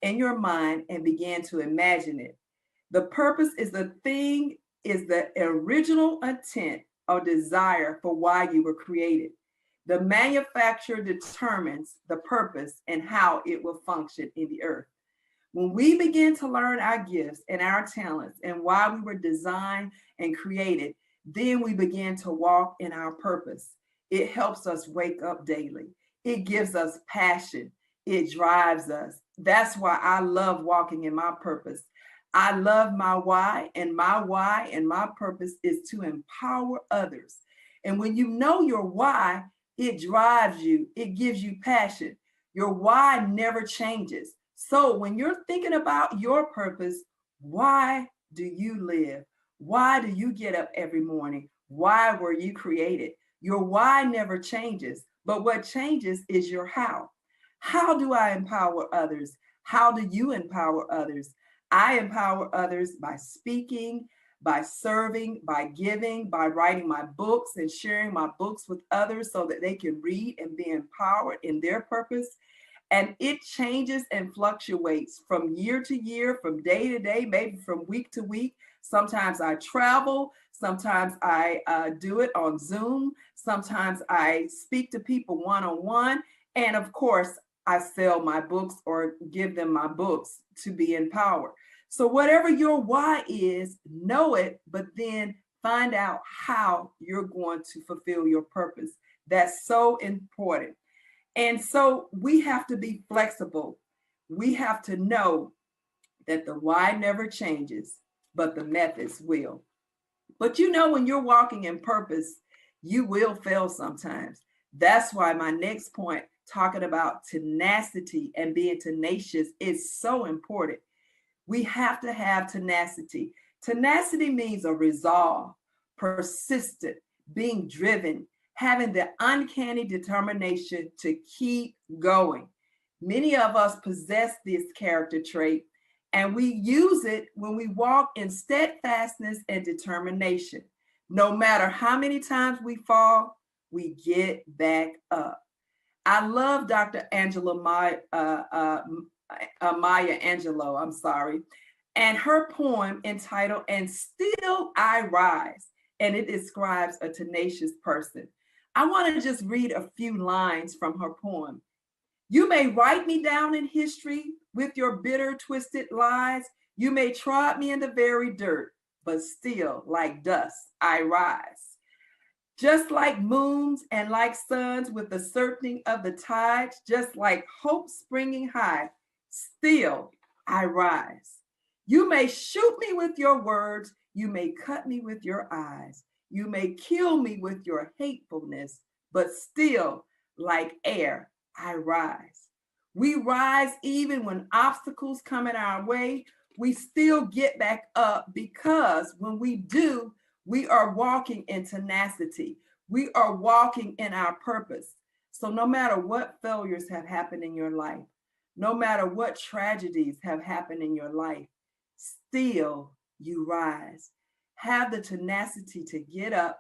in your mind and begin to imagine it. The purpose is the original intent or desire for why you were created. The manufacturer determines the purpose and how it will function in the earth. When we begin to learn our gifts and our talents and why we were designed and created, then we begin to walk in our purpose. It helps us wake up daily. It gives us passion. It drives us. That's why I love walking in my purpose. I love my why and my purpose is to empower others. And when you know your why, it drives you. It gives you passion. Your why never changes. So when you're thinking about your purpose, why do you live? Why do you get up every morning? Why were you created? Your why never changes, but what changes is your how. How do I empower others? How do you empower others? I empower others by speaking, by serving, by giving, by writing my books and sharing my books with others so that they can read and be empowered in their purpose. And it changes and fluctuates from year to year, from day to day, maybe from week to week. Sometimes I travel. Sometimes I do it on Zoom. Sometimes I speak to people one-on-one. And of course, I sell my books or give them my books to be empowered. So whatever your why is, know it, but then find out how you're going to fulfill your purpose. That's so important. And so we have to be flexible. We have to know that the why never changes, but the methods will. But you know, when you're walking in purpose, you will fail sometimes. That's why my next point, talking about tenacity and being tenacious, is so important. We have to have tenacity. Tenacity means a resolve, persistent, being driven, having the uncanny determination to keep going. Many of us possess this character trait, and we use it when we walk in steadfastness and determination. No matter how many times we fall, we get back up. I love Dr. Maya Angelou, I'm sorry, and her poem entitled, "And Still I Rise," and it describes a tenacious person. I want to just read a few lines from her poem. "You may write me down in history with your bitter, twisted lies. You may trod me in the very dirt, but still, like dust, I rise. Just like moons and like suns with the circling of the tides, just like hope springing high, still I rise. You may shoot me with your words, you may cut me with your eyes, you may kill me with your hatefulness, but still, like air, I rise. We rise even when obstacles come in our way. We still get back up, because when we do, we are walking in tenacity. We are walking in our purpose. So no matter what failures have happened in your life, no matter what tragedies have happened in your life, still you rise. Have the tenacity to get up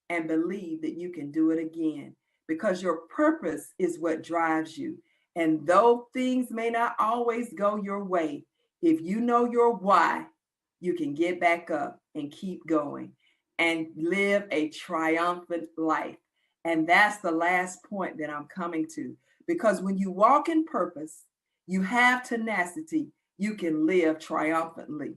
and believe that you can do it again, because your purpose is what drives you. And though things may not always go your way, if you know your why, you can get back up and keep going and live a triumphant life. And that's the last point that I'm coming to. Because when you walk in purpose, you have tenacity, you can live triumphantly.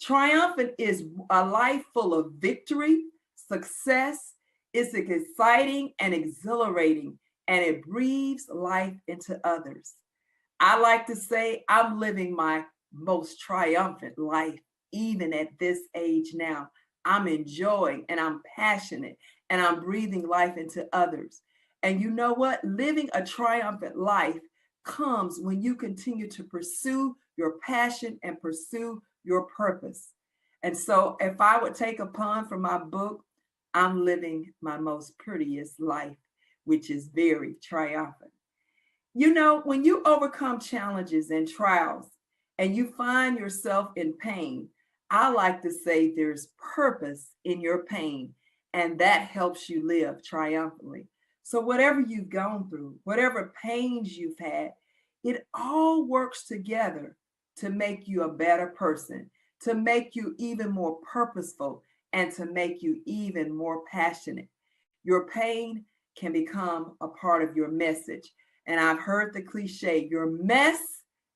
Triumphant is a life full of victory, success. It's exciting and exhilarating, and it breathes life into others. I like to say I'm living my most triumphant life, even at this age now. I'm enjoying and I'm passionate and I'm breathing life into others. And you know what? Living a triumphant life comes when you continue to pursue your passion and pursue your purpose. And so if I would take a pun from my book, I'm living my most prettiest life, which is very triumphant. You know, when you overcome challenges and trials and you find yourself in pain, I like to say there's purpose in your pain, and that helps you live triumphantly. So whatever you've gone through, whatever pains you've had, it all works together to make you a better person, to make you even more purposeful, and to make you even more passionate. Your pain can become a part of your message. And I've heard the cliche, your mess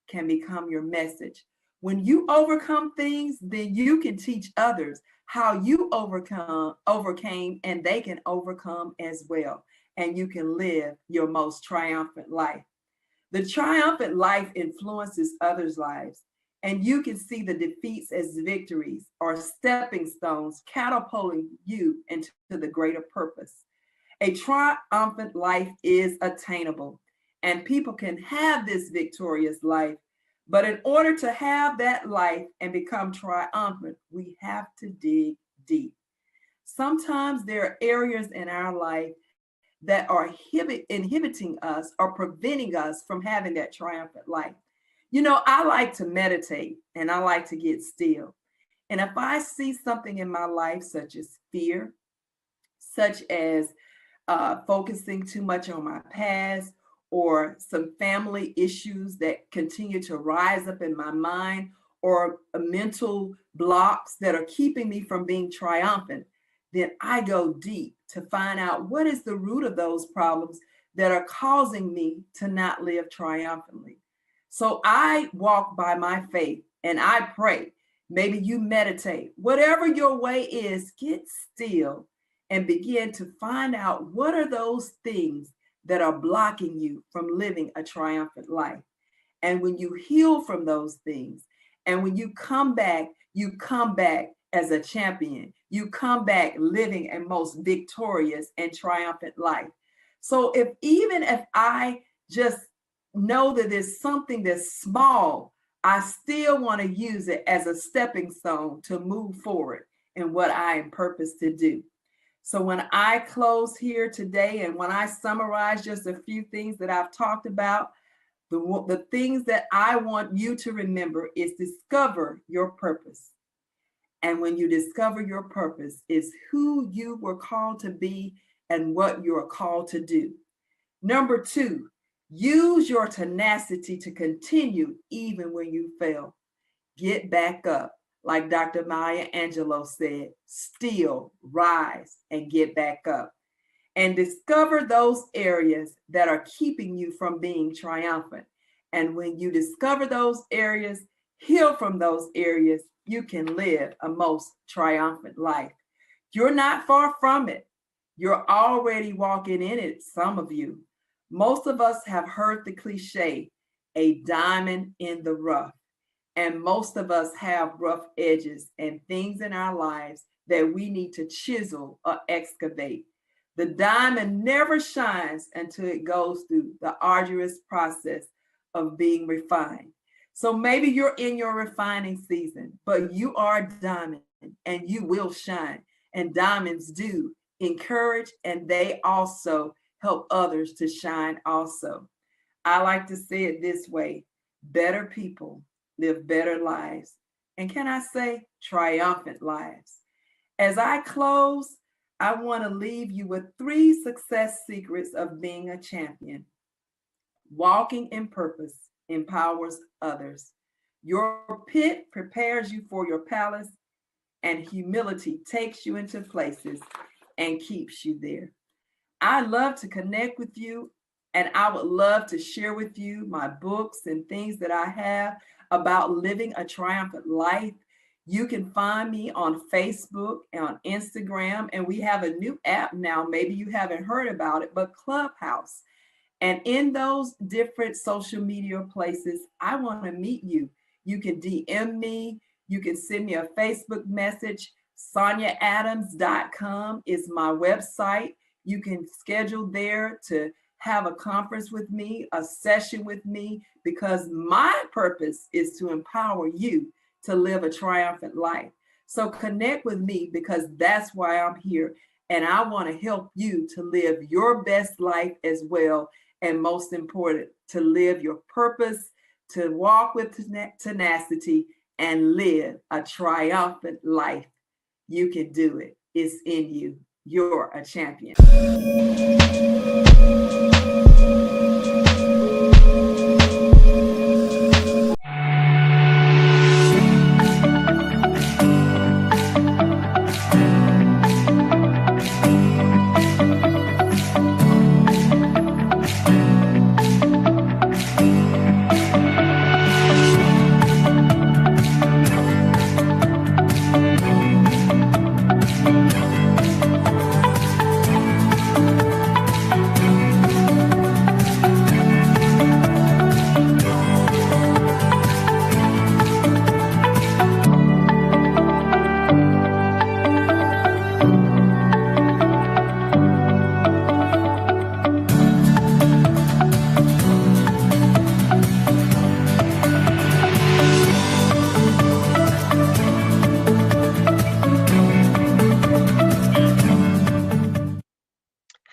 can become your message. When you overcome things, then you can teach others how you overcame, and they can overcome as well. And you can live your most triumphant life. The triumphant life influences others' lives, and you can see the defeats as victories or stepping stones, catapulting you into the greater purpose. A triumphant life is attainable, and people can have this victorious life. But in order to have that life and become triumphant, we have to dig deep. Sometimes there are areas in our life that are inhibiting us or preventing us from having that triumphant life. You know, I like to meditate and I like to get still. And if I see something in my life, such as fear, such as focusing too much on my past, or some family issues that continue to rise up in my mind, or mental blocks that are keeping me from being triumphant, then I go deep to find out what is the root of those problems that are causing me to not live triumphantly. So I walk by my faith and I pray. Maybe you meditate. Whatever your way is, get still and begin to find out what are those things that are blocking you from living a triumphant life. And when you heal from those things, and when you come back as a champion. You come back living a most victorious and triumphant life. So even if I just know that there's something that's small, I still want to use it as a stepping stone to move forward in what I am purposed to do. So when I close here today, and when I summarize just a few things that I've talked about, the things that I want you to remember is discover your purpose. And when you discover your purpose, is who you were called to be and what you are called to do. Number 2, use your tenacity to continue even when you fail. Get back up. Like Dr. Maya Angelou said, still rise and get back up. And discover those areas that are keeping you from being triumphant. And when you discover those areas, heal from those areas, you can live a most triumphant life. You're not far from it. You're already walking in it, some of you. Most of us have heard the cliche, a diamond in the rough. And most of us have rough edges and things in our lives that we need to chisel or excavate. The diamond never shines until it goes through the arduous process of being refined. So maybe you're in your refining season, but you are a diamond and you will shine. And diamonds do encourage, and they also help others to shine also. I like to say it this way: better people live better lives. And can I say triumphant lives? As I close, I want to leave you with 3 success secrets of being a champion. Walking in purpose empowers others. Your pit prepares you for your palace, and humility takes you into places and keeps you there. I love to connect with you, and I would love to share with you my books and things that I have about living a triumphant life. You can find me on Facebook and on Instagram, and we have a new app now. Maybe you haven't heard about it, but Clubhouse. And in those different social media places, I want to meet you. You can DM me. You can send me a Facebook message. SoniaAdams.com is my website. You can schedule there to have a conference with me, a session with me, because my purpose is to empower you to live a triumphant life. So connect with me, because that's why I'm here. And I want to help you to live your best life as well. And most important, to live your purpose, to walk with tenacity and live a triumphant life. You can do it. It's in you. You're a champion.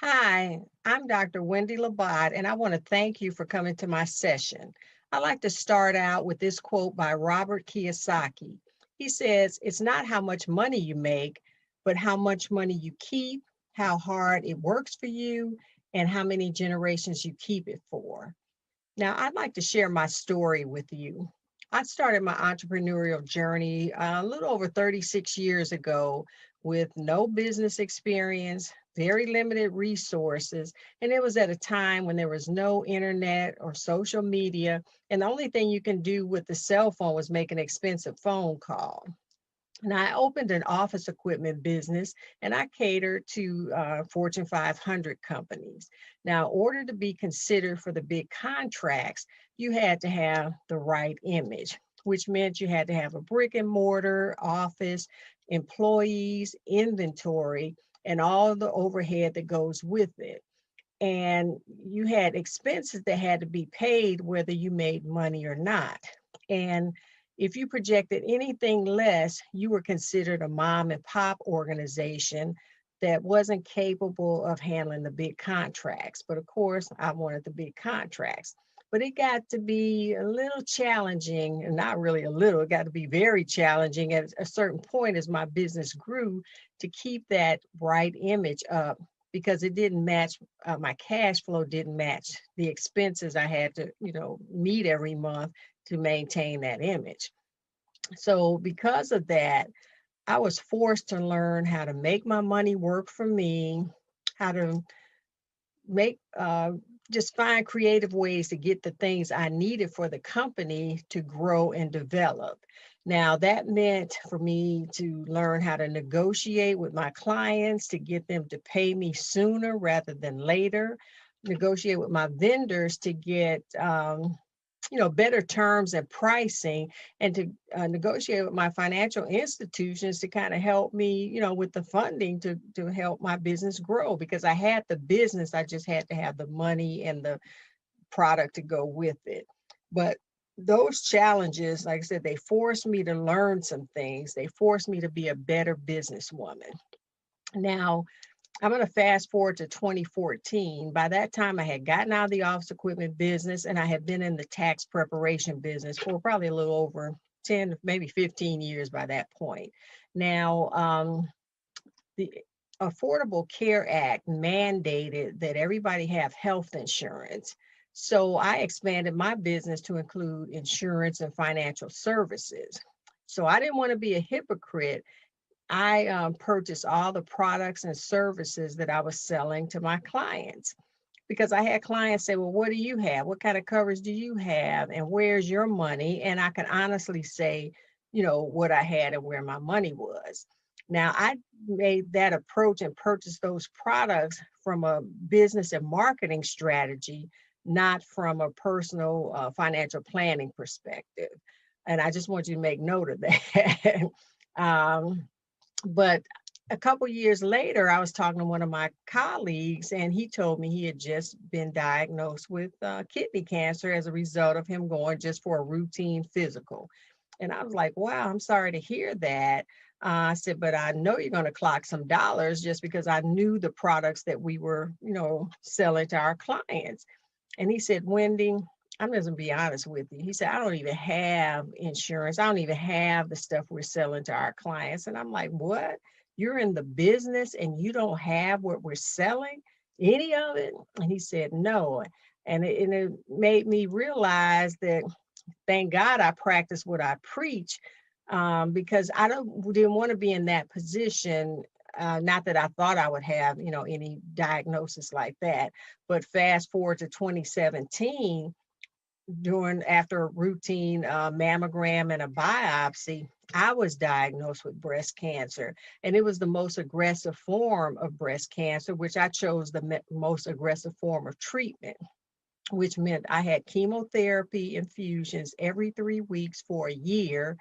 Hi, I'm Dr. Wendy Labat, and I want to thank you for coming to my session. I'd like to start out with this quote by Robert Kiyosaki. He says, "It's not how much money you make, but how much money you keep, how hard it works for you, and how many generations you keep it for." Now, I'd like to share my story with you. I started my entrepreneurial journey a little over 36 years ago with no business experience, very limited resources. And it was at a time when there was no internet or social media. And the only thing you can do with the cell phone was make an expensive phone call. And I opened an office equipment business and I catered to Fortune 500 companies. Now, in order to be considered for the big contracts, you had to have the right image, which meant you had to have a brick and mortar office, employees, inventory, and all the overhead that goes with it. And you had expenses that had to be paid whether you made money or not. And if you projected anything less, you were considered a mom and pop organization that wasn't capable of handling the big contracts. But of course, I wanted the big contracts. But it got to be a little challenging, and not really a little, it got to be very challenging at a certain point as my business grew to keep that bright image up, because it didn't match, my cash flow didn't match the expenses I had to, meet every month to maintain that image. So because of that, I was forced to learn how to make my money work for me, how to make, just find creative ways to get the things I needed for the company to grow and develop. Now, that meant for me to learn how to negotiate with my clients to get them to pay me sooner rather than later, negotiate with my vendors to get better terms and pricing, and to negotiate with my financial institutions to kind of help me, with the funding to help my business grow, because I had the business, I just had to have the money and the product to go with it. But those challenges, like I said, they forced me to learn some things. They forced me to be a better businesswoman. Now, I'm going to fast forward to 2014. By that time, I had gotten out of the office equipment business and I had been in the tax preparation business for probably a little over 10, maybe 15 years by that point. Now, the Affordable Care Act mandated that everybody have health insurance. So I expanded my business to include insurance and financial services. So I didn't want to be a hypocrite. I purchased all the products and services that I was selling to my clients, because I had clients say, well, what do you have? What kind of coverage do you have? And where's your money? And I can honestly say, what I had and where my money was. Now, I made that approach and purchased those products from a business and marketing strategy, not from a personal financial planning perspective. And I just want you to make note of that. But a couple years later, I was talking to one of my colleagues, and he told me he had just been diagnosed with kidney cancer as a result of him going just for a routine physical. And I was like, wow, I'm sorry to hear that. I said, but I know you're going to clock some dollars, just because I knew the products that we were, selling to our clients. And he said, Wendy, I'm just gonna be honest with you. He said, I don't even have insurance. I don't even have the stuff we're selling to our clients. And I'm like, what? You're in the business and you don't have what we're selling, any of it? And he said, no. And it made me realize that, thank God I practice what I preach, because I didn't want to be in that position. Not that I thought I would have, any diagnosis like that. But fast forward to 2017, after a routine mammogram and a biopsy, I was diagnosed with breast cancer. And it was the most aggressive form of breast cancer, which I chose the most aggressive form of treatment, which meant I had chemotherapy infusions every 3 weeks for a year.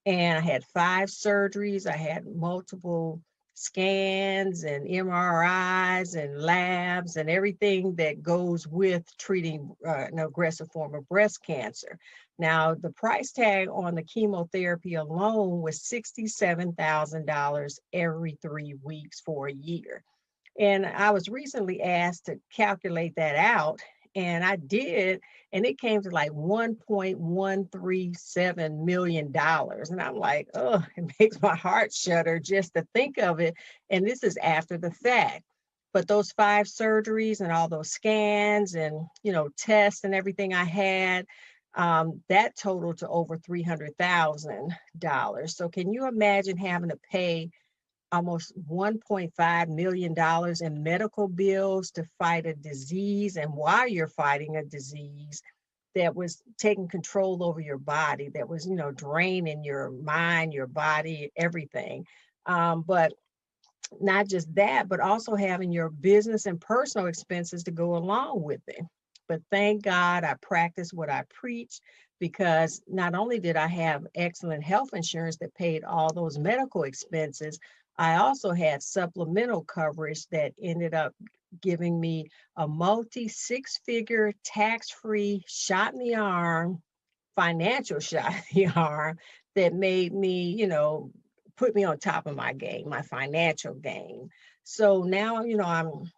And I had 5 surgeries. I had multiple scans and MRIs and labs and everything that goes with treating an aggressive form of breast cancer. Now, the price tag on the chemotherapy alone was $67,000 every 3 weeks for a year. And I was recently asked to calculate that out, and I did, and it came to like $1.137 million. And I'm like, oh, it makes my heart shudder just to think of it. And this is after the fact. But those 5 surgeries and all those scans and, tests and everything I had, That totaled to over $300,000. So can you imagine having to pay almost $1.5 million in medical bills to fight a disease, and while you're fighting a disease that was taking control over your body, that was, draining your mind, your body, everything. But not just that, but also having your business and personal expenses to go along with it. But thank God I practiced what I preach, because not only did I have excellent health insurance that paid all those medical expenses, I also had supplemental coverage that ended up giving me a multi-six-figure tax-free shot in the arm, financial shot in the arm that made me, put me on top of my game, my financial game. So now, I'm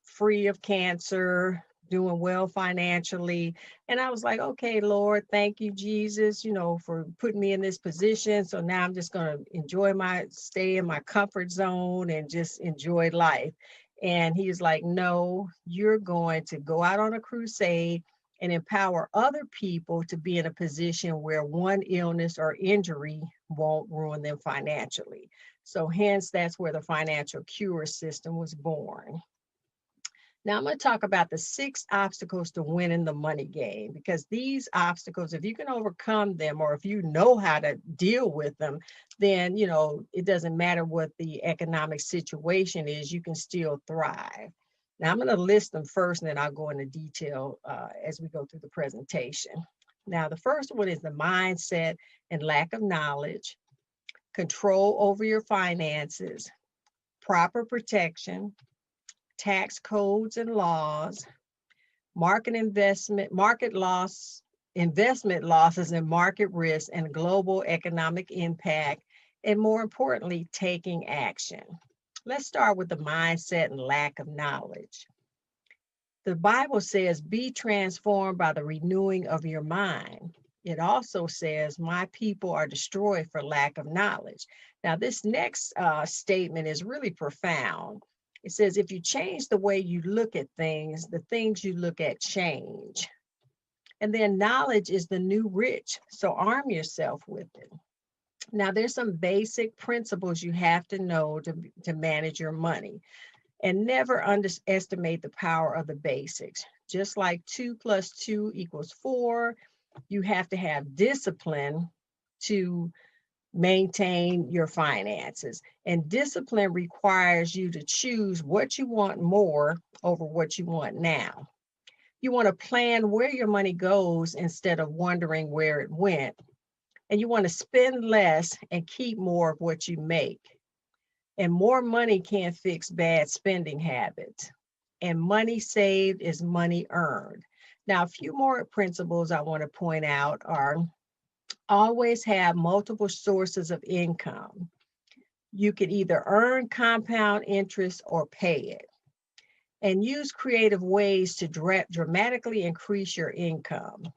free of cancer, doing well financially. And I was like, okay, Lord, thank you, Jesus, for putting me in this position. So now I'm just going to stay in my comfort zone and just enjoy life. And he's like, no, you're going to go out on a crusade and empower other people to be in a position where one illness or injury won't ruin them financially. So hence, that's where the financial cure system was born. Now I'm going to talk about the 6 obstacles to winning the money game, because these obstacles, if you can overcome them, or if you know how to deal with them, then, it doesn't matter what the economic situation is, you can still thrive. Now I'm going to list them first, and then I'll go into detail as we go through the presentation. Now, the first one is the mindset and lack of knowledge, control over your finances, proper protection, tax codes and laws, investment losses and market risk and global economic impact, and more importantly, taking action. Let's start with the mindset and lack of knowledge. The Bible says, be transformed by the renewing of your mind. It also says, my people are destroyed for lack of knowledge. Now, this next statement is really profound. It says, if you change the way you look at things, the things you look at change. And then knowledge is the new rich, so arm yourself with it. Now, there's some basic principles you have to know to manage your money. And never underestimate the power of the basics. Just like 2 + 2 = 4, you have to have discipline to maintain your finances. And discipline requires you to choose what you want more over what you want now. You want to plan where your money goes instead of wondering where it went. And you want to spend less and keep more of what you make. And more money can't fix bad spending habits. And money saved is money earned. Now, a few more principles I want to point out are always have multiple sources of income. You can either earn compound interest or pay it. And use creative ways to dramatically increase your income.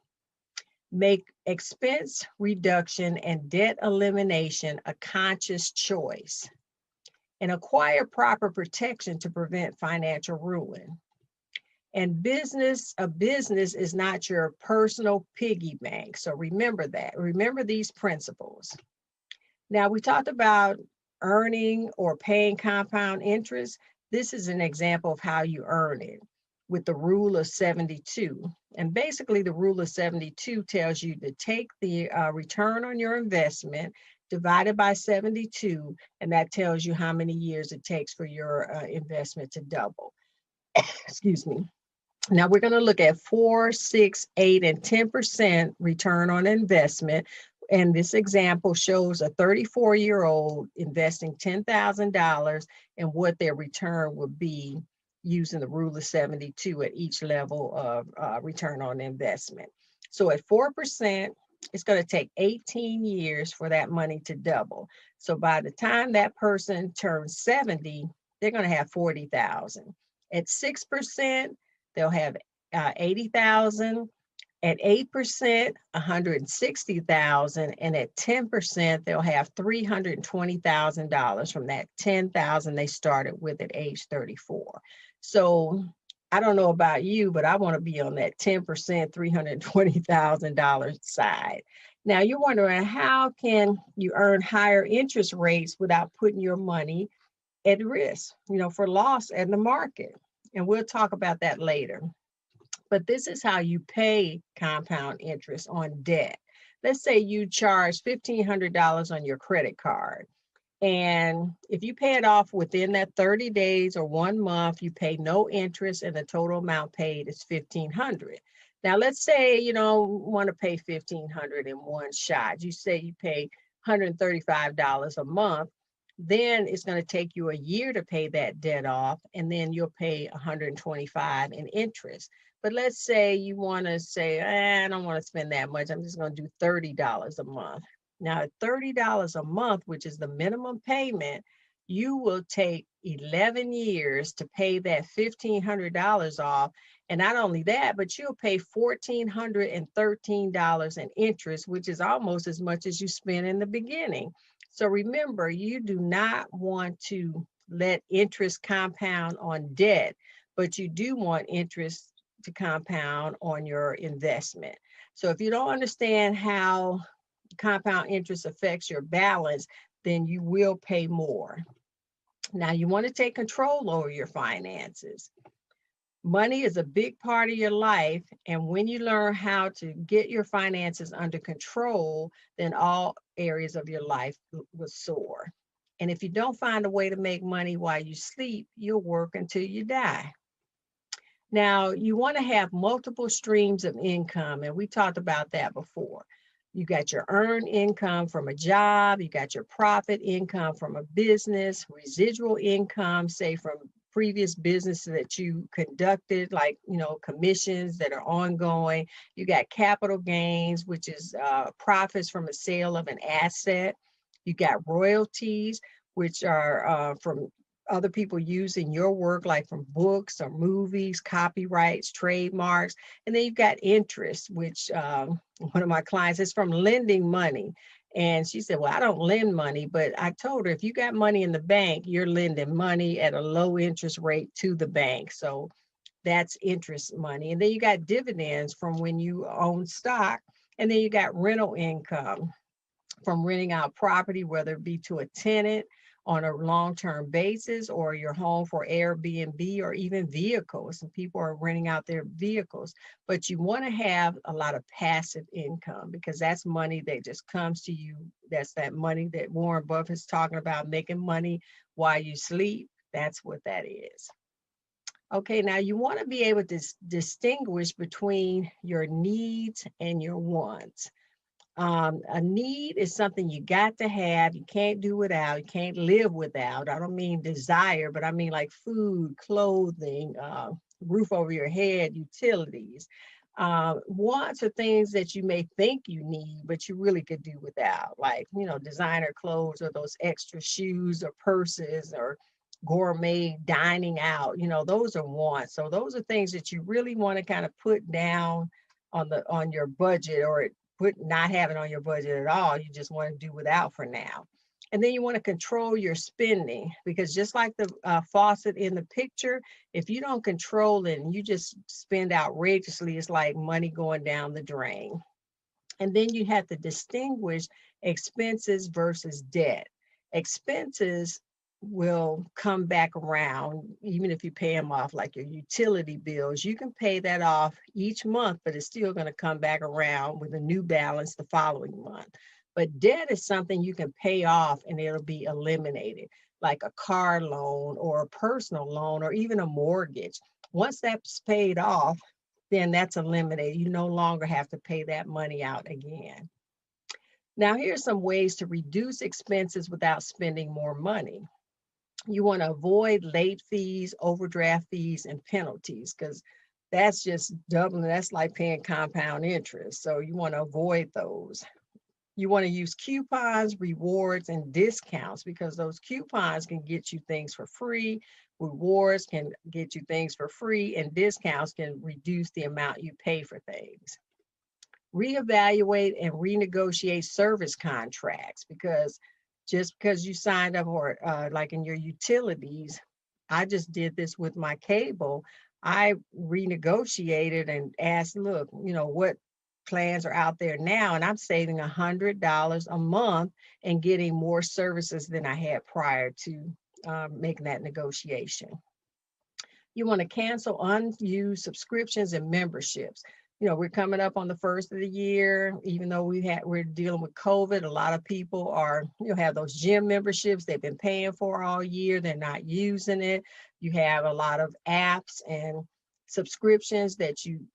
Make expense reduction and debt elimination a conscious choice. And acquire proper protection to prevent financial ruin. And a business is not your personal piggy bank. So remember that. Remember these principles. Now, we talked about earning or paying compound interest. This is an example of how you earn it with the rule of 72. And basically, the rule of 72 tells you to take the return on your investment divided by 72, and that tells you how many years it takes for your investment to double. Excuse me. Now we're going to look at 4, 6, 8, and 10% return on investment. And this example shows a 34-year-old investing $10,000 and what their return would be using the rule of 72 at each level of return on investment. So at 4%, it's going to take 18 years for that money to double. So by the time that person turns 70, they're going to have 40,000. At 6%, they'll have 80,000. At 8%, 160,000. And at 10%, they'll have $320,000 from that 10,000 they started with at age 34. So I don't know about you, but I want to be on that 10%, $320,000 side. Now you're wondering, how can you earn higher interest rates without putting your money at risk, for loss in the market? And we'll talk about that later. But this is how you pay compound interest on debt. Let's say you charge $1,500 on your credit card. And if you pay it off within that 30 days or 1 month, you pay no interest and the total amount paid is $1,500. Now, let's say you don't want to pay $1,500 in one shot. You say you pay $135 a month. Then it's going to take you a year to pay that debt off, and then you'll pay $125 in interest. But let's say you want to say, I don't want to spend that much. I'm just going to do $30 a month. Now, at $30 a month, which is the minimum payment, you will take 11 years to pay that $1,500 off. And not only that, but you'll pay $1,413 in interest, which is almost as much as you spent in the beginning. So remember, you do not want to let interest compound on debt, but you do want interest to compound on your investment. So if you don't understand how compound interest affects your balance, then you will pay more. Now, you want to take control over your finances. Money is a big part of your life, and when you learn how to get your finances under control, then all areas of your life will soar. And if you don't find a way to make money while you sleep, you'll work until you die. Now, you want to have multiple streams of income, and we talked about that before. You got your earned income from a job, you got your profit income from a business, residual income, say from previous businesses that you conducted, like, commissions that are ongoing. You got capital gains, which is profits from a sale of an asset. You got royalties, which are from other people using your work, like from books or movies, copyrights, trademarks. And then you've got interest, which one of my clients is from lending money. And she said, well, I don't lend money, but I told her, if you got money in the bank, you're lending money at a low interest rate to the bank. So that's interest money. And then you got dividends from when you own stock. And then you got rental income from renting out property, whether it be to a tenant on a long-term basis, or your home for Airbnb, or even vehicles. And people are renting out their vehicles. But you want to have a lot of passive income, because that's money that just comes to you. That's that money that Warren Buffett's talking about, making money while you sleep. That's what that is. Okay, now you want to be able to distinguish between your needs and your wants. A need is something you got to have, you can't do without, you can't live without. I don't mean desire, but I mean like food, clothing, roof over your head, utilities. Wants are things that you may think you need, but you really could do without, like, designer clothes, or those extra shoes or purses, or gourmet dining out. Those are wants. So those are things that you really want to kind of put down on your budget, or not have it on your budget at all. You just want to do without for now. And then you want to control your spending, because just like the faucet in the picture, if you don't control it and you just spend outrageously, it's like money going down the drain. And then you have to distinguish expenses versus debt. Expenses will come back around, even if you pay them off, like your utility bills. You can pay that off each month, but it's still going to come back around with a new balance the following month. But debt is something you can pay off and it'll be eliminated, like a car loan or a personal loan or even a mortgage. Once that's paid off, then that's eliminated. You no longer have to pay that money out again. Now, here's some ways to reduce expenses without spending more money. You want to avoid late fees, overdraft fees, and penalties, because that's just doubling. That's like paying compound interest. So you want to avoid those. You want to use coupons, rewards, and discounts, because those coupons can get you things for free. Rewards can get you things for free, and discounts can reduce the amount you pay for things. Reevaluate and renegotiate service contracts, because just because you signed up, or like in your utilities, I just did this with my cable. I renegotiated and asked, look, what plans are out there now? And I'm saving $100 a month and getting more services than I had prior to making that negotiation. You want to cancel unused subscriptions and memberships. We're coming up on the first of the year. Even though we're dealing with COVID, a lot of people are, have those gym memberships they've been paying for all year. They're not using it. You have a lot of apps and subscriptions that you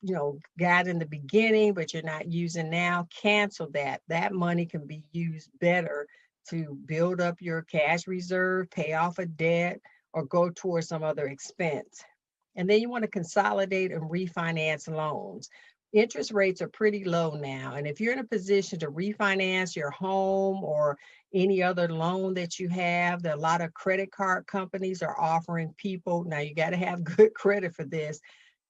got in the beginning, but you're not using now. Cancel that. That money can be used better to build up your cash reserve, pay off a debt, or go towards some other expense. And then you want to consolidate and refinance loans. Interest rates are pretty low now. And if you're in a position to refinance your home or any other loan that you have, there are a lot of credit card companies are offering people, now you got to have good credit for this,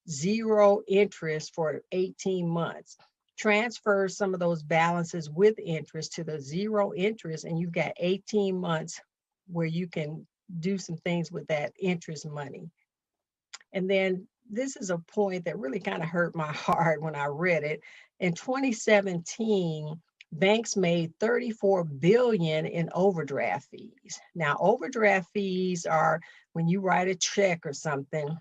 0 interest for 18 months. Transfer some of those balances with interest to the 0 interest, and you've got 18 months where you can do some things with that interest money. And then this is a point that really kind of hurt my heart when I read it. In 2017, banks made $34 billion in overdraft fees. Now, overdraft fees are when you write a check or something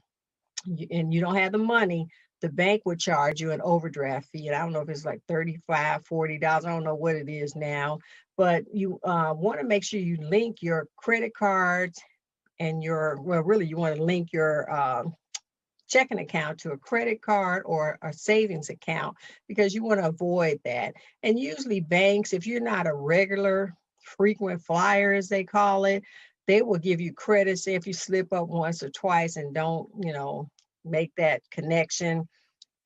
and you don't have the money, the bank would charge you an overdraft fee. And I don't know if it's like $35, $40. I don't know what it is now, but you want to make sure you link your credit cards and you want to link your checking account to a credit card or a savings account, because you want to avoid that. And usually banks, if you're not a regular frequent flyer, as they call it, they will give you credit. Say if you slip up once or twice and don't, make that connection,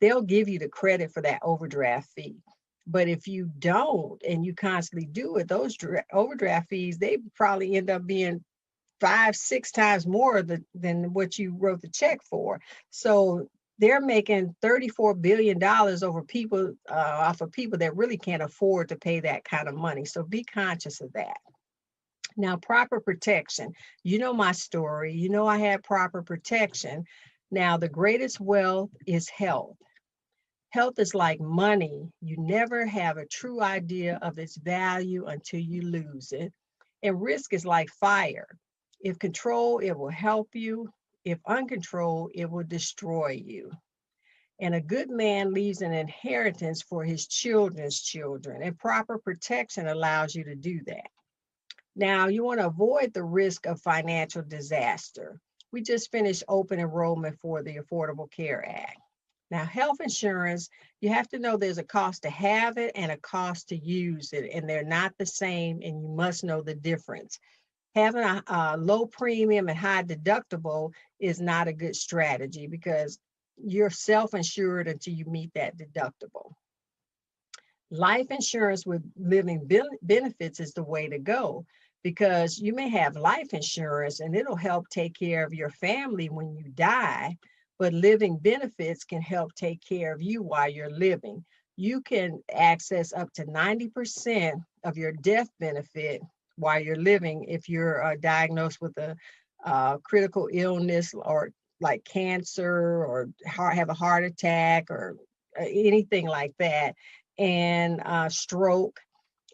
they'll give you the credit for that overdraft fee. But if you don't and you constantly do it, those overdraft fees, they probably end up being 5-6 times more than what you wrote the check for. So they're making $34 billion over people off of people that really can't afford to pay that kind of money. So be conscious of that. Now, proper protection. You know my story. I had proper protection. Now, the greatest wealth is health. Health is like money. You never have a true idea of its value until you lose it. And risk is like fire. If controlled, it will help you. If uncontrolled, it will destroy you. And a good man leaves an inheritance for his children's children, and proper protection allows you to do that. Now, you want to avoid the risk of financial disaster. We just finished open enrollment for the Affordable Care Act. Now, health insurance, you have to know there's a cost to have it and a cost to use it, and they're not the same, and you must know the difference. Having a low premium and high deductible is not a good strategy because you're self-insured until you meet that deductible. Life insurance with living benefits is the way to go, because you may have life insurance and it'll help take care of your family when you die, but living benefits can help take care of you while you're living. You can access up to 90% of your death benefit while you're living if you're diagnosed with a critical illness or like cancer or have a heart attack or anything like that, and stroke.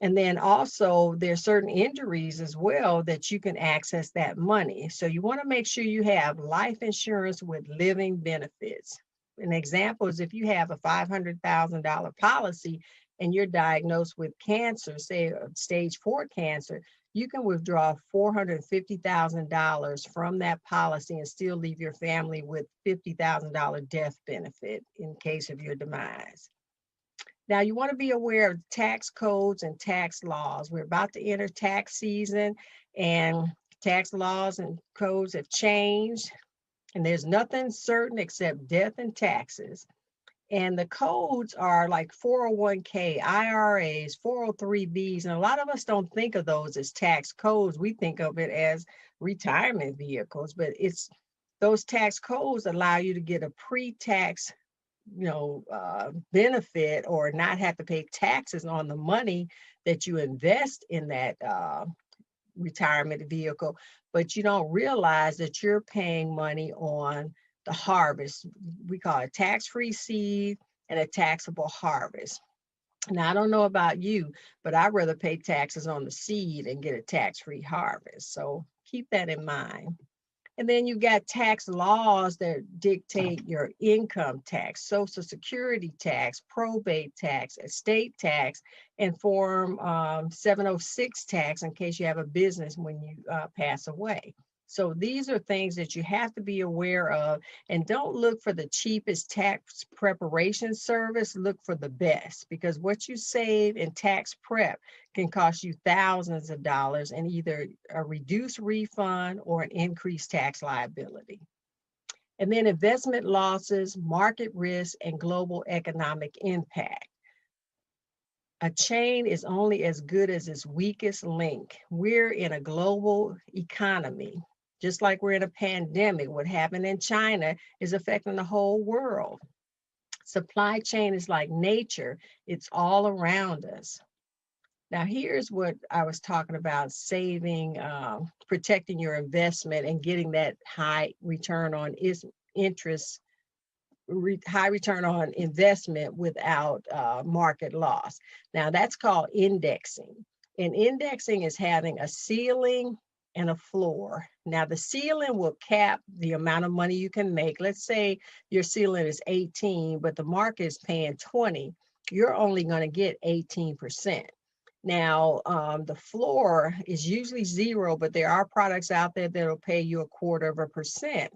And then also there's certain injuries as well that you can access that money. So you want to make sure you have life insurance with living benefits. An example is if you have a $500,000 policy and you're diagnosed with cancer, say stage 4 cancer, you can withdraw $450,000 from that policy and still leave your family with $50,000 death benefit in case of your demise. Now, you want to be aware of tax codes and tax laws. We're about to enter tax season, and tax laws and codes have changed, and there's nothing certain except death and taxes. And the codes are like 401k, IRAs, 403bs, and a lot of us don't think of those as tax codes. We think of it as retirement vehicles, but it's those tax codes allow you to get a pre-tax benefit or not have to pay taxes on the money that you invest in that retirement vehicle, but you don't realize that you're paying money on the harvest. We call it tax-free seed and a taxable harvest. Now, I don't know about you, but I'd rather pay taxes on the seed and get a tax-free harvest. So keep that in mind. And then you got tax laws that dictate your income tax, Social Security tax, probate tax, estate tax, and Form 706 tax in case you have a business when you pass away. So these are things that you have to be aware of, and don't look for the cheapest tax preparation service, look for the best, because what you save in tax prep can cost you thousands of dollars in either a reduced refund or an increased tax liability. And then investment losses, market risk, and global economic impact. A chain is only as good as its weakest link. We're in a global economy. Just like we're in a pandemic, what happened in China is affecting the whole world. Supply chain is like nature. It's all around us. Now, here's what I was talking about, saving, protecting your investment and getting that high return on interest, high return on investment without market loss. Now, that's called indexing. And indexing is having a ceiling and a floor. Now, the ceiling will cap the amount of money you can make. Let's say your ceiling is 18, but the market is paying 20. You're only going to get 18%. Now, the floor is usually 0, but there are products out there that'll pay you 0.25%.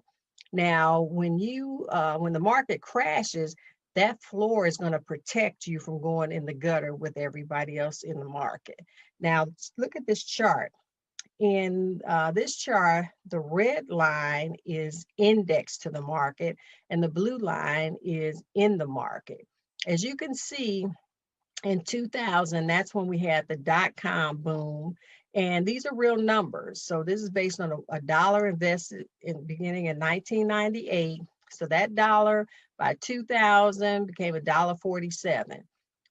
Now, when the market crashes, that floor is going to protect you from going in the gutter with everybody else in the market. Now, look at this chart. In this chart, the red line is indexed to the market and the blue line is in the market. As you can see, in 2000, that's when we had the dot-com boom. And these are real numbers. So this is based on a dollar invested beginning in 1998. So that dollar by 2000 became $1.47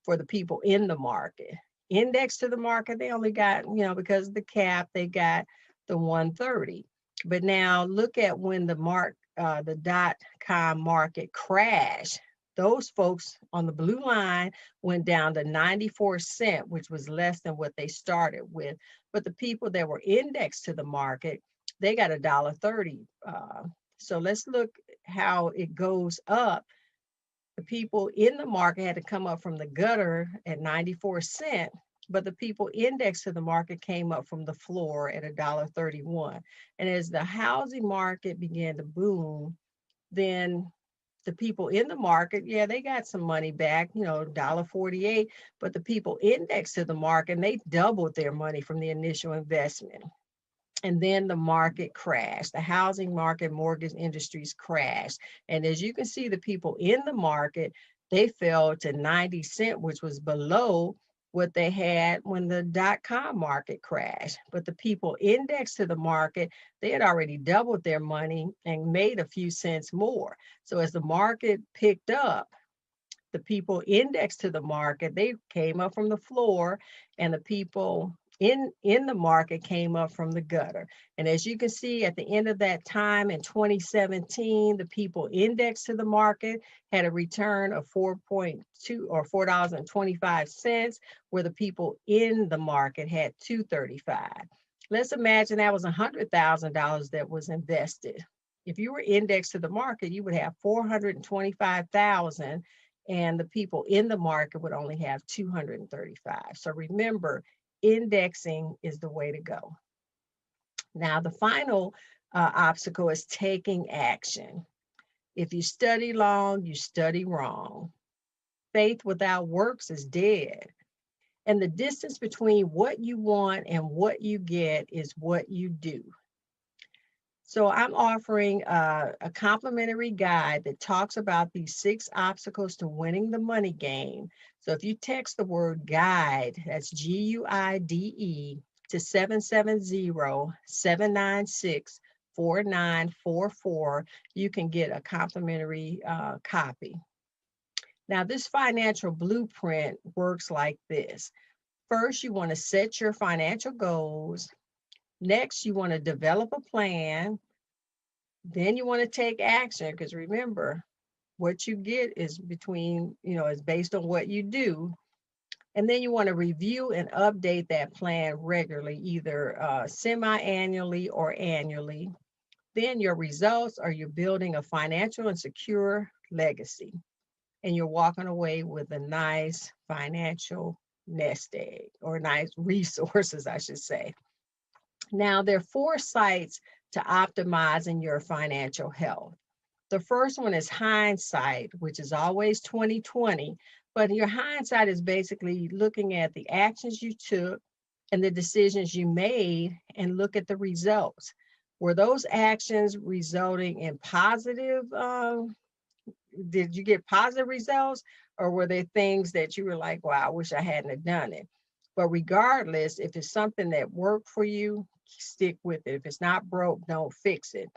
for the people in the market. Indexed to the market, they only got, because of the cap, they got the 130. But now look at when the dot-com market crashed. Those folks on the blue line went down to 94 cents, which was less than what they started with. But the people that were indexed to the market, they got $1.30. So let's look how it goes up. The people in the market had to come up from the gutter at 94 cents, but the people indexed to the market came up from the floor at $1.31. And as the housing market began to boom, then the people in the market, they got some money back, $1.48, but the people indexed to the market, they doubled their money from the initial investment. And then the market crashed. The housing market, mortgage industries crashed. And as you can see, the people in the market, they fell to 90 cents, which was below what they had when the dot-com market crashed. But the people indexed to the market, they had already doubled their money and made a few cents more. So as the market picked up, the people indexed to the market, they came up from the floor, and the people in the market came up from the gutter. And as you can see, at the end of that time in 2017, the people indexed to the market had a return of 4.2 or $4.25, where the people in the market had $2.35. Let's imagine that was $100,000 that was invested. If you were indexed to the market, you would have $425,000, and the people in the market would only have $235. So remember, indexing is the way to go. Now, the final obstacle is taking action. If you study long, you study wrong. Faith without works is dead. And the distance between what you want and what you get is what you do. So I'm offering a complimentary guide that talks about these 6 obstacles to winning the money game. So if you text the word guide, that's GUIDE, to 770-796-4944, you can get a complimentary copy. Now, this financial blueprint works like this. First, you want to set your financial goals. Next, you want to develop a plan. Then you want to take action, because remember, what you get is is based on what you do. And then you want to review and update that plan regularly, either semi-annually or annually. Then your results are you're building a financial and secure legacy, and you're walking away with a nice financial nest egg, or nice resources, I should say. Now, there are 4 sites to optimizing your financial health. The first one is hindsight, which is always 2020, but your hindsight is basically looking at the actions you took and the decisions you made and look at the results. Were those actions resulting in positive, did you get positive results, or were there things that you were like, wow, I wish I hadn't have done it? But regardless, if it's something that worked for you, stick with it. If it's not broke, don't fix it.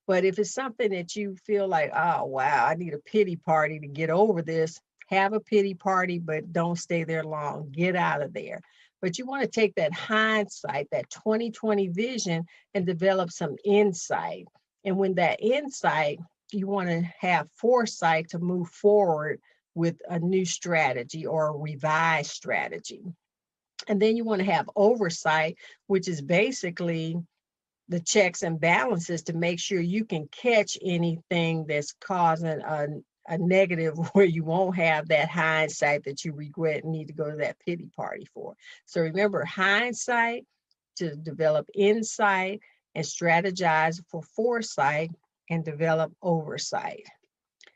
But if it's something that you feel like, oh, wow, I need a pity party to get over this, have a pity party, but don't stay there long. Get out of there. But you want to take that hindsight, that 2020 vision, and develop some insight. And when that insight, you want to have foresight to move forward with a new strategy or a revised strategy. And then you want to have oversight, which is basically the checks and balances to make sure you can catch anything that's causing a negative, where you won't have that hindsight that you regret and need to go to that pity party for. So remember, hindsight to develop insight, and strategize for foresight, and develop oversight.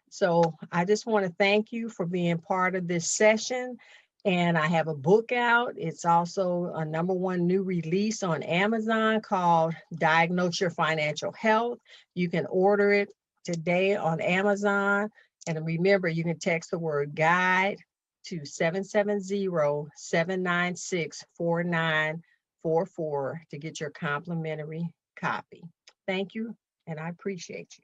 So I just want to thank you for being part of this session. And I have a book out. It's also a #1 new release on Amazon called Diagnose Your Financial Health. You can order it today on Amazon. And remember, you can text the word guide to 770-796-4944 to get your complimentary copy. Thank you, and I appreciate you.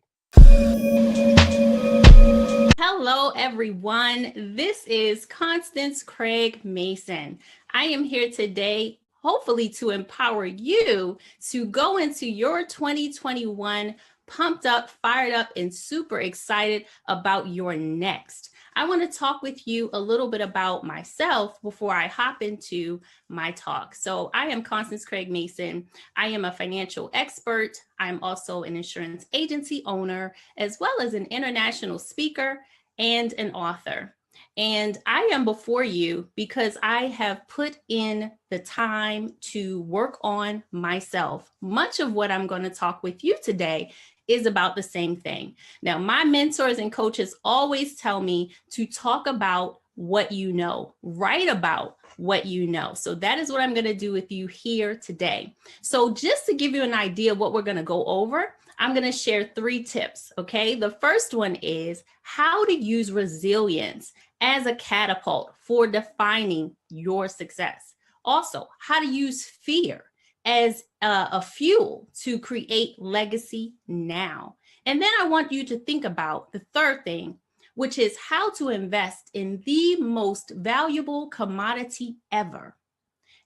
Hello, everyone. This is Constance Craig Mason. I am here today, hopefully, to empower you to go into your 2021 pumped up, fired up, and super excited about your next. I want to talk with you a little bit about myself before I hop into my talk. So I am Constance Craig Mason. I am a financial expert. I'm also an insurance agency owner, as well as an international speaker and an author. And I am before you because I have put in the time to work on myself. Much of what I'm going to talk with you today is about the same thing. Now, my mentors and coaches always tell me to talk about what you know, write about what you know. So that is what I'm going to do with you here today. So just to give you an idea of what we're going to go over, I'm going to share 3 tips, okay? The first one is how to use resilience as a catapult for defining your success. Also, how to use fear as a fuel to create legacy now. And then I want you to think about the third thing, which is how to invest in the most valuable commodity ever.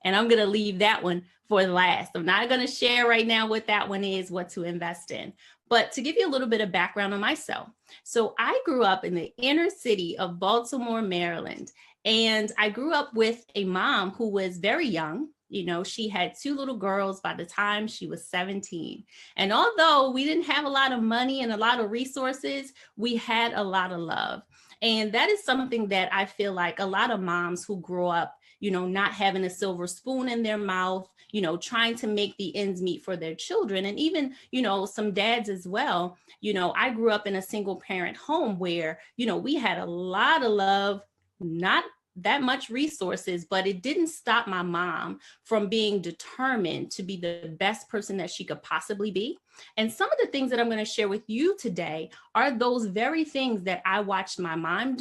And I'm going to leave that one for last. I'm not going to share right now what that one is, what to invest in. But to give you a little bit of background on myself. So I grew up in the inner city of Baltimore, Maryland. And I grew up with a mom who was very young. You know, she had 2 little girls by the time she was 17. And although we didn't have a lot of money and a lot of resources, we had a lot of love. And that is something that I feel like a lot of moms who grow up, you know, not having a silver spoon in their mouth, you know, trying to make the ends meet for their children. And even, you know, some dads as well. You know, I grew up in a single parent home where, you know, we had a lot of love, not that much resources, but it didn't stop my mom from being determined to be the best person that she could possibly be. And some of the things that I'm going to share with you today are those very things that I watched my mom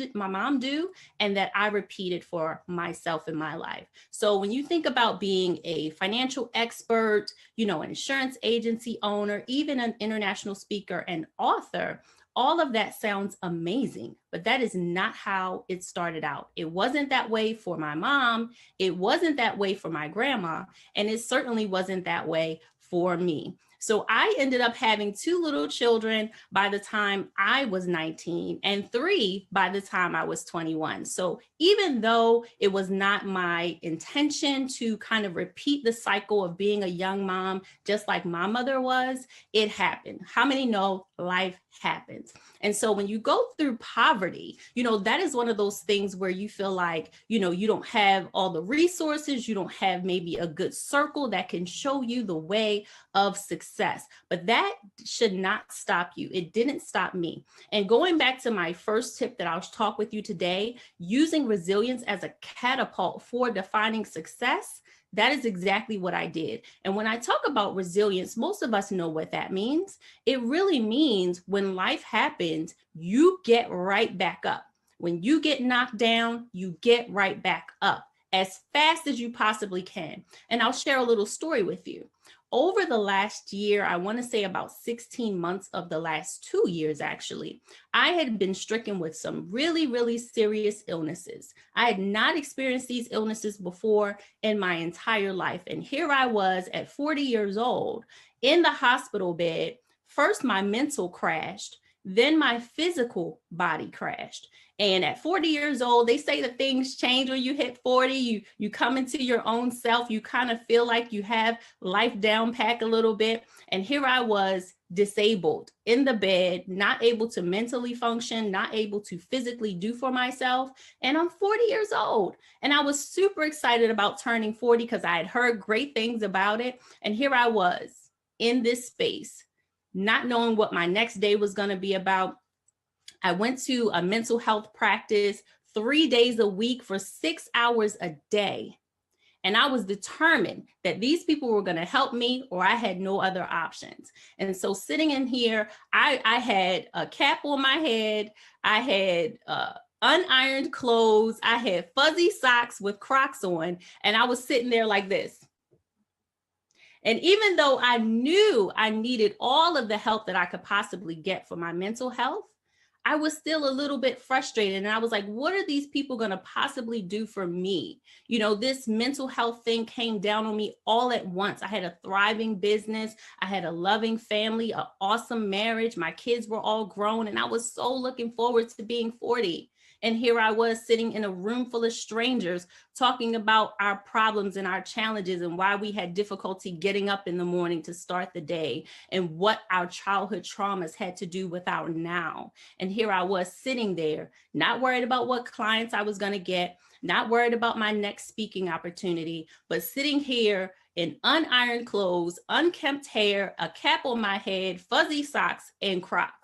do and that I repeated for myself in my life. So when you think about being a financial expert, you know, an insurance agency owner, even an international speaker and author, all of that sounds amazing, but that is not how it started out. It wasn't that way for my mom. It wasn't that way for my grandma. And it certainly wasn't that way for me. So I ended up having 2 little children by the time I was 19 and 3 by the time I was 21. So even though it was not my intention to kind of repeat the cycle of being a young mom, just like my mother was, it happened. How many know life happens? And so when you go through poverty, that is one of those things where you feel like, you don't have all the resources, you don't have maybe a good circle that can show you the way of success. But that should not stop you. It didn't stop me. And going back to my first tip that I'll talk with you today, using resilience as a catapult for defining success, that is exactly what I did. And when I talk about resilience, most of us know what that means. It really means when life happens, you get right back up. When you get knocked down, you get right back up as fast as you possibly can. And I'll share a little story with you. Over the last year, I want to say about 16 months of the last 2 years, actually, I had been stricken with some really, really serious illnesses. I had not experienced these illnesses before in my entire life. And here I was at 40 years old in the hospital bed. First, my mental crashed, then my physical body crashed. And at 40 years old, they say that things change when you hit 40. You come into your own self. You kind of feel like you have life down pack a little bit. And here I was, disabled in the bed, not able to mentally function, not able to physically do for myself. And I'm 40 years old. And I was super excited about turning 40 because I had heard great things about it. And here I was in this space, not knowing what my next day was going to be about. I went to a mental health practice 3 days a week for 6 hours a day. And I was determined that these people were going to help me or I had no other options. And so sitting in here, I had a cap on my head. I had unironed clothes. I had fuzzy socks with Crocs on. And I was sitting there like this. And even though I knew I needed all of the help that I could possibly get for my mental health, I was still a little bit frustrated. And I was like, what are these people going to possibly do for me? This mental health thing came down on me all at once. I had a thriving business. I had a loving family, an awesome marriage. My kids were all grown. And I was so looking forward to being 40. And here I was sitting in a room full of strangers talking about our problems and our challenges and why we had difficulty getting up in the morning to start the day and what our childhood traumas had to do with our now. And here I was sitting there, not worried about what clients I was going to get, not worried about my next speaking opportunity, but sitting here in unironed clothes, unkempt hair, a cap on my head, fuzzy socks, and Crocs.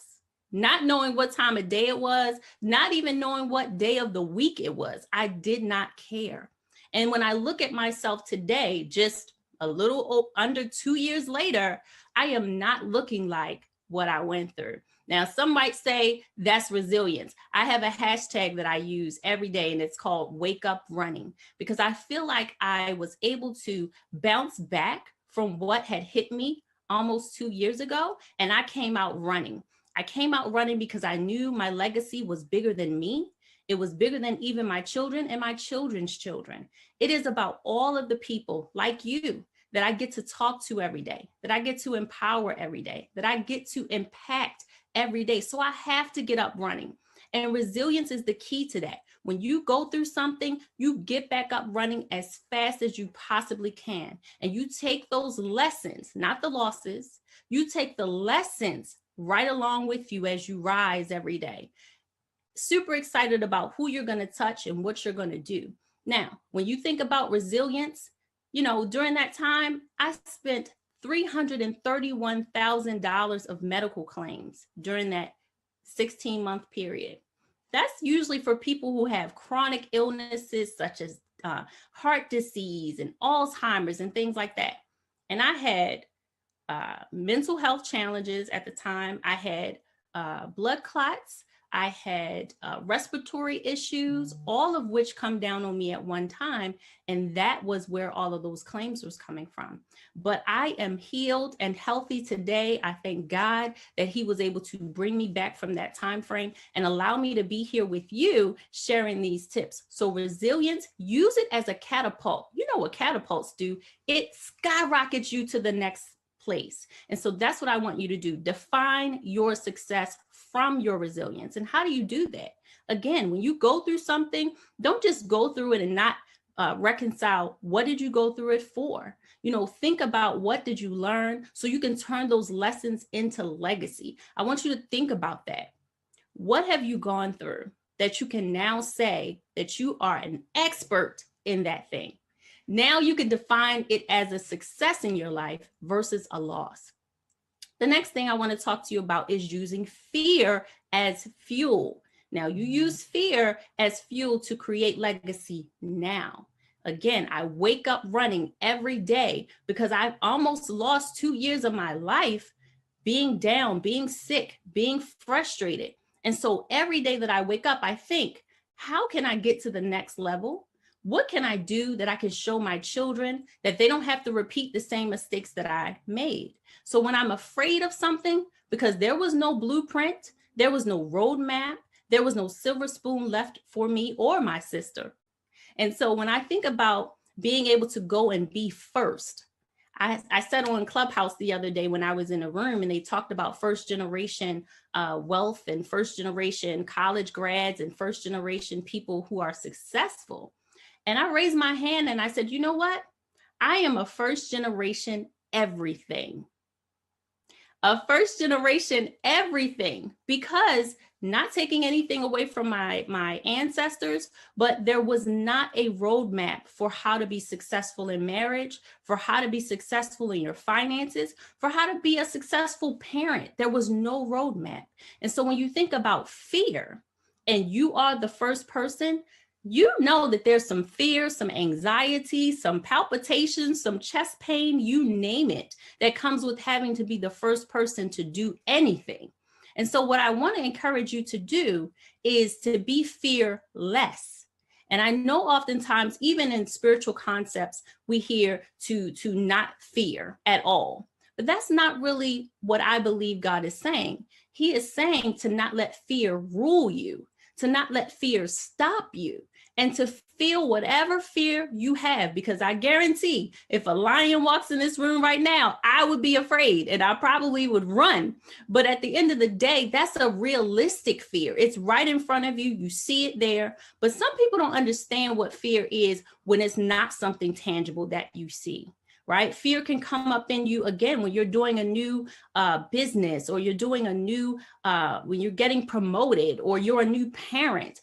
Not knowing what time of day it was, not even knowing what day of the week it was. I did not care. And when I look at myself today, just a little under 2 years later, I am not looking like what I went through. Now, some might say that's resilience. I have a hashtag that I use every day, and it's called Wake Up Running, because I feel like I was able to bounce back from what had hit me almost 2 years ago, and I came out running. I came out running because I knew my legacy was bigger than me. It was bigger than even my children and my children's children. It is about all of the people like you that I get to talk to every day, that I get to empower every day, that I get to impact every day. So I have to get up running. And resilience is the key to that. When you go through something, you get back up running as fast as you possibly can. And you take those lessons, not the losses, you take the lessons right along with you as you rise every day. Super excited about who you're going to touch and what you're going to do. Now, when you think about resilience, during that time, I spent $331,000 of medical claims during that 16-month period. That's usually for people who have chronic illnesses such as heart disease and Alzheimer's and things like that. And I had mental health challenges at the time. I had blood clots. I had respiratory issues, all of which come down on me at one time. And that was where all of those claims was coming from. But I am healed and healthy today. I thank God that he was able to bring me back from that time frame and allow me to be here with you sharing these tips. So resilience, use it as a catapult. You know what catapults do? It skyrockets you to the next place. And so that's what I want you to do. Define your success from your resilience. And how do you do that? Again, when you go through something, don't just go through it and not reconcile what did you go through it for. Think about what did you learn so you can turn those lessons into legacy. I want you to think about that. What have you gone through that you can now say that you are an expert in that thing? Now you can define it as a success in your life versus a loss. The next thing I want to talk to you about is using fear as fuel. Now, you use fear as fuel to create legacy now. Again, I wake up running every day because I've almost lost 2 years of my life being down, being sick, being frustrated. And so every day that I wake up, I think, how can I get to the next level? What can I do that I can show my children that they don't have to repeat the same mistakes that I made? So when I'm afraid of something, because there was no blueprint, there was no roadmap, there was no silver spoon left for me or my sister. And so when I think about being able to go and be first, I said on Clubhouse the other day when I was in a room and they talked about first generation wealth and first generation college grads and first generation people who are successful. And I raised my hand and I said, you know what? I am a first generation everything. A first generation everything, because not taking anything away from my ancestors, but there was not a roadmap for how to be successful in marriage, for how to be successful in your finances, for how to be a successful parent. There was no roadmap. And so when you think about fear and you are the first person, you know that there's some fear, some anxiety, some palpitations, some chest pain, you name it, that comes with having to be the first person to do anything. And so what I want to encourage you to do is to be fearless. And I know oftentimes, even in spiritual concepts, we hear to not fear at all. But that's not really what I believe God is saying. He is saying to not let fear rule you, to not let fear stop you, and to feel whatever fear you have, because I guarantee if a lion walks in this room right now, I would be afraid and I probably would run. But at the end of the day, that's a realistic fear. It's right in front of you. You see it there. But some people don't understand what fear is when it's not something tangible that you see. Right? Fear can come up in you again when you're doing a new business, or you're doing a new, when you're getting promoted, or you're a new parent.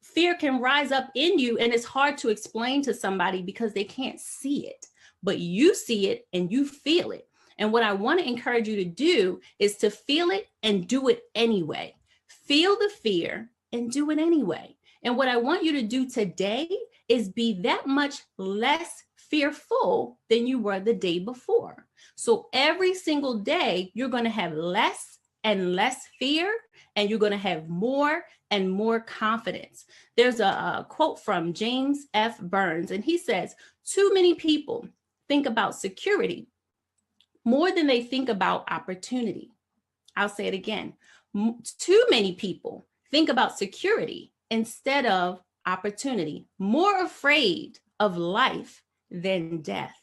Fear can rise up in you, and it's hard to explain to somebody because they can't see it, but you see it and you feel it. And what I want to encourage you to do is to feel it and do it anyway. Feel the fear and do it anyway. And what I want you to do today is be that much less fearful than you were the day before. So every single day, you're going to have less and less fear, and you're going to have more and more confidence. There's a quote from James F. Burns, and he says, too many people think about security more than they think about opportunity. I'll say it again. Too many people think about security instead of opportunity, more afraid of life than death.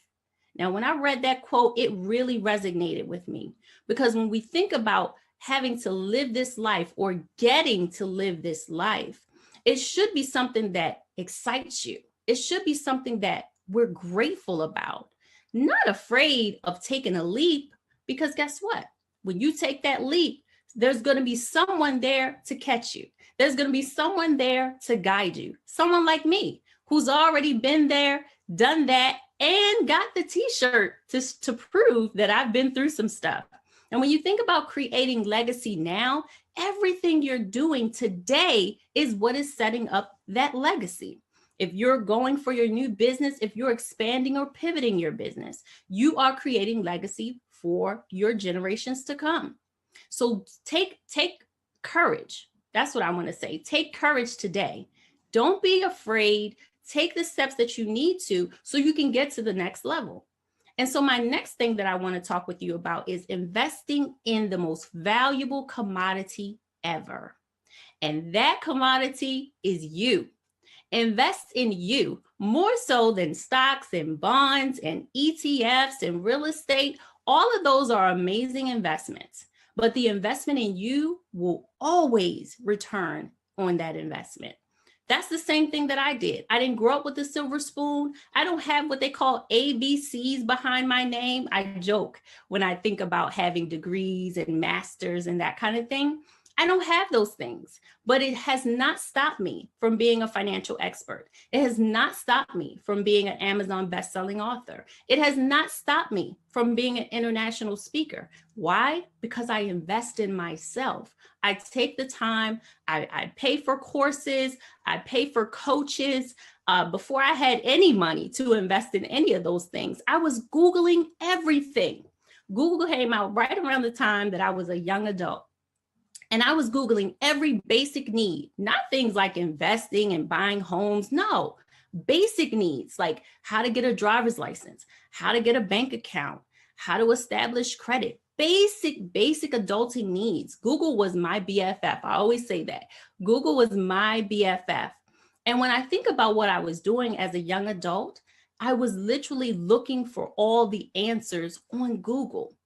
Now, when I read that quote, it really resonated with me, because when we think about having to live this life or getting to live this life, it should be something that excites you. It should be something that we're grateful about, not afraid of taking a leap, because guess what? When you take that leap, there's going to be someone there to catch you. There's going to be someone there to guide you. Someone like me who's already been there, done that, and got the t-shirt to prove that I've been through some stuff. And when you think about creating legacy now, everything you're doing today is what is setting up that legacy. If you're going for your new business, if you're expanding or pivoting your business, you are creating legacy for your generations to come. So take courage. That's what I want to say. Take courage today. Don't be afraid. Take the steps that you need to so you can get to the next level. And so my next thing that I want to talk with you about is investing in the most valuable commodity ever. And that commodity is you. Invest in you more so than stocks and bonds and ETFs and real estate All of those are amazing investments, but the investment in you will always return on that investment. That's the same thing that I did. I didn't grow up with a silver spoon. I don't have what they call ABCs behind my name. I joke when I think about having degrees and masters and that kind of thing. I don't have those things, but it has not stopped me from being a financial expert. It has not stopped me from being an Amazon bestselling author. It has not stopped me from being an international speaker. Why? Because I invest in myself. I take the time, I pay for courses, I pay for coaches. Before I had any money to invest in any of those things, I was Googling everything. Google came out right around the time that I was a young adult. And I was Googling every basic need, not things like investing and buying homes. No, basic needs like how to get a driver's license, how to get a bank account, how to establish credit, basic adulting needs. Google was my BFF. I always say that. Google was my BFF. And when I think about what I was doing as a young adult, I was literally looking for all the answers on Google.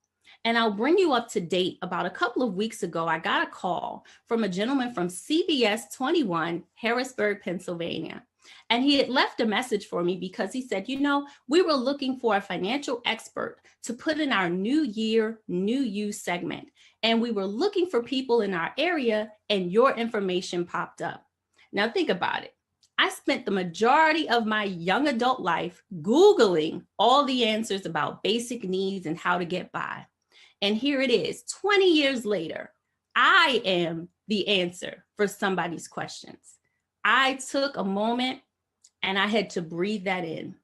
And I'll bring you up to date. About a couple of weeks ago, I got a call from a gentleman from CBS 21, Harrisburg, Pennsylvania. And he had left a message for me because he said, you know, we were looking for a financial expert to put in our New Year, New You segment. And we were looking for people in our area, and your information popped up. Now think about it. I spent the majority of my young adult life Googling all the answers about basic needs and how to get by. And here it is, 20 years later, I am the answer for somebody's questions. I took a moment and I had to breathe that in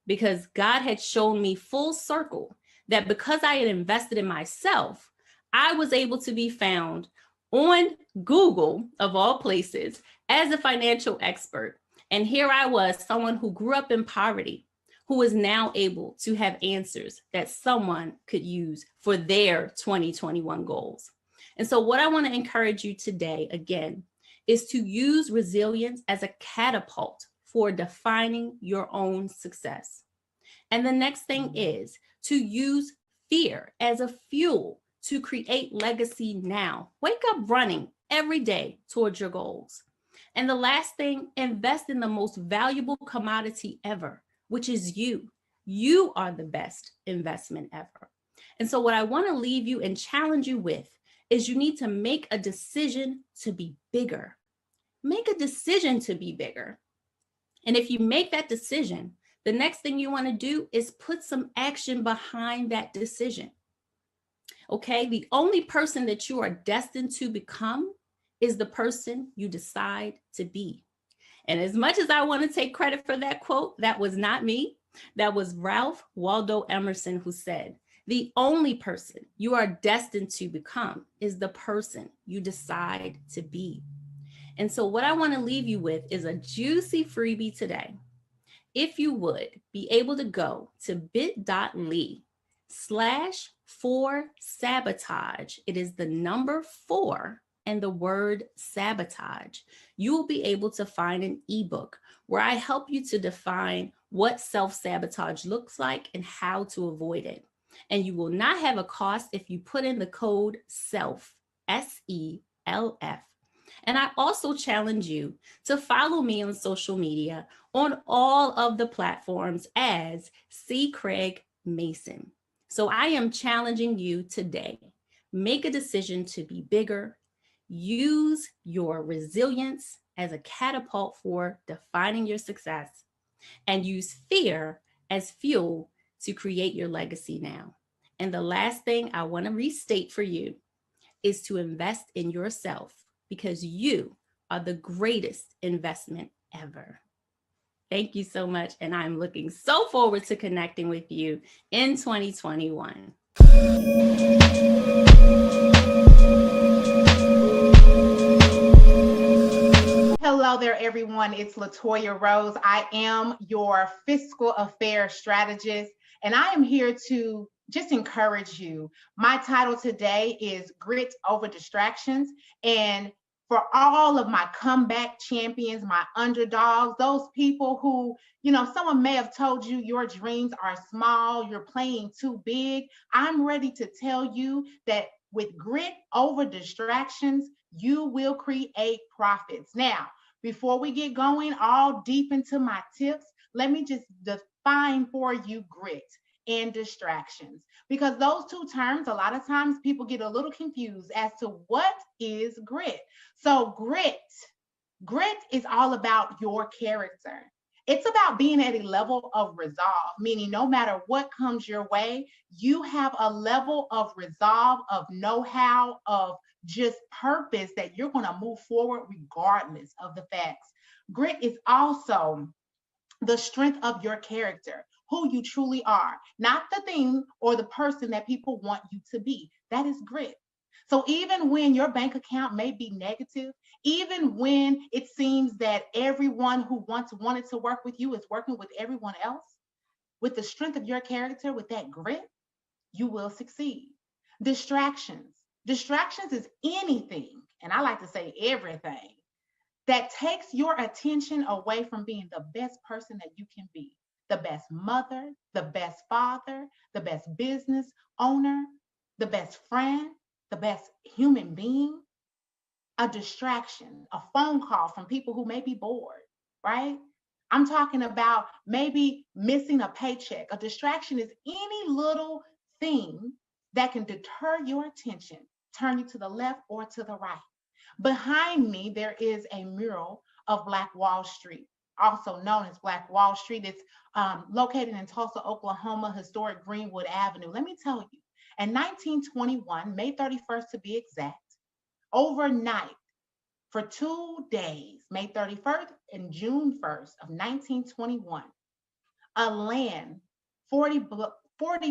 because God had shown me full circle that because I had invested in myself, I was able to be found on Google, of all places, as a financial expert. And here I was, someone who grew up in poverty, who is now able to have answers that someone could use for their 2021 goals. And so what I want to encourage you today, again, is to use resilience as a catapult for defining your own success. And the next thing is to use fear as a fuel to create legacy now. Wake up running every day towards your goals. And the last thing, invest in the most valuable commodity ever, which is you. You are the best investment ever. And so what I want to leave you and challenge you with is you need to make a decision to be bigger. Make a decision to be bigger. And if you make that decision, the next thing you want to do is put some action behind that decision. Okay, the only person that you are destined to become is the person you decide to be. And as much as I want to take credit for that quote, that was not me. That was Ralph Waldo Emerson who said, the only person you are destined to become is the person you decide to be. And so what I want to leave you with is a juicy freebie today. If you would be able to go to bit.ly/4sabotage, it is the number 4 and the word sabotage, you will be able to find an ebook where I help you to define what self-sabotage looks like and how to avoid it. And you will not have a cost if you put in the code SELF, SELF. And I also challenge you to follow me on social media on all of the platforms as C. Craig Mason. So I am challenging you today. Make a decision to be bigger. Use your resilience as a catapult for defining your success, and use fear as fuel to create your legacy now. And the last thing I want to restate for you is to invest in yourself, because you are the greatest investment ever. Thank you so much. And I'm looking so forward to connecting with you in 2021. Hello there, everyone. It's LaToya Rose. I am your fiscal affairs strategist, and I am here to just encourage you. My title today is Grit Over Distractions. And for all of my comeback champions, my underdogs, those people who, you know, someone may have told you your dreams are small, you're playing too big. I'm ready to tell you that with grit over distractions, you will create profits. Now, before we get going all deep into my tips, let me just define for you grit and distractions, because those two terms, a lot of times people get a little confused as to what is grit. So grit is all about your character. It's about being at a level of resolve, meaning no matter what comes your way, you have a level of resolve, of know-how, of just purpose that you're going to move forward regardless of the facts. Grit is also the strength of your character, who you truly are, not the thing or the person that people want you to be. That is grit. So even when your bank account may be negative, even when it seems that everyone who once wanted to work with you is working with everyone else, with the strength of your character, with that grit, you will succeed. Distractions. Distractions is anything, and I like to say everything, that takes your attention away from being the best person that you can be, the best mother, the best father, the best business owner, the best friend, the best human being. A distraction, a phone call from people who may be bored, right? I'm talking about maybe missing a paycheck. A distraction is any little thing that can deter your attention, turn you to the left or to the right. Behind me, there is a mural of Black Wall Street, also known as Black Wall Street. It's located in Tulsa, Oklahoma, historic Greenwood Avenue. Let me tell you, in 1921, May 31st to be exact, overnight, for 2 days, May 31st and June 1st of 1921, a land 40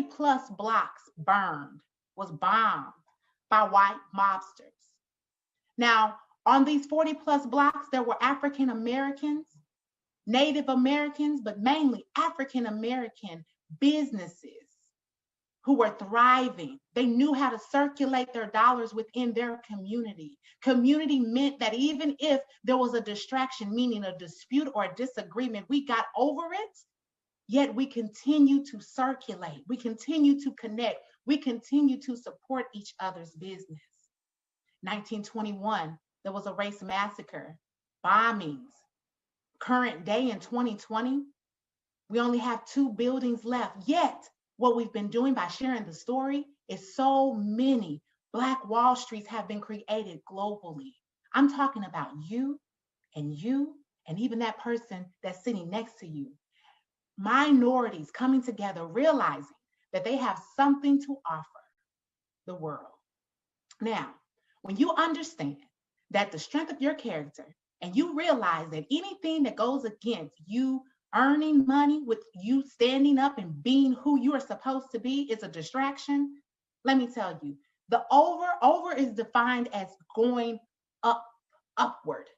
plus blocks burned, was bombed by white mobsters. Now, on these 40 plus blocks, there were African Americans, Native Americans, but mainly African American businesses who were thriving. They knew how to circulate their dollars within their community. Community meant that even if there was a distraction, meaning a dispute or a disagreement, we got over it, yet we continue to circulate. We continue to connect. We continue to support each other's business. 1921, there was a race massacre, bombings. Current day in 2020, we only have 2 buildings left, yet what we've been doing by sharing the story is so many Black Wall Streets have been created globally. I'm talking about you, and even that person that's sitting next to you. Minorities coming together, realizing that they have something to offer the world. Now, when you understand that the strength of your character, and you realize that anything that goes against you earning money, with you standing up and being who you are supposed to be, is a distraction. Let me tell you, the over is defined as going upward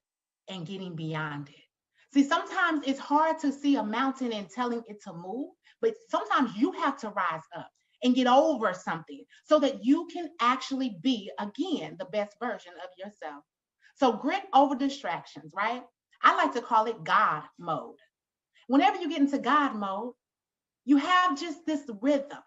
and getting beyond it. See, sometimes it's hard to see a mountain and telling it to move, but sometimes you have to rise up and get over something so that you can actually be, again, the best version of yourself. So grit over distractions, right? I like to call it God mode. Whenever you get into God mode, you have just this rhythm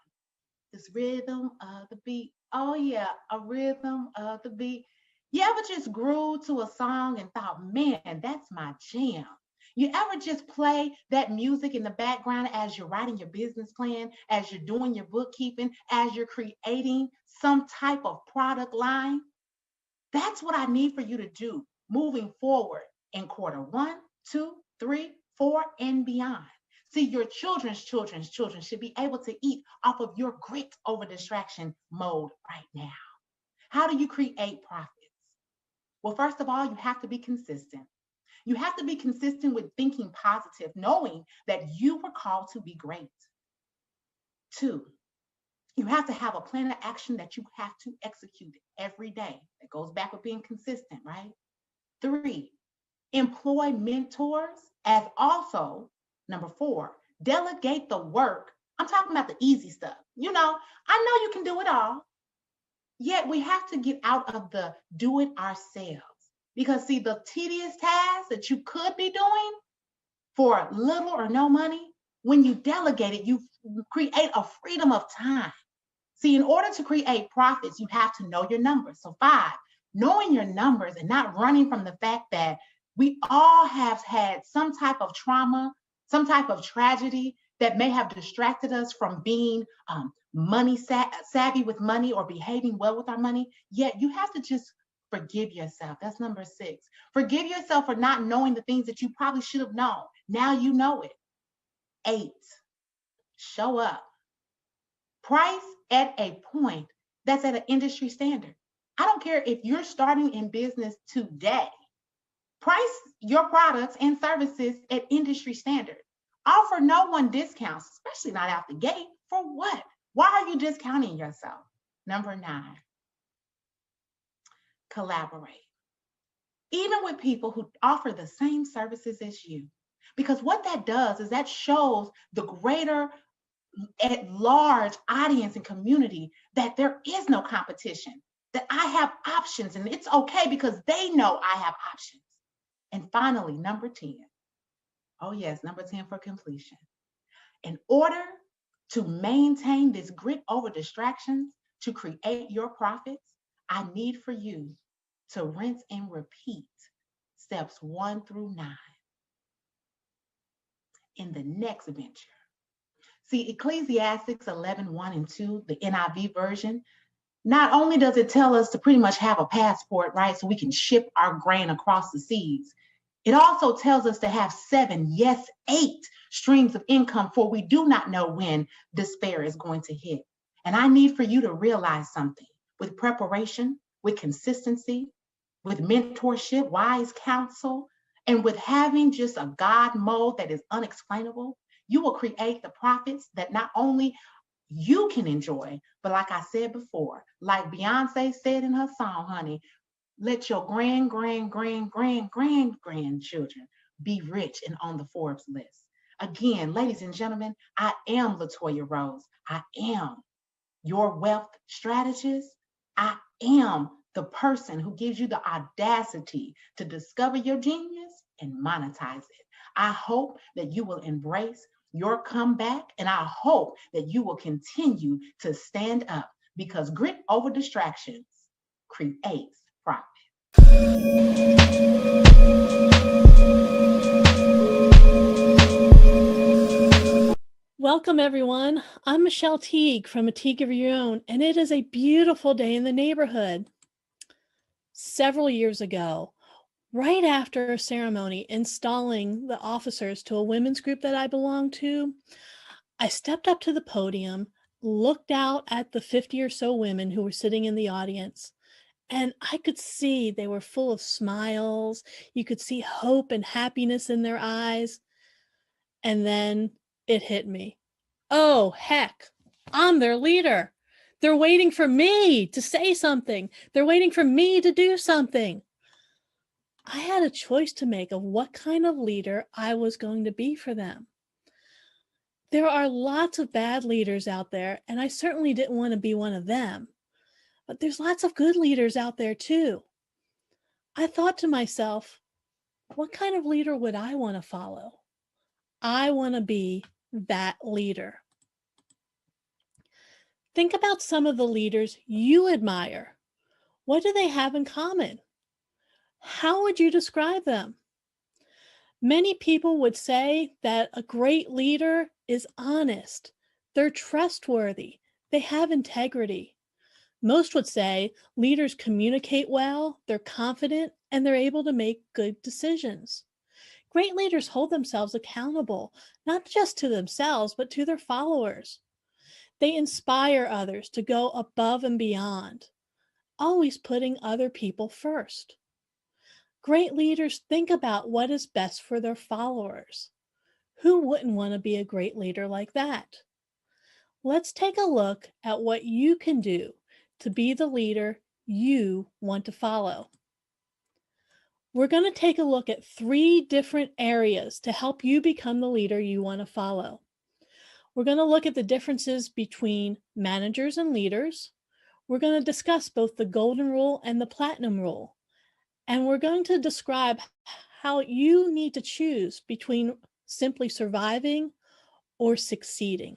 of the beat. Oh yeah, a rhythm of the beat. You ever just grew to a song and thought, man, that's my jam? You ever just play that music in the background as you're writing your business plan, as you're doing your bookkeeping, as you're creating some type of product line? That's what I need for you to do moving forward in quarter 1, 2, 3, 4, and beyond. See, your children's children should be able to eat off of your grit over distraction mode right now. How do you create profits? Well, first of all, you have to be consistent. You have to be consistent with thinking positive, knowing that you were called to be great. 2, you have to have a plan of action that you have to execute every day. That goes back with being consistent, right? 3, employ mentors, as also, number 4, delegate the work. I'm talking about the easy stuff. You know, I know you can do it all, yet we have to get out of the do it ourselves. Because see, the tedious tasks that you could be doing for little or no money, when you delegate it, you create a freedom of time. See, in order to create profits, you have to know your numbers. So 5, knowing your numbers and not running from the fact that we all have had some type of trauma, some type of tragedy that may have distracted us from being money savvy with money or behaving well with our money. Yet you have to just forgive yourself. That's number 6. Forgive yourself for not knowing the things that you probably should have known. Now you know it. 8, show up. Price at a point that's at an industry standard. I don't care if you're starting in business today. Price your products and services at industry standard. Offer no one discounts, especially not out the gate. For what? Why are you discounting yourself? Number 9, collaborate. Even with people who offer the same services as you. Because what that does is that shows the greater at large audience and community that there is no competition, that I have options, and it's okay because they know I have options. And finally, number 10. Oh yes, number 10 for completion. In order to maintain this grit over distractions, to create your profits, I need for you to rinse and repeat steps 1 through 9 in the next venture. See, Ecclesiastes 11, 1 and 2, the NIV version, not only does it tell us to pretty much have a passport, right, so we can ship our grain across the seas, it also tells us to have 7, yes, 8 streams of income, for we do not know when despair is going to hit. And I need for you to realize something. With preparation, with consistency, with mentorship, wise counsel, and with having just a God mode that is unexplainable, you will create the profits that not only you can enjoy, but like I said before, like Beyonce said in her song, honey, let your grandchildren be rich and on the Forbes list. Again, ladies and gentlemen, I am Latoya Rose. I am your wealth strategist. I am the person who gives you the audacity to discover your genius and monetize it. I hope that you will embrace your comeback, and I hope that you will continue to stand up, because grit over distractions creates profit. Welcome, everyone. I'm Michelle Teague from A Teague of Your Own, and it is a beautiful day in the neighborhood. Several years ago, right after a ceremony installing the officers to a women's group that I belong to, I stepped up to the podium, looked out at the 50 or so women who were sitting in the audience, and I could see they were full of smiles. You could see hope and happiness in their eyes. And then it hit me. Oh, heck, I'm their leader. They're waiting for me to say something. They're waiting for me to do something. I had a choice to make of what kind of leader I was going to be for them. There are lots of bad leaders out there, and I certainly didn't want to be one of them. But there's lots of good leaders out there too. I thought to myself, what kind of leader would I want to follow? I want to be that leader. Think about some of the leaders you admire. What do they have in common? How would you describe them? Many people would say that a great leader is honest. They're trustworthy. They have integrity. Most would say leaders communicate well, they're confident, and they're able to make good decisions. Great leaders hold themselves accountable, not just to themselves, but to their followers. They inspire others to go above and beyond, always putting other people first. Great leaders think about what is best for their followers. Who wouldn't want to be a great leader like that? Let's take a look at what you can do to be the leader you want to follow. We're going to take a look at 3 different areas to help you become the leader you want to follow. We're going to look at the differences between managers and leaders. We're going to discuss both the golden rule and the platinum rule. And we're going to describe how you need to choose between simply surviving or succeeding.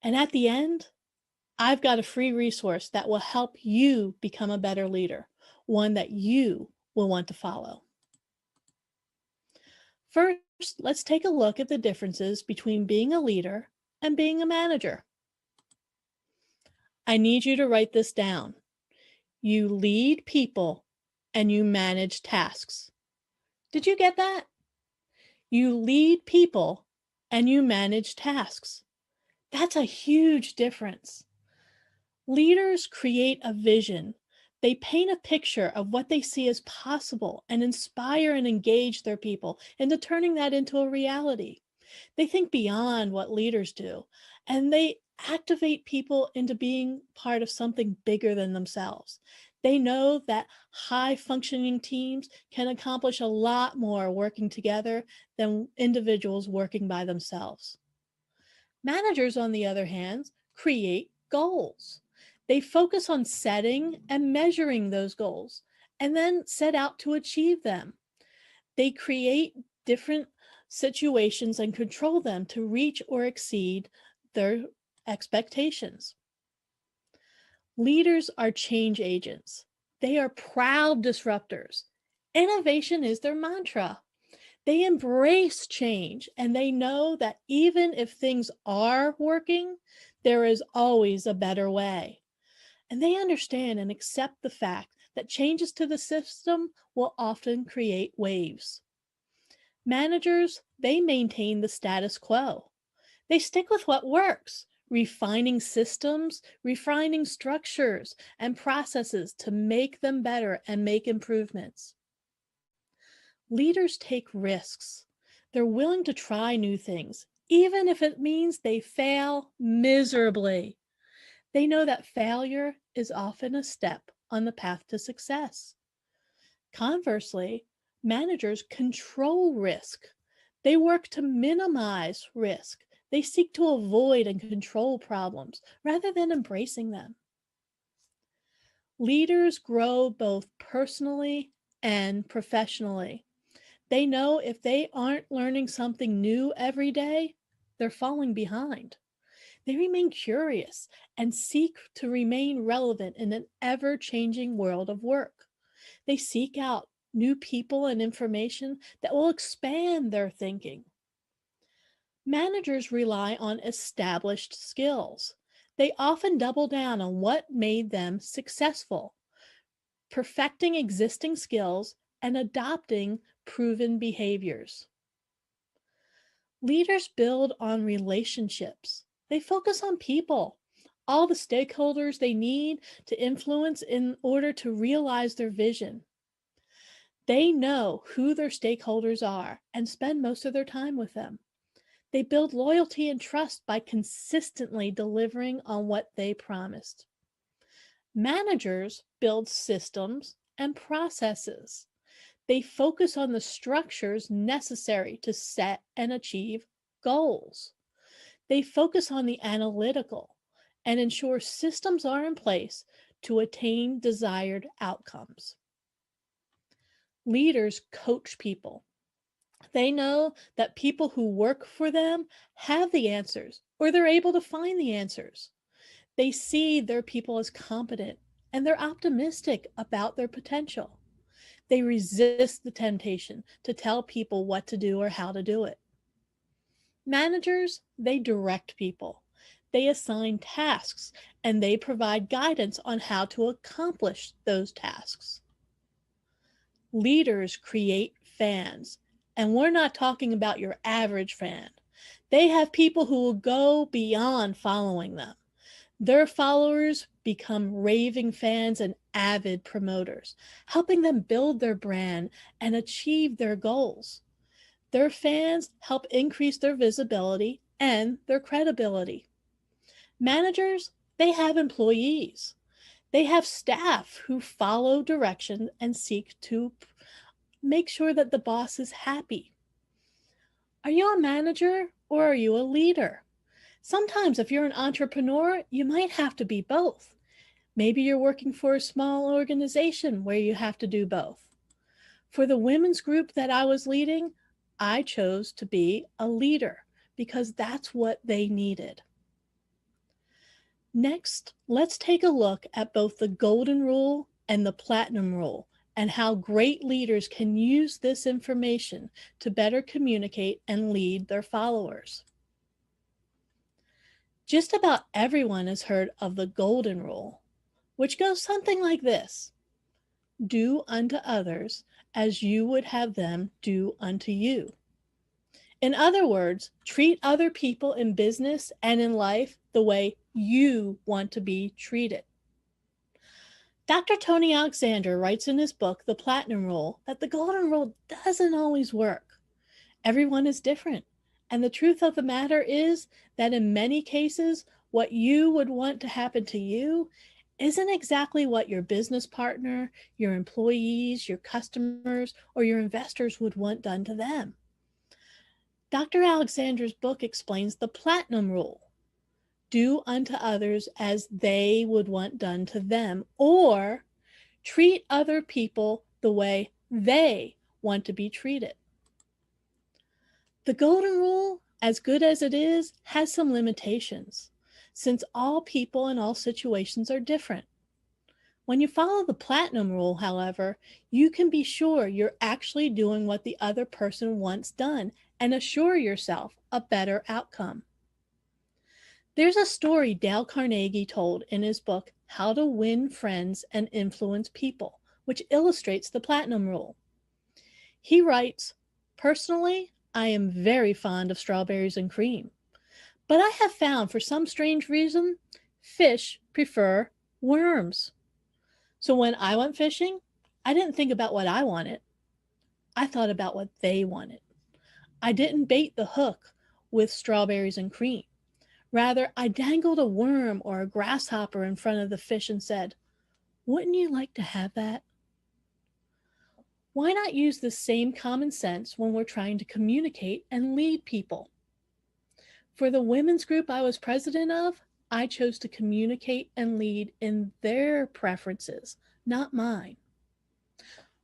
And at the end, I've got a free resource that will help you become a better leader, one that you will want to follow. First, let's take a look at the differences between being a leader and being a manager. I need you to write this down. You lead people and you manage tasks. Did you get that? You lead people and you manage tasks. That's a huge difference. Leaders create a vision. They paint a picture of what they see as possible and inspire and engage their people into turning that into a reality. They think beyond what leaders do, and they activate people into being part of something bigger than themselves. They know that high functioning teams can accomplish a lot more working together than individuals working by themselves. Managers, on the other hand, create goals. They focus on setting and measuring those goals and then set out to achieve them. They create different situations and control them to reach or exceed their expectations. Leaders are change agents. They are proud disruptors. Innovation is their mantra. They embrace change and they know that even if things are working, there is always a better way. And they understand and accept the fact that changes to the system will often create waves. Managers, they maintain the status quo. They stick with what works, refining systems, refining structures and processes to make them better and make improvements. Leaders take risks. They're willing to try new things, even if it means they fail miserably. They know that failure is often a step on the path to success. Conversely, managers control risk. They work to minimize risk. They seek to avoid and control problems rather than embracing them. Leaders grow both personally and professionally. They know if they aren't learning something new every day, they're falling behind. They remain curious and seek to remain relevant in an ever-changing world of work. They seek out new people and information that will expand their thinking. Managers rely on established skills. They often double down on what made them successful, perfecting existing skills and adopting proven behaviors. Leaders build on relationships. They focus on people, all the stakeholders they need to influence in order to realize their vision. They know who their stakeholders are and spend most of their time with them. They build loyalty and trust by consistently delivering on what they promised. Managers build systems and processes. They focus on the structures necessary to set and achieve goals. They focus on the analytical and ensure systems are in place to attain desired outcomes. Leaders coach people. They know that people who work for them have the answers or they're able to find the answers. They see their people as competent and they're optimistic about their potential. They resist the temptation to tell people what to do or how to do it. Managers, they direct people. They assign tasks and they provide guidance on how to accomplish those tasks. Leaders create fans, and we're not talking about your average fan. They have people who will go beyond following them. Their followers become raving fans and avid promoters, helping them build their brand and achieve their goals. Their fans help increase their visibility and their credibility. Managers, they have employees. They have staff who follow direction and seek to make sure that the boss is happy. Are you a manager or are you a leader? Sometimes if you're an entrepreneur, you might have to be both. Maybe you're working for a small organization where you have to do both. For the women's group that I was leading, I chose to be a leader because that's what they needed. Next, let's take a look at both the golden rule and the platinum rule and how great leaders can use this information to better communicate and lead their followers. Just about everyone has heard of the golden rule, which goes something like this: do unto others as you would have them do unto you. In other words, treat other people in business and in life the way you want to be treated. Dr. Tony Alexander writes in his book, The Platinum Rule, that the golden rule doesn't always work. Everyone is different. And the truth of the matter is that in many cases, what you would want to happen to you isn't exactly what your business partner, your employees, your customers, or your investors would want done to them. Dr. Alexander's book explains the platinum rule. Do unto others as they would want done to them, or treat other people the way they want to be treated. The golden rule, as good as it is, has some limitations, since all people in all situations are different. When you follow the platinum rule, however, you can be sure you're actually doing what the other person wants done and assure yourself a better outcome. There's a story Dale Carnegie told in his book, How to Win Friends and Influence People, which illustrates the platinum rule. He writes, "Personally, I am very fond of strawberries and cream, but I have found for some strange reason, fish prefer worms. So when I went fishing, I didn't think about what I wanted. I thought about what they wanted. I didn't bait the hook with strawberries and cream. Rather, I dangled a worm or a grasshopper in front of the fish and said, 'Wouldn't you like to have that?' Why not use the same common sense when we're trying to communicate and lead people? For the women's group I was president of, I chose to communicate and lead in their preferences, not mine.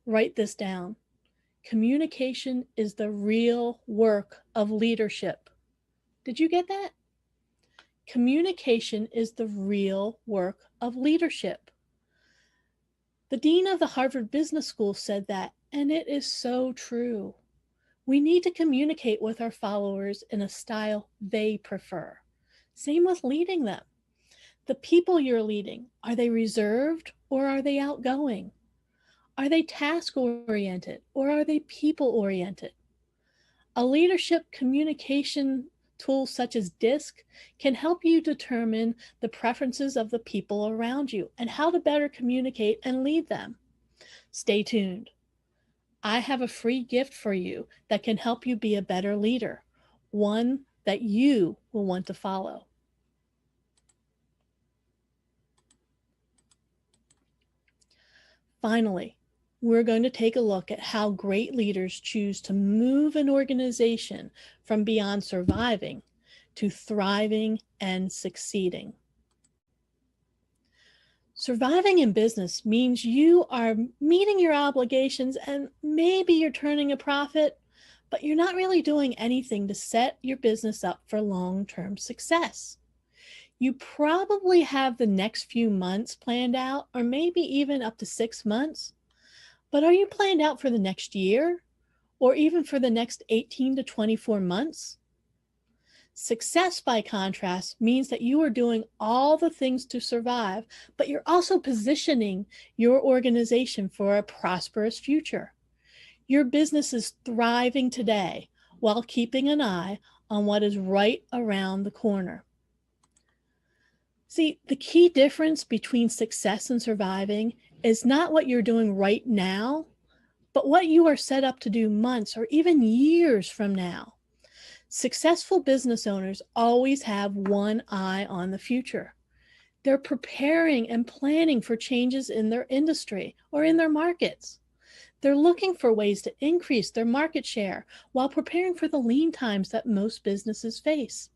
Write this down. Communication is the real work of leadership. Did you get that? Communication is the real work of leadership. The dean of the Harvard Business School said that, and it is so true. We need to communicate with our followers in a style they prefer. Same with leading them. The people you're leading, are they reserved or are they outgoing? Are they task-oriented or are they people-oriented? A leadership communication tool such as DISC can help you determine the preferences of the people around you and how to better communicate and lead them. Stay tuned. I have a free gift for you that can help you be a better leader, one that you will want to follow. Finally, we're going to take a look at how great leaders choose to move an organization from beyond surviving to thriving and succeeding. Surviving in business means you are meeting your obligations and maybe you're turning a profit, but you're not really doing anything to set your business up for long-term success. You probably have the next few months planned out, or maybe even up to 6 months. But are you planned out for the next year or even for the next 18 to 24 months? Success, by contrast, means that you are doing all the things to survive, but you're also positioning your organization for a prosperous future. Your business is thriving today while keeping an eye on what is right around the corner. See, the key difference between success and surviving is not what you're doing right now, but what you are set up to do months or even years from now. Successful business owners always have one eye on the future. They're preparing and planning for changes in their industry or in their markets. They're looking for ways to increase their market share while preparing for the lean times that most businesses face.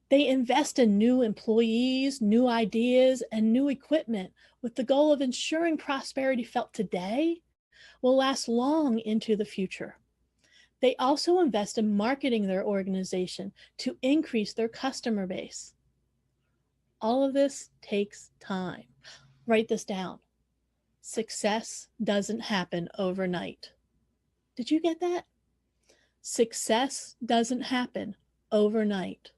They invest in new employees, new ideas, and new equipment with the goal of ensuring prosperity felt today will last long into the future. They also invest in marketing their organization to increase their customer base. All of this takes time. Write this down. Success doesn't happen overnight. Did you get that? Success doesn't happen overnight.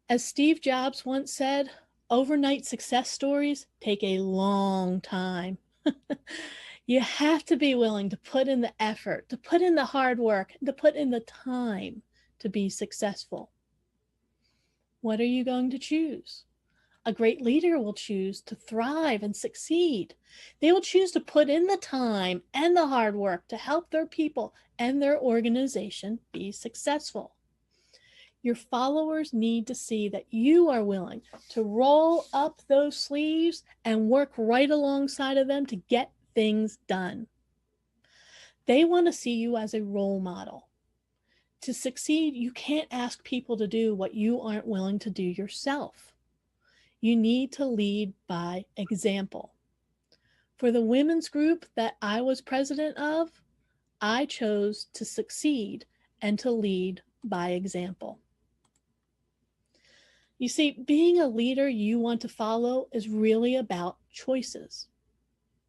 As Steve Jobs once said, overnight success stories take a long time. You have to be willing to put in the effort, to put in the hard work, to put in the time to be successful. What are you going to choose? A great leader will choose to thrive and succeed. They will choose to put in the time and the hard work to help their people and their organization be successful. Your followers need to see that you are willing to roll up those sleeves and work right alongside of them to get things done. They want to see you as a role model. To succeed, you can't ask people to do what you aren't willing to do yourself. You need to lead by example. For the women's group that I was president of, I chose to succeed and to lead by example. You see, being a leader you want to follow is really about choices.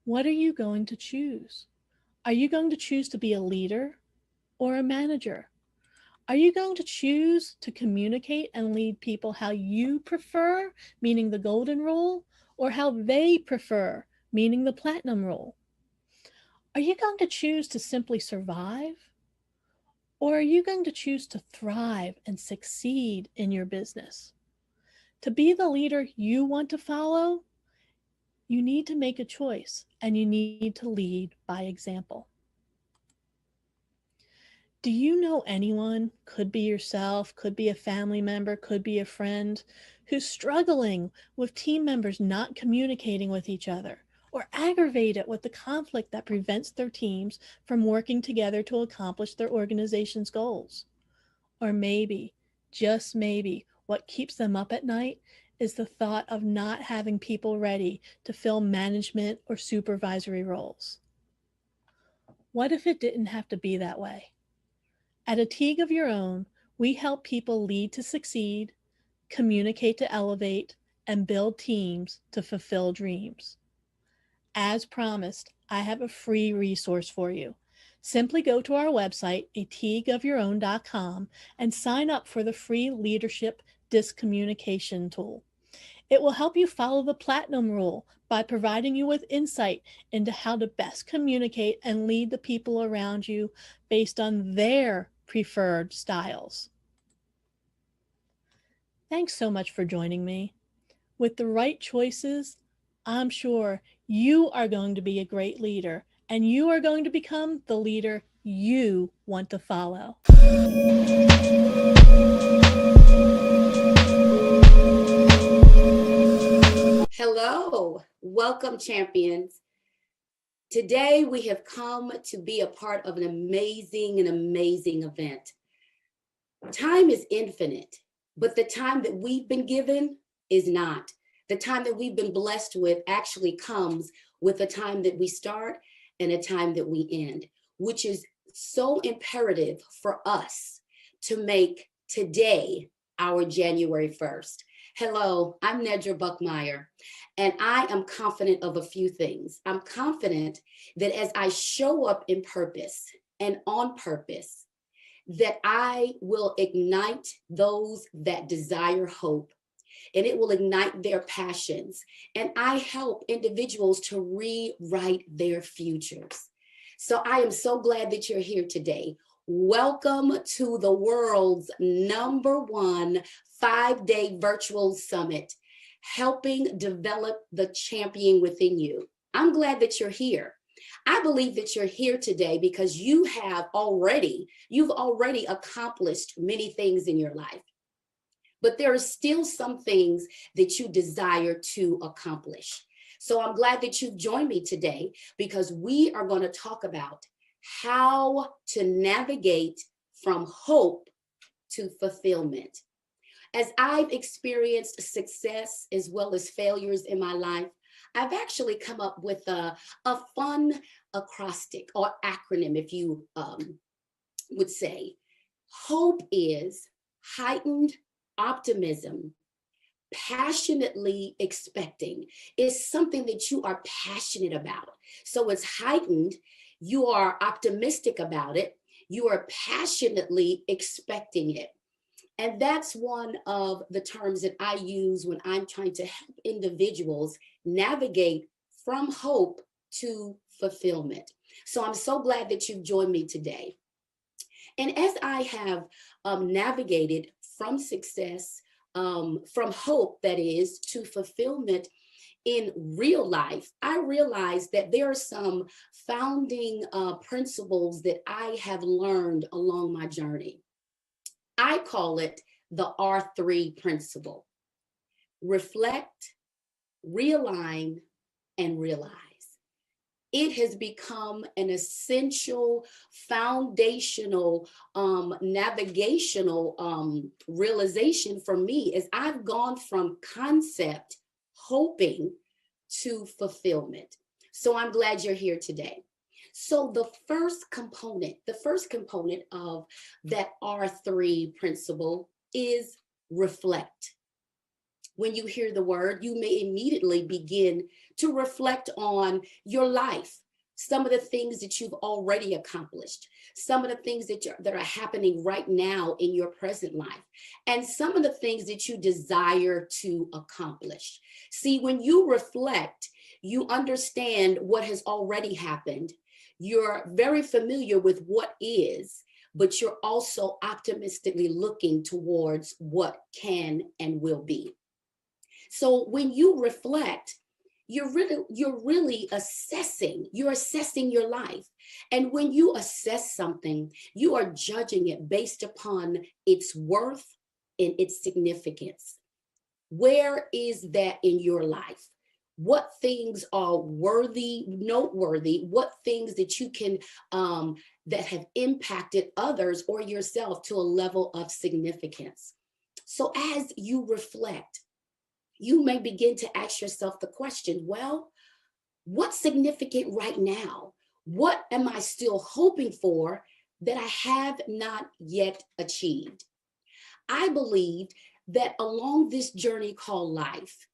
What are you going to choose? Are you going to choose to be a leader or a manager? Are you going to choose to communicate and lead people how you prefer, meaning the golden rule, or how they prefer, meaning the platinum rule? Are you going to choose to simply survive? Or are you going to choose to thrive and succeed in your business? To be the leader you want to follow, you need to make a choice and you need to lead by example. Do you know anyone, could be yourself, could be a family member, could be a friend, who's struggling with team members not communicating with each other or aggravated with the conflict that prevents their teams from working together to accomplish their organization's goals? Or maybe, just maybe, what keeps them up at night is the thought of not having people ready to fill management or supervisory roles. What if it didn't have to be that way? At A Teague of Your Own, we help people lead to succeed, communicate to elevate, and build teams to fulfill dreams. As promised, I have a free resource for you. Simply go to our website, ateagueofyourown.com, and sign up for the free leadership discommunication tool. It will help you follow the platinum rule by providing you with insight into how to best communicate and lead the people around you based on their preferred styles. Thanks so much for joining me. With the right choices, I'm sure you are going to be a great leader and you are going to become the leader you want to follow. Hello, welcome champions. Today we have come to be a part of an amazing event. Time is infinite, but the time that we've been given is not. The time that we've been blessed with actually comes with a time that we start and a time that we end, which is so imperative for us to make today our January 1st. Hello, I'm Nedra Buckmeyer, and I am confident of a few things. I'm confident that as I show up in purpose and on purpose, that I will ignite those that desire hope, and it will ignite their passions. And I help individuals to rewrite their futures. So I am so glad that you're here today. Welcome to the world's #1 5-day virtual summit, helping develop the champion within you. I'm glad that you're here. I believe that you're here today because you've already accomplished many things in your life. But there are still some things that you desire to accomplish. So I'm glad that you've joined me today because we are going to talk about how to navigate from hope to fulfillment. As I've experienced success as well as failures in my life, I've actually come up with a fun acrostic or acronym, if you would say. Hope is heightened optimism, passionately expecting. Is something that you are passionate about. So it's heightened, you are optimistic about it, you are passionately expecting it. And that's one of the terms that I use when I'm trying to help individuals navigate from hope to fulfillment. So I'm so glad that you've joined me today. And as I have navigated from success, from hope, that is, to fulfillment in real life, I realized that there are some founding principles that I have learned along my journey. I call it the R3 principle: reflect, realign, and realize. It has become an essential, foundational, navigational realization for me as I've gone from concept, hoping, to fulfillment. So I'm glad you're here today. So the first component of that R3 principle is reflect. When you hear the word, you may immediately begin to reflect on your life, some of the things that you've already accomplished, some of the things that are happening right now in your present life, and some of the things that you desire to accomplish. See, when you reflect, you understand what has already happened. You're very familiar with what is, but you're also optimistically looking towards what can and will be. So when you reflect, you're really assessing your life. And when you assess something, you are judging it based upon its worth and its significance. Where is that in your life? What things are worthy, noteworthy? What things that you can, that have impacted others or yourself to a level of significance? So as you reflect, you may begin to ask yourself the question, well, what's significant right now? What am I still hoping for that I have not yet achieved? I believe that along this journey called life,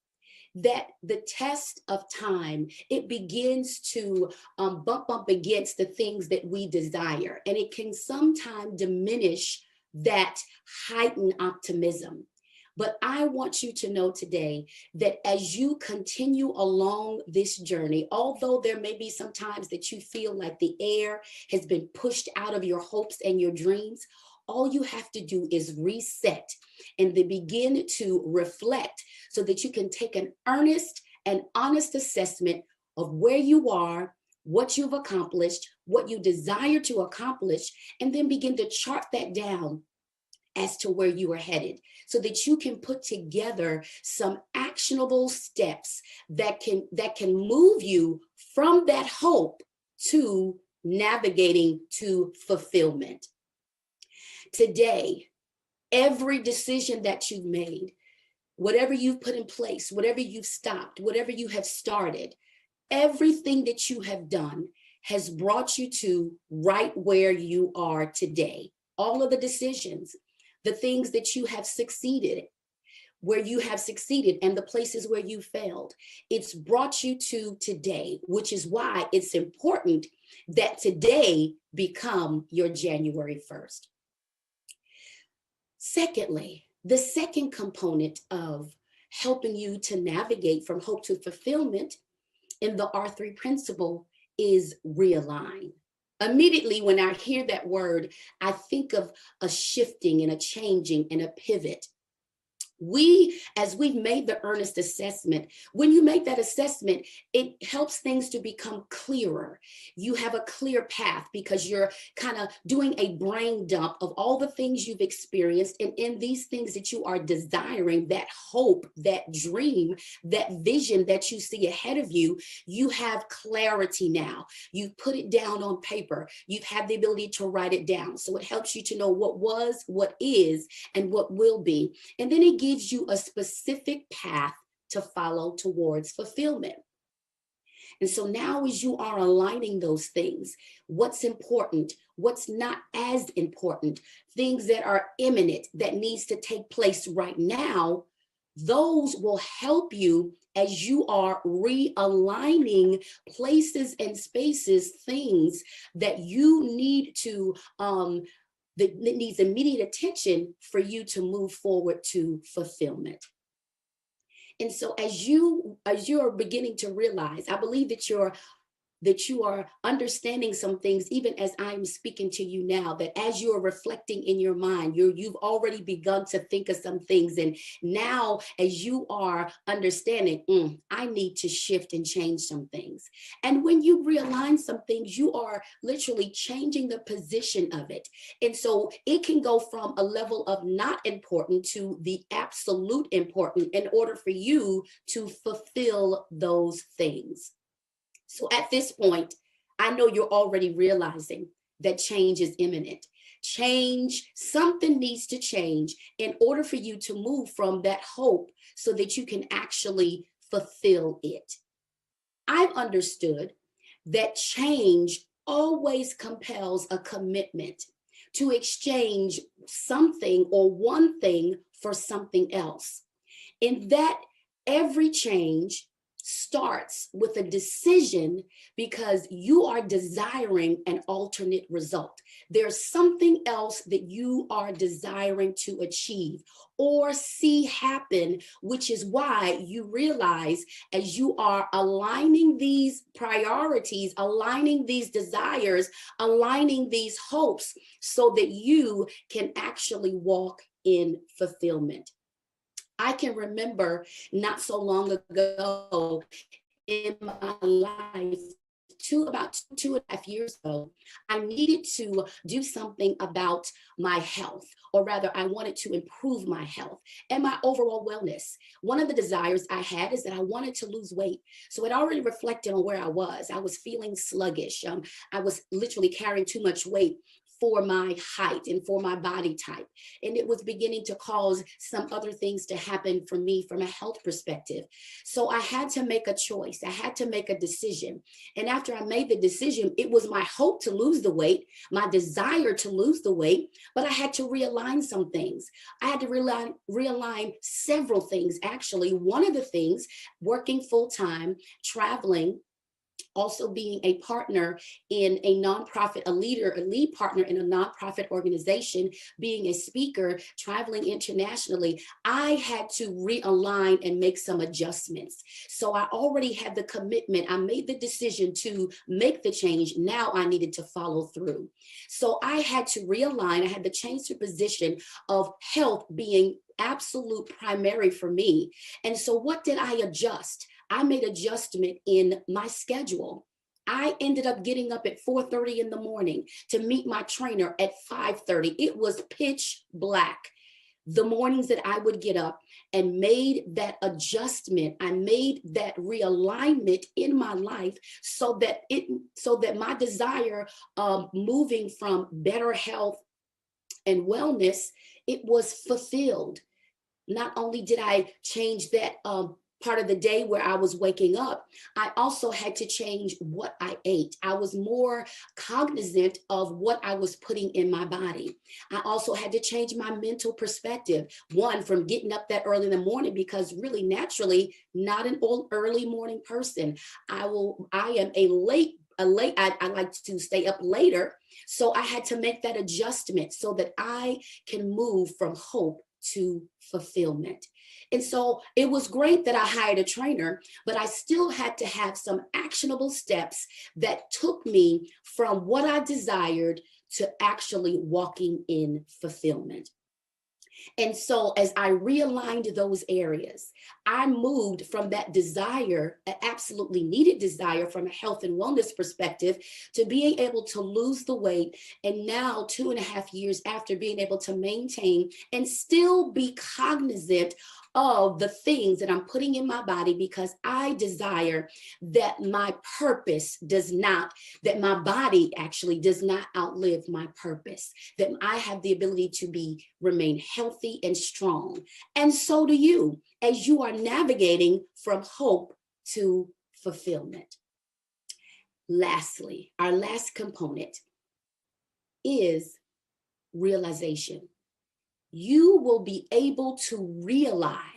that the test of time, it begins to bump up against the things that we desire, and it can sometimes diminish that heightened optimism. But I want you to know today that as you continue along this journey, although there may be some times that you feel like the air has been pushed out of your hopes and your dreams, all you have to do is reset and then begin to reflect so that you can take an earnest and honest assessment of where you are, what you've accomplished, what you desire to accomplish, and then begin to chart that down as to where you are headed so that you can put together some actionable steps that can move you from that hope to navigating to fulfillment. Today, every decision that you've made, whatever you've put in place, whatever you've stopped, whatever you have started, everything that you have done has brought you to right where you are today. All of the decisions, the things that you have succeeded, where you have succeeded, and the places where you failed, it's brought you to today, which is why it's important that today become your January 1st. Secondly, the second component of helping you to navigate from hope to fulfillment in the R3 principle is realign. Immediately when I hear that word, I think of a shifting and a changing and a pivot. As we've made the earnest assessment, when you make that assessment, it helps things to become clearer. You have a clear path because you're kind of doing a brain dump of all the things you've experienced. And in these things that you are desiring, that hope, that dream, that vision that you see ahead of you, you have clarity now. You've put it down on paper. You've had the ability to write it down. So it helps you to know what was, what is, and what will be. And then it gives you a specific path to follow towards fulfillment. And so now as you are aligning those things, what's important, what's not as important, things that are imminent, that needs to take place right now, those will help you as you are realigning places and spaces, things that you need to, that needs immediate attention for you to move forward to fulfillment. And so as you are beginning to realize, I believe that you are understanding some things, even as I'm speaking to you now, that as you are reflecting in your mind, you've already begun to think of some things. And now as you are understanding, I need to shift and change some things. And when you realign some things, you are literally changing the position of it. And so it can go from a level of not important to the absolute important in order for you to fulfill those things. So at this point, I know you're already realizing that change is imminent. Change, something needs to change in order for you to move from that hope so that you can actually fulfill it. I've understood that change always compels a commitment to exchange something or one thing for something else. And that every change starts with a decision because you are desiring an alternate result. There's something else that you are desiring to achieve or see happen, which is why you realize as you are aligning these priorities, aligning these desires, aligning these hopes so that you can actually walk in fulfillment. I can remember not so long ago in my life, about 2.5 years ago, I needed to do something about my health, or rather I wanted to improve my health and my overall wellness. One of the desires I had is that I wanted to lose weight. So it already reflected on where I was. I was feeling sluggish. I was literally carrying too much weight for my height and for my body type. And it was beginning to cause some other things to happen for me from a health perspective. So I had to make a choice. I had to make a decision. And after I made the decision, it was my hope to lose the weight, my desire to lose the weight, but I had to realign some things. I had to realign several things, actually. One of the things, working full-time, traveling, also being a partner in a nonprofit, a lead partner in a nonprofit organization, being a speaker, traveling internationally, I had to realign and make some adjustments. So I already had the commitment. I made the decision to make the change. Now I needed to follow through. So I had to realign. I had to change the position of health being absolute primary for me. And so what did I adjust? I made adjustment in my schedule. I ended up getting up at 4:30 in the morning to meet my trainer at 5:30. It was pitch black. The mornings that I would get up and made that adjustment, I made that realignment in my life so that my desire of moving from better health and wellness, it was fulfilled. Not only did I change that part of the day where I was waking up, I also had to change what I ate. I was more cognizant of what I was putting in my body. I also had to change my mental perspective. One, from getting up that early in the morning, because really naturally, not an early morning person. I am I like to stay up later. So I had to make that adjustment so that I can move from hope to fulfillment. And so it was great that I hired a trainer, but I still had to have some actionable steps that took me from what I desired to actually walking in fulfillment. And so as I realigned those areas, I moved from that desire, an absolutely needed desire from a health and wellness perspective, to being able to lose the weight. And now 2.5 years after, being able to maintain and still be cognizant of the things that I'm putting in my body, because I desire that my purpose does not, that my body actually does not outlive my purpose, that I have the ability to remain healthy and strong. And so do you, as you are navigating from hope to fulfillment. Lastly, our last component is realization. You will be able to realize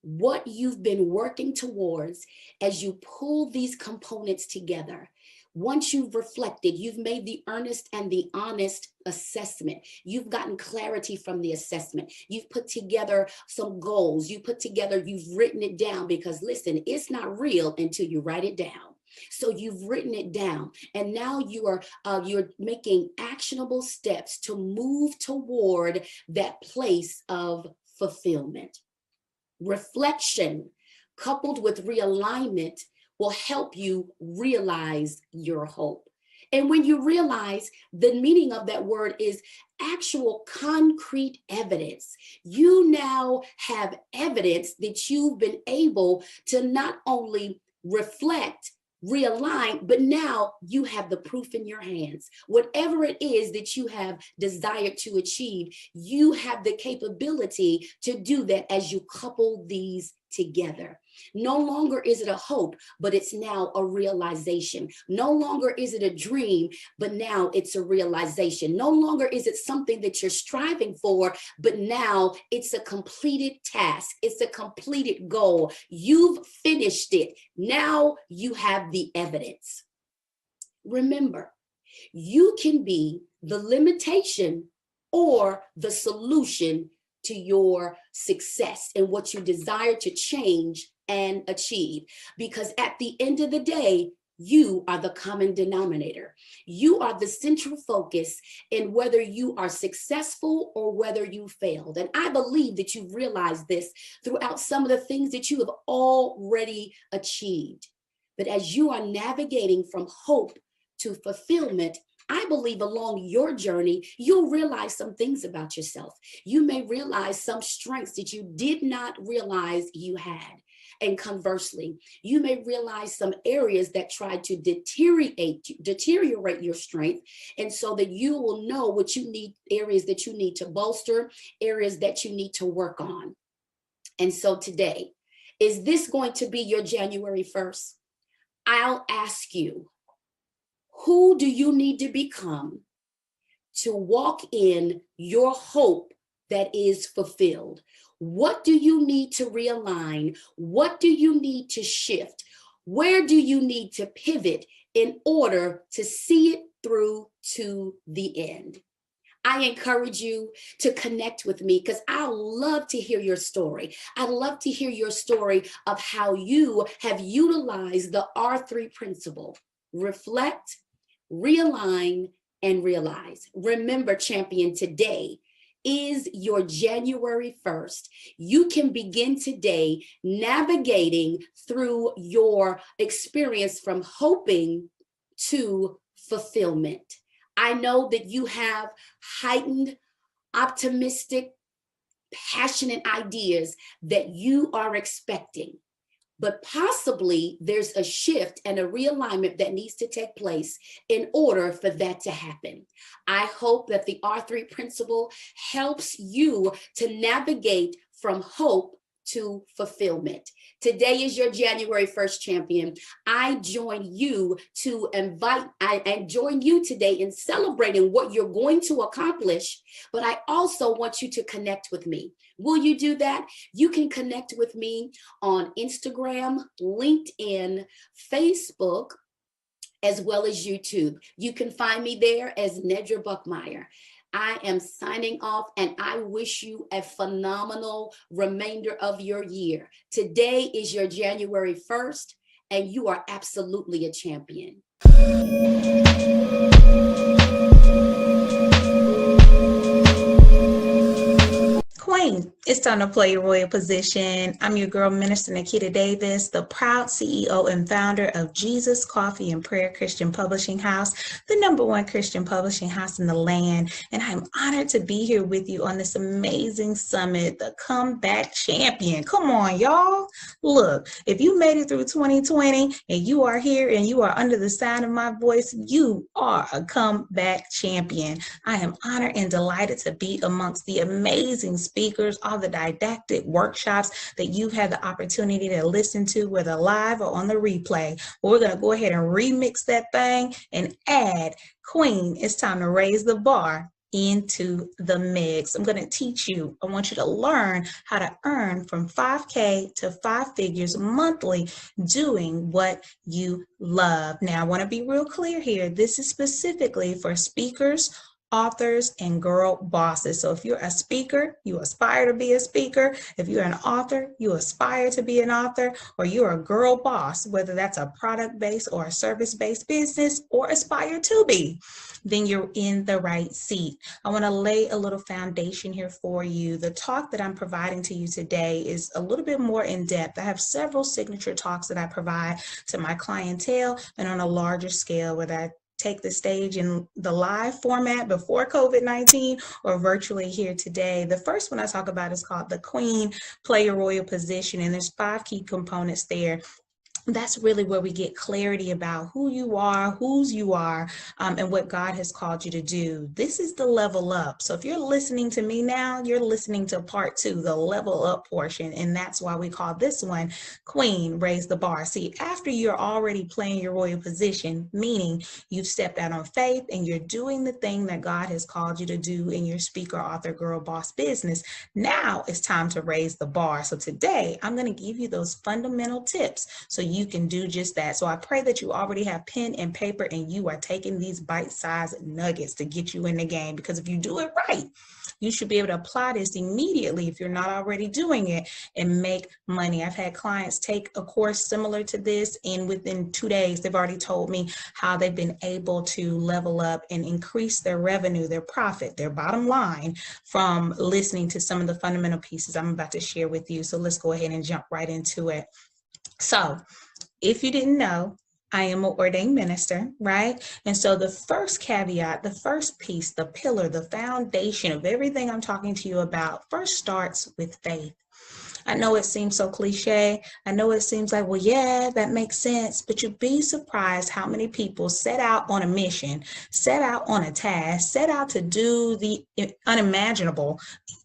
what you've been working towards as you pull these components together. Once you've reflected, you've made the earnest and the honest assessment. You've gotten clarity from the assessment. You've put together some goals. You've written it down, because listen, it's not real until you write it down. So you've written it down, and now you're making actionable steps to move toward that place of fulfillment. Reflection coupled with realignment will help you realize your hope. And when you realize, the meaning of that word is actual concrete evidence. You now have evidence that you've been able to not only reflect, realign, but now you have the proof in your hands. Whatever it is that you have desired to achieve, you have the capability to do that as you couple these together. No longer is it a hope, but it's now a realization. No longer is it a dream, but now it's a realization. No longer is it something that you're striving for, but now it's a completed task. It's a completed goal. You've finished it. Now you have the evidence. Remember, you can be the limitation or the solution to your success and what you desire to change and achieve. Because at the end of the day, you are the common denominator. You are the central focus in whether you are successful or whether you failed. And I believe that you've realized this throughout some of the things that you have already achieved. But as you are navigating from hope to fulfillment, I believe along your journey, you'll realize some things about yourself. You may realize some strengths that you did not realize you had. And conversely, you may realize some areas that tried to deteriorate your strength. And so that you will know what you need, areas that you need to bolster, areas that you need to work on. And so today, is this going to be your January 1st? I'll ask you, who do you need to become to walk in your hope that is fulfilled? What do you need to realign? What do you need to shift? Where do you need to pivot in order to see it through to the end? I encourage you to connect with me, because I love to hear your story. I'd love to hear your story of how you have utilized the R3 principle: reflect, realign, and realize. Remember, champion, today is your January 1st. You can begin today navigating through your experience from hoping to fulfillment. I know that you have heightened, optimistic, passionate ideas that you are expecting. But possibly there's a shift and a realignment that needs to take place in order for that to happen. I hope that the R3 principle helps you to navigate from hope to fulfillment. Today is your January 1st, champion. I join you today in celebrating what you're going to accomplish, but I also want you to connect with me. Will you do that? You can connect with me on Instagram, LinkedIn, Facebook, as well as YouTube. You can find me there as Nedra Buckmeyer. I am signing off, and I wish you a phenomenal remainder of your year. Today is your January 1st, and you are absolutely a champion. Queen, it's time to play your royal position. I'm your girl, Minister Nikita Davis, the proud CEO and founder of Jesus Coffee and Prayer Christian Publishing House, the #1 Christian publishing house in the land. And I'm honored to be here with you on this amazing summit, the Comeback Champion. Come on, y'all. Look, if you made it through 2020 and you are here and you are under the sound of my voice, you are a comeback champion. I am honored and delighted to be amongst the amazing speakers, all the didactic workshops that you've had the opportunity to listen to, whether live or on the replay. We're going to go ahead and remix that thing and add Queen, it's time to raise the bar into the mix. I'm going to teach you. I want you to learn how to earn from 5K to 5 figures monthly doing what you love. Now, I want to be real clear here. This is specifically for speakers, authors, and girl bosses. So if you're a speaker, you aspire to be a speaker. If you're an author, you aspire to be an author, or you're a girl boss, whether that's a product-based or a service-based business, or aspire to be, then you're in the right seat. I want to lay a little foundation here for you. The talk that I'm providing to you today is a little bit more in depth. I have several signature talks that I provide to my clientele and on a larger scale, whether I take the stage in the live format before COVID-19 or virtually here today. The first one I talk about is called the Queen Play Your Royal Position, and there's 5 key components there. That's really where we get clarity about who you are, whose you are, and what God has called you to do. This is the level up. So if you're listening to me now, you're listening to part 2, the level up portion. And that's why we call this one Queen, Raise the Bar. See, after you're already playing your royal position, meaning you've stepped out on faith and you're doing the thing that God has called you to do in your speaker, author, girl, boss business, now it's time to raise the bar. So today I'm going to give you those fundamental tips so you can do just that. So I pray that you already have pen and paper and you are taking these bite-sized nuggets to get you in the game, because if you do it right, you should be able to apply this immediately if you're not already doing it and make money. I've had clients take a course similar to this, and within 2 days, they've already told me how they've been able to level up and increase their revenue, their profit, their bottom line from listening to some of the fundamental pieces I'm about to share with you. So let's go ahead and jump right into it. So if you didn't know, I am an ordained minister, right? And so the first caveat, the first piece, the pillar, the foundation of everything I'm talking to you about first starts with faith. I know it seems so cliche. I know it seems like, well, yeah, that makes sense, but you'd be surprised how many people set out on a mission, set out on a task, set out to do the unimaginable,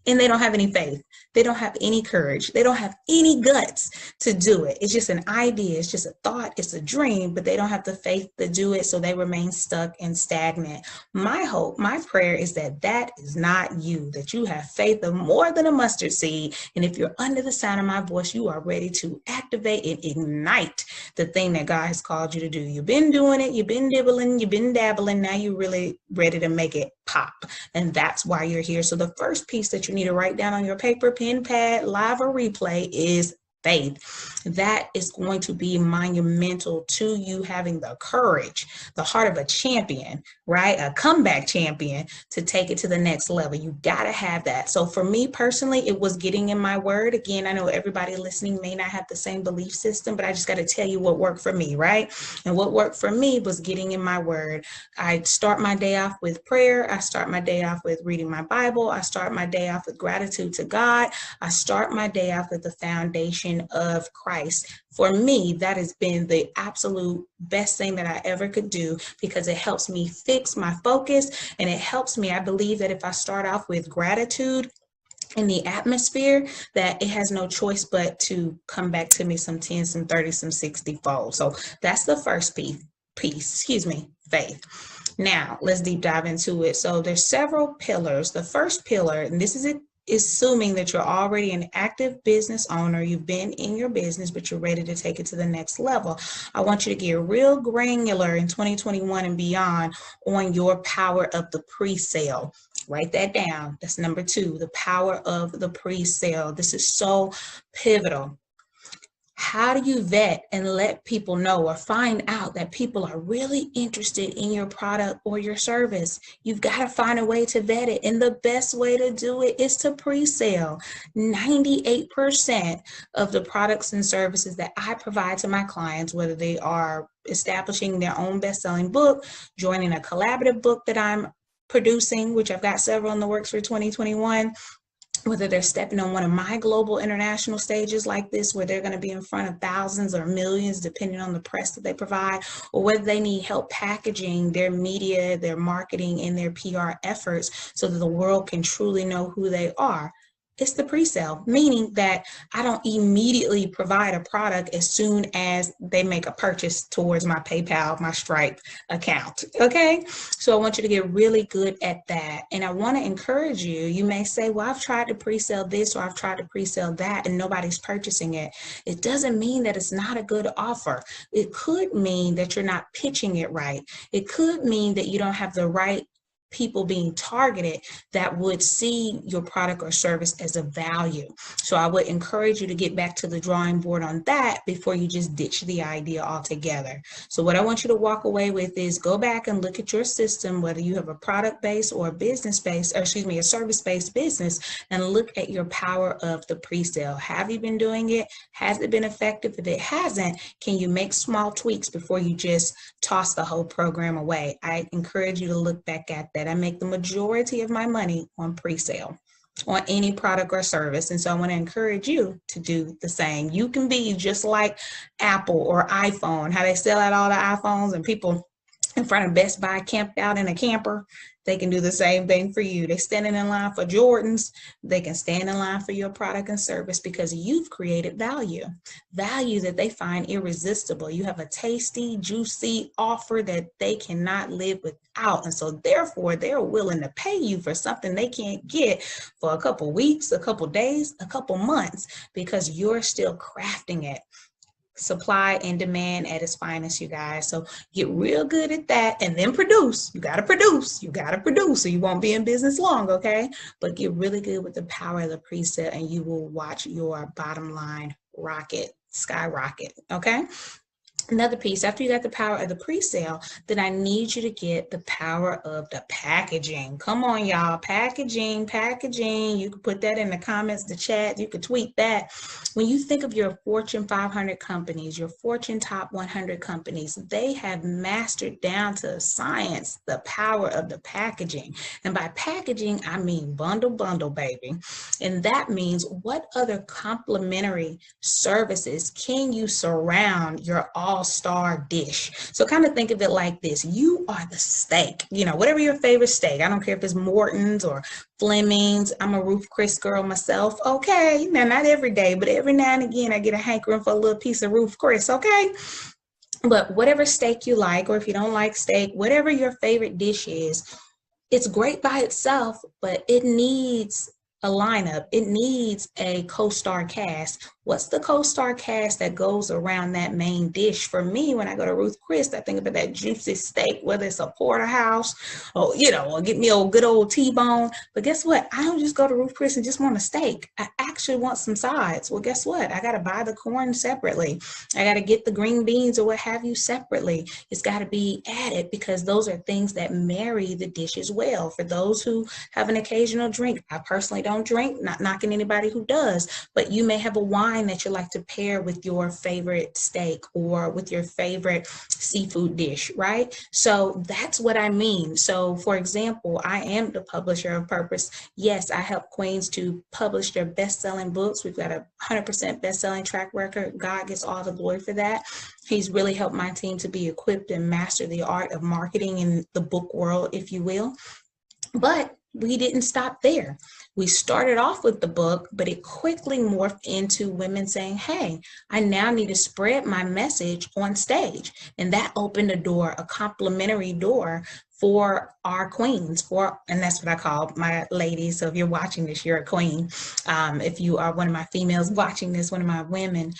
and they don't have any faith. They don't have any courage. They don't have any guts to do it. It's just an idea. It's just a thought. It's a dream, but they don't have the faith to do it. So they remain stuck and stagnant. My hope, my prayer is that that is not you, that you have faith of more than a mustard seed. And if you're under the sound of my voice, you are ready to activate and ignite the thing that God has called you to do. You've been doing it. You've been dibbling. You've been dabbling. Now you're really ready to make it pop. And that's why you're here. So the first piece that you need to write down on your paper, pen, pad, live or replay is faith. That is going to be monumental to you having the courage, the heart of a champion, right? A comeback champion to take it to the next level. You got to have that. So for me personally, it was getting in my word. Again, I know everybody listening may not have the same belief system, but I just got to tell you what worked for me, right? And what worked for me was getting in my word. I start my day off with prayer. I start my day off with reading my Bible. I start my day off with gratitude to God. I start my day off with the foundation of Christ. For me, that has been the absolute best thing that I ever could do, because it helps me fix my focus, and it helps me. I believe that if I start off with gratitude in the atmosphere, that it has no choice but to come back to me some 10, some 30, some 60 fold. So that's the first piece, faith. Now let's deep dive into it. So there's several pillars. The first pillar, and this is it, assuming that you're already an active business owner, you've been in your business, but you're ready to take it to the next level. I want you to get real granular in 2021 and beyond on your power of the pre-sale. Write that down. That's number 2, the power of the pre-sale. This is so pivotal. How do you vet and let people know or find out that people are really interested in your product or your service? You've got to find a way to vet it. And the best way to do it is to pre-sale. 98% of the products and services that I provide to my clients, whether they are establishing their own best-selling book, joining a collaborative book that I'm producing, which I've got several in the works for 2021, whether they're stepping on one of my global international stages like this, where they're going to be in front of thousands or millions, depending on the press that they provide, or whether they need help packaging their media, their marketing, and their PR efforts so that the world can truly know who they are. It's the pre-sale, meaning that I don't immediately provide a product as soon as they make a purchase towards my PayPal, my Stripe account, okay? So I want you to get really good at that. And I want to encourage you. You may say, well, I've tried to pre-sale this or I've tried to pre-sale that and nobody's purchasing it. It doesn't mean that it's not a good offer. It could mean that you're not pitching it right. It could mean that you don't have the right people being targeted that would see your product or service as a value. So I would encourage you to get back to the drawing board on that before you just ditch the idea altogether. So what I want you to walk away with is go back and look at your system, whether you have a product-based or a business-based, or excuse me, a service-based business, and look at your power of the pre-sale. Have you been doing it? Has it been effective? If it hasn't, can you make small tweaks before you just toss the whole program away? I encourage you to look back at that. I make the majority of my money on pre-sale on any product or service. And so I want to encourage you to do the same. You can be just like Apple or iPhone, how they sell out all the iPhones and people in front of Best Buy camped out in a camper. They can do the same thing for you. They're standing in line for Jordans. They can stand in line for your product and service because you've created value that they find irresistible. You have a tasty, juicy offer that they cannot live without. And so therefore, they're willing to pay you for something they can't get for a couple weeks, a couple days, a couple months, because you're still crafting it. Supply and demand at its finest, you guys. So get real good at that and then produce. You got to produce. You got to produce, so you won't be in business long, okay? But get really good with the power of the pre-sale and you will watch your bottom line skyrocket, okay? Another piece, after you got the power of the pre-sale, then I need you to get the power of the packaging. Come on, y'all. Packaging. You can put that in the comments, the chat. You could tweet that. When you think of your Fortune 500 companies, your Fortune top 100 companies, they have mastered down to science the power of the packaging. And by packaging, I mean bundle, baby. And that means what other complementary services can you surround your all-star dish? So kind of think of it like this. You are the steak, whatever your favorite steak. I don't care if it's Morton's or Fleming's. I'm a Ruth Chris girl myself. Okay, now not every day, but every now and again I get a hankering for a little piece of Ruth Chris, okay? But whatever steak you like, or if you don't like steak, whatever your favorite dish is, it's great by itself, but it needs a lineup. It needs a co-star cast. What's the co-star cast that goes around that main dish? For me, when I go to Ruth Chris, I think about that juicy steak, whether it's a porterhouse or, or get me a good old T-bone. But guess what? I don't just go to Ruth Chris and just want a steak. I actually want some sides. Well, guess what? I got to buy the corn separately. I got to get the green beans or what have you separately. It's got to be added because those are things that marry the dishes well. For those who have an occasional drink, I personally don't drink, not knocking anybody who does, but you may have a wine that you like to pair with your favorite steak or with your favorite seafood dish, right? So that's what I mean. So for example, I am the publisher of Purpose. Yes, I help queens to publish their best-selling books. We've got a 100% best-selling track record. God gets all the glory for that. He's really helped my team to be equipped and master the art of marketing in the book world, if you will. But we didn't stop there. We started off with the book, but it quickly morphed into women saying, hey, I now need to spread my message on stage. And that opened a door, a complimentary door for our queens, and that's what I call my ladies. So if you're watching this, you're a queen. If you are one of my females watching this, one of my women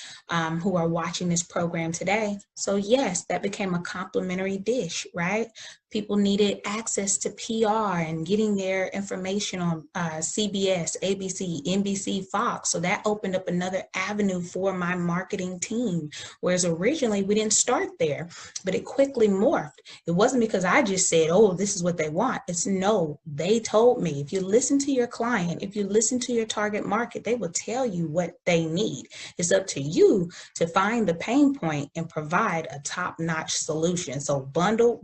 who are watching this program today. So yes, that became a complimentary dish, right? People needed access to PR and getting their information on CBS, ABC, NBC, Fox. So that opened up another avenue for my marketing team. Whereas originally we didn't start there, but it quickly morphed. It wasn't because I just said, oh, this is what they want. It's no, they told me. If you listen to your client, if you listen to your target market, they will tell you what they need. It's up to you to find the pain point and provide a top-notch solution. So bundle,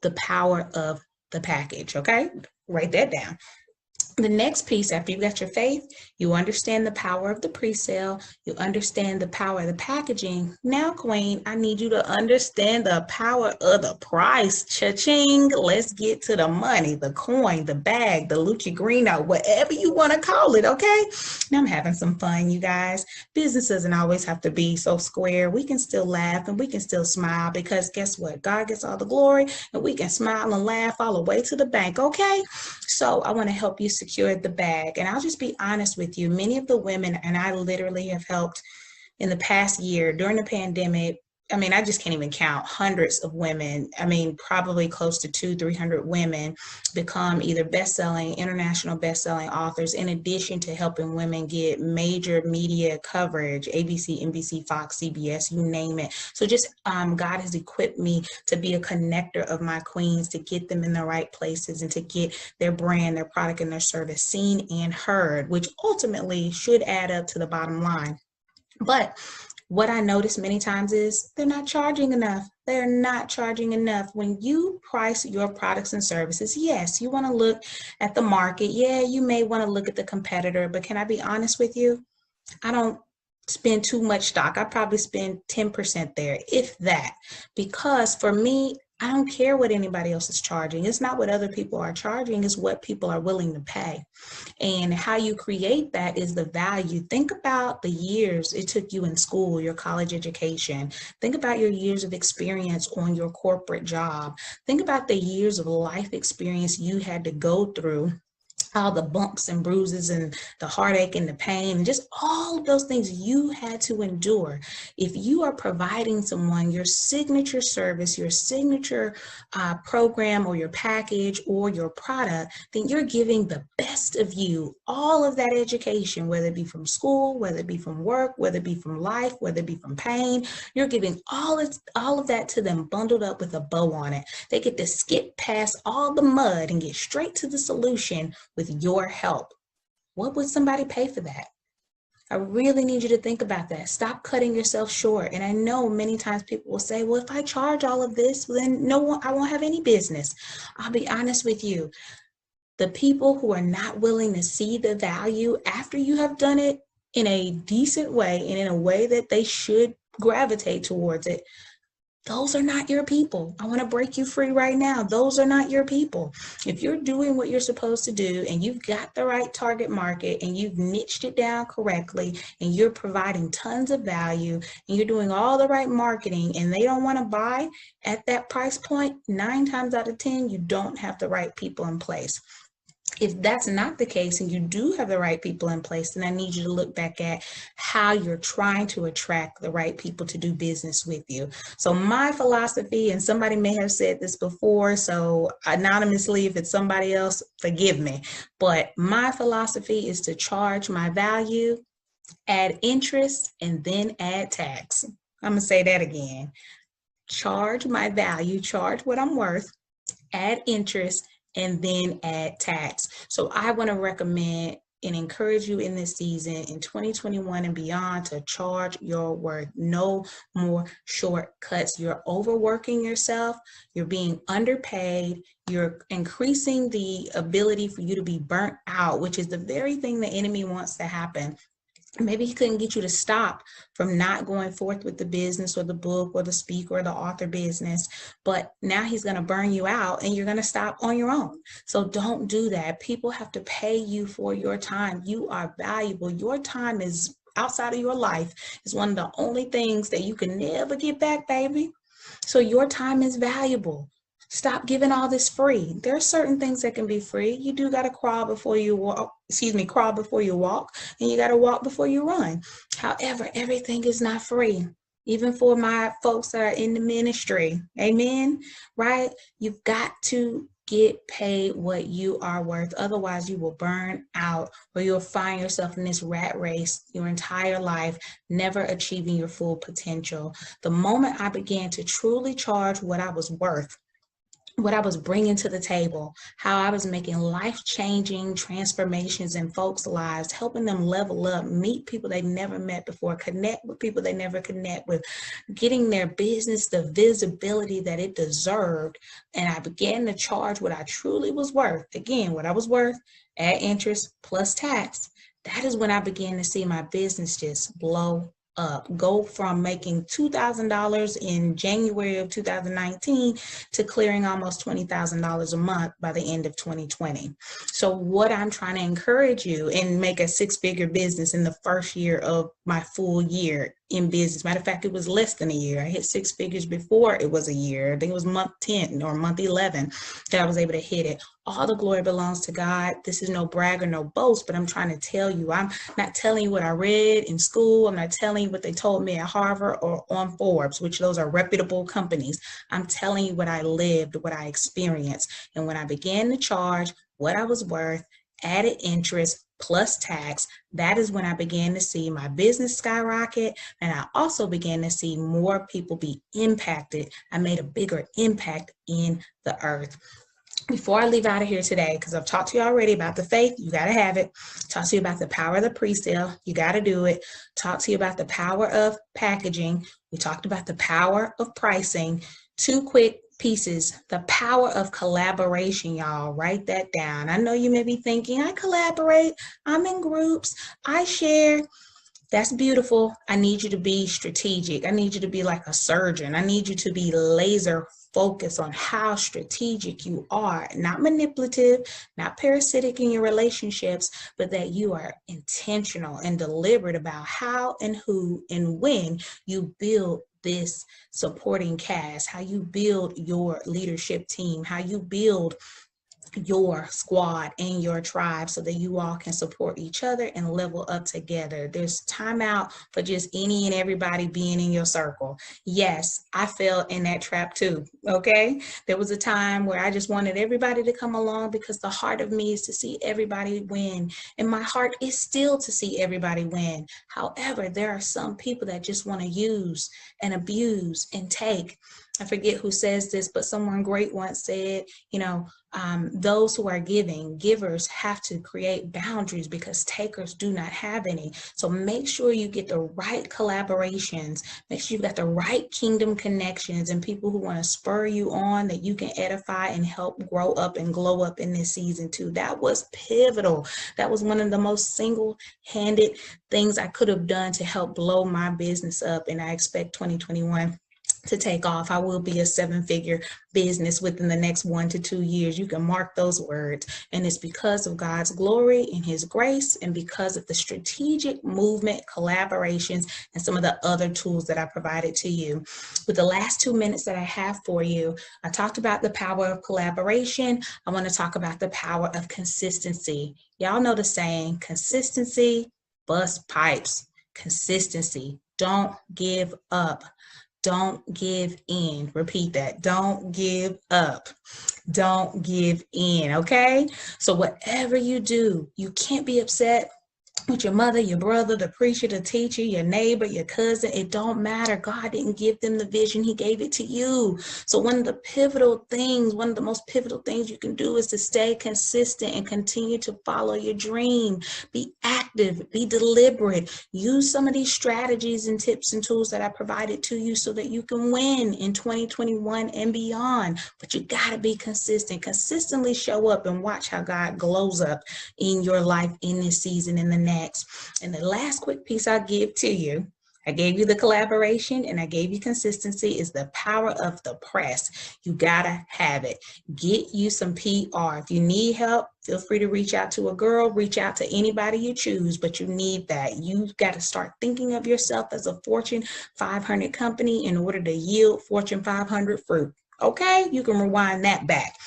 the power of the package, okay? Write that down. The next piece, after you've got your faith, you understand the power of the pre-sale, you understand the power of the packaging. Now, Queen, I need you to understand the power of the price. Cha-ching, let's get to the money, the coin, the bag, the Luchagrino, whatever you want to call it, okay? Now I'm having some fun, you guys. Business doesn't always have to be so square. We can still laugh and we can still smile because guess what? God gets all the glory and we can smile and laugh all the way to the bank, okay? So I want to help you secure the bag. And I'll just be honest with you. Many of the women, and I literally have helped in the past year during the pandemic, I mean, I just can't even count hundreds of women. I mean, probably close to 200-300 women become either best-selling, international best-selling authors, in addition to helping women get major media coverage, ABC, NBC, Fox, CBS, you name it. So just God has equipped me to be a connector of my queens, to get them in the right places and to get their brand, their product, and their service seen and heard, which ultimately should add up to the bottom line. But what I notice many times is they're not charging enough. They're not charging enough. When you price your products and services, yes, you want to look at the market. Yeah, you may want to look at the competitor, but can I be honest with you? I don't spend too much stock. I probably spend 10% there, if that, because for me, I don't care what anybody else is charging. It's not what other people are charging, it's what people are willing to pay. And how you create that is the value. Think about the years it took you in school, your college education. Think about your years of experience on your corporate job. Think about the years of life experience you had to go through, all the bumps and bruises and the heartache and the pain and just all of those things you had to endure. If you are providing someone your signature service, your signature program or your package or your product, then you're giving the best of you, all of that education, whether it be from school, whether it be from work, whether it be from life, whether it be from pain, you're giving all of that to them bundled up with a bow on it. They get to skip past all the mud and get straight to the solution with your help. What would somebody pay for that? I really need you to think about that. Stop cutting yourself short. And I know many times people will say, well, if I charge all of this, then I won't have any business. I'll be honest with you. The people who are not willing to see the value after you have done it in a decent way and in a way that they should gravitate towards it, those are not your people. I want to break you free right now. Those are not your people. If you're doing what you're supposed to do and you've got the right target market and you've niched it down correctly and you're providing tons of value and you're doing all the right marketing and they don't want to buy at that price point, 9 times out of 10, you don't have the right people in place. If that's not the case and you do have the right people in place, then I need you to look back at how you're trying to attract the right people to do business with you. So my philosophy, and somebody may have said this before, so anonymously, if it's somebody else, forgive me, but my philosophy is to charge my value, add interest, and then add tax. I'm gonna say that again. Charge my value, charge what I'm worth, add interest, and then add tax. So I want to recommend and encourage you in this season in 2021 and beyond to charge your worth. No more shortcuts. You're overworking yourself. You're being underpaid. You're increasing the ability for you to be burnt out, which is the very thing the enemy wants to happen. Maybe he couldn't get you to stop from not going forth with the business or the book or the speaker or the author business, but now he's going to burn you out and you're going to stop on your own. So don't do that. People have to pay you for your time. You are valuable. Your time is outside of your life is one of the only things that you can never get back, baby. So your time is valuable. Stop giving all this free. There are certain things that can be free. You do got to crawl before you walk, crawl before you walk, and you got to walk before you run. However, everything is not free. Even for my folks that are in the ministry, amen, right? You've got to get paid what you are worth. Otherwise, you will burn out, or you'll find yourself in this rat race your entire life, never achieving your full potential. The moment I began to truly charge what I was worth, what I was bringing to the table, how I was making life-changing transformations in folks' lives, helping them level up, meet people they never met before, connect with people they never connect with, getting their business the visibility that it deserved. And I began to charge what I truly was worth. Again, what I was worth at interest plus tax. That is when I began to see my business just blow up, go from making $2,000 in January of 2019 to clearing almost $20,000 a month by the end of 2020. So what I'm trying to encourage you, and make a six-figure business in the first year of my full year in business. Matter of fact, it was less than a year. I hit six figures before it was a year. I think it was month 10 or month 11 that I was able to hit it. All the glory belongs to God. This is no brag or no boast, but I'm trying to tell you, I'm not telling you what I read in school. I'm not telling you what they told me at Harvard or on Forbes, which those are reputable companies. I'm telling you what I lived, what I experienced. And when I began to charge what I was worth, added interest plus tax, that is when I began to see my business skyrocket. And I also began to see more people be impacted. I made a bigger impact in the earth. Before I leave out of here today, because I've talked to you already about the faith, you got to have it. Talk to you about the power of the pre-sale, you got to do it. Talk to you about the power of packaging. We talked about the power of pricing. Two quick pieces, the power of collaboration, y'all. Write that down. I know you may be thinking, I collaborate, I'm in groups, I share. That's beautiful. I need you to be strategic. I need you to be like a surgeon. I need you to be laser focused on how strategic you are, not manipulative, not parasitic in your relationships, but that you are intentional and deliberate about how and who and when you build this supporting cast, how you build your leadership team, how you build your squad and your tribe so that you all can support each other and level up together. There's time out for just any and everybody being in your circle. Yes, I fell in that trap too, okay? There was a time where I just wanted everybody to come along because the heart of me is to see everybody win. And my heart is still to see everybody win. However, there are some people that just want to use and abuse and take. I forget who says this, but someone great once said, those who are givers have to create boundaries because takers do not have any. So make sure you get the right collaborations. Make sure you've got the right kingdom connections and people who want to spur you on that you can edify and help grow up and glow up in this season too. That was pivotal. That was one of the most single-handed things I could have done to help blow my business up. And I expect 2021 to take off. I will be a seven-figure business within the next 1 to 2 years. You can mark those words. And it's because of God's glory and his grace and because of the strategic movement, collaborations, and some of the other tools that I provided to you. With the last 2 minutes that I have for you, I talked about the power of collaboration. I want to talk about the power of consistency. Y'all know the saying, consistency busts pipes. Consistency. Don't give up. Don't give in. Repeat that. Don't give up. Don't give in. Okay? So whatever you do, you can't be upset with your mother, your brother, the preacher, the teacher, your neighbor, your cousin. It don't matter. God didn't give them the vision. He gave it to you. So one of the most pivotal things you can do is to stay consistent and continue to follow your dream. Be active, be deliberate. Use some of these strategies and tips and tools that I provided to you so that you can win in 2021 and beyond. But you got to be consistent. Consistently show up and watch how God glows up in your life in this season and the next. And the last quick piece I'll give to you, I gave you the collaboration and I gave you consistency, is the power of the press. You gotta have it. Get you some PR. If you need help, feel free to reach out to a girl, reach out to anybody you choose, but you need that. You've got to start thinking of yourself as a Fortune 500 company in order to yield Fortune 500 fruit. Okay, you can rewind that back.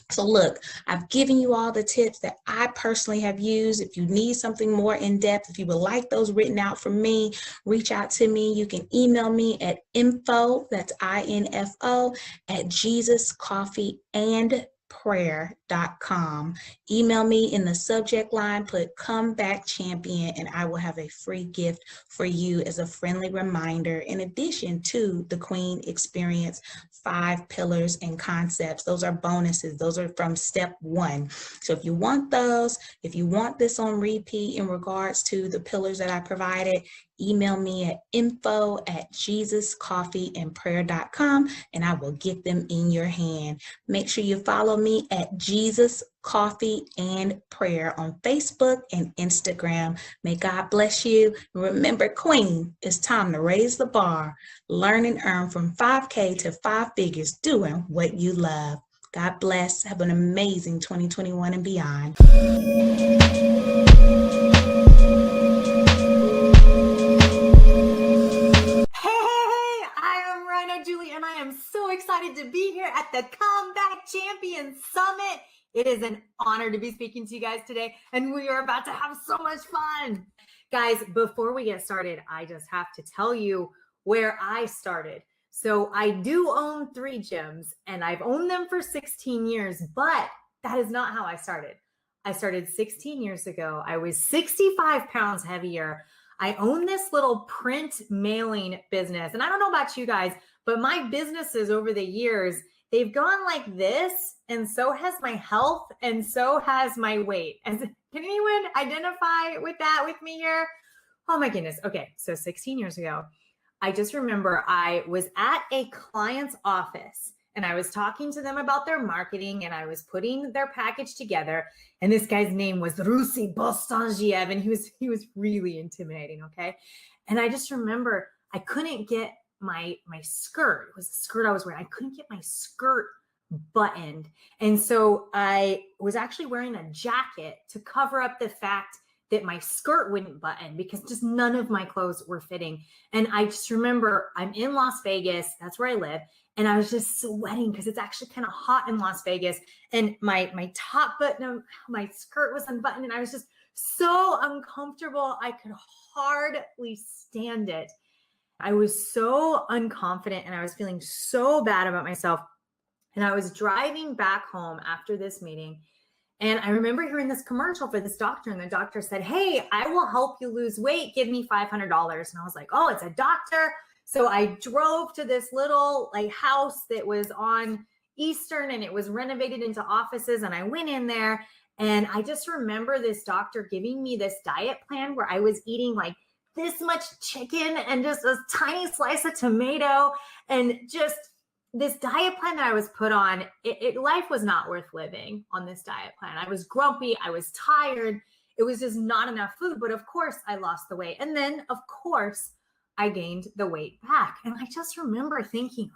So look, I've given you all the tips that I personally have used. If you need something more in depth, if you would like those written out from me, reach out to me. You can email me at info, that's INFO, at JesusCoffeeAndPrayer.com. Email me in the subject line, put Come Back Champion, and I will have a free gift for you as a friendly reminder, in addition to the Queen Experience 5 pillars and concepts. Those are bonuses. Those are from step 1. So if you want those, if you want this on repeat in regards to the pillars that I provided, email me at info@JesusCoffeeAndPrayer.com and I will get them in your hand. Make sure you follow me at Jesus Coffee and Prayer on Facebook and Instagram. May God bless you. Remember, Queen, it's time to raise the bar. Learn and earn from 5K to 5 figures doing what you love. God bless. Have an amazing 2021 and beyond. I am Rhino Julie, and I am so excited to be here at the Comeback Champions Summit. It is an honor to be speaking to you guys today, and we are about to have so much fun. Guys, before we get started, I just have to tell you where I started. So I do own 3 gyms, and I've owned them for 16 years, but that is not how I started. I started 16 years ago. I was 65 pounds heavier. I own this little print mailing business. And I don't know about you guys, but my businesses over the years, they've gone like this. And so has my health. And so has my weight. And can anyone identify with that with me here? Oh my goodness. Okay. So 16 years ago, I just remember I was at a client's office and I was talking to them about their marketing and I was putting their package together. And this guy's name was Rusy Bostangiev, and he was really intimidating, okay? And I just remember I couldn't get my skirt. It was the skirt I was wearing. I couldn't get my skirt buttoned. And so I was actually wearing a jacket to cover up the fact that my skirt wouldn't button because just none of my clothes were fitting. And I just remember I'm in Las Vegas. That's where I live. And I was just sweating because it's actually kind of hot in Las Vegas. And my top button, my skirt was unbuttoned. And I was just so uncomfortable. I could hardly stand it. I was so unconfident and I was feeling so bad about myself. And I was driving back home after this meeting. And I remember hearing this commercial for this doctor, and the doctor said, "Hey, I will help you lose weight. Give me $500. And I was like, oh, it's a doctor. So I drove to this little house that was on Eastern, and it was renovated into offices. And I went in there, and I just remember this doctor giving me this diet plan where I was eating like this much chicken and just a tiny slice of tomato, and just this diet plan that I was put on, life was not worth living on this diet plan. I was grumpy. I was tired. It was just not enough food. But of course, I lost the weight. And then, of course, I gained the weight back. And I just remember thinking,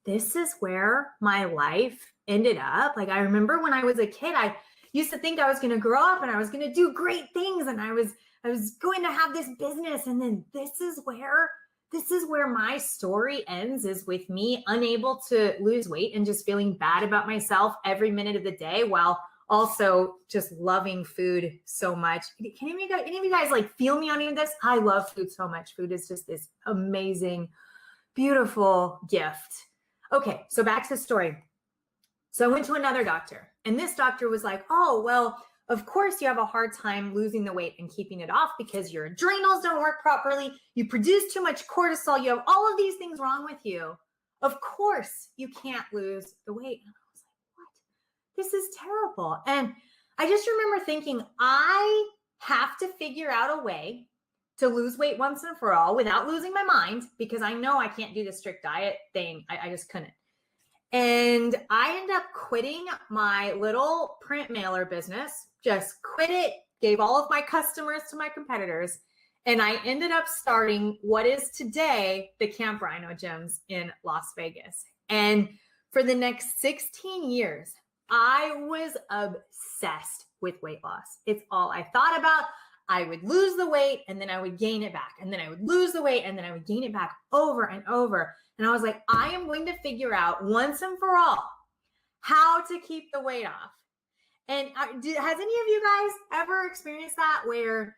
this is where my life ended up. I remember when I was a kid, I used to think I was going to grow up and I was going to do great things. And I was going to have this business. And then this is where my story ends, is with me unable to lose weight and just feeling bad about myself every minute of the day, while also just loving food so much. Can any of you guys feel me on any of this? I love food so much. Food is just this amazing, beautiful gift. Okay, so back to the story. So I went to another doctor, and this doctor was like, "Oh, well, of course you have a hard time losing the weight and keeping it off because your adrenals don't work properly. You produce too much cortisol. You have all of these things wrong with you. Of course you can't lose the weight." And I was like, what? This is terrible. And I just remember thinking, I have to figure out a way to lose weight once and for all without losing my mind, because I know I can't do the strict diet thing. I just couldn't. And I ended up quitting my little print mailer business, just quit it, gave all of my customers to my competitors. And I ended up starting what is today the Camp Rhino gyms in Las Vegas. And for the next 16 years, I was obsessed with weight loss. It's all I thought about. I would lose the weight and then I would gain it back. And then I would lose the weight and then I would gain it back over and over. And I was like, I am going to figure out once and for all how to keep the weight off. And has any of you guys ever experienced that where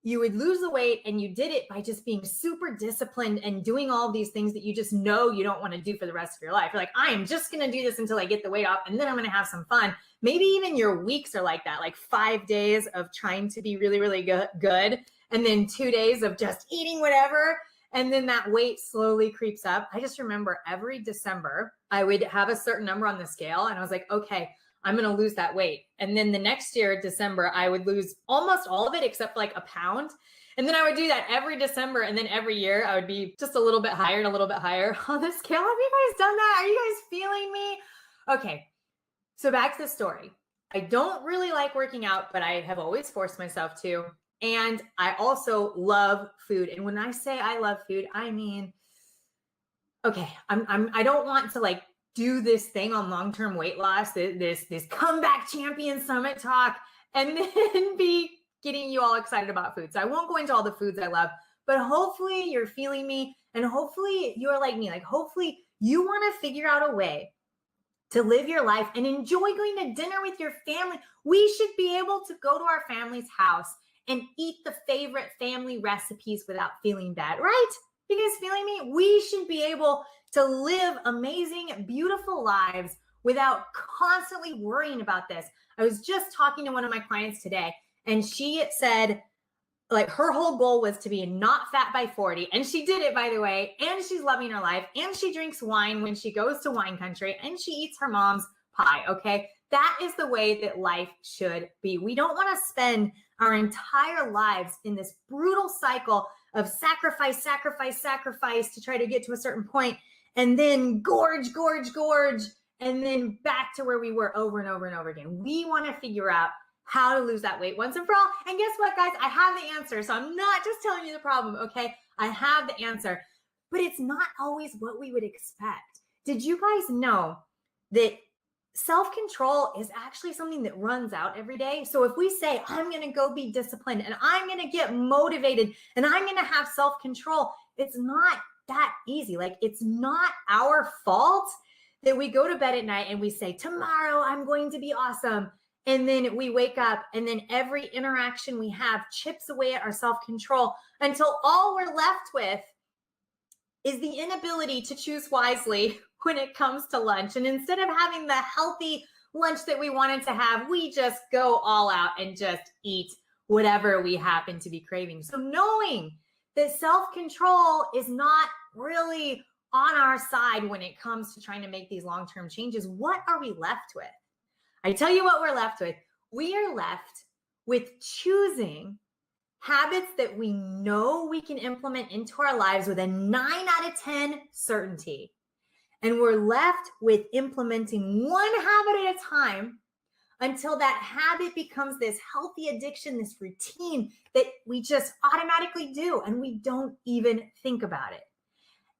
you would lose the weight and you did it by just being super disciplined and doing all these things that you just know you don't want to do for the rest of your life? You're like, I am just going to do this until I get the weight off and then I'm going to have some fun. Maybe even your weeks are like that, like 5 days of trying to be really, really good. And then 2 days of just eating whatever. And then that weight slowly creeps up. I just remember every December, I would have a certain number on the scale. And I was like, okay, I'm going to lose that weight. And then the next year, December, I would lose almost all of it except like a pound. And then I would do that every December. And then every year I would be just a little bit higher and a little bit higher on the scale. Have you guys done that? Are you guys feeling me? Okay. So back to the story. I don't really like working out, but I have always forced myself to. And I also love food. And when I say I love food, I mean, okay, I don't want to like do this thing on long-term weight loss, this comeback champion summit talk, and then be getting you all excited about food. So I won't go into all the foods I love, but hopefully you're feeling me and hopefully you're like me. Like hopefully you want to figure out a way to live your life and enjoy going to dinner with your family. We should be able to go to our family's house and eat the favorite family recipes without feeling bad, right? You guys feeling me? We should be able to live amazing, beautiful lives without constantly worrying about this. I was just talking to one of my clients today, and she said, like, her whole goal was to be not fat by 40. And she did it, by the way. And she's loving her life. And she drinks wine when she goes to wine country. And she eats her mom's pie, okay? That is the way that life should be. We don't want to spend our entire lives in this brutal cycle of sacrifice to try to get to a certain point and then gorge, and then back to where we were over and over and over again. We want to figure out how to lose that weight once and for all. And guess what, guys? I have the answer. So I'm not just telling you the problem, okay? I have the answer, but it's not always what we would expect. Did you guys know that self-control is actually something that runs out every day? So if we say, I'm going to go be disciplined and I'm going to get motivated and I'm going to have self-control, it's not that easy. Like, it's not our fault that we go to bed at night and we say, tomorrow I'm going to be awesome. And then we wake up and then every interaction we have chips away at our self-control until all we're left with is the inability to choose wisely when it comes to lunch. And instead of having the healthy lunch that we wanted to have, we just go all out and just eat whatever we happen to be craving. So knowing that self-control is not really on our side when it comes to trying to make these long-term changes, what are we left with? I tell you what we're left with. We are left with choosing habits that we know we can implement into our lives with a 9 out of 10 certainty. And we're left with implementing one habit at a time until that habit becomes this healthy addiction, this routine that we just automatically do and we don't even think about it.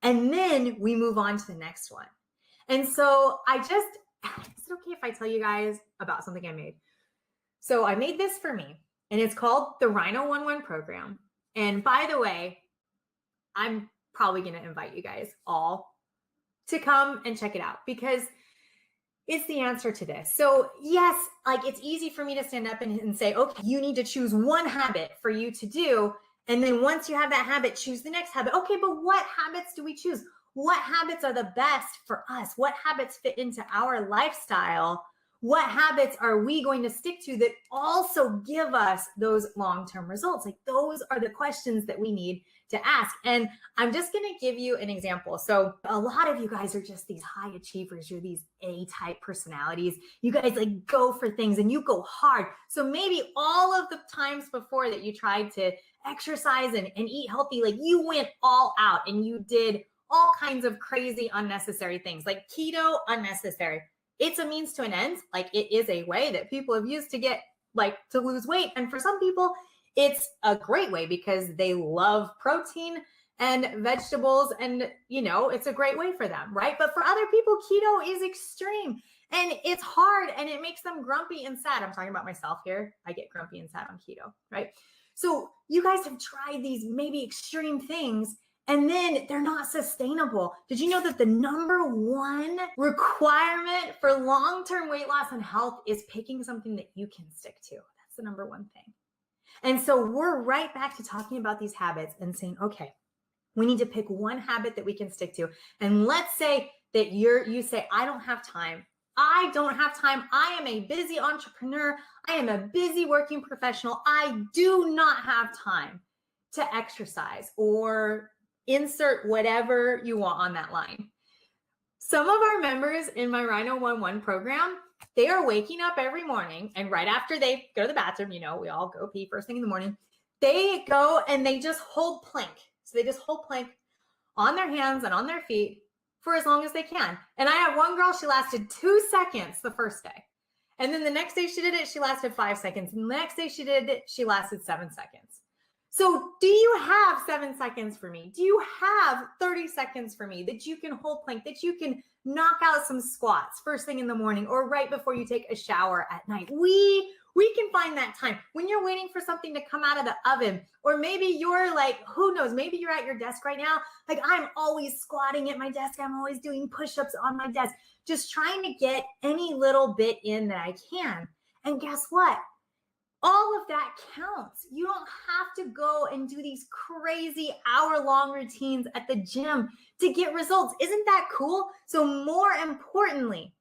And then we move on to the next one. And so is it okay if I tell you guys about something I made? So I made this for me, and it's called the Rhino 11 program. And by the way, I'm probably going to invite you guys all to come and check it out because it's the answer to this. So yes, like, it's easy for me to stand up and say, okay, you need to choose one habit for you to do. And then once you have that habit, choose the next habit. Okay, but what habits do we choose? What habits are the best for us? What habits fit into our lifestyle? What habits are we going to stick to that also give us those long-term results? Like, those are the questions that we need to ask. And I'm just going to give you an example. So a lot of you guys are just these high achievers. You're these A-type personalities. You guys like go for things and you go hard. So maybe all of the times before that you tried to exercise and eat healthy, like, you went all out and you did all kinds of crazy, unnecessary things. Like keto, unnecessary. It's a means to an end. Like, it is a way that people have used to get, like, to lose weight. And for some people, it's a great way because they love protein and vegetables and, it's a great way for them, right? But for other people, keto is extreme and it's hard and it makes them grumpy and sad. I'm talking about myself here. I get grumpy and sad on keto, right? So you guys have tried these maybe extreme things and then they're not sustainable. Did you know that the number one requirement for long-term weight loss and health is picking something that you can stick to? That's the number one thing. And so we're right back to talking about these habits and saying, okay, we need to pick one habit that we can stick to. And let's say that you say, I don't have time. I don't have time. I am a busy entrepreneur. I am a busy working professional. I do not have time to exercise, or insert whatever you want on that line. Some of our members in my Rhino 1-1 program, they are waking up every morning, and right after they go to the bathroom, you know, we all go pee first thing in the morning, they go and they just hold plank. So they just hold plank on their hands and on their feet for as long as they can. And I have one girl, she lasted 2 seconds the first day. And then the next day she did it, she lasted 5 seconds. And the next day she did it, she lasted 7 seconds. So do you have 7 seconds for me? Do you have 30 seconds for me that you can hold plank, that you can knock out some squats first thing in the morning or right before you take a shower at night? We can find that time when you're waiting for something to come out of the oven, or maybe you're like, who knows, maybe you're at your desk right now. Like, I'm always squatting at my desk. I'm always doing push-ups on my desk, just trying to get any little bit in that I can. And guess what? All of that counts. You don't have to go and do these crazy hour-long routines at the gym to get results. Isn't that cool? So more importantly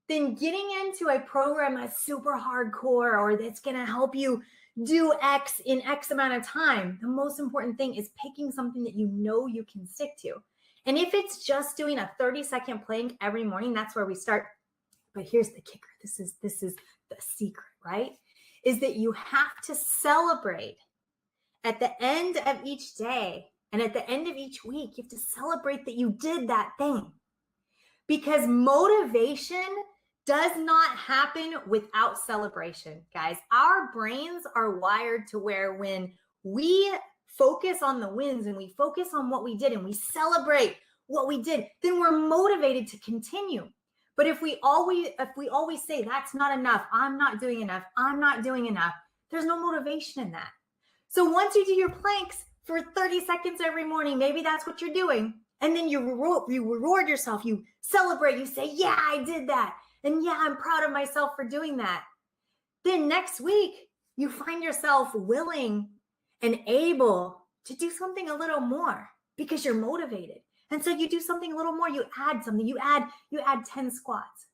than getting into a program that's super hardcore or that's going to help you do X in X amount of time, the most important thing is picking something that you know you can stick to. And if it's just doing a 30-second plank every morning, that's where we start. But here's the kicker. This is the secret, right? Is that you have to celebrate at the end of each day and at the end of each week. You have to celebrate that you did that thing, because motivation does not happen without celebration, guys. Our brains are wired to where when we focus on the wins and we focus on what we did and we celebrate what we did, then we're motivated to continue. But if we always say that's not enough, I'm not doing enough, I'm not doing enough, there's no motivation in that. So once you do your planks for 30 seconds every morning, maybe that's what you're doing, and then you reward yourself, you celebrate, you say, yeah, I did that, and yeah, I'm proud of myself for doing that. Then next week, you find yourself willing and able to do something a little more because you're motivated. And so you do something a little more, you add something, you add 10 squats.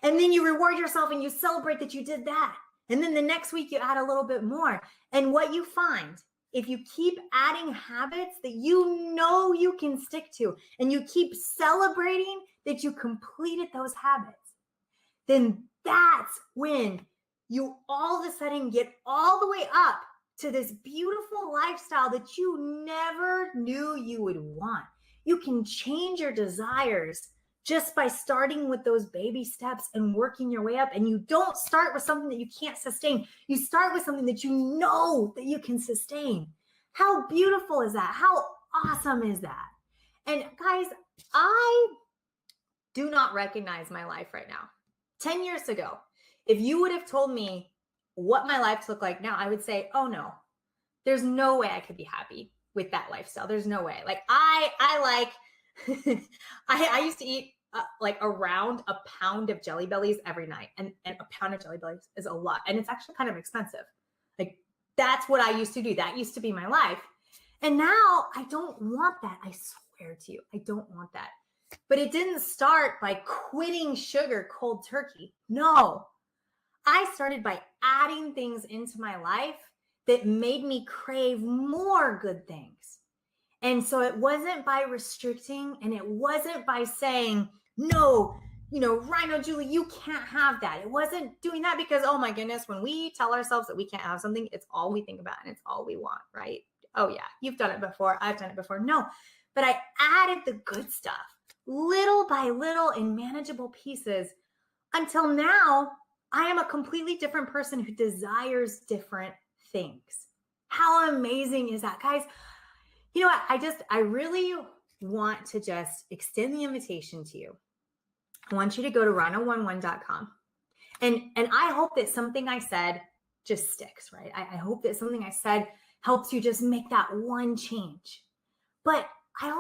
And then you reward yourself and you celebrate that you did that. And then the next week you add a little bit more. And what you find, if you keep adding habits that you know you can stick to, and you keep celebrating that you completed those habits, then that's when you all of a sudden get all the way up to this beautiful lifestyle that you never knew you would want. You can change your desires just by starting with those baby steps and working your way up. And you don't start with something that you can't sustain. You start with something that you know that you can sustain. How beautiful is that? How awesome is that? And guys, I do not recognize my life right now. 10 years ago, if you would have told me what my life looked like now, I would say, oh no, there's no way I could be happy with that lifestyle. There's no way. Like I used to eat like around a pound of Jelly Bellies every night. And a pound of Jelly Bellies is a lot. And it's actually kind of expensive. Like that's what I used to do. That used to be my life. And now I don't want that. I swear to you, I don't want that. But it didn't start by quitting sugar cold turkey. No, I started by adding things into my life that made me crave more good things. And so it wasn't by restricting, and it wasn't by saying, no, Rhino Julie, you can't have that. It wasn't doing that because, oh my goodness, when we tell ourselves that we can't have something, it's all we think about and it's all we want, right? Oh yeah, you've done it before. I've done it before. No, but I added the good stuff little by little in manageable pieces until now I am a completely different person who desires different things. How amazing is that, guys? You know what? I really want to just extend the invitation to you. I want you to go to rhino11.com. And I hope that something I said just sticks, right? I hope that something I said helps you just make that one change. But I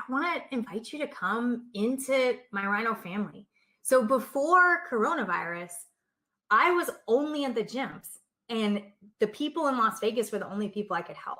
want to invite you to come into my Rhino family. So before coronavirus, I was only at the gyms, and the people in Las Vegas were the only people I could help.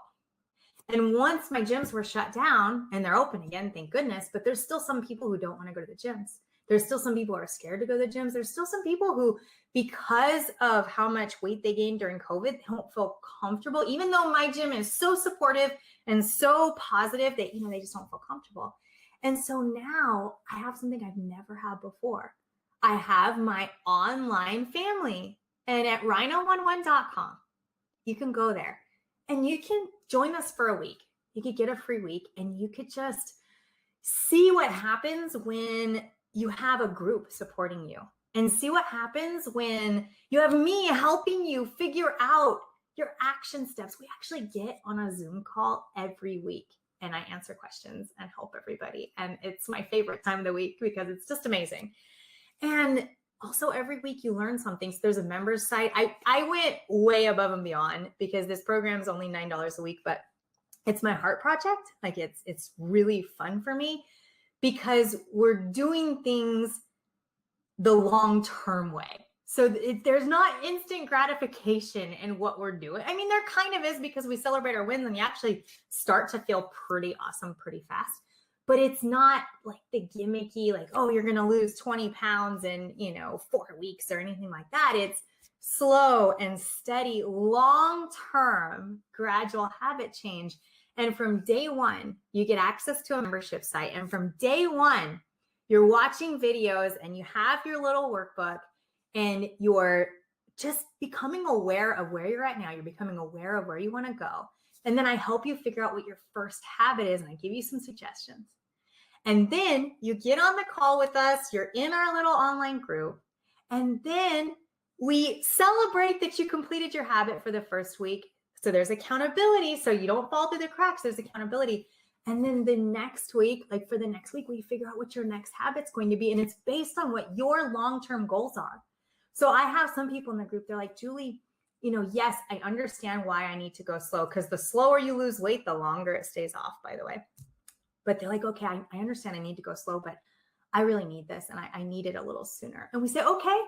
And once my gyms were shut down, and they're open again, thank goodness, but there's still some people who don't want to go to the gyms. There's still some people who are scared to go to the gyms. There's still some people who, because of how much weight they gained during COVID, they don't feel comfortable, even though my gym is so supportive and so positive that, they just don't feel comfortable. And so now I have something I've never had before. I have my online family, and at rhino11.com, you can go there and you can join us for a week. You could get a free week, and you could just see what happens when you have a group supporting you, and see what happens when you have me helping you figure out your action steps. We actually get on a Zoom call every week, and I answer questions and help everybody. And it's my favorite time of the week because it's just amazing. And also every week you learn something. So there's a members site. I went way above and beyond because this program is only $9 a week, but it's my heart project. Like it's really fun for me because we're doing things the long-term way. So there's not instant gratification in what we're doing. I mean, there kind of is because we celebrate our wins and you actually start to feel pretty awesome pretty fast. But it's not like the gimmicky, like, oh, you're going to lose 20 pounds in, 4 weeks or anything like that. It's slow and steady, long-term, gradual habit change. And from day one, you get access to a membership site. And from day one, you're watching videos and you have your little workbook and you're just becoming aware of where you're at now. You're becoming aware of where you want to go. And then I help you figure out what your first habit is, and I give you some suggestions. And then you get on the call with us. You're in our little online group. And then we celebrate that you completed your habit for the first week. So there's accountability. So you don't fall through the cracks. There's accountability. And then the next week, like for the next week, we figure out what your next habit's going to be. And it's based on what your long-term goals are. So I have some people in the group, they're like, Julie, yes, I understand why I need to go slow, because the slower you lose weight, the longer it stays off, by the way. But they're like, okay, I understand I need to go slow, but I really need this and I need it a little sooner. And we say, okay,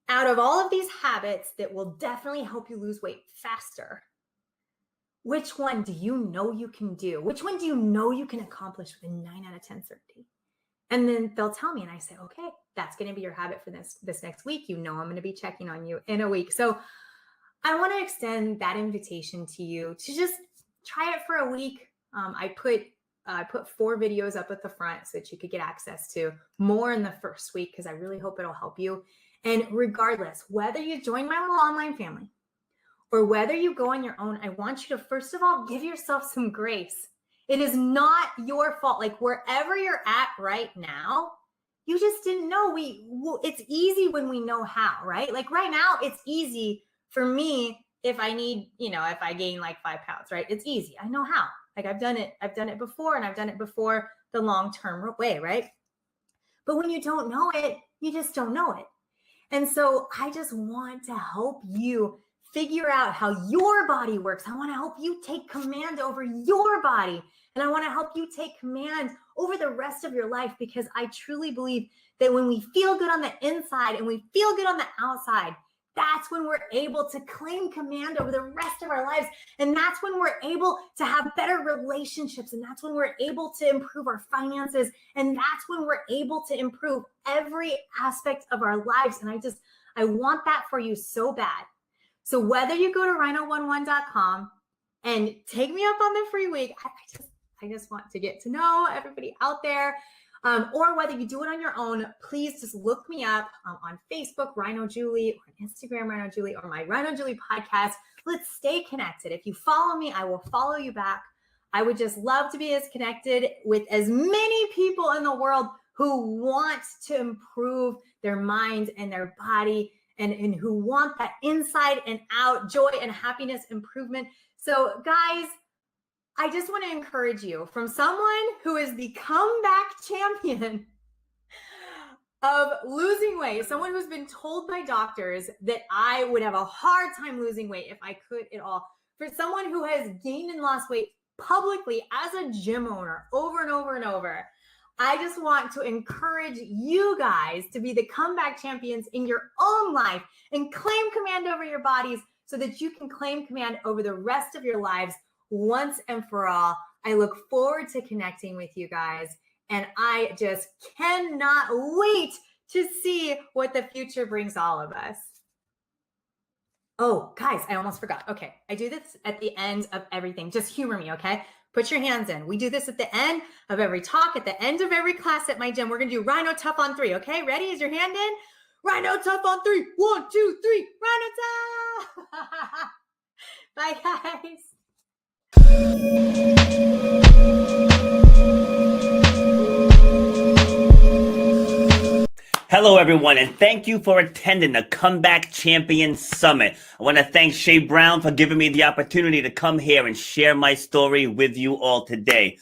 out of all of these habits that will definitely help you lose weight faster, which one do you know you can do? Which one do you know you can accomplish with a 9 out of 10 certainty? And then they'll tell me and I say, okay, that's going to be your habit for this next week. I'm going to be checking on you in a week. So I want to extend that invitation to you to just try it for a week. I put 4 videos up at the front so that you could get access to more in the first week because I really hope it'll help you. And regardless, whether you join my little online family or whether you go on your own, I want you to, first of all, give yourself some grace. It is not your fault. Like wherever you're at right now, you just didn't know. It's easy when we know how, right? Like right now, it's easy for me if I need, if I gain like 5 pounds, right? It's easy. I know how. Like I've done it before, and I've done it before the long-term way, right? But when you don't know it, you just don't know it. And so I just want to help you figure out how your body works. I want to help you take command over your body. And I want to help you take command over the rest of your life, because I truly believe that when we feel good on the inside and we feel good on the outside, that's when we're able to claim command over the rest of our lives. And that's when we're able to have better relationships. And that's when we're able to improve our finances. And that's when we're able to improve every aspect of our lives. And I want that for you so bad. So whether you go to rhino11.com and take me up on the free week, I just want to get to know everybody out there. Or whether you do it on your own, please just look me up on Facebook, Rhino Julie, or on Instagram, Rhino Julie, or my Rhino Julie podcast. Let's stay connected. If you follow me, I will follow you back. I would just love to be as connected with as many people in the world who want to improve their mind and their body, and who want that inside and out joy and happiness improvement. So guys, I just want to encourage you, from someone who is the comeback champion, of losing weight, someone who's been told by doctors that I would have a hard time losing weight if I could at all, for someone who has gained and lost weight publicly as a gym owner over and over and over, I just want to encourage you guys to be the comeback champions in your own life and claim command over your bodies so that you can claim command over the rest of your lives once and for all. I look forward to connecting with you guys, and I just cannot wait to see what the future brings all of us. Oh, guys, I almost forgot. Okay, I do this at the end of everything. Just humor me, okay? Put your hands in. We do this at the end of every talk, at the end of every class at my gym. We're going to do Rhino Tough on 3, okay? Ready? Is your hand in? Rhino Tough on 3. 1, 2, 3. Rhino Tough! Bye, guys. Hello, everyone, and thank you for attending the Comeback Champions Summit. I want to thank Shay Brown for giving me the opportunity to come here and share my story with you all today.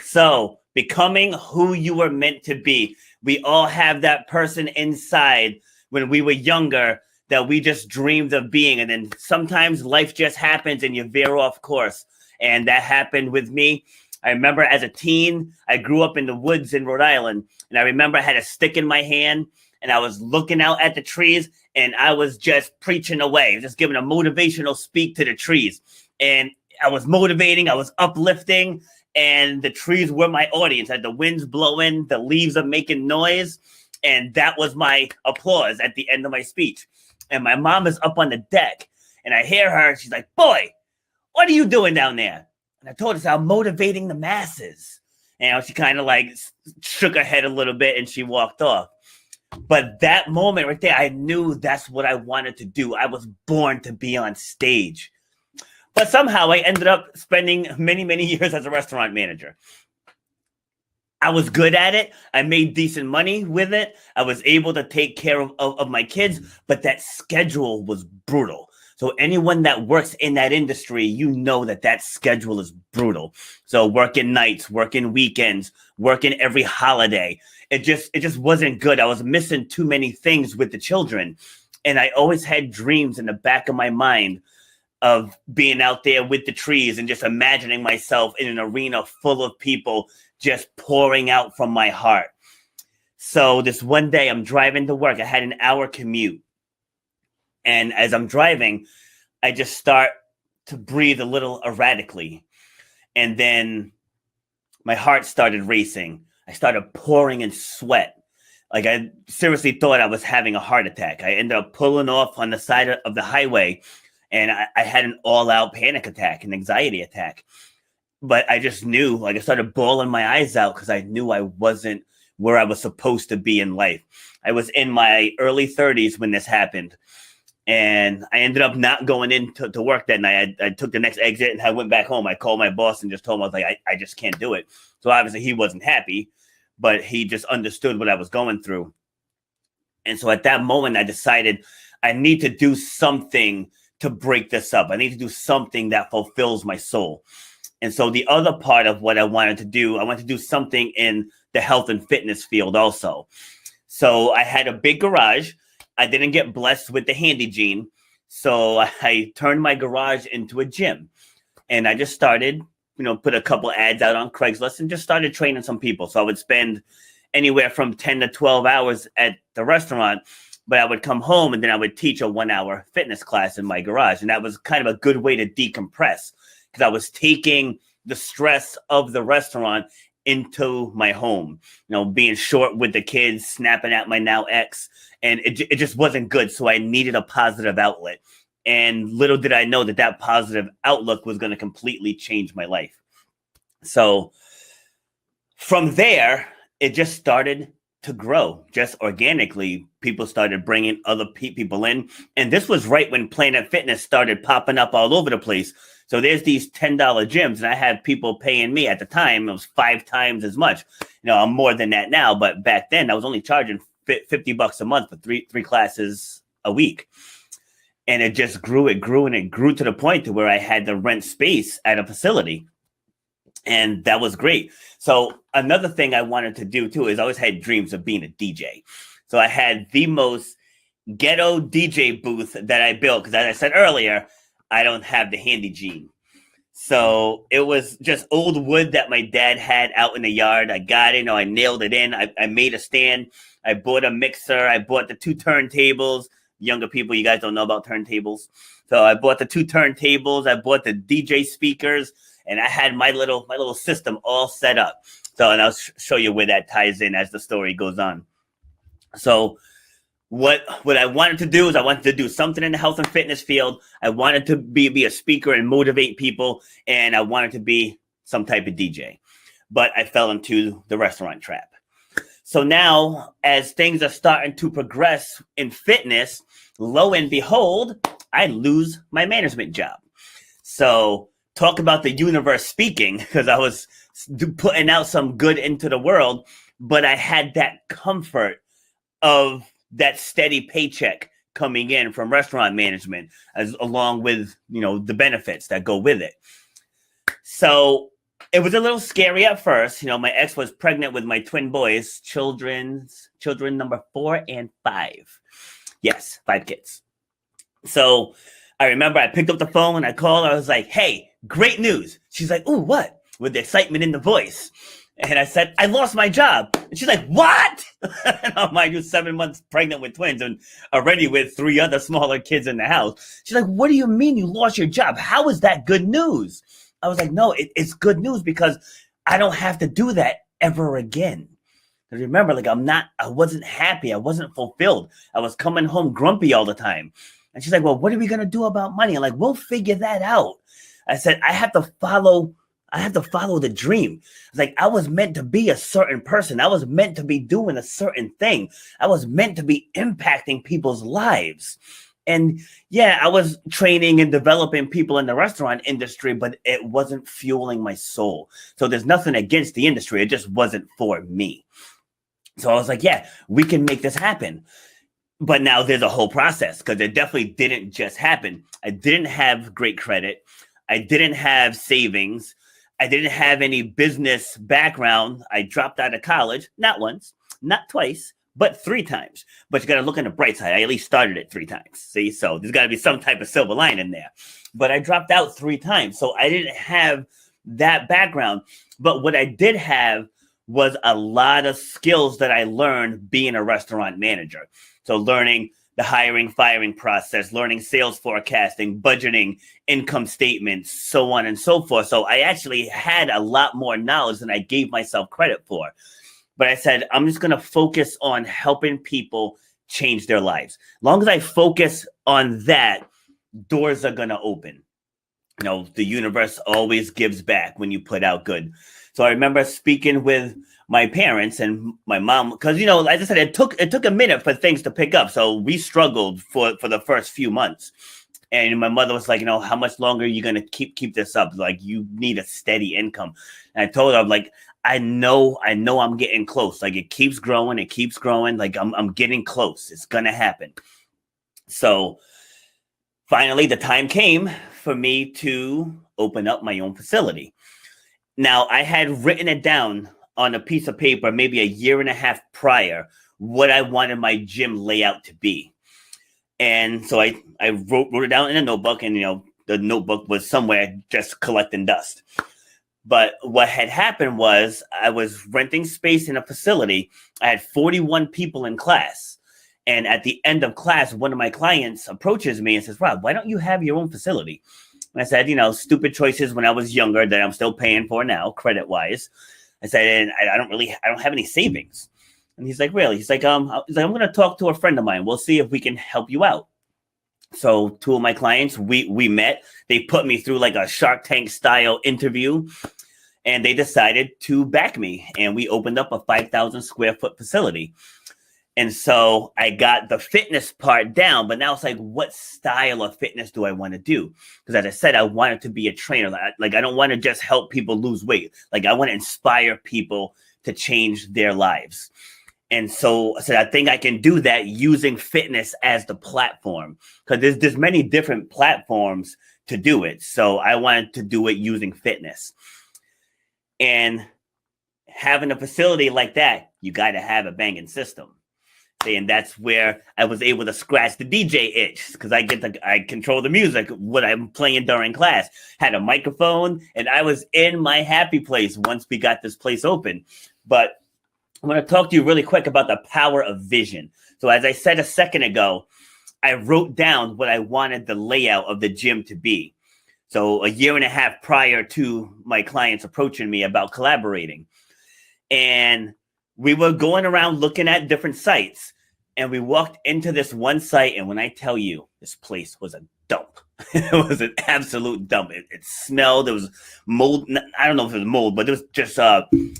So, becoming who you were meant to be. We all have that person inside when we were younger that we just dreamed of being, and then sometimes life just happens and you veer off course. And that happened with me. I remember as a teen, I grew up in the woods in Rhode Island, and I remember I had a stick in my hand, and I was looking out at the trees, and I was just preaching away, just giving a motivational speak to the trees. And I was motivating, I was uplifting, and the trees were my audience. As the wind's blowing, the leaves are making noise, and that was my applause at the end of my speech. And my mom is up on the deck, and I hear her, she's like, "Boy, what are you doing down there?" And I told her, I'm motivating the masses. And she kind of like shook her head a little bit and she walked off. But that moment right there, I knew that's what I wanted to do. I was born to be on stage. But somehow I ended up spending many, many years as a restaurant manager. I was good at it. I made decent money with it. I was able to take care of my kids, but that schedule was brutal. So anyone that works in that industry, you know that schedule is brutal. So working nights, working weekends, working every holiday. It just wasn't good. I was missing too many things with the children. And I always had dreams in the back of my mind of being out there with the trees and just imagining myself in an arena full of people just pouring out from my heart. So this one day I'm driving to work. I had an hour commute. And as I'm driving, I just start to breathe a little erratically. And then my heart started racing. I started pouring in sweat. Like I seriously thought I was having a heart attack. I ended up pulling off on the side of the highway, and I had an all-out panic attack, an anxiety attack. But I just knew, like I started bawling my eyes out because I knew I wasn't where I was supposed to be in life. I was in my early 30s when this happened. And I ended up not going into work that night. I took the next exit and I went back home. I called my boss and just told him, I was like, I just can't do it. So obviously he wasn't happy, but he just understood what I was going through. And so at that moment, I decided I need to do something to break this up. I need to do something that fulfills my soul. And so the other part of what I wanted to do, I wanted to do something in the health and fitness field also. So I had a big garage. I didn't get blessed with the handy gene. So I turned my garage into a gym. And I just started, put a couple ads out on Craigslist and just started training some people. So I would spend anywhere from 10 to 12 hours at the restaurant, but I would come home and then I would teach a 1-hour fitness class in my garage. And that was kind of a good way to decompress because I was taking the stress of the restaurant into my home, being short with the kids, snapping at my now ex, and it just wasn't good. So I needed a positive outlet. And little did I know that positive outlook was going to completely change my life. So from there, it just started to grow just organically. People started bringing other people in. And this was right when Planet Fitness started popping up all over the place. So there's these $10 gyms, and I had people paying me at the time. It was 5 times as much. I'm more than that now, but back then I was only charging $50 a month for three classes a week. And it just grew, and it grew to the point to where I had to rent space at a facility. And that was great. So another thing I wanted to do too is I always had dreams of being a DJ. So I had the most ghetto DJ booth that I built because, as I said earlier, I don't have the handy gene. So it was just old wood that my dad had out in the yard. I got it, I nailed it in. I made a stand. I bought a mixer. I bought the 2 turntables. Younger people, you guys don't know about turntables. So I bought the 2 turntables. I bought the DJ speakers, and I had my little system all set up. So, and I'll show you where that ties in as the story goes on. So what I wanted to do is I wanted to do something in the health and fitness field. I wanted to be a speaker and motivate people, and I wanted to be some type of DJ. But I fell into the restaurant trap. So now, as things are starting to progress in fitness, lo and behold, I lose my management job. So talk about the universe speaking, because I was putting out some good into the world, but I had that comfort of that steady paycheck coming in from restaurant management, along with, the benefits that go with it. So it was a little scary at first. My ex was pregnant with my twin boys, children number 4 and 5. Yes, 5 kids. So I remember I picked up the phone and I called. I was like, hey, great news. She's like, ooh, what? With the excitement in the voice. And I said, I lost my job. And she's like, what? And I'm like, you're 7 months pregnant with twins and already with 3 other smaller kids in the house. She's like, what do you mean you lost your job? How is that good news? I was like, no, it's good news because I don't have to do that ever again. Because remember, I wasn't happy. I wasn't fulfilled. I was coming home grumpy all the time. And she's like, well, what are we going to do about money? I'm like, we'll figure that out. I said, I have to follow the dream. It's like, I was meant to be a certain person. I was meant to be doing a certain thing. I was meant to be impacting people's lives. And yeah, I was training and developing people in the restaurant industry, but it wasn't fueling my soul. So there's nothing against the industry. It just wasn't for me. So I was like, yeah, we can make this happen. But now there's a whole process, because it definitely didn't just happen. I didn't have great credit. I didn't have savings. I didn't have any business background. I dropped out of college, not once, not twice, but 3 times. But you got to look on the bright side. I at least started it 3 times. See, so there's got to be some type of silver lining there. But I dropped out 3 times. So I didn't have that background. But what I did have was a lot of skills that I learned being a restaurant manager. So learning the hiring, firing process, learning sales forecasting, budgeting, income statements, so on and so forth. So I actually had a lot more knowledge than I gave myself credit for. But I said, I'm just going to focus on helping people change their lives. As long as I focus on that, doors are going to open. The universe always gives back when you put out good. So I remember speaking with my parents and my mom, because, like I said, it took a minute for things to pick up. So we struggled for the first few months. And my mother was like, how much longer are you going to keep this up? Like, you need a steady income. And I told her, like, I know I'm getting close. Like, it keeps growing. Like, I'm getting close. It's going to happen. So finally, the time came for me to open up my own facility. Now, I had written it down on a piece of paper, maybe a year and a half prior, what I wanted my gym layout to be. And so I wrote it down in a notebook, and, the notebook was somewhere just collecting dust. But what had happened was I was renting space in a facility. I had 41 people in class. And at the end of class, one of my clients approaches me and says, Rob, why don't you have your own facility? And I said, stupid choices when I was younger that I'm still paying for now, credit wise. I said, and I don't have any savings. And he's like, really? He's like, I'm going to talk to a friend of mine. We'll see if we can help you out. So 2 of my clients, we met. They put me through like a Shark Tank style interview, and they decided to back me. And we opened up a 5,000 square foot facility. And so I got the fitness part down, but now it's like, what style of fitness do I want to do? Because as I said, I wanted to be a trainer. Like, I don't want to just help people lose weight. Like, I want to inspire people to change their lives. And so I said, I think I can do that using fitness as the platform, because there's many different platforms to do it. So I wanted to do it using fitness. And having a facility like that, you got to have a banging system. And that's where I was able to scratch the DJ itch because I control the music, what I'm playing during class. Had a microphone, and I was in my happy place once we got this place open. But I'm going to talk to you really quick about the power of vision. So as I said a second ago, I wrote down what I wanted the layout of the gym to be. So a year and a half prior to my clients approaching me about collaborating. And we were going around looking at different sites, and we walked into this one site. And when I tell you, this place was a dump, it was an absolute dump. It smelled. There was mold. I don't know if it was mold, but it was just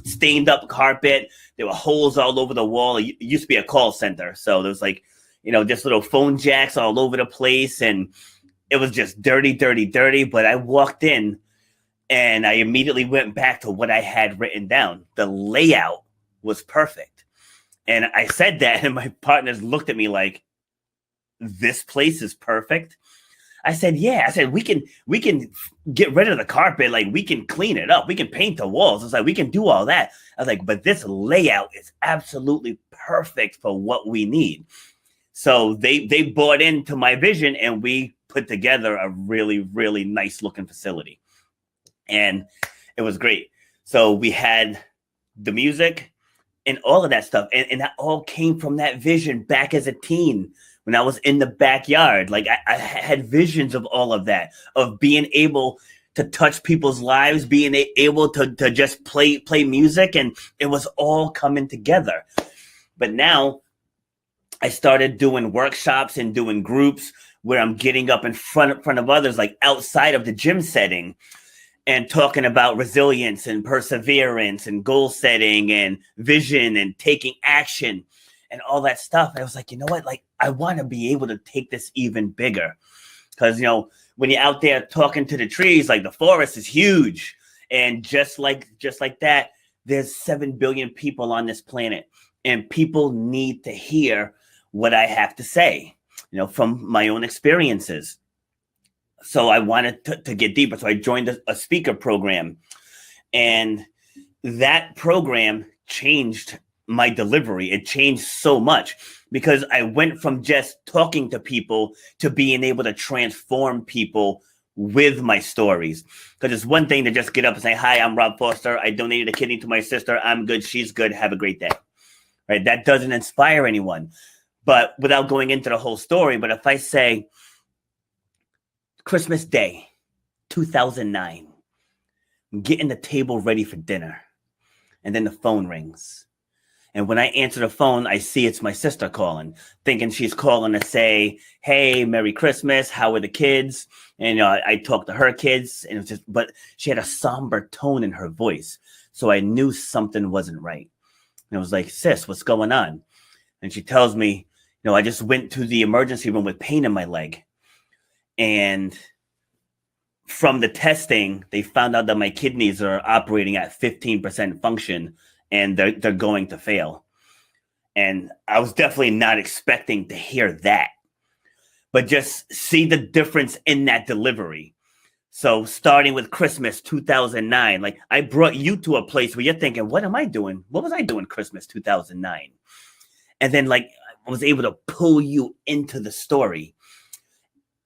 stained up carpet. There were holes all over the wall. It used to be a call center. So there was like, just little phone jacks all over the place. And it was just dirty, dirty, dirty. But I walked in and I immediately went back to what I had written down. The layout was perfect. And I said that, and my partners looked at me like, this place is perfect. I said, yeah. I said, we can get rid of the carpet. Like, we can clean it up. We can paint the walls. It's like, we can do all that. I was like, but this layout is absolutely perfect for what we need. So they bought into my vision, and we put together a really, really nice looking facility. And it was great. So we had the music and all of that stuff. And that all came from that vision back as a teen when I was in the backyard. Like I had visions of all of that, of being able to touch people's lives, being able to just play music. And it was all coming together. But now I started doing workshops and doing groups where I'm getting up in front of others, like outside of the gym setting, and talking about resilience and perseverance and goal setting and vision and taking action and all that stuff. And I was like, you know what? Like, I want to be able to take this even bigger. Because, when you're out there talking to the trees, like the forest is huge. And just like that, there's 7 billion people on this planet. And people need to hear what I have to say, from my own experiences. So I wanted to get deeper. So I joined a speaker program, and that program changed my delivery. It changed so much because I went from just talking to people to being able to transform people with my stories. Because it's one thing to just get up and say, hi, I'm Rob Foster. I donated a kidney to my sister. I'm good. She's good. Have a great day. Right? That doesn't inspire anyone. But without going into the whole story, but if I say, Christmas Day, 2009, I'm getting the table ready for dinner. And then the phone rings. And when I answer the phone, I see it's my sister calling, thinking she's calling to say, hey, Merry Christmas. How are the kids? And I talked to her kids, and it was but she had a somber tone in her voice. So I knew something wasn't right. And I was like, sis, what's going on? And she tells me, I just went to the emergency room with pain in my leg. And from the testing, they found out that my kidneys are operating at 15% function, and they're going to fail. And I was definitely not expecting to hear that, but just see the difference in that delivery. So starting with Christmas 2009, like I brought you to a place where you're thinking, what am I doing? What was I doing Christmas 2009? And then like I was able to pull you into the story.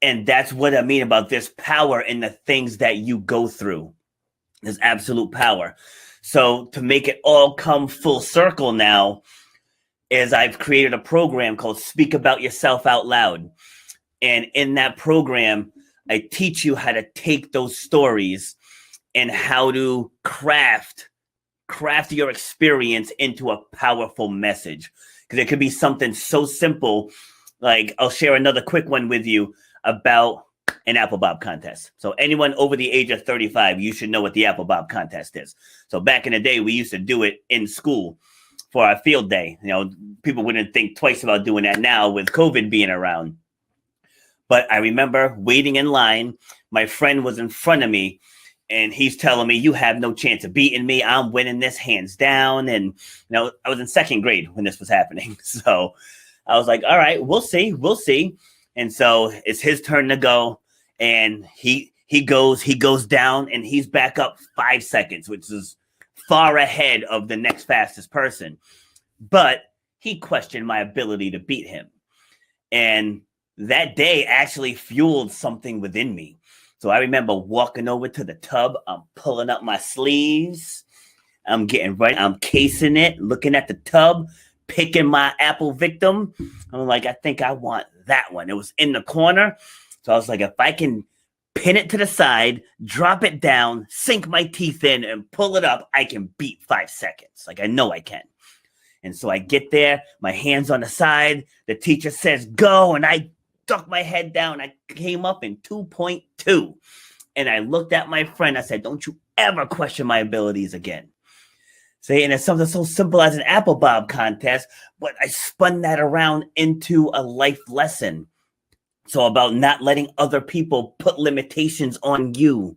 And that's what I mean about this power in the things that you go through. There's absolute power. So to make it all come full circle now is I've created a program called Speak About Yourself Out Loud. And in that program, I teach you how to take those stories and how to craft your experience into a powerful message. Because it could be something so simple. Like I'll share another quick one with you about an apple bob contest. So anyone over the age of 35, you should know what the apple bob contest is. So back in the day, we used to do it in school for our field day. People wouldn't think twice about doing that now with COVID being around. But I remember waiting in line. My friend was in front of me, and he's telling me, you have no chance of beating me. I'm winning this hands down. And, I was in second grade when this was happening. So I was like, all right, we'll see. And so it's his turn to go. And he goes down, and he's back up 5 seconds, which is far ahead of the next fastest person. But he questioned my ability to beat him. And that day actually fueled something within me. So I remember walking over to the tub. I'm pulling up my sleeves. I'm getting ready. I'm casing it, looking at the tub, picking my apple victim. I'm like, I think I want that one. It was in the corner. So I was like, if I can pin it to the side, drop it down, sink my teeth in, and pull it up, I can beat 5 seconds. Like, I know I can. And so I get there, my hands on the side. The teacher says, go. And I duck my head down. I came up in 2.2. And I looked at my friend. I said, don't you ever question my abilities again. See, and it's something so simple as an apple bob contest, but I spun that around into a life lesson. So about not letting other people put limitations on you.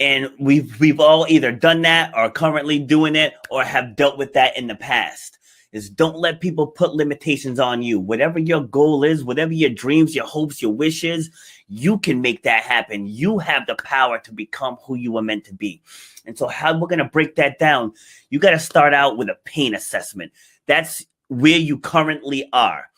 And we've all either done that or currently doing it or have dealt with that in the past. Is don't let people put limitations on you. Whatever your goal is, whatever your dreams, your hopes, your wishes, you can make that happen. You have the power to become who you were meant to be. And so how we're going to break that down, you got to start out with a pain assessment. That's where you currently are.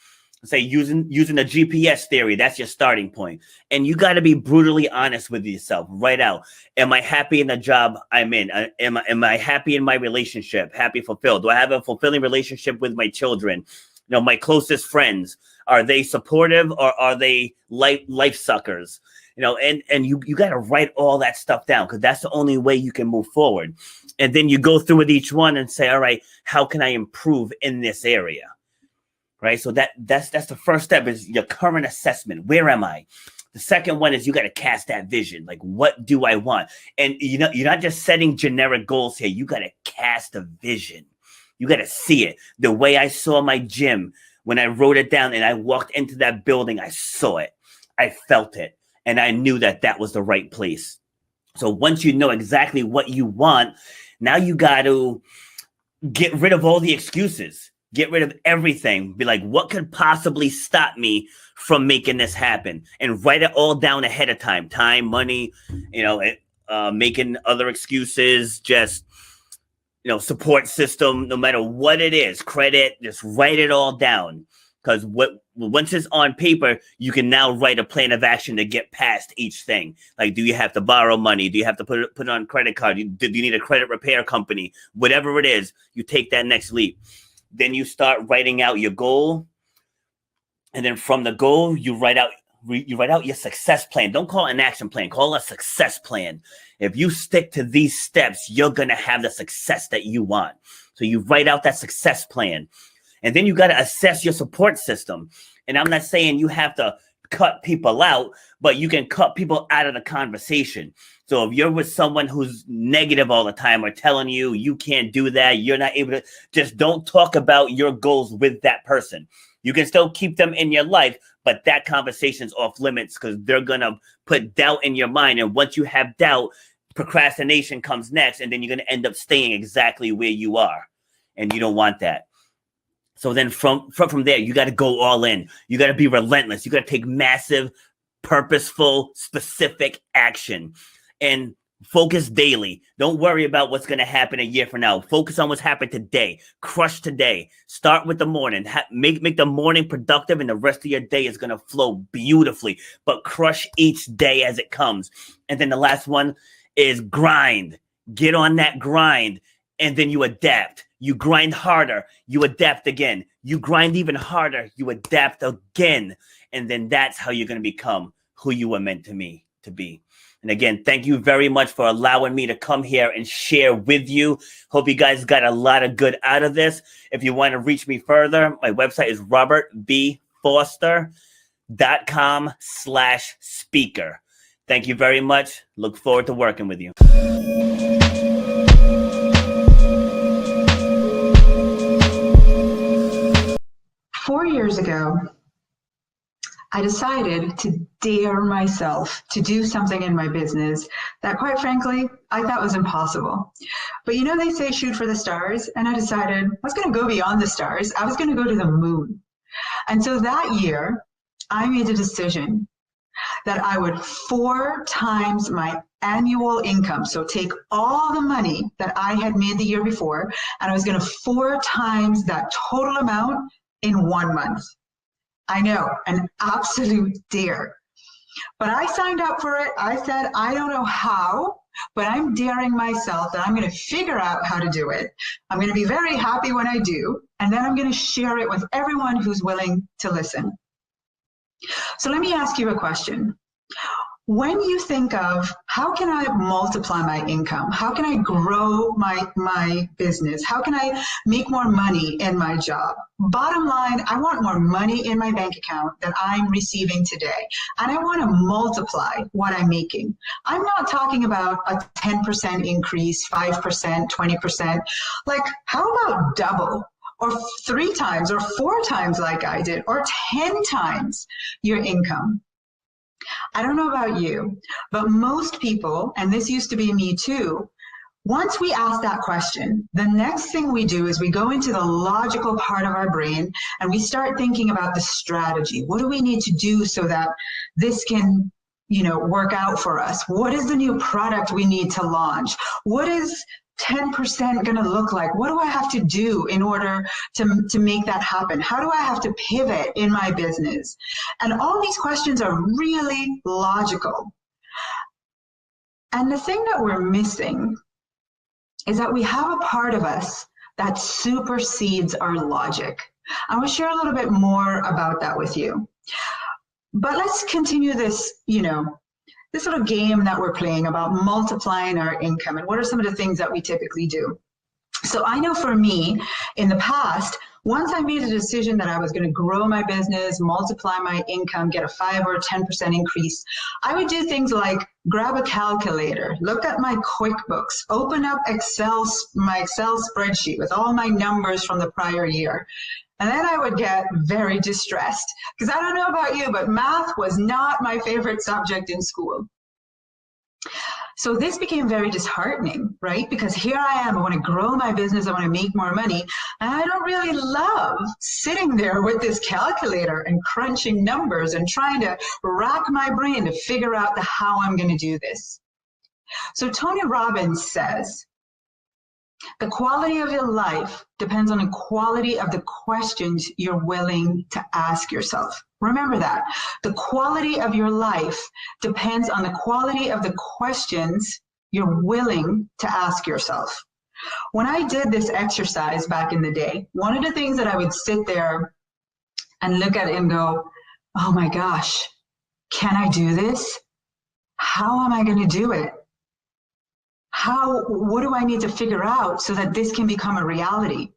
Say using the GPS theory, that's your starting point. And you got to be brutally honest with yourself right out. Am I happy in the job I'm in? Am I happy in my relationship? Happy, fulfilled? Do I have a fulfilling relationship with my children? You know, my closest friends, are they supportive or are they life suckers? You know, and you got to write all that stuff down because that's the only way you can move forward. And then you go through with each one and say, all right, how can I improve in this area? Right. So that's the first step is your current assessment. Where am I? The second one is you got to cast that vision. Like, what do I want? And you know, you're not just setting generic goals here. You got to cast a vision. You got to see it. The way I saw my gym when I wrote it down and I walked into that building, I saw it. I felt it. And I knew that that was the right place. So once you know exactly what you want, now you got to get rid of all the excuses. Get rid of everything. Be like, what could possibly stop me from making this happen? And write it all down ahead of time. Time, money, you know, making other excuses, just, you know, support system, no matter what it is, credit, just write it all down. Because once it's on paper, you can now write a plan of action to get past each thing. Like, do you have to borrow money? Do you have to put it on credit card? Do you need a credit repair company? Whatever it is, you take that next leap. Then you start writing out your goal. And then from the goal, you write out your success plan. Don't call it an action plan. Call it a success plan. If you stick to these steps, you're going to have the success that you want. So you write out that success plan. And then you got to assess your support system. And I'm not saying you have to cut people out, but you can cut people out of the conversation. So if you're with someone who's negative all the time or telling you you can't do that, you're not able to, just don't talk about your goals with that person. You can still keep them in your life, but that conversation's off limits because they're going to put doubt in your mind. And once you have doubt, procrastination comes next, and then you're going to end up staying exactly where you are. And you don't want that. So then from there, you got to go all in. You got to be relentless. You got to take massive, purposeful, specific action and focus daily. Don't worry about what's going to happen a year from now. Focus on what's happened today. Crush today. Start with the morning. Make the morning productive, and the rest of your day is going to flow beautifully. But crush each day as it comes. And then the last one is grind. Get on that grind, and then you adapt. You grind harder, you adapt again. You grind even harder, you adapt again. And then that's how you're going to become who you were meant to be. And again, thank you very much for allowing me to come here and share with you. Hope you guys got a lot of good out of this. If you want to reach me further, my website is robertbfoster.com/speaker. Thank you very much. Look forward to working with you. 4 years ago, I decided to dare myself to do something in my business that, quite frankly, I thought was impossible. But you know, they say shoot for the stars, and I decided I was going to go beyond the stars. I was going to go to the moon. And so that year, I made a decision that I would 4 times my annual income. So take all the money that I had made the year before, and I was going to 4 times that total amount in 1 month. I know, an absolute dare. But I signed up for it. I said, I don't know how, but I'm daring myself that I'm going to figure out how to do it. I'm going to be very happy when I do, and then I'm going to share it with everyone who's willing to listen. So let me ask you a question. When you think of how can I multiply my income? How can I grow my business? How can I make more money in my job? Bottom line, I want more money in my bank account than I'm receiving today. And I want to multiply what I'm making. I'm not talking about a 10% increase, 5%, 20%. Like, how about double? Or 3 times or 4 times like I did, or 10 times your income? I don't know about you, but most people, and this used to be me too, once we ask that question, the next thing we do is we go into the logical part of our brain and we start thinking about the strategy. What do we need to do so that this can, work out for us? What is the new product we need to launch? What is 10% going to look like? What do I have to do in order to make that happen? How do I have to pivot in my business? And all these questions are really logical. And the thing that we're missing is that we have a part of us that supersedes our logic. I will share a little bit more about that with you. But let's continue this, this sort of game that we're playing about multiplying our income, and what are some of the things that we typically do. So I know for me, in the past, once I made a decision that I was going to grow my business, multiply my income, get a 5 or 10% increase, I would do things like grab a calculator, look at my QuickBooks, open up my Excel spreadsheet with all my numbers from the prior year. And then I would get very distressed, because I don't know about you, but math was not my favorite subject in school. So this became very disheartening, right? Because here I am, I want to grow my business, I want to make more money, and I don't really love sitting there with this calculator and crunching numbers and trying to rack my brain to figure out how I'm going to do this. So Tony Robbins says, the quality of your life depends on the quality of the questions you're willing to ask yourself. Remember that. The quality of your life depends on the quality of the questions you're willing to ask yourself. When I did this exercise back in the day, one of the things that I would sit there and look at it and go, oh my gosh, can I do this? How am I going to do it? What do I need to figure out so that this can become a reality?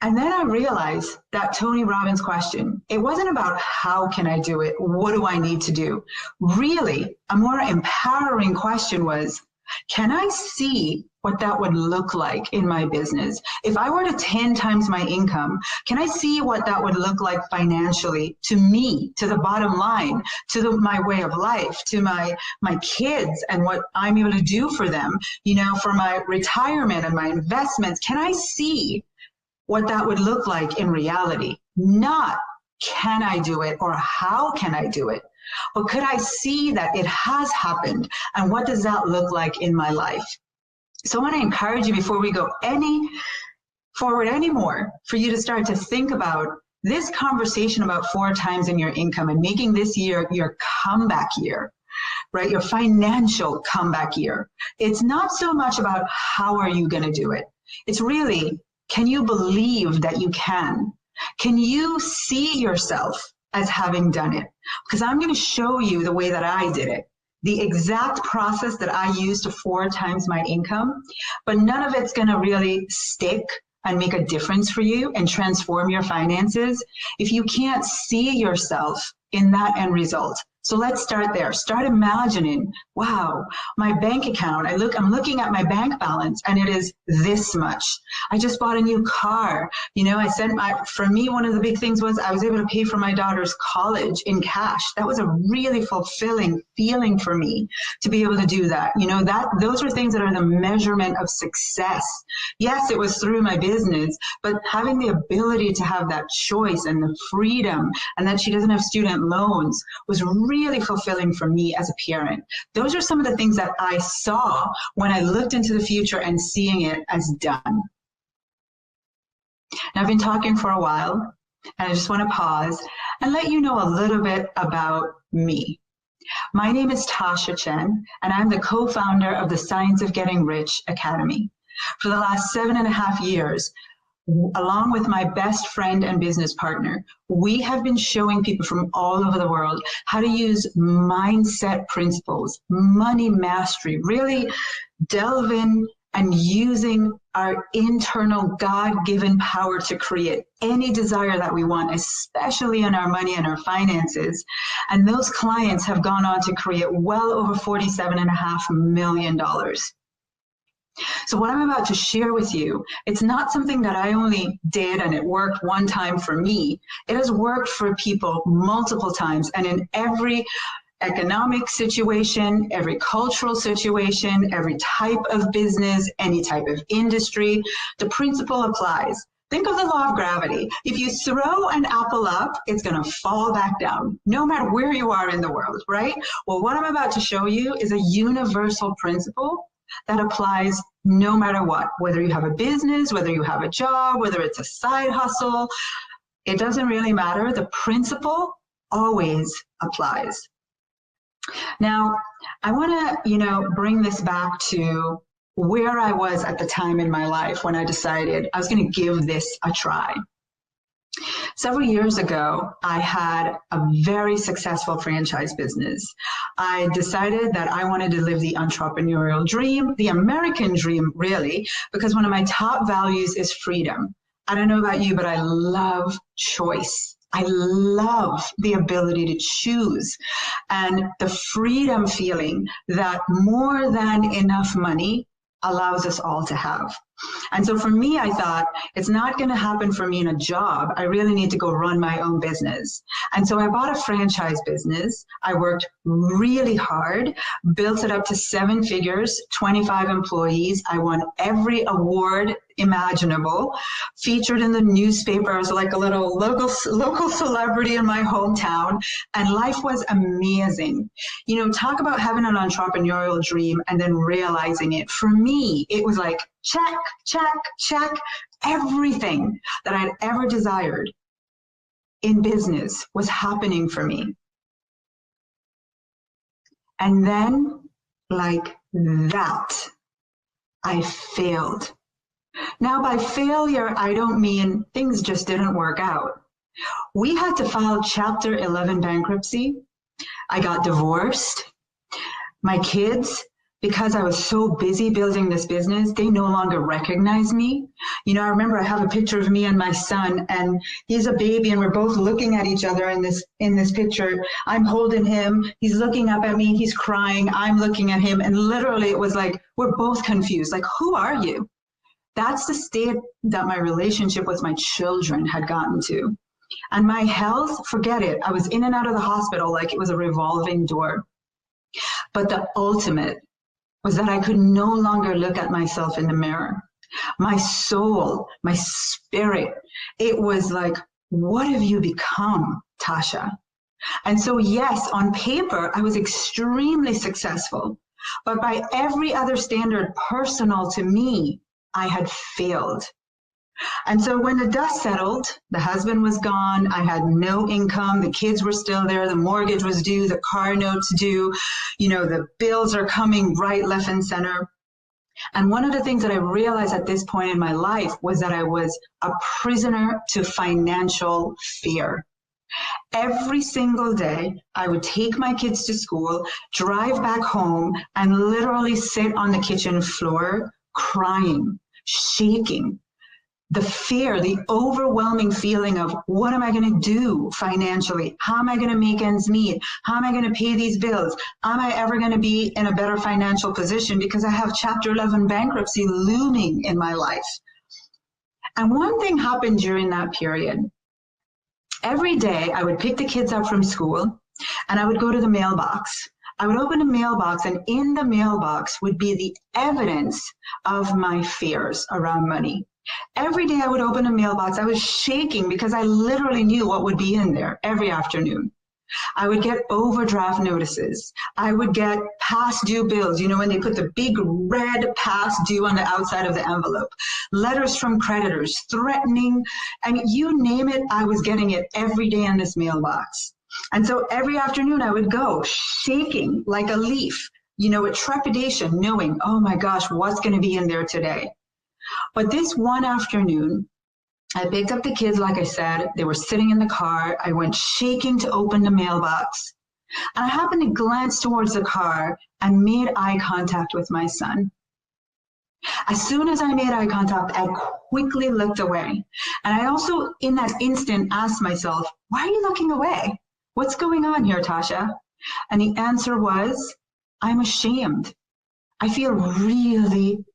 And then I realized that Tony Robbins question, it wasn't about how can I do it? What do I need to do? Really, a more empowering question was, can I see what that would look like in my business? If I were to 10 times my income, can I see what that would look like financially to me, to the bottom line, to my way of life, to my kids and what I'm able to do for them, for my retirement and my investments? Can I see what that would look like in reality? Not can I do it or how can I do it? But could I see that it has happened, and what does that look like in my life? So I want to encourage you, before we go forward anymore, for you to start to think about this conversation about 4 times in your income and making this year your comeback year, right? Your financial comeback year. It's not so much about how are you going to do it. It's really, can you believe that you can? Can you see yourself as having done it? Because I'm going to show you the way that I did it, the exact process that I used to 4 times my income, but none of it's going to really stick and make a difference for you and transform your finances if you can't see yourself in that end result. So let's start there. Start imagining, wow, my bank account, I'm looking at my bank balance and it is this much. I just bought a new car. For me, one of the big things was I was able to pay for my daughter's college in cash. That was a really fulfilling feeling for me to be able to do that. Those are things that are the measurement of success. Yes, it was through my business, but having the ability to have that choice and the freedom, and that she doesn't have student loans, was really fulfilling for me as a parent. Those are some of the things that I saw when I looked into the future and seeing it as done. Now, I've been talking for a while, and I just want to pause and let you know a little bit about me. My name is Tasha Chen, and I'm the co-founder of the Science of Getting Rich Academy. For the last 7.5 years, along with my best friend and business partner, we have been showing people from all over the world how to use mindset principles, money mastery, really delve in and using our internal God-given power to create any desire that we want, especially in our money and our finances. And those clients have gone on to create well over $47.5 million. So what I'm about to share with you, it's not something that I only did and it worked one time for me. It has worked for people multiple times, and in every economic situation, every cultural situation, every type of business, any type of industry, the principle applies. Think of the law of gravity. If you throw an apple up, it's going to fall back down, no matter where you are in the world, right? Well, what I'm about to show you is a universal principle that applies no matter what, whether you have a business, whether you have a job, whether it's a side hustle, it doesn't really matter. The principle always applies. Now, I want to, bring this back to where I was at the time in my life when I decided I was going to give this a try. Several years ago, I had a very successful franchise business. I decided that I wanted to live the entrepreneurial dream, the American dream, really, because one of my top values is freedom. I don't know about you, but I love choice. I love the ability to choose and the freedom feeling that more than enough money allows us all to have. And so for me, I thought, it's not going to happen for me in a job. I really need to go run my own business. And so I bought a franchise business. I worked really hard, built it up to 7 figures, 25 employees. I won every award imaginable, featured in the newspaper. I was like a little local celebrity in my hometown, and life was amazing. Talk about having an entrepreneurial dream and then realizing it. For me, it was like, check, check, check. Everything that I'd ever desired in business was happening for me. And then, like that, I failed. Now, by failure, I don't mean things just didn't work out. We had to file Chapter 11 bankruptcy. I got divorced. My kids, because I was so busy building this business, they no longer recognize me. I remember I have a picture of me and my son, and he's a baby, and we're both looking at each other in this picture. I'm holding him, he's looking up at me, he's crying, I'm looking at him, and literally it was like, we're both confused, like, who are you? That's the state that my relationship with my children had gotten to. And my health, forget it. I was in and out of the hospital like it was a revolving door. But the ultimate was that I could no longer look at myself in the mirror. My soul, my spirit, it was like, what have you become, Tasha? And so, yes, on paper, I was extremely successful. But by every other standard personal to me, I had failed. And so when the dust settled, the husband was gone, I had no income, the kids were still there, the mortgage was due, the car notes due, the bills are coming right, left, and center. And one of the things that I realized at this point in my life was that I was a prisoner to financial fear. Every single day, I would take my kids to school, drive back home, and literally sit on the kitchen floor crying, shaking. The fear, the overwhelming feeling of what am I going to do financially? How am I going to make ends meet? How am I going to pay these bills? Am I ever going to be in a better financial position because I have Chapter 11 bankruptcy looming in my life? And one thing happened during that period. Every day I would pick the kids up from school and I would go to the mailbox. I would open a mailbox, and in the mailbox would be the evidence of my fears around money. Every day I would open a mailbox, I was shaking because I literally knew what would be in there every afternoon. I would get overdraft notices. I would get past due bills, you know, when they put the big red past due on the outside of the envelope, letters from creditors threatening, I mean, you name it, I was getting it every day in this mailbox. And so every afternoon I would go shaking like a leaf, you know, with trepidation, knowing, oh my gosh, what's going to be in there today? But this one afternoon, I picked up the kids, like I said, they were sitting in the car. I went shaking to open the mailbox. And I happened to glance towards the car and made eye contact with my son. As soon as I made eye contact, I quickly looked away. And I also, in that instant, asked myself, why are you looking away? What's going on here, Tasha? And the answer was, I'm ashamed. I feel really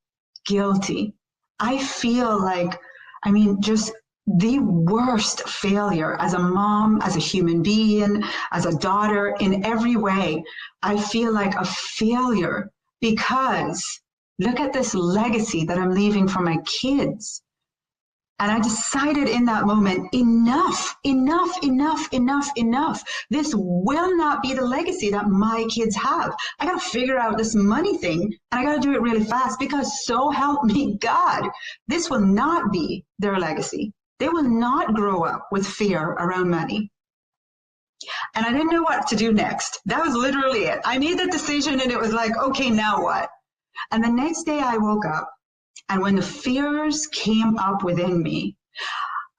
guilty. I feel like, I mean, just the worst failure as a mom, as a human being, as a daughter, in every way. I feel like a failure because look at this legacy that I'm leaving for my kids. And I decided in that moment, enough. This will not be the legacy that my kids have. I got to figure out this money thing, and I got to do it really fast because so help me God, this will not be their legacy. They will not grow up with fear around money. And I didn't know what to do next. That was literally it. I made that decision and it was like, okay, now what? And the next day I woke up, and when the fears came up within me,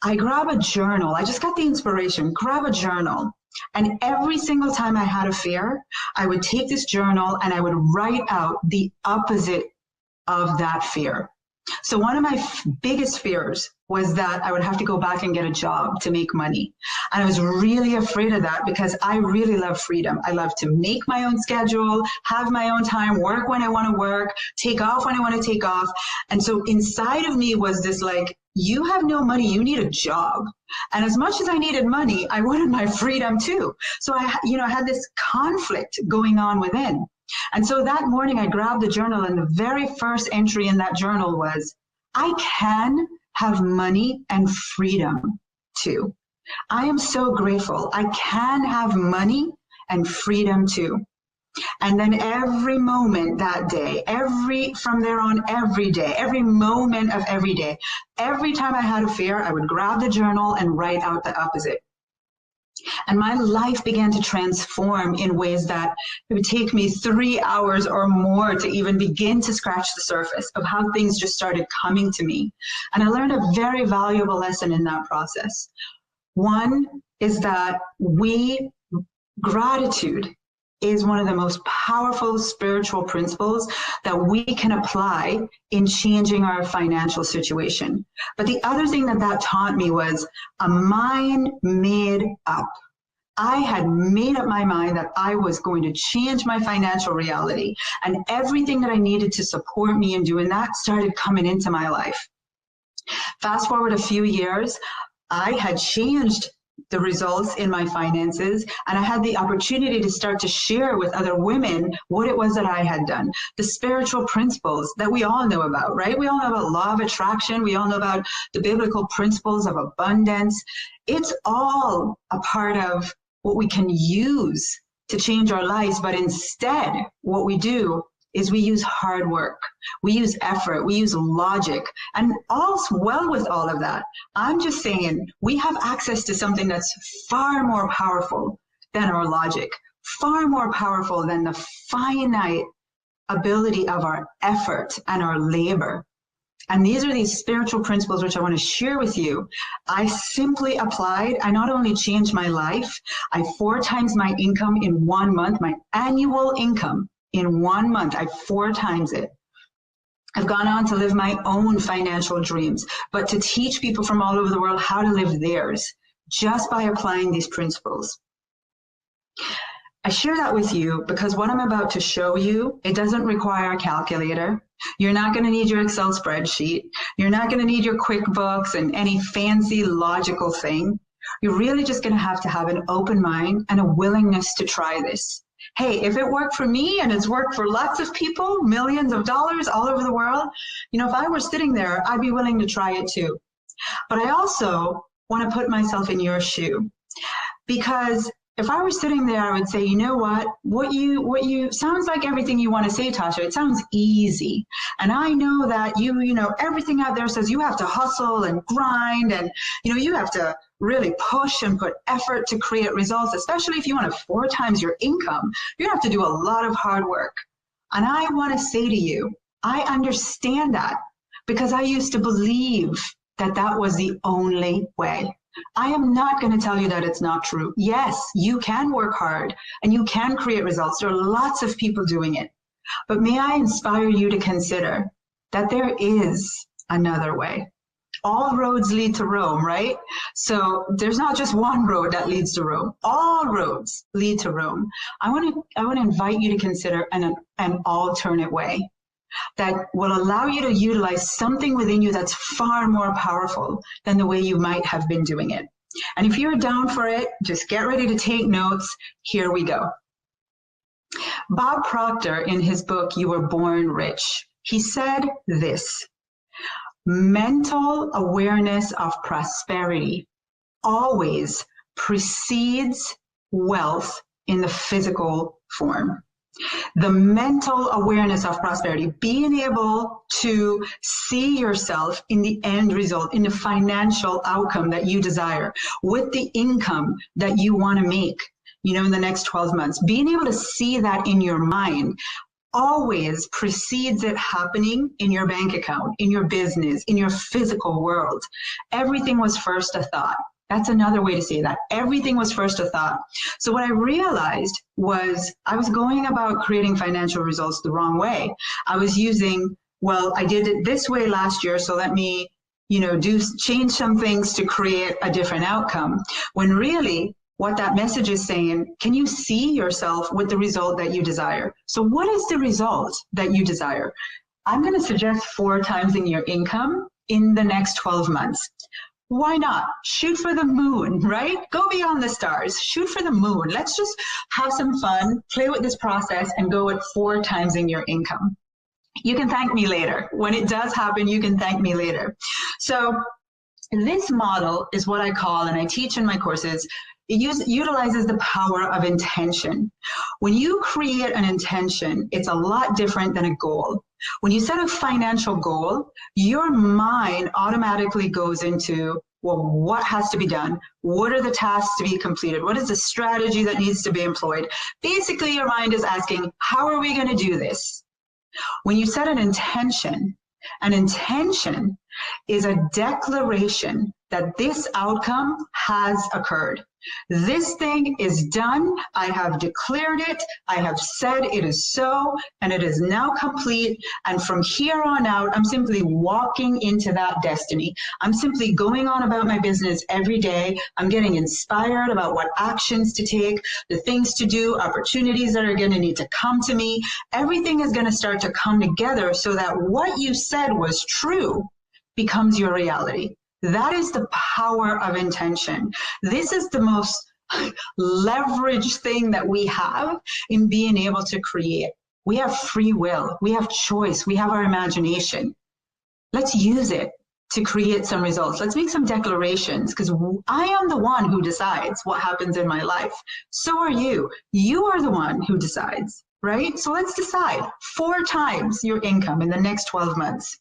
I grab a journal. I just got the inspiration, grab a journal. And every single time I had a fear, I would take this journal and I would write out the opposite of that fear. So one of my biggest fears was that I would have to go back and get a job to make money. And I was really afraid of that because I really love freedom. I love to make my own schedule, have my own time, work when I want to work, take off when I want to take off. And so inside of me was this like, you have no money, you need a job. And as much as I needed money, I wanted my freedom too. So I had this conflict going on within. And so that morning I grabbed the journal, and the very first entry in that journal was, I can have money and freedom too. I am so grateful. I can have money and freedom too. And then every moment that day, from there on, every day, every moment of every day, every time I had a fear, I would grab the journal and write out the opposite. And my life began to transform in ways that it would take me 3 hours or more to even begin to scratch the surface of how things just started coming to me. And I learned a very valuable lesson in that process. One is that gratitude is one of the most powerful spiritual principles that we can apply in changing our financial situation. But the other thing that taught me was a mind made up. I had made up my mind that I was going to change my financial reality, and everything that I needed to support me in doing that started coming into my life. Fast forward a few years, I had changed the results in my finances, and I had the opportunity to start to share with other women what it was that I had done, the spiritual principles that we all know about, right? We all know about law of attraction. We all know about the biblical principles of abundance. It's all a part of what we can use to change our lives. But instead, what we do is we use hard work, we use effort, we use logic, and all's well with all of that. I'm just saying we have access to something that's far more powerful than our logic, far more powerful than the finite ability of our effort and our labor. And these are these spiritual principles which I want to share with you. I simply applied. I not only changed my life, I 4 times my income in 1 month, my annual income in 1 month, I 4 times it. I've gone on to live my own financial dreams, but to teach people from all over the world how to live theirs just by applying these principles. I share that with you because what I'm about to show you, it doesn't require a calculator. You're not going to need your Excel spreadsheet. You're not going to need your QuickBooks and any fancy logical thing. You're really just going to have an open mind and a willingness to try this. Hey, if it worked for me and it's worked for lots of people, millions of dollars all over the world, if I were sitting there, I'd be willing to try it too. But I also want to put myself in your shoe, because if I were sitting there, I would say, you know what you sounds like everything you want to say, Tasha. It sounds easy. And I know that you know, everything out there says you have to hustle and grind and, you know, you have to really push and put effort to create results, especially if you want to 4 times your income. You have to do a lot of hard work. And I want to say to you, I understand that because I used to believe that that was the only way. I am not going to tell you that it's not true. Yes, you can work hard and you can create results. There are lots of people doing it. But may I inspire you to consider that there is another way. All roads lead to Rome, right? So there's not just one road that leads to Rome. All roads lead to Rome. I want to invite you to consider an alternate way that will allow you to utilize something within you that's far more powerful than the way you might have been doing it. And if you're down for it, just get ready to take notes. Here we go. Bob Proctor, in his book, You Were Born Rich, he said this: mental awareness of prosperity always precedes wealth in the physical form. The mental awareness of prosperity, being able to see yourself in the end result, in the financial outcome that you desire, with the income that you want to make, you know, in the next 12 months, being able to see that in your mind always precedes it happening in your bank account, in your business, in your physical world. Everything was first a thought. That's another way to say that. Everything was first a thought. So what I realized was I was going about creating financial results the wrong way. I was using, well, I did it this way last year, so let me, you know, change some things to create a different outcome. When really what that message is saying, can you see yourself with the result that you desire? So what is the result that you desire? I'm going to suggest 4 times in your income in the next 12 months. Why not? Shoot for the moon, right? Go beyond the stars. Shoot for the moon. Let's just have some fun, play with this process, and go at 4 times in your income. You can thank me later. When it does happen, you can thank me later. So this model is what I call, and I teach in my courses, it utilizes the power of intention. When you create an intention, it's a lot different than a goal. When you set a financial goal, your mind automatically goes into, well, what has to be done? What are the tasks to be completed? What is the strategy that needs to be employed? Basically, your mind is asking, how are we going to do this? When you set an intention is a declaration that this outcome has occurred. This thing is done. I have declared it. I have said it is so, and it is now complete. And from here on out, I'm simply walking into that destiny. I'm simply going on about my business every day. I'm getting inspired about what actions to take, the things to do, opportunities that are going to need to come to me. Everything is going to start to come together so that what you said was true becomes your reality. That is the power of intention. This is the most leveraged thing that we have in being able to create. We have free will, we have choice, we have our imagination. Let's use it to create some results. Let's make some declarations, because I am the one who decides what happens in my life. So are you. You are the one who decides, right? So let's decide 4 times your income in the next 12 months.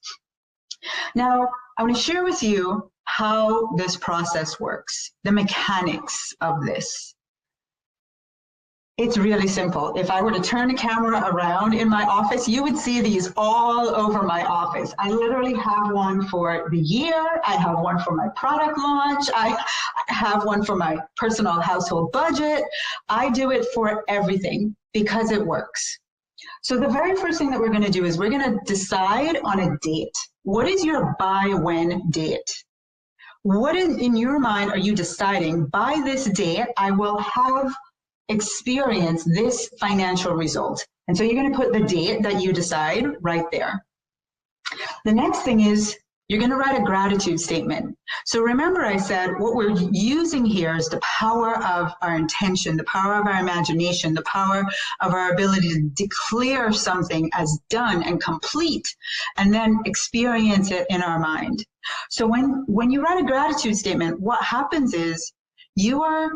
Now, I want to share with you how this process works, the mechanics of this. It's really simple. If I were to turn the camera around in my office, you would see these all over my office. I literally have one for the year. I have one for my product launch. I have one for my personal household budget. I do it for everything because it works. So the very first thing that we're going to do is we're going to decide on a date. What is your by when date? What in your mind are you deciding by this date I will have experienced this financial result? And so you're going to put the date that you decide right there. The next thing is you're going to write a gratitude statement. So remember I said what we're using here is the power of our intention, the power of our imagination, the power of our ability to declare something as done and complete, and then experience it in our mind. So when you write a gratitude statement, what happens is you are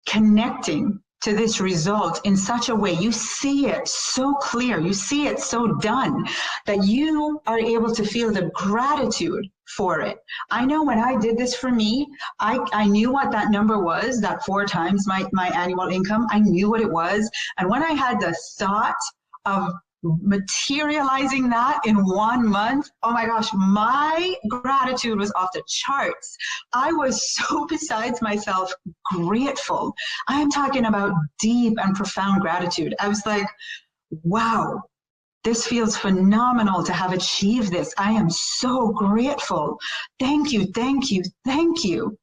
connecting to this result in such a way, you see it so clear, you see it so done, that you are able to feel the gratitude for it. I know when I did this for me, I knew what that number was, that 4 times my annual income. I knew what it was. And when I had the thought of materializing that in 1 month, oh my gosh, my gratitude was off the charts. I was so besides myself grateful. I am talking about deep and profound gratitude. I was like, wow, this feels phenomenal to have achieved this. I am so grateful. Thank you, thank you, thank you.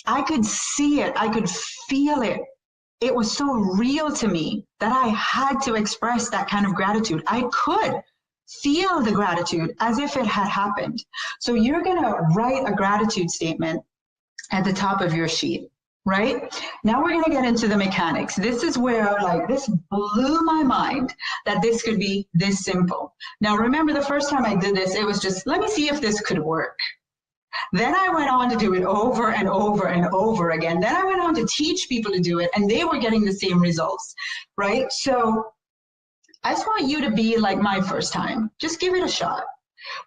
I could see it. I could feel it. It was so real to me that I had to express that kind of gratitude. I could feel the gratitude as if it had happened. So you're going to write a gratitude statement at the top of your sheet, right? Now we're going to get into the mechanics. This is where, like, this blew my mind that this could be this simple. Now, remember the first time I did this, it was just, let me see if this could work. Then I went on to do it over and over and over again. Then I went on to teach people to do it, and they were getting the same results, right? So I just want you to be like my first time. Just give it a shot.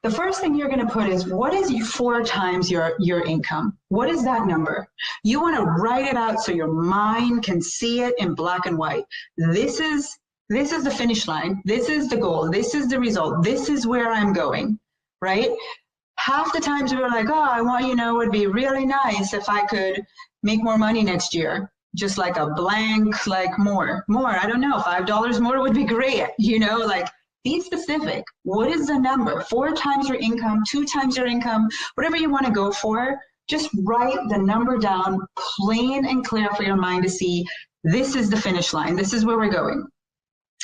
The first thing you're going to put is, what is 4 times your income? What is that number? You want to write it out so your mind can see it in black and white. This is the finish line. This is the goal. This is the result. This is where I'm going, right? Half the times we were like, oh, I want, it would be really nice if I could make more money next year. Just like a blank, like more, I don't know, $5 more would be great. Like, be specific. What is the number? 4 times your income, 2 times your income, whatever you want to go for, just write the number down plain and clear for your mind to see, this is the finish line. This is where we're going,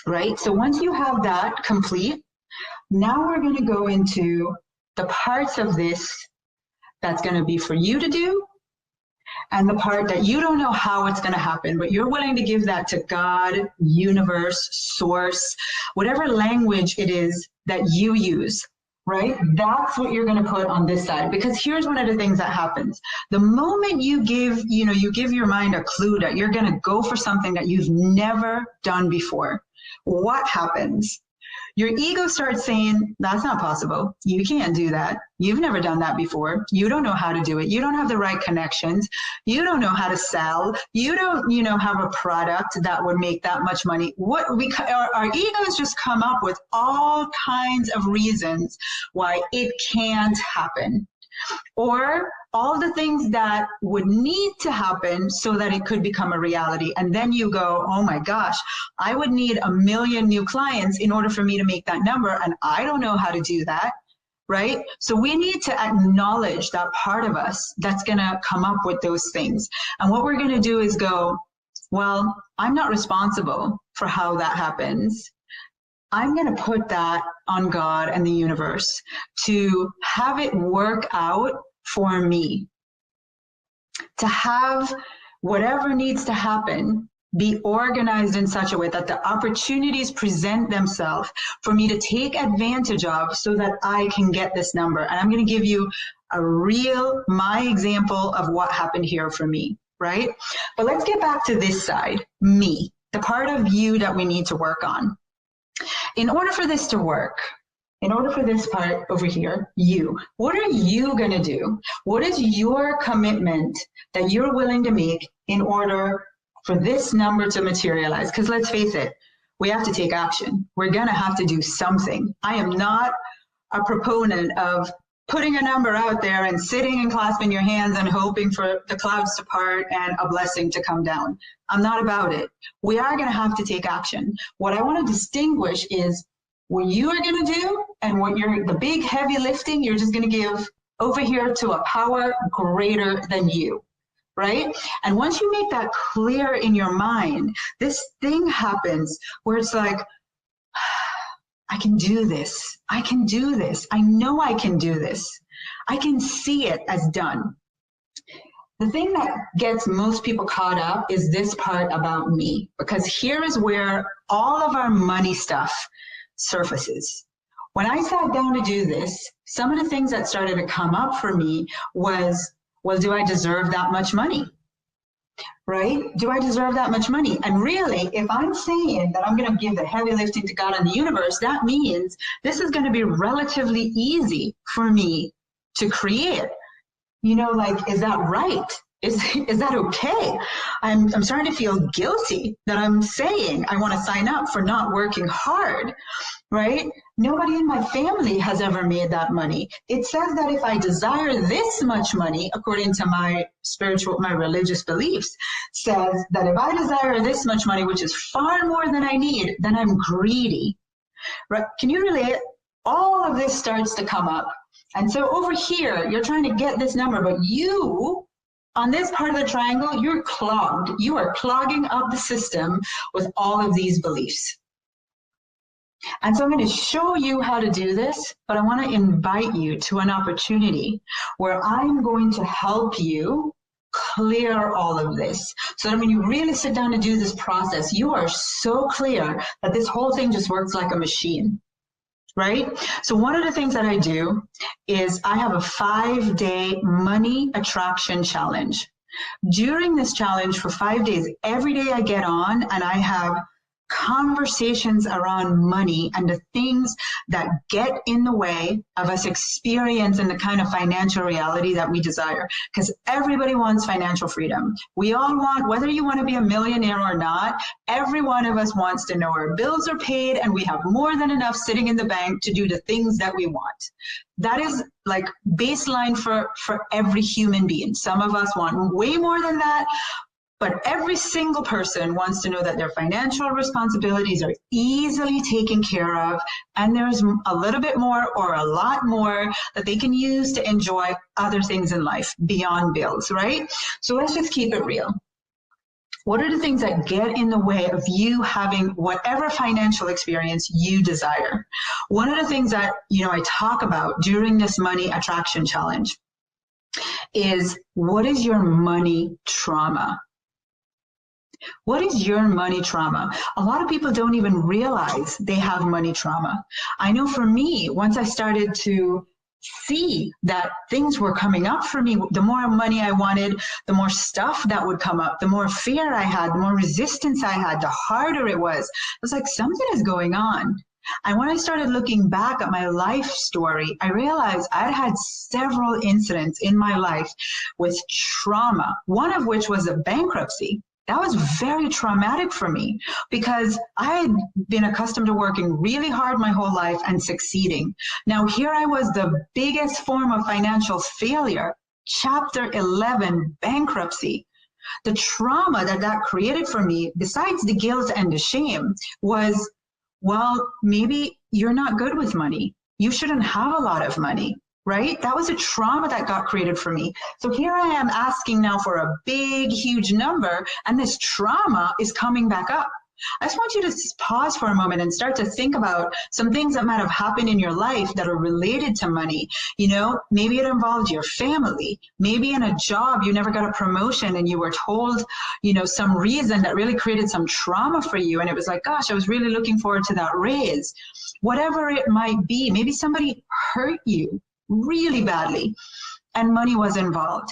right? So once you have that complete, now we're going to go into the parts of this that's going to be for you to do, and the part that you don't know how it's going to happen, but you're willing to give that to God, universe, source, whatever language it is that you use, right? That's what you're going to put on this side. Because here's one of the things that happens. The moment you give your mind a clue that you're going to go for something that you've never done before, what happens? Your ego starts saying, that's not possible. You can't do that. You've never done that before. You don't know how to do it. You don't have the right connections. You don't know how to sell. You don't, have a product that would make that much money. Our egos just come up with all kinds of reasons why it can't happen. Or all the things that would need to happen so that it could become a reality. And then you go, oh my gosh, I would need 1 million new clients in order for me to make that number. And I don't know how to do that, right? So we need to acknowledge that part of us that's going to come up with those things. And what we're going to do is go, well, I'm not responsible for how that happens. I'm going to put that on God and the universe to have it work out for me, to have whatever needs to happen be organized in such a way that the opportunities present themselves for me to take advantage of so that I can get this number. And I'm going to give you my example of what happened here for me, right? But let's get back to this side, me, the part of you that we need to work on. In order for this to work, in order for this part over here, what are you going to do? What is your commitment that you're willing to make in order for this number to materialize? Because let's face it, we have to take action. We're going to have to do something. I am not a proponent of putting a number out there and sitting and clasping your hands and hoping for the clouds to part and a blessing to come down. I'm not about it. We are going to have to take action. What I want to distinguish is what you are going to do and what the big heavy lifting you're just going to give over here to a power greater than you, right? And once you make that clear in your mind, this thing happens where it's like, I can do this. I can do this. I know I can do this. I can see it as done. The thing that gets most people caught up is this part about me, because here is where all of our money stuff surfaces. When I sat down to do this, some of the things that started to come up for me was, well, do I deserve that much money? right? Do I deserve that much money? And really, if I'm saying that I'm going to give the heavy lifting to God and the universe, that means this is going to be relatively easy for me to create. You know, like, is that right? Is that okay? I'm starting to feel guilty that I'm saying I want to sign up for not working hard, right? Nobody in my family has ever made that money. It says that if I desire this much money, according to my religious beliefs, says that if I desire this much money, which is far more than I need, then I'm greedy, right? Can you relate? All of this starts to come up. And so over here, you're trying to get this number, but you, on this part of the triangle, you're clogged. You are clogging up the system with all of these beliefs. And so I'm going to show you how to do this, but I want to invite you to an opportunity where I'm going to help you clear all of this. So that when you really sit down to do this process, you are so clear that this whole thing just works like a machine. Right? So one of the things that I do is I have a 5-day money attraction challenge. During this challenge for 5 days, every day I get on and I have conversations around money and the things that get in the way of us experiencing the kind of financial reality that we desire. Because everybody wants financial freedom. We all want, whether you want to be a millionaire or not, every one of us wants to know our bills are paid and we have more than enough sitting in the bank to do the things that we want. That is like baseline for every human being. Some of us want way more than that. But every single person wants to know that their financial responsibilities are easily taken care of, and there's a little bit more or a lot more that they can use to enjoy other things in life beyond bills, right? So let's just keep it real. What are the things that get in the way of you having whatever financial experience you desire? One of the things that, I talk about during this money attraction challenge is, what is your money trauma? What is your money trauma? A lot of people don't even realize they have money trauma. I know for me, once I started to see that things were coming up for me, the more money I wanted, the more stuff that would come up, the more fear I had, the more resistance I had, the harder it was. It was like something is going on. And when I started looking back at my life story, I realized I'd had several incidents in my life with trauma, one of which was a bankruptcy. That was very traumatic for me because I had been accustomed to working really hard my whole life and succeeding. Now here I was, the biggest form of financial failure, Chapter 11, bankruptcy. The trauma that created for me, besides the guilt and the shame, was, well, maybe you're not good with money. You shouldn't have a lot of money. Right? That was a trauma that got created for me. So here I am asking now for a big, huge number, and this trauma is coming back up. I just want you to pause for a moment and start to think about some things that might have happened in your life that are related to money. Maybe it involved your family. Maybe in a job, you never got a promotion and you were told, some reason that really created some trauma for you. And it was like, gosh, I was really looking forward to that raise. Whatever it might be, maybe somebody hurt you really badly and money was involved.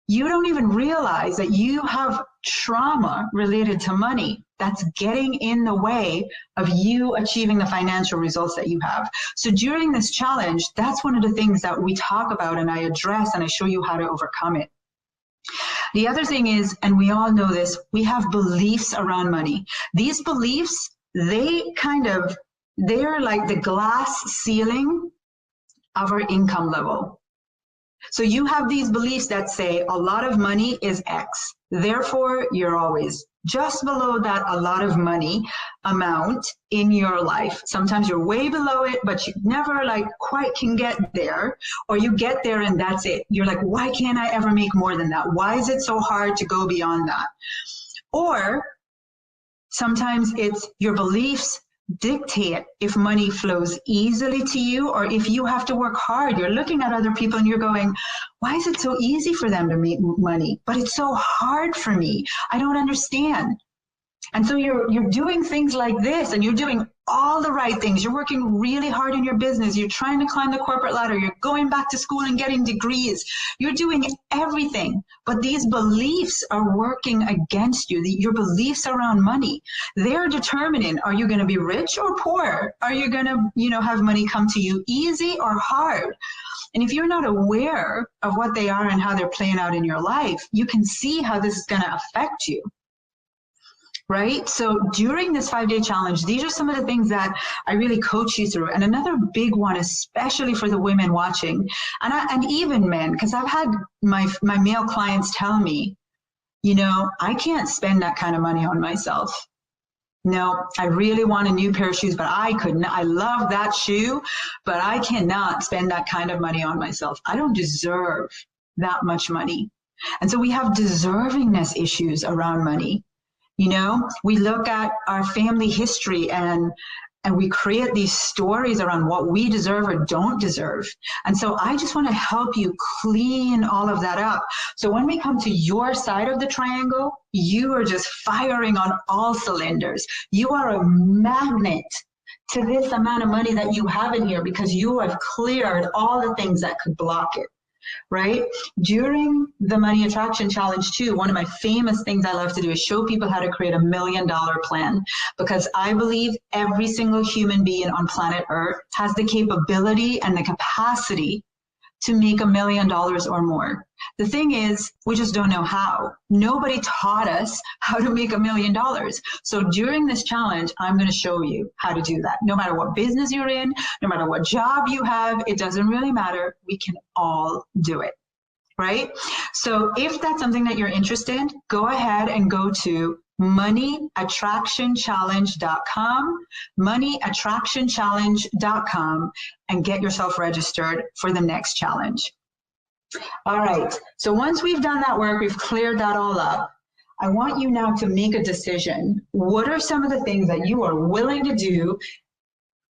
You don't even realize that you have trauma related to money that's getting in the way of you achieving the financial results that you have. So during this challenge, that's one of the things that we talk about and I address and I show you how to overcome it. The other thing is, and we all know this, we have beliefs around money. These beliefs, they're like the glass ceiling of our income level. So you have these beliefs that say a lot of money is X. Therefore, you're always just below that a lot of money amount in your life. Sometimes you're way below it, but you never quite can get there, or you get there and that's it. You're like, why can't I ever make more than that? Why is it so hard to go beyond that? Or sometimes it's your beliefs dictate if money flows easily to you or if you have to work hard. You're looking at other people and you're going, why is it so easy for them to make money? But it's so hard for me. I don't understand. And so you're doing things like this and you're doing all the right things. You're working really hard in your business. You're trying to climb the corporate ladder. You're going back to school and getting degrees. You're doing everything. But these beliefs are working against you. Your beliefs around money, they're determining, are you going to be rich or poor? Are you going to, have money come to you easy or hard? And if you're not aware of what they are and how they're playing out in your life, you can see how this is going to affect you. Right? So during this 5-day challenge, these are some of the things that I really coach you through. And another big one, especially for the women watching, and even men, because I've had my male clients tell me, I can't spend that kind of money on myself. No, I really want a new pair of shoes, but I couldn't. I love that shoe, but I cannot spend that kind of money on myself. I don't deserve that much money. And so we have deservingness issues around money. We look at our family history and we create these stories around what we deserve or don't deserve. And so I just want to help you clean all of that up. So when we come to your side of the triangle, you are just firing on all cylinders. You are a magnet to this amount of money that you have in here because you have cleared all the things that could block it. Right? During the Money Attraction Challenge too, one of my famous things I love to do is show people how to create $1 million plan, because I believe every single human being on planet Earth has the capability and the capacity to make $1 million or more. The thing is, we just don't know how. Nobody taught us how to make $1 million. So during this challenge, I'm going to show you how to do that. No matter what business you're in, no matter what job you have, it doesn't really matter. We can all do it, right? So if that's something that you're interested in, go ahead and go to moneyattractionchallenge.com, moneyattractionchallenge.com, and get yourself registered for the next challenge. All right, so once we've done that work, we've cleared that all up, I want you now to make a decision. What are some of the things that you are willing to do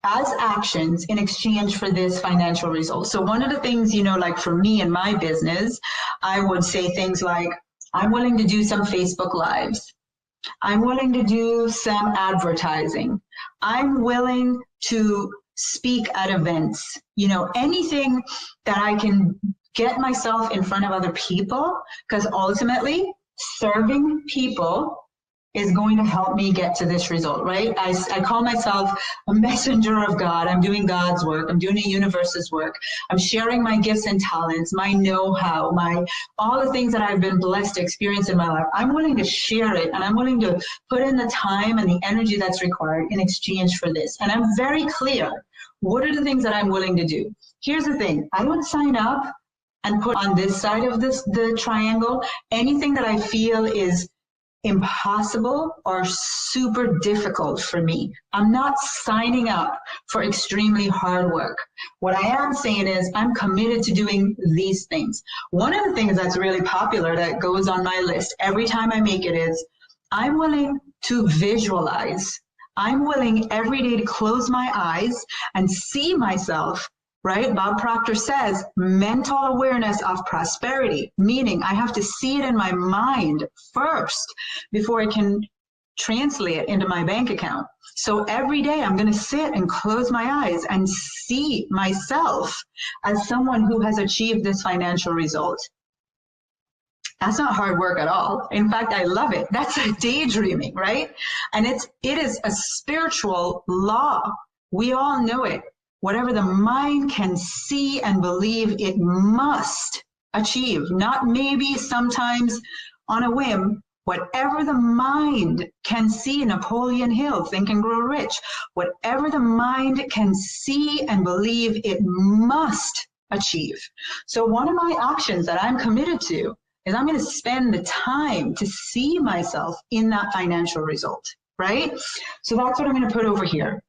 as actions in exchange for this financial result? So one of the things, like for me in my business, I would say things like, I'm willing to do some Facebook Lives. I'm willing to do some advertising. I'm willing to speak at events. Anything that I can get myself in front of other people, because ultimately serving people is going to help me get to this result, right? I call myself a messenger of God. I'm doing God's work. I'm doing the universe's work. I'm sharing my gifts and talents, my know-how, all the things that I've been blessed to experience in my life. I'm willing to share it, and I'm willing to put in the time and the energy that's required in exchange for this. And I'm very clear. What are the things that I'm willing to do? Here's the thing. I don't sign up and put on this side of the triangle anything that I feel is impossible or super difficult for me. I'm not signing up for extremely hard work. What I am saying is I'm committed to doing these things. One of the things that's really popular that goes on my list every time I make it is I'm willing to visualize. I'm willing every day to close my eyes and see myself, right? Bob Proctor says mental awareness of prosperity, meaning I have to see it in my mind first before I can translate it into my bank account. So every day I'm going to sit and close my eyes and see myself as someone who has achieved this financial result. That's not hard work at all. In fact, I love it. That's daydreaming, right? And it is a spiritual law. We all know it. Whatever the mind can see and believe, it must achieve. Not maybe, sometimes on a whim. Whatever the mind can see, Napoleon Hill, Think and Grow Rich. Whatever the mind can see and believe, it must achieve. So one of my actions that I'm committed to is I'm going to spend the time to see myself in that financial result, right? So that's what I'm going to put over here.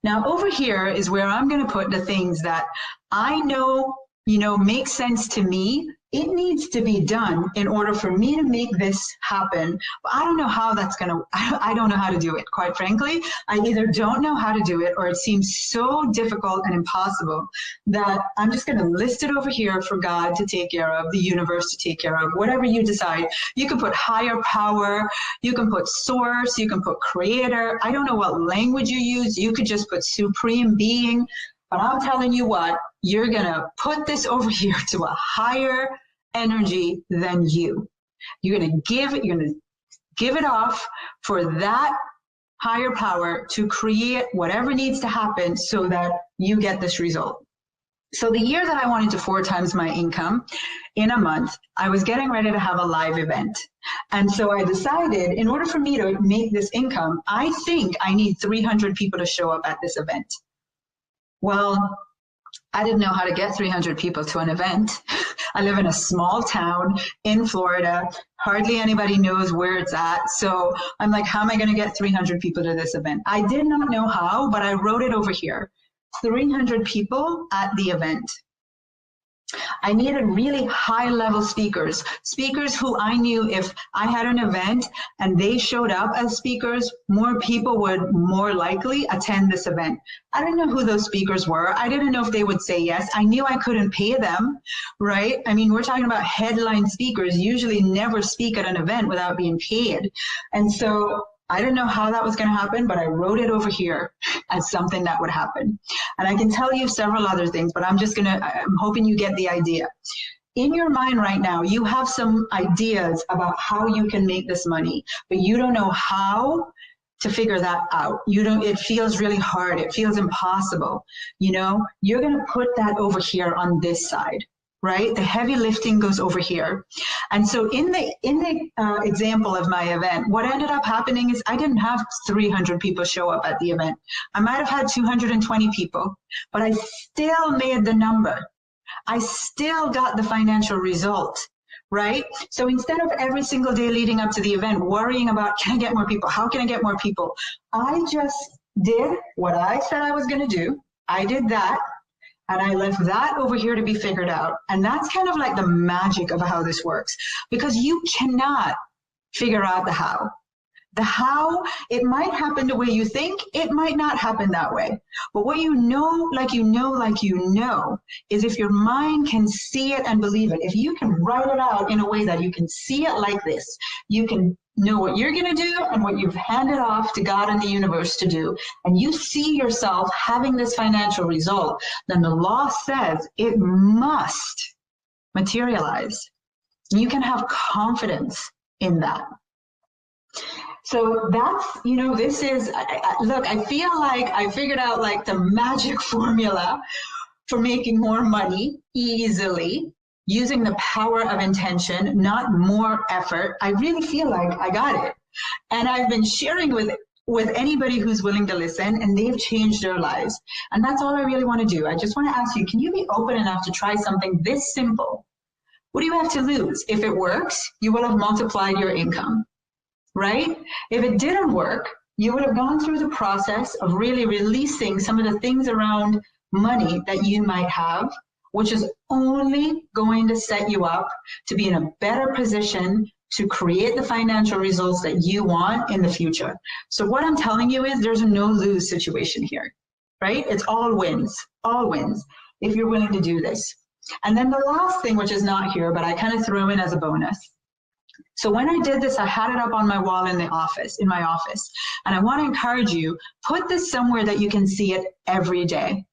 Now over here is where I'm going to put the things that I know, make sense to me It needs to be done in order for me to make this happen. But I don't know how that's I don't know how to do it, quite frankly. I either don't know how to do it, or it seems so difficult and impossible that I'm just gonna list it over here for God to take care of, the universe to take care of, whatever you decide. You can put higher power, you can put source, you can put creator. I don't know what language you use. You could just put supreme being. But I'm telling you what, you're gonna put this over here to a higher energy than you. You're gonna give it off for that higher power to create whatever needs to happen so that you get this result. So the year that I wanted to 4 times my income in a month, I was getting ready to have a live event. And so I decided, in order for me to make this income, I think I need 300 people to show up at this event. Well, I didn't know how to get 300 people to an event. I live in a small town in Florida. Hardly anybody knows where it's at. So I'm like, how am I going to get 300 people to this event? I did not know how, but I wrote it over here. 300 people at the event. I needed really high-level speakers who I knew if I had an event and they showed up as speakers, more people would more likely attend this event. I didn't know who those speakers were. I didn't know if they would say yes. I knew I couldn't pay them, right? I mean, we're talking about headline speakers, usually never speak at an event without being paid. And so I didn't know how that was going to happen, but I wrote it over here as something that would happen. And I can tell you several other things, but I'm hoping you get the idea. In your mind right now, you have some ideas about how you can make this money, but you don't know how to figure that out. It feels really hard. It feels impossible. You're going to put that over here on this side. Right? The heavy lifting goes over here. And so in the example of my event, what ended up happening is I didn't have 300 people show up at the event. I might have had 220 people, but I still made the number. I still got the financial result, right? So instead of every single day leading up to the event, worrying about, can I get more people? How can I get more people? I just did what I said I was going to do. I did that. And I left that over here to be figured out. And that's kind of like the magic of how this works, because you cannot figure out the how. The how, it might happen the way you think, it might not happen that way. But what you know, is if your mind can see it and believe it, if you can write it out in a way that you can see it like this, you can know what you're going to do and what you've handed off to God and the universe to do, and you see yourself having this financial result, then the law says it must materialize. You can have confidence in that. So that's, this is, look, I feel like I figured out like the magic formula for making more money easily, using the power of intention, not more effort. I really feel like I got it. And I've been sharing with anybody who's willing to listen, and they've changed their lives. And that's all I really want to do. I just want to ask you, can you be open enough to try something this simple? What do you have to lose? If it works, you will have multiplied your income, right? If it didn't work, you would have gone through the process of really releasing some of the things around money that you might have, which is only going to set you up to be in a better position to create the financial results that you want in the future. So what I'm telling you is there's a no-lose situation here, right? It's all wins, if you're willing to do this. And then the last thing, which is not here, but I kind of threw in as a bonus. So when I did this, I had it up on my wall in my office. And I want to encourage you, put this somewhere that you can see it every day.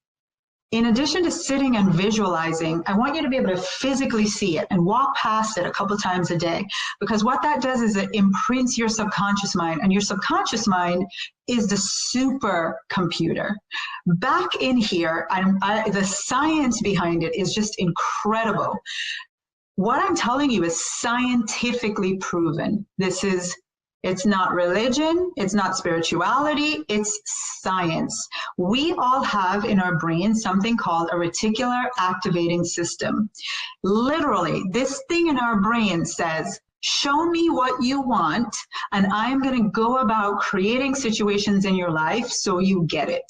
In addition to sitting and visualizing, I want you to be able to physically see it and walk past it a couple times a day, because what that does is it imprints your subconscious mind, and your subconscious mind is the supercomputer. Back in here, the science behind it is just incredible. What I'm telling you is scientifically proven. It's not religion, it's not spirituality, it's science. We all have in our brain something called a reticular activating system. Literally, this thing in our brain says, show me what you want, and I'm going to go about creating situations in your life so you get it.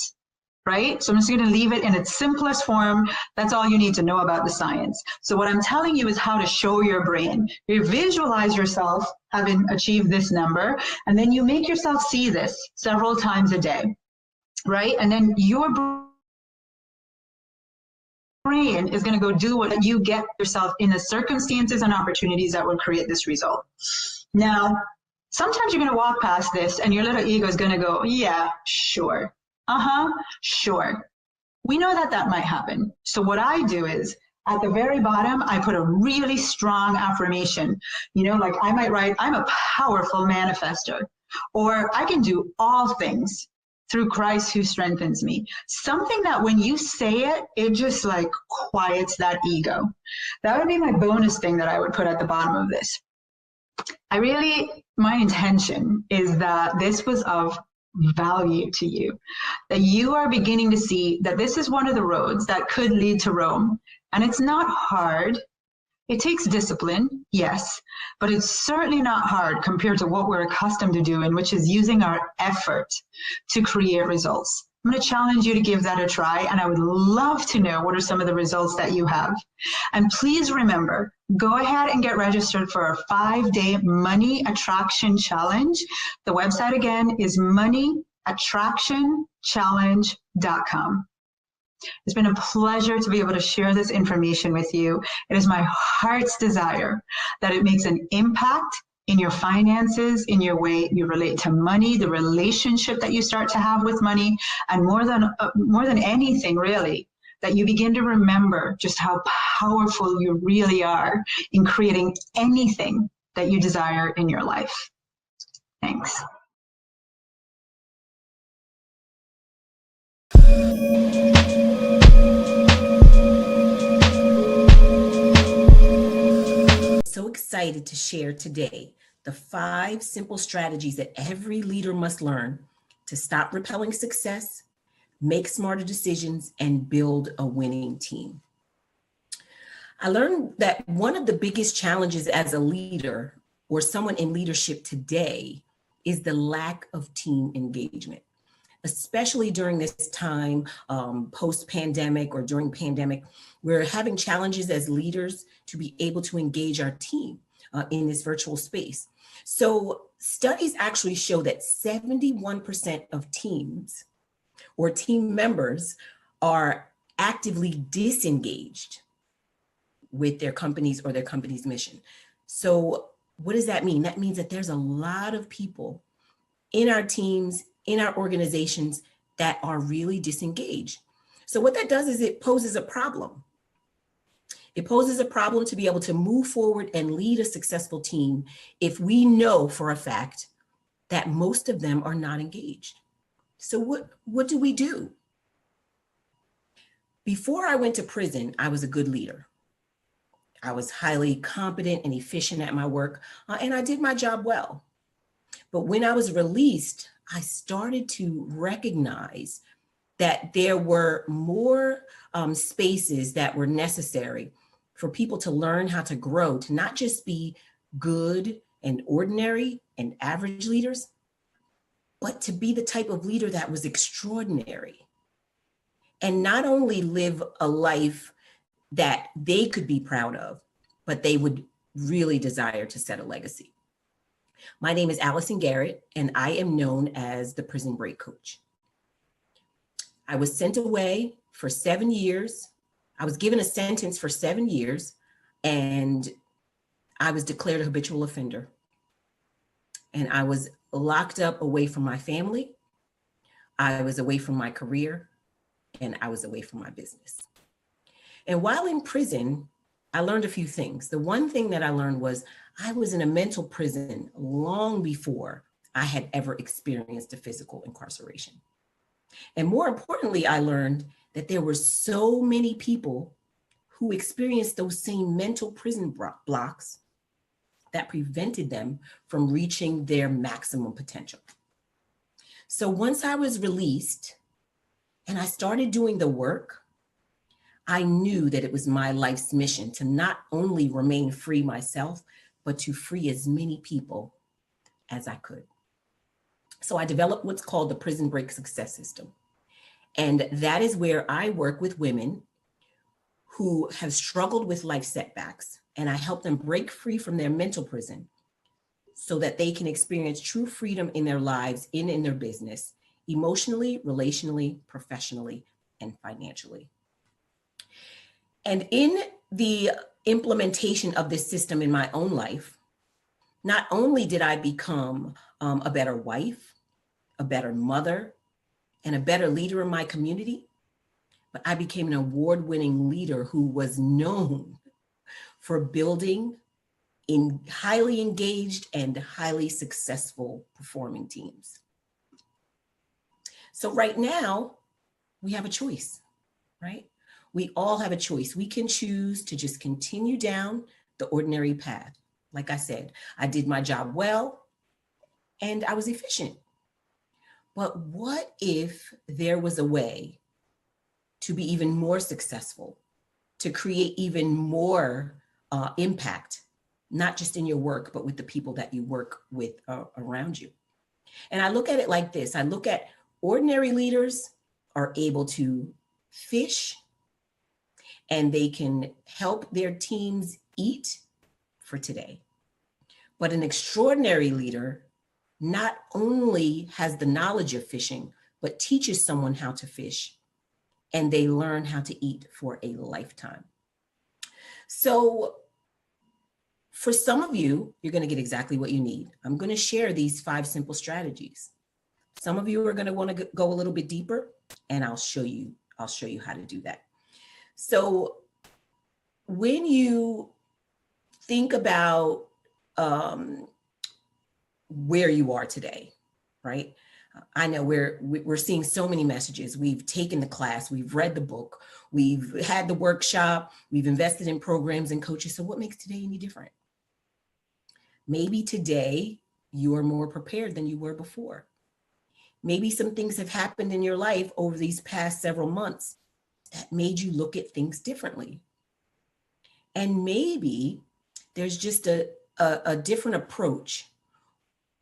right? So I'm just going to leave it in its simplest form. That's all you need to know about the science. So what I'm telling you is how to show your brain. You visualize yourself having achieved this number, and then you make yourself see this several times a day, right? And then your brain is going to go do what you get yourself in the circumstances and opportunities that will create this result. Now, sometimes you're going to walk past this and your little ego is going to go, yeah, sure. Sure. We know that that might happen. So what I do is at the very bottom, I put a really strong affirmation. You know, like I might write, I'm a powerful manifester, or I can do all things through Christ who strengthens me. Something that when you say it, it just like quiets that ego. That would be my bonus thing that I would put at the bottom of this. My intention is that this was of value to you, that you are beginning to see that this is one of the roads that could lead to Rome. And it's not hard. It takes discipline, yes, but it's certainly not hard compared to what we're accustomed to doing, which is using our effort to create results. I'm going to challenge you to give that a try, and I would love to know what are some of the results that you have. And please remember, go ahead and get registered for our 5-day Money Attraction Challenge. The website again is moneyattractionchallenge.com. It's been a pleasure to be able to share this information with you. It is my heart's desire that it makes an impact in your finances, in your way you relate to money, the relationship that you start to have with money, and more than anything, really, that you begin to remember just how powerful you really are in creating anything that you desire in your life. Thanks. So excited to share today the 5 simple strategies that every leader must learn to stop repelling success, make smarter decisions, and build a winning team. I learned that one of the biggest challenges as a leader or someone in leadership today is the lack of team engagement, especially during this time, post-pandemic or during pandemic. We're having challenges as leaders to be able to engage our team in this virtual space. So studies actually show that 71% of teams or team members are actively disengaged with their companies or their company's mission. So what does that mean? That means that there's a lot of people in our teams, in our organizations that are really disengaged. So what that does is it poses a problem. It poses a problem to be able to move forward and lead a successful team if we know for a fact that most of them are not engaged. So what do we do? Before I went to prison, I was a good leader. I was highly competent and efficient at my work, and I did my job well. But when I was released, I started to recognize that there were more spaces that were necessary for people to learn how to grow, to not just be good and ordinary and average leaders, but to be the type of leader that was extraordinary and not only live a life that they could be proud of, but they would really desire to set a legacy. My name is Allison Garrett, and I am known as the Prison Break Coach. I was sent away for 7 years. I was given a sentence for 7 years, and I was declared a habitual offender. And I was locked up away from my family. I was away from my career, and I was away from my business. And while in prison, I learned a few things. The one thing that I learned was I was in a mental prison long before I had ever experienced a physical incarceration. And more importantly, I learned that there were so many people who experienced those same mental prison blocks that prevented them from reaching their maximum potential. So once I was released and I started doing the work, I knew that it was my life's mission to not only remain free myself, but to free as many people as I could. So I developed what's called the Prison Break Success System. And that is where I work with women who have struggled with life setbacks, and I help them break free from their mental prison so that they can experience true freedom in their lives, in their business, emotionally, relationally, professionally, and financially. And in the implementation of this system in my own life, not only did I become a better wife, a better mother, and a better leader in my community, but I became an award-winning leader who was known for building in highly engaged and highly successful performing teams. So right now, we have a choice, right? We all have a choice. We can choose to just continue down the ordinary path. Like I said, I did my job well and I was efficient. But what if there was a way to be even more successful, to create even more impact, not just in your work, but with the people that you work with around you? And I look at it like this. I look at ordinary leaders are able to fish and they can help their teams eat for today. But an extraordinary leader not only has the knowledge of fishing, but teaches someone how to fish, and they learn how to eat for a lifetime. So for some of you, you're going to get exactly what you need. I'm going to share these 5 simple strategies. Some of you are going to want to go a little bit deeper, and I'll show you how to do that. So when you think about where you are today, right? I know we're seeing so many messages. We've taken the class, we've read the book, we've had the workshop, we've invested in programs and coaches. So what makes today any different? Maybe today you are more prepared than you were before. Maybe some things have happened in your life over these past several months that made you look at things differently. And maybe there's just a different approach.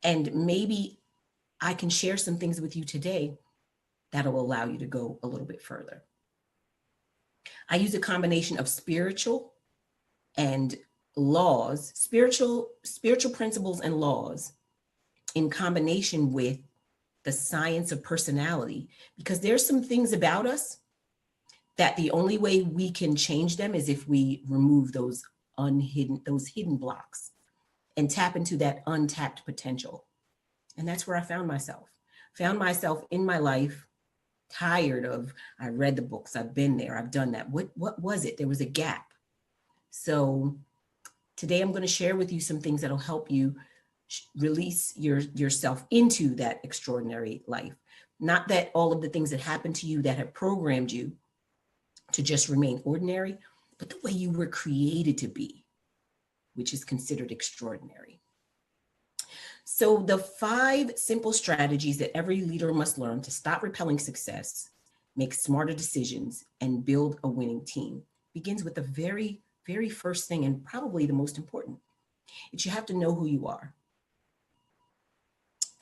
And maybe I can share some things with you today that'll allow you to go a little bit further. I use a combination of spiritual and laws, spiritual principles and laws in combination with the science of personality, because there's some things about us that the only way we can change them is if we remove those hidden blocks and tap into that untapped potential. And that's where I found myself in my life, tired of, I read the books, I've been there, I've done that. What was it? There was a gap. So today I'm going to share with you some things that'll help you release yourself into that extraordinary life. Not that all of the things that happened to you that have programmed you to just remain ordinary, but the way you were created to be, which is considered extraordinary. So the 5 simple strategies that every leader must learn to stop repelling success, make smarter decisions, and build a winning team begins with the very, very first thing, and probably the most important. It's you have to know who you are.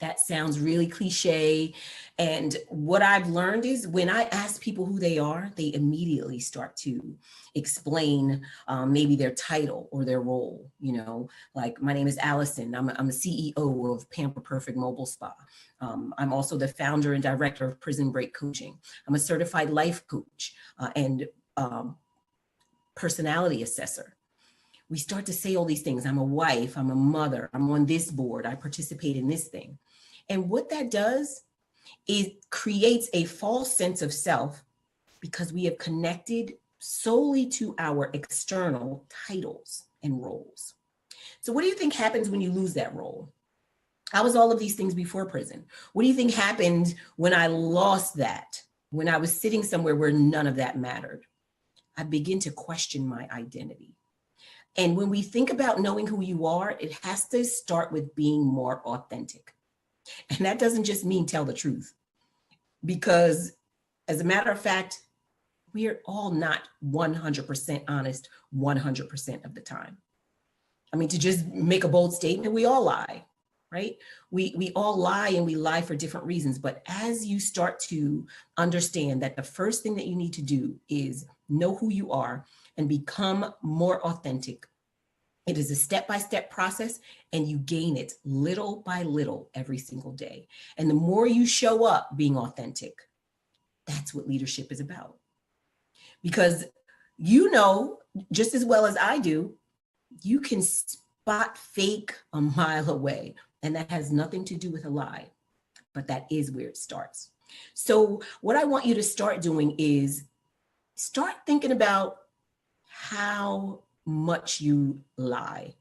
That sounds really cliche. And what I've learned is when I ask people who they are, they immediately start to explain maybe their title or their role. You know, like, my name is Allison. I'm a CEO of Pamper Perfect Mobile Spa. I'm also the founder and director of Prison Break Coaching. I'm a certified life coach and personality assessor. We start to say all these things. I'm a wife, I'm a mother, I'm on this board, I participate in this thing. And what that does is creates a false sense of self because we have connected solely to our external titles and roles. So what do you think happens when you lose that role? I was all of these things before prison. What do you think happened when I lost that? When I was sitting somewhere where none of that mattered? I begin to question my identity. And when we think about knowing who you are, it has to start with being more authentic. And that doesn't just mean tell the truth, because as a matter of fact, we are all not 100% honest 100% of the time. I mean, to just make a bold statement, we all lie, right? We all lie, and we lie for different reasons. But as you start to understand that the first thing that you need to do is know who you are and become more authentic, it is a step-by-step process, and you gain it little by little every single day. And the more you show up being authentic, that's what leadership is about. Because you know, just as well as I do, you can spot fake a mile away, and that has nothing to do with a lie, but that is where it starts. So what I want you to start doing is start thinking about how much you lie.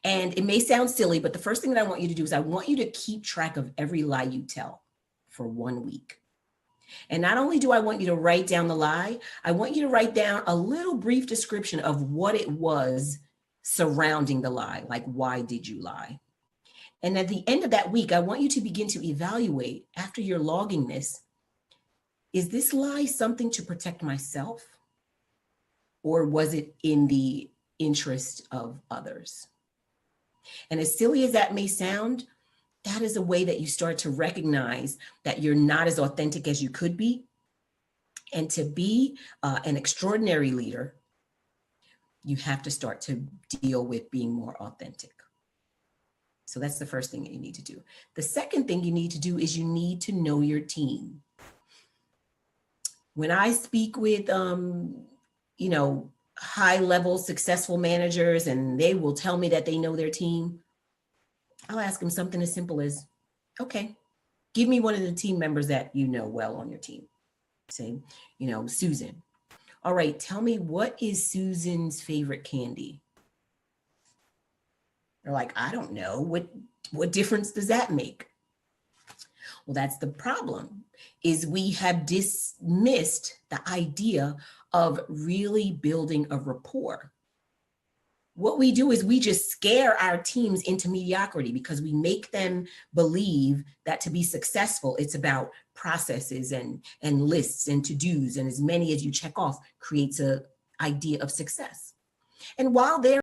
And it may sound silly, but the first thing that I want you to do is I want you to keep track of every lie you tell for 1 week. And not only do I want you to write down the lie, I want you to write down a little brief description of what it was surrounding the lie. Like, why did you lie? And at the end of that week, I want you to begin to evaluate, after you're logging this, is this lie something to protect myself? Or was it in the interest of others? And as silly as that may sound, that is a way that you start to recognize that you're not as authentic as you could be. And to be an extraordinary leader, you have to start to deal with being more authentic. So that's the first thing that you need to do. The second thing you need to do is you need to know your team. When I speak with, high-level successful managers, and they will tell me that they know their team, I'll ask them something as simple as, okay, give me one of the team members that you know well on your team. Say, Susan. All right, tell me, what is Susan's favorite candy? They're like, I don't know. What difference does that make? Well, that's the problem, is we have dismissed the idea of really building a rapport. What we do is we just scare our teams into mediocrity because we make them believe that to be successful, it's about processes and lists and to-dos, and as many as you check off creates an idea of success. And while they're